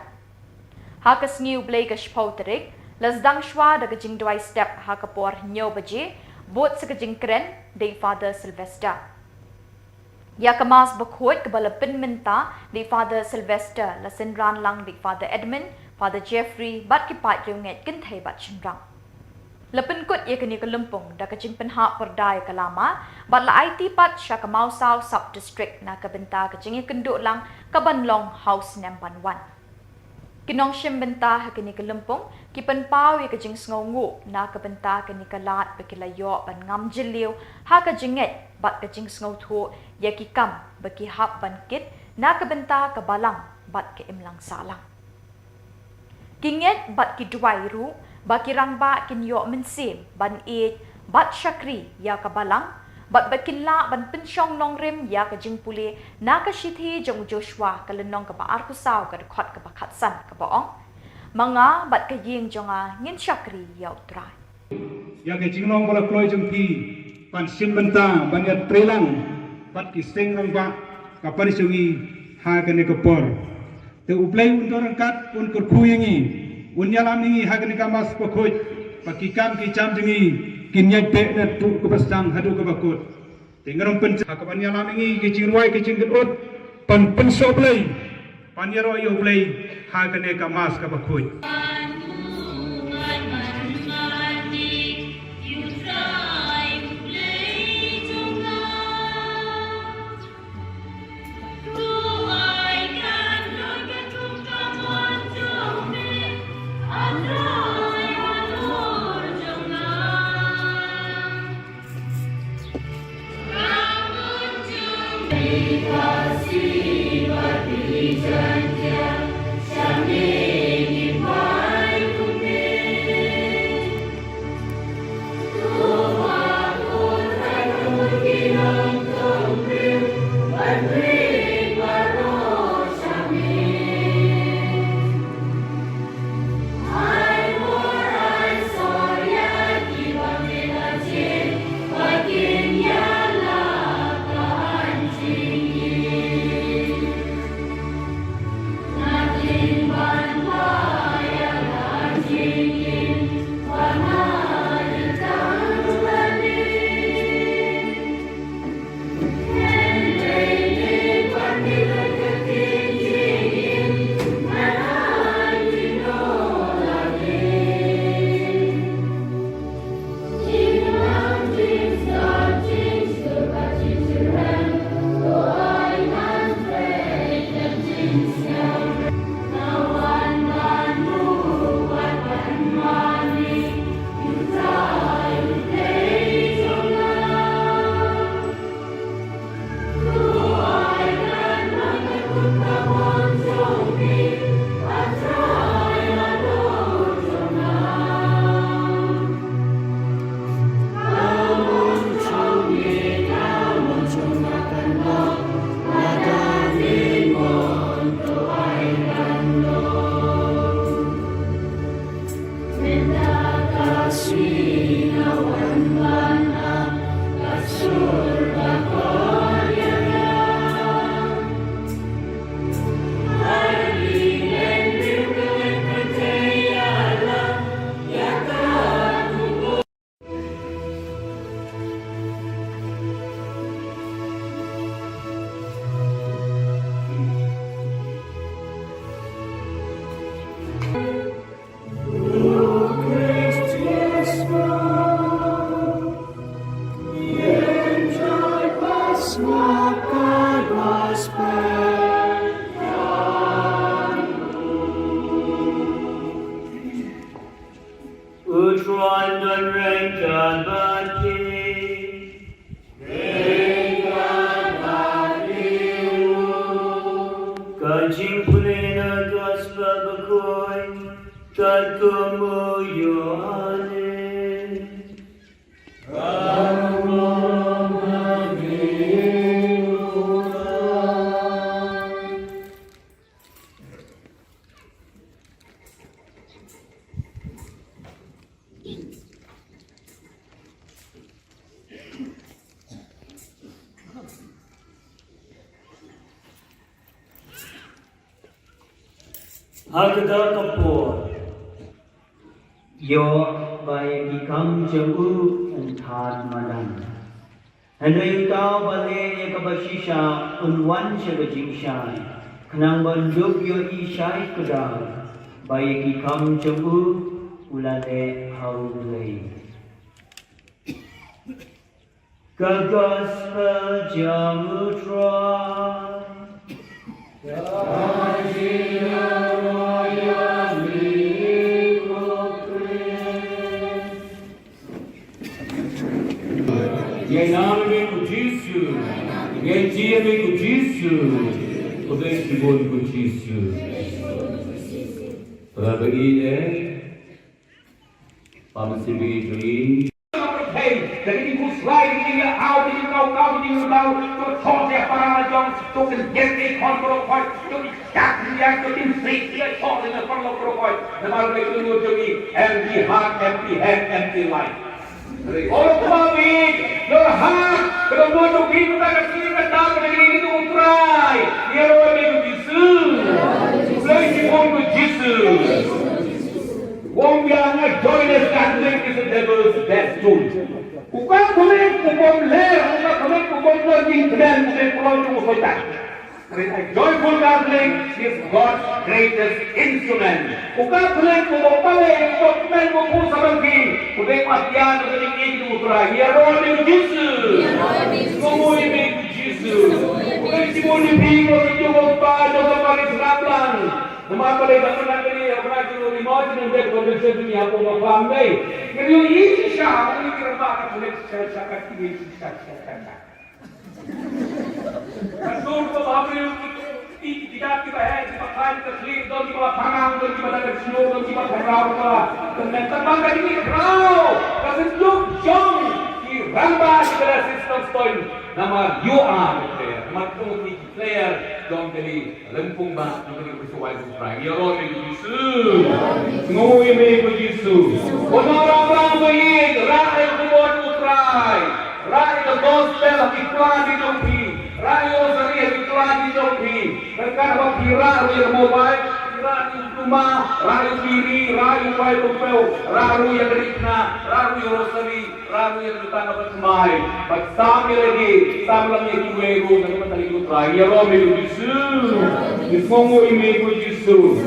Haka sengi ublay ke shpau terik lasdang shwa da kejing duai step haka por nyo baje bot se kejingkren di Father Sylvester. Ya kemas bakut ke balapen menta di Father Sylvester la senran lang di Father Edmund, Father Jeffrey bat kipat riunget kentai bat chenrang. Lapen kut ya kini kelumpung da kejing penha perdai kalama bat la IT pat sya kemau South Sub District na kebenta kejing kenduk lang kabanlong House Namban 1. Kinong shimbenta ha kini kelumpung kipen pau ya kejing sngongu na kebenta kini kalat bekilayo ban ngam jeliu ha kejinget bat kejing sngotu ya kikam beki hap ban kit na kebenta kebalang bat ke imlang salang. Kinget bat ki duai ru baki rangba kin yo mensim ban e bat shakri ya kabalang bat bakinla ban pensyong nongrim ya kejing puli na kashithi jong Joshua kalenong ka baar kusaw ka dekhot ka bakatsan ka baong mga bat kajing jonga ngin shakri ya utrai ya kejing nong bola kloy jong pi pan simbenta ban ya trelang bat kiseng rangba ka parisawi ha kene ka por te uplay untuk rangkat pun kerkuyengi unyalam ini hagan kamas pokoj pakikam kicam jengi kinyak pe na tu kebasang hadu kebakut tingarom pen hakaban nyalam ini kicing ruai kicing gedut pan pensoblay panyaro yo play hagan kamas kebakut Hakada khubor yo by become jamu and thad madan and you tao bale ekabashisha unwan shagajishai khnang banduk yo ishai kuda by become jamu ulale haulei gospel jamu try Em nome de Cristo, em dia de Cristo, o testigo de Cristo. Para beri pamsiri jui. Jadi ibu selain ini awal ini kau tu those para jong tu kan jadi kontrol kau tu jak dia tu tim sih dia those dengan kontrol kau. Nama mereka tu jadi empty heart, empty head, empty life. Orang kami berhak kedua tu kita kasih kita tahu negeri itu utrai. Dia orang itu bisu. a joyless Catholic is the devil's best tool. Bukan boleh kubur leher, bukan boleh kubur lagi dan boleh pulau cuma soitan. A joyful Catholic is God's greatest instrument. Bukan boleh kubur balik, kubur men kubur sabagi, kubur matian, kubur ini utara. Ya roh ni Yesus. Semua ini Yesus. Bukan semua ini bingung, bingung apa, jangan balik serablan. Nama pada zaman ini, apa yang kita mahu menjadi kondisi dunia pun apa ni? Jadi ini siapa ini kita baca boleh cakap ini cakap. Kalau kita bahagia tidak kita kita kain terlihat dan kita pangang dan kita ada snow dan kita berau dan terbang ke ini berau kesenjuk jom di rambah segala sistem stoin nama you are player nama tu player jom jadi lempung bang jadi bersuai bersuai ya roh Yesus ngui me Yesus orang-orang baik rakyat kubur utrai rakyat gospel iklan di jopi rakyat seri iklan di jopi mereka berkira yang mobile rakyat rumah rakyat diri rakyat baik tupel rakyat yang berikna rakyat yang rosari rakyat yang bertanda bersemai bersama lagi sama lagi kueru dan mentari utrai ya roh Yesus Yesus ime Yesus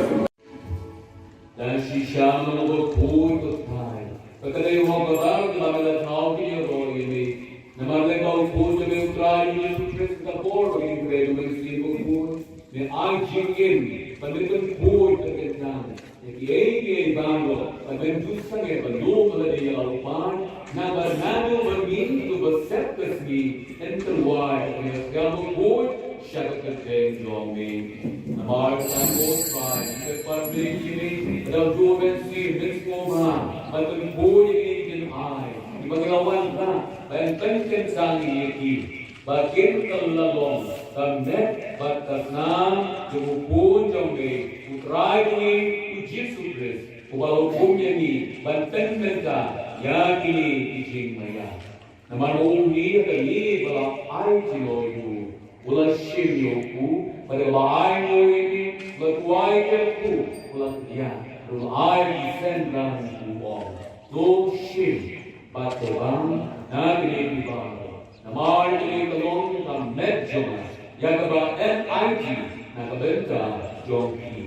dan sisa mengukur berpai. Ketika orang berbaru dalam tahu dia roh ini, nama mereka ukur demi utrai Yesus Kristus khubor bagi mereka mesti ukur. Ni anjingin, pendidikan ukur terkenal. Jadi ini banglo, pendidikan sangat belum meladi lalupan. Nama bermin tu bersepkesmi enterwise dengan segala ukur. Syarat kerja jomi, amar sambut pai, cepat begini, dalam dua bensin, benskoma, macam boleh ini ai, di bagaimana kan, penting sangi ini, bagian terlalong, kamet batas nam, jemput jomi, utrai ini, uji sukses, walaupun ini, penting mereka, yakini ijing maya, nama ini kali balam ai jiloyu. Ulah syirioku pada lain ini berkuai kerku ulah dia ulah air sendang kuat tu syir batuan nagri dibang nama ini tolong kita medjong yang kebat NIG nak kebentar jongki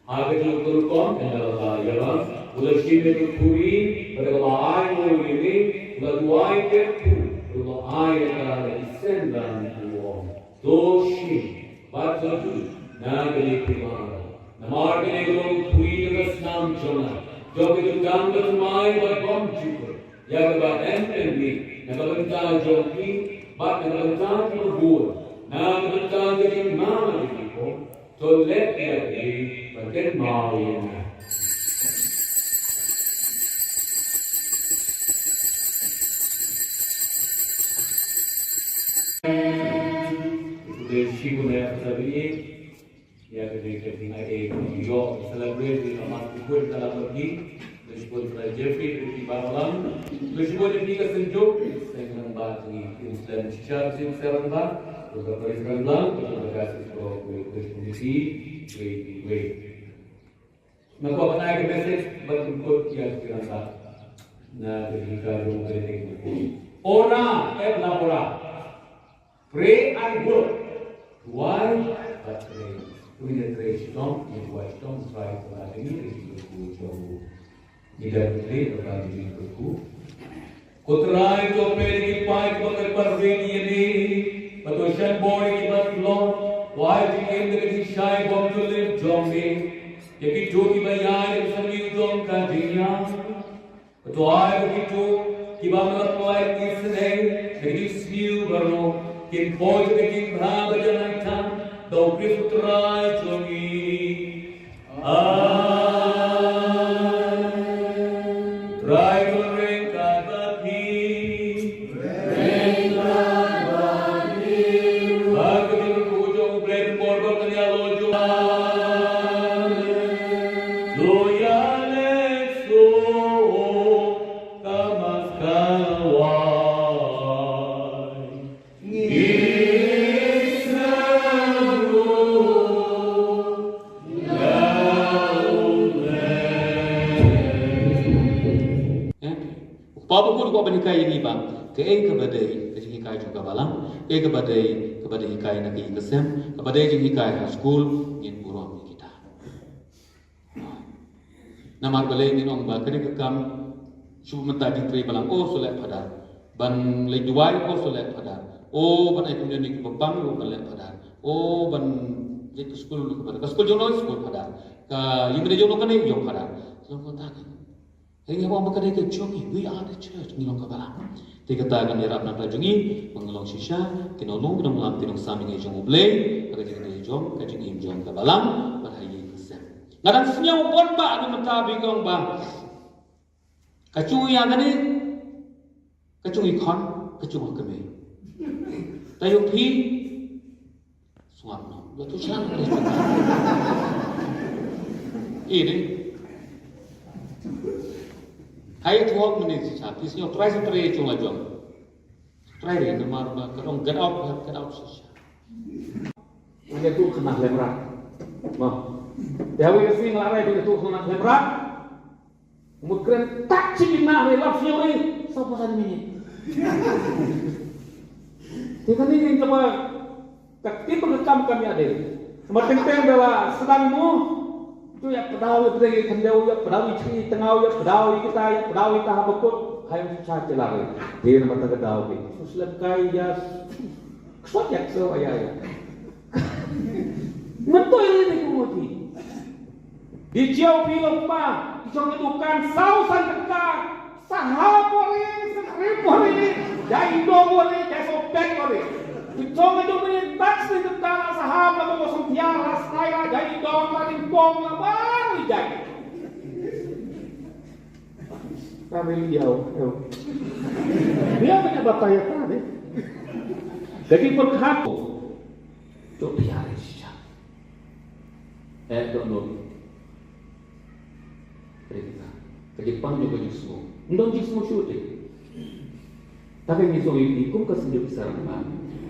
Agar diukurkan adalah ialah ulah syirioku kuri pada lain ini ulah duai kerku ulah air adalah sendang kuat tu syir batu nagri dibang nama ini kalau kuri dengan senam jona jauh itu gambar semai berbom juga yang kebat NPB nak bentar joki bat nak bentar khubor nak bentar jadi mana itu so let dia be bagian mau yang itu sihunnya tadi ya ketika ada yo celebrate sama kubur dalam pergi disebut Jeffrey di Barolang disebut di kesenjuk dengan bagi Islam secara serentak beberapa Islam terima kasih kepada komisi Nak apa naik message berikut yang dirasa. Nah, ketika rumah ini ora labora. Pray and work. Why? But pray. Punya pray strong, it was strong try to have any responsibility to tidak pray kepada diriku. Kutrai to pay pai to perveni ini. Patoshan boy kibat long. Why begin the shy bomb to live jogging? Jadi jogi bayar sami udom kajinya. Tuai begitu kiba melakukan kisah jadi smiu baru kin poj bekin bha bajalan tam do krisutrai jogi. Try to bring kabaki. Bring kabaki. Aku berkujung blend borbo kenyalo jual. Loyal so school ko banikai ini bang ke badai ke jing hikai juga balang badai hikai nak ikasem badai jing hikai school in burom kita namar balai ni ong ba kene kam su menta di tri balang solek pada ban le duai solek pada ban ai punya ni babang lu balek pada ban je ke school lu pada ke school jono school pada ka yimre jono kan ni jong pada so ko ta Hingga orang berkata ke Jongi, we are the church. Ngilong kabalang. Tiga tagan irap nang Jongi, mengelong sisa, kinolong benang malam tinong saming ay jong ublay, agak jadi jong, kajing im jong kabalang, berhayi kesem. Ngadang senyum pun ba, anu mentabi kong ba. Kacung yang ni, kacung ikon, kacung kami. Tayo pi, suam no, betul siang. Ini. Hai tuak menit saja. Kisahnya try sampai cuma jom. Try deh, nama kerong get out saja. Ini tu kena lemrak. Mah, dia awak sih ngelarai dia tu kena lemrak. Mungkin tak cipin nak relap siapa ni? Siapa sahaja ni? Dia kan ini coba ketika berkam kami ada. Semakin bela sedangmu. Tu ya pedau pergi kendau ya pedau ciri tengau ya pedau kita habukut hayam saja lagi dia nama terkedau ni selesai ya kuat ya so ayah mentu ini kumudi di jauh pilot pa dijong edukan sausan dekat sahabori seribori jai dobori jai sobek bori dijong edukan taks di dekat sahab lalu kosong tiara saya jai dom paling bom lah baru jai kami jauh dia punya bapak ya tadi jadi berkata cok tiara sisa dok non jadi pang juga jismu ndong jismu syuting tapi misalnya ikum kesenjuk sarang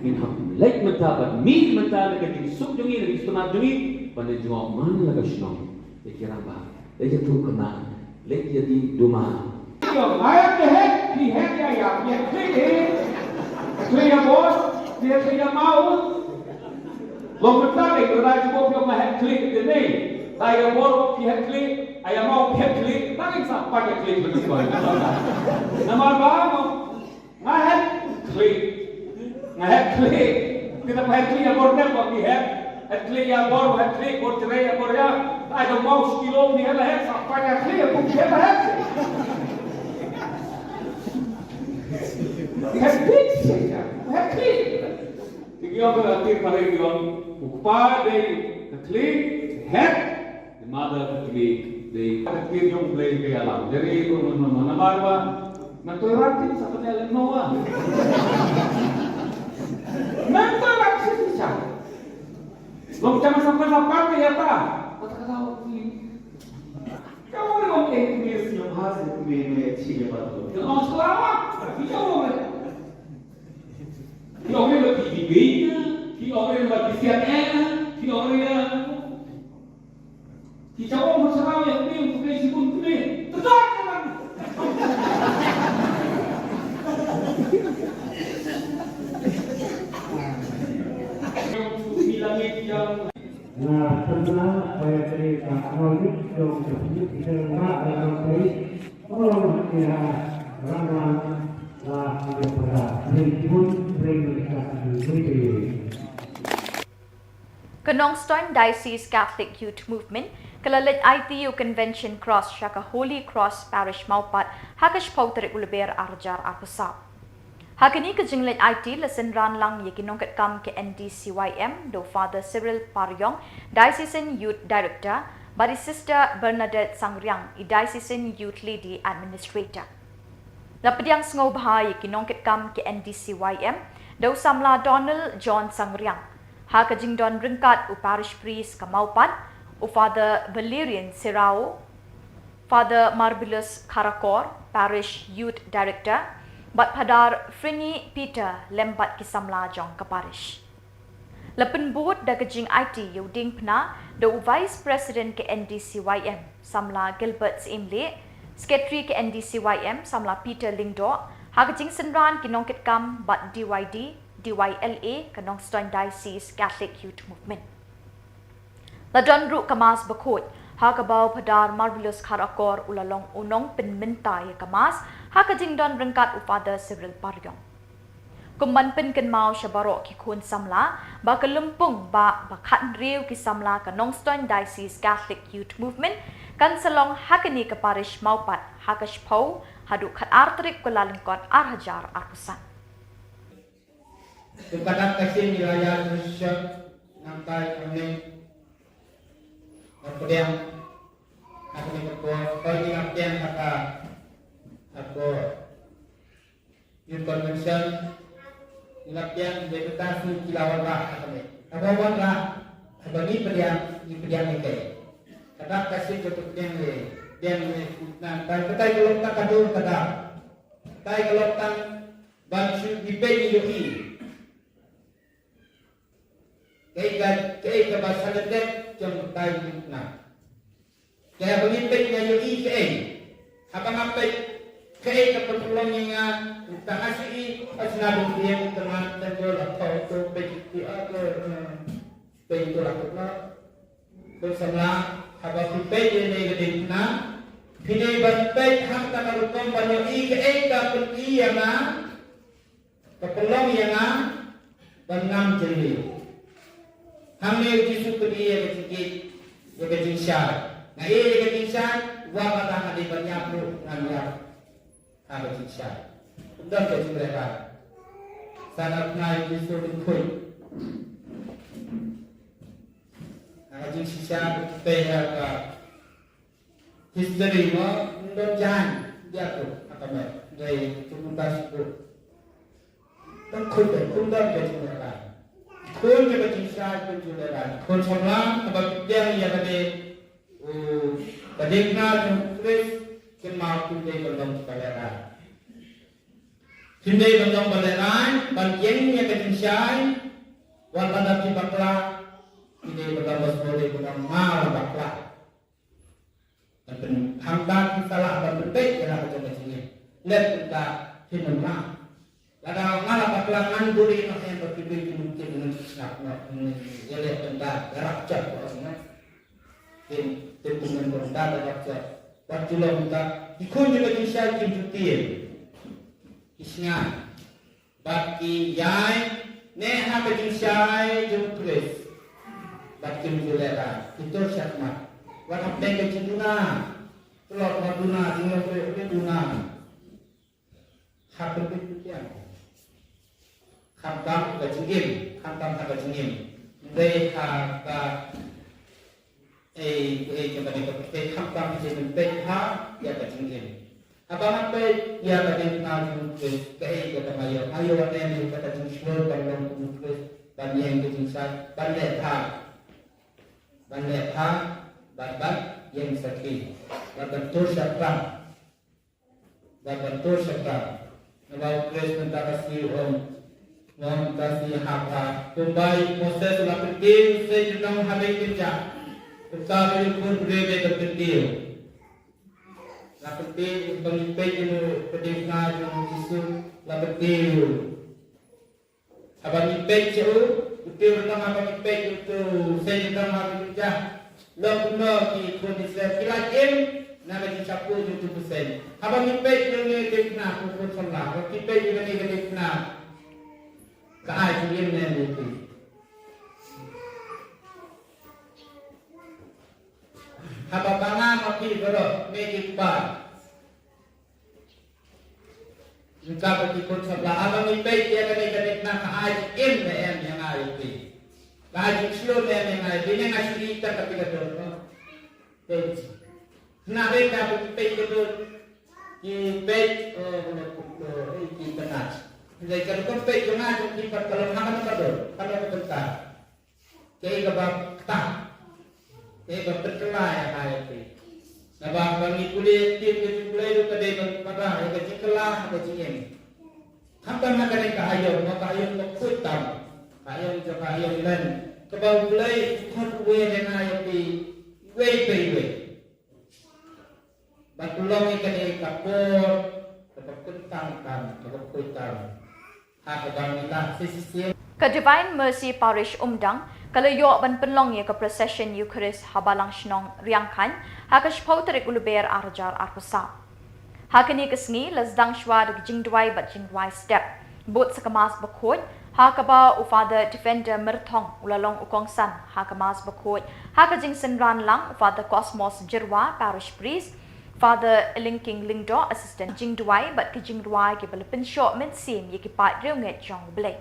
minham lek mentabat min mentada ke disuk jungi lagi setengah jungi pada jua mana laga senang pikiran bah lek tu kena lek jadi duma yo ayat deh di head ya klik ya bos dia tidak mau lo mentada ke raja bos yo mah klik ke ni saya bos dia klik ayam mau klik tak bisa pakai klik begitu nama apa ngah klik klik kita pakai klik yang border kok di klik yang bor klik bor cerai yang bor ya ada mau kilo ni lah sampai klik aku dia lah klik saja klik dia berarti pada bilang upah dari klik the mother klik the klik yang play ke alam jadi itu mana baru nanti rati sampai dalam Noah nanti rati sisa lo jangan sampai lapar ya pak kata-kata kau ni orang Inggris yang hasil meme cium batu kalau selamat kita orang kita orang lebih tingginya kita orang lebih siapnya kita orang kita orang masalah yang ni untuk isi pun ni tetap kan Nah, setelah saya cerita kronik dong tersebut kita nak dalam polis orang kira orang lah tidak berat meskipun sering berkata Kenongstoin Diocese Catholic Youth Movement kelalit ITU Convention Cross Shaka Holy Cross Parish Maupat Akash Bashir ulber arjar apusap. Hakini ke jinglet IT lesen ran lang yakinong kam ke NDCYM do Father Cyril Paryong Diocesan Youth Director bari Sister Bernadette Sangriang i Diocesan Youth Lady Administrator. Lapadiang sngow bahay yakinong kam ke NDCYM do Samla Donald John Sangriang ha ka jingdon ringkat u parish priest kamaupat u Father Valerian Sirao Father Marvelous Karakor Parish Youth Director Bat Padar Frini Peter lembat kisamla jong kaparish. Lepen board da kejing IT yuding pna do Vice President ke NDCYM Samla Gilbert Imle Sekretari ke NDCYM samla Peter Lingdo, hagajing senran kinong kitkam bat DYD, DYLA kanong Stone Diocese Catholic Youth Movement. Ladon ru kamas bakut, hagabaw padar marvelous karakor ulalong unong penmentay kamas, hagajing don rengkat Father Cyril Paryong. Kumman pen kan mau syabaro ki kun samla ba kelumpung ba khat riu ki samla kanong Stone Diocese Catholic Youth Movement kan selong hakani ke parish maupat Akash Pau hadu khat artrik kulalengkot arhajar arpusan. Kepada kasih wilayah Indonesia nampai kami kemudian kami berkuat bagi ngapian kata aku youth convention ngapian deputasi kilauan lah kami apa lah apa ni pediam ni kata kasih tutup dia nah kita kalau tak kadu kata kita kalau tak bangsu dipeni yogi kaya bahasa Lenten jom tayo na. Kaya pagipit nga yung kaya habang kaya kapatulong nga tangasi asinabong diyang teman tenggol atau to pagiti pagito lakot na bersama habang pipit yung negatif na pinibantay hanggang narutong banyo kaya kapatulong nga kapatulong nga banam jeli Hamil Jisu dia bersikit, dia berjinsar. Nah ia berjinsar, wah kata ada banyak pun ngambil ada jinsar. Undang ke mereka. Sangat naik Jisu dikui. Ada jinsar berkata history mo undang jangan dia tu apa mer dari tuntas tu. Tak undang ke mereka. Kun ke berjinsar kun jualan, kun semua abang dia yang ada kadangna terus kemau kun dia belum baleran. Kun dia belum baleran, bagian yang berjinsar, walaupun ada bakla, ini belum boleh belum mau bakla. Dan hamdan salah dan berbeda dalam macam-macamnya. Lihat kita hinamah. Kadang malah baklangan duri nak yang berpilih mungkin nak jadi tentang gerak cat orang tim dengan tentang gerak cat. Waktulah kita ikut juga bisa kimputin. Isnya bagi yai neha berjinsai jumtulis bagi mulera itu syakmat. Waktu tengah cintuna, telur maduna, telur maduna, hak berpikir. Khantam ka jingim dei ha ka kepada kita khantam je dei ha ya ka jingim abang apa ya ka dei na ke ke mayo ada yang kata jingshlo kalau terus dan yang jingsan banlet ha ban yang sakit dan tur syakram kalau terus minta kasih Mohon kasih hamba Tumbai proses la penting Saya juga menghabai kerja Tetapi pun berbeza berpenting La penting Pemimpin itu Pendengar yang isu La penting Abang mimpin itu Util pertama abang mimpin itu Saya juga menghabai kerja La guna di kondisi Kilakin Nama dicapu 70%. Abang mimpin yang ini kena Pukul salah Abang mimpin yang ini kena Kaya dia meneliti. Haba pangan mati berok medik bar. Jika berikut sebelah abang ibai dia kena nak kaya im yang ada itu. Kaya slow yang ada ini ngasih kita tapi kata. Nak mereka ibai itu ibai kita nak. Jadi kalau kau pergi jangan di kalau makan kalau bentar, kaya kebab tak, kaya berkelai apa itu. Nabah kami kulit tim kulit itu tadi pada kaya cekelah kaya cingin. Hampa makan ayam, maka ayam kutam, ayam juga ayam lain. Kebab kulit kau kue dengan ayam di kue. batulong ikani kapor kaputangkan kaputar hakabang sisisi Ke Divine Mercy Parish Umdang, kalayo ban penlong ye ke procession Eucharist habalang shnong riangkan, hakash pauterik uluber arjar arpusa. Hakani kesni lazdang shwa de jingdwai bat jingdwai step. Bot sekamas bakut, hakaba ufada defender merthong ulalong ukongsan, hakamas bakut, hakajing senran lang ufada Cosmos Jirwa Parish Priest, Father Linking Lingdo Assistant Jingdwai bat ke jingdwai ke balapen short men sim ye ke pat reunget jong blay.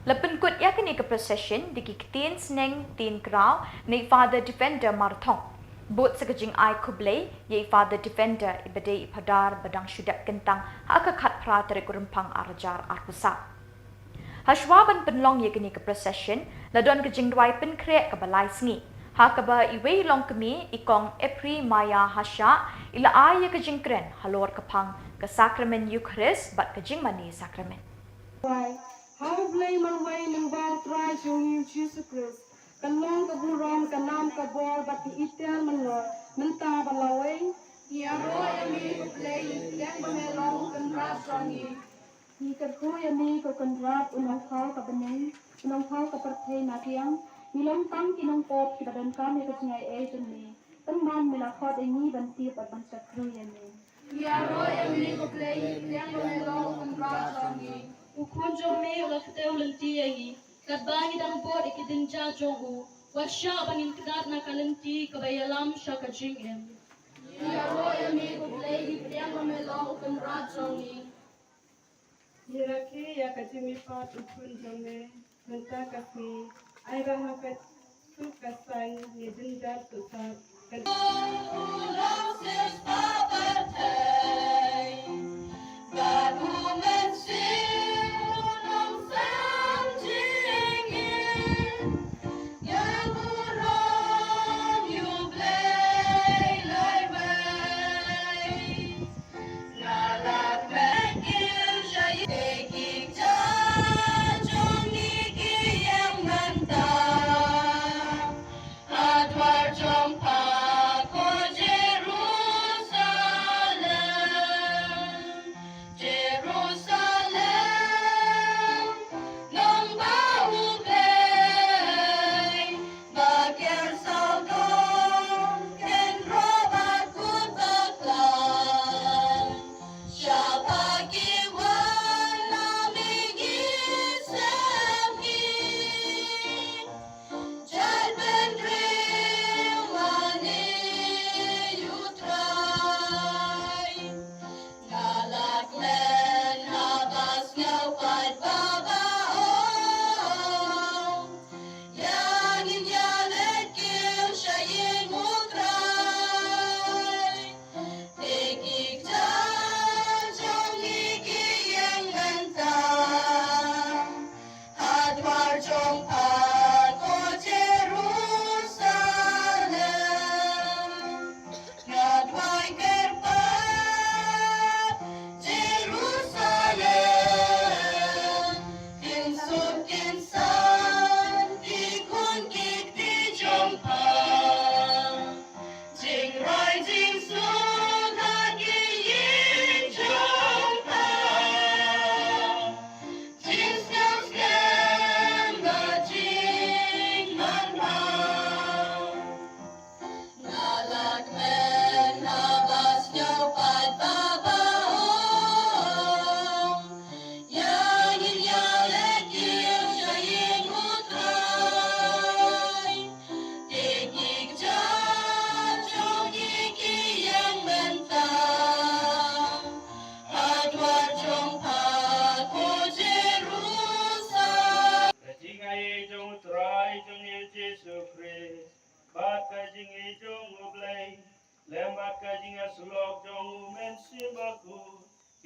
Lepen kut ya kini ke procession di kitin sneng tin krau ni Father Defender Marthong. Bot sekejing ai kublay ye Father Defender ibadai ipadar badang syudak kentang haka kat pra tarik rempang arjar arpusa. Hashwaban penlong ye kini ke procession ladon kejing duai pen krek ke balai sngi. Hakaba iwe long kemi ikong Epri Maya Hasha ila ai ye kejing kren halor kepang ke sakramen Eucharist bat kejing mani sakramen. How blame man way ng bang try yung Jesus Christ. Kanong kaburon kanam kabor bat itel manor menta balaway. Yaro yami kuplay yang bamelong kenrat songi. Ni kerko yami ko kenrat unang kau kabeneng unang kau kapertay nakiang milong tang kinong pot kibadan kami kecingay agent ni. Teman milakot ini banti pat bansakru yami. Yaro yami kuplay yang bamelong kenrat songi. Ukunjo me ulakateo lentiyangi, kadbangi dang bod ikidinja jongu, wasya bangin kedat na kalenti kabayalam sya kajingem. Yaro yami kuplay yang bamelong kenrat songi. Hiraki ya kajimi pat ukunjo me menta kasi ay bahakat sukasan ni dinda susat.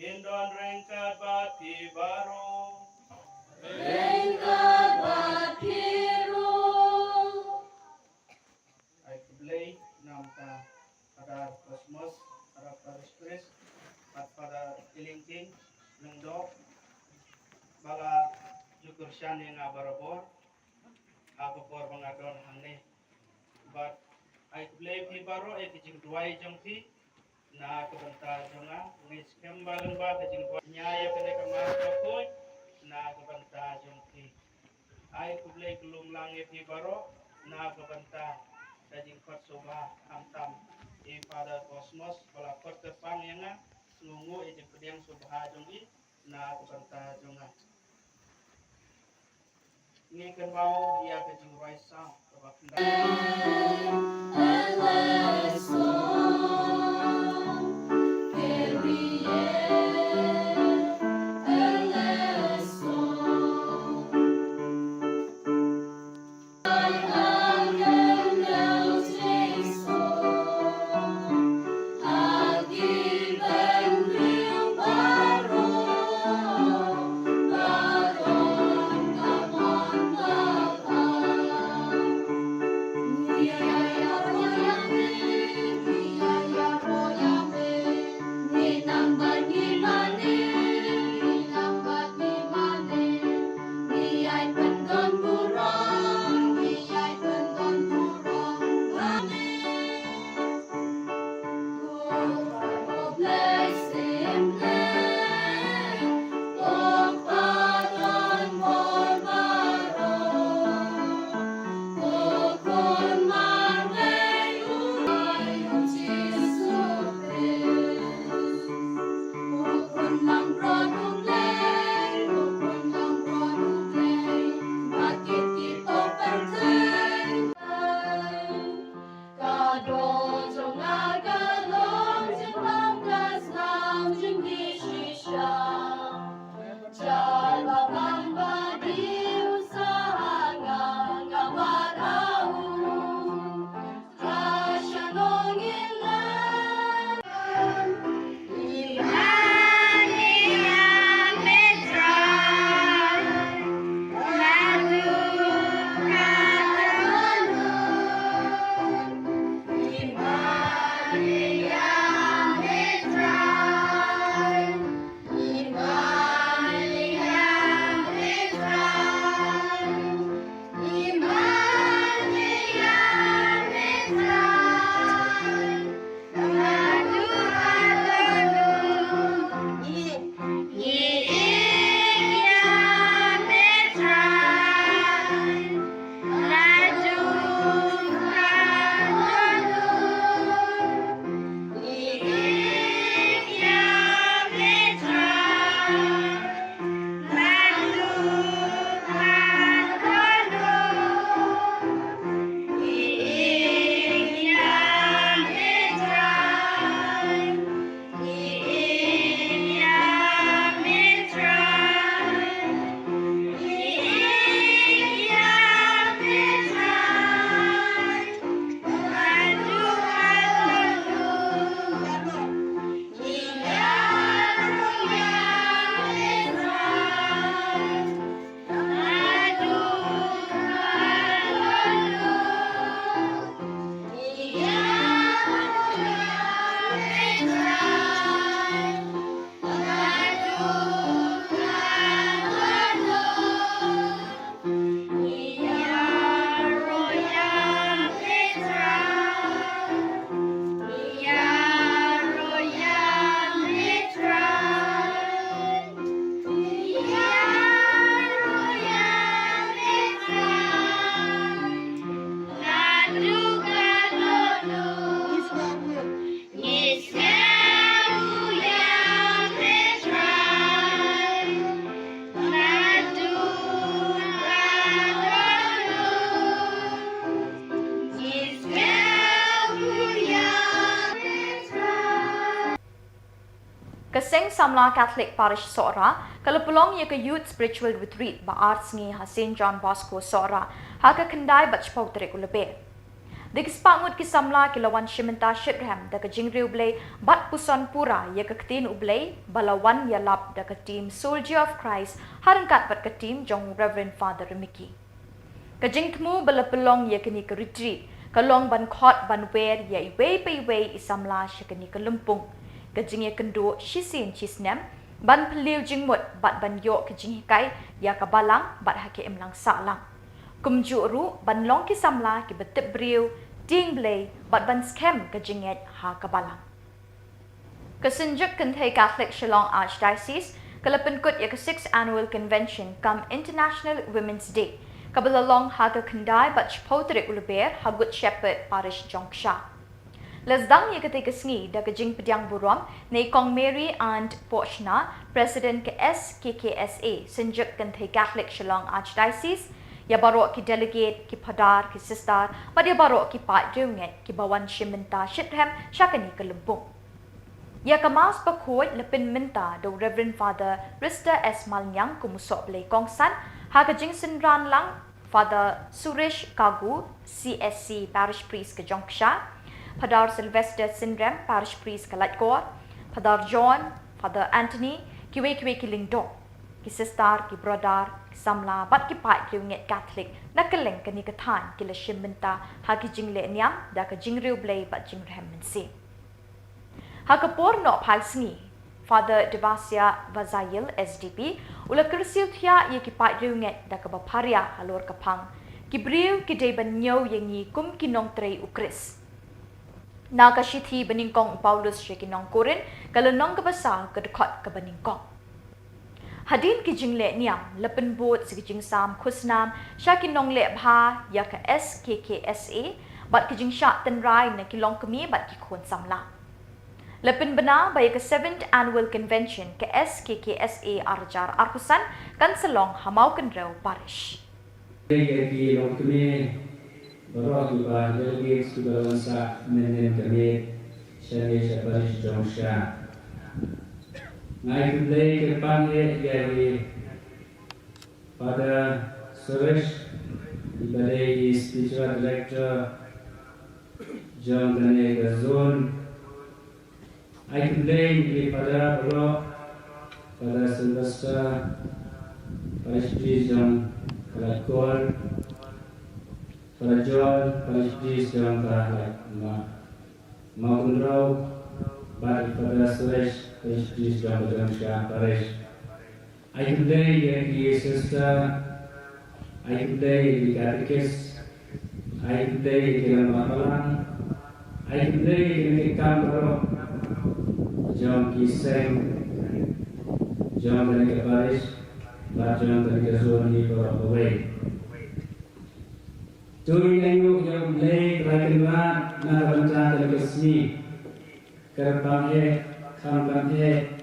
Indon rengkat bati baru. Rengkat batiru. Ay kublay nam ta pada Cosmos, pada Parish Priest, at pada Lenten Lendo, bala Yukursian yang barabor, ako por mengadon hane. But ay kublay pi baro ay kijing duay jong pi, na kebanta jonga ngis kembalan ba ke jing nyaya kene kamar kokoy na kebanta jongki ai kublai kelum langi pi baro na kebanta dajing kot soba amtam e pada kosmos bala kot kepang yanga ngungu e jing pedang soba jongi na kebanta jonga ngi kan mau dia ke jing raisa kebak Kaseng Samla Catholic Parish Sora, kalau pelong ye ke Youth Spiritual Retreat ba Arts ngi ha St. John Bosco Sora, ha ka kendai bach pau tere kulebe. Dik spangut ki Samla ki lawan Shimenta Shibraham da ka jingriu blay bat puson pura ye ka ktin ublay balawan ya lap da ka team Soldier of Christ harangkat bat ka team jong Reverend Father Remiki. Ka jingtmu bala pelong ye kini ka retreat, kalong ban khot ban wer ye iwe pe iwe isamla shikani ka lumpung. Kajing ye kendo shisin chisnem ban peliu jingmut bat ban yo kajing hikai ya kabalang bat hake emlang salang kumju ru ban long ki samla ki betep briu ting blay bat ban scam kajing ha kabalang Kesenjuk Kenthai Catholic Shillong Archdiocese, Kalapankut ya ke 6th Annual Convention come International Women's Day, Kabalalong Haga Kendai Bach Potrik Uluber, Hagut Shepherd Parish Jongsha. Lesdang ya ketika sengi da kejing pediang burom, nei Kong Mary and Pochna, President ke SKKSA, Senjuk Kenthai Catholic Shillong Archdiocese, ya barok ki delegate ki padar ki sister, pada barok ki pat junget ki bawan shimenta shithem syakani ke Lempung. Ya kemas pakut lepin minta do Reverend Father Rista S. Malnyang kumusok belai kongsan, ha kejing senran lang Father Suresh Kagu, CSC Parish Priest ke Jongsha, Padar Sylvester Sindrem Parish Priest ke Latgor, Padar John, Father Anthony, kiwe-kiwe ki Lingdong, ki sister, ki brother, ki samla, bat ki pat ki unget Catholic, na keleng ke ni ketan ki le shimenta, ha ki jing le niam, da ke jing riu belai bat jing rehem mensi. Ha khubor no phal sngi Father Devasya Vazayil SDP ula kersiu thia ye ki pat riunget da ka bapharia halor kapang ki briu ki dei ban nyau yengi kum ki nong trei ukris na ka shithi baningkong Paulus she ki nong korin kala nong ka basa ka dekhot ka baningkong hadin ki jingle niam lepen bot si jing sam khusnam sha ki nong le bha ya ka SKKSA bat ki jing sha ten rai na ki long kami bat ki khon samla Lepin benar bagi ke 7th Annual Convention ke SKKSA Arjar Arkusan kan selong Hamau Kendrau Parish. Jadi long kami baru juga delegate sudah lansak menen kami Salesian Parish Jongsha. Ngai kembali ke panggil dari Father Suresh diberi spiritual director John Daniel Gazon. I complain di pada Bro, pada Sylvester, Parish Priest yang Kalakol, pada John, Parish Priest yang Maundrau, pada Suresh, Parish Priest yang Jongsha Parish. I complain di Sister, I complain di Catechist, I complain di Lamalang, I complain di Kambro. Jom kiseng, jom dari Parish, jom dari Zoni Berawai. Turi nengu jom lay rakyat na rencana dari kesini, kerpanghe, kampanghe,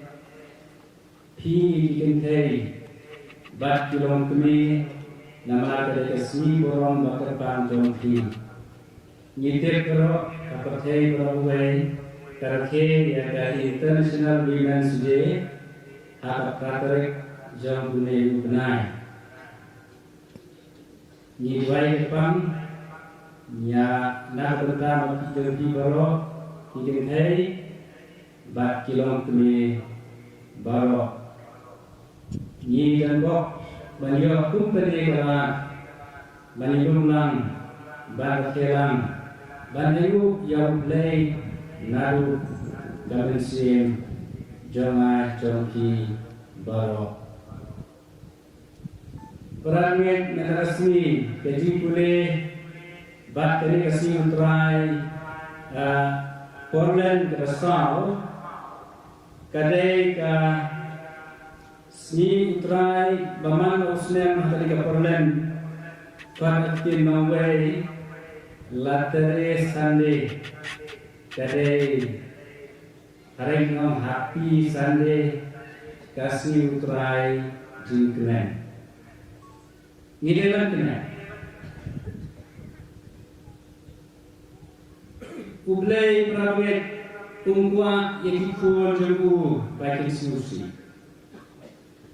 pi kintei, bat kilom kami, nama dari kesini borong bakar jom pi. Nyitir kero, kapathei Berawai. Karake ya dari International Women's Day harap Katolik jam bunyi benai. Ni dua pang ya nak pertama kita di baro kita hari bat kilom kami baro. Ni dan bok banyak kumpul kerana banyak lang banyak kelang banyak yang play Naru Gavin Sim Jonga Jongki Baro Perangit negara resmi Keji Pule Bakteri Kasih Mentrai Portland Kerasau Kadai Ka Sni Utrai Baman Usnem Hari Ka Portland Fanatin Mawai Latere Sunday Kadai hari ngom happy Sunday kasih utrai jingkren ngidelan kena ublai prawet ungkwa yang ikut jembu bakin susi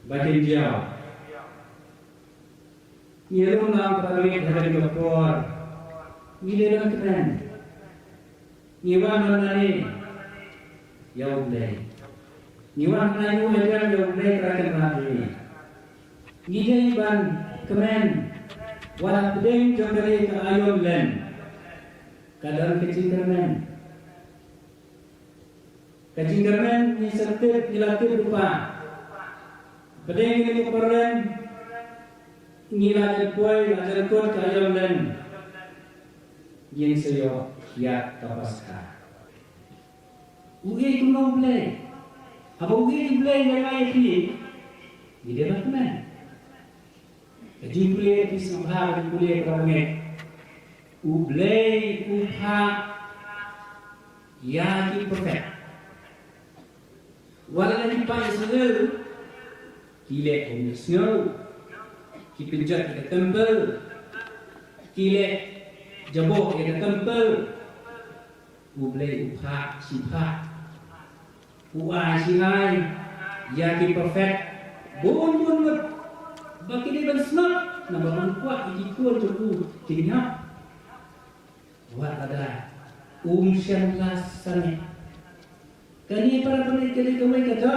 bakin jauh ngidelan nam prawet hari kapor ngidelan kena Niwan nani, yaum day. Niwan nani ulekan yaum day kerakan rapi. Gidei ban kemen, walau pedeng jangkari ke ayom len. Kadang kecing kemen. Kecing kemen ni sertip dilatih lupa. Pedeng ini keperlen, ngilajar kuai, lajar kuat ke ayom len. Yang seyo. Ya kapaska. Ugi kuno play. Apa ugi play yang lain ni? Dia bagaimana? Jadi play di sebelah di play kerana ublay upha yang perfect. Walau di pagi segel, kile home snow, kipinjat di temple, kile jabok di temple, ublay upha sipha, uai sihai, yang perfect, bon bagi dia bersnap, nama kuat di kuat cukup, tinggal. Buat ada siang sana. Kani para peneliti kami kata,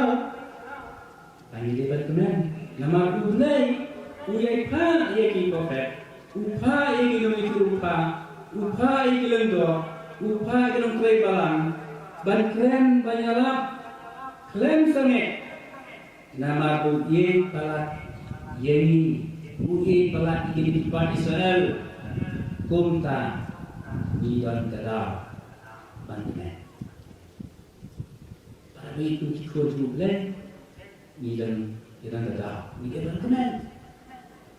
kami dapat kemen. Nama ulai, ulai pa ia kipofet, upa ia kilom itu upa ia kilom do, upa ia kilom krai balang, ban kren banyalap, klem sange. Nama ulai palat, yeni ulai palat ini di Israel, kumta. Di dalam kedai bantuan. Para itu cikgu juga di dalam kedai. Di dalam bantuan.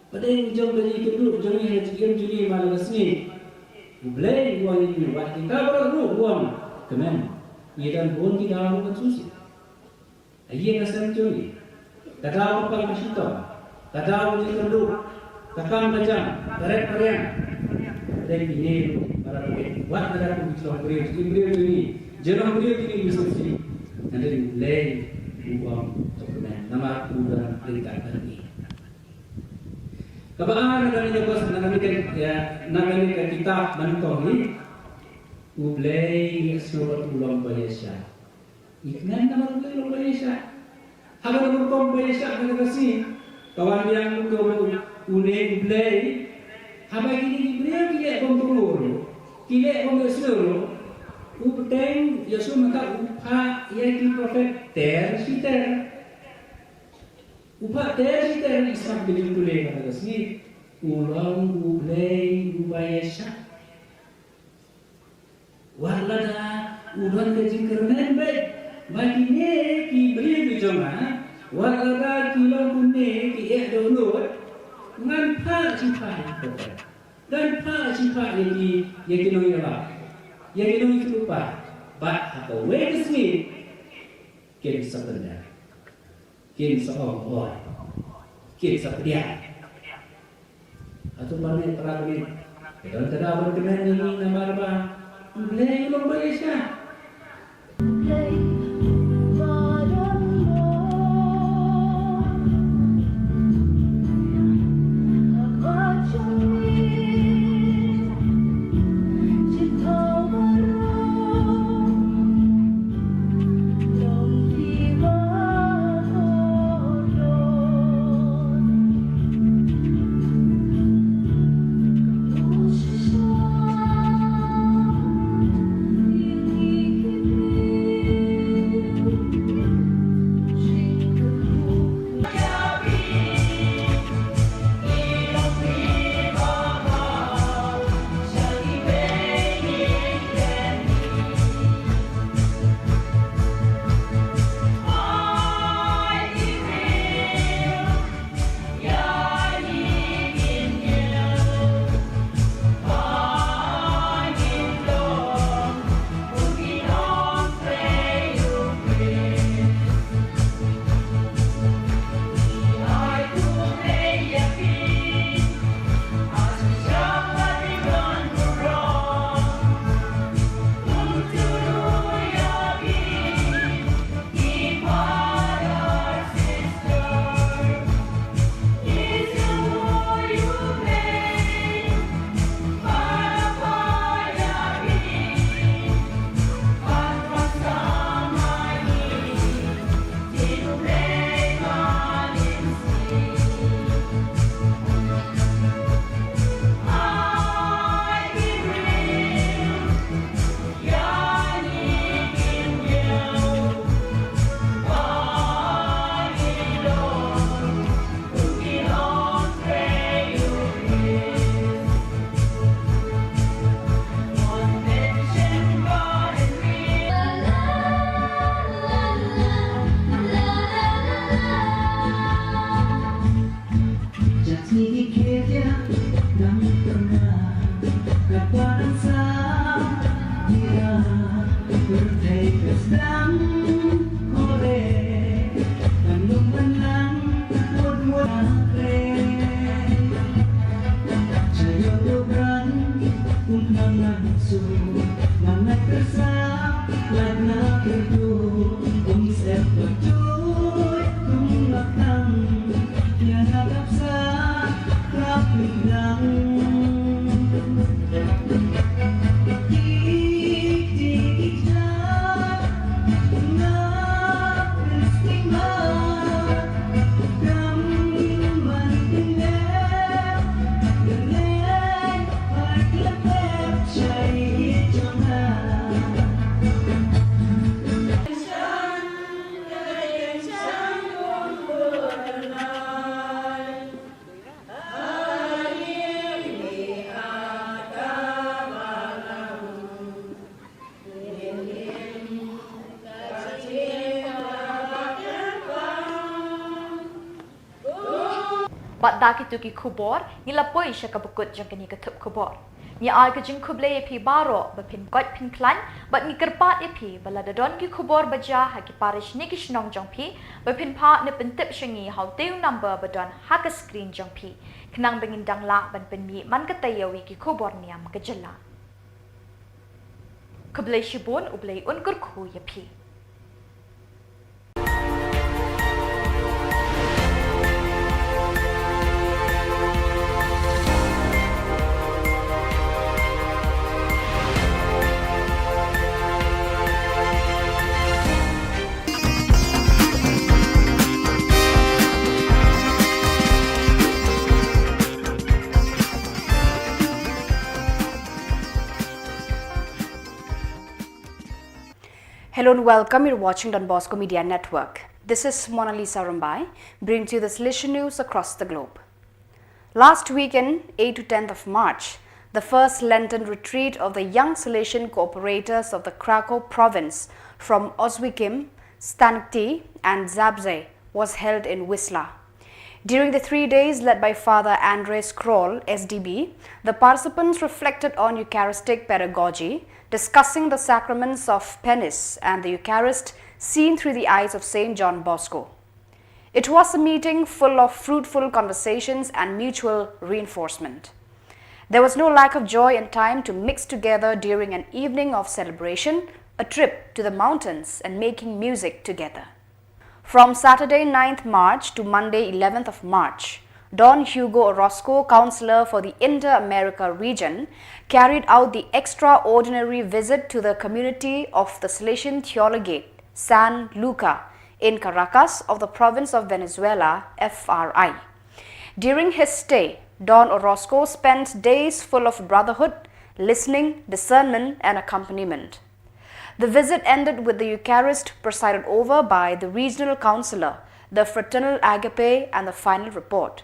Pada yang jauh dari itu, jauh yang cikgu jadi malam sini. Boleh uang ini, buat kita baru uang kemen. Di dalam bon kita harus susi. Ayah kasih curi. Kedai apa kasih tahu. Kedai yang kedua. Kakam macam, tarik periang. Dan ini para pemilik buat negara pemilik beliau ini jangan beliau ini mesti nanti mulai uang dokumen nama udah perintah ini. Kapan namanya bos namanya kitab bantong ini mulai seluruh ulang Malaysia. Iknan nama ulang Malaysia. Habar ulang Malaysia ada kasih kawan yang mulai Habis ini beliau kira kontrol, kira kontrol, upteng Yesus maka upah yang diprofet tersiter, upah tersiter Islam beliau boleh kata sini, ulang ulai ubayasha, warlada ulang kejengkeran baik, bagi ni ki beliau bijama, warlada kilau bunyi ki download. Dengan pak cipai dan pak cipai yang kinoi apa? Yang kinoi itu lupa. But apa way sini? Kim sebenarnya, kim seorang boy, kim sepedia. Atau mana perang ini? Kalau tidak berkenan ini nama apa? Mulai ulang Malaysia. You Bat da ki tu ki khubor, ni la poi sha ka bukut jang ni ka thup khubor. Ni ai ka jing khuble e phi baro ba phin kot phin klan, bat ni kerpat e phi bala da don ki khubor baja ha ki parish ni ki shnong jang phi, ba phin pha ne pen tip shangi how teu number ba don ha ka screen jang phi. Khnang bengin dang la ban pen mi man ka tayawi ki khubor niam ka jalla. Khuble shibun ublei un kur khu ya phi. Hello and welcome. You're watching Don Bosco Media Network. This is Mona Lisa Rumbai, bringing to you the Salesian news across the globe. Last weekend, 8 to 10th of March, the first Lenten retreat of the young Salesian cooperators of the Krakow province from Oswiecim, Stanikty and Zabze was held in Wisla. During the 3 days led by Father Andres Kroll, SDB, the participants reflected on Eucharistic pedagogy, discussing the sacraments of penance and the Eucharist seen through the eyes of St. John Bosco. It was a meeting full of fruitful conversations and mutual reinforcement. There was no lack of joy and time to mix together during an evening of celebration, a trip to the mountains and making music together. From Saturday 9th March to Monday 11th of March, Don Hugo Orozco, Councillor for the Inter-America region, carried out the extraordinary visit to the community of the Salesian Theologate, San Luca, in Caracas of the province of Venezuela, FRI. During his stay, Don Orozco spent days full of brotherhood, listening, discernment and accompaniment. The visit ended with the Eucharist presided over by the regional councillor, the fraternal agape and the final report.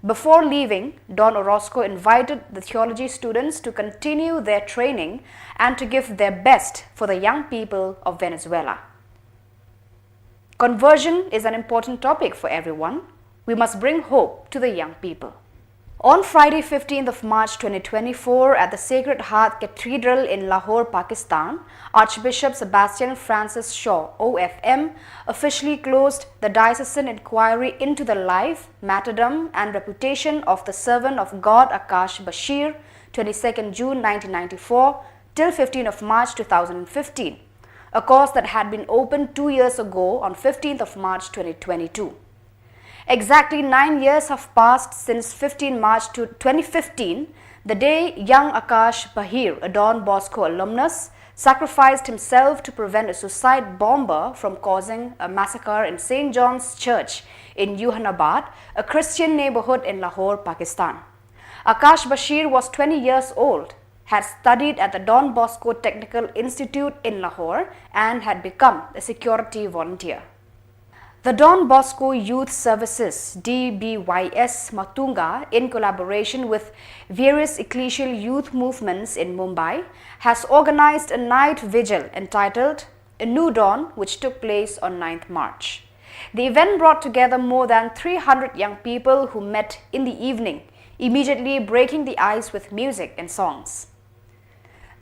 Before leaving, Don Orozco invited the theology students to continue their training and to give their best for the young people of Venezuela. Conversion is an important topic for everyone. We must bring hope to the young people. On Friday 15th of March 2024 at the Sacred Heart Cathedral in Lahore, Pakistan, Archbishop Sebastian Francis Shaw, OFM, officially closed the diocesan inquiry into the life, martyrdom and reputation of the servant of God Akash Bashir, 22nd June 1994 till 15th of March 2015, a cause that had been opened 2 years ago on 15th of March 2022. Exactly 9 years have passed since 15 March 2015, the day young Akash Bashir, a Don Bosco alumnus, sacrificed himself to prevent a suicide bomber from causing a massacre in St. John's Church in Yuhanabad, a Christian neighborhood in Lahore, Pakistan. Akash Bashir was 20 years old, had studied at the Don Bosco Technical Institute in Lahore and had become a security volunteer. The Don Bosco Youth Services DBYS Matunga, in collaboration with various ecclesial youth movements in Mumbai, has organized a night vigil entitled A New Dawn, which took place on 9th March. The event brought together more than 300 young people who met in the evening, immediately breaking the ice with music and songs.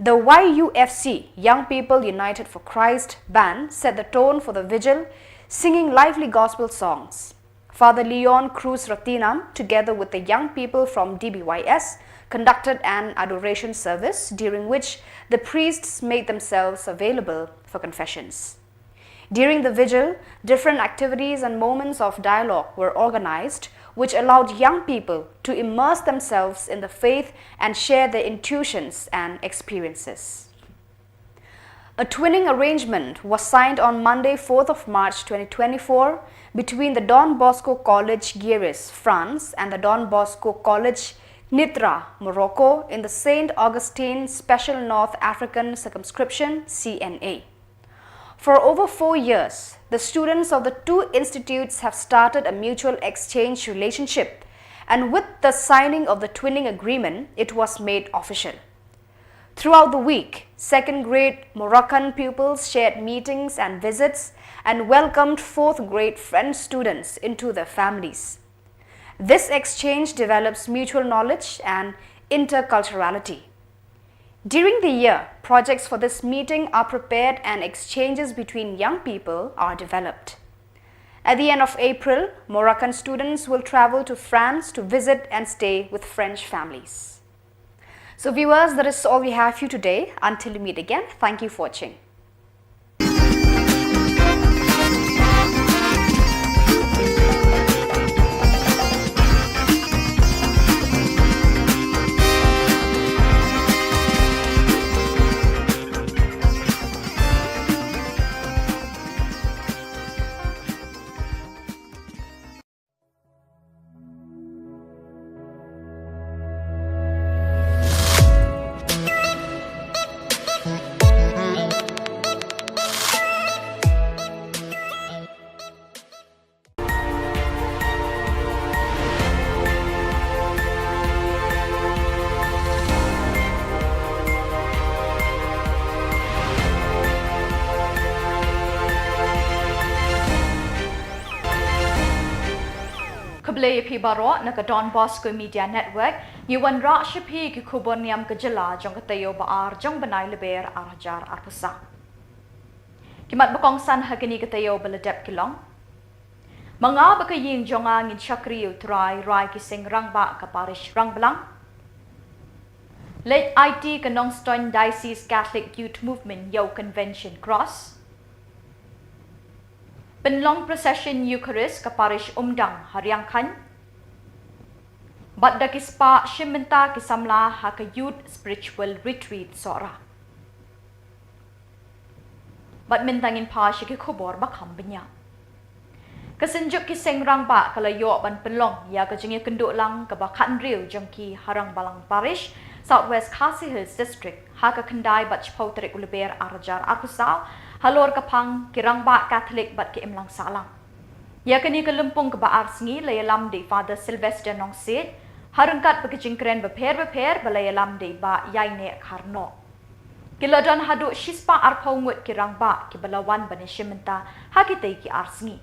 The YUFC, Young People United for Christ band, set the tone for the vigil, singing lively gospel songs. Father Leon Cruz Ratinam, together with the young people from DBYS, conducted an adoration service during which the priests made themselves available for confessions. During the vigil, different activities and moments of dialogue were organized, which allowed young people to immerse themselves in the faith and share their intuitions and experiences. A twinning arrangement was signed on Monday 4th of March 2024 between the Don Bosco College Guéris, France and the Don Bosco College Nitra, Morocco in the St. Augustine Special North African Circumscription CNA. For over 4 years, the students of the two institutes have started a mutual exchange relationship, and with the signing of the twinning agreement, it was made official. Throughout the week, second grade Moroccan pupils shared meetings and visits and welcomed fourth grade French students into their families. This exchange develops mutual knowledge and interculturality. During the year, projects for this meeting are prepared and exchanges between young people are developed. At the end of April, Moroccan students will travel to France to visit and stay with French families. So viewers, that is all we have for you today. Until we meet again, thank you for watching. Khubor pi baro na ka Don Bosco Media Network yuan ra shipi ki khubor niam ka jela jong ka tayo baar jong banai leber arjar arpusa. Kimat bakong san hagani ka tayo baladep kilong. Mga bakaying jonga ngin shakri utrai rai ki sing rang ba ka parish rang belang. Late IT ka Nongstoin Diocese Catholic Youth Movement Yo Convention Cross. Penlong Procession Eucharist ka parish Umdang Hariang Khan. Badda kispa Shimenta kisamla ha ka Youth Spiritual Retreat Sora. Badmintangin pa siya ki khubor bakham banya. Kasenjuk ki sengrang ba kalayo ban penlong ya ka jingi kenduk lang ka bakhan riu jongki Harang Balang Parish Southwest Khasi Hills District ha ka kendai bat chpautrek uleber arjar arkusau halor kapang kirang ba Catholic bat ki imlang salang. Ya kani kelumpung ke baar sengi layalam di Father Sylvester nong sit harungkat bekijingkren beper balayalam di ba yaine karno. Kiladan haduk shispa arpaungut kirang ba ki balawan banishimenta hakitei ki arsengi.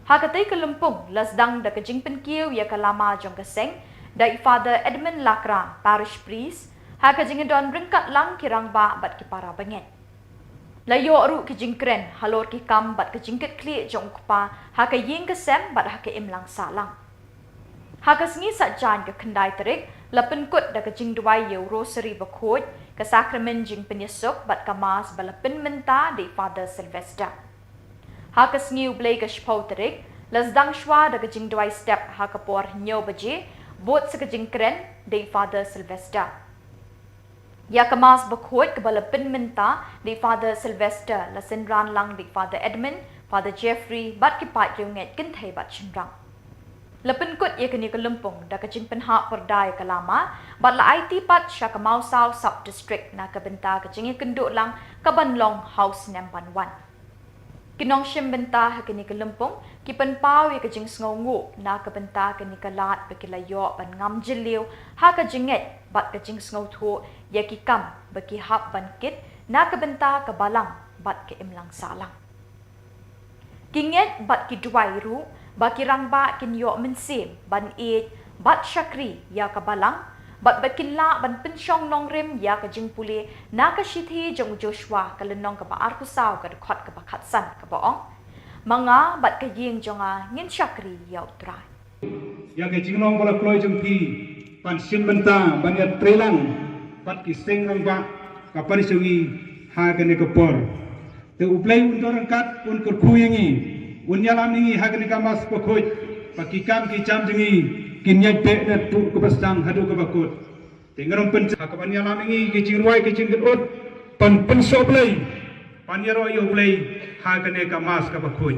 Hakatei kelumpung lasdang da kejingpen kiu ya kalama jong keseng dai Father Edmund Lakra parish priest hakajingidon ringkat lang kirang ba bat ki para banget. Layo ru ki jingkren halor ki kam bat ki jingket kli jong kupa ha ka ying kesem bat ha ka imlang salang. Ha ka sengi satjan ke kendai terik lapen kut da ka jing duai yo rosary bakut ke sakramen jing penyesuk bat ka mas balapin menta di Father Sylvester. Ha ka sengi ublay ka shpau terik lasdang shwa da ka jing duai step ha ka por nyo baje bot sa ka jingkren di Father Sylvester. Ya kemas bakut ke balapin menta di Father Sylvester la senran lang di Father Edmund, Father Jeffrey bat ki pat yunget kentai bat chenrang. Lapin kut ya kini kelumpung da ka jingpen hak perdai kalama bat la IT pat sya ka Mausau sub district na ka benta ka jingi kenduk lang ka Banlong House Namban 1. Kinong shim benta ha kini kelumpung ki penpau ya ka jing sngongu na ka benta kini kalat bekilayo ban ngam jiliu ha ka jinget bat ka jing sngo thu ya ki kam baki hap ban kit na ka benta ka balang bat ka imlang salang. Kinget bat ki duai ru baki rang ba kin yo mensim ban it bat shakri ya ka balang bat bakin la ban pensyong nong rim ya ka jing puli na ka shithi jong Joshua ka lenong ka baar kusau ka dekhot ka bakhat san ka baong mga bat ka ying jonga ngin shakri ya utrai ya ke jingnong bala kloi jong pi pan sim benta ban ya trelang pat ki seng nang ba ka parisungi ha ka ne ka por te uplay un dorang kat un kur khuyengi un yalam ni ha ka ne ka mas pokhoj pakikam ki cham jingi kinyai pe na tu ko bastang hadu ko bakut tingarom pen ka ban yalam ni ki jingwai ki jingkut pan pen soblai pan yaro yo blai ha ka ne ka mas ka bakhoj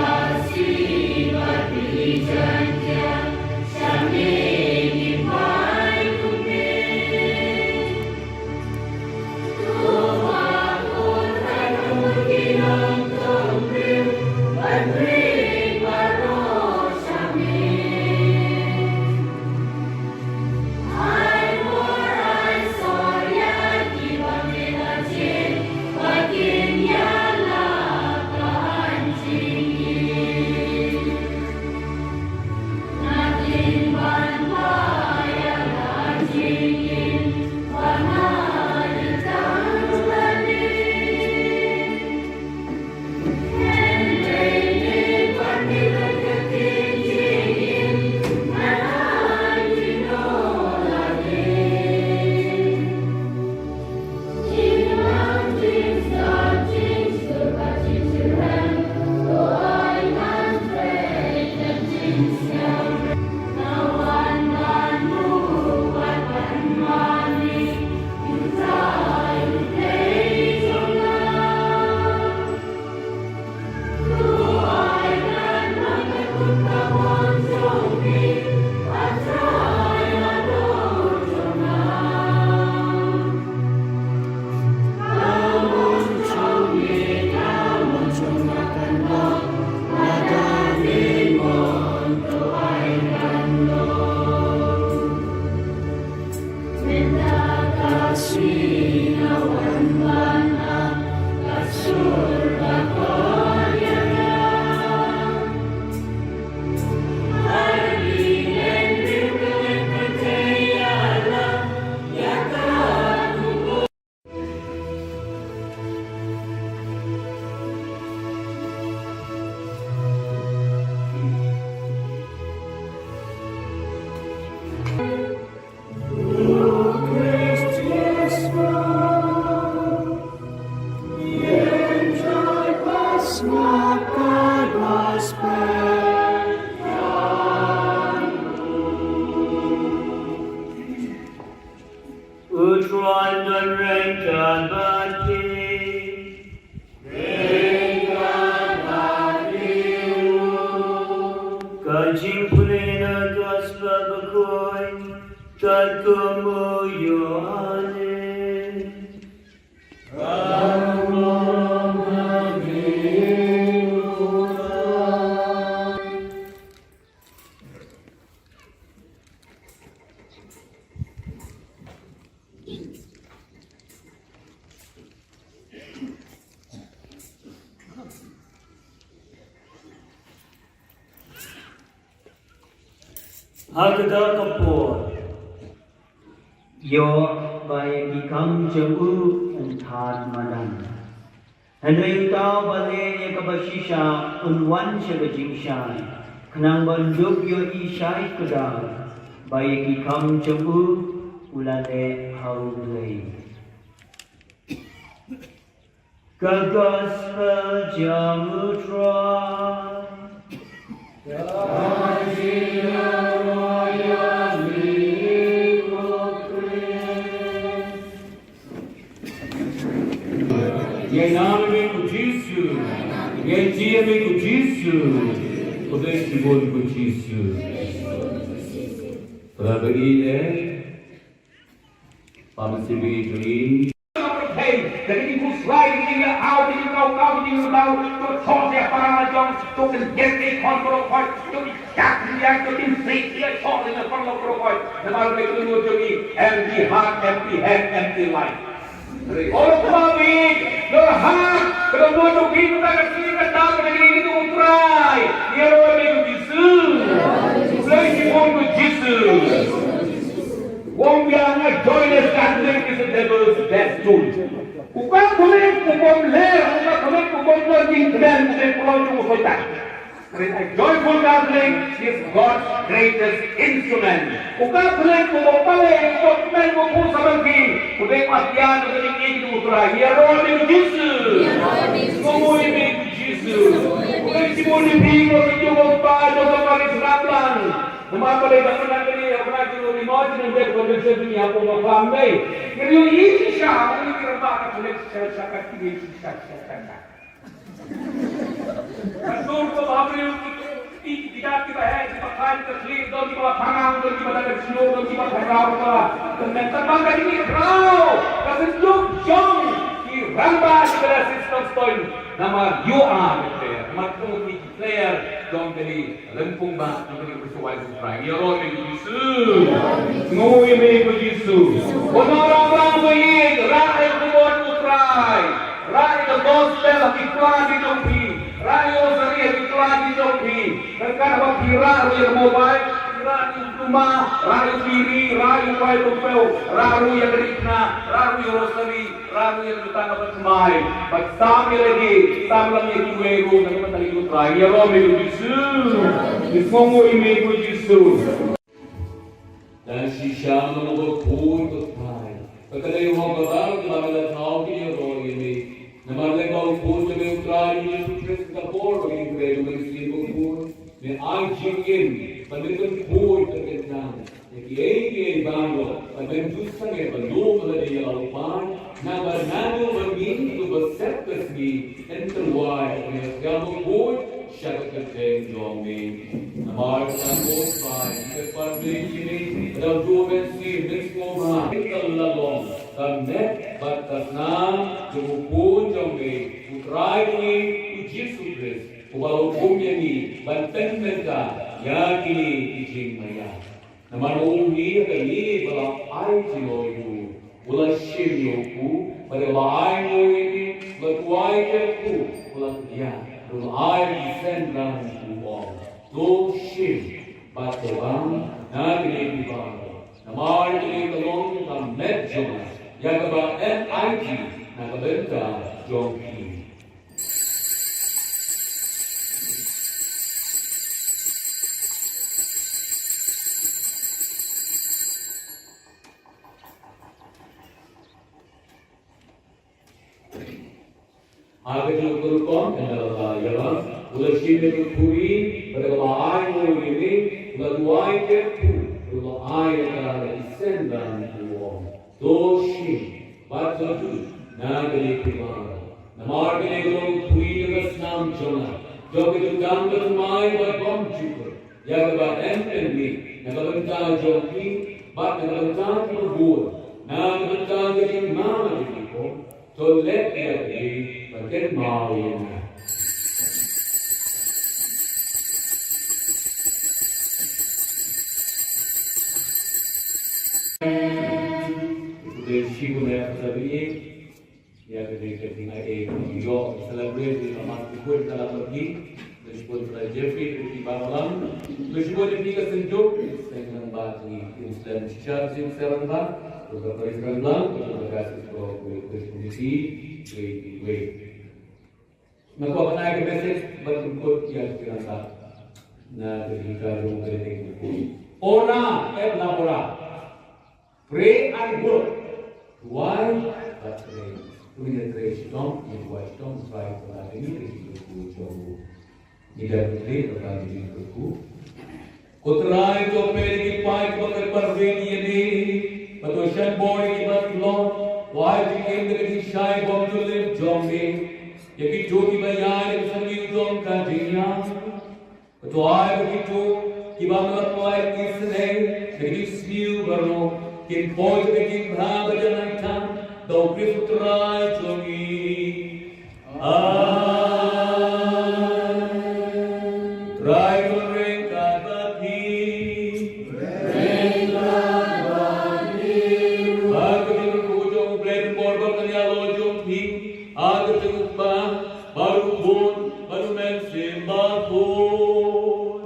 Kasih bagi janji, kami di Akash Bashir. Yo by become Jabu and Tad Madan. And you tau bale yakabashisha unwan shagajishai. Kanangban duk yo ishai kudar. By become Jabu ulade haulay. Gospel Jamutra. Em nome de Jesus, em dia de Jesus, poder de bom com Jesus. Para beri pamsi beri. Jadi ibu selain dia out di kau di kau tu thosnya para macam tu kan get kontrol kau tu cat dia tu tim street dia thos dengan kontrol kau. Nama mereka tu jadi empty heart, empty head, empty life. Orang kami berhak kedua tu kita kasih kita bagi itu utrai. Dia orang itu Yesus. Lagi pun Yesus. Wong bilang joyless Catholic is the devil's best tool. Bukan boleh kubom ler, bukan kubom lagi dan bukan pulau cuma soitan. A joyful Catholic is God's greatest instrument. Bukan boleh kubom balik, dokumen kubom sabagi. Bukan matian, bukan ini utara. Ya roh itu Yesus. Semua ini Yesus. Bukan semua ini bingung, cuma pada kemarin serablan. Nama pada zaman ini apa yang dimaukan untuk berbicara dunia apa macam ni. Jadi ini siapa ini kerana boleh cakap ini cakap. Kalau tu apa yang tidak kita hai pakai terlihat dan kita pangang dan kita ada siu dan kita terau lah. Dan terbang kali ini terau. Kasi jom di rambah segala sistem stoin. Nama you are declare. Maksud declare dong kali lempung bah untuk bersuai supaya ya roh itu Yesus. Ngui mereka Yesus. Orang-orang baik rakyat kubur utrai. Rakyat gospel iklan di Jopi. Rakyat serius iklan di Jopi. Dekat wakira yang mobile. Rakyat rumah, rakyat diri, rakyat baik tupel, rakyat yang rikna, rakyat yang rosari, rakyat yang bertangga bersemai. Bersama lagi, sama lagi kueru, nanti mentari utrai. Ya roh mereka Yesus. Dismongo mereka Yesus. Dan sisa menunggu pun bertai. Ketika orang bertaruh dalam dalam tahu dia roh ini. Nama mereka pun lebih utrai Yesus Kristus khubor bagi mereka Muslim pun. Ni anjingin Pagdating khubor terkenal, yang bango, pagdating justang belum meladi laupan, nabernado bermin tu bersertas ni, enterwai, yang khubor syarat terkait jomi, namar sambut bai, kepada ini dalam dua versi menskoma, terlalong, karena batas nam, jemput jomi, utrai ini Yesus Kristus. Walau hukumnya ni banten mereka ya kini izin maya. Nama uhi kali balau ai jiloyu, ulah shiryoku pada ai ini berkuai kerku ulah dia, ulah ai disendang kuong. Do shir batebang na kini dibang. Nama kini tolong kam net joma. Ya keba NIG na kebenta jongki. Agak berukon adalah ialah ulah sini berkuri pada ai ini ulah duai kerku ulah ai adalah disendang uang doshi baca tu nagari kumar namar kene golong kuri dengan senam jona jog itu dam bermai berbom juga ya kebat MNB nagabenta joki bat nagabenta berbur nagabenta jadi mana jadi so let dia Bagian mau ini. Dari siapa yang tadi ya ketika yo celebrate amat kuat dalam pergi dari pun Jeffrey dari Banglang meskipun ini kesenjuk dengan bagi Islam secara sekarang beberapa Islam terima kasih kepada komisi wait. Nakuha na yung message, berikut yang dirasa na ketika yung kaliting itu. Ora et labora, pray and work. Why? But pray. Doing the prayer strong, it was strong, try to have any reason to show. Tidak pray, tetapi diriku. Kutrai to peri pai pakai perveni ini, patoshan boy kibat long. Why became the shy bomb to live zombie? Yaki Jogi Bayan Sangi Dom Kandinya. But why begitu? Kibang apply this name, the Snew Barno, Kim Boy the King Habajanatan, though Griff try to me. Try to ring Kabati. Baru pun, baru mensim bakun.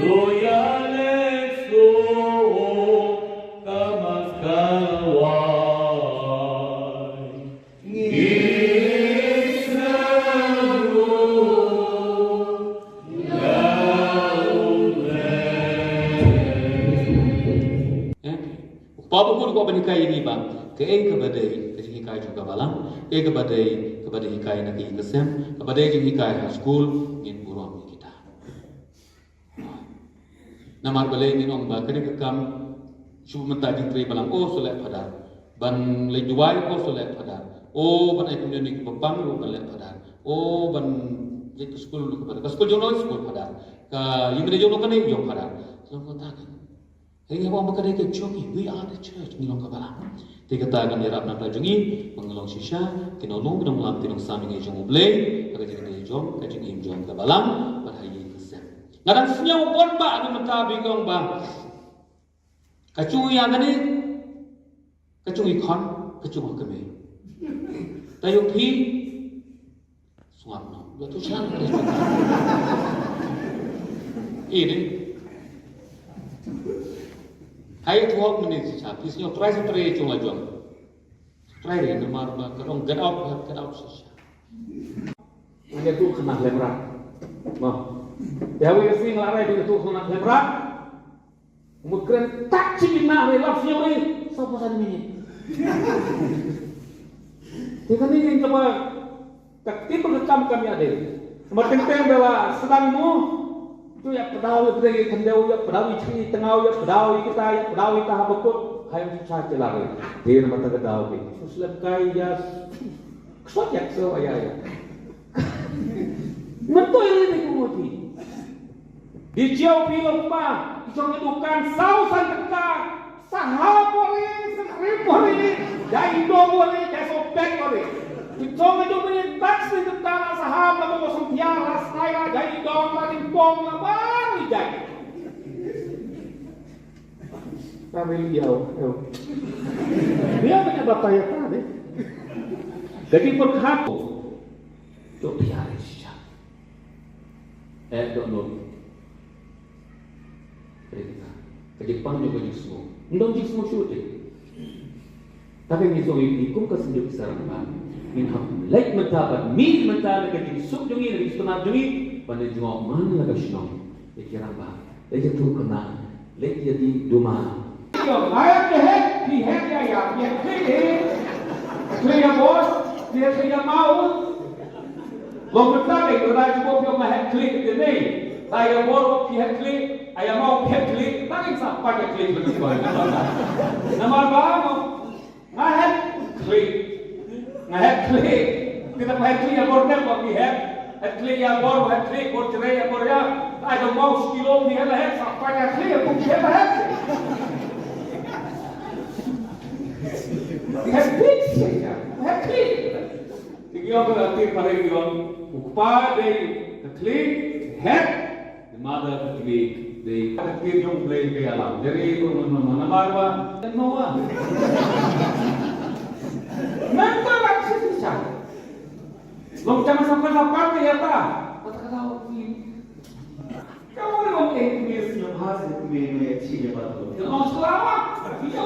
Loyales so kamas kawai. Israelu Papa pun kau berikai ini bang. Ke badai ke hikai juga balang badai kepada hikai nak ikesem badai jeng hikai school in buram kita namar balai ni nong ba kene kam shu menta jeng tri balang solek pada ban le duai solek pada ban ai community babang lu balek pada ban ke school lu pada school jono school pada ka yimre jono kane yo pada so kata kan Hingga orang berkata ke jogi, we are the church ni long kabala. Dikatakan dia rap nak jungi, mengelong sisa, kinolong kita malam tinong sami ngejong ublay, kerja kita jom, kerja kita jom kabalang, berhayat kesem. Ngadang senyum pun ba, ni mentabi kong ba. Kacungi yang ni, kacungi kon, kacungi kami. Tayong pi, suap no, betul siang. Ini. Hai 12 minutes saja. Isinya try sampai cuma jual. Try deh, nomor kerong get out saja. Ada tu senang lemrak. Mah, ya we sing larai di tu senang lemrak. Mungkin tak cikin nak relapse nya we. Siapa sana ini? Dia kan ini coba tak tipu rekam kami ada. Mà tiếng tiếng bela sedang mu. Tu ya pedau ya pedai kendau ya pedau ichi tengau ya pedau kita ya pedau kita habakut. Hai susah celare. Dia mata kedau ke. Selesai ya. Kesot yak so ayah. Mentoy ini kumudi. Di jauh pilih pa, isong edukan sausan tekak, sahapori, sekripori, jai domori, jai sopekori. Isong edukan taks di tekak sahap, lalu kosong tiara, saya jai dom, lagi pom, baru jai. Kami liau, dia banyak bapak ya tadi. Jadi berkat, cok tiara sih. Dok. Ke Jepang juga jismu, ndong jismu syuting. Tapi miso ikum kesenjuk sarang ban, minham like mentabat, min mentabak ke jisuk jungi, lagi setengah jungi, pada jengok mana laga senong, ikiran bah, lagi tu kena, lagi jadi duma. Yo, ayat kehet, dihet ya, yang kaya bos, dia kaya mau. Long mentabak, berada cukup yang mahet klik ini. Saya baru pihak klik, saya mau pihak klik, tak insaf pakai klik begitu. Nama apa? Ngahet klik, kita pakai klik yang baru dapat pihak, klik yang baru, klik baru cerai yang baru ya. Saya mau sekilo pihak lah, sampai klik yang pihak lah. Pihak klik saja, pihak klik. Jadi apa nanti pada yang upah dari klik, pihak. Mother week, the kid play kaya lang. Dari namarwa, nawa. Mental access siya. Long jangan sampai lapar ya ta. Kata-kata kamu memang ekmis yang hasil kemene sih ya betul. Yang selama dia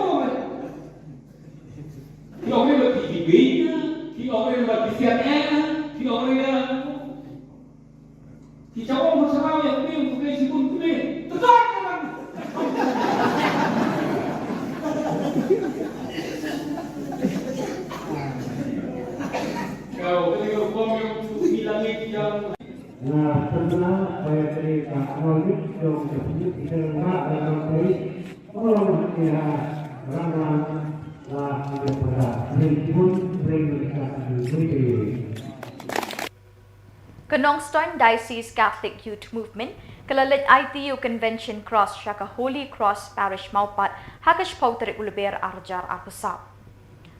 orang lebih tinggi, dia orang lebih siapnya, dia orang Dijawab masalah yang ini untuk isi pun ini tetap kan. Kalau ketika bom yang bilang yang Nah, sebenarnya saya dari Pak Rolik dong sebut kita nak dalam dari orang dia orang lah tidak pernah pun mereka diberi. Kenongstoin Diocese Catholic Youth Movement, kalalit ITU Convention Cross Shaka Holy Cross Parish Maupat, Akash Bashir Uluber Arjar Apusap.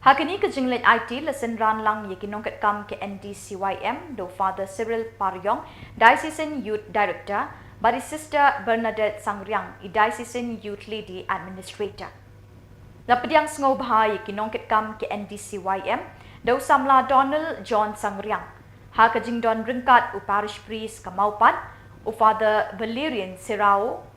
Hakini kejinglit IT lesen ran lang yekinongkat kam ke NDCYM do Father Cyril Paryong, Diocesan Youth Director, bari Sister Bernadette Sangriang, Diocesan Youth Lady Administrator. Lapadiang ngobha yekinongkat kam ke NDCYM, do Samla Donald John Sangriang. Hakajing don ringkat u parish priest Kamaupat, u Father Valerian Sirao,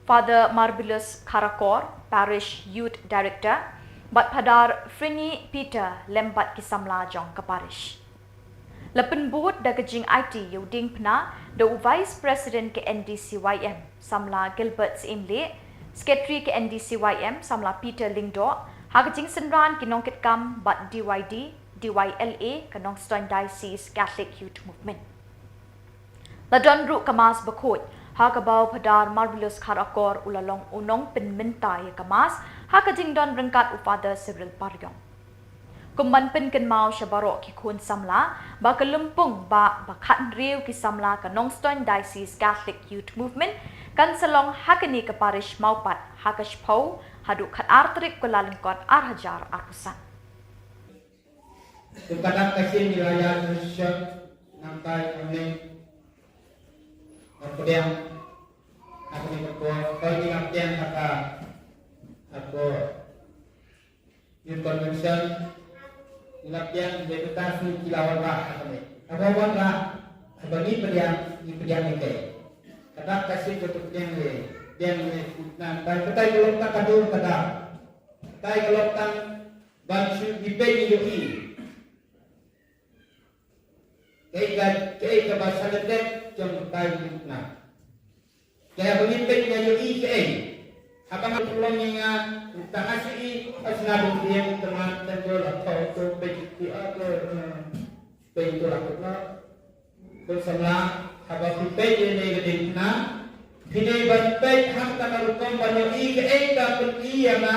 Father Marvelous Karakor, parish youth director, bat padar Frini Peter lembat kisamla jong ke parish. Lepen board da kajing IT yuding pna da u vice president ke NDCYM samla Gilbert Imle, secretary ke NDCYM samla Peter Lingdo, hakajing senran kinongkit kam bat DYLA Kenongstoin Diocese Catholic Youth Movement. Ladon ru kamas bakut, hakabaw padar Marvelous Karakor ulalong unong pinmintay kamas, hakajing don rengkat u Father Cyril Paryong. Kumban pin kenmao siya baro ki kun samla, baka lumpung ba bakat riw ki samla Kenongstoin Diocese Catholic Youth Movement, kan salong hakani ka parish Maupat, Akash Bashir, hadu kat artrik kulalingkot arhajar arpusan. Kadang kasih nilai Indonesia nampai kami kemudian aku ni kau ni kapten kata aku Intercultural kapten deputasi kilauan lah kami aku wan lah bagi pediam ni kadang kasih tutup yang nampai kita kalau tak kadu kadang kita kalau tak bantu dibeli lagi. Kaya bahasa Lenten jom tayo na. Kaya pemimpin niya yung ICA. Habang tulong niya tangasi asnabong dia teman tenggol atau pejiti atau penggol aku na bersama habis pipet ini kedina pide bantai hak tak karukom banyak ke eka pergi yang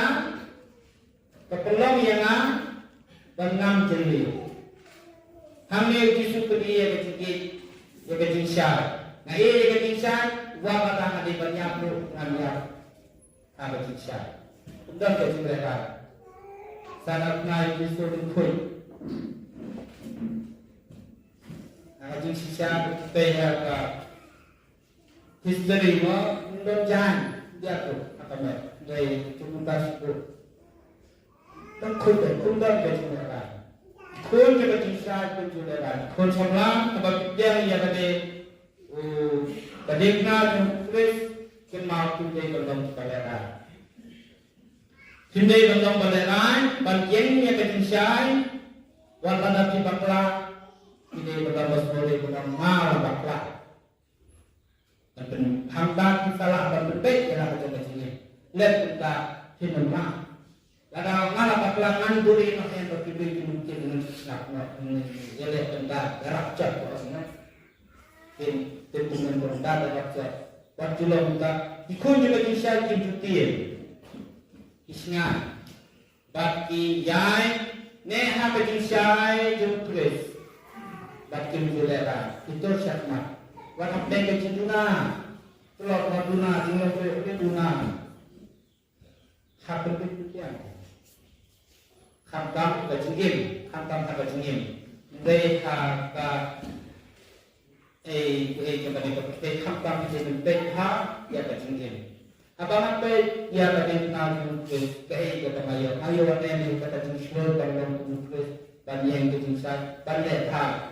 kepelong yang bangam jeli hamil jisu pergi yang kecil yang kecil syar nah yang kecil syar wabah tangan di banyak lu ngambil apa kecil syar undang kecil mereka sangat naik jisu dikui Ajin sisa kita ya history mo ndon jan dia tu apa me dari tuntas itu tak kuda ke sini kun ke sisa kun jualan kun semua sebab dia yang ada kadekna terus kemau tu dia belum kelihatan hindi belum kelihatan bagian yang ketinggian warna bakla ini bertambah boleh bernama bakla dan hamdan salah dan berbeda yang ada di sini lihat kita hinma ada ngala bakla nganduri no yang berbeda mungkin nak ya lihat kita rakcak orangnya tim dengan berada rakcak waktu lo kita ikut juga kisah kimputir isnya bagi yai neha berkisah jumpas Bakin julera itu syakmat. Warna pengke cintuna, telur maduna, tinggal ke duna. Hak berpikir. Hamtam kecingin, hamtam tak kecingin. Deh hak kepada kepada hamtam kecingin hak ya kecingin. Apa sampai ya kadang nak kepada mayo warna yang kata cingin kalau mungkin banyak kecingin banyak hak.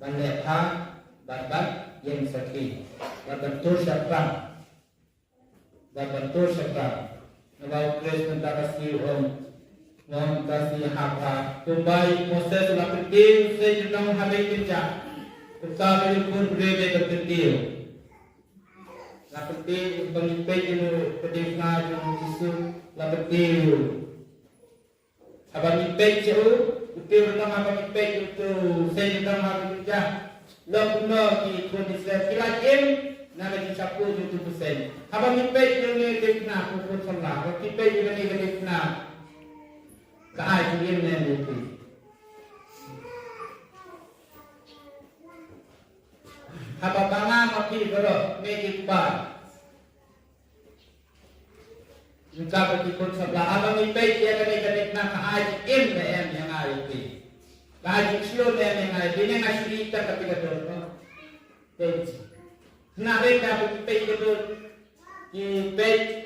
Banyak hak babat yang sakit, babentur syakram, Kalau Chris minta kasih om kasih hak, kembali proses la penting saya jenang habis kerja, kita pun berbeza terpenting. La penting pemimpin itu pendengar yang jisu la penting. Abang mimpi jauh. Betul nama kami pek itu saya nama kerja lokno di kondisi kilajem nama di sapu itu persen. Abang mimpi yang ni dekna pukul sebelah. Kalau mimpi yang ni dekna kahai yang ni itu. Abang bangga mati kalau medik bar. Jika berikut sebelah abang mimpi dia dekna kahai yang hari ini. Kahai slow yang hari ini ngasih kita tapi betul. Nak mereka mimpi betul. Mimpi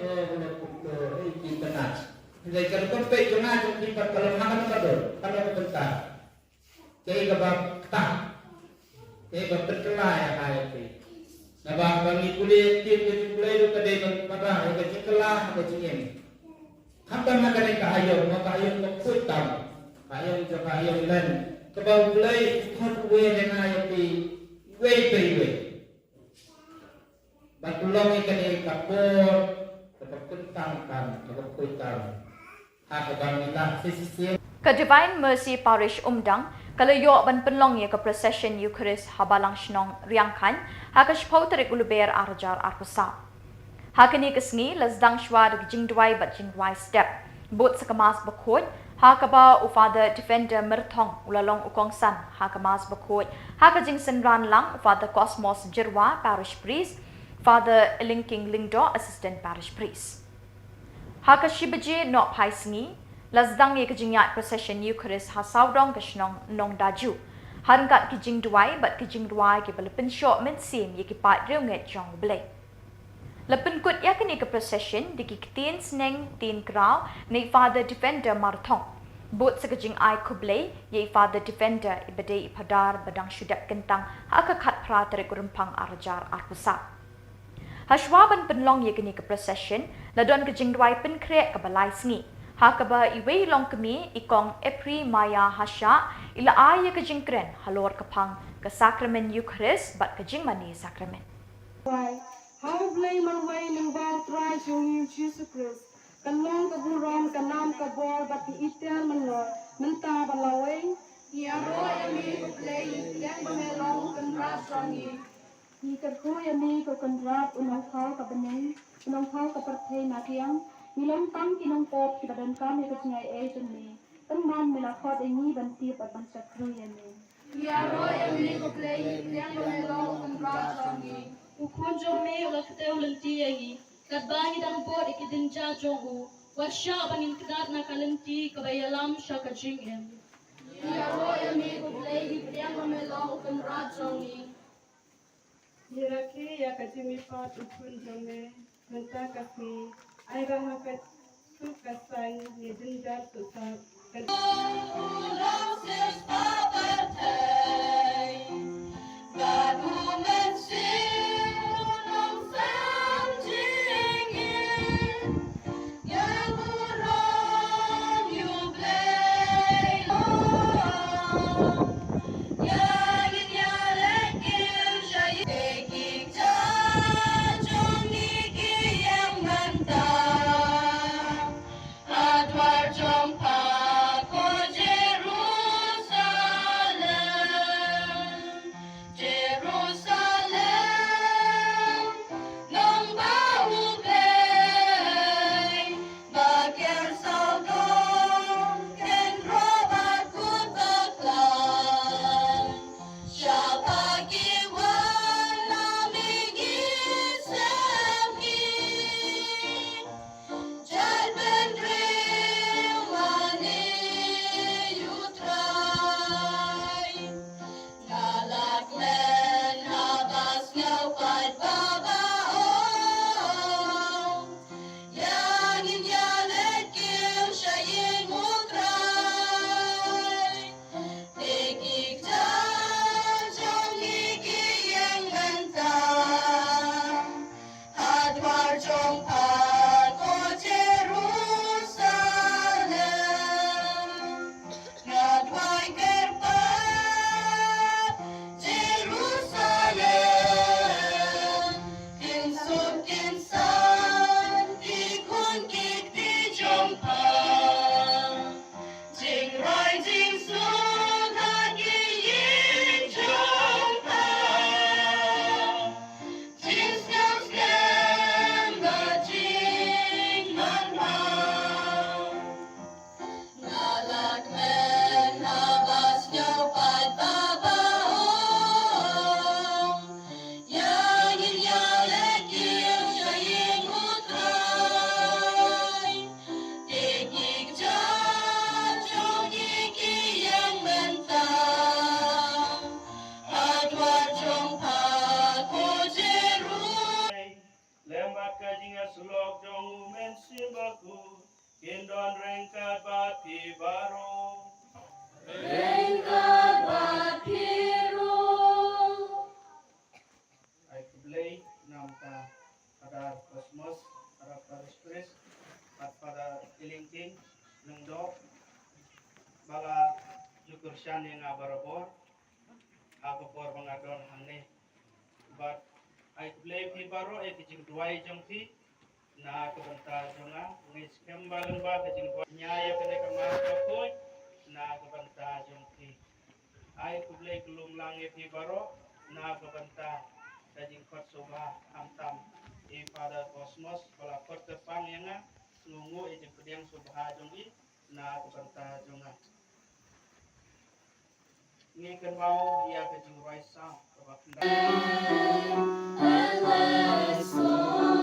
kita nak. Jadi kalau mimpi jangan jadi kalau makan betul. Kalau betul. Jadi kalau tak. Jadi betul lah yang hari ini. Nabah bagi kulit itu kadang pada yang kelah kecil. Hampa makan kaayong, makaayong kutam, kaayong jo kaayong lan. Kabau kulay kot we dengan ayati we. Batulong ikan kapor, kapor kutam kapor kutam. Hakabang kita sisi. Ke Divine Mercy Parish Umdang, kalau yo ban penlong ye ke procession Eucharist habalang shnong riangkan, hakash pauterik uluber arjar arpusa. Hakani kesni lasdang shwad jingdwai bat jingdwai step. Bot sakamas bakot, hakaba u Father Defender Merthong ulalong ukongsan, hakamas bakot, hakajing senran lang u Father Cosmos Jirwa Parish Priest, Father Linking Lingdo Assistant Parish Priest. Hakashibaje no paisngi, lasdang ye kejingat procession Eucharist hasaudong keshnong nong daju. Harangkat kijing duai bat kijing duai ke balapin syok mensim ye kipat riunget jong blay. Lapin kut ya kini ke procession dikiktin seneng tin kraw ni Father Defender Marthong. Bot sekejing ai kublay ye Father Defender ibadai ipadar badang syudak kentang hakakat pra tarik rumpang arjar arpusa. Hashwaban penlong ye kini ke procession ladon kejing duai pen krek ke balai sengi. Hakaba iwe long kami ikong Epri Maya Hasha ila ay kejing kren halor kapang ke sakramen Eucharist bat kejing mani sakramen. How blame and way ng bang try yung Jesus Christ. Kanong kaburam kanam kabor bat itel manor menta balaway Niaro yami ko play yang bamelong kendrat rangi. Ni kerku yami ko kendrat unang kau ka bening, unang kau ka pertay nakiang, nilong tam kinong pop kita dan kami ke sungai Asian ni. Teman melakot ini banti at bangsa kru yami. Niaro yami ko play yang bamelong kendrat rangi. Ukunjo me ulak teu lenti agi. Kadbangi dang bot ikidinja jongu. Wasya bangin kedat na kalenti kabayalam sya kajingem. Niaro yami ko play yang bamelong kendrat rangi. Hiraki ya kajimi pat ukunjo me menta kasi ay bahakat sukasan ni dinjar susap. Kindon rengkat bati baro. Rengkat batiru. Ay kublay nam ta pada kosmos para paristris at pada ilingking ng do bala syukur siya nga barabor ako por mga don hangni but ay kublay pi baro ay kijing duway jong ti na kabanta jonga ngis kembalan ba kijing duway nyaya kene kamakoy na kabanta jong ti ay kublay kulum lang pi baro na kabanta kajing kot soba amtam pada kosmos bala kot tepang yang ngungu ijing pediang soba jongi na kabanta jonga ngikan mau ia kajing raisa kabakunda Simple,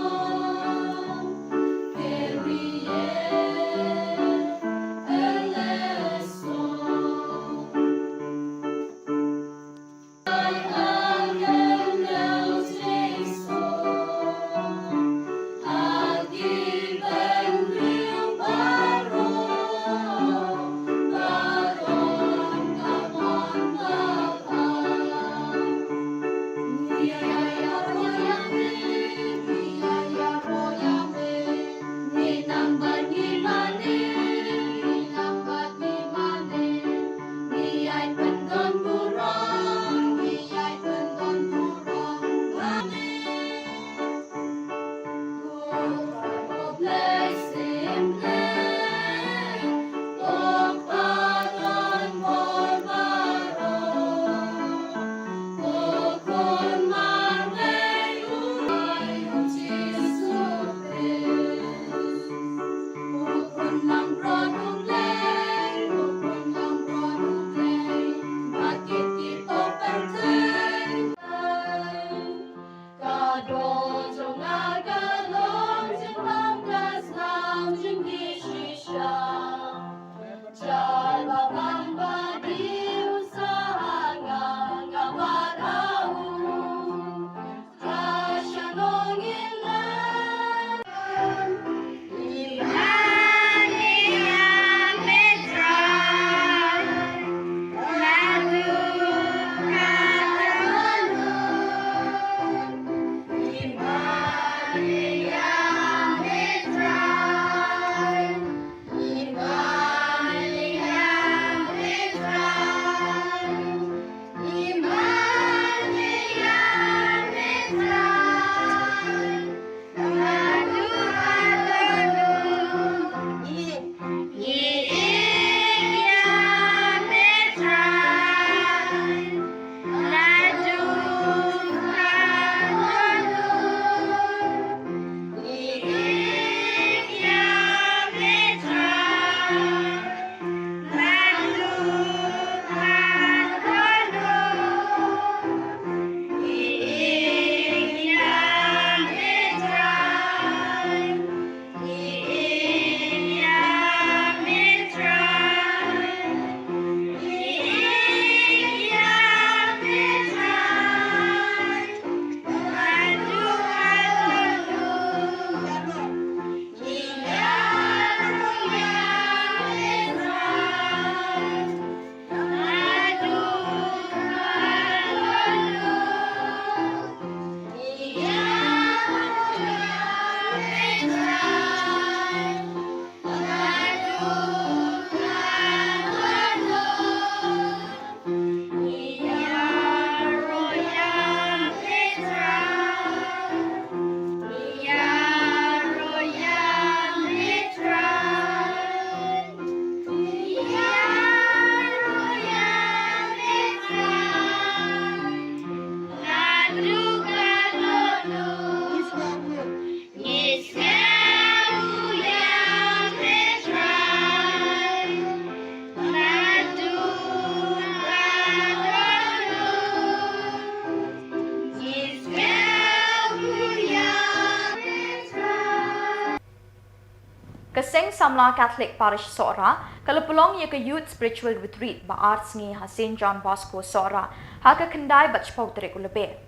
Keseng Samla Catholic Parish Sora, kalau pelong ia ke Youth Spiritual Retreat ba Arts ngi ha St. John Bosco Sora, ha ke kendai bat chpau terik ulebe.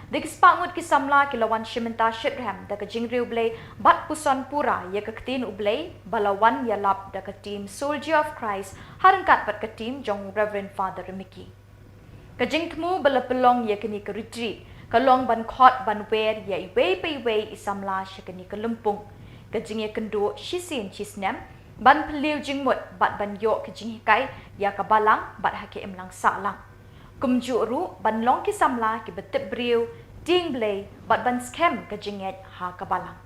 Di kesepakmut ki Samla kilawan Shimenta Shibraham da ke Jingriu Blay bat puson pura ia ke ketin ublay balawan yalap da ke team Soldier of Christ harangkat bat ke team jong Reverend Father Remiki. Ke jingtmu bala pelong ia kini ke retreat, kalong ban khot ban wer ia iwe pe iwe isamla syakini ke lempung. Kejing ia kendo shisin chisnem ban peliu jingmut bat ban yok kejing hikai ya ka balang bat hake emlang salang kumju ru ban long ki samla ki betep briu ding blay bat ban scam kejing et ha ka balang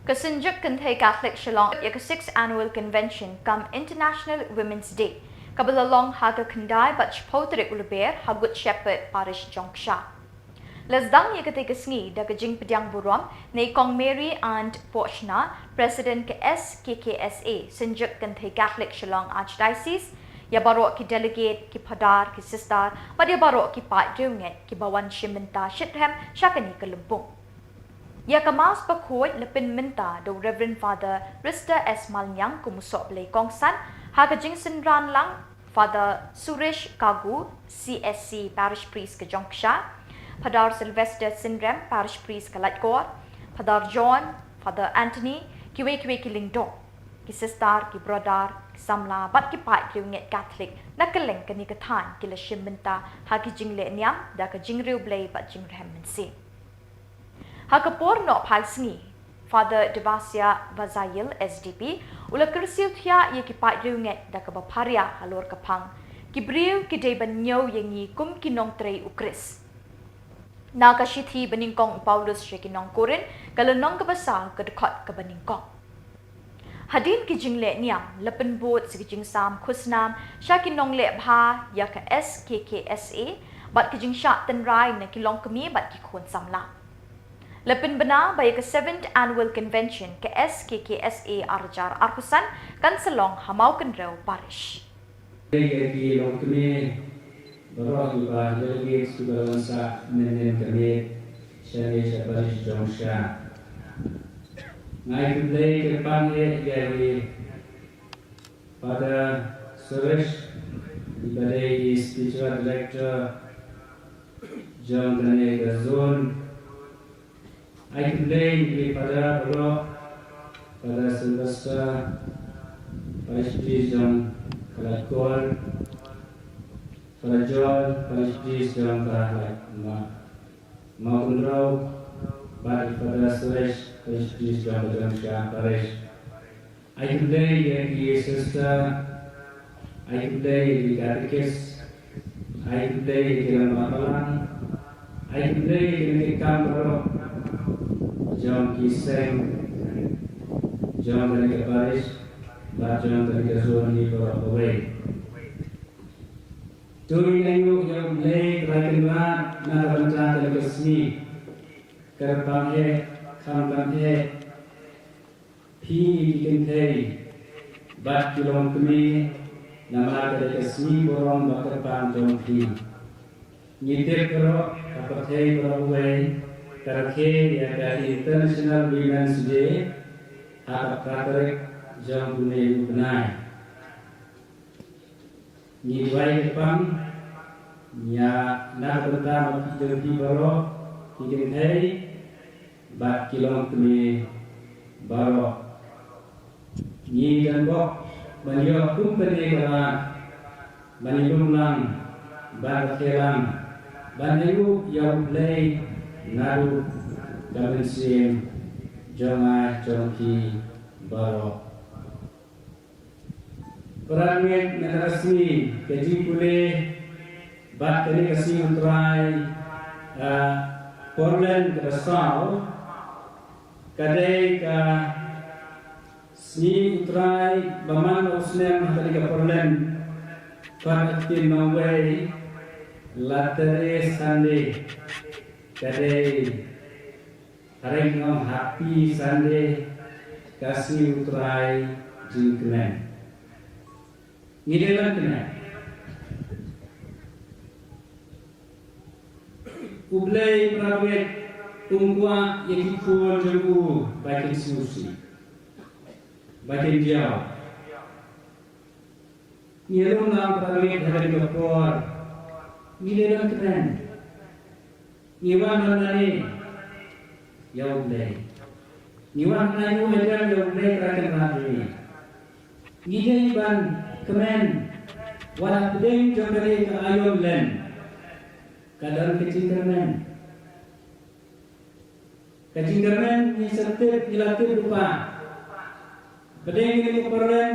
kesenjuk kenthai Catholic Shillong ya ka 6th annual convention come International Women's Day kabala long ha ka kendai bat chpotrik ulber ha Good Shepherd Parish Jongsha Lesdang ia ketika sengi da kejing pediang burom nei Kong Mary and Pochna, President ke SKKSA, senjuk kenthai Catholic Shillong Archdiocese, ya barok ki delegate ki padar ki sister, pada barok ki pat junget ki bawan Shimenta Shithem syakani ke Lempung. Ya kemas pakoi lepin minta do Reverend Father Rista S. Malnyang kumusok belai kongsan, ha kejing senran lang Father Suresh Kagu, CSC Parish Priest ke Jongsha, Padar Sylvester Sindrem, Parish Priest ke Latgor, Padar John, Father Anthony, kiwe-kiwe ki Lingdong, ki sister, ki brother, ki samla, bat ki pat ki unget Catholic, na keleng ke ni ketan ki la Shimenta, ha ki jingle niam, da ke jingriu blay bat jingrem mensi. Ha ke por no pai sengi, Father Devasya Vazayil, SDP, ula kersiu tia ia ki pat unget da ke baparia halor kepang, ki briu ki deban nyo yengi kum ki nong trei ukris. Naga shithi beningkong Paulus shekinong Korin kalau nong kebasar ke dekat ke beningkong. Hadin ki jingle niam lepen bot si jing sam khusnam shakinong le bha ya ke SKKSA bat ki jing shat tenrai na ki long kemi bat ki khon samla. Lepen bena bay ke 7th annual convention ke SKKSA arjar arkusan kan selong hamau kenrau parish. Ki long kemi Baroque juga delegate juga lansak menen kami Salesian Parish Jongsha. Ngai kembali ke depan dari pada Suresh diberi spiritual director John Daniel Gazon. Ngai kembali pada Baroque pada Sylvester Parish Priest John Kalakol. Pada John, Parish Priest dalam kahak maupun rau pada Suresh, Parish Priest dalam Syah Parish. I today di sister, I today di katekis, I today di dalam mapalan, I today di kamar John Kiseng, John dari Parish, John dari Zoni Away. Turing ayuk yang mulai kerajaan na rencana dari kesini kerbangnya kambangnya pi dikentai bat kilom kami nama dari kesini borong bakar pantong pi nyitir kero kapathai berawai karke ya dari International Women's Day harap katerik jam bunyi benai Nyiwai Jepang ya nak pertama kita di baro kita hari bat kilom kami baro nyi dan bok banyak kumpeni kala banyak lang bat kelang banyak yang play naru gabensim jangan jongki baro Perangkat negara resmi keji pule bat kini kasih mentrai Portland ke Basau kadai ke sini mentrai baman usnem tadi ke Portland pada tim Norway latere Sunday kadai hari ngom happy Sunday kasih mentrai jingknen Ngidelan kena. Ublay prawet ungkwa yang ikut jengku baik institusi. batin dia nilung na paramit dari khubor nilung keren niwan nani yau blai niwan nani umedan yau blai kerakan hari ngijai ban kemen wala pedeng jambari ke ayom len kadar kecil kemen ni sertip dilatih lupa pedeng ini keperluan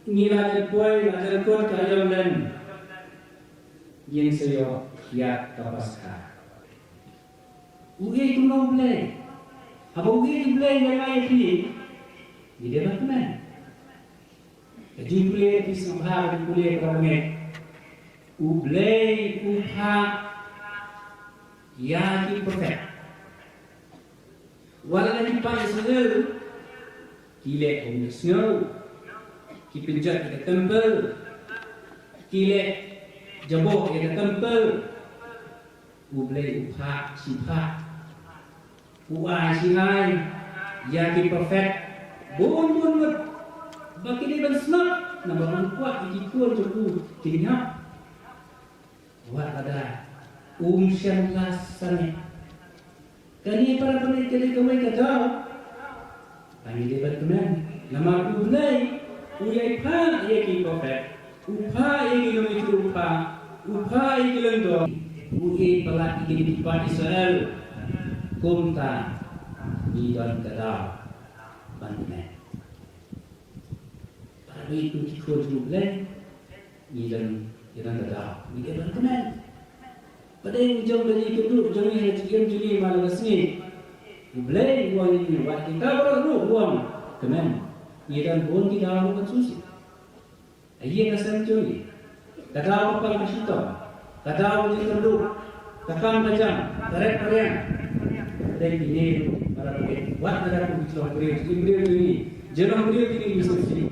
ngilajar puai lajar kot ke ayom len yang seyo kiat kapaskah ugi kuno blai apa ugi blai yang lain di dia kemen jadi boleh disambah boleh kerana ublay upha yang perfect. Walau di pas sendiri, kile snow, kipinjat ke temple, kile jabok ke temple, ublay upha sipa, uai sihai yang perfect, bon bagi dia bersnap, nak bangun kuat ikut cukup tinggal. Buat ada siang sana. Kali para peneliti kami kata, bagi dia berkenan. Nama ulai, ulai pa ia kipofet, upa ia kilometer upa ia kilometer. Ulai pelak ia di depan Israel, kumta di dalam kedai bantuan. Itu cikgu juga, ni dan ada, ni dia berkenan. Pada yang jauh dari itu, jauh yang jadi malam sini, boleh uang ini, buat kita baru uang kenan. Ni dan pun kita lakukan susi. Ia kasar curi, kata apa masih tahu, kata apa jadi terduk, takkan macam, tarik tarian. Dan ini para pemilik, buat negara pun kita beri ini, jangan beri ini susi.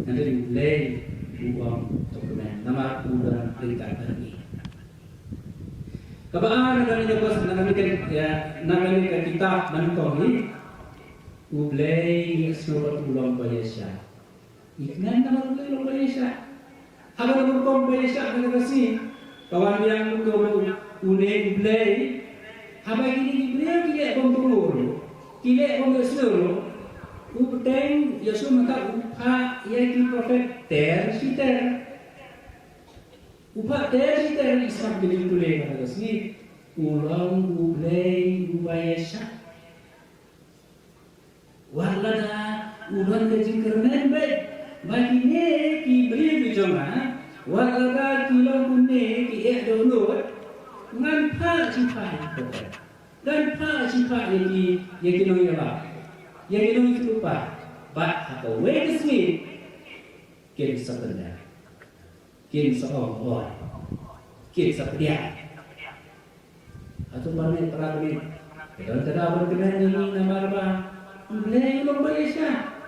Nanti mulai uang dokumen nama udah perintah ini. Kapan kami dapat namanya kitab mentong ini, mulai seluruh ulang Malaysia. Iknan nama ulang Malaysia. Agar ulang Malaysia kita kasih kawan yang untuk unek mulai. Apa ini mulai kita bangkuru, kita bangkuru seluruh. Upteng Yesus maka upah yang profet ter upah ter isap beli boleh kata sini ulang ulai ubayasa walada ulang kecil kerana baik bagi ni ki beli bijoma walada kilo kunne ki download ngan pa cipai dan pa cipai yang kinong yang itu lupa, atau way this week, kita sebenarnya, kita seorang, kita sedia, atau mana perabot, kalau tidak berkenan ini nama apa, mulai belum Malaysia.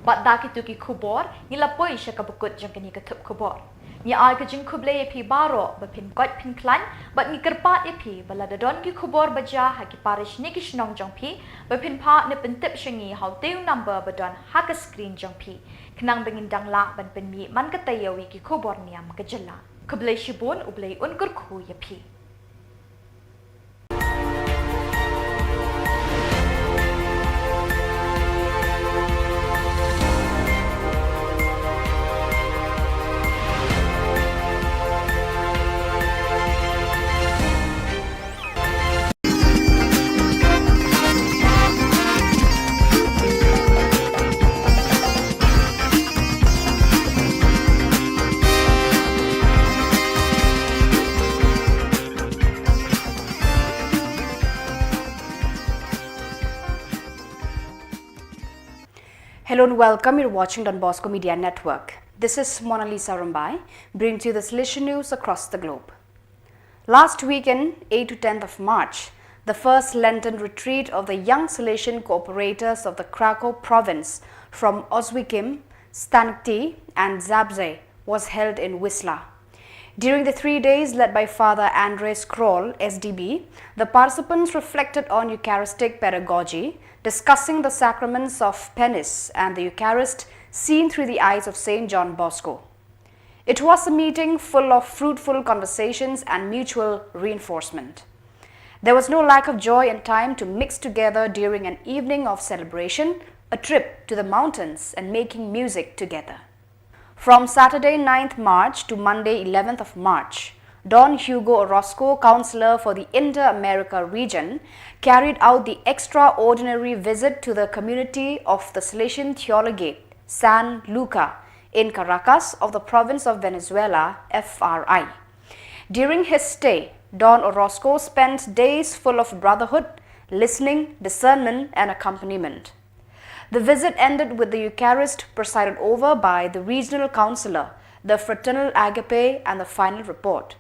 But daki tuki khubor, nila poi siya kabukut jang kini ke thup khubor. Ni ai ke jing khuble epi baro bapin got pin klan, but ni kerpat epi bala dadon ki khubor baja ha ki parish ni ki shnong jang pi, bapin pa ne pentip shangi how teu number badon ha ka screen jang pi. Kenang bengin dang la ban pen mi man ka tayawi ki khubor niam ke jela. Khuble shibun ublei unkur khu ya pi. Hello and welcome. You're watching Don Bosco Media Network. This is Mona Lisa Rambai, bringing to you the Salesian news across the globe. Last weekend, 8 to 10th of March, the first Lenten retreat of the young Salesian cooperators of the Krakow province from Oswiecim, Stankty and Zabze was held in Wisla. During the 3 days led by Father Andres Kroll, SDB, the participants reflected on Eucharistic pedagogy, discussing the sacraments of penance and the Eucharist seen through the eyes of St. John Bosco. It was a meeting full of fruitful conversations and mutual reinforcement. There was no lack of joy and time to mix together during an evening of celebration, a trip to the mountains and making music together. From Saturday 9th March to Monday 11th of March, Don Hugo Orozco, Councillor for the Inter-America region, carried out the extraordinary visit to the community of the Salesian Theologate, San Luca, in Caracas of the province of Venezuela, FRI. During his stay, Don Orozco spent days full of brotherhood, listening, discernment and accompaniment. The visit ended with the Eucharist presided over by the regional councillor, the fraternal agape and the final report.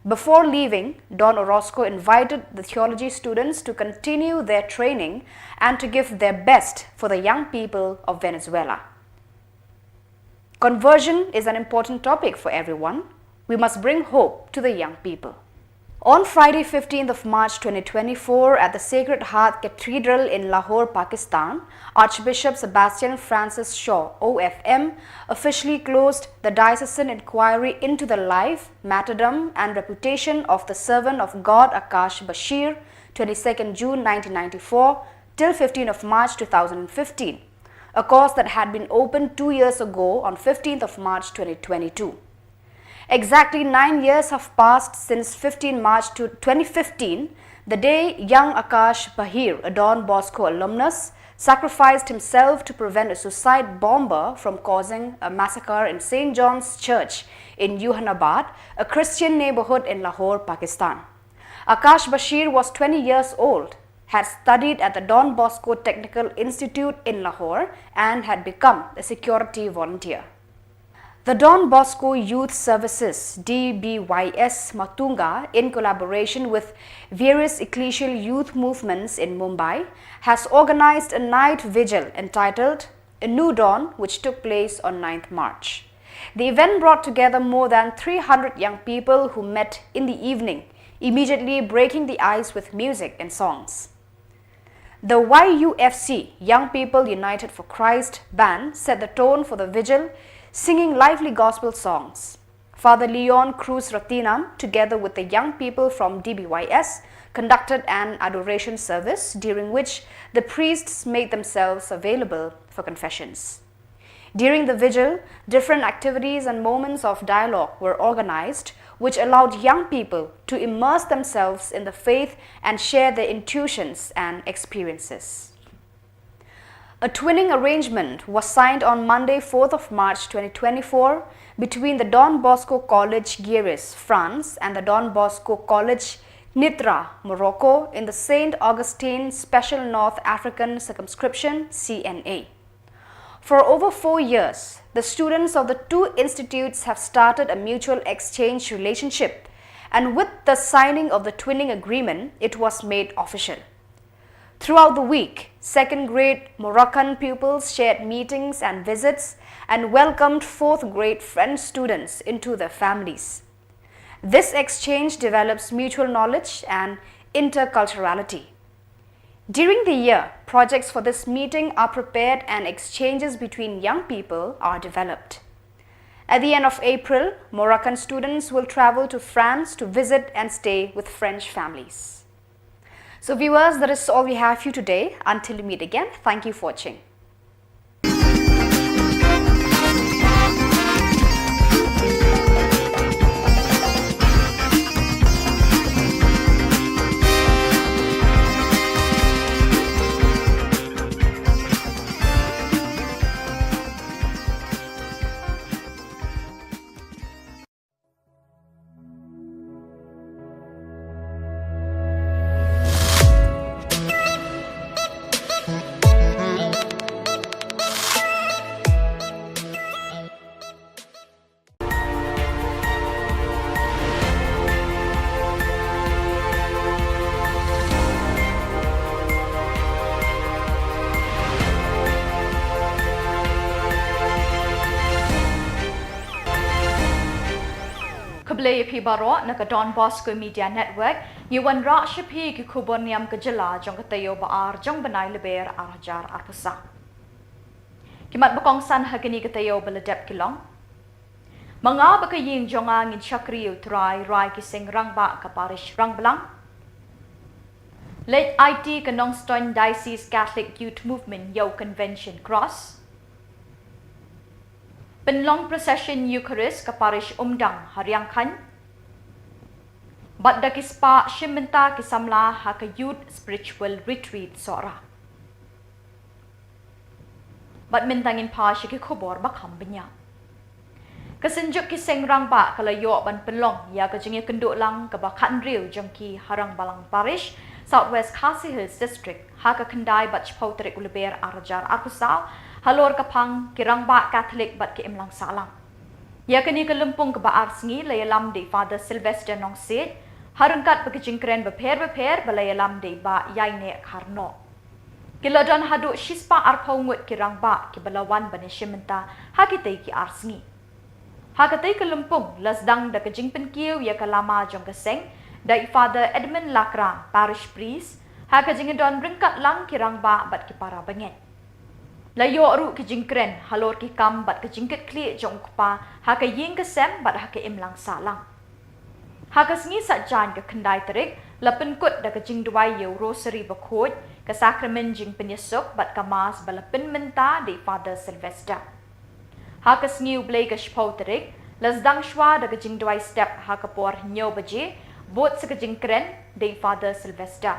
Before leaving, Don Orozco invited the theology students to continue their training and to give their best for the young people of Venezuela. Conversion is an important topic for everyone. We must bring hope to the young people. On Friday 15th of March 2024 at the Sacred Heart Cathedral in Lahore, Pakistan, Archbishop Sebastian Francis Shaw, OFM, officially closed the diocesan inquiry into the life, martyrdom and reputation of the servant of God Akash Bashir, 22nd June 1994 till 15th of March 2015, a cause that had been opened 2 years ago on 15th of March 2022. Exactly 9 years have passed since 15 March 2015, the day young Akash Bashir, a Don Bosco alumnus, sacrificed himself to prevent a suicide bomber from causing a massacre in St. John's Church in Yuhanabad, a Christian neighborhood in Lahore, Pakistan. Akash Bashir was 20 years old, had studied at the Don Bosco Technical Institute in Lahore and had become a security volunteer. The Don Bosco Youth Services DBYS Matunga, in collaboration with various ecclesial youth movements in Mumbai, has organized a night vigil entitled A New Dawn, which took place on 9th March. The event brought together more than 300 young people who met in the evening, immediately breaking the ice with music and songs. The YUFC, Young People United for Christ band, set the tone for the vigil, singing lively gospel songs. Father Leon Cruz Ratinam, together with the young people from DBYS, conducted an adoration service during which the priests made themselves available for confessions. During the vigil, different activities and moments of dialogue were organized, which allowed young people to immerse themselves in the faith and share their intuitions and experiences. A twinning arrangement was signed on Monday, 4th of March 2024 between the Don Bosco College Guéris, France and the Don Bosco College Nitra, Morocco in the St. Augustine Special North African Circumscription CNA. For over 4 years, the students of the two institutes have started a mutual exchange relationship, and with the signing of the twinning agreement, it was made official. Throughout the week, second grade Moroccan pupils shared meetings and visits and welcomed fourth grade French students into their families. This exchange develops mutual knowledge and interculturality. During the year, projects for this meeting are prepared and exchanges between young people are developed. At the end of April, Moroccan students will travel to France to visit and stay with French families. So viewers, that is all we have for you today. Until we meet again, thank you for watching. Khubor Pibaro na Don Bosco Media Network, Yuan Ra Shapi ki khubor niam ka jala jong katayo baar jong banay leber arjar arpusa. Kimat bakong san hagani katayo baladep kilong. Mga bakayin jonga ngin chakri utray rai ki sing rangba ka parish rangbalang. Late IT ka Nongstoin Diocese Catholic Youth Movement Yo Convention Cross. Penlong Procession Eucharist ka parish Umdang Haryangkan. Badda kispa Shimenta kisamla ha ka Youth Spiritual Retreat Sora. Badmintangin pa siya ki khubor bakam benya. Kasenjuk ki sengrang ba kalayo ban penlong ya ka jingya kenduk lang ka bakan riu jangki harang balang parish Southwest Khasi Hills District ha ka kendai bat chpauterik uleber arajar arkusal halor kapang kirang ba Catholic bat ki imlang salang. Ya kini kelumpung ke baar sengi layalam di Father Sylvester Nong Sid harangkat bekijingkren beper balayalam di ba yaine karno. Kiladan haduk shispa arpaungut kirang ba ki balawan bani shimenta hakitay ki arsengi. Hakatay kelumpung lasdang da kejingpen kiu ya kalama jong keseng dai Father Edmund Lakrang parish priest hakajingedon ringkat lang kirang ba bat ki para bengen. Layo ru kejingkren halor ki kam bat kejingket kli jong kupa haka ying kesem bat haka imlang salang. Haka sengi satjan ke kendai terik lapen kut da kejing duai yo rosary bakut ke sakramen jing penyesuk bat kamas balapen menta di Father Sylvester. Haka sengi ublay ke shpau terik lasdang shwa da kejing duai step haka por nyo baje bot se kejingkren di Father Sylvester.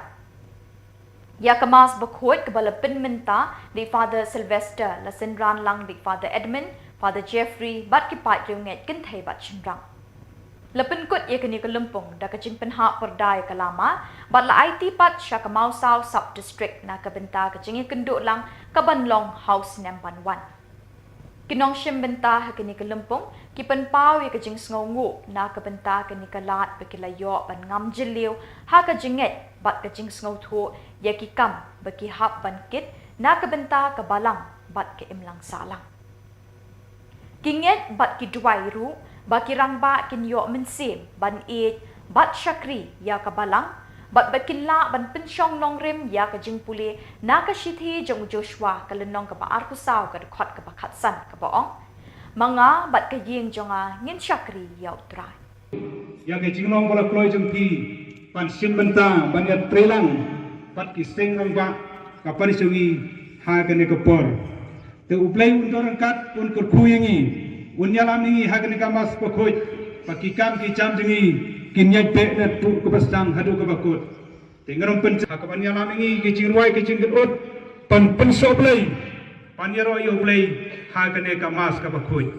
Ya kemas bekut ke balapen menta di Father Sylvester lasenran lang di Father Edmund, Father Jeffrey bat kipat riunget kentai bat chenrang. Lapen kut ya kini kelumpung da kejing penhak perdai kelama bat la IT pat sya kemau sau sub district na kebenta kejing kenduk lang kabanlong house nampan 1. Kinong shimbenta ha kini kelumpung ki penpau ya kejing sngongu na kebenta kini kalat bekilayo ban ngam jeliu ha kejinget bat kejing sngotu ya ki kam beki hap ban kit na kebenta kebalang bat ke imlang salang. Kinget bat ki duai ru, ba ki rang ba kin yo mensim, ban e bat syakri ya ka balang, bat kin la ban pensyong nong rim ya ka jing puli, na ka shithi jong Joshua ka lenong ka ba arku saw ka dekhot ka ba khatsan ka baong, mga bat ka ying jonga ngin syakri ya utrai. Ya ke jingnong bola kloi jong pi, pan sim benta ban ya trelang, bat ki seng rang ba ka parisawi ha ka ne ka por. Te uplay untuk angkat pun kerkuyengi, unyalami hagani kamas pakoi, pakikam kicam jengi, kinyai pe net tu kebastang hadu kebakut. Tengarom pen hakapan yalami kicingruai kicingkut, pan pensoplay, panyaroi uplay hagani kamas kebakut.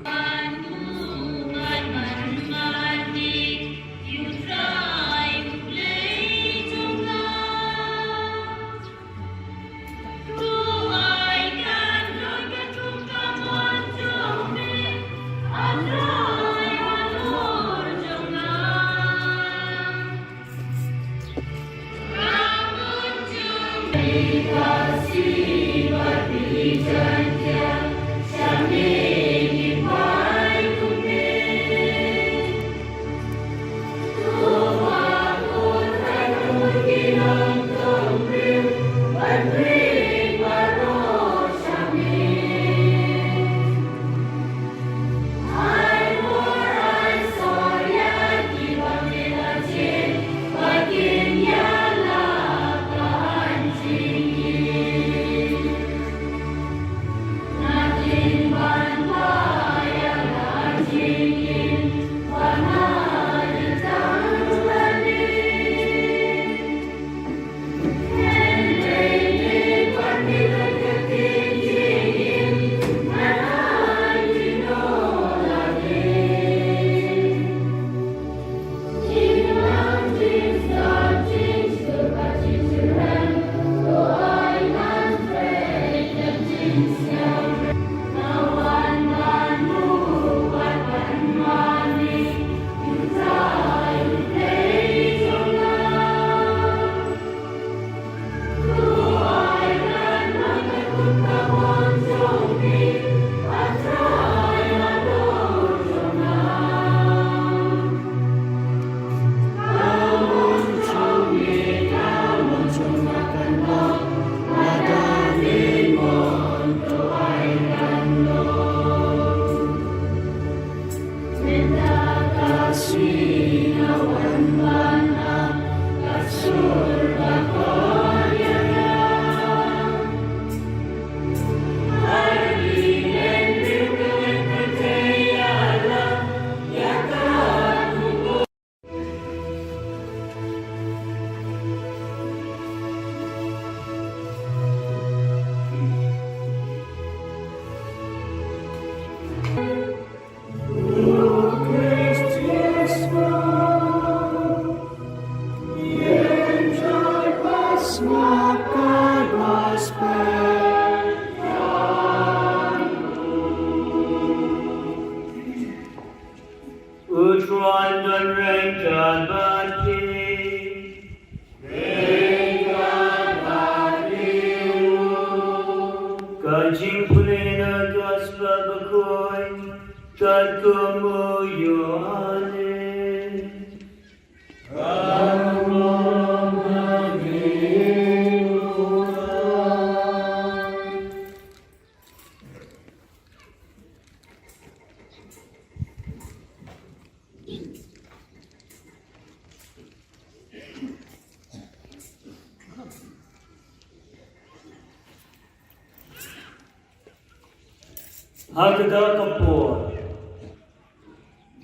Hagda kapor.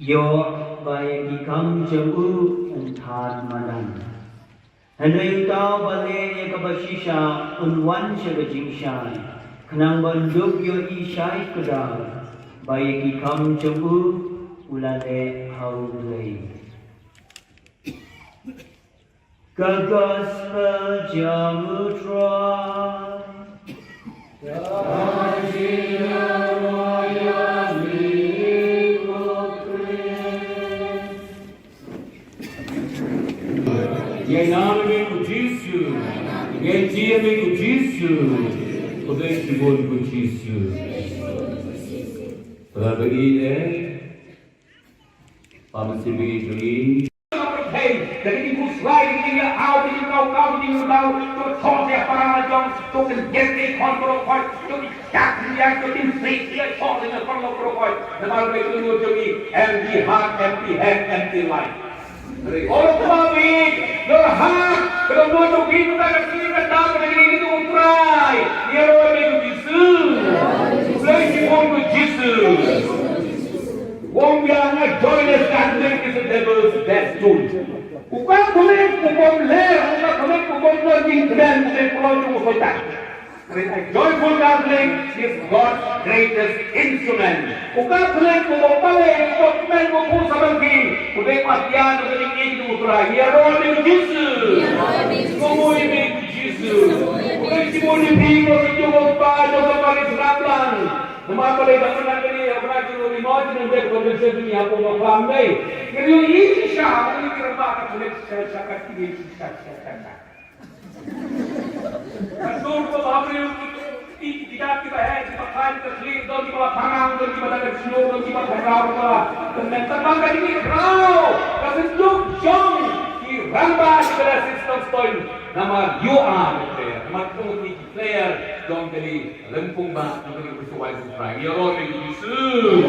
Yo by become jabu and tad madan. And you tau bale yakabashisha on one shagajing shine. Kanang banduk yo ishai kadal. By become jabu ulale haulay. Gagospel jamutra. Em nome de Jesus, em dia de Jesus, Obrigado por Jesus. Para berikan, pamsi beri. Jadi ibu selain ini awal ini kau tu thornya para macam tu kan jadi kontrol kau tu jak dia tu tim free dia thor dengan kontrol kau. Nama mereka tu jadi empty heart, empty head, empty life. Orang kami berhak kalau mau tu kita nak sini kita nak ini tu try. Dia orang itu Jesus. Blessing on to Jesus. Wong bilang joyless gambling is the devil's best tool. Bukan boleh pukul ler, bukan pukul lagi dan boleh pulau cuma kotak. Joyful gambling is God's greatest instrument. Bukan boleh pukul balik, bukan pukul sabagi. Boleh matian, boleh ini utara. Ya roh dengan Yesus. Semua ini Yesus. Boleh semua ini boleh cuma pada balik serabang. Nama boleh dapat ini apa tu di mana nanti konvensi dunia apa macam ni. Jadi ini siapa ini kerana apa boleh cakap ini cakap. Kalau tu apa yang tidak kita kita kain terlihat dan kita pangang dan kita ada snow dan kita berapa dan terbang ini kau kasi juk jong di rambah pada sistem stone nama you are player nama tu ni player jong jadi lempung bang jadi bersuai suai ya roh Yesus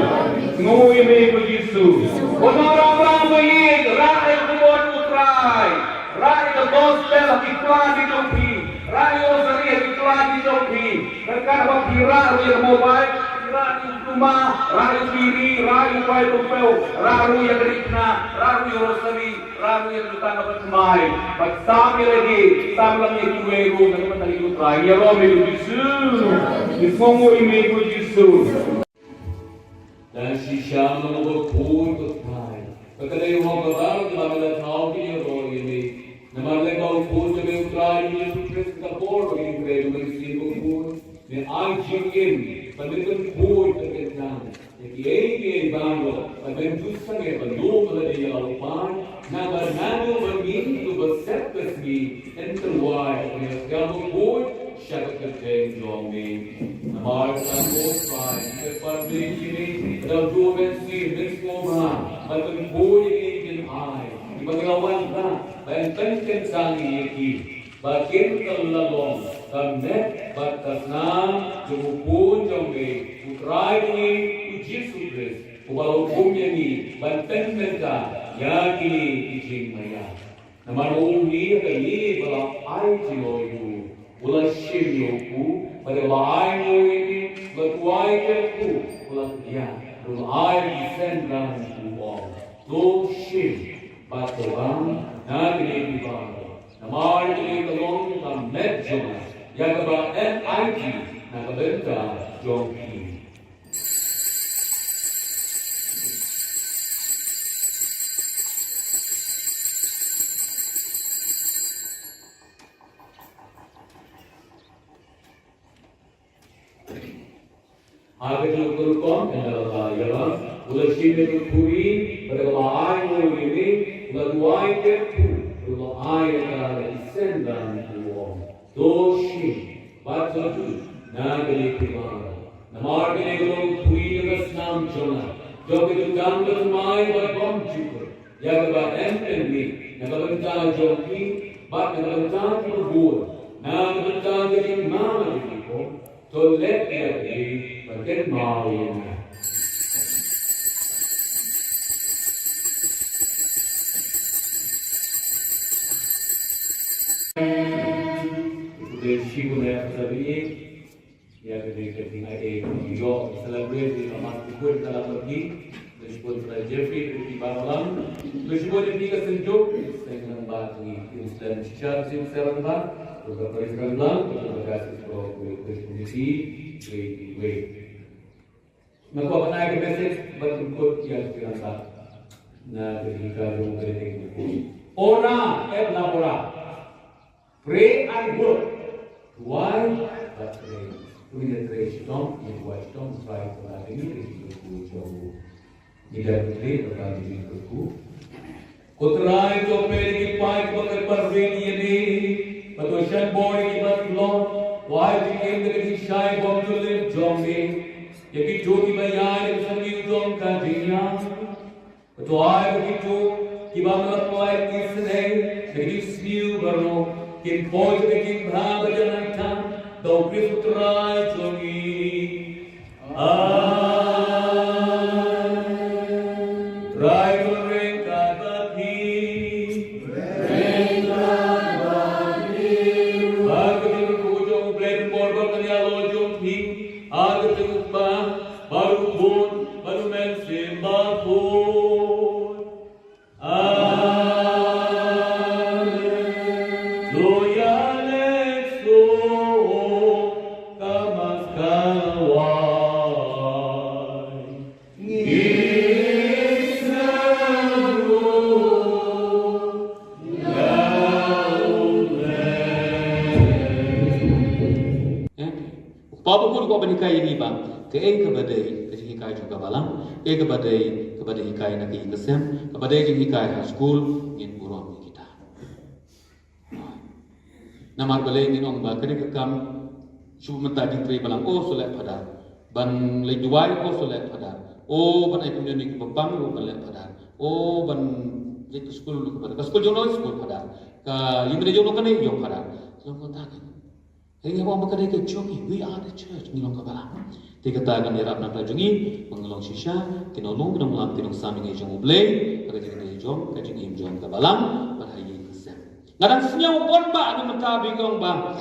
ngoi me Yesus orang-orang baik rakyat buat utrai rakyat gospel iklan di topi rakyat seri iklan di topi mereka kira yang mobile kira di rumah rakyat diri rakyat baik topel rakyat yang rikna rakyat rosari rakyat yang kita dapat semai bersama lagi sama lagi kueru dan kita lagi utrai ya roh Yesus difongo ime Yesus dan si Syam mengukur utrai ketika orang berbaru dalam tahu dia roh ini nama lekau pun jadi utrai Yesus Kristus khubor ini berbeza dengan si khubor ni anjingin pendidikan khubor terkenal jadi bangun dan justru belum ada yang lakukan nama begini tu bersepsi interway dengan kalau khubor syarat kerja jomi nama khubor try seperti ini dalam dua versi semua macam khubor ini ai Pagkawan ka, benteng kencang ini, bagian terlalong, kamet batasna, jumupun jombe, utrai ini, uji sukres, ubalau kumya ini, benteng kencang, yakini ijing maya. Naman uhi kali balau ay jiloyu, ulas shimyoku, pada ay mo ini, batuay keku, ulas dia, ulas ay disendang uang, do shim. Batobang nagini bang namar ini kalong ng medyo yang ba NIT nakabenta jongki Agak lukur adalah ialah ulasi metoduri pada lain ini laguai kepu laguai adalah isendan uang doshi batu nagari kemana namar kene golong kui dengan senam jona jog itu gambar mai berbom juga yang berbadan ini nagabenta joki bat nagabenta kubur nagabenta jadi mana itu to let dia di bagian mau ini She will have to be ya ketika ai yo celebrate di amat kubur dalam pergi disebut Jeffrey di Barolang disebut di kesenjuk dengan bagi Islam secara serempak beberapa Islam beberapa kasih pro kondisi we maka apa naik message berikut yang dirasa nah ketika rumah ini ora ora pray and work why but pray punya tradition yang buat tom try pada ini itu jauh tidak boleh terkait itu kotrai to peri pai pakai parveni ini patoshan boy di batlon Why the end of the shy bomb to live jogging? Yaki jogi bayan and some jong kadinya. But why the kito kibam like this name? The spew barno, kin point the king Bhagajanatan, though Christ try jogi. Try to ring Kadaki. Papa pun kau berikai ini bang, ke badai, ke hikai juga balang, badai hikai nak kesem, badai jeng hikai ha school, in buram kita. Namar balai ni orang bakar ke kam, cuma tadi teri balang, oh soleh pada, ban lejuai oh soleh pada, oh ban ikut ni kebang lu soleh pada, oh ban ke school lu pada, ke school jono school pada, ke lima jono kan ni jono pada, semua tak. Hingga orang berkata ke jogi, we are the church, ngilong kabalang. Tiga tagan irap nak tajungi, mengelong shisha, kinolong melang tinong saming ejong ublay, kerja ejong, kerja ejong kabalang, berhayi kesem. Ngadang senyum pun ba, anu mentabi kong ba.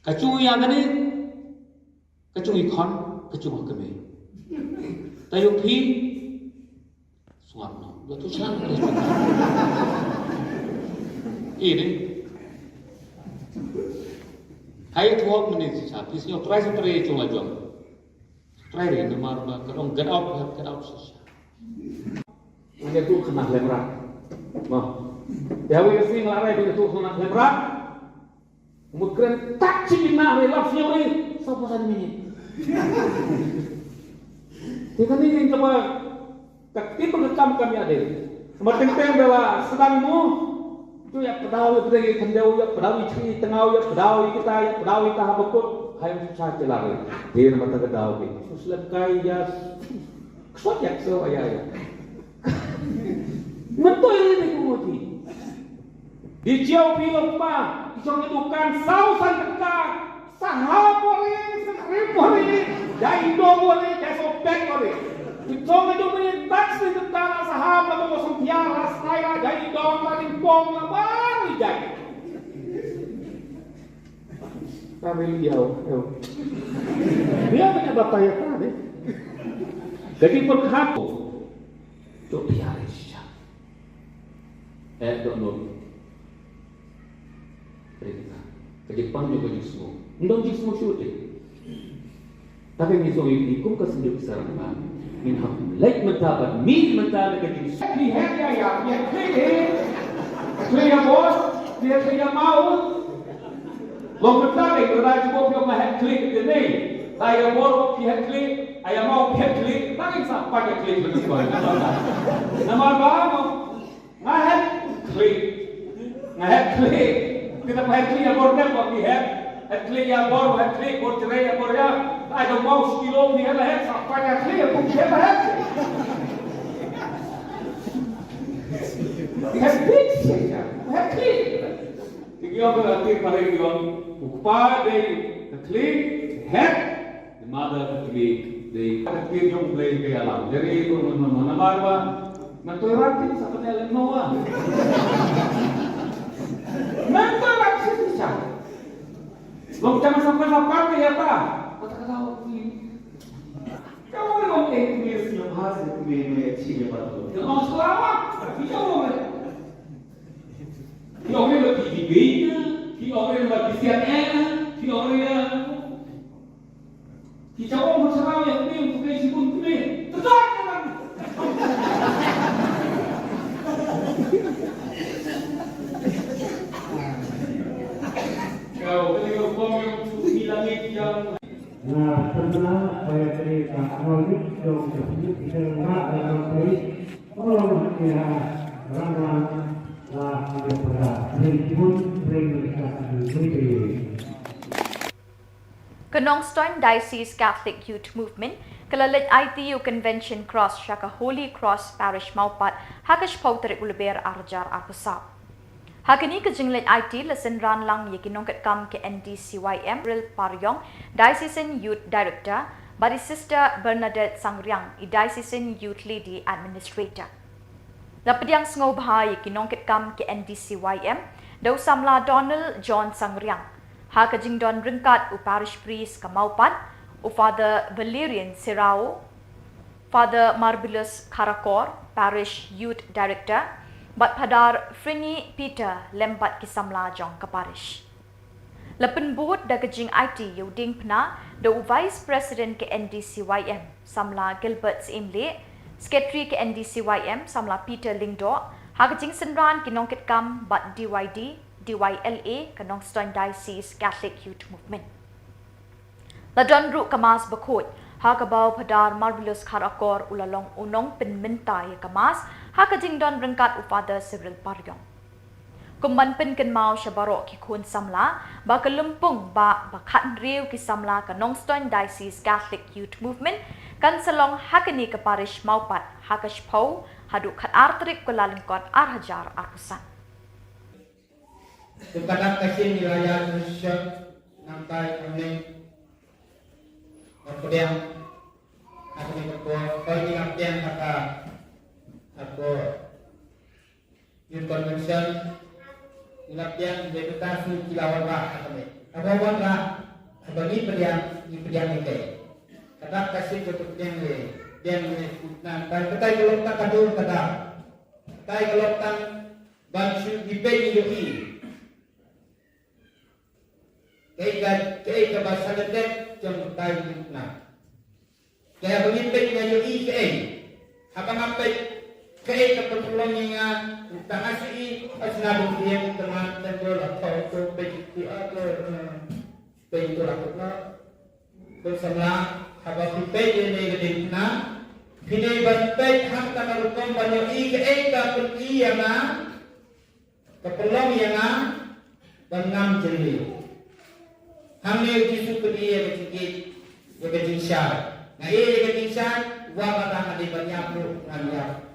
Kacung yang ni, kacung ikon, kacung kami. Tayong pi, suap no, betul sangat. Ini. Hai tuak menit sisa, pisnya try chung lajong. Try deh, nomor kerong get out sisa. Ini tu kena lemrak, mah. Jauh yang sih ngelarang itu tu kena lemrak. Mungkin tak cina relap siapa ni, siapa sahaja ni. Jika ni yang coba taktik berkam kami ada. Semakin bela sedangmu. Tu ya pedau pergi kendau ya pedau ciri tengau ya pedau kita ya pedau kita habukut hayam susah celare dia nama kedau ni susah kai ya kuat ya so ya mentu ini kumudi di jauh film pa isong edukan sausan dekat sahapori sahapori jai dogori jai sopek kori Itong itu punya taksi tentang saham lalu masuk tiara saya jadi dong paling bom lah baru jadi. Tapi dia punya bapak ya tadi. Jadi berkata, tu tiara saja. Don't Jadi pang juga justru, ndong justru syuting. Tapi misalnya ikut kesenjuk serangan. Min ham like mentabat min mentada ke di sakri ya clear bos dia mau lo mentada ke raj bo pio mah klik de nei ay bor pio klik ay mau pio klik tak sa pakai klik betul nama ba ngah klik kita mah klik bor dah bo pio klik ya bor klik bor cerai ya bor ya ada mau sekilo ni lah sampai klik pun dia lah dia klik saja klik dia berarti pada orang upah dari klik head the mother klik the klik yang play ke alam jadi itu mana marwa mentorati seperti lenoa mentorati saja lo jangan sampai ya pak kamu mau eksperience yang hasil kembali sini pada tu. Yang selamat, kita orang lebih tinggi, kita orang lebih siapa, kita orang kita orang selamat yang ni untuk isi pun ni, tetap kan? Kau kalau kau yang hilangin yang Nah, sebenarnya saya cerita kronik dong sebut tidak dalam polis orang kira orang lah yang berat. Jadi pun mereka Kenongstoin Diocese Catholic Youth Movement, kalalit ITU Convention Cross Shaka Holy Cross Parish Maupat, Akash Bashir Ulaber Arjar Arpusap. Hakini kejinglet IT lesen ran lang ye kinongkat kam ke NDCYM Ril Paryong, Diocesan Youth Director, bari Sister Bernadette Sangriang, Diocesan Youth Lady Administrator. Lapadiang ngobha ye kinongkat kam ke NDCYM, daw samla Donald John Sangriang. Ha kajing don ringkat u parish priest Kamaupat, u Father Valerian Sirao, Father Marvelous Karakor, parish youth director, bat padar Frini Peter lembat kisamla jong ke parish. Lepen board da kajing IT yuding pna da u vice president ke NDCYM samla Gilbert Imle, secretary ke NDCYM samla Peter Lingdo, ha kajing senran kinongkit kam bat DYLA Kenongstoin Diocese Catholic Youth Movement. Ladon ru kamas bakut, ha kabau padar Marvelous Karakor ulalong unong penmintai kamas, ha kajing don rengkat u Father Cyril Paryong. Kumban pen kenmau syabarok ki kun samla, ba kelempung ba bakat riu ki samla Kenongstoin Diocese Catholic Youth Movement, kan selong hakani ke parish Maupat, Akash Pau, haduk kat artrik kulalengkot arhajar arpusan. Kepada kasih nilai Indonesia nampai kami kemudian aku ini kemudian kata aku youth convention kemudian deputasi kilauan kami apa lah bagi pediam ini kata kasih untuk dia nampai kata kalau tak kadur kata kalau tak baju dipilih Kaya bahasa Lenten jom tayo na. Kaya pemimpin nga yung IKA, habang apay kaya kapatulong nga tangasi at sinabong diyan teman tenggol atau to peki ako na bersama habang pipay ini gadik na pinay bantay hang takarutong banyo IKA kapatulong nga kapatulong nga bangam jeli. Hamil jisu pedia kecil, ya kecil syar. Nah ini kecil syar, wabah tangan di banyak lu ngambil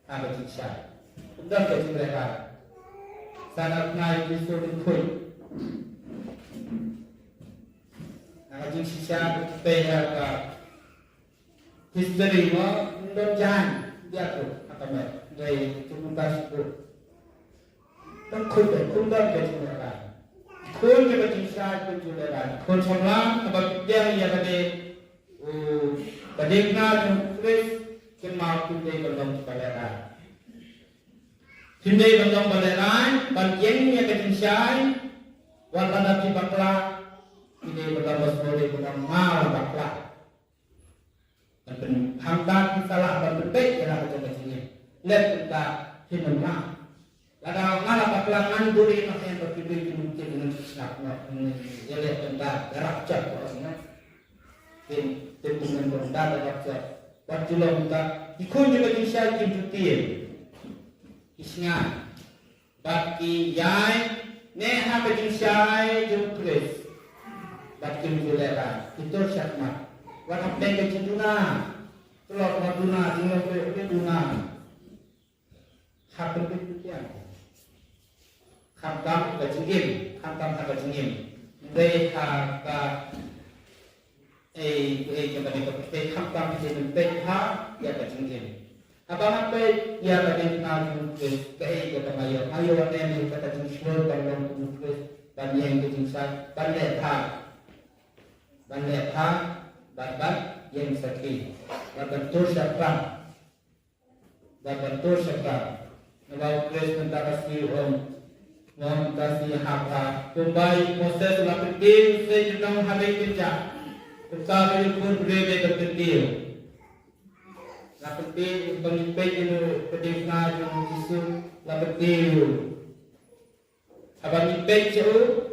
apa kecil syar. Udah kecil mereka. Sangat naik jisu dikui. Nah kecil syar pehar ka. History mo, udah jangan dia tu apa mer, dari tuntas tu. Tengkut, tunggal kecil mereka. Kun ke bajisa kun juleran kun somlang sebab dia yang ada badikna jumkris kin mau kun dei belum baleran kin dei belum baleran ban yang yang kejinsai wan pada di bakla kin dei belum bosmode belum mau bakla dan pen hamdan salah ban berbek ya kita sini let kita hinna Lada ngala baklangan duri nak yang berkibir mungkin nak jadi tentang rakcak orangnya, dengan benda rakcak. Waktu lo minta ikut juga kisah kimputir, kisahnya bagi yai neha kisah jumkris, bagi mulera itu syakmat. Warna pengke cinduna, telur maduna, tinggal duna, hak berpikir. Khamtam kajingim, khamtam kajingim. Mereka kepada khamtam kajingim mereka ya kajingim. Apa ya kajingim ke mayo mayo yang kata jingshlo kalau mungkin banyak kajingsan banyak banyak yang sakit. Berbentur syakram, Kalau Chris minta kasih Om kasih hak kembali proses lapetih saya jenang hari kerja usaha pun berbeza terkecil lapetih pemimpin itu pedihna yang jisu lapetih abang pemimpin itu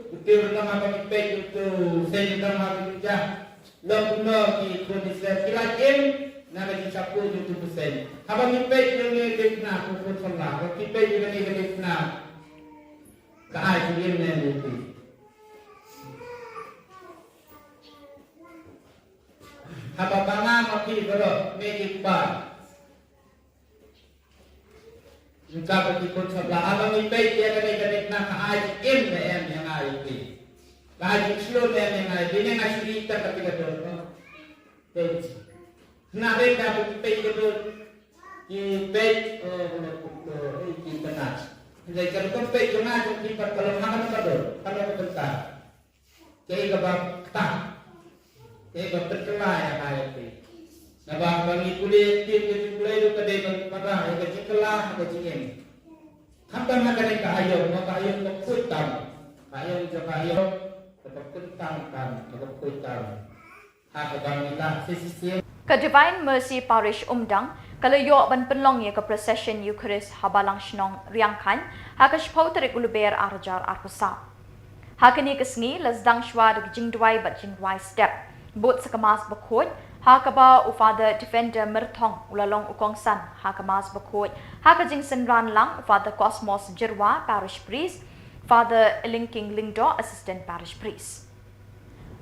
utir nama pemimpin itu saya jenang hari kerja lakukan di kondisi kilakin nama dicapu itu persen abang pemimpin yang pedihna pun salah pemimpin yang pedihna Kaai sendiri itu. haba banga maki bro megi ba jika berikut sebelah abang ibai dia kadang-kadang nak haji im yang ai pi haji slow yang ai ini ngasih kita ketika dulu nah mereka ibai itu ibai kita jadi kalau ibai jangan di kalau makan kalau bentar kayak kebab tak kayak berkelai yang ai pi Nabang bagi kulit tim kulit itu kedai berpada yang kecil kelah kecilnya. Hampa nak kena kayu, maka kayu berkutam, kayu tetap kentang tetap kutam. Hak bang kita sisi. Ke Divine Mercy Parish Umdang, kalau yo ban penlong ye ke procession Eucharist habalang shnong riangkan, hakash pauterik uluber arjar arpusa. Hakani kesngi lasdang shwa de jingdwai bat jingdwai step. Bot sekamas bakut Hakaba Father Defender Merthong ulalong ukongsan Hakamas Bakut Hakajing Senran Lang Father Cosmos Jirwa Parish Priest Father Linking Lingdo Assistant Parish Priest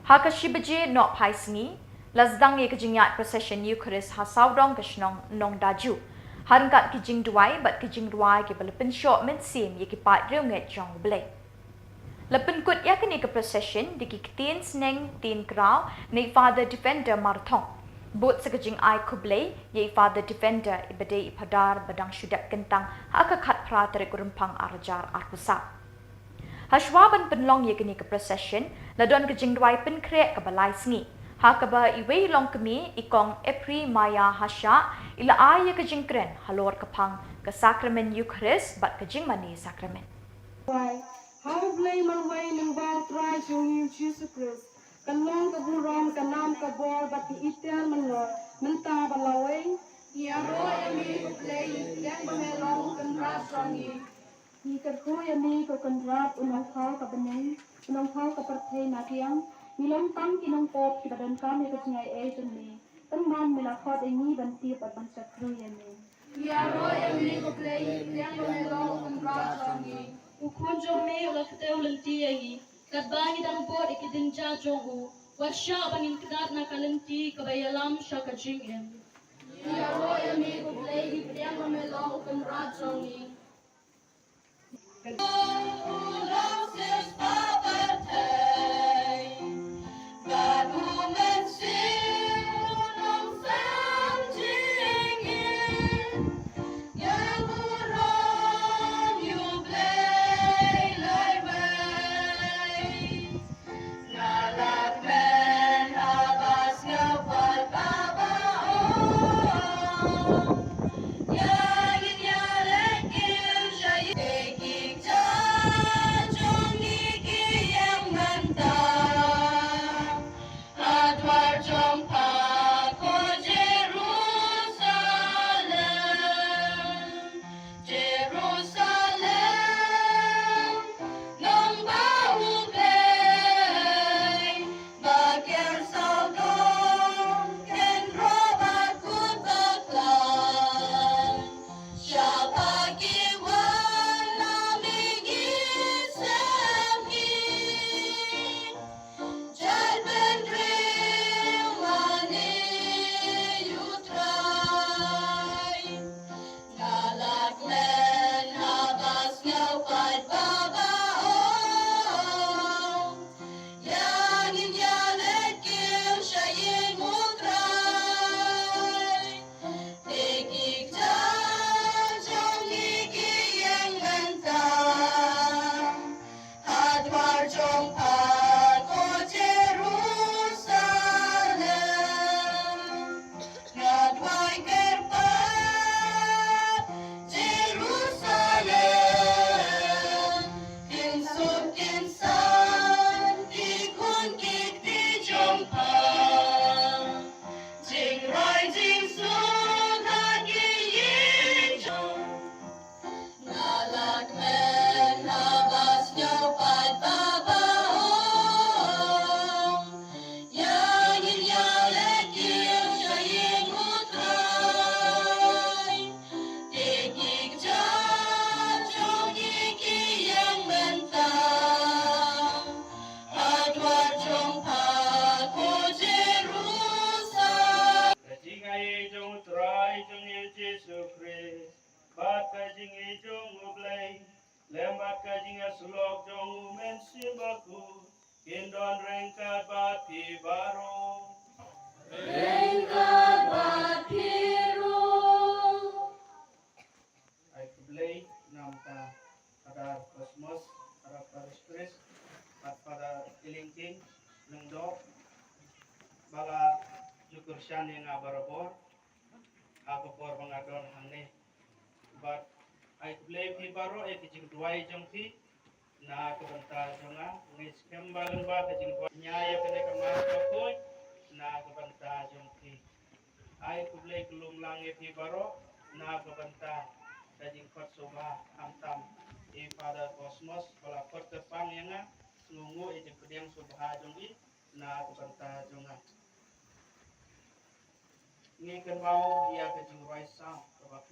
Hakashibaji Not Paisngi Lasdang Ye Kajingyat Procession Eucharist Hasaudong Kashnong Nong Daju Harangkat Kijing Duai But Kijing Duai Kibalapin Short Min Sim Ye Kipat Rilnget Jong Blake Lepen kut ya kini ke procession dikikitin seneng tin krau ni Father Defender Marthong. Bot sekejing ai kublai ye Father Defender ibadai ipadar badang syudak kentang hakakat pra tarik rumpang arjar arpusa. Hashwaban penlong ye kini ke procession ladon kejing duai pen krek ke balai sengi. Hakaba iwe long kemi ikong Epri Maya Hasha ila ai ye kejing kren halor kepang ke sakramen Eucharist bat kejing mani sakramen. How blame and way and bow thrice you Jesus Christ. Kanong kaburam kanam kabor but the itel manor menta balaway. Yaro yami ko play yang bamelong kendrat songi. Ni kerko yami ko kendrat unang kau kabeneng unang kau kapertay nakiang nilong tam kinong pop kibadan kami kacingay eton ni. Tengman milakot ini banti pat bansat kru yami. Yaro yami ko play yang bamelong kendrat songi. Ukunjo me ulakateo lentiyangi, kadbangi dang bot ikidinja jongu, wasya bangin kedat na kalenti kabayalam siya kajingin. Yaro yami ko play yang bamelong kendrat songi. utrai jong ye Jesu Christ bat ka jing e jong ublay lembat ka jing aslok jong men simbaku kindon rengkat bat pi baro Rengkat bat piru ay kublay namta pada kosmos pada paris at pada ilingking lengdok bala syukur syan yang abarabor ako por mga don hangni but ay kublay pi baro ay kijing duway jong pi na kabanta jonga ngis kembalan ba kijing duway nyaya kene kamar kapoy na kabanta jong pi ay kublay kulum lang pi baro na kabanta kajing kot soba amtam e pada kosmos bala kot tepang yang sungu e jeng pedang soba jong i na kabanta jonga ngikan mau ia kajing raisa kabak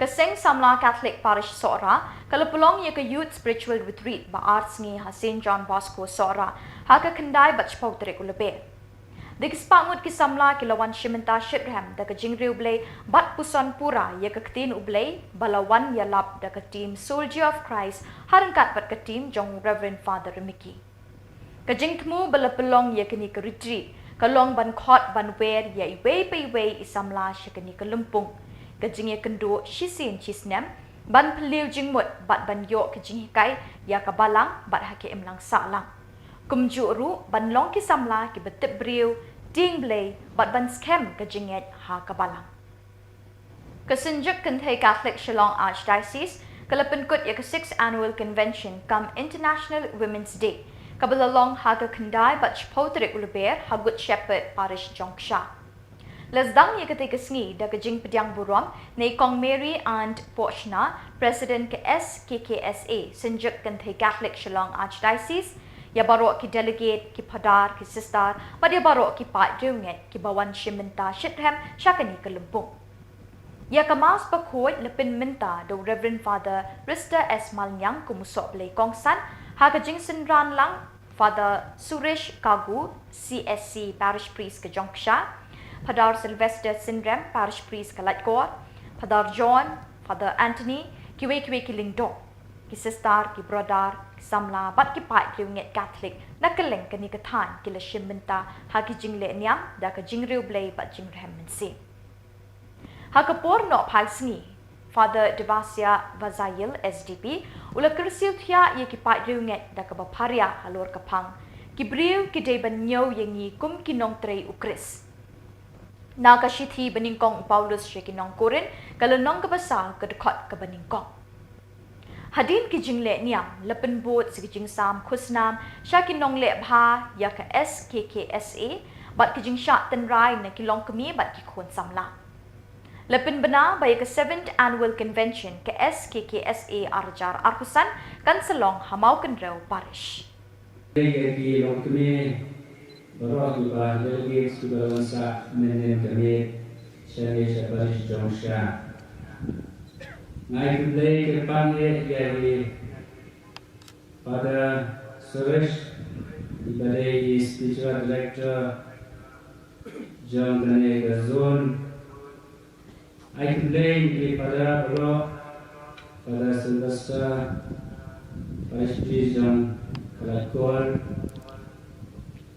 Kaseng Samla Catholic Parish Sora, kalapulong ya ka Youth Spiritual Retreat ba Arts ni ha St. John Bosco Sora, ha ka Kendai Bachpau Tere Kulabe. Dikspangut ki samla ki lawan shimenta shitrem da ka jingriu blay bat puson pura ya ka ktin ublay balawan ya lap da ka team Soldier of Christ harangkat bat ka team jong Reverend Father Mickey. Ka jingtmu bala pelong ya kini ka retreat ka long ban khot ban wer ya iwe pe iwe isamla shikani ka lumpung ka jing ya kendo shisin chisnem ban peliu jingmut bat ban yo ka jing hikai ya ka balang bat hake emlang salang. Kumju ru ban long ki samla ki betep briu ding blay bat ban scam ka jinget ha ka balang. Kasinjuk Kanthai Catholic Shillong Archdiocese kalapenkut ya ka 6th Annual Convention kam International Women's Day kabalalong ha ka kandai bat chpotrik uluber ha Good Shepherd Parish Jongsha. Lesdang ya ka sngi da ka jing pediang burom na ikong Mary and Pochna, President ka SKKSA Sinjuk Kanthai Catholic Shillong Archdiocese ya baro ki delegate ki padar ki sister but ya baro ki pat junget ki bawan shimenta shithem shakani ka lumpung. Ya kamas pakhoy lepin minta do Reverend Father Rista S. Malnyang kumusok blay kongsan ha ka jing sinran lang Father Suresh Kagu CSC Parish Priest ka Jongsha, Padar Sylvester Sindrem Parish Priest ka Latgor, Padar John, Father Anthony kiwe ki lingdong ki sister ki brother ki samla bat ki pat kiunget Catholic nakaleng kani kathan ki la shimenta ha ki jingle niam da ka jingriu blay bat jingrem mensi. Ha ka por no palsngi Father Devasya Vazayil SDP ula kersiu thia ye ki pat riunget da ka baparia halor kapang ki briu ki de ban nyo yengi kum ki nong trei ukris. Na ka shithi baningkong Paulus shekinong korin kalanong ka basa ka dekot ka baningkong. Hadin ki jingle niam lepen bot si jing sam khusnam shakin nong le bha ya ka SKKSA bat ki jing shat ten rai na ki long kami bat ki khon samla. Lepen bana by ka 7th Annual Convention ka SKKSA arjar arkusan kan salong hamau kan rew parish. Ki long kami baro ki ba delegates ki balansa menen kami Salesian parish Jongsha. Ngai today ke panggil dari Father Suresh diberi spiritual director John Dane Gazon. Ngai today di Father Bro Father Sylvester Parish Priest John Kalakol,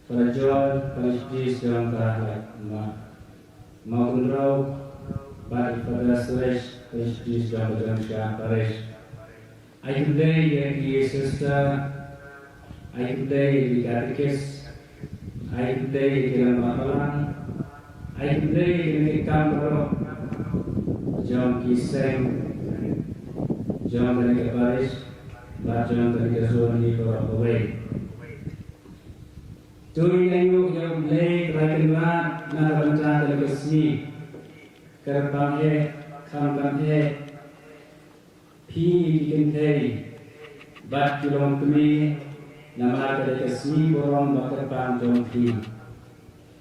Father John Parish Priest John Kalak Makundraw, Father Suresh Parish Priest John Jongsha Parish. I today the sister, I today the catechist, I today the Mahalan, I today the Kambro, John Kiseng, John the Parish, but John the Zoni for away. During the young lake, like in that, Naranja the Gosni, Karabanghe, Kambanghe, P. Kintei, but you don't to me, Namaka the Gosni, Borom, Bakarpan, John P.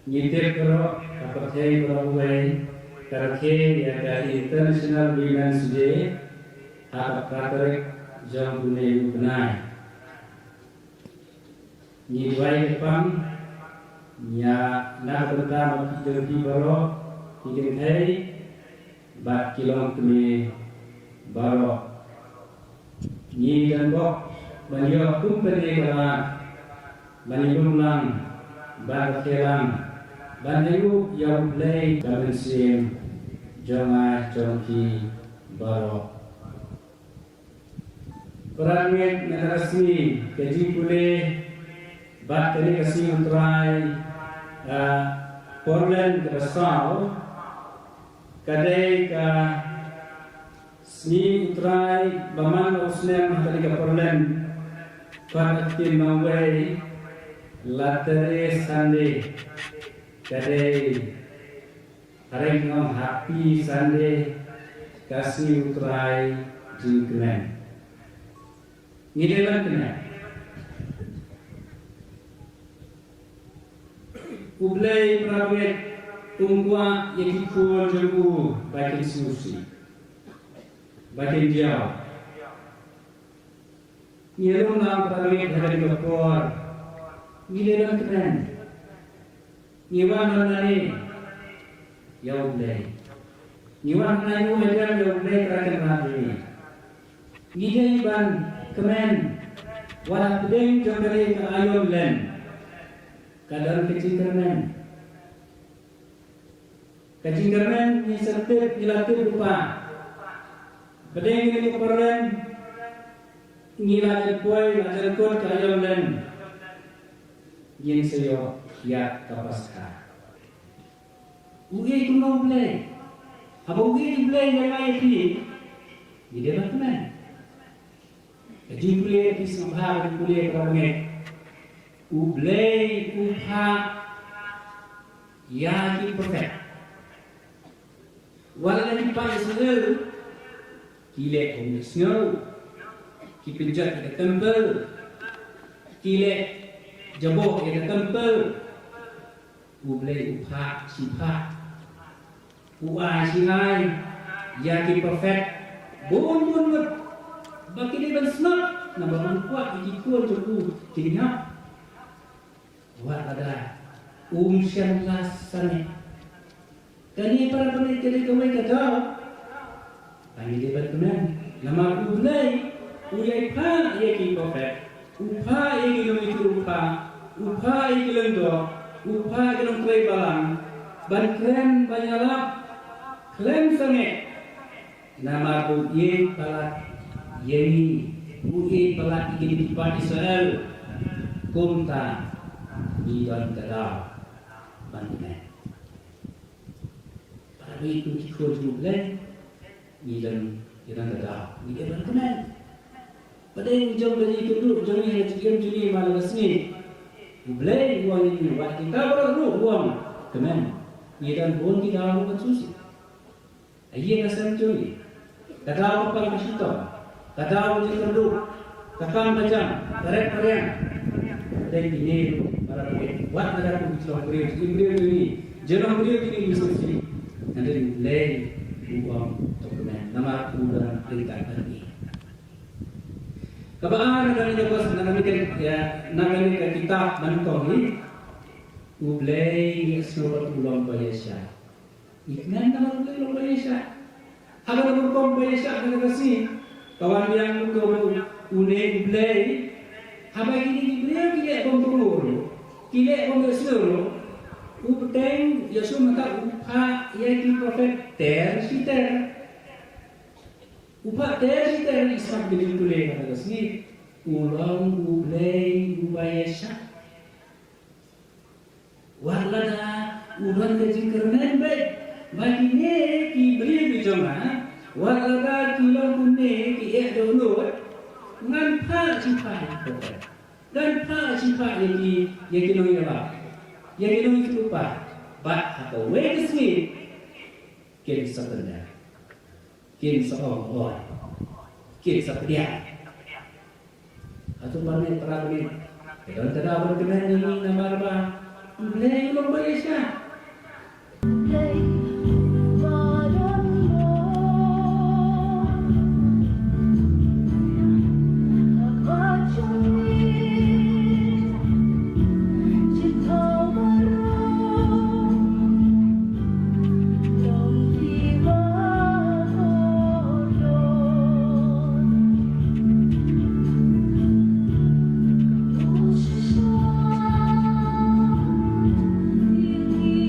Nitekro, Kapate, away, Karake, the International Women's Day, Hakapatrick, John Bunay Bunay. Nidway Pam, Nya Nakarta, Jogi Baro, Kintei, but kilong to me, Baro. Ni dan bok, banyo kumpeni kala, banyo lang, barakelang, banyo yang play, kabensim, jonga jonki baro. Perangit narasi keji pule, bat kini kasih utrai, Portland Rasau, kadai ka sni utrai baman usnem hari ka Portland Paratin Mawai Latere Sunday kadai hari ngam happy Sunday kasih utrai jingkren ngidelan kena ublay prawet tungkwa yang ikut jenggu bakin susi bakin jauh nyerum nam prawet dari kapor ngidelan keren Nyiwan nani ya ublay. Nyiwan nayu ajar ya ublay kerakan mati. Ngijay ban kemen wala pedeng jogare ke ayon len. Kadang kecil kemen. Kecil kemen ni sertip dilatih lupa. Pedeng ini keperen ngila jepoi lajar kot ke ayon len. Yen seyo ya kapaska. Uge kuno blay. Apa uge blay yang lain di? Di dalam kemen. Jadi boleh disembah, boleh keramik. Ublay, upha, ya di perfect. Walau di pakai sehel, kile om snow, kipinjat ke temple, kile jabok ke temple. Ublay, upha, sipha, uai singai, ya di perfect. Bon. Bagi dia bersnap, nama orang kuat ikut cukup tinggal. Buat ada sian lasane. Kani para peneliti kami kata, kami dia berkenan. Nama ublay, uyai pa iki perfect. Upha iki itu upha iki lendo, upha iki tray balang. Ban kren banyalap, klen sange. Nama uyai palat. Yeni uhi pelat ini di Israel kunta di dalam terang bantuan. Pada itu kita juga di dalam terang di dalam bantuan. Pada yang jauh dari itu dulu jauh yang juni malam sini. Boleh uang ini buat kita baru uang teman. Di dalam bon kita harus bersusi. Ayat asal juni. Kata apa kita? Kata uji terduk, kakam tajam, tarik periang. Dan ini para pemilik, buat negara pemilik beliau ini, jenang beliau ini diskusi. Nanti mulai uang dokumen, nama udah dikatakan ini. Kapan kami dapat namanya kitab mantong ini, mulai seluruh uang Malaysia. Iknan nama uang Malaysia. Agar uang Malaysia akan kasih. Kawan yang une blay, haba ini beliau kile kompor, kile kompor, upteng yasu maka upha ya di profet ter siter, upha ter siter isam beli tule kata sini, ulang blay ubayesha, warlada ulang kejengkeran baik, bagi ne ki beli bijoma. Warga kilo kune ki donor ngan pa cipai dan pa cipai yang kilo yalah yang kilo itu lupa ba atau wait me kin sakenda kin sakor kin sakdia atau banyak terang dan tidak berkenan ini nama apa mulai belum bayar You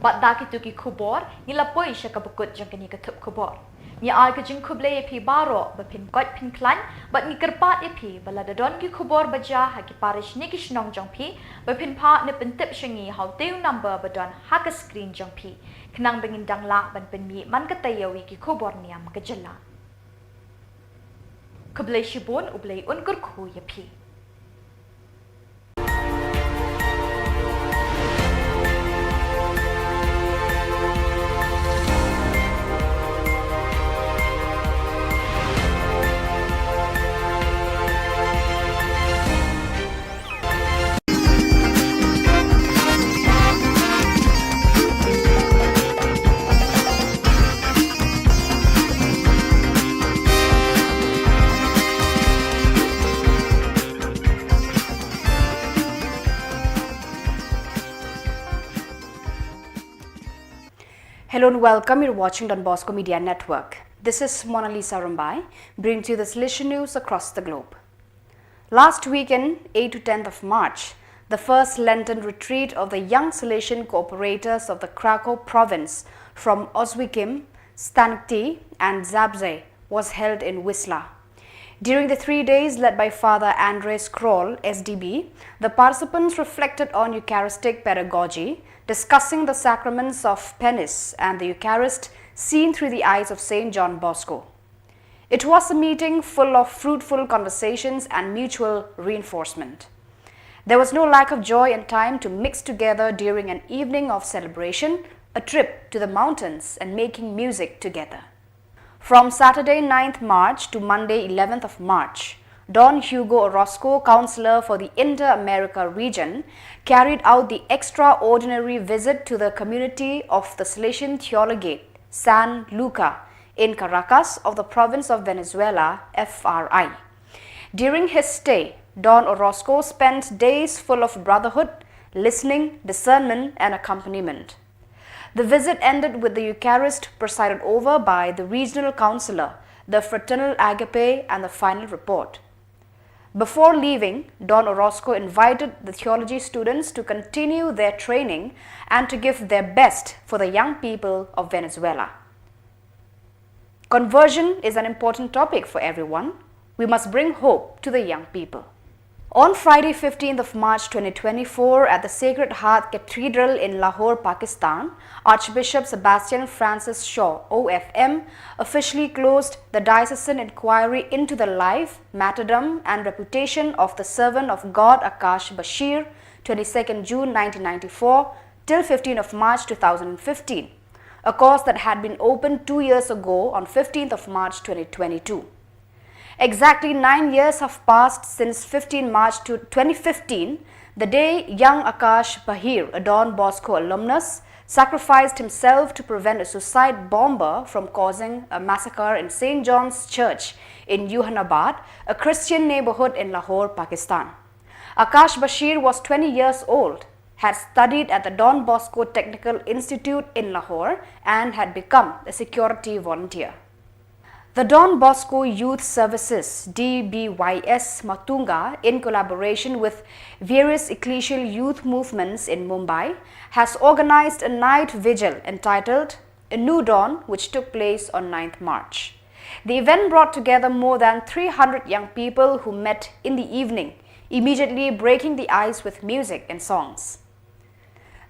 But daki tuki khubor, ni lapoi siya kabukut jang kini thup khubor. Ni ay ka jing khuble epi baro, bapin kot pin klan, but ni kerpat epi, baladadon ki khubor baja, haki parish ni kishnong jang pi, bapin pa ni pentip syangi, hau teu number badon haka screen jang pi, kenang bengin dang la ban penmi man katayawi ki khubor niam kejala. Khuble shibun ublay unkur khu ya pi. Hello and welcome. You're watching Don Bosco Media Network. This is Mona Lisa Rumbai, bringing to you the Salesian news across the globe. Last weekend, 8 to 10th of March, the first Lenten retreat of the young Salesian cooperators of the Krakow province from Oswiecim, Stankty and Zabze was held in Wisla. During the 3 days led by Father Andres Kroll, SDB, the participants reflected on Eucharistic pedagogy, discussing the sacraments of penance and the Eucharist seen through the eyes of St. John Bosco. It was a meeting full of fruitful conversations and mutual reinforcement. There was no lack of joy and time to mix together during an evening of celebration, a trip to the mountains and making music together. From Saturday 9th March to Monday 11th of March, Don Hugo Orozco, Councillor for the Inter-America region, carried out the extraordinary visit to the community of the Salesian Theologate, San Luca, in Caracas of the province of Venezuela, FRI. During his stay, Don Orozco spent days full of brotherhood, listening, discernment and accompaniment. The visit ended with the Eucharist presided over by the regional councillor, the fraternal agape and the final report. Before leaving, Don Orozco invited the theology students to continue their training and to give their best for the young people of Venezuela. Conversion is an important topic for everyone. We must bring hope to the young people. On Friday 15th of March 2024 at the Sacred Heart Cathedral in Lahore, Pakistan, Archbishop Sebastian Francis Shaw, OFM, officially closed the diocesan inquiry into the life, martyrdom and reputation of the servant of God Akash Bashir, 22nd June 1994 till 15th of March 2015, a cause that had been opened 2 years ago on 15th of March 2022. Exactly 9 years have passed since 15 March 2015, the day young Akash Bashir, a Don Bosco alumnus, sacrificed himself to prevent a suicide bomber from causing a massacre in St. John's Church in Yuhanabad, a Christian neighborhood in Lahore, Pakistan. Akash Bashir was 20 years old, had studied at the Don Bosco Technical Institute in Lahore and had become a security volunteer. The Don Bosco Youth Services DBYS Matunga, in collaboration with various ecclesial youth movements in Mumbai, has organized a night vigil entitled A New Dawn, which took place on 9th March. The event brought together more than 300 young people who met in the evening, immediately breaking the ice with music and songs.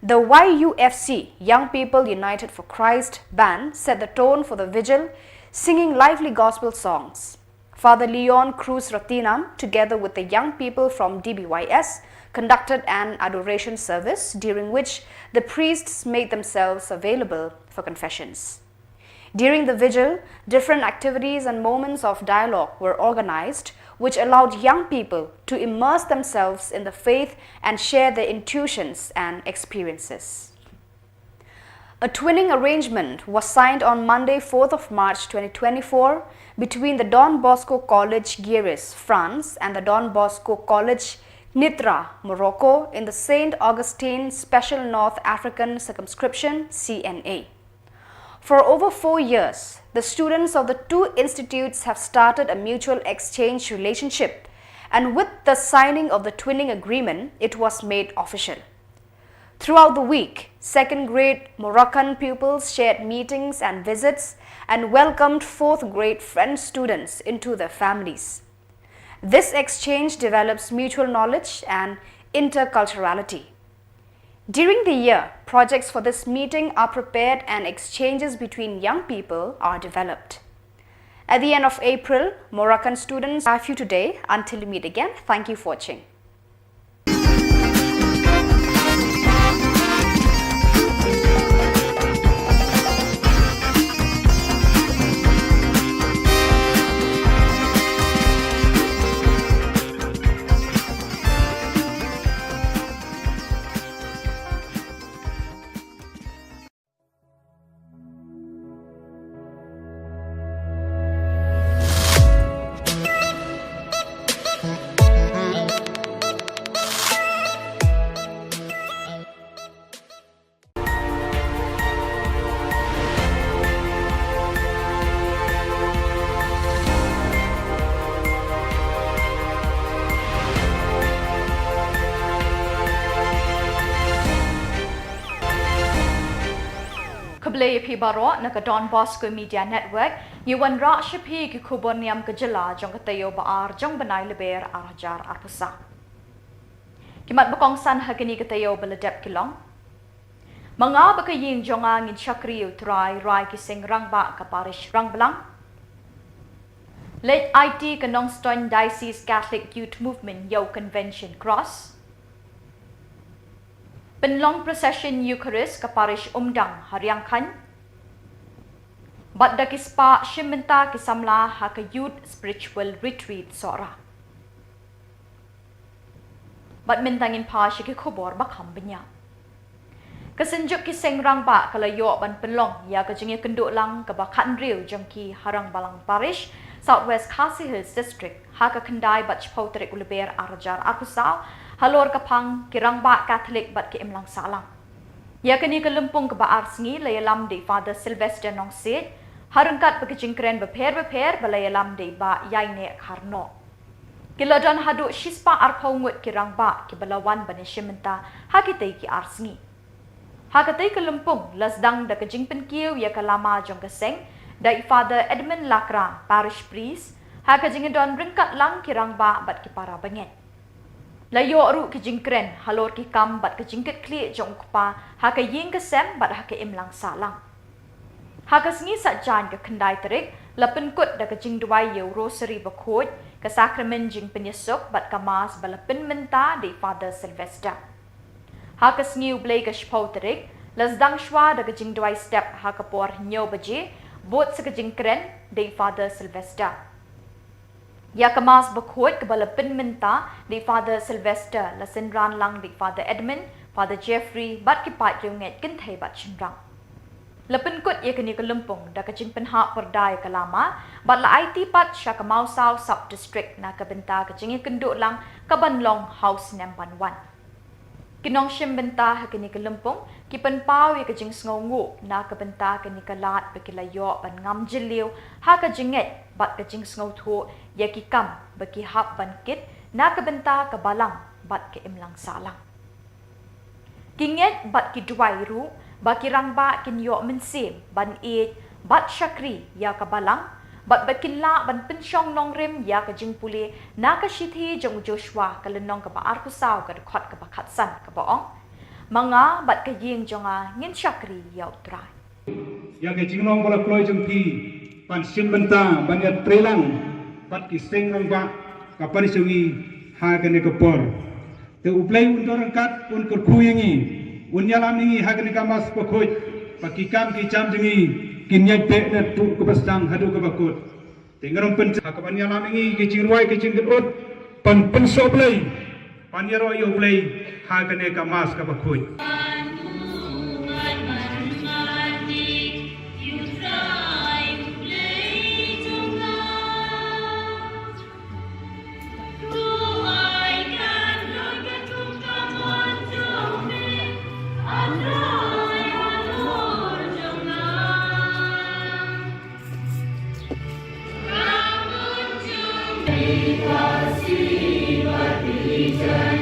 The YUFC, Young People United for Christ band, set the tone for the vigil, singing lively gospel songs. Father Leon Cruz Ratinam, together with the young people from DBYS, conducted an adoration service during which the priests made themselves available for confessions. During the vigil, different activities and moments of dialogue were organized, which allowed young people to immerse themselves in the faith and share their intuitions and experiences. A twinning arrangement was signed on Monday, 4th of March 2024 between the Don Bosco College Giris, France and the Don Bosco College Nitra, Morocco in the St. Augustine Special North African Circumscription CNA. For over 4 years, the students of the two institutes have started a mutual exchange relationship, and with the signing of the twinning agreement, it was made official. Throughout the week, second grade Moroccan pupils shared meetings and visits and welcomed fourth grade French students into their families. This exchange develops mutual knowledge and interculturality. During the year, projects for this meeting are prepared and exchanges between young people are developed. At the end of April, Moroccan students have you today. Until we meet again, thank you for watching. Keblai pi baro na ka Don Bosco Media Network, yuan ra shipi ki khubor niam ka jela jong katayo baar jong banai leber arjar arpusa. Kimat bakong san hakini katayo baladep kilong. Mga bakayin jonga ngin chakri utrai rai ki sing rang ba ka parish rang belang. Late IT kanong Ston Diocese Catholic Youth Movement Yo Convention Cross. Penlong Procession Eucharist ka parish Umdang Haryang Khan. Badda kispa shimenta kisamla ha ka Youth Spiritual Retreat Sora. Badmintangin pa siya ki khubor bakam benya. Kasenjuk ki sengrang ba kalayo ban penlong ya ka jingi kenduk lang ka bakan riu jangki harang balang parish Southwest Khasi Hills District ha ka kendai bat chpauterik uleber arjar arpusaw halor kapang kirang ba Catholic bat ki imlang salang. Ya kani kalumpung ka ba arsengi layalam de Father Sylvester nong sit harangkat pagkijingkren beper balayalam de ba yaine karno. Kiladan hadu shispa arpaungut kirang ba ki balawan banishimenta hakitay ki arsengi. Hakatay kalumpung lasdang da kajingpen kiw ya kalama jong kaseng dai Father Edmund Lakra parish priest hakajingidon ringkat lang kirang ba bat ki para banget. Layo ru ki jingkren halor ki kam bat ki jingket kli jong kupa ha ka ying kasem bat ha ka imlang salang. Ha ka sngi sa jan ka kendai terik lapin kut da ka jing duai yo rosary bakhoj ka sakramen jing penyesuk bat ka mas balapin menta de Father Sylvester. Ha ka sngi ublay ka shpau terik lasdang shwa da ka jing duai step ha ka por nyo baje bot sa ka jingkren de Father Sylvester. Ya kemas bakhot kebalapin minta di Father Sylvester lasenran lang di Father Edmund, Father Jeffrey bat kipat yunget kentai bat chinrang. Lapin kot ya kini kelumpung da kajing penhak perdai kalama bat la IT pat sya kemau sau sub district na kebenta kajing kenduk lang kabanlong house number 1. Kinong shim benta hakini kelumpung kipen pau ya kajing sngongu na kebenta kini kalat bekilayo ban ngam jiliu ha kajinget bat kajing sngo thu ya kikam baki hap ban kit na kebenta kabalang bat ke imlang salang. Kinget bat ki duai ru baki rang ba kin yo mensim ban e bat syakri ya kabalang bat kinla ban pensyong nong rem ya ka jing puli na ka shithi jong Joshua ka lenong ka ba arku saw ka khot ka ba khatsan ka ba ong manga bat ka ying jonga ngin chakri ya utrai ya ke jingnong bala kloi jong pi pan sim benta ban ya trelang bat ki seng nang ba ka parisungi ha ka ne ka por te uplai untor kat un kur khuyengi un yalam ni ha ka ne ka mas pa khoj pa ki kam ki cham jingi kinyak te na tu ka basang hadu ka bakut tinggalong pen ka ban yalam ni ki jingwai ki jing ut pan so play pan yaro yo play ha ka ne ka mas ka ba khoj Kasih bagi janji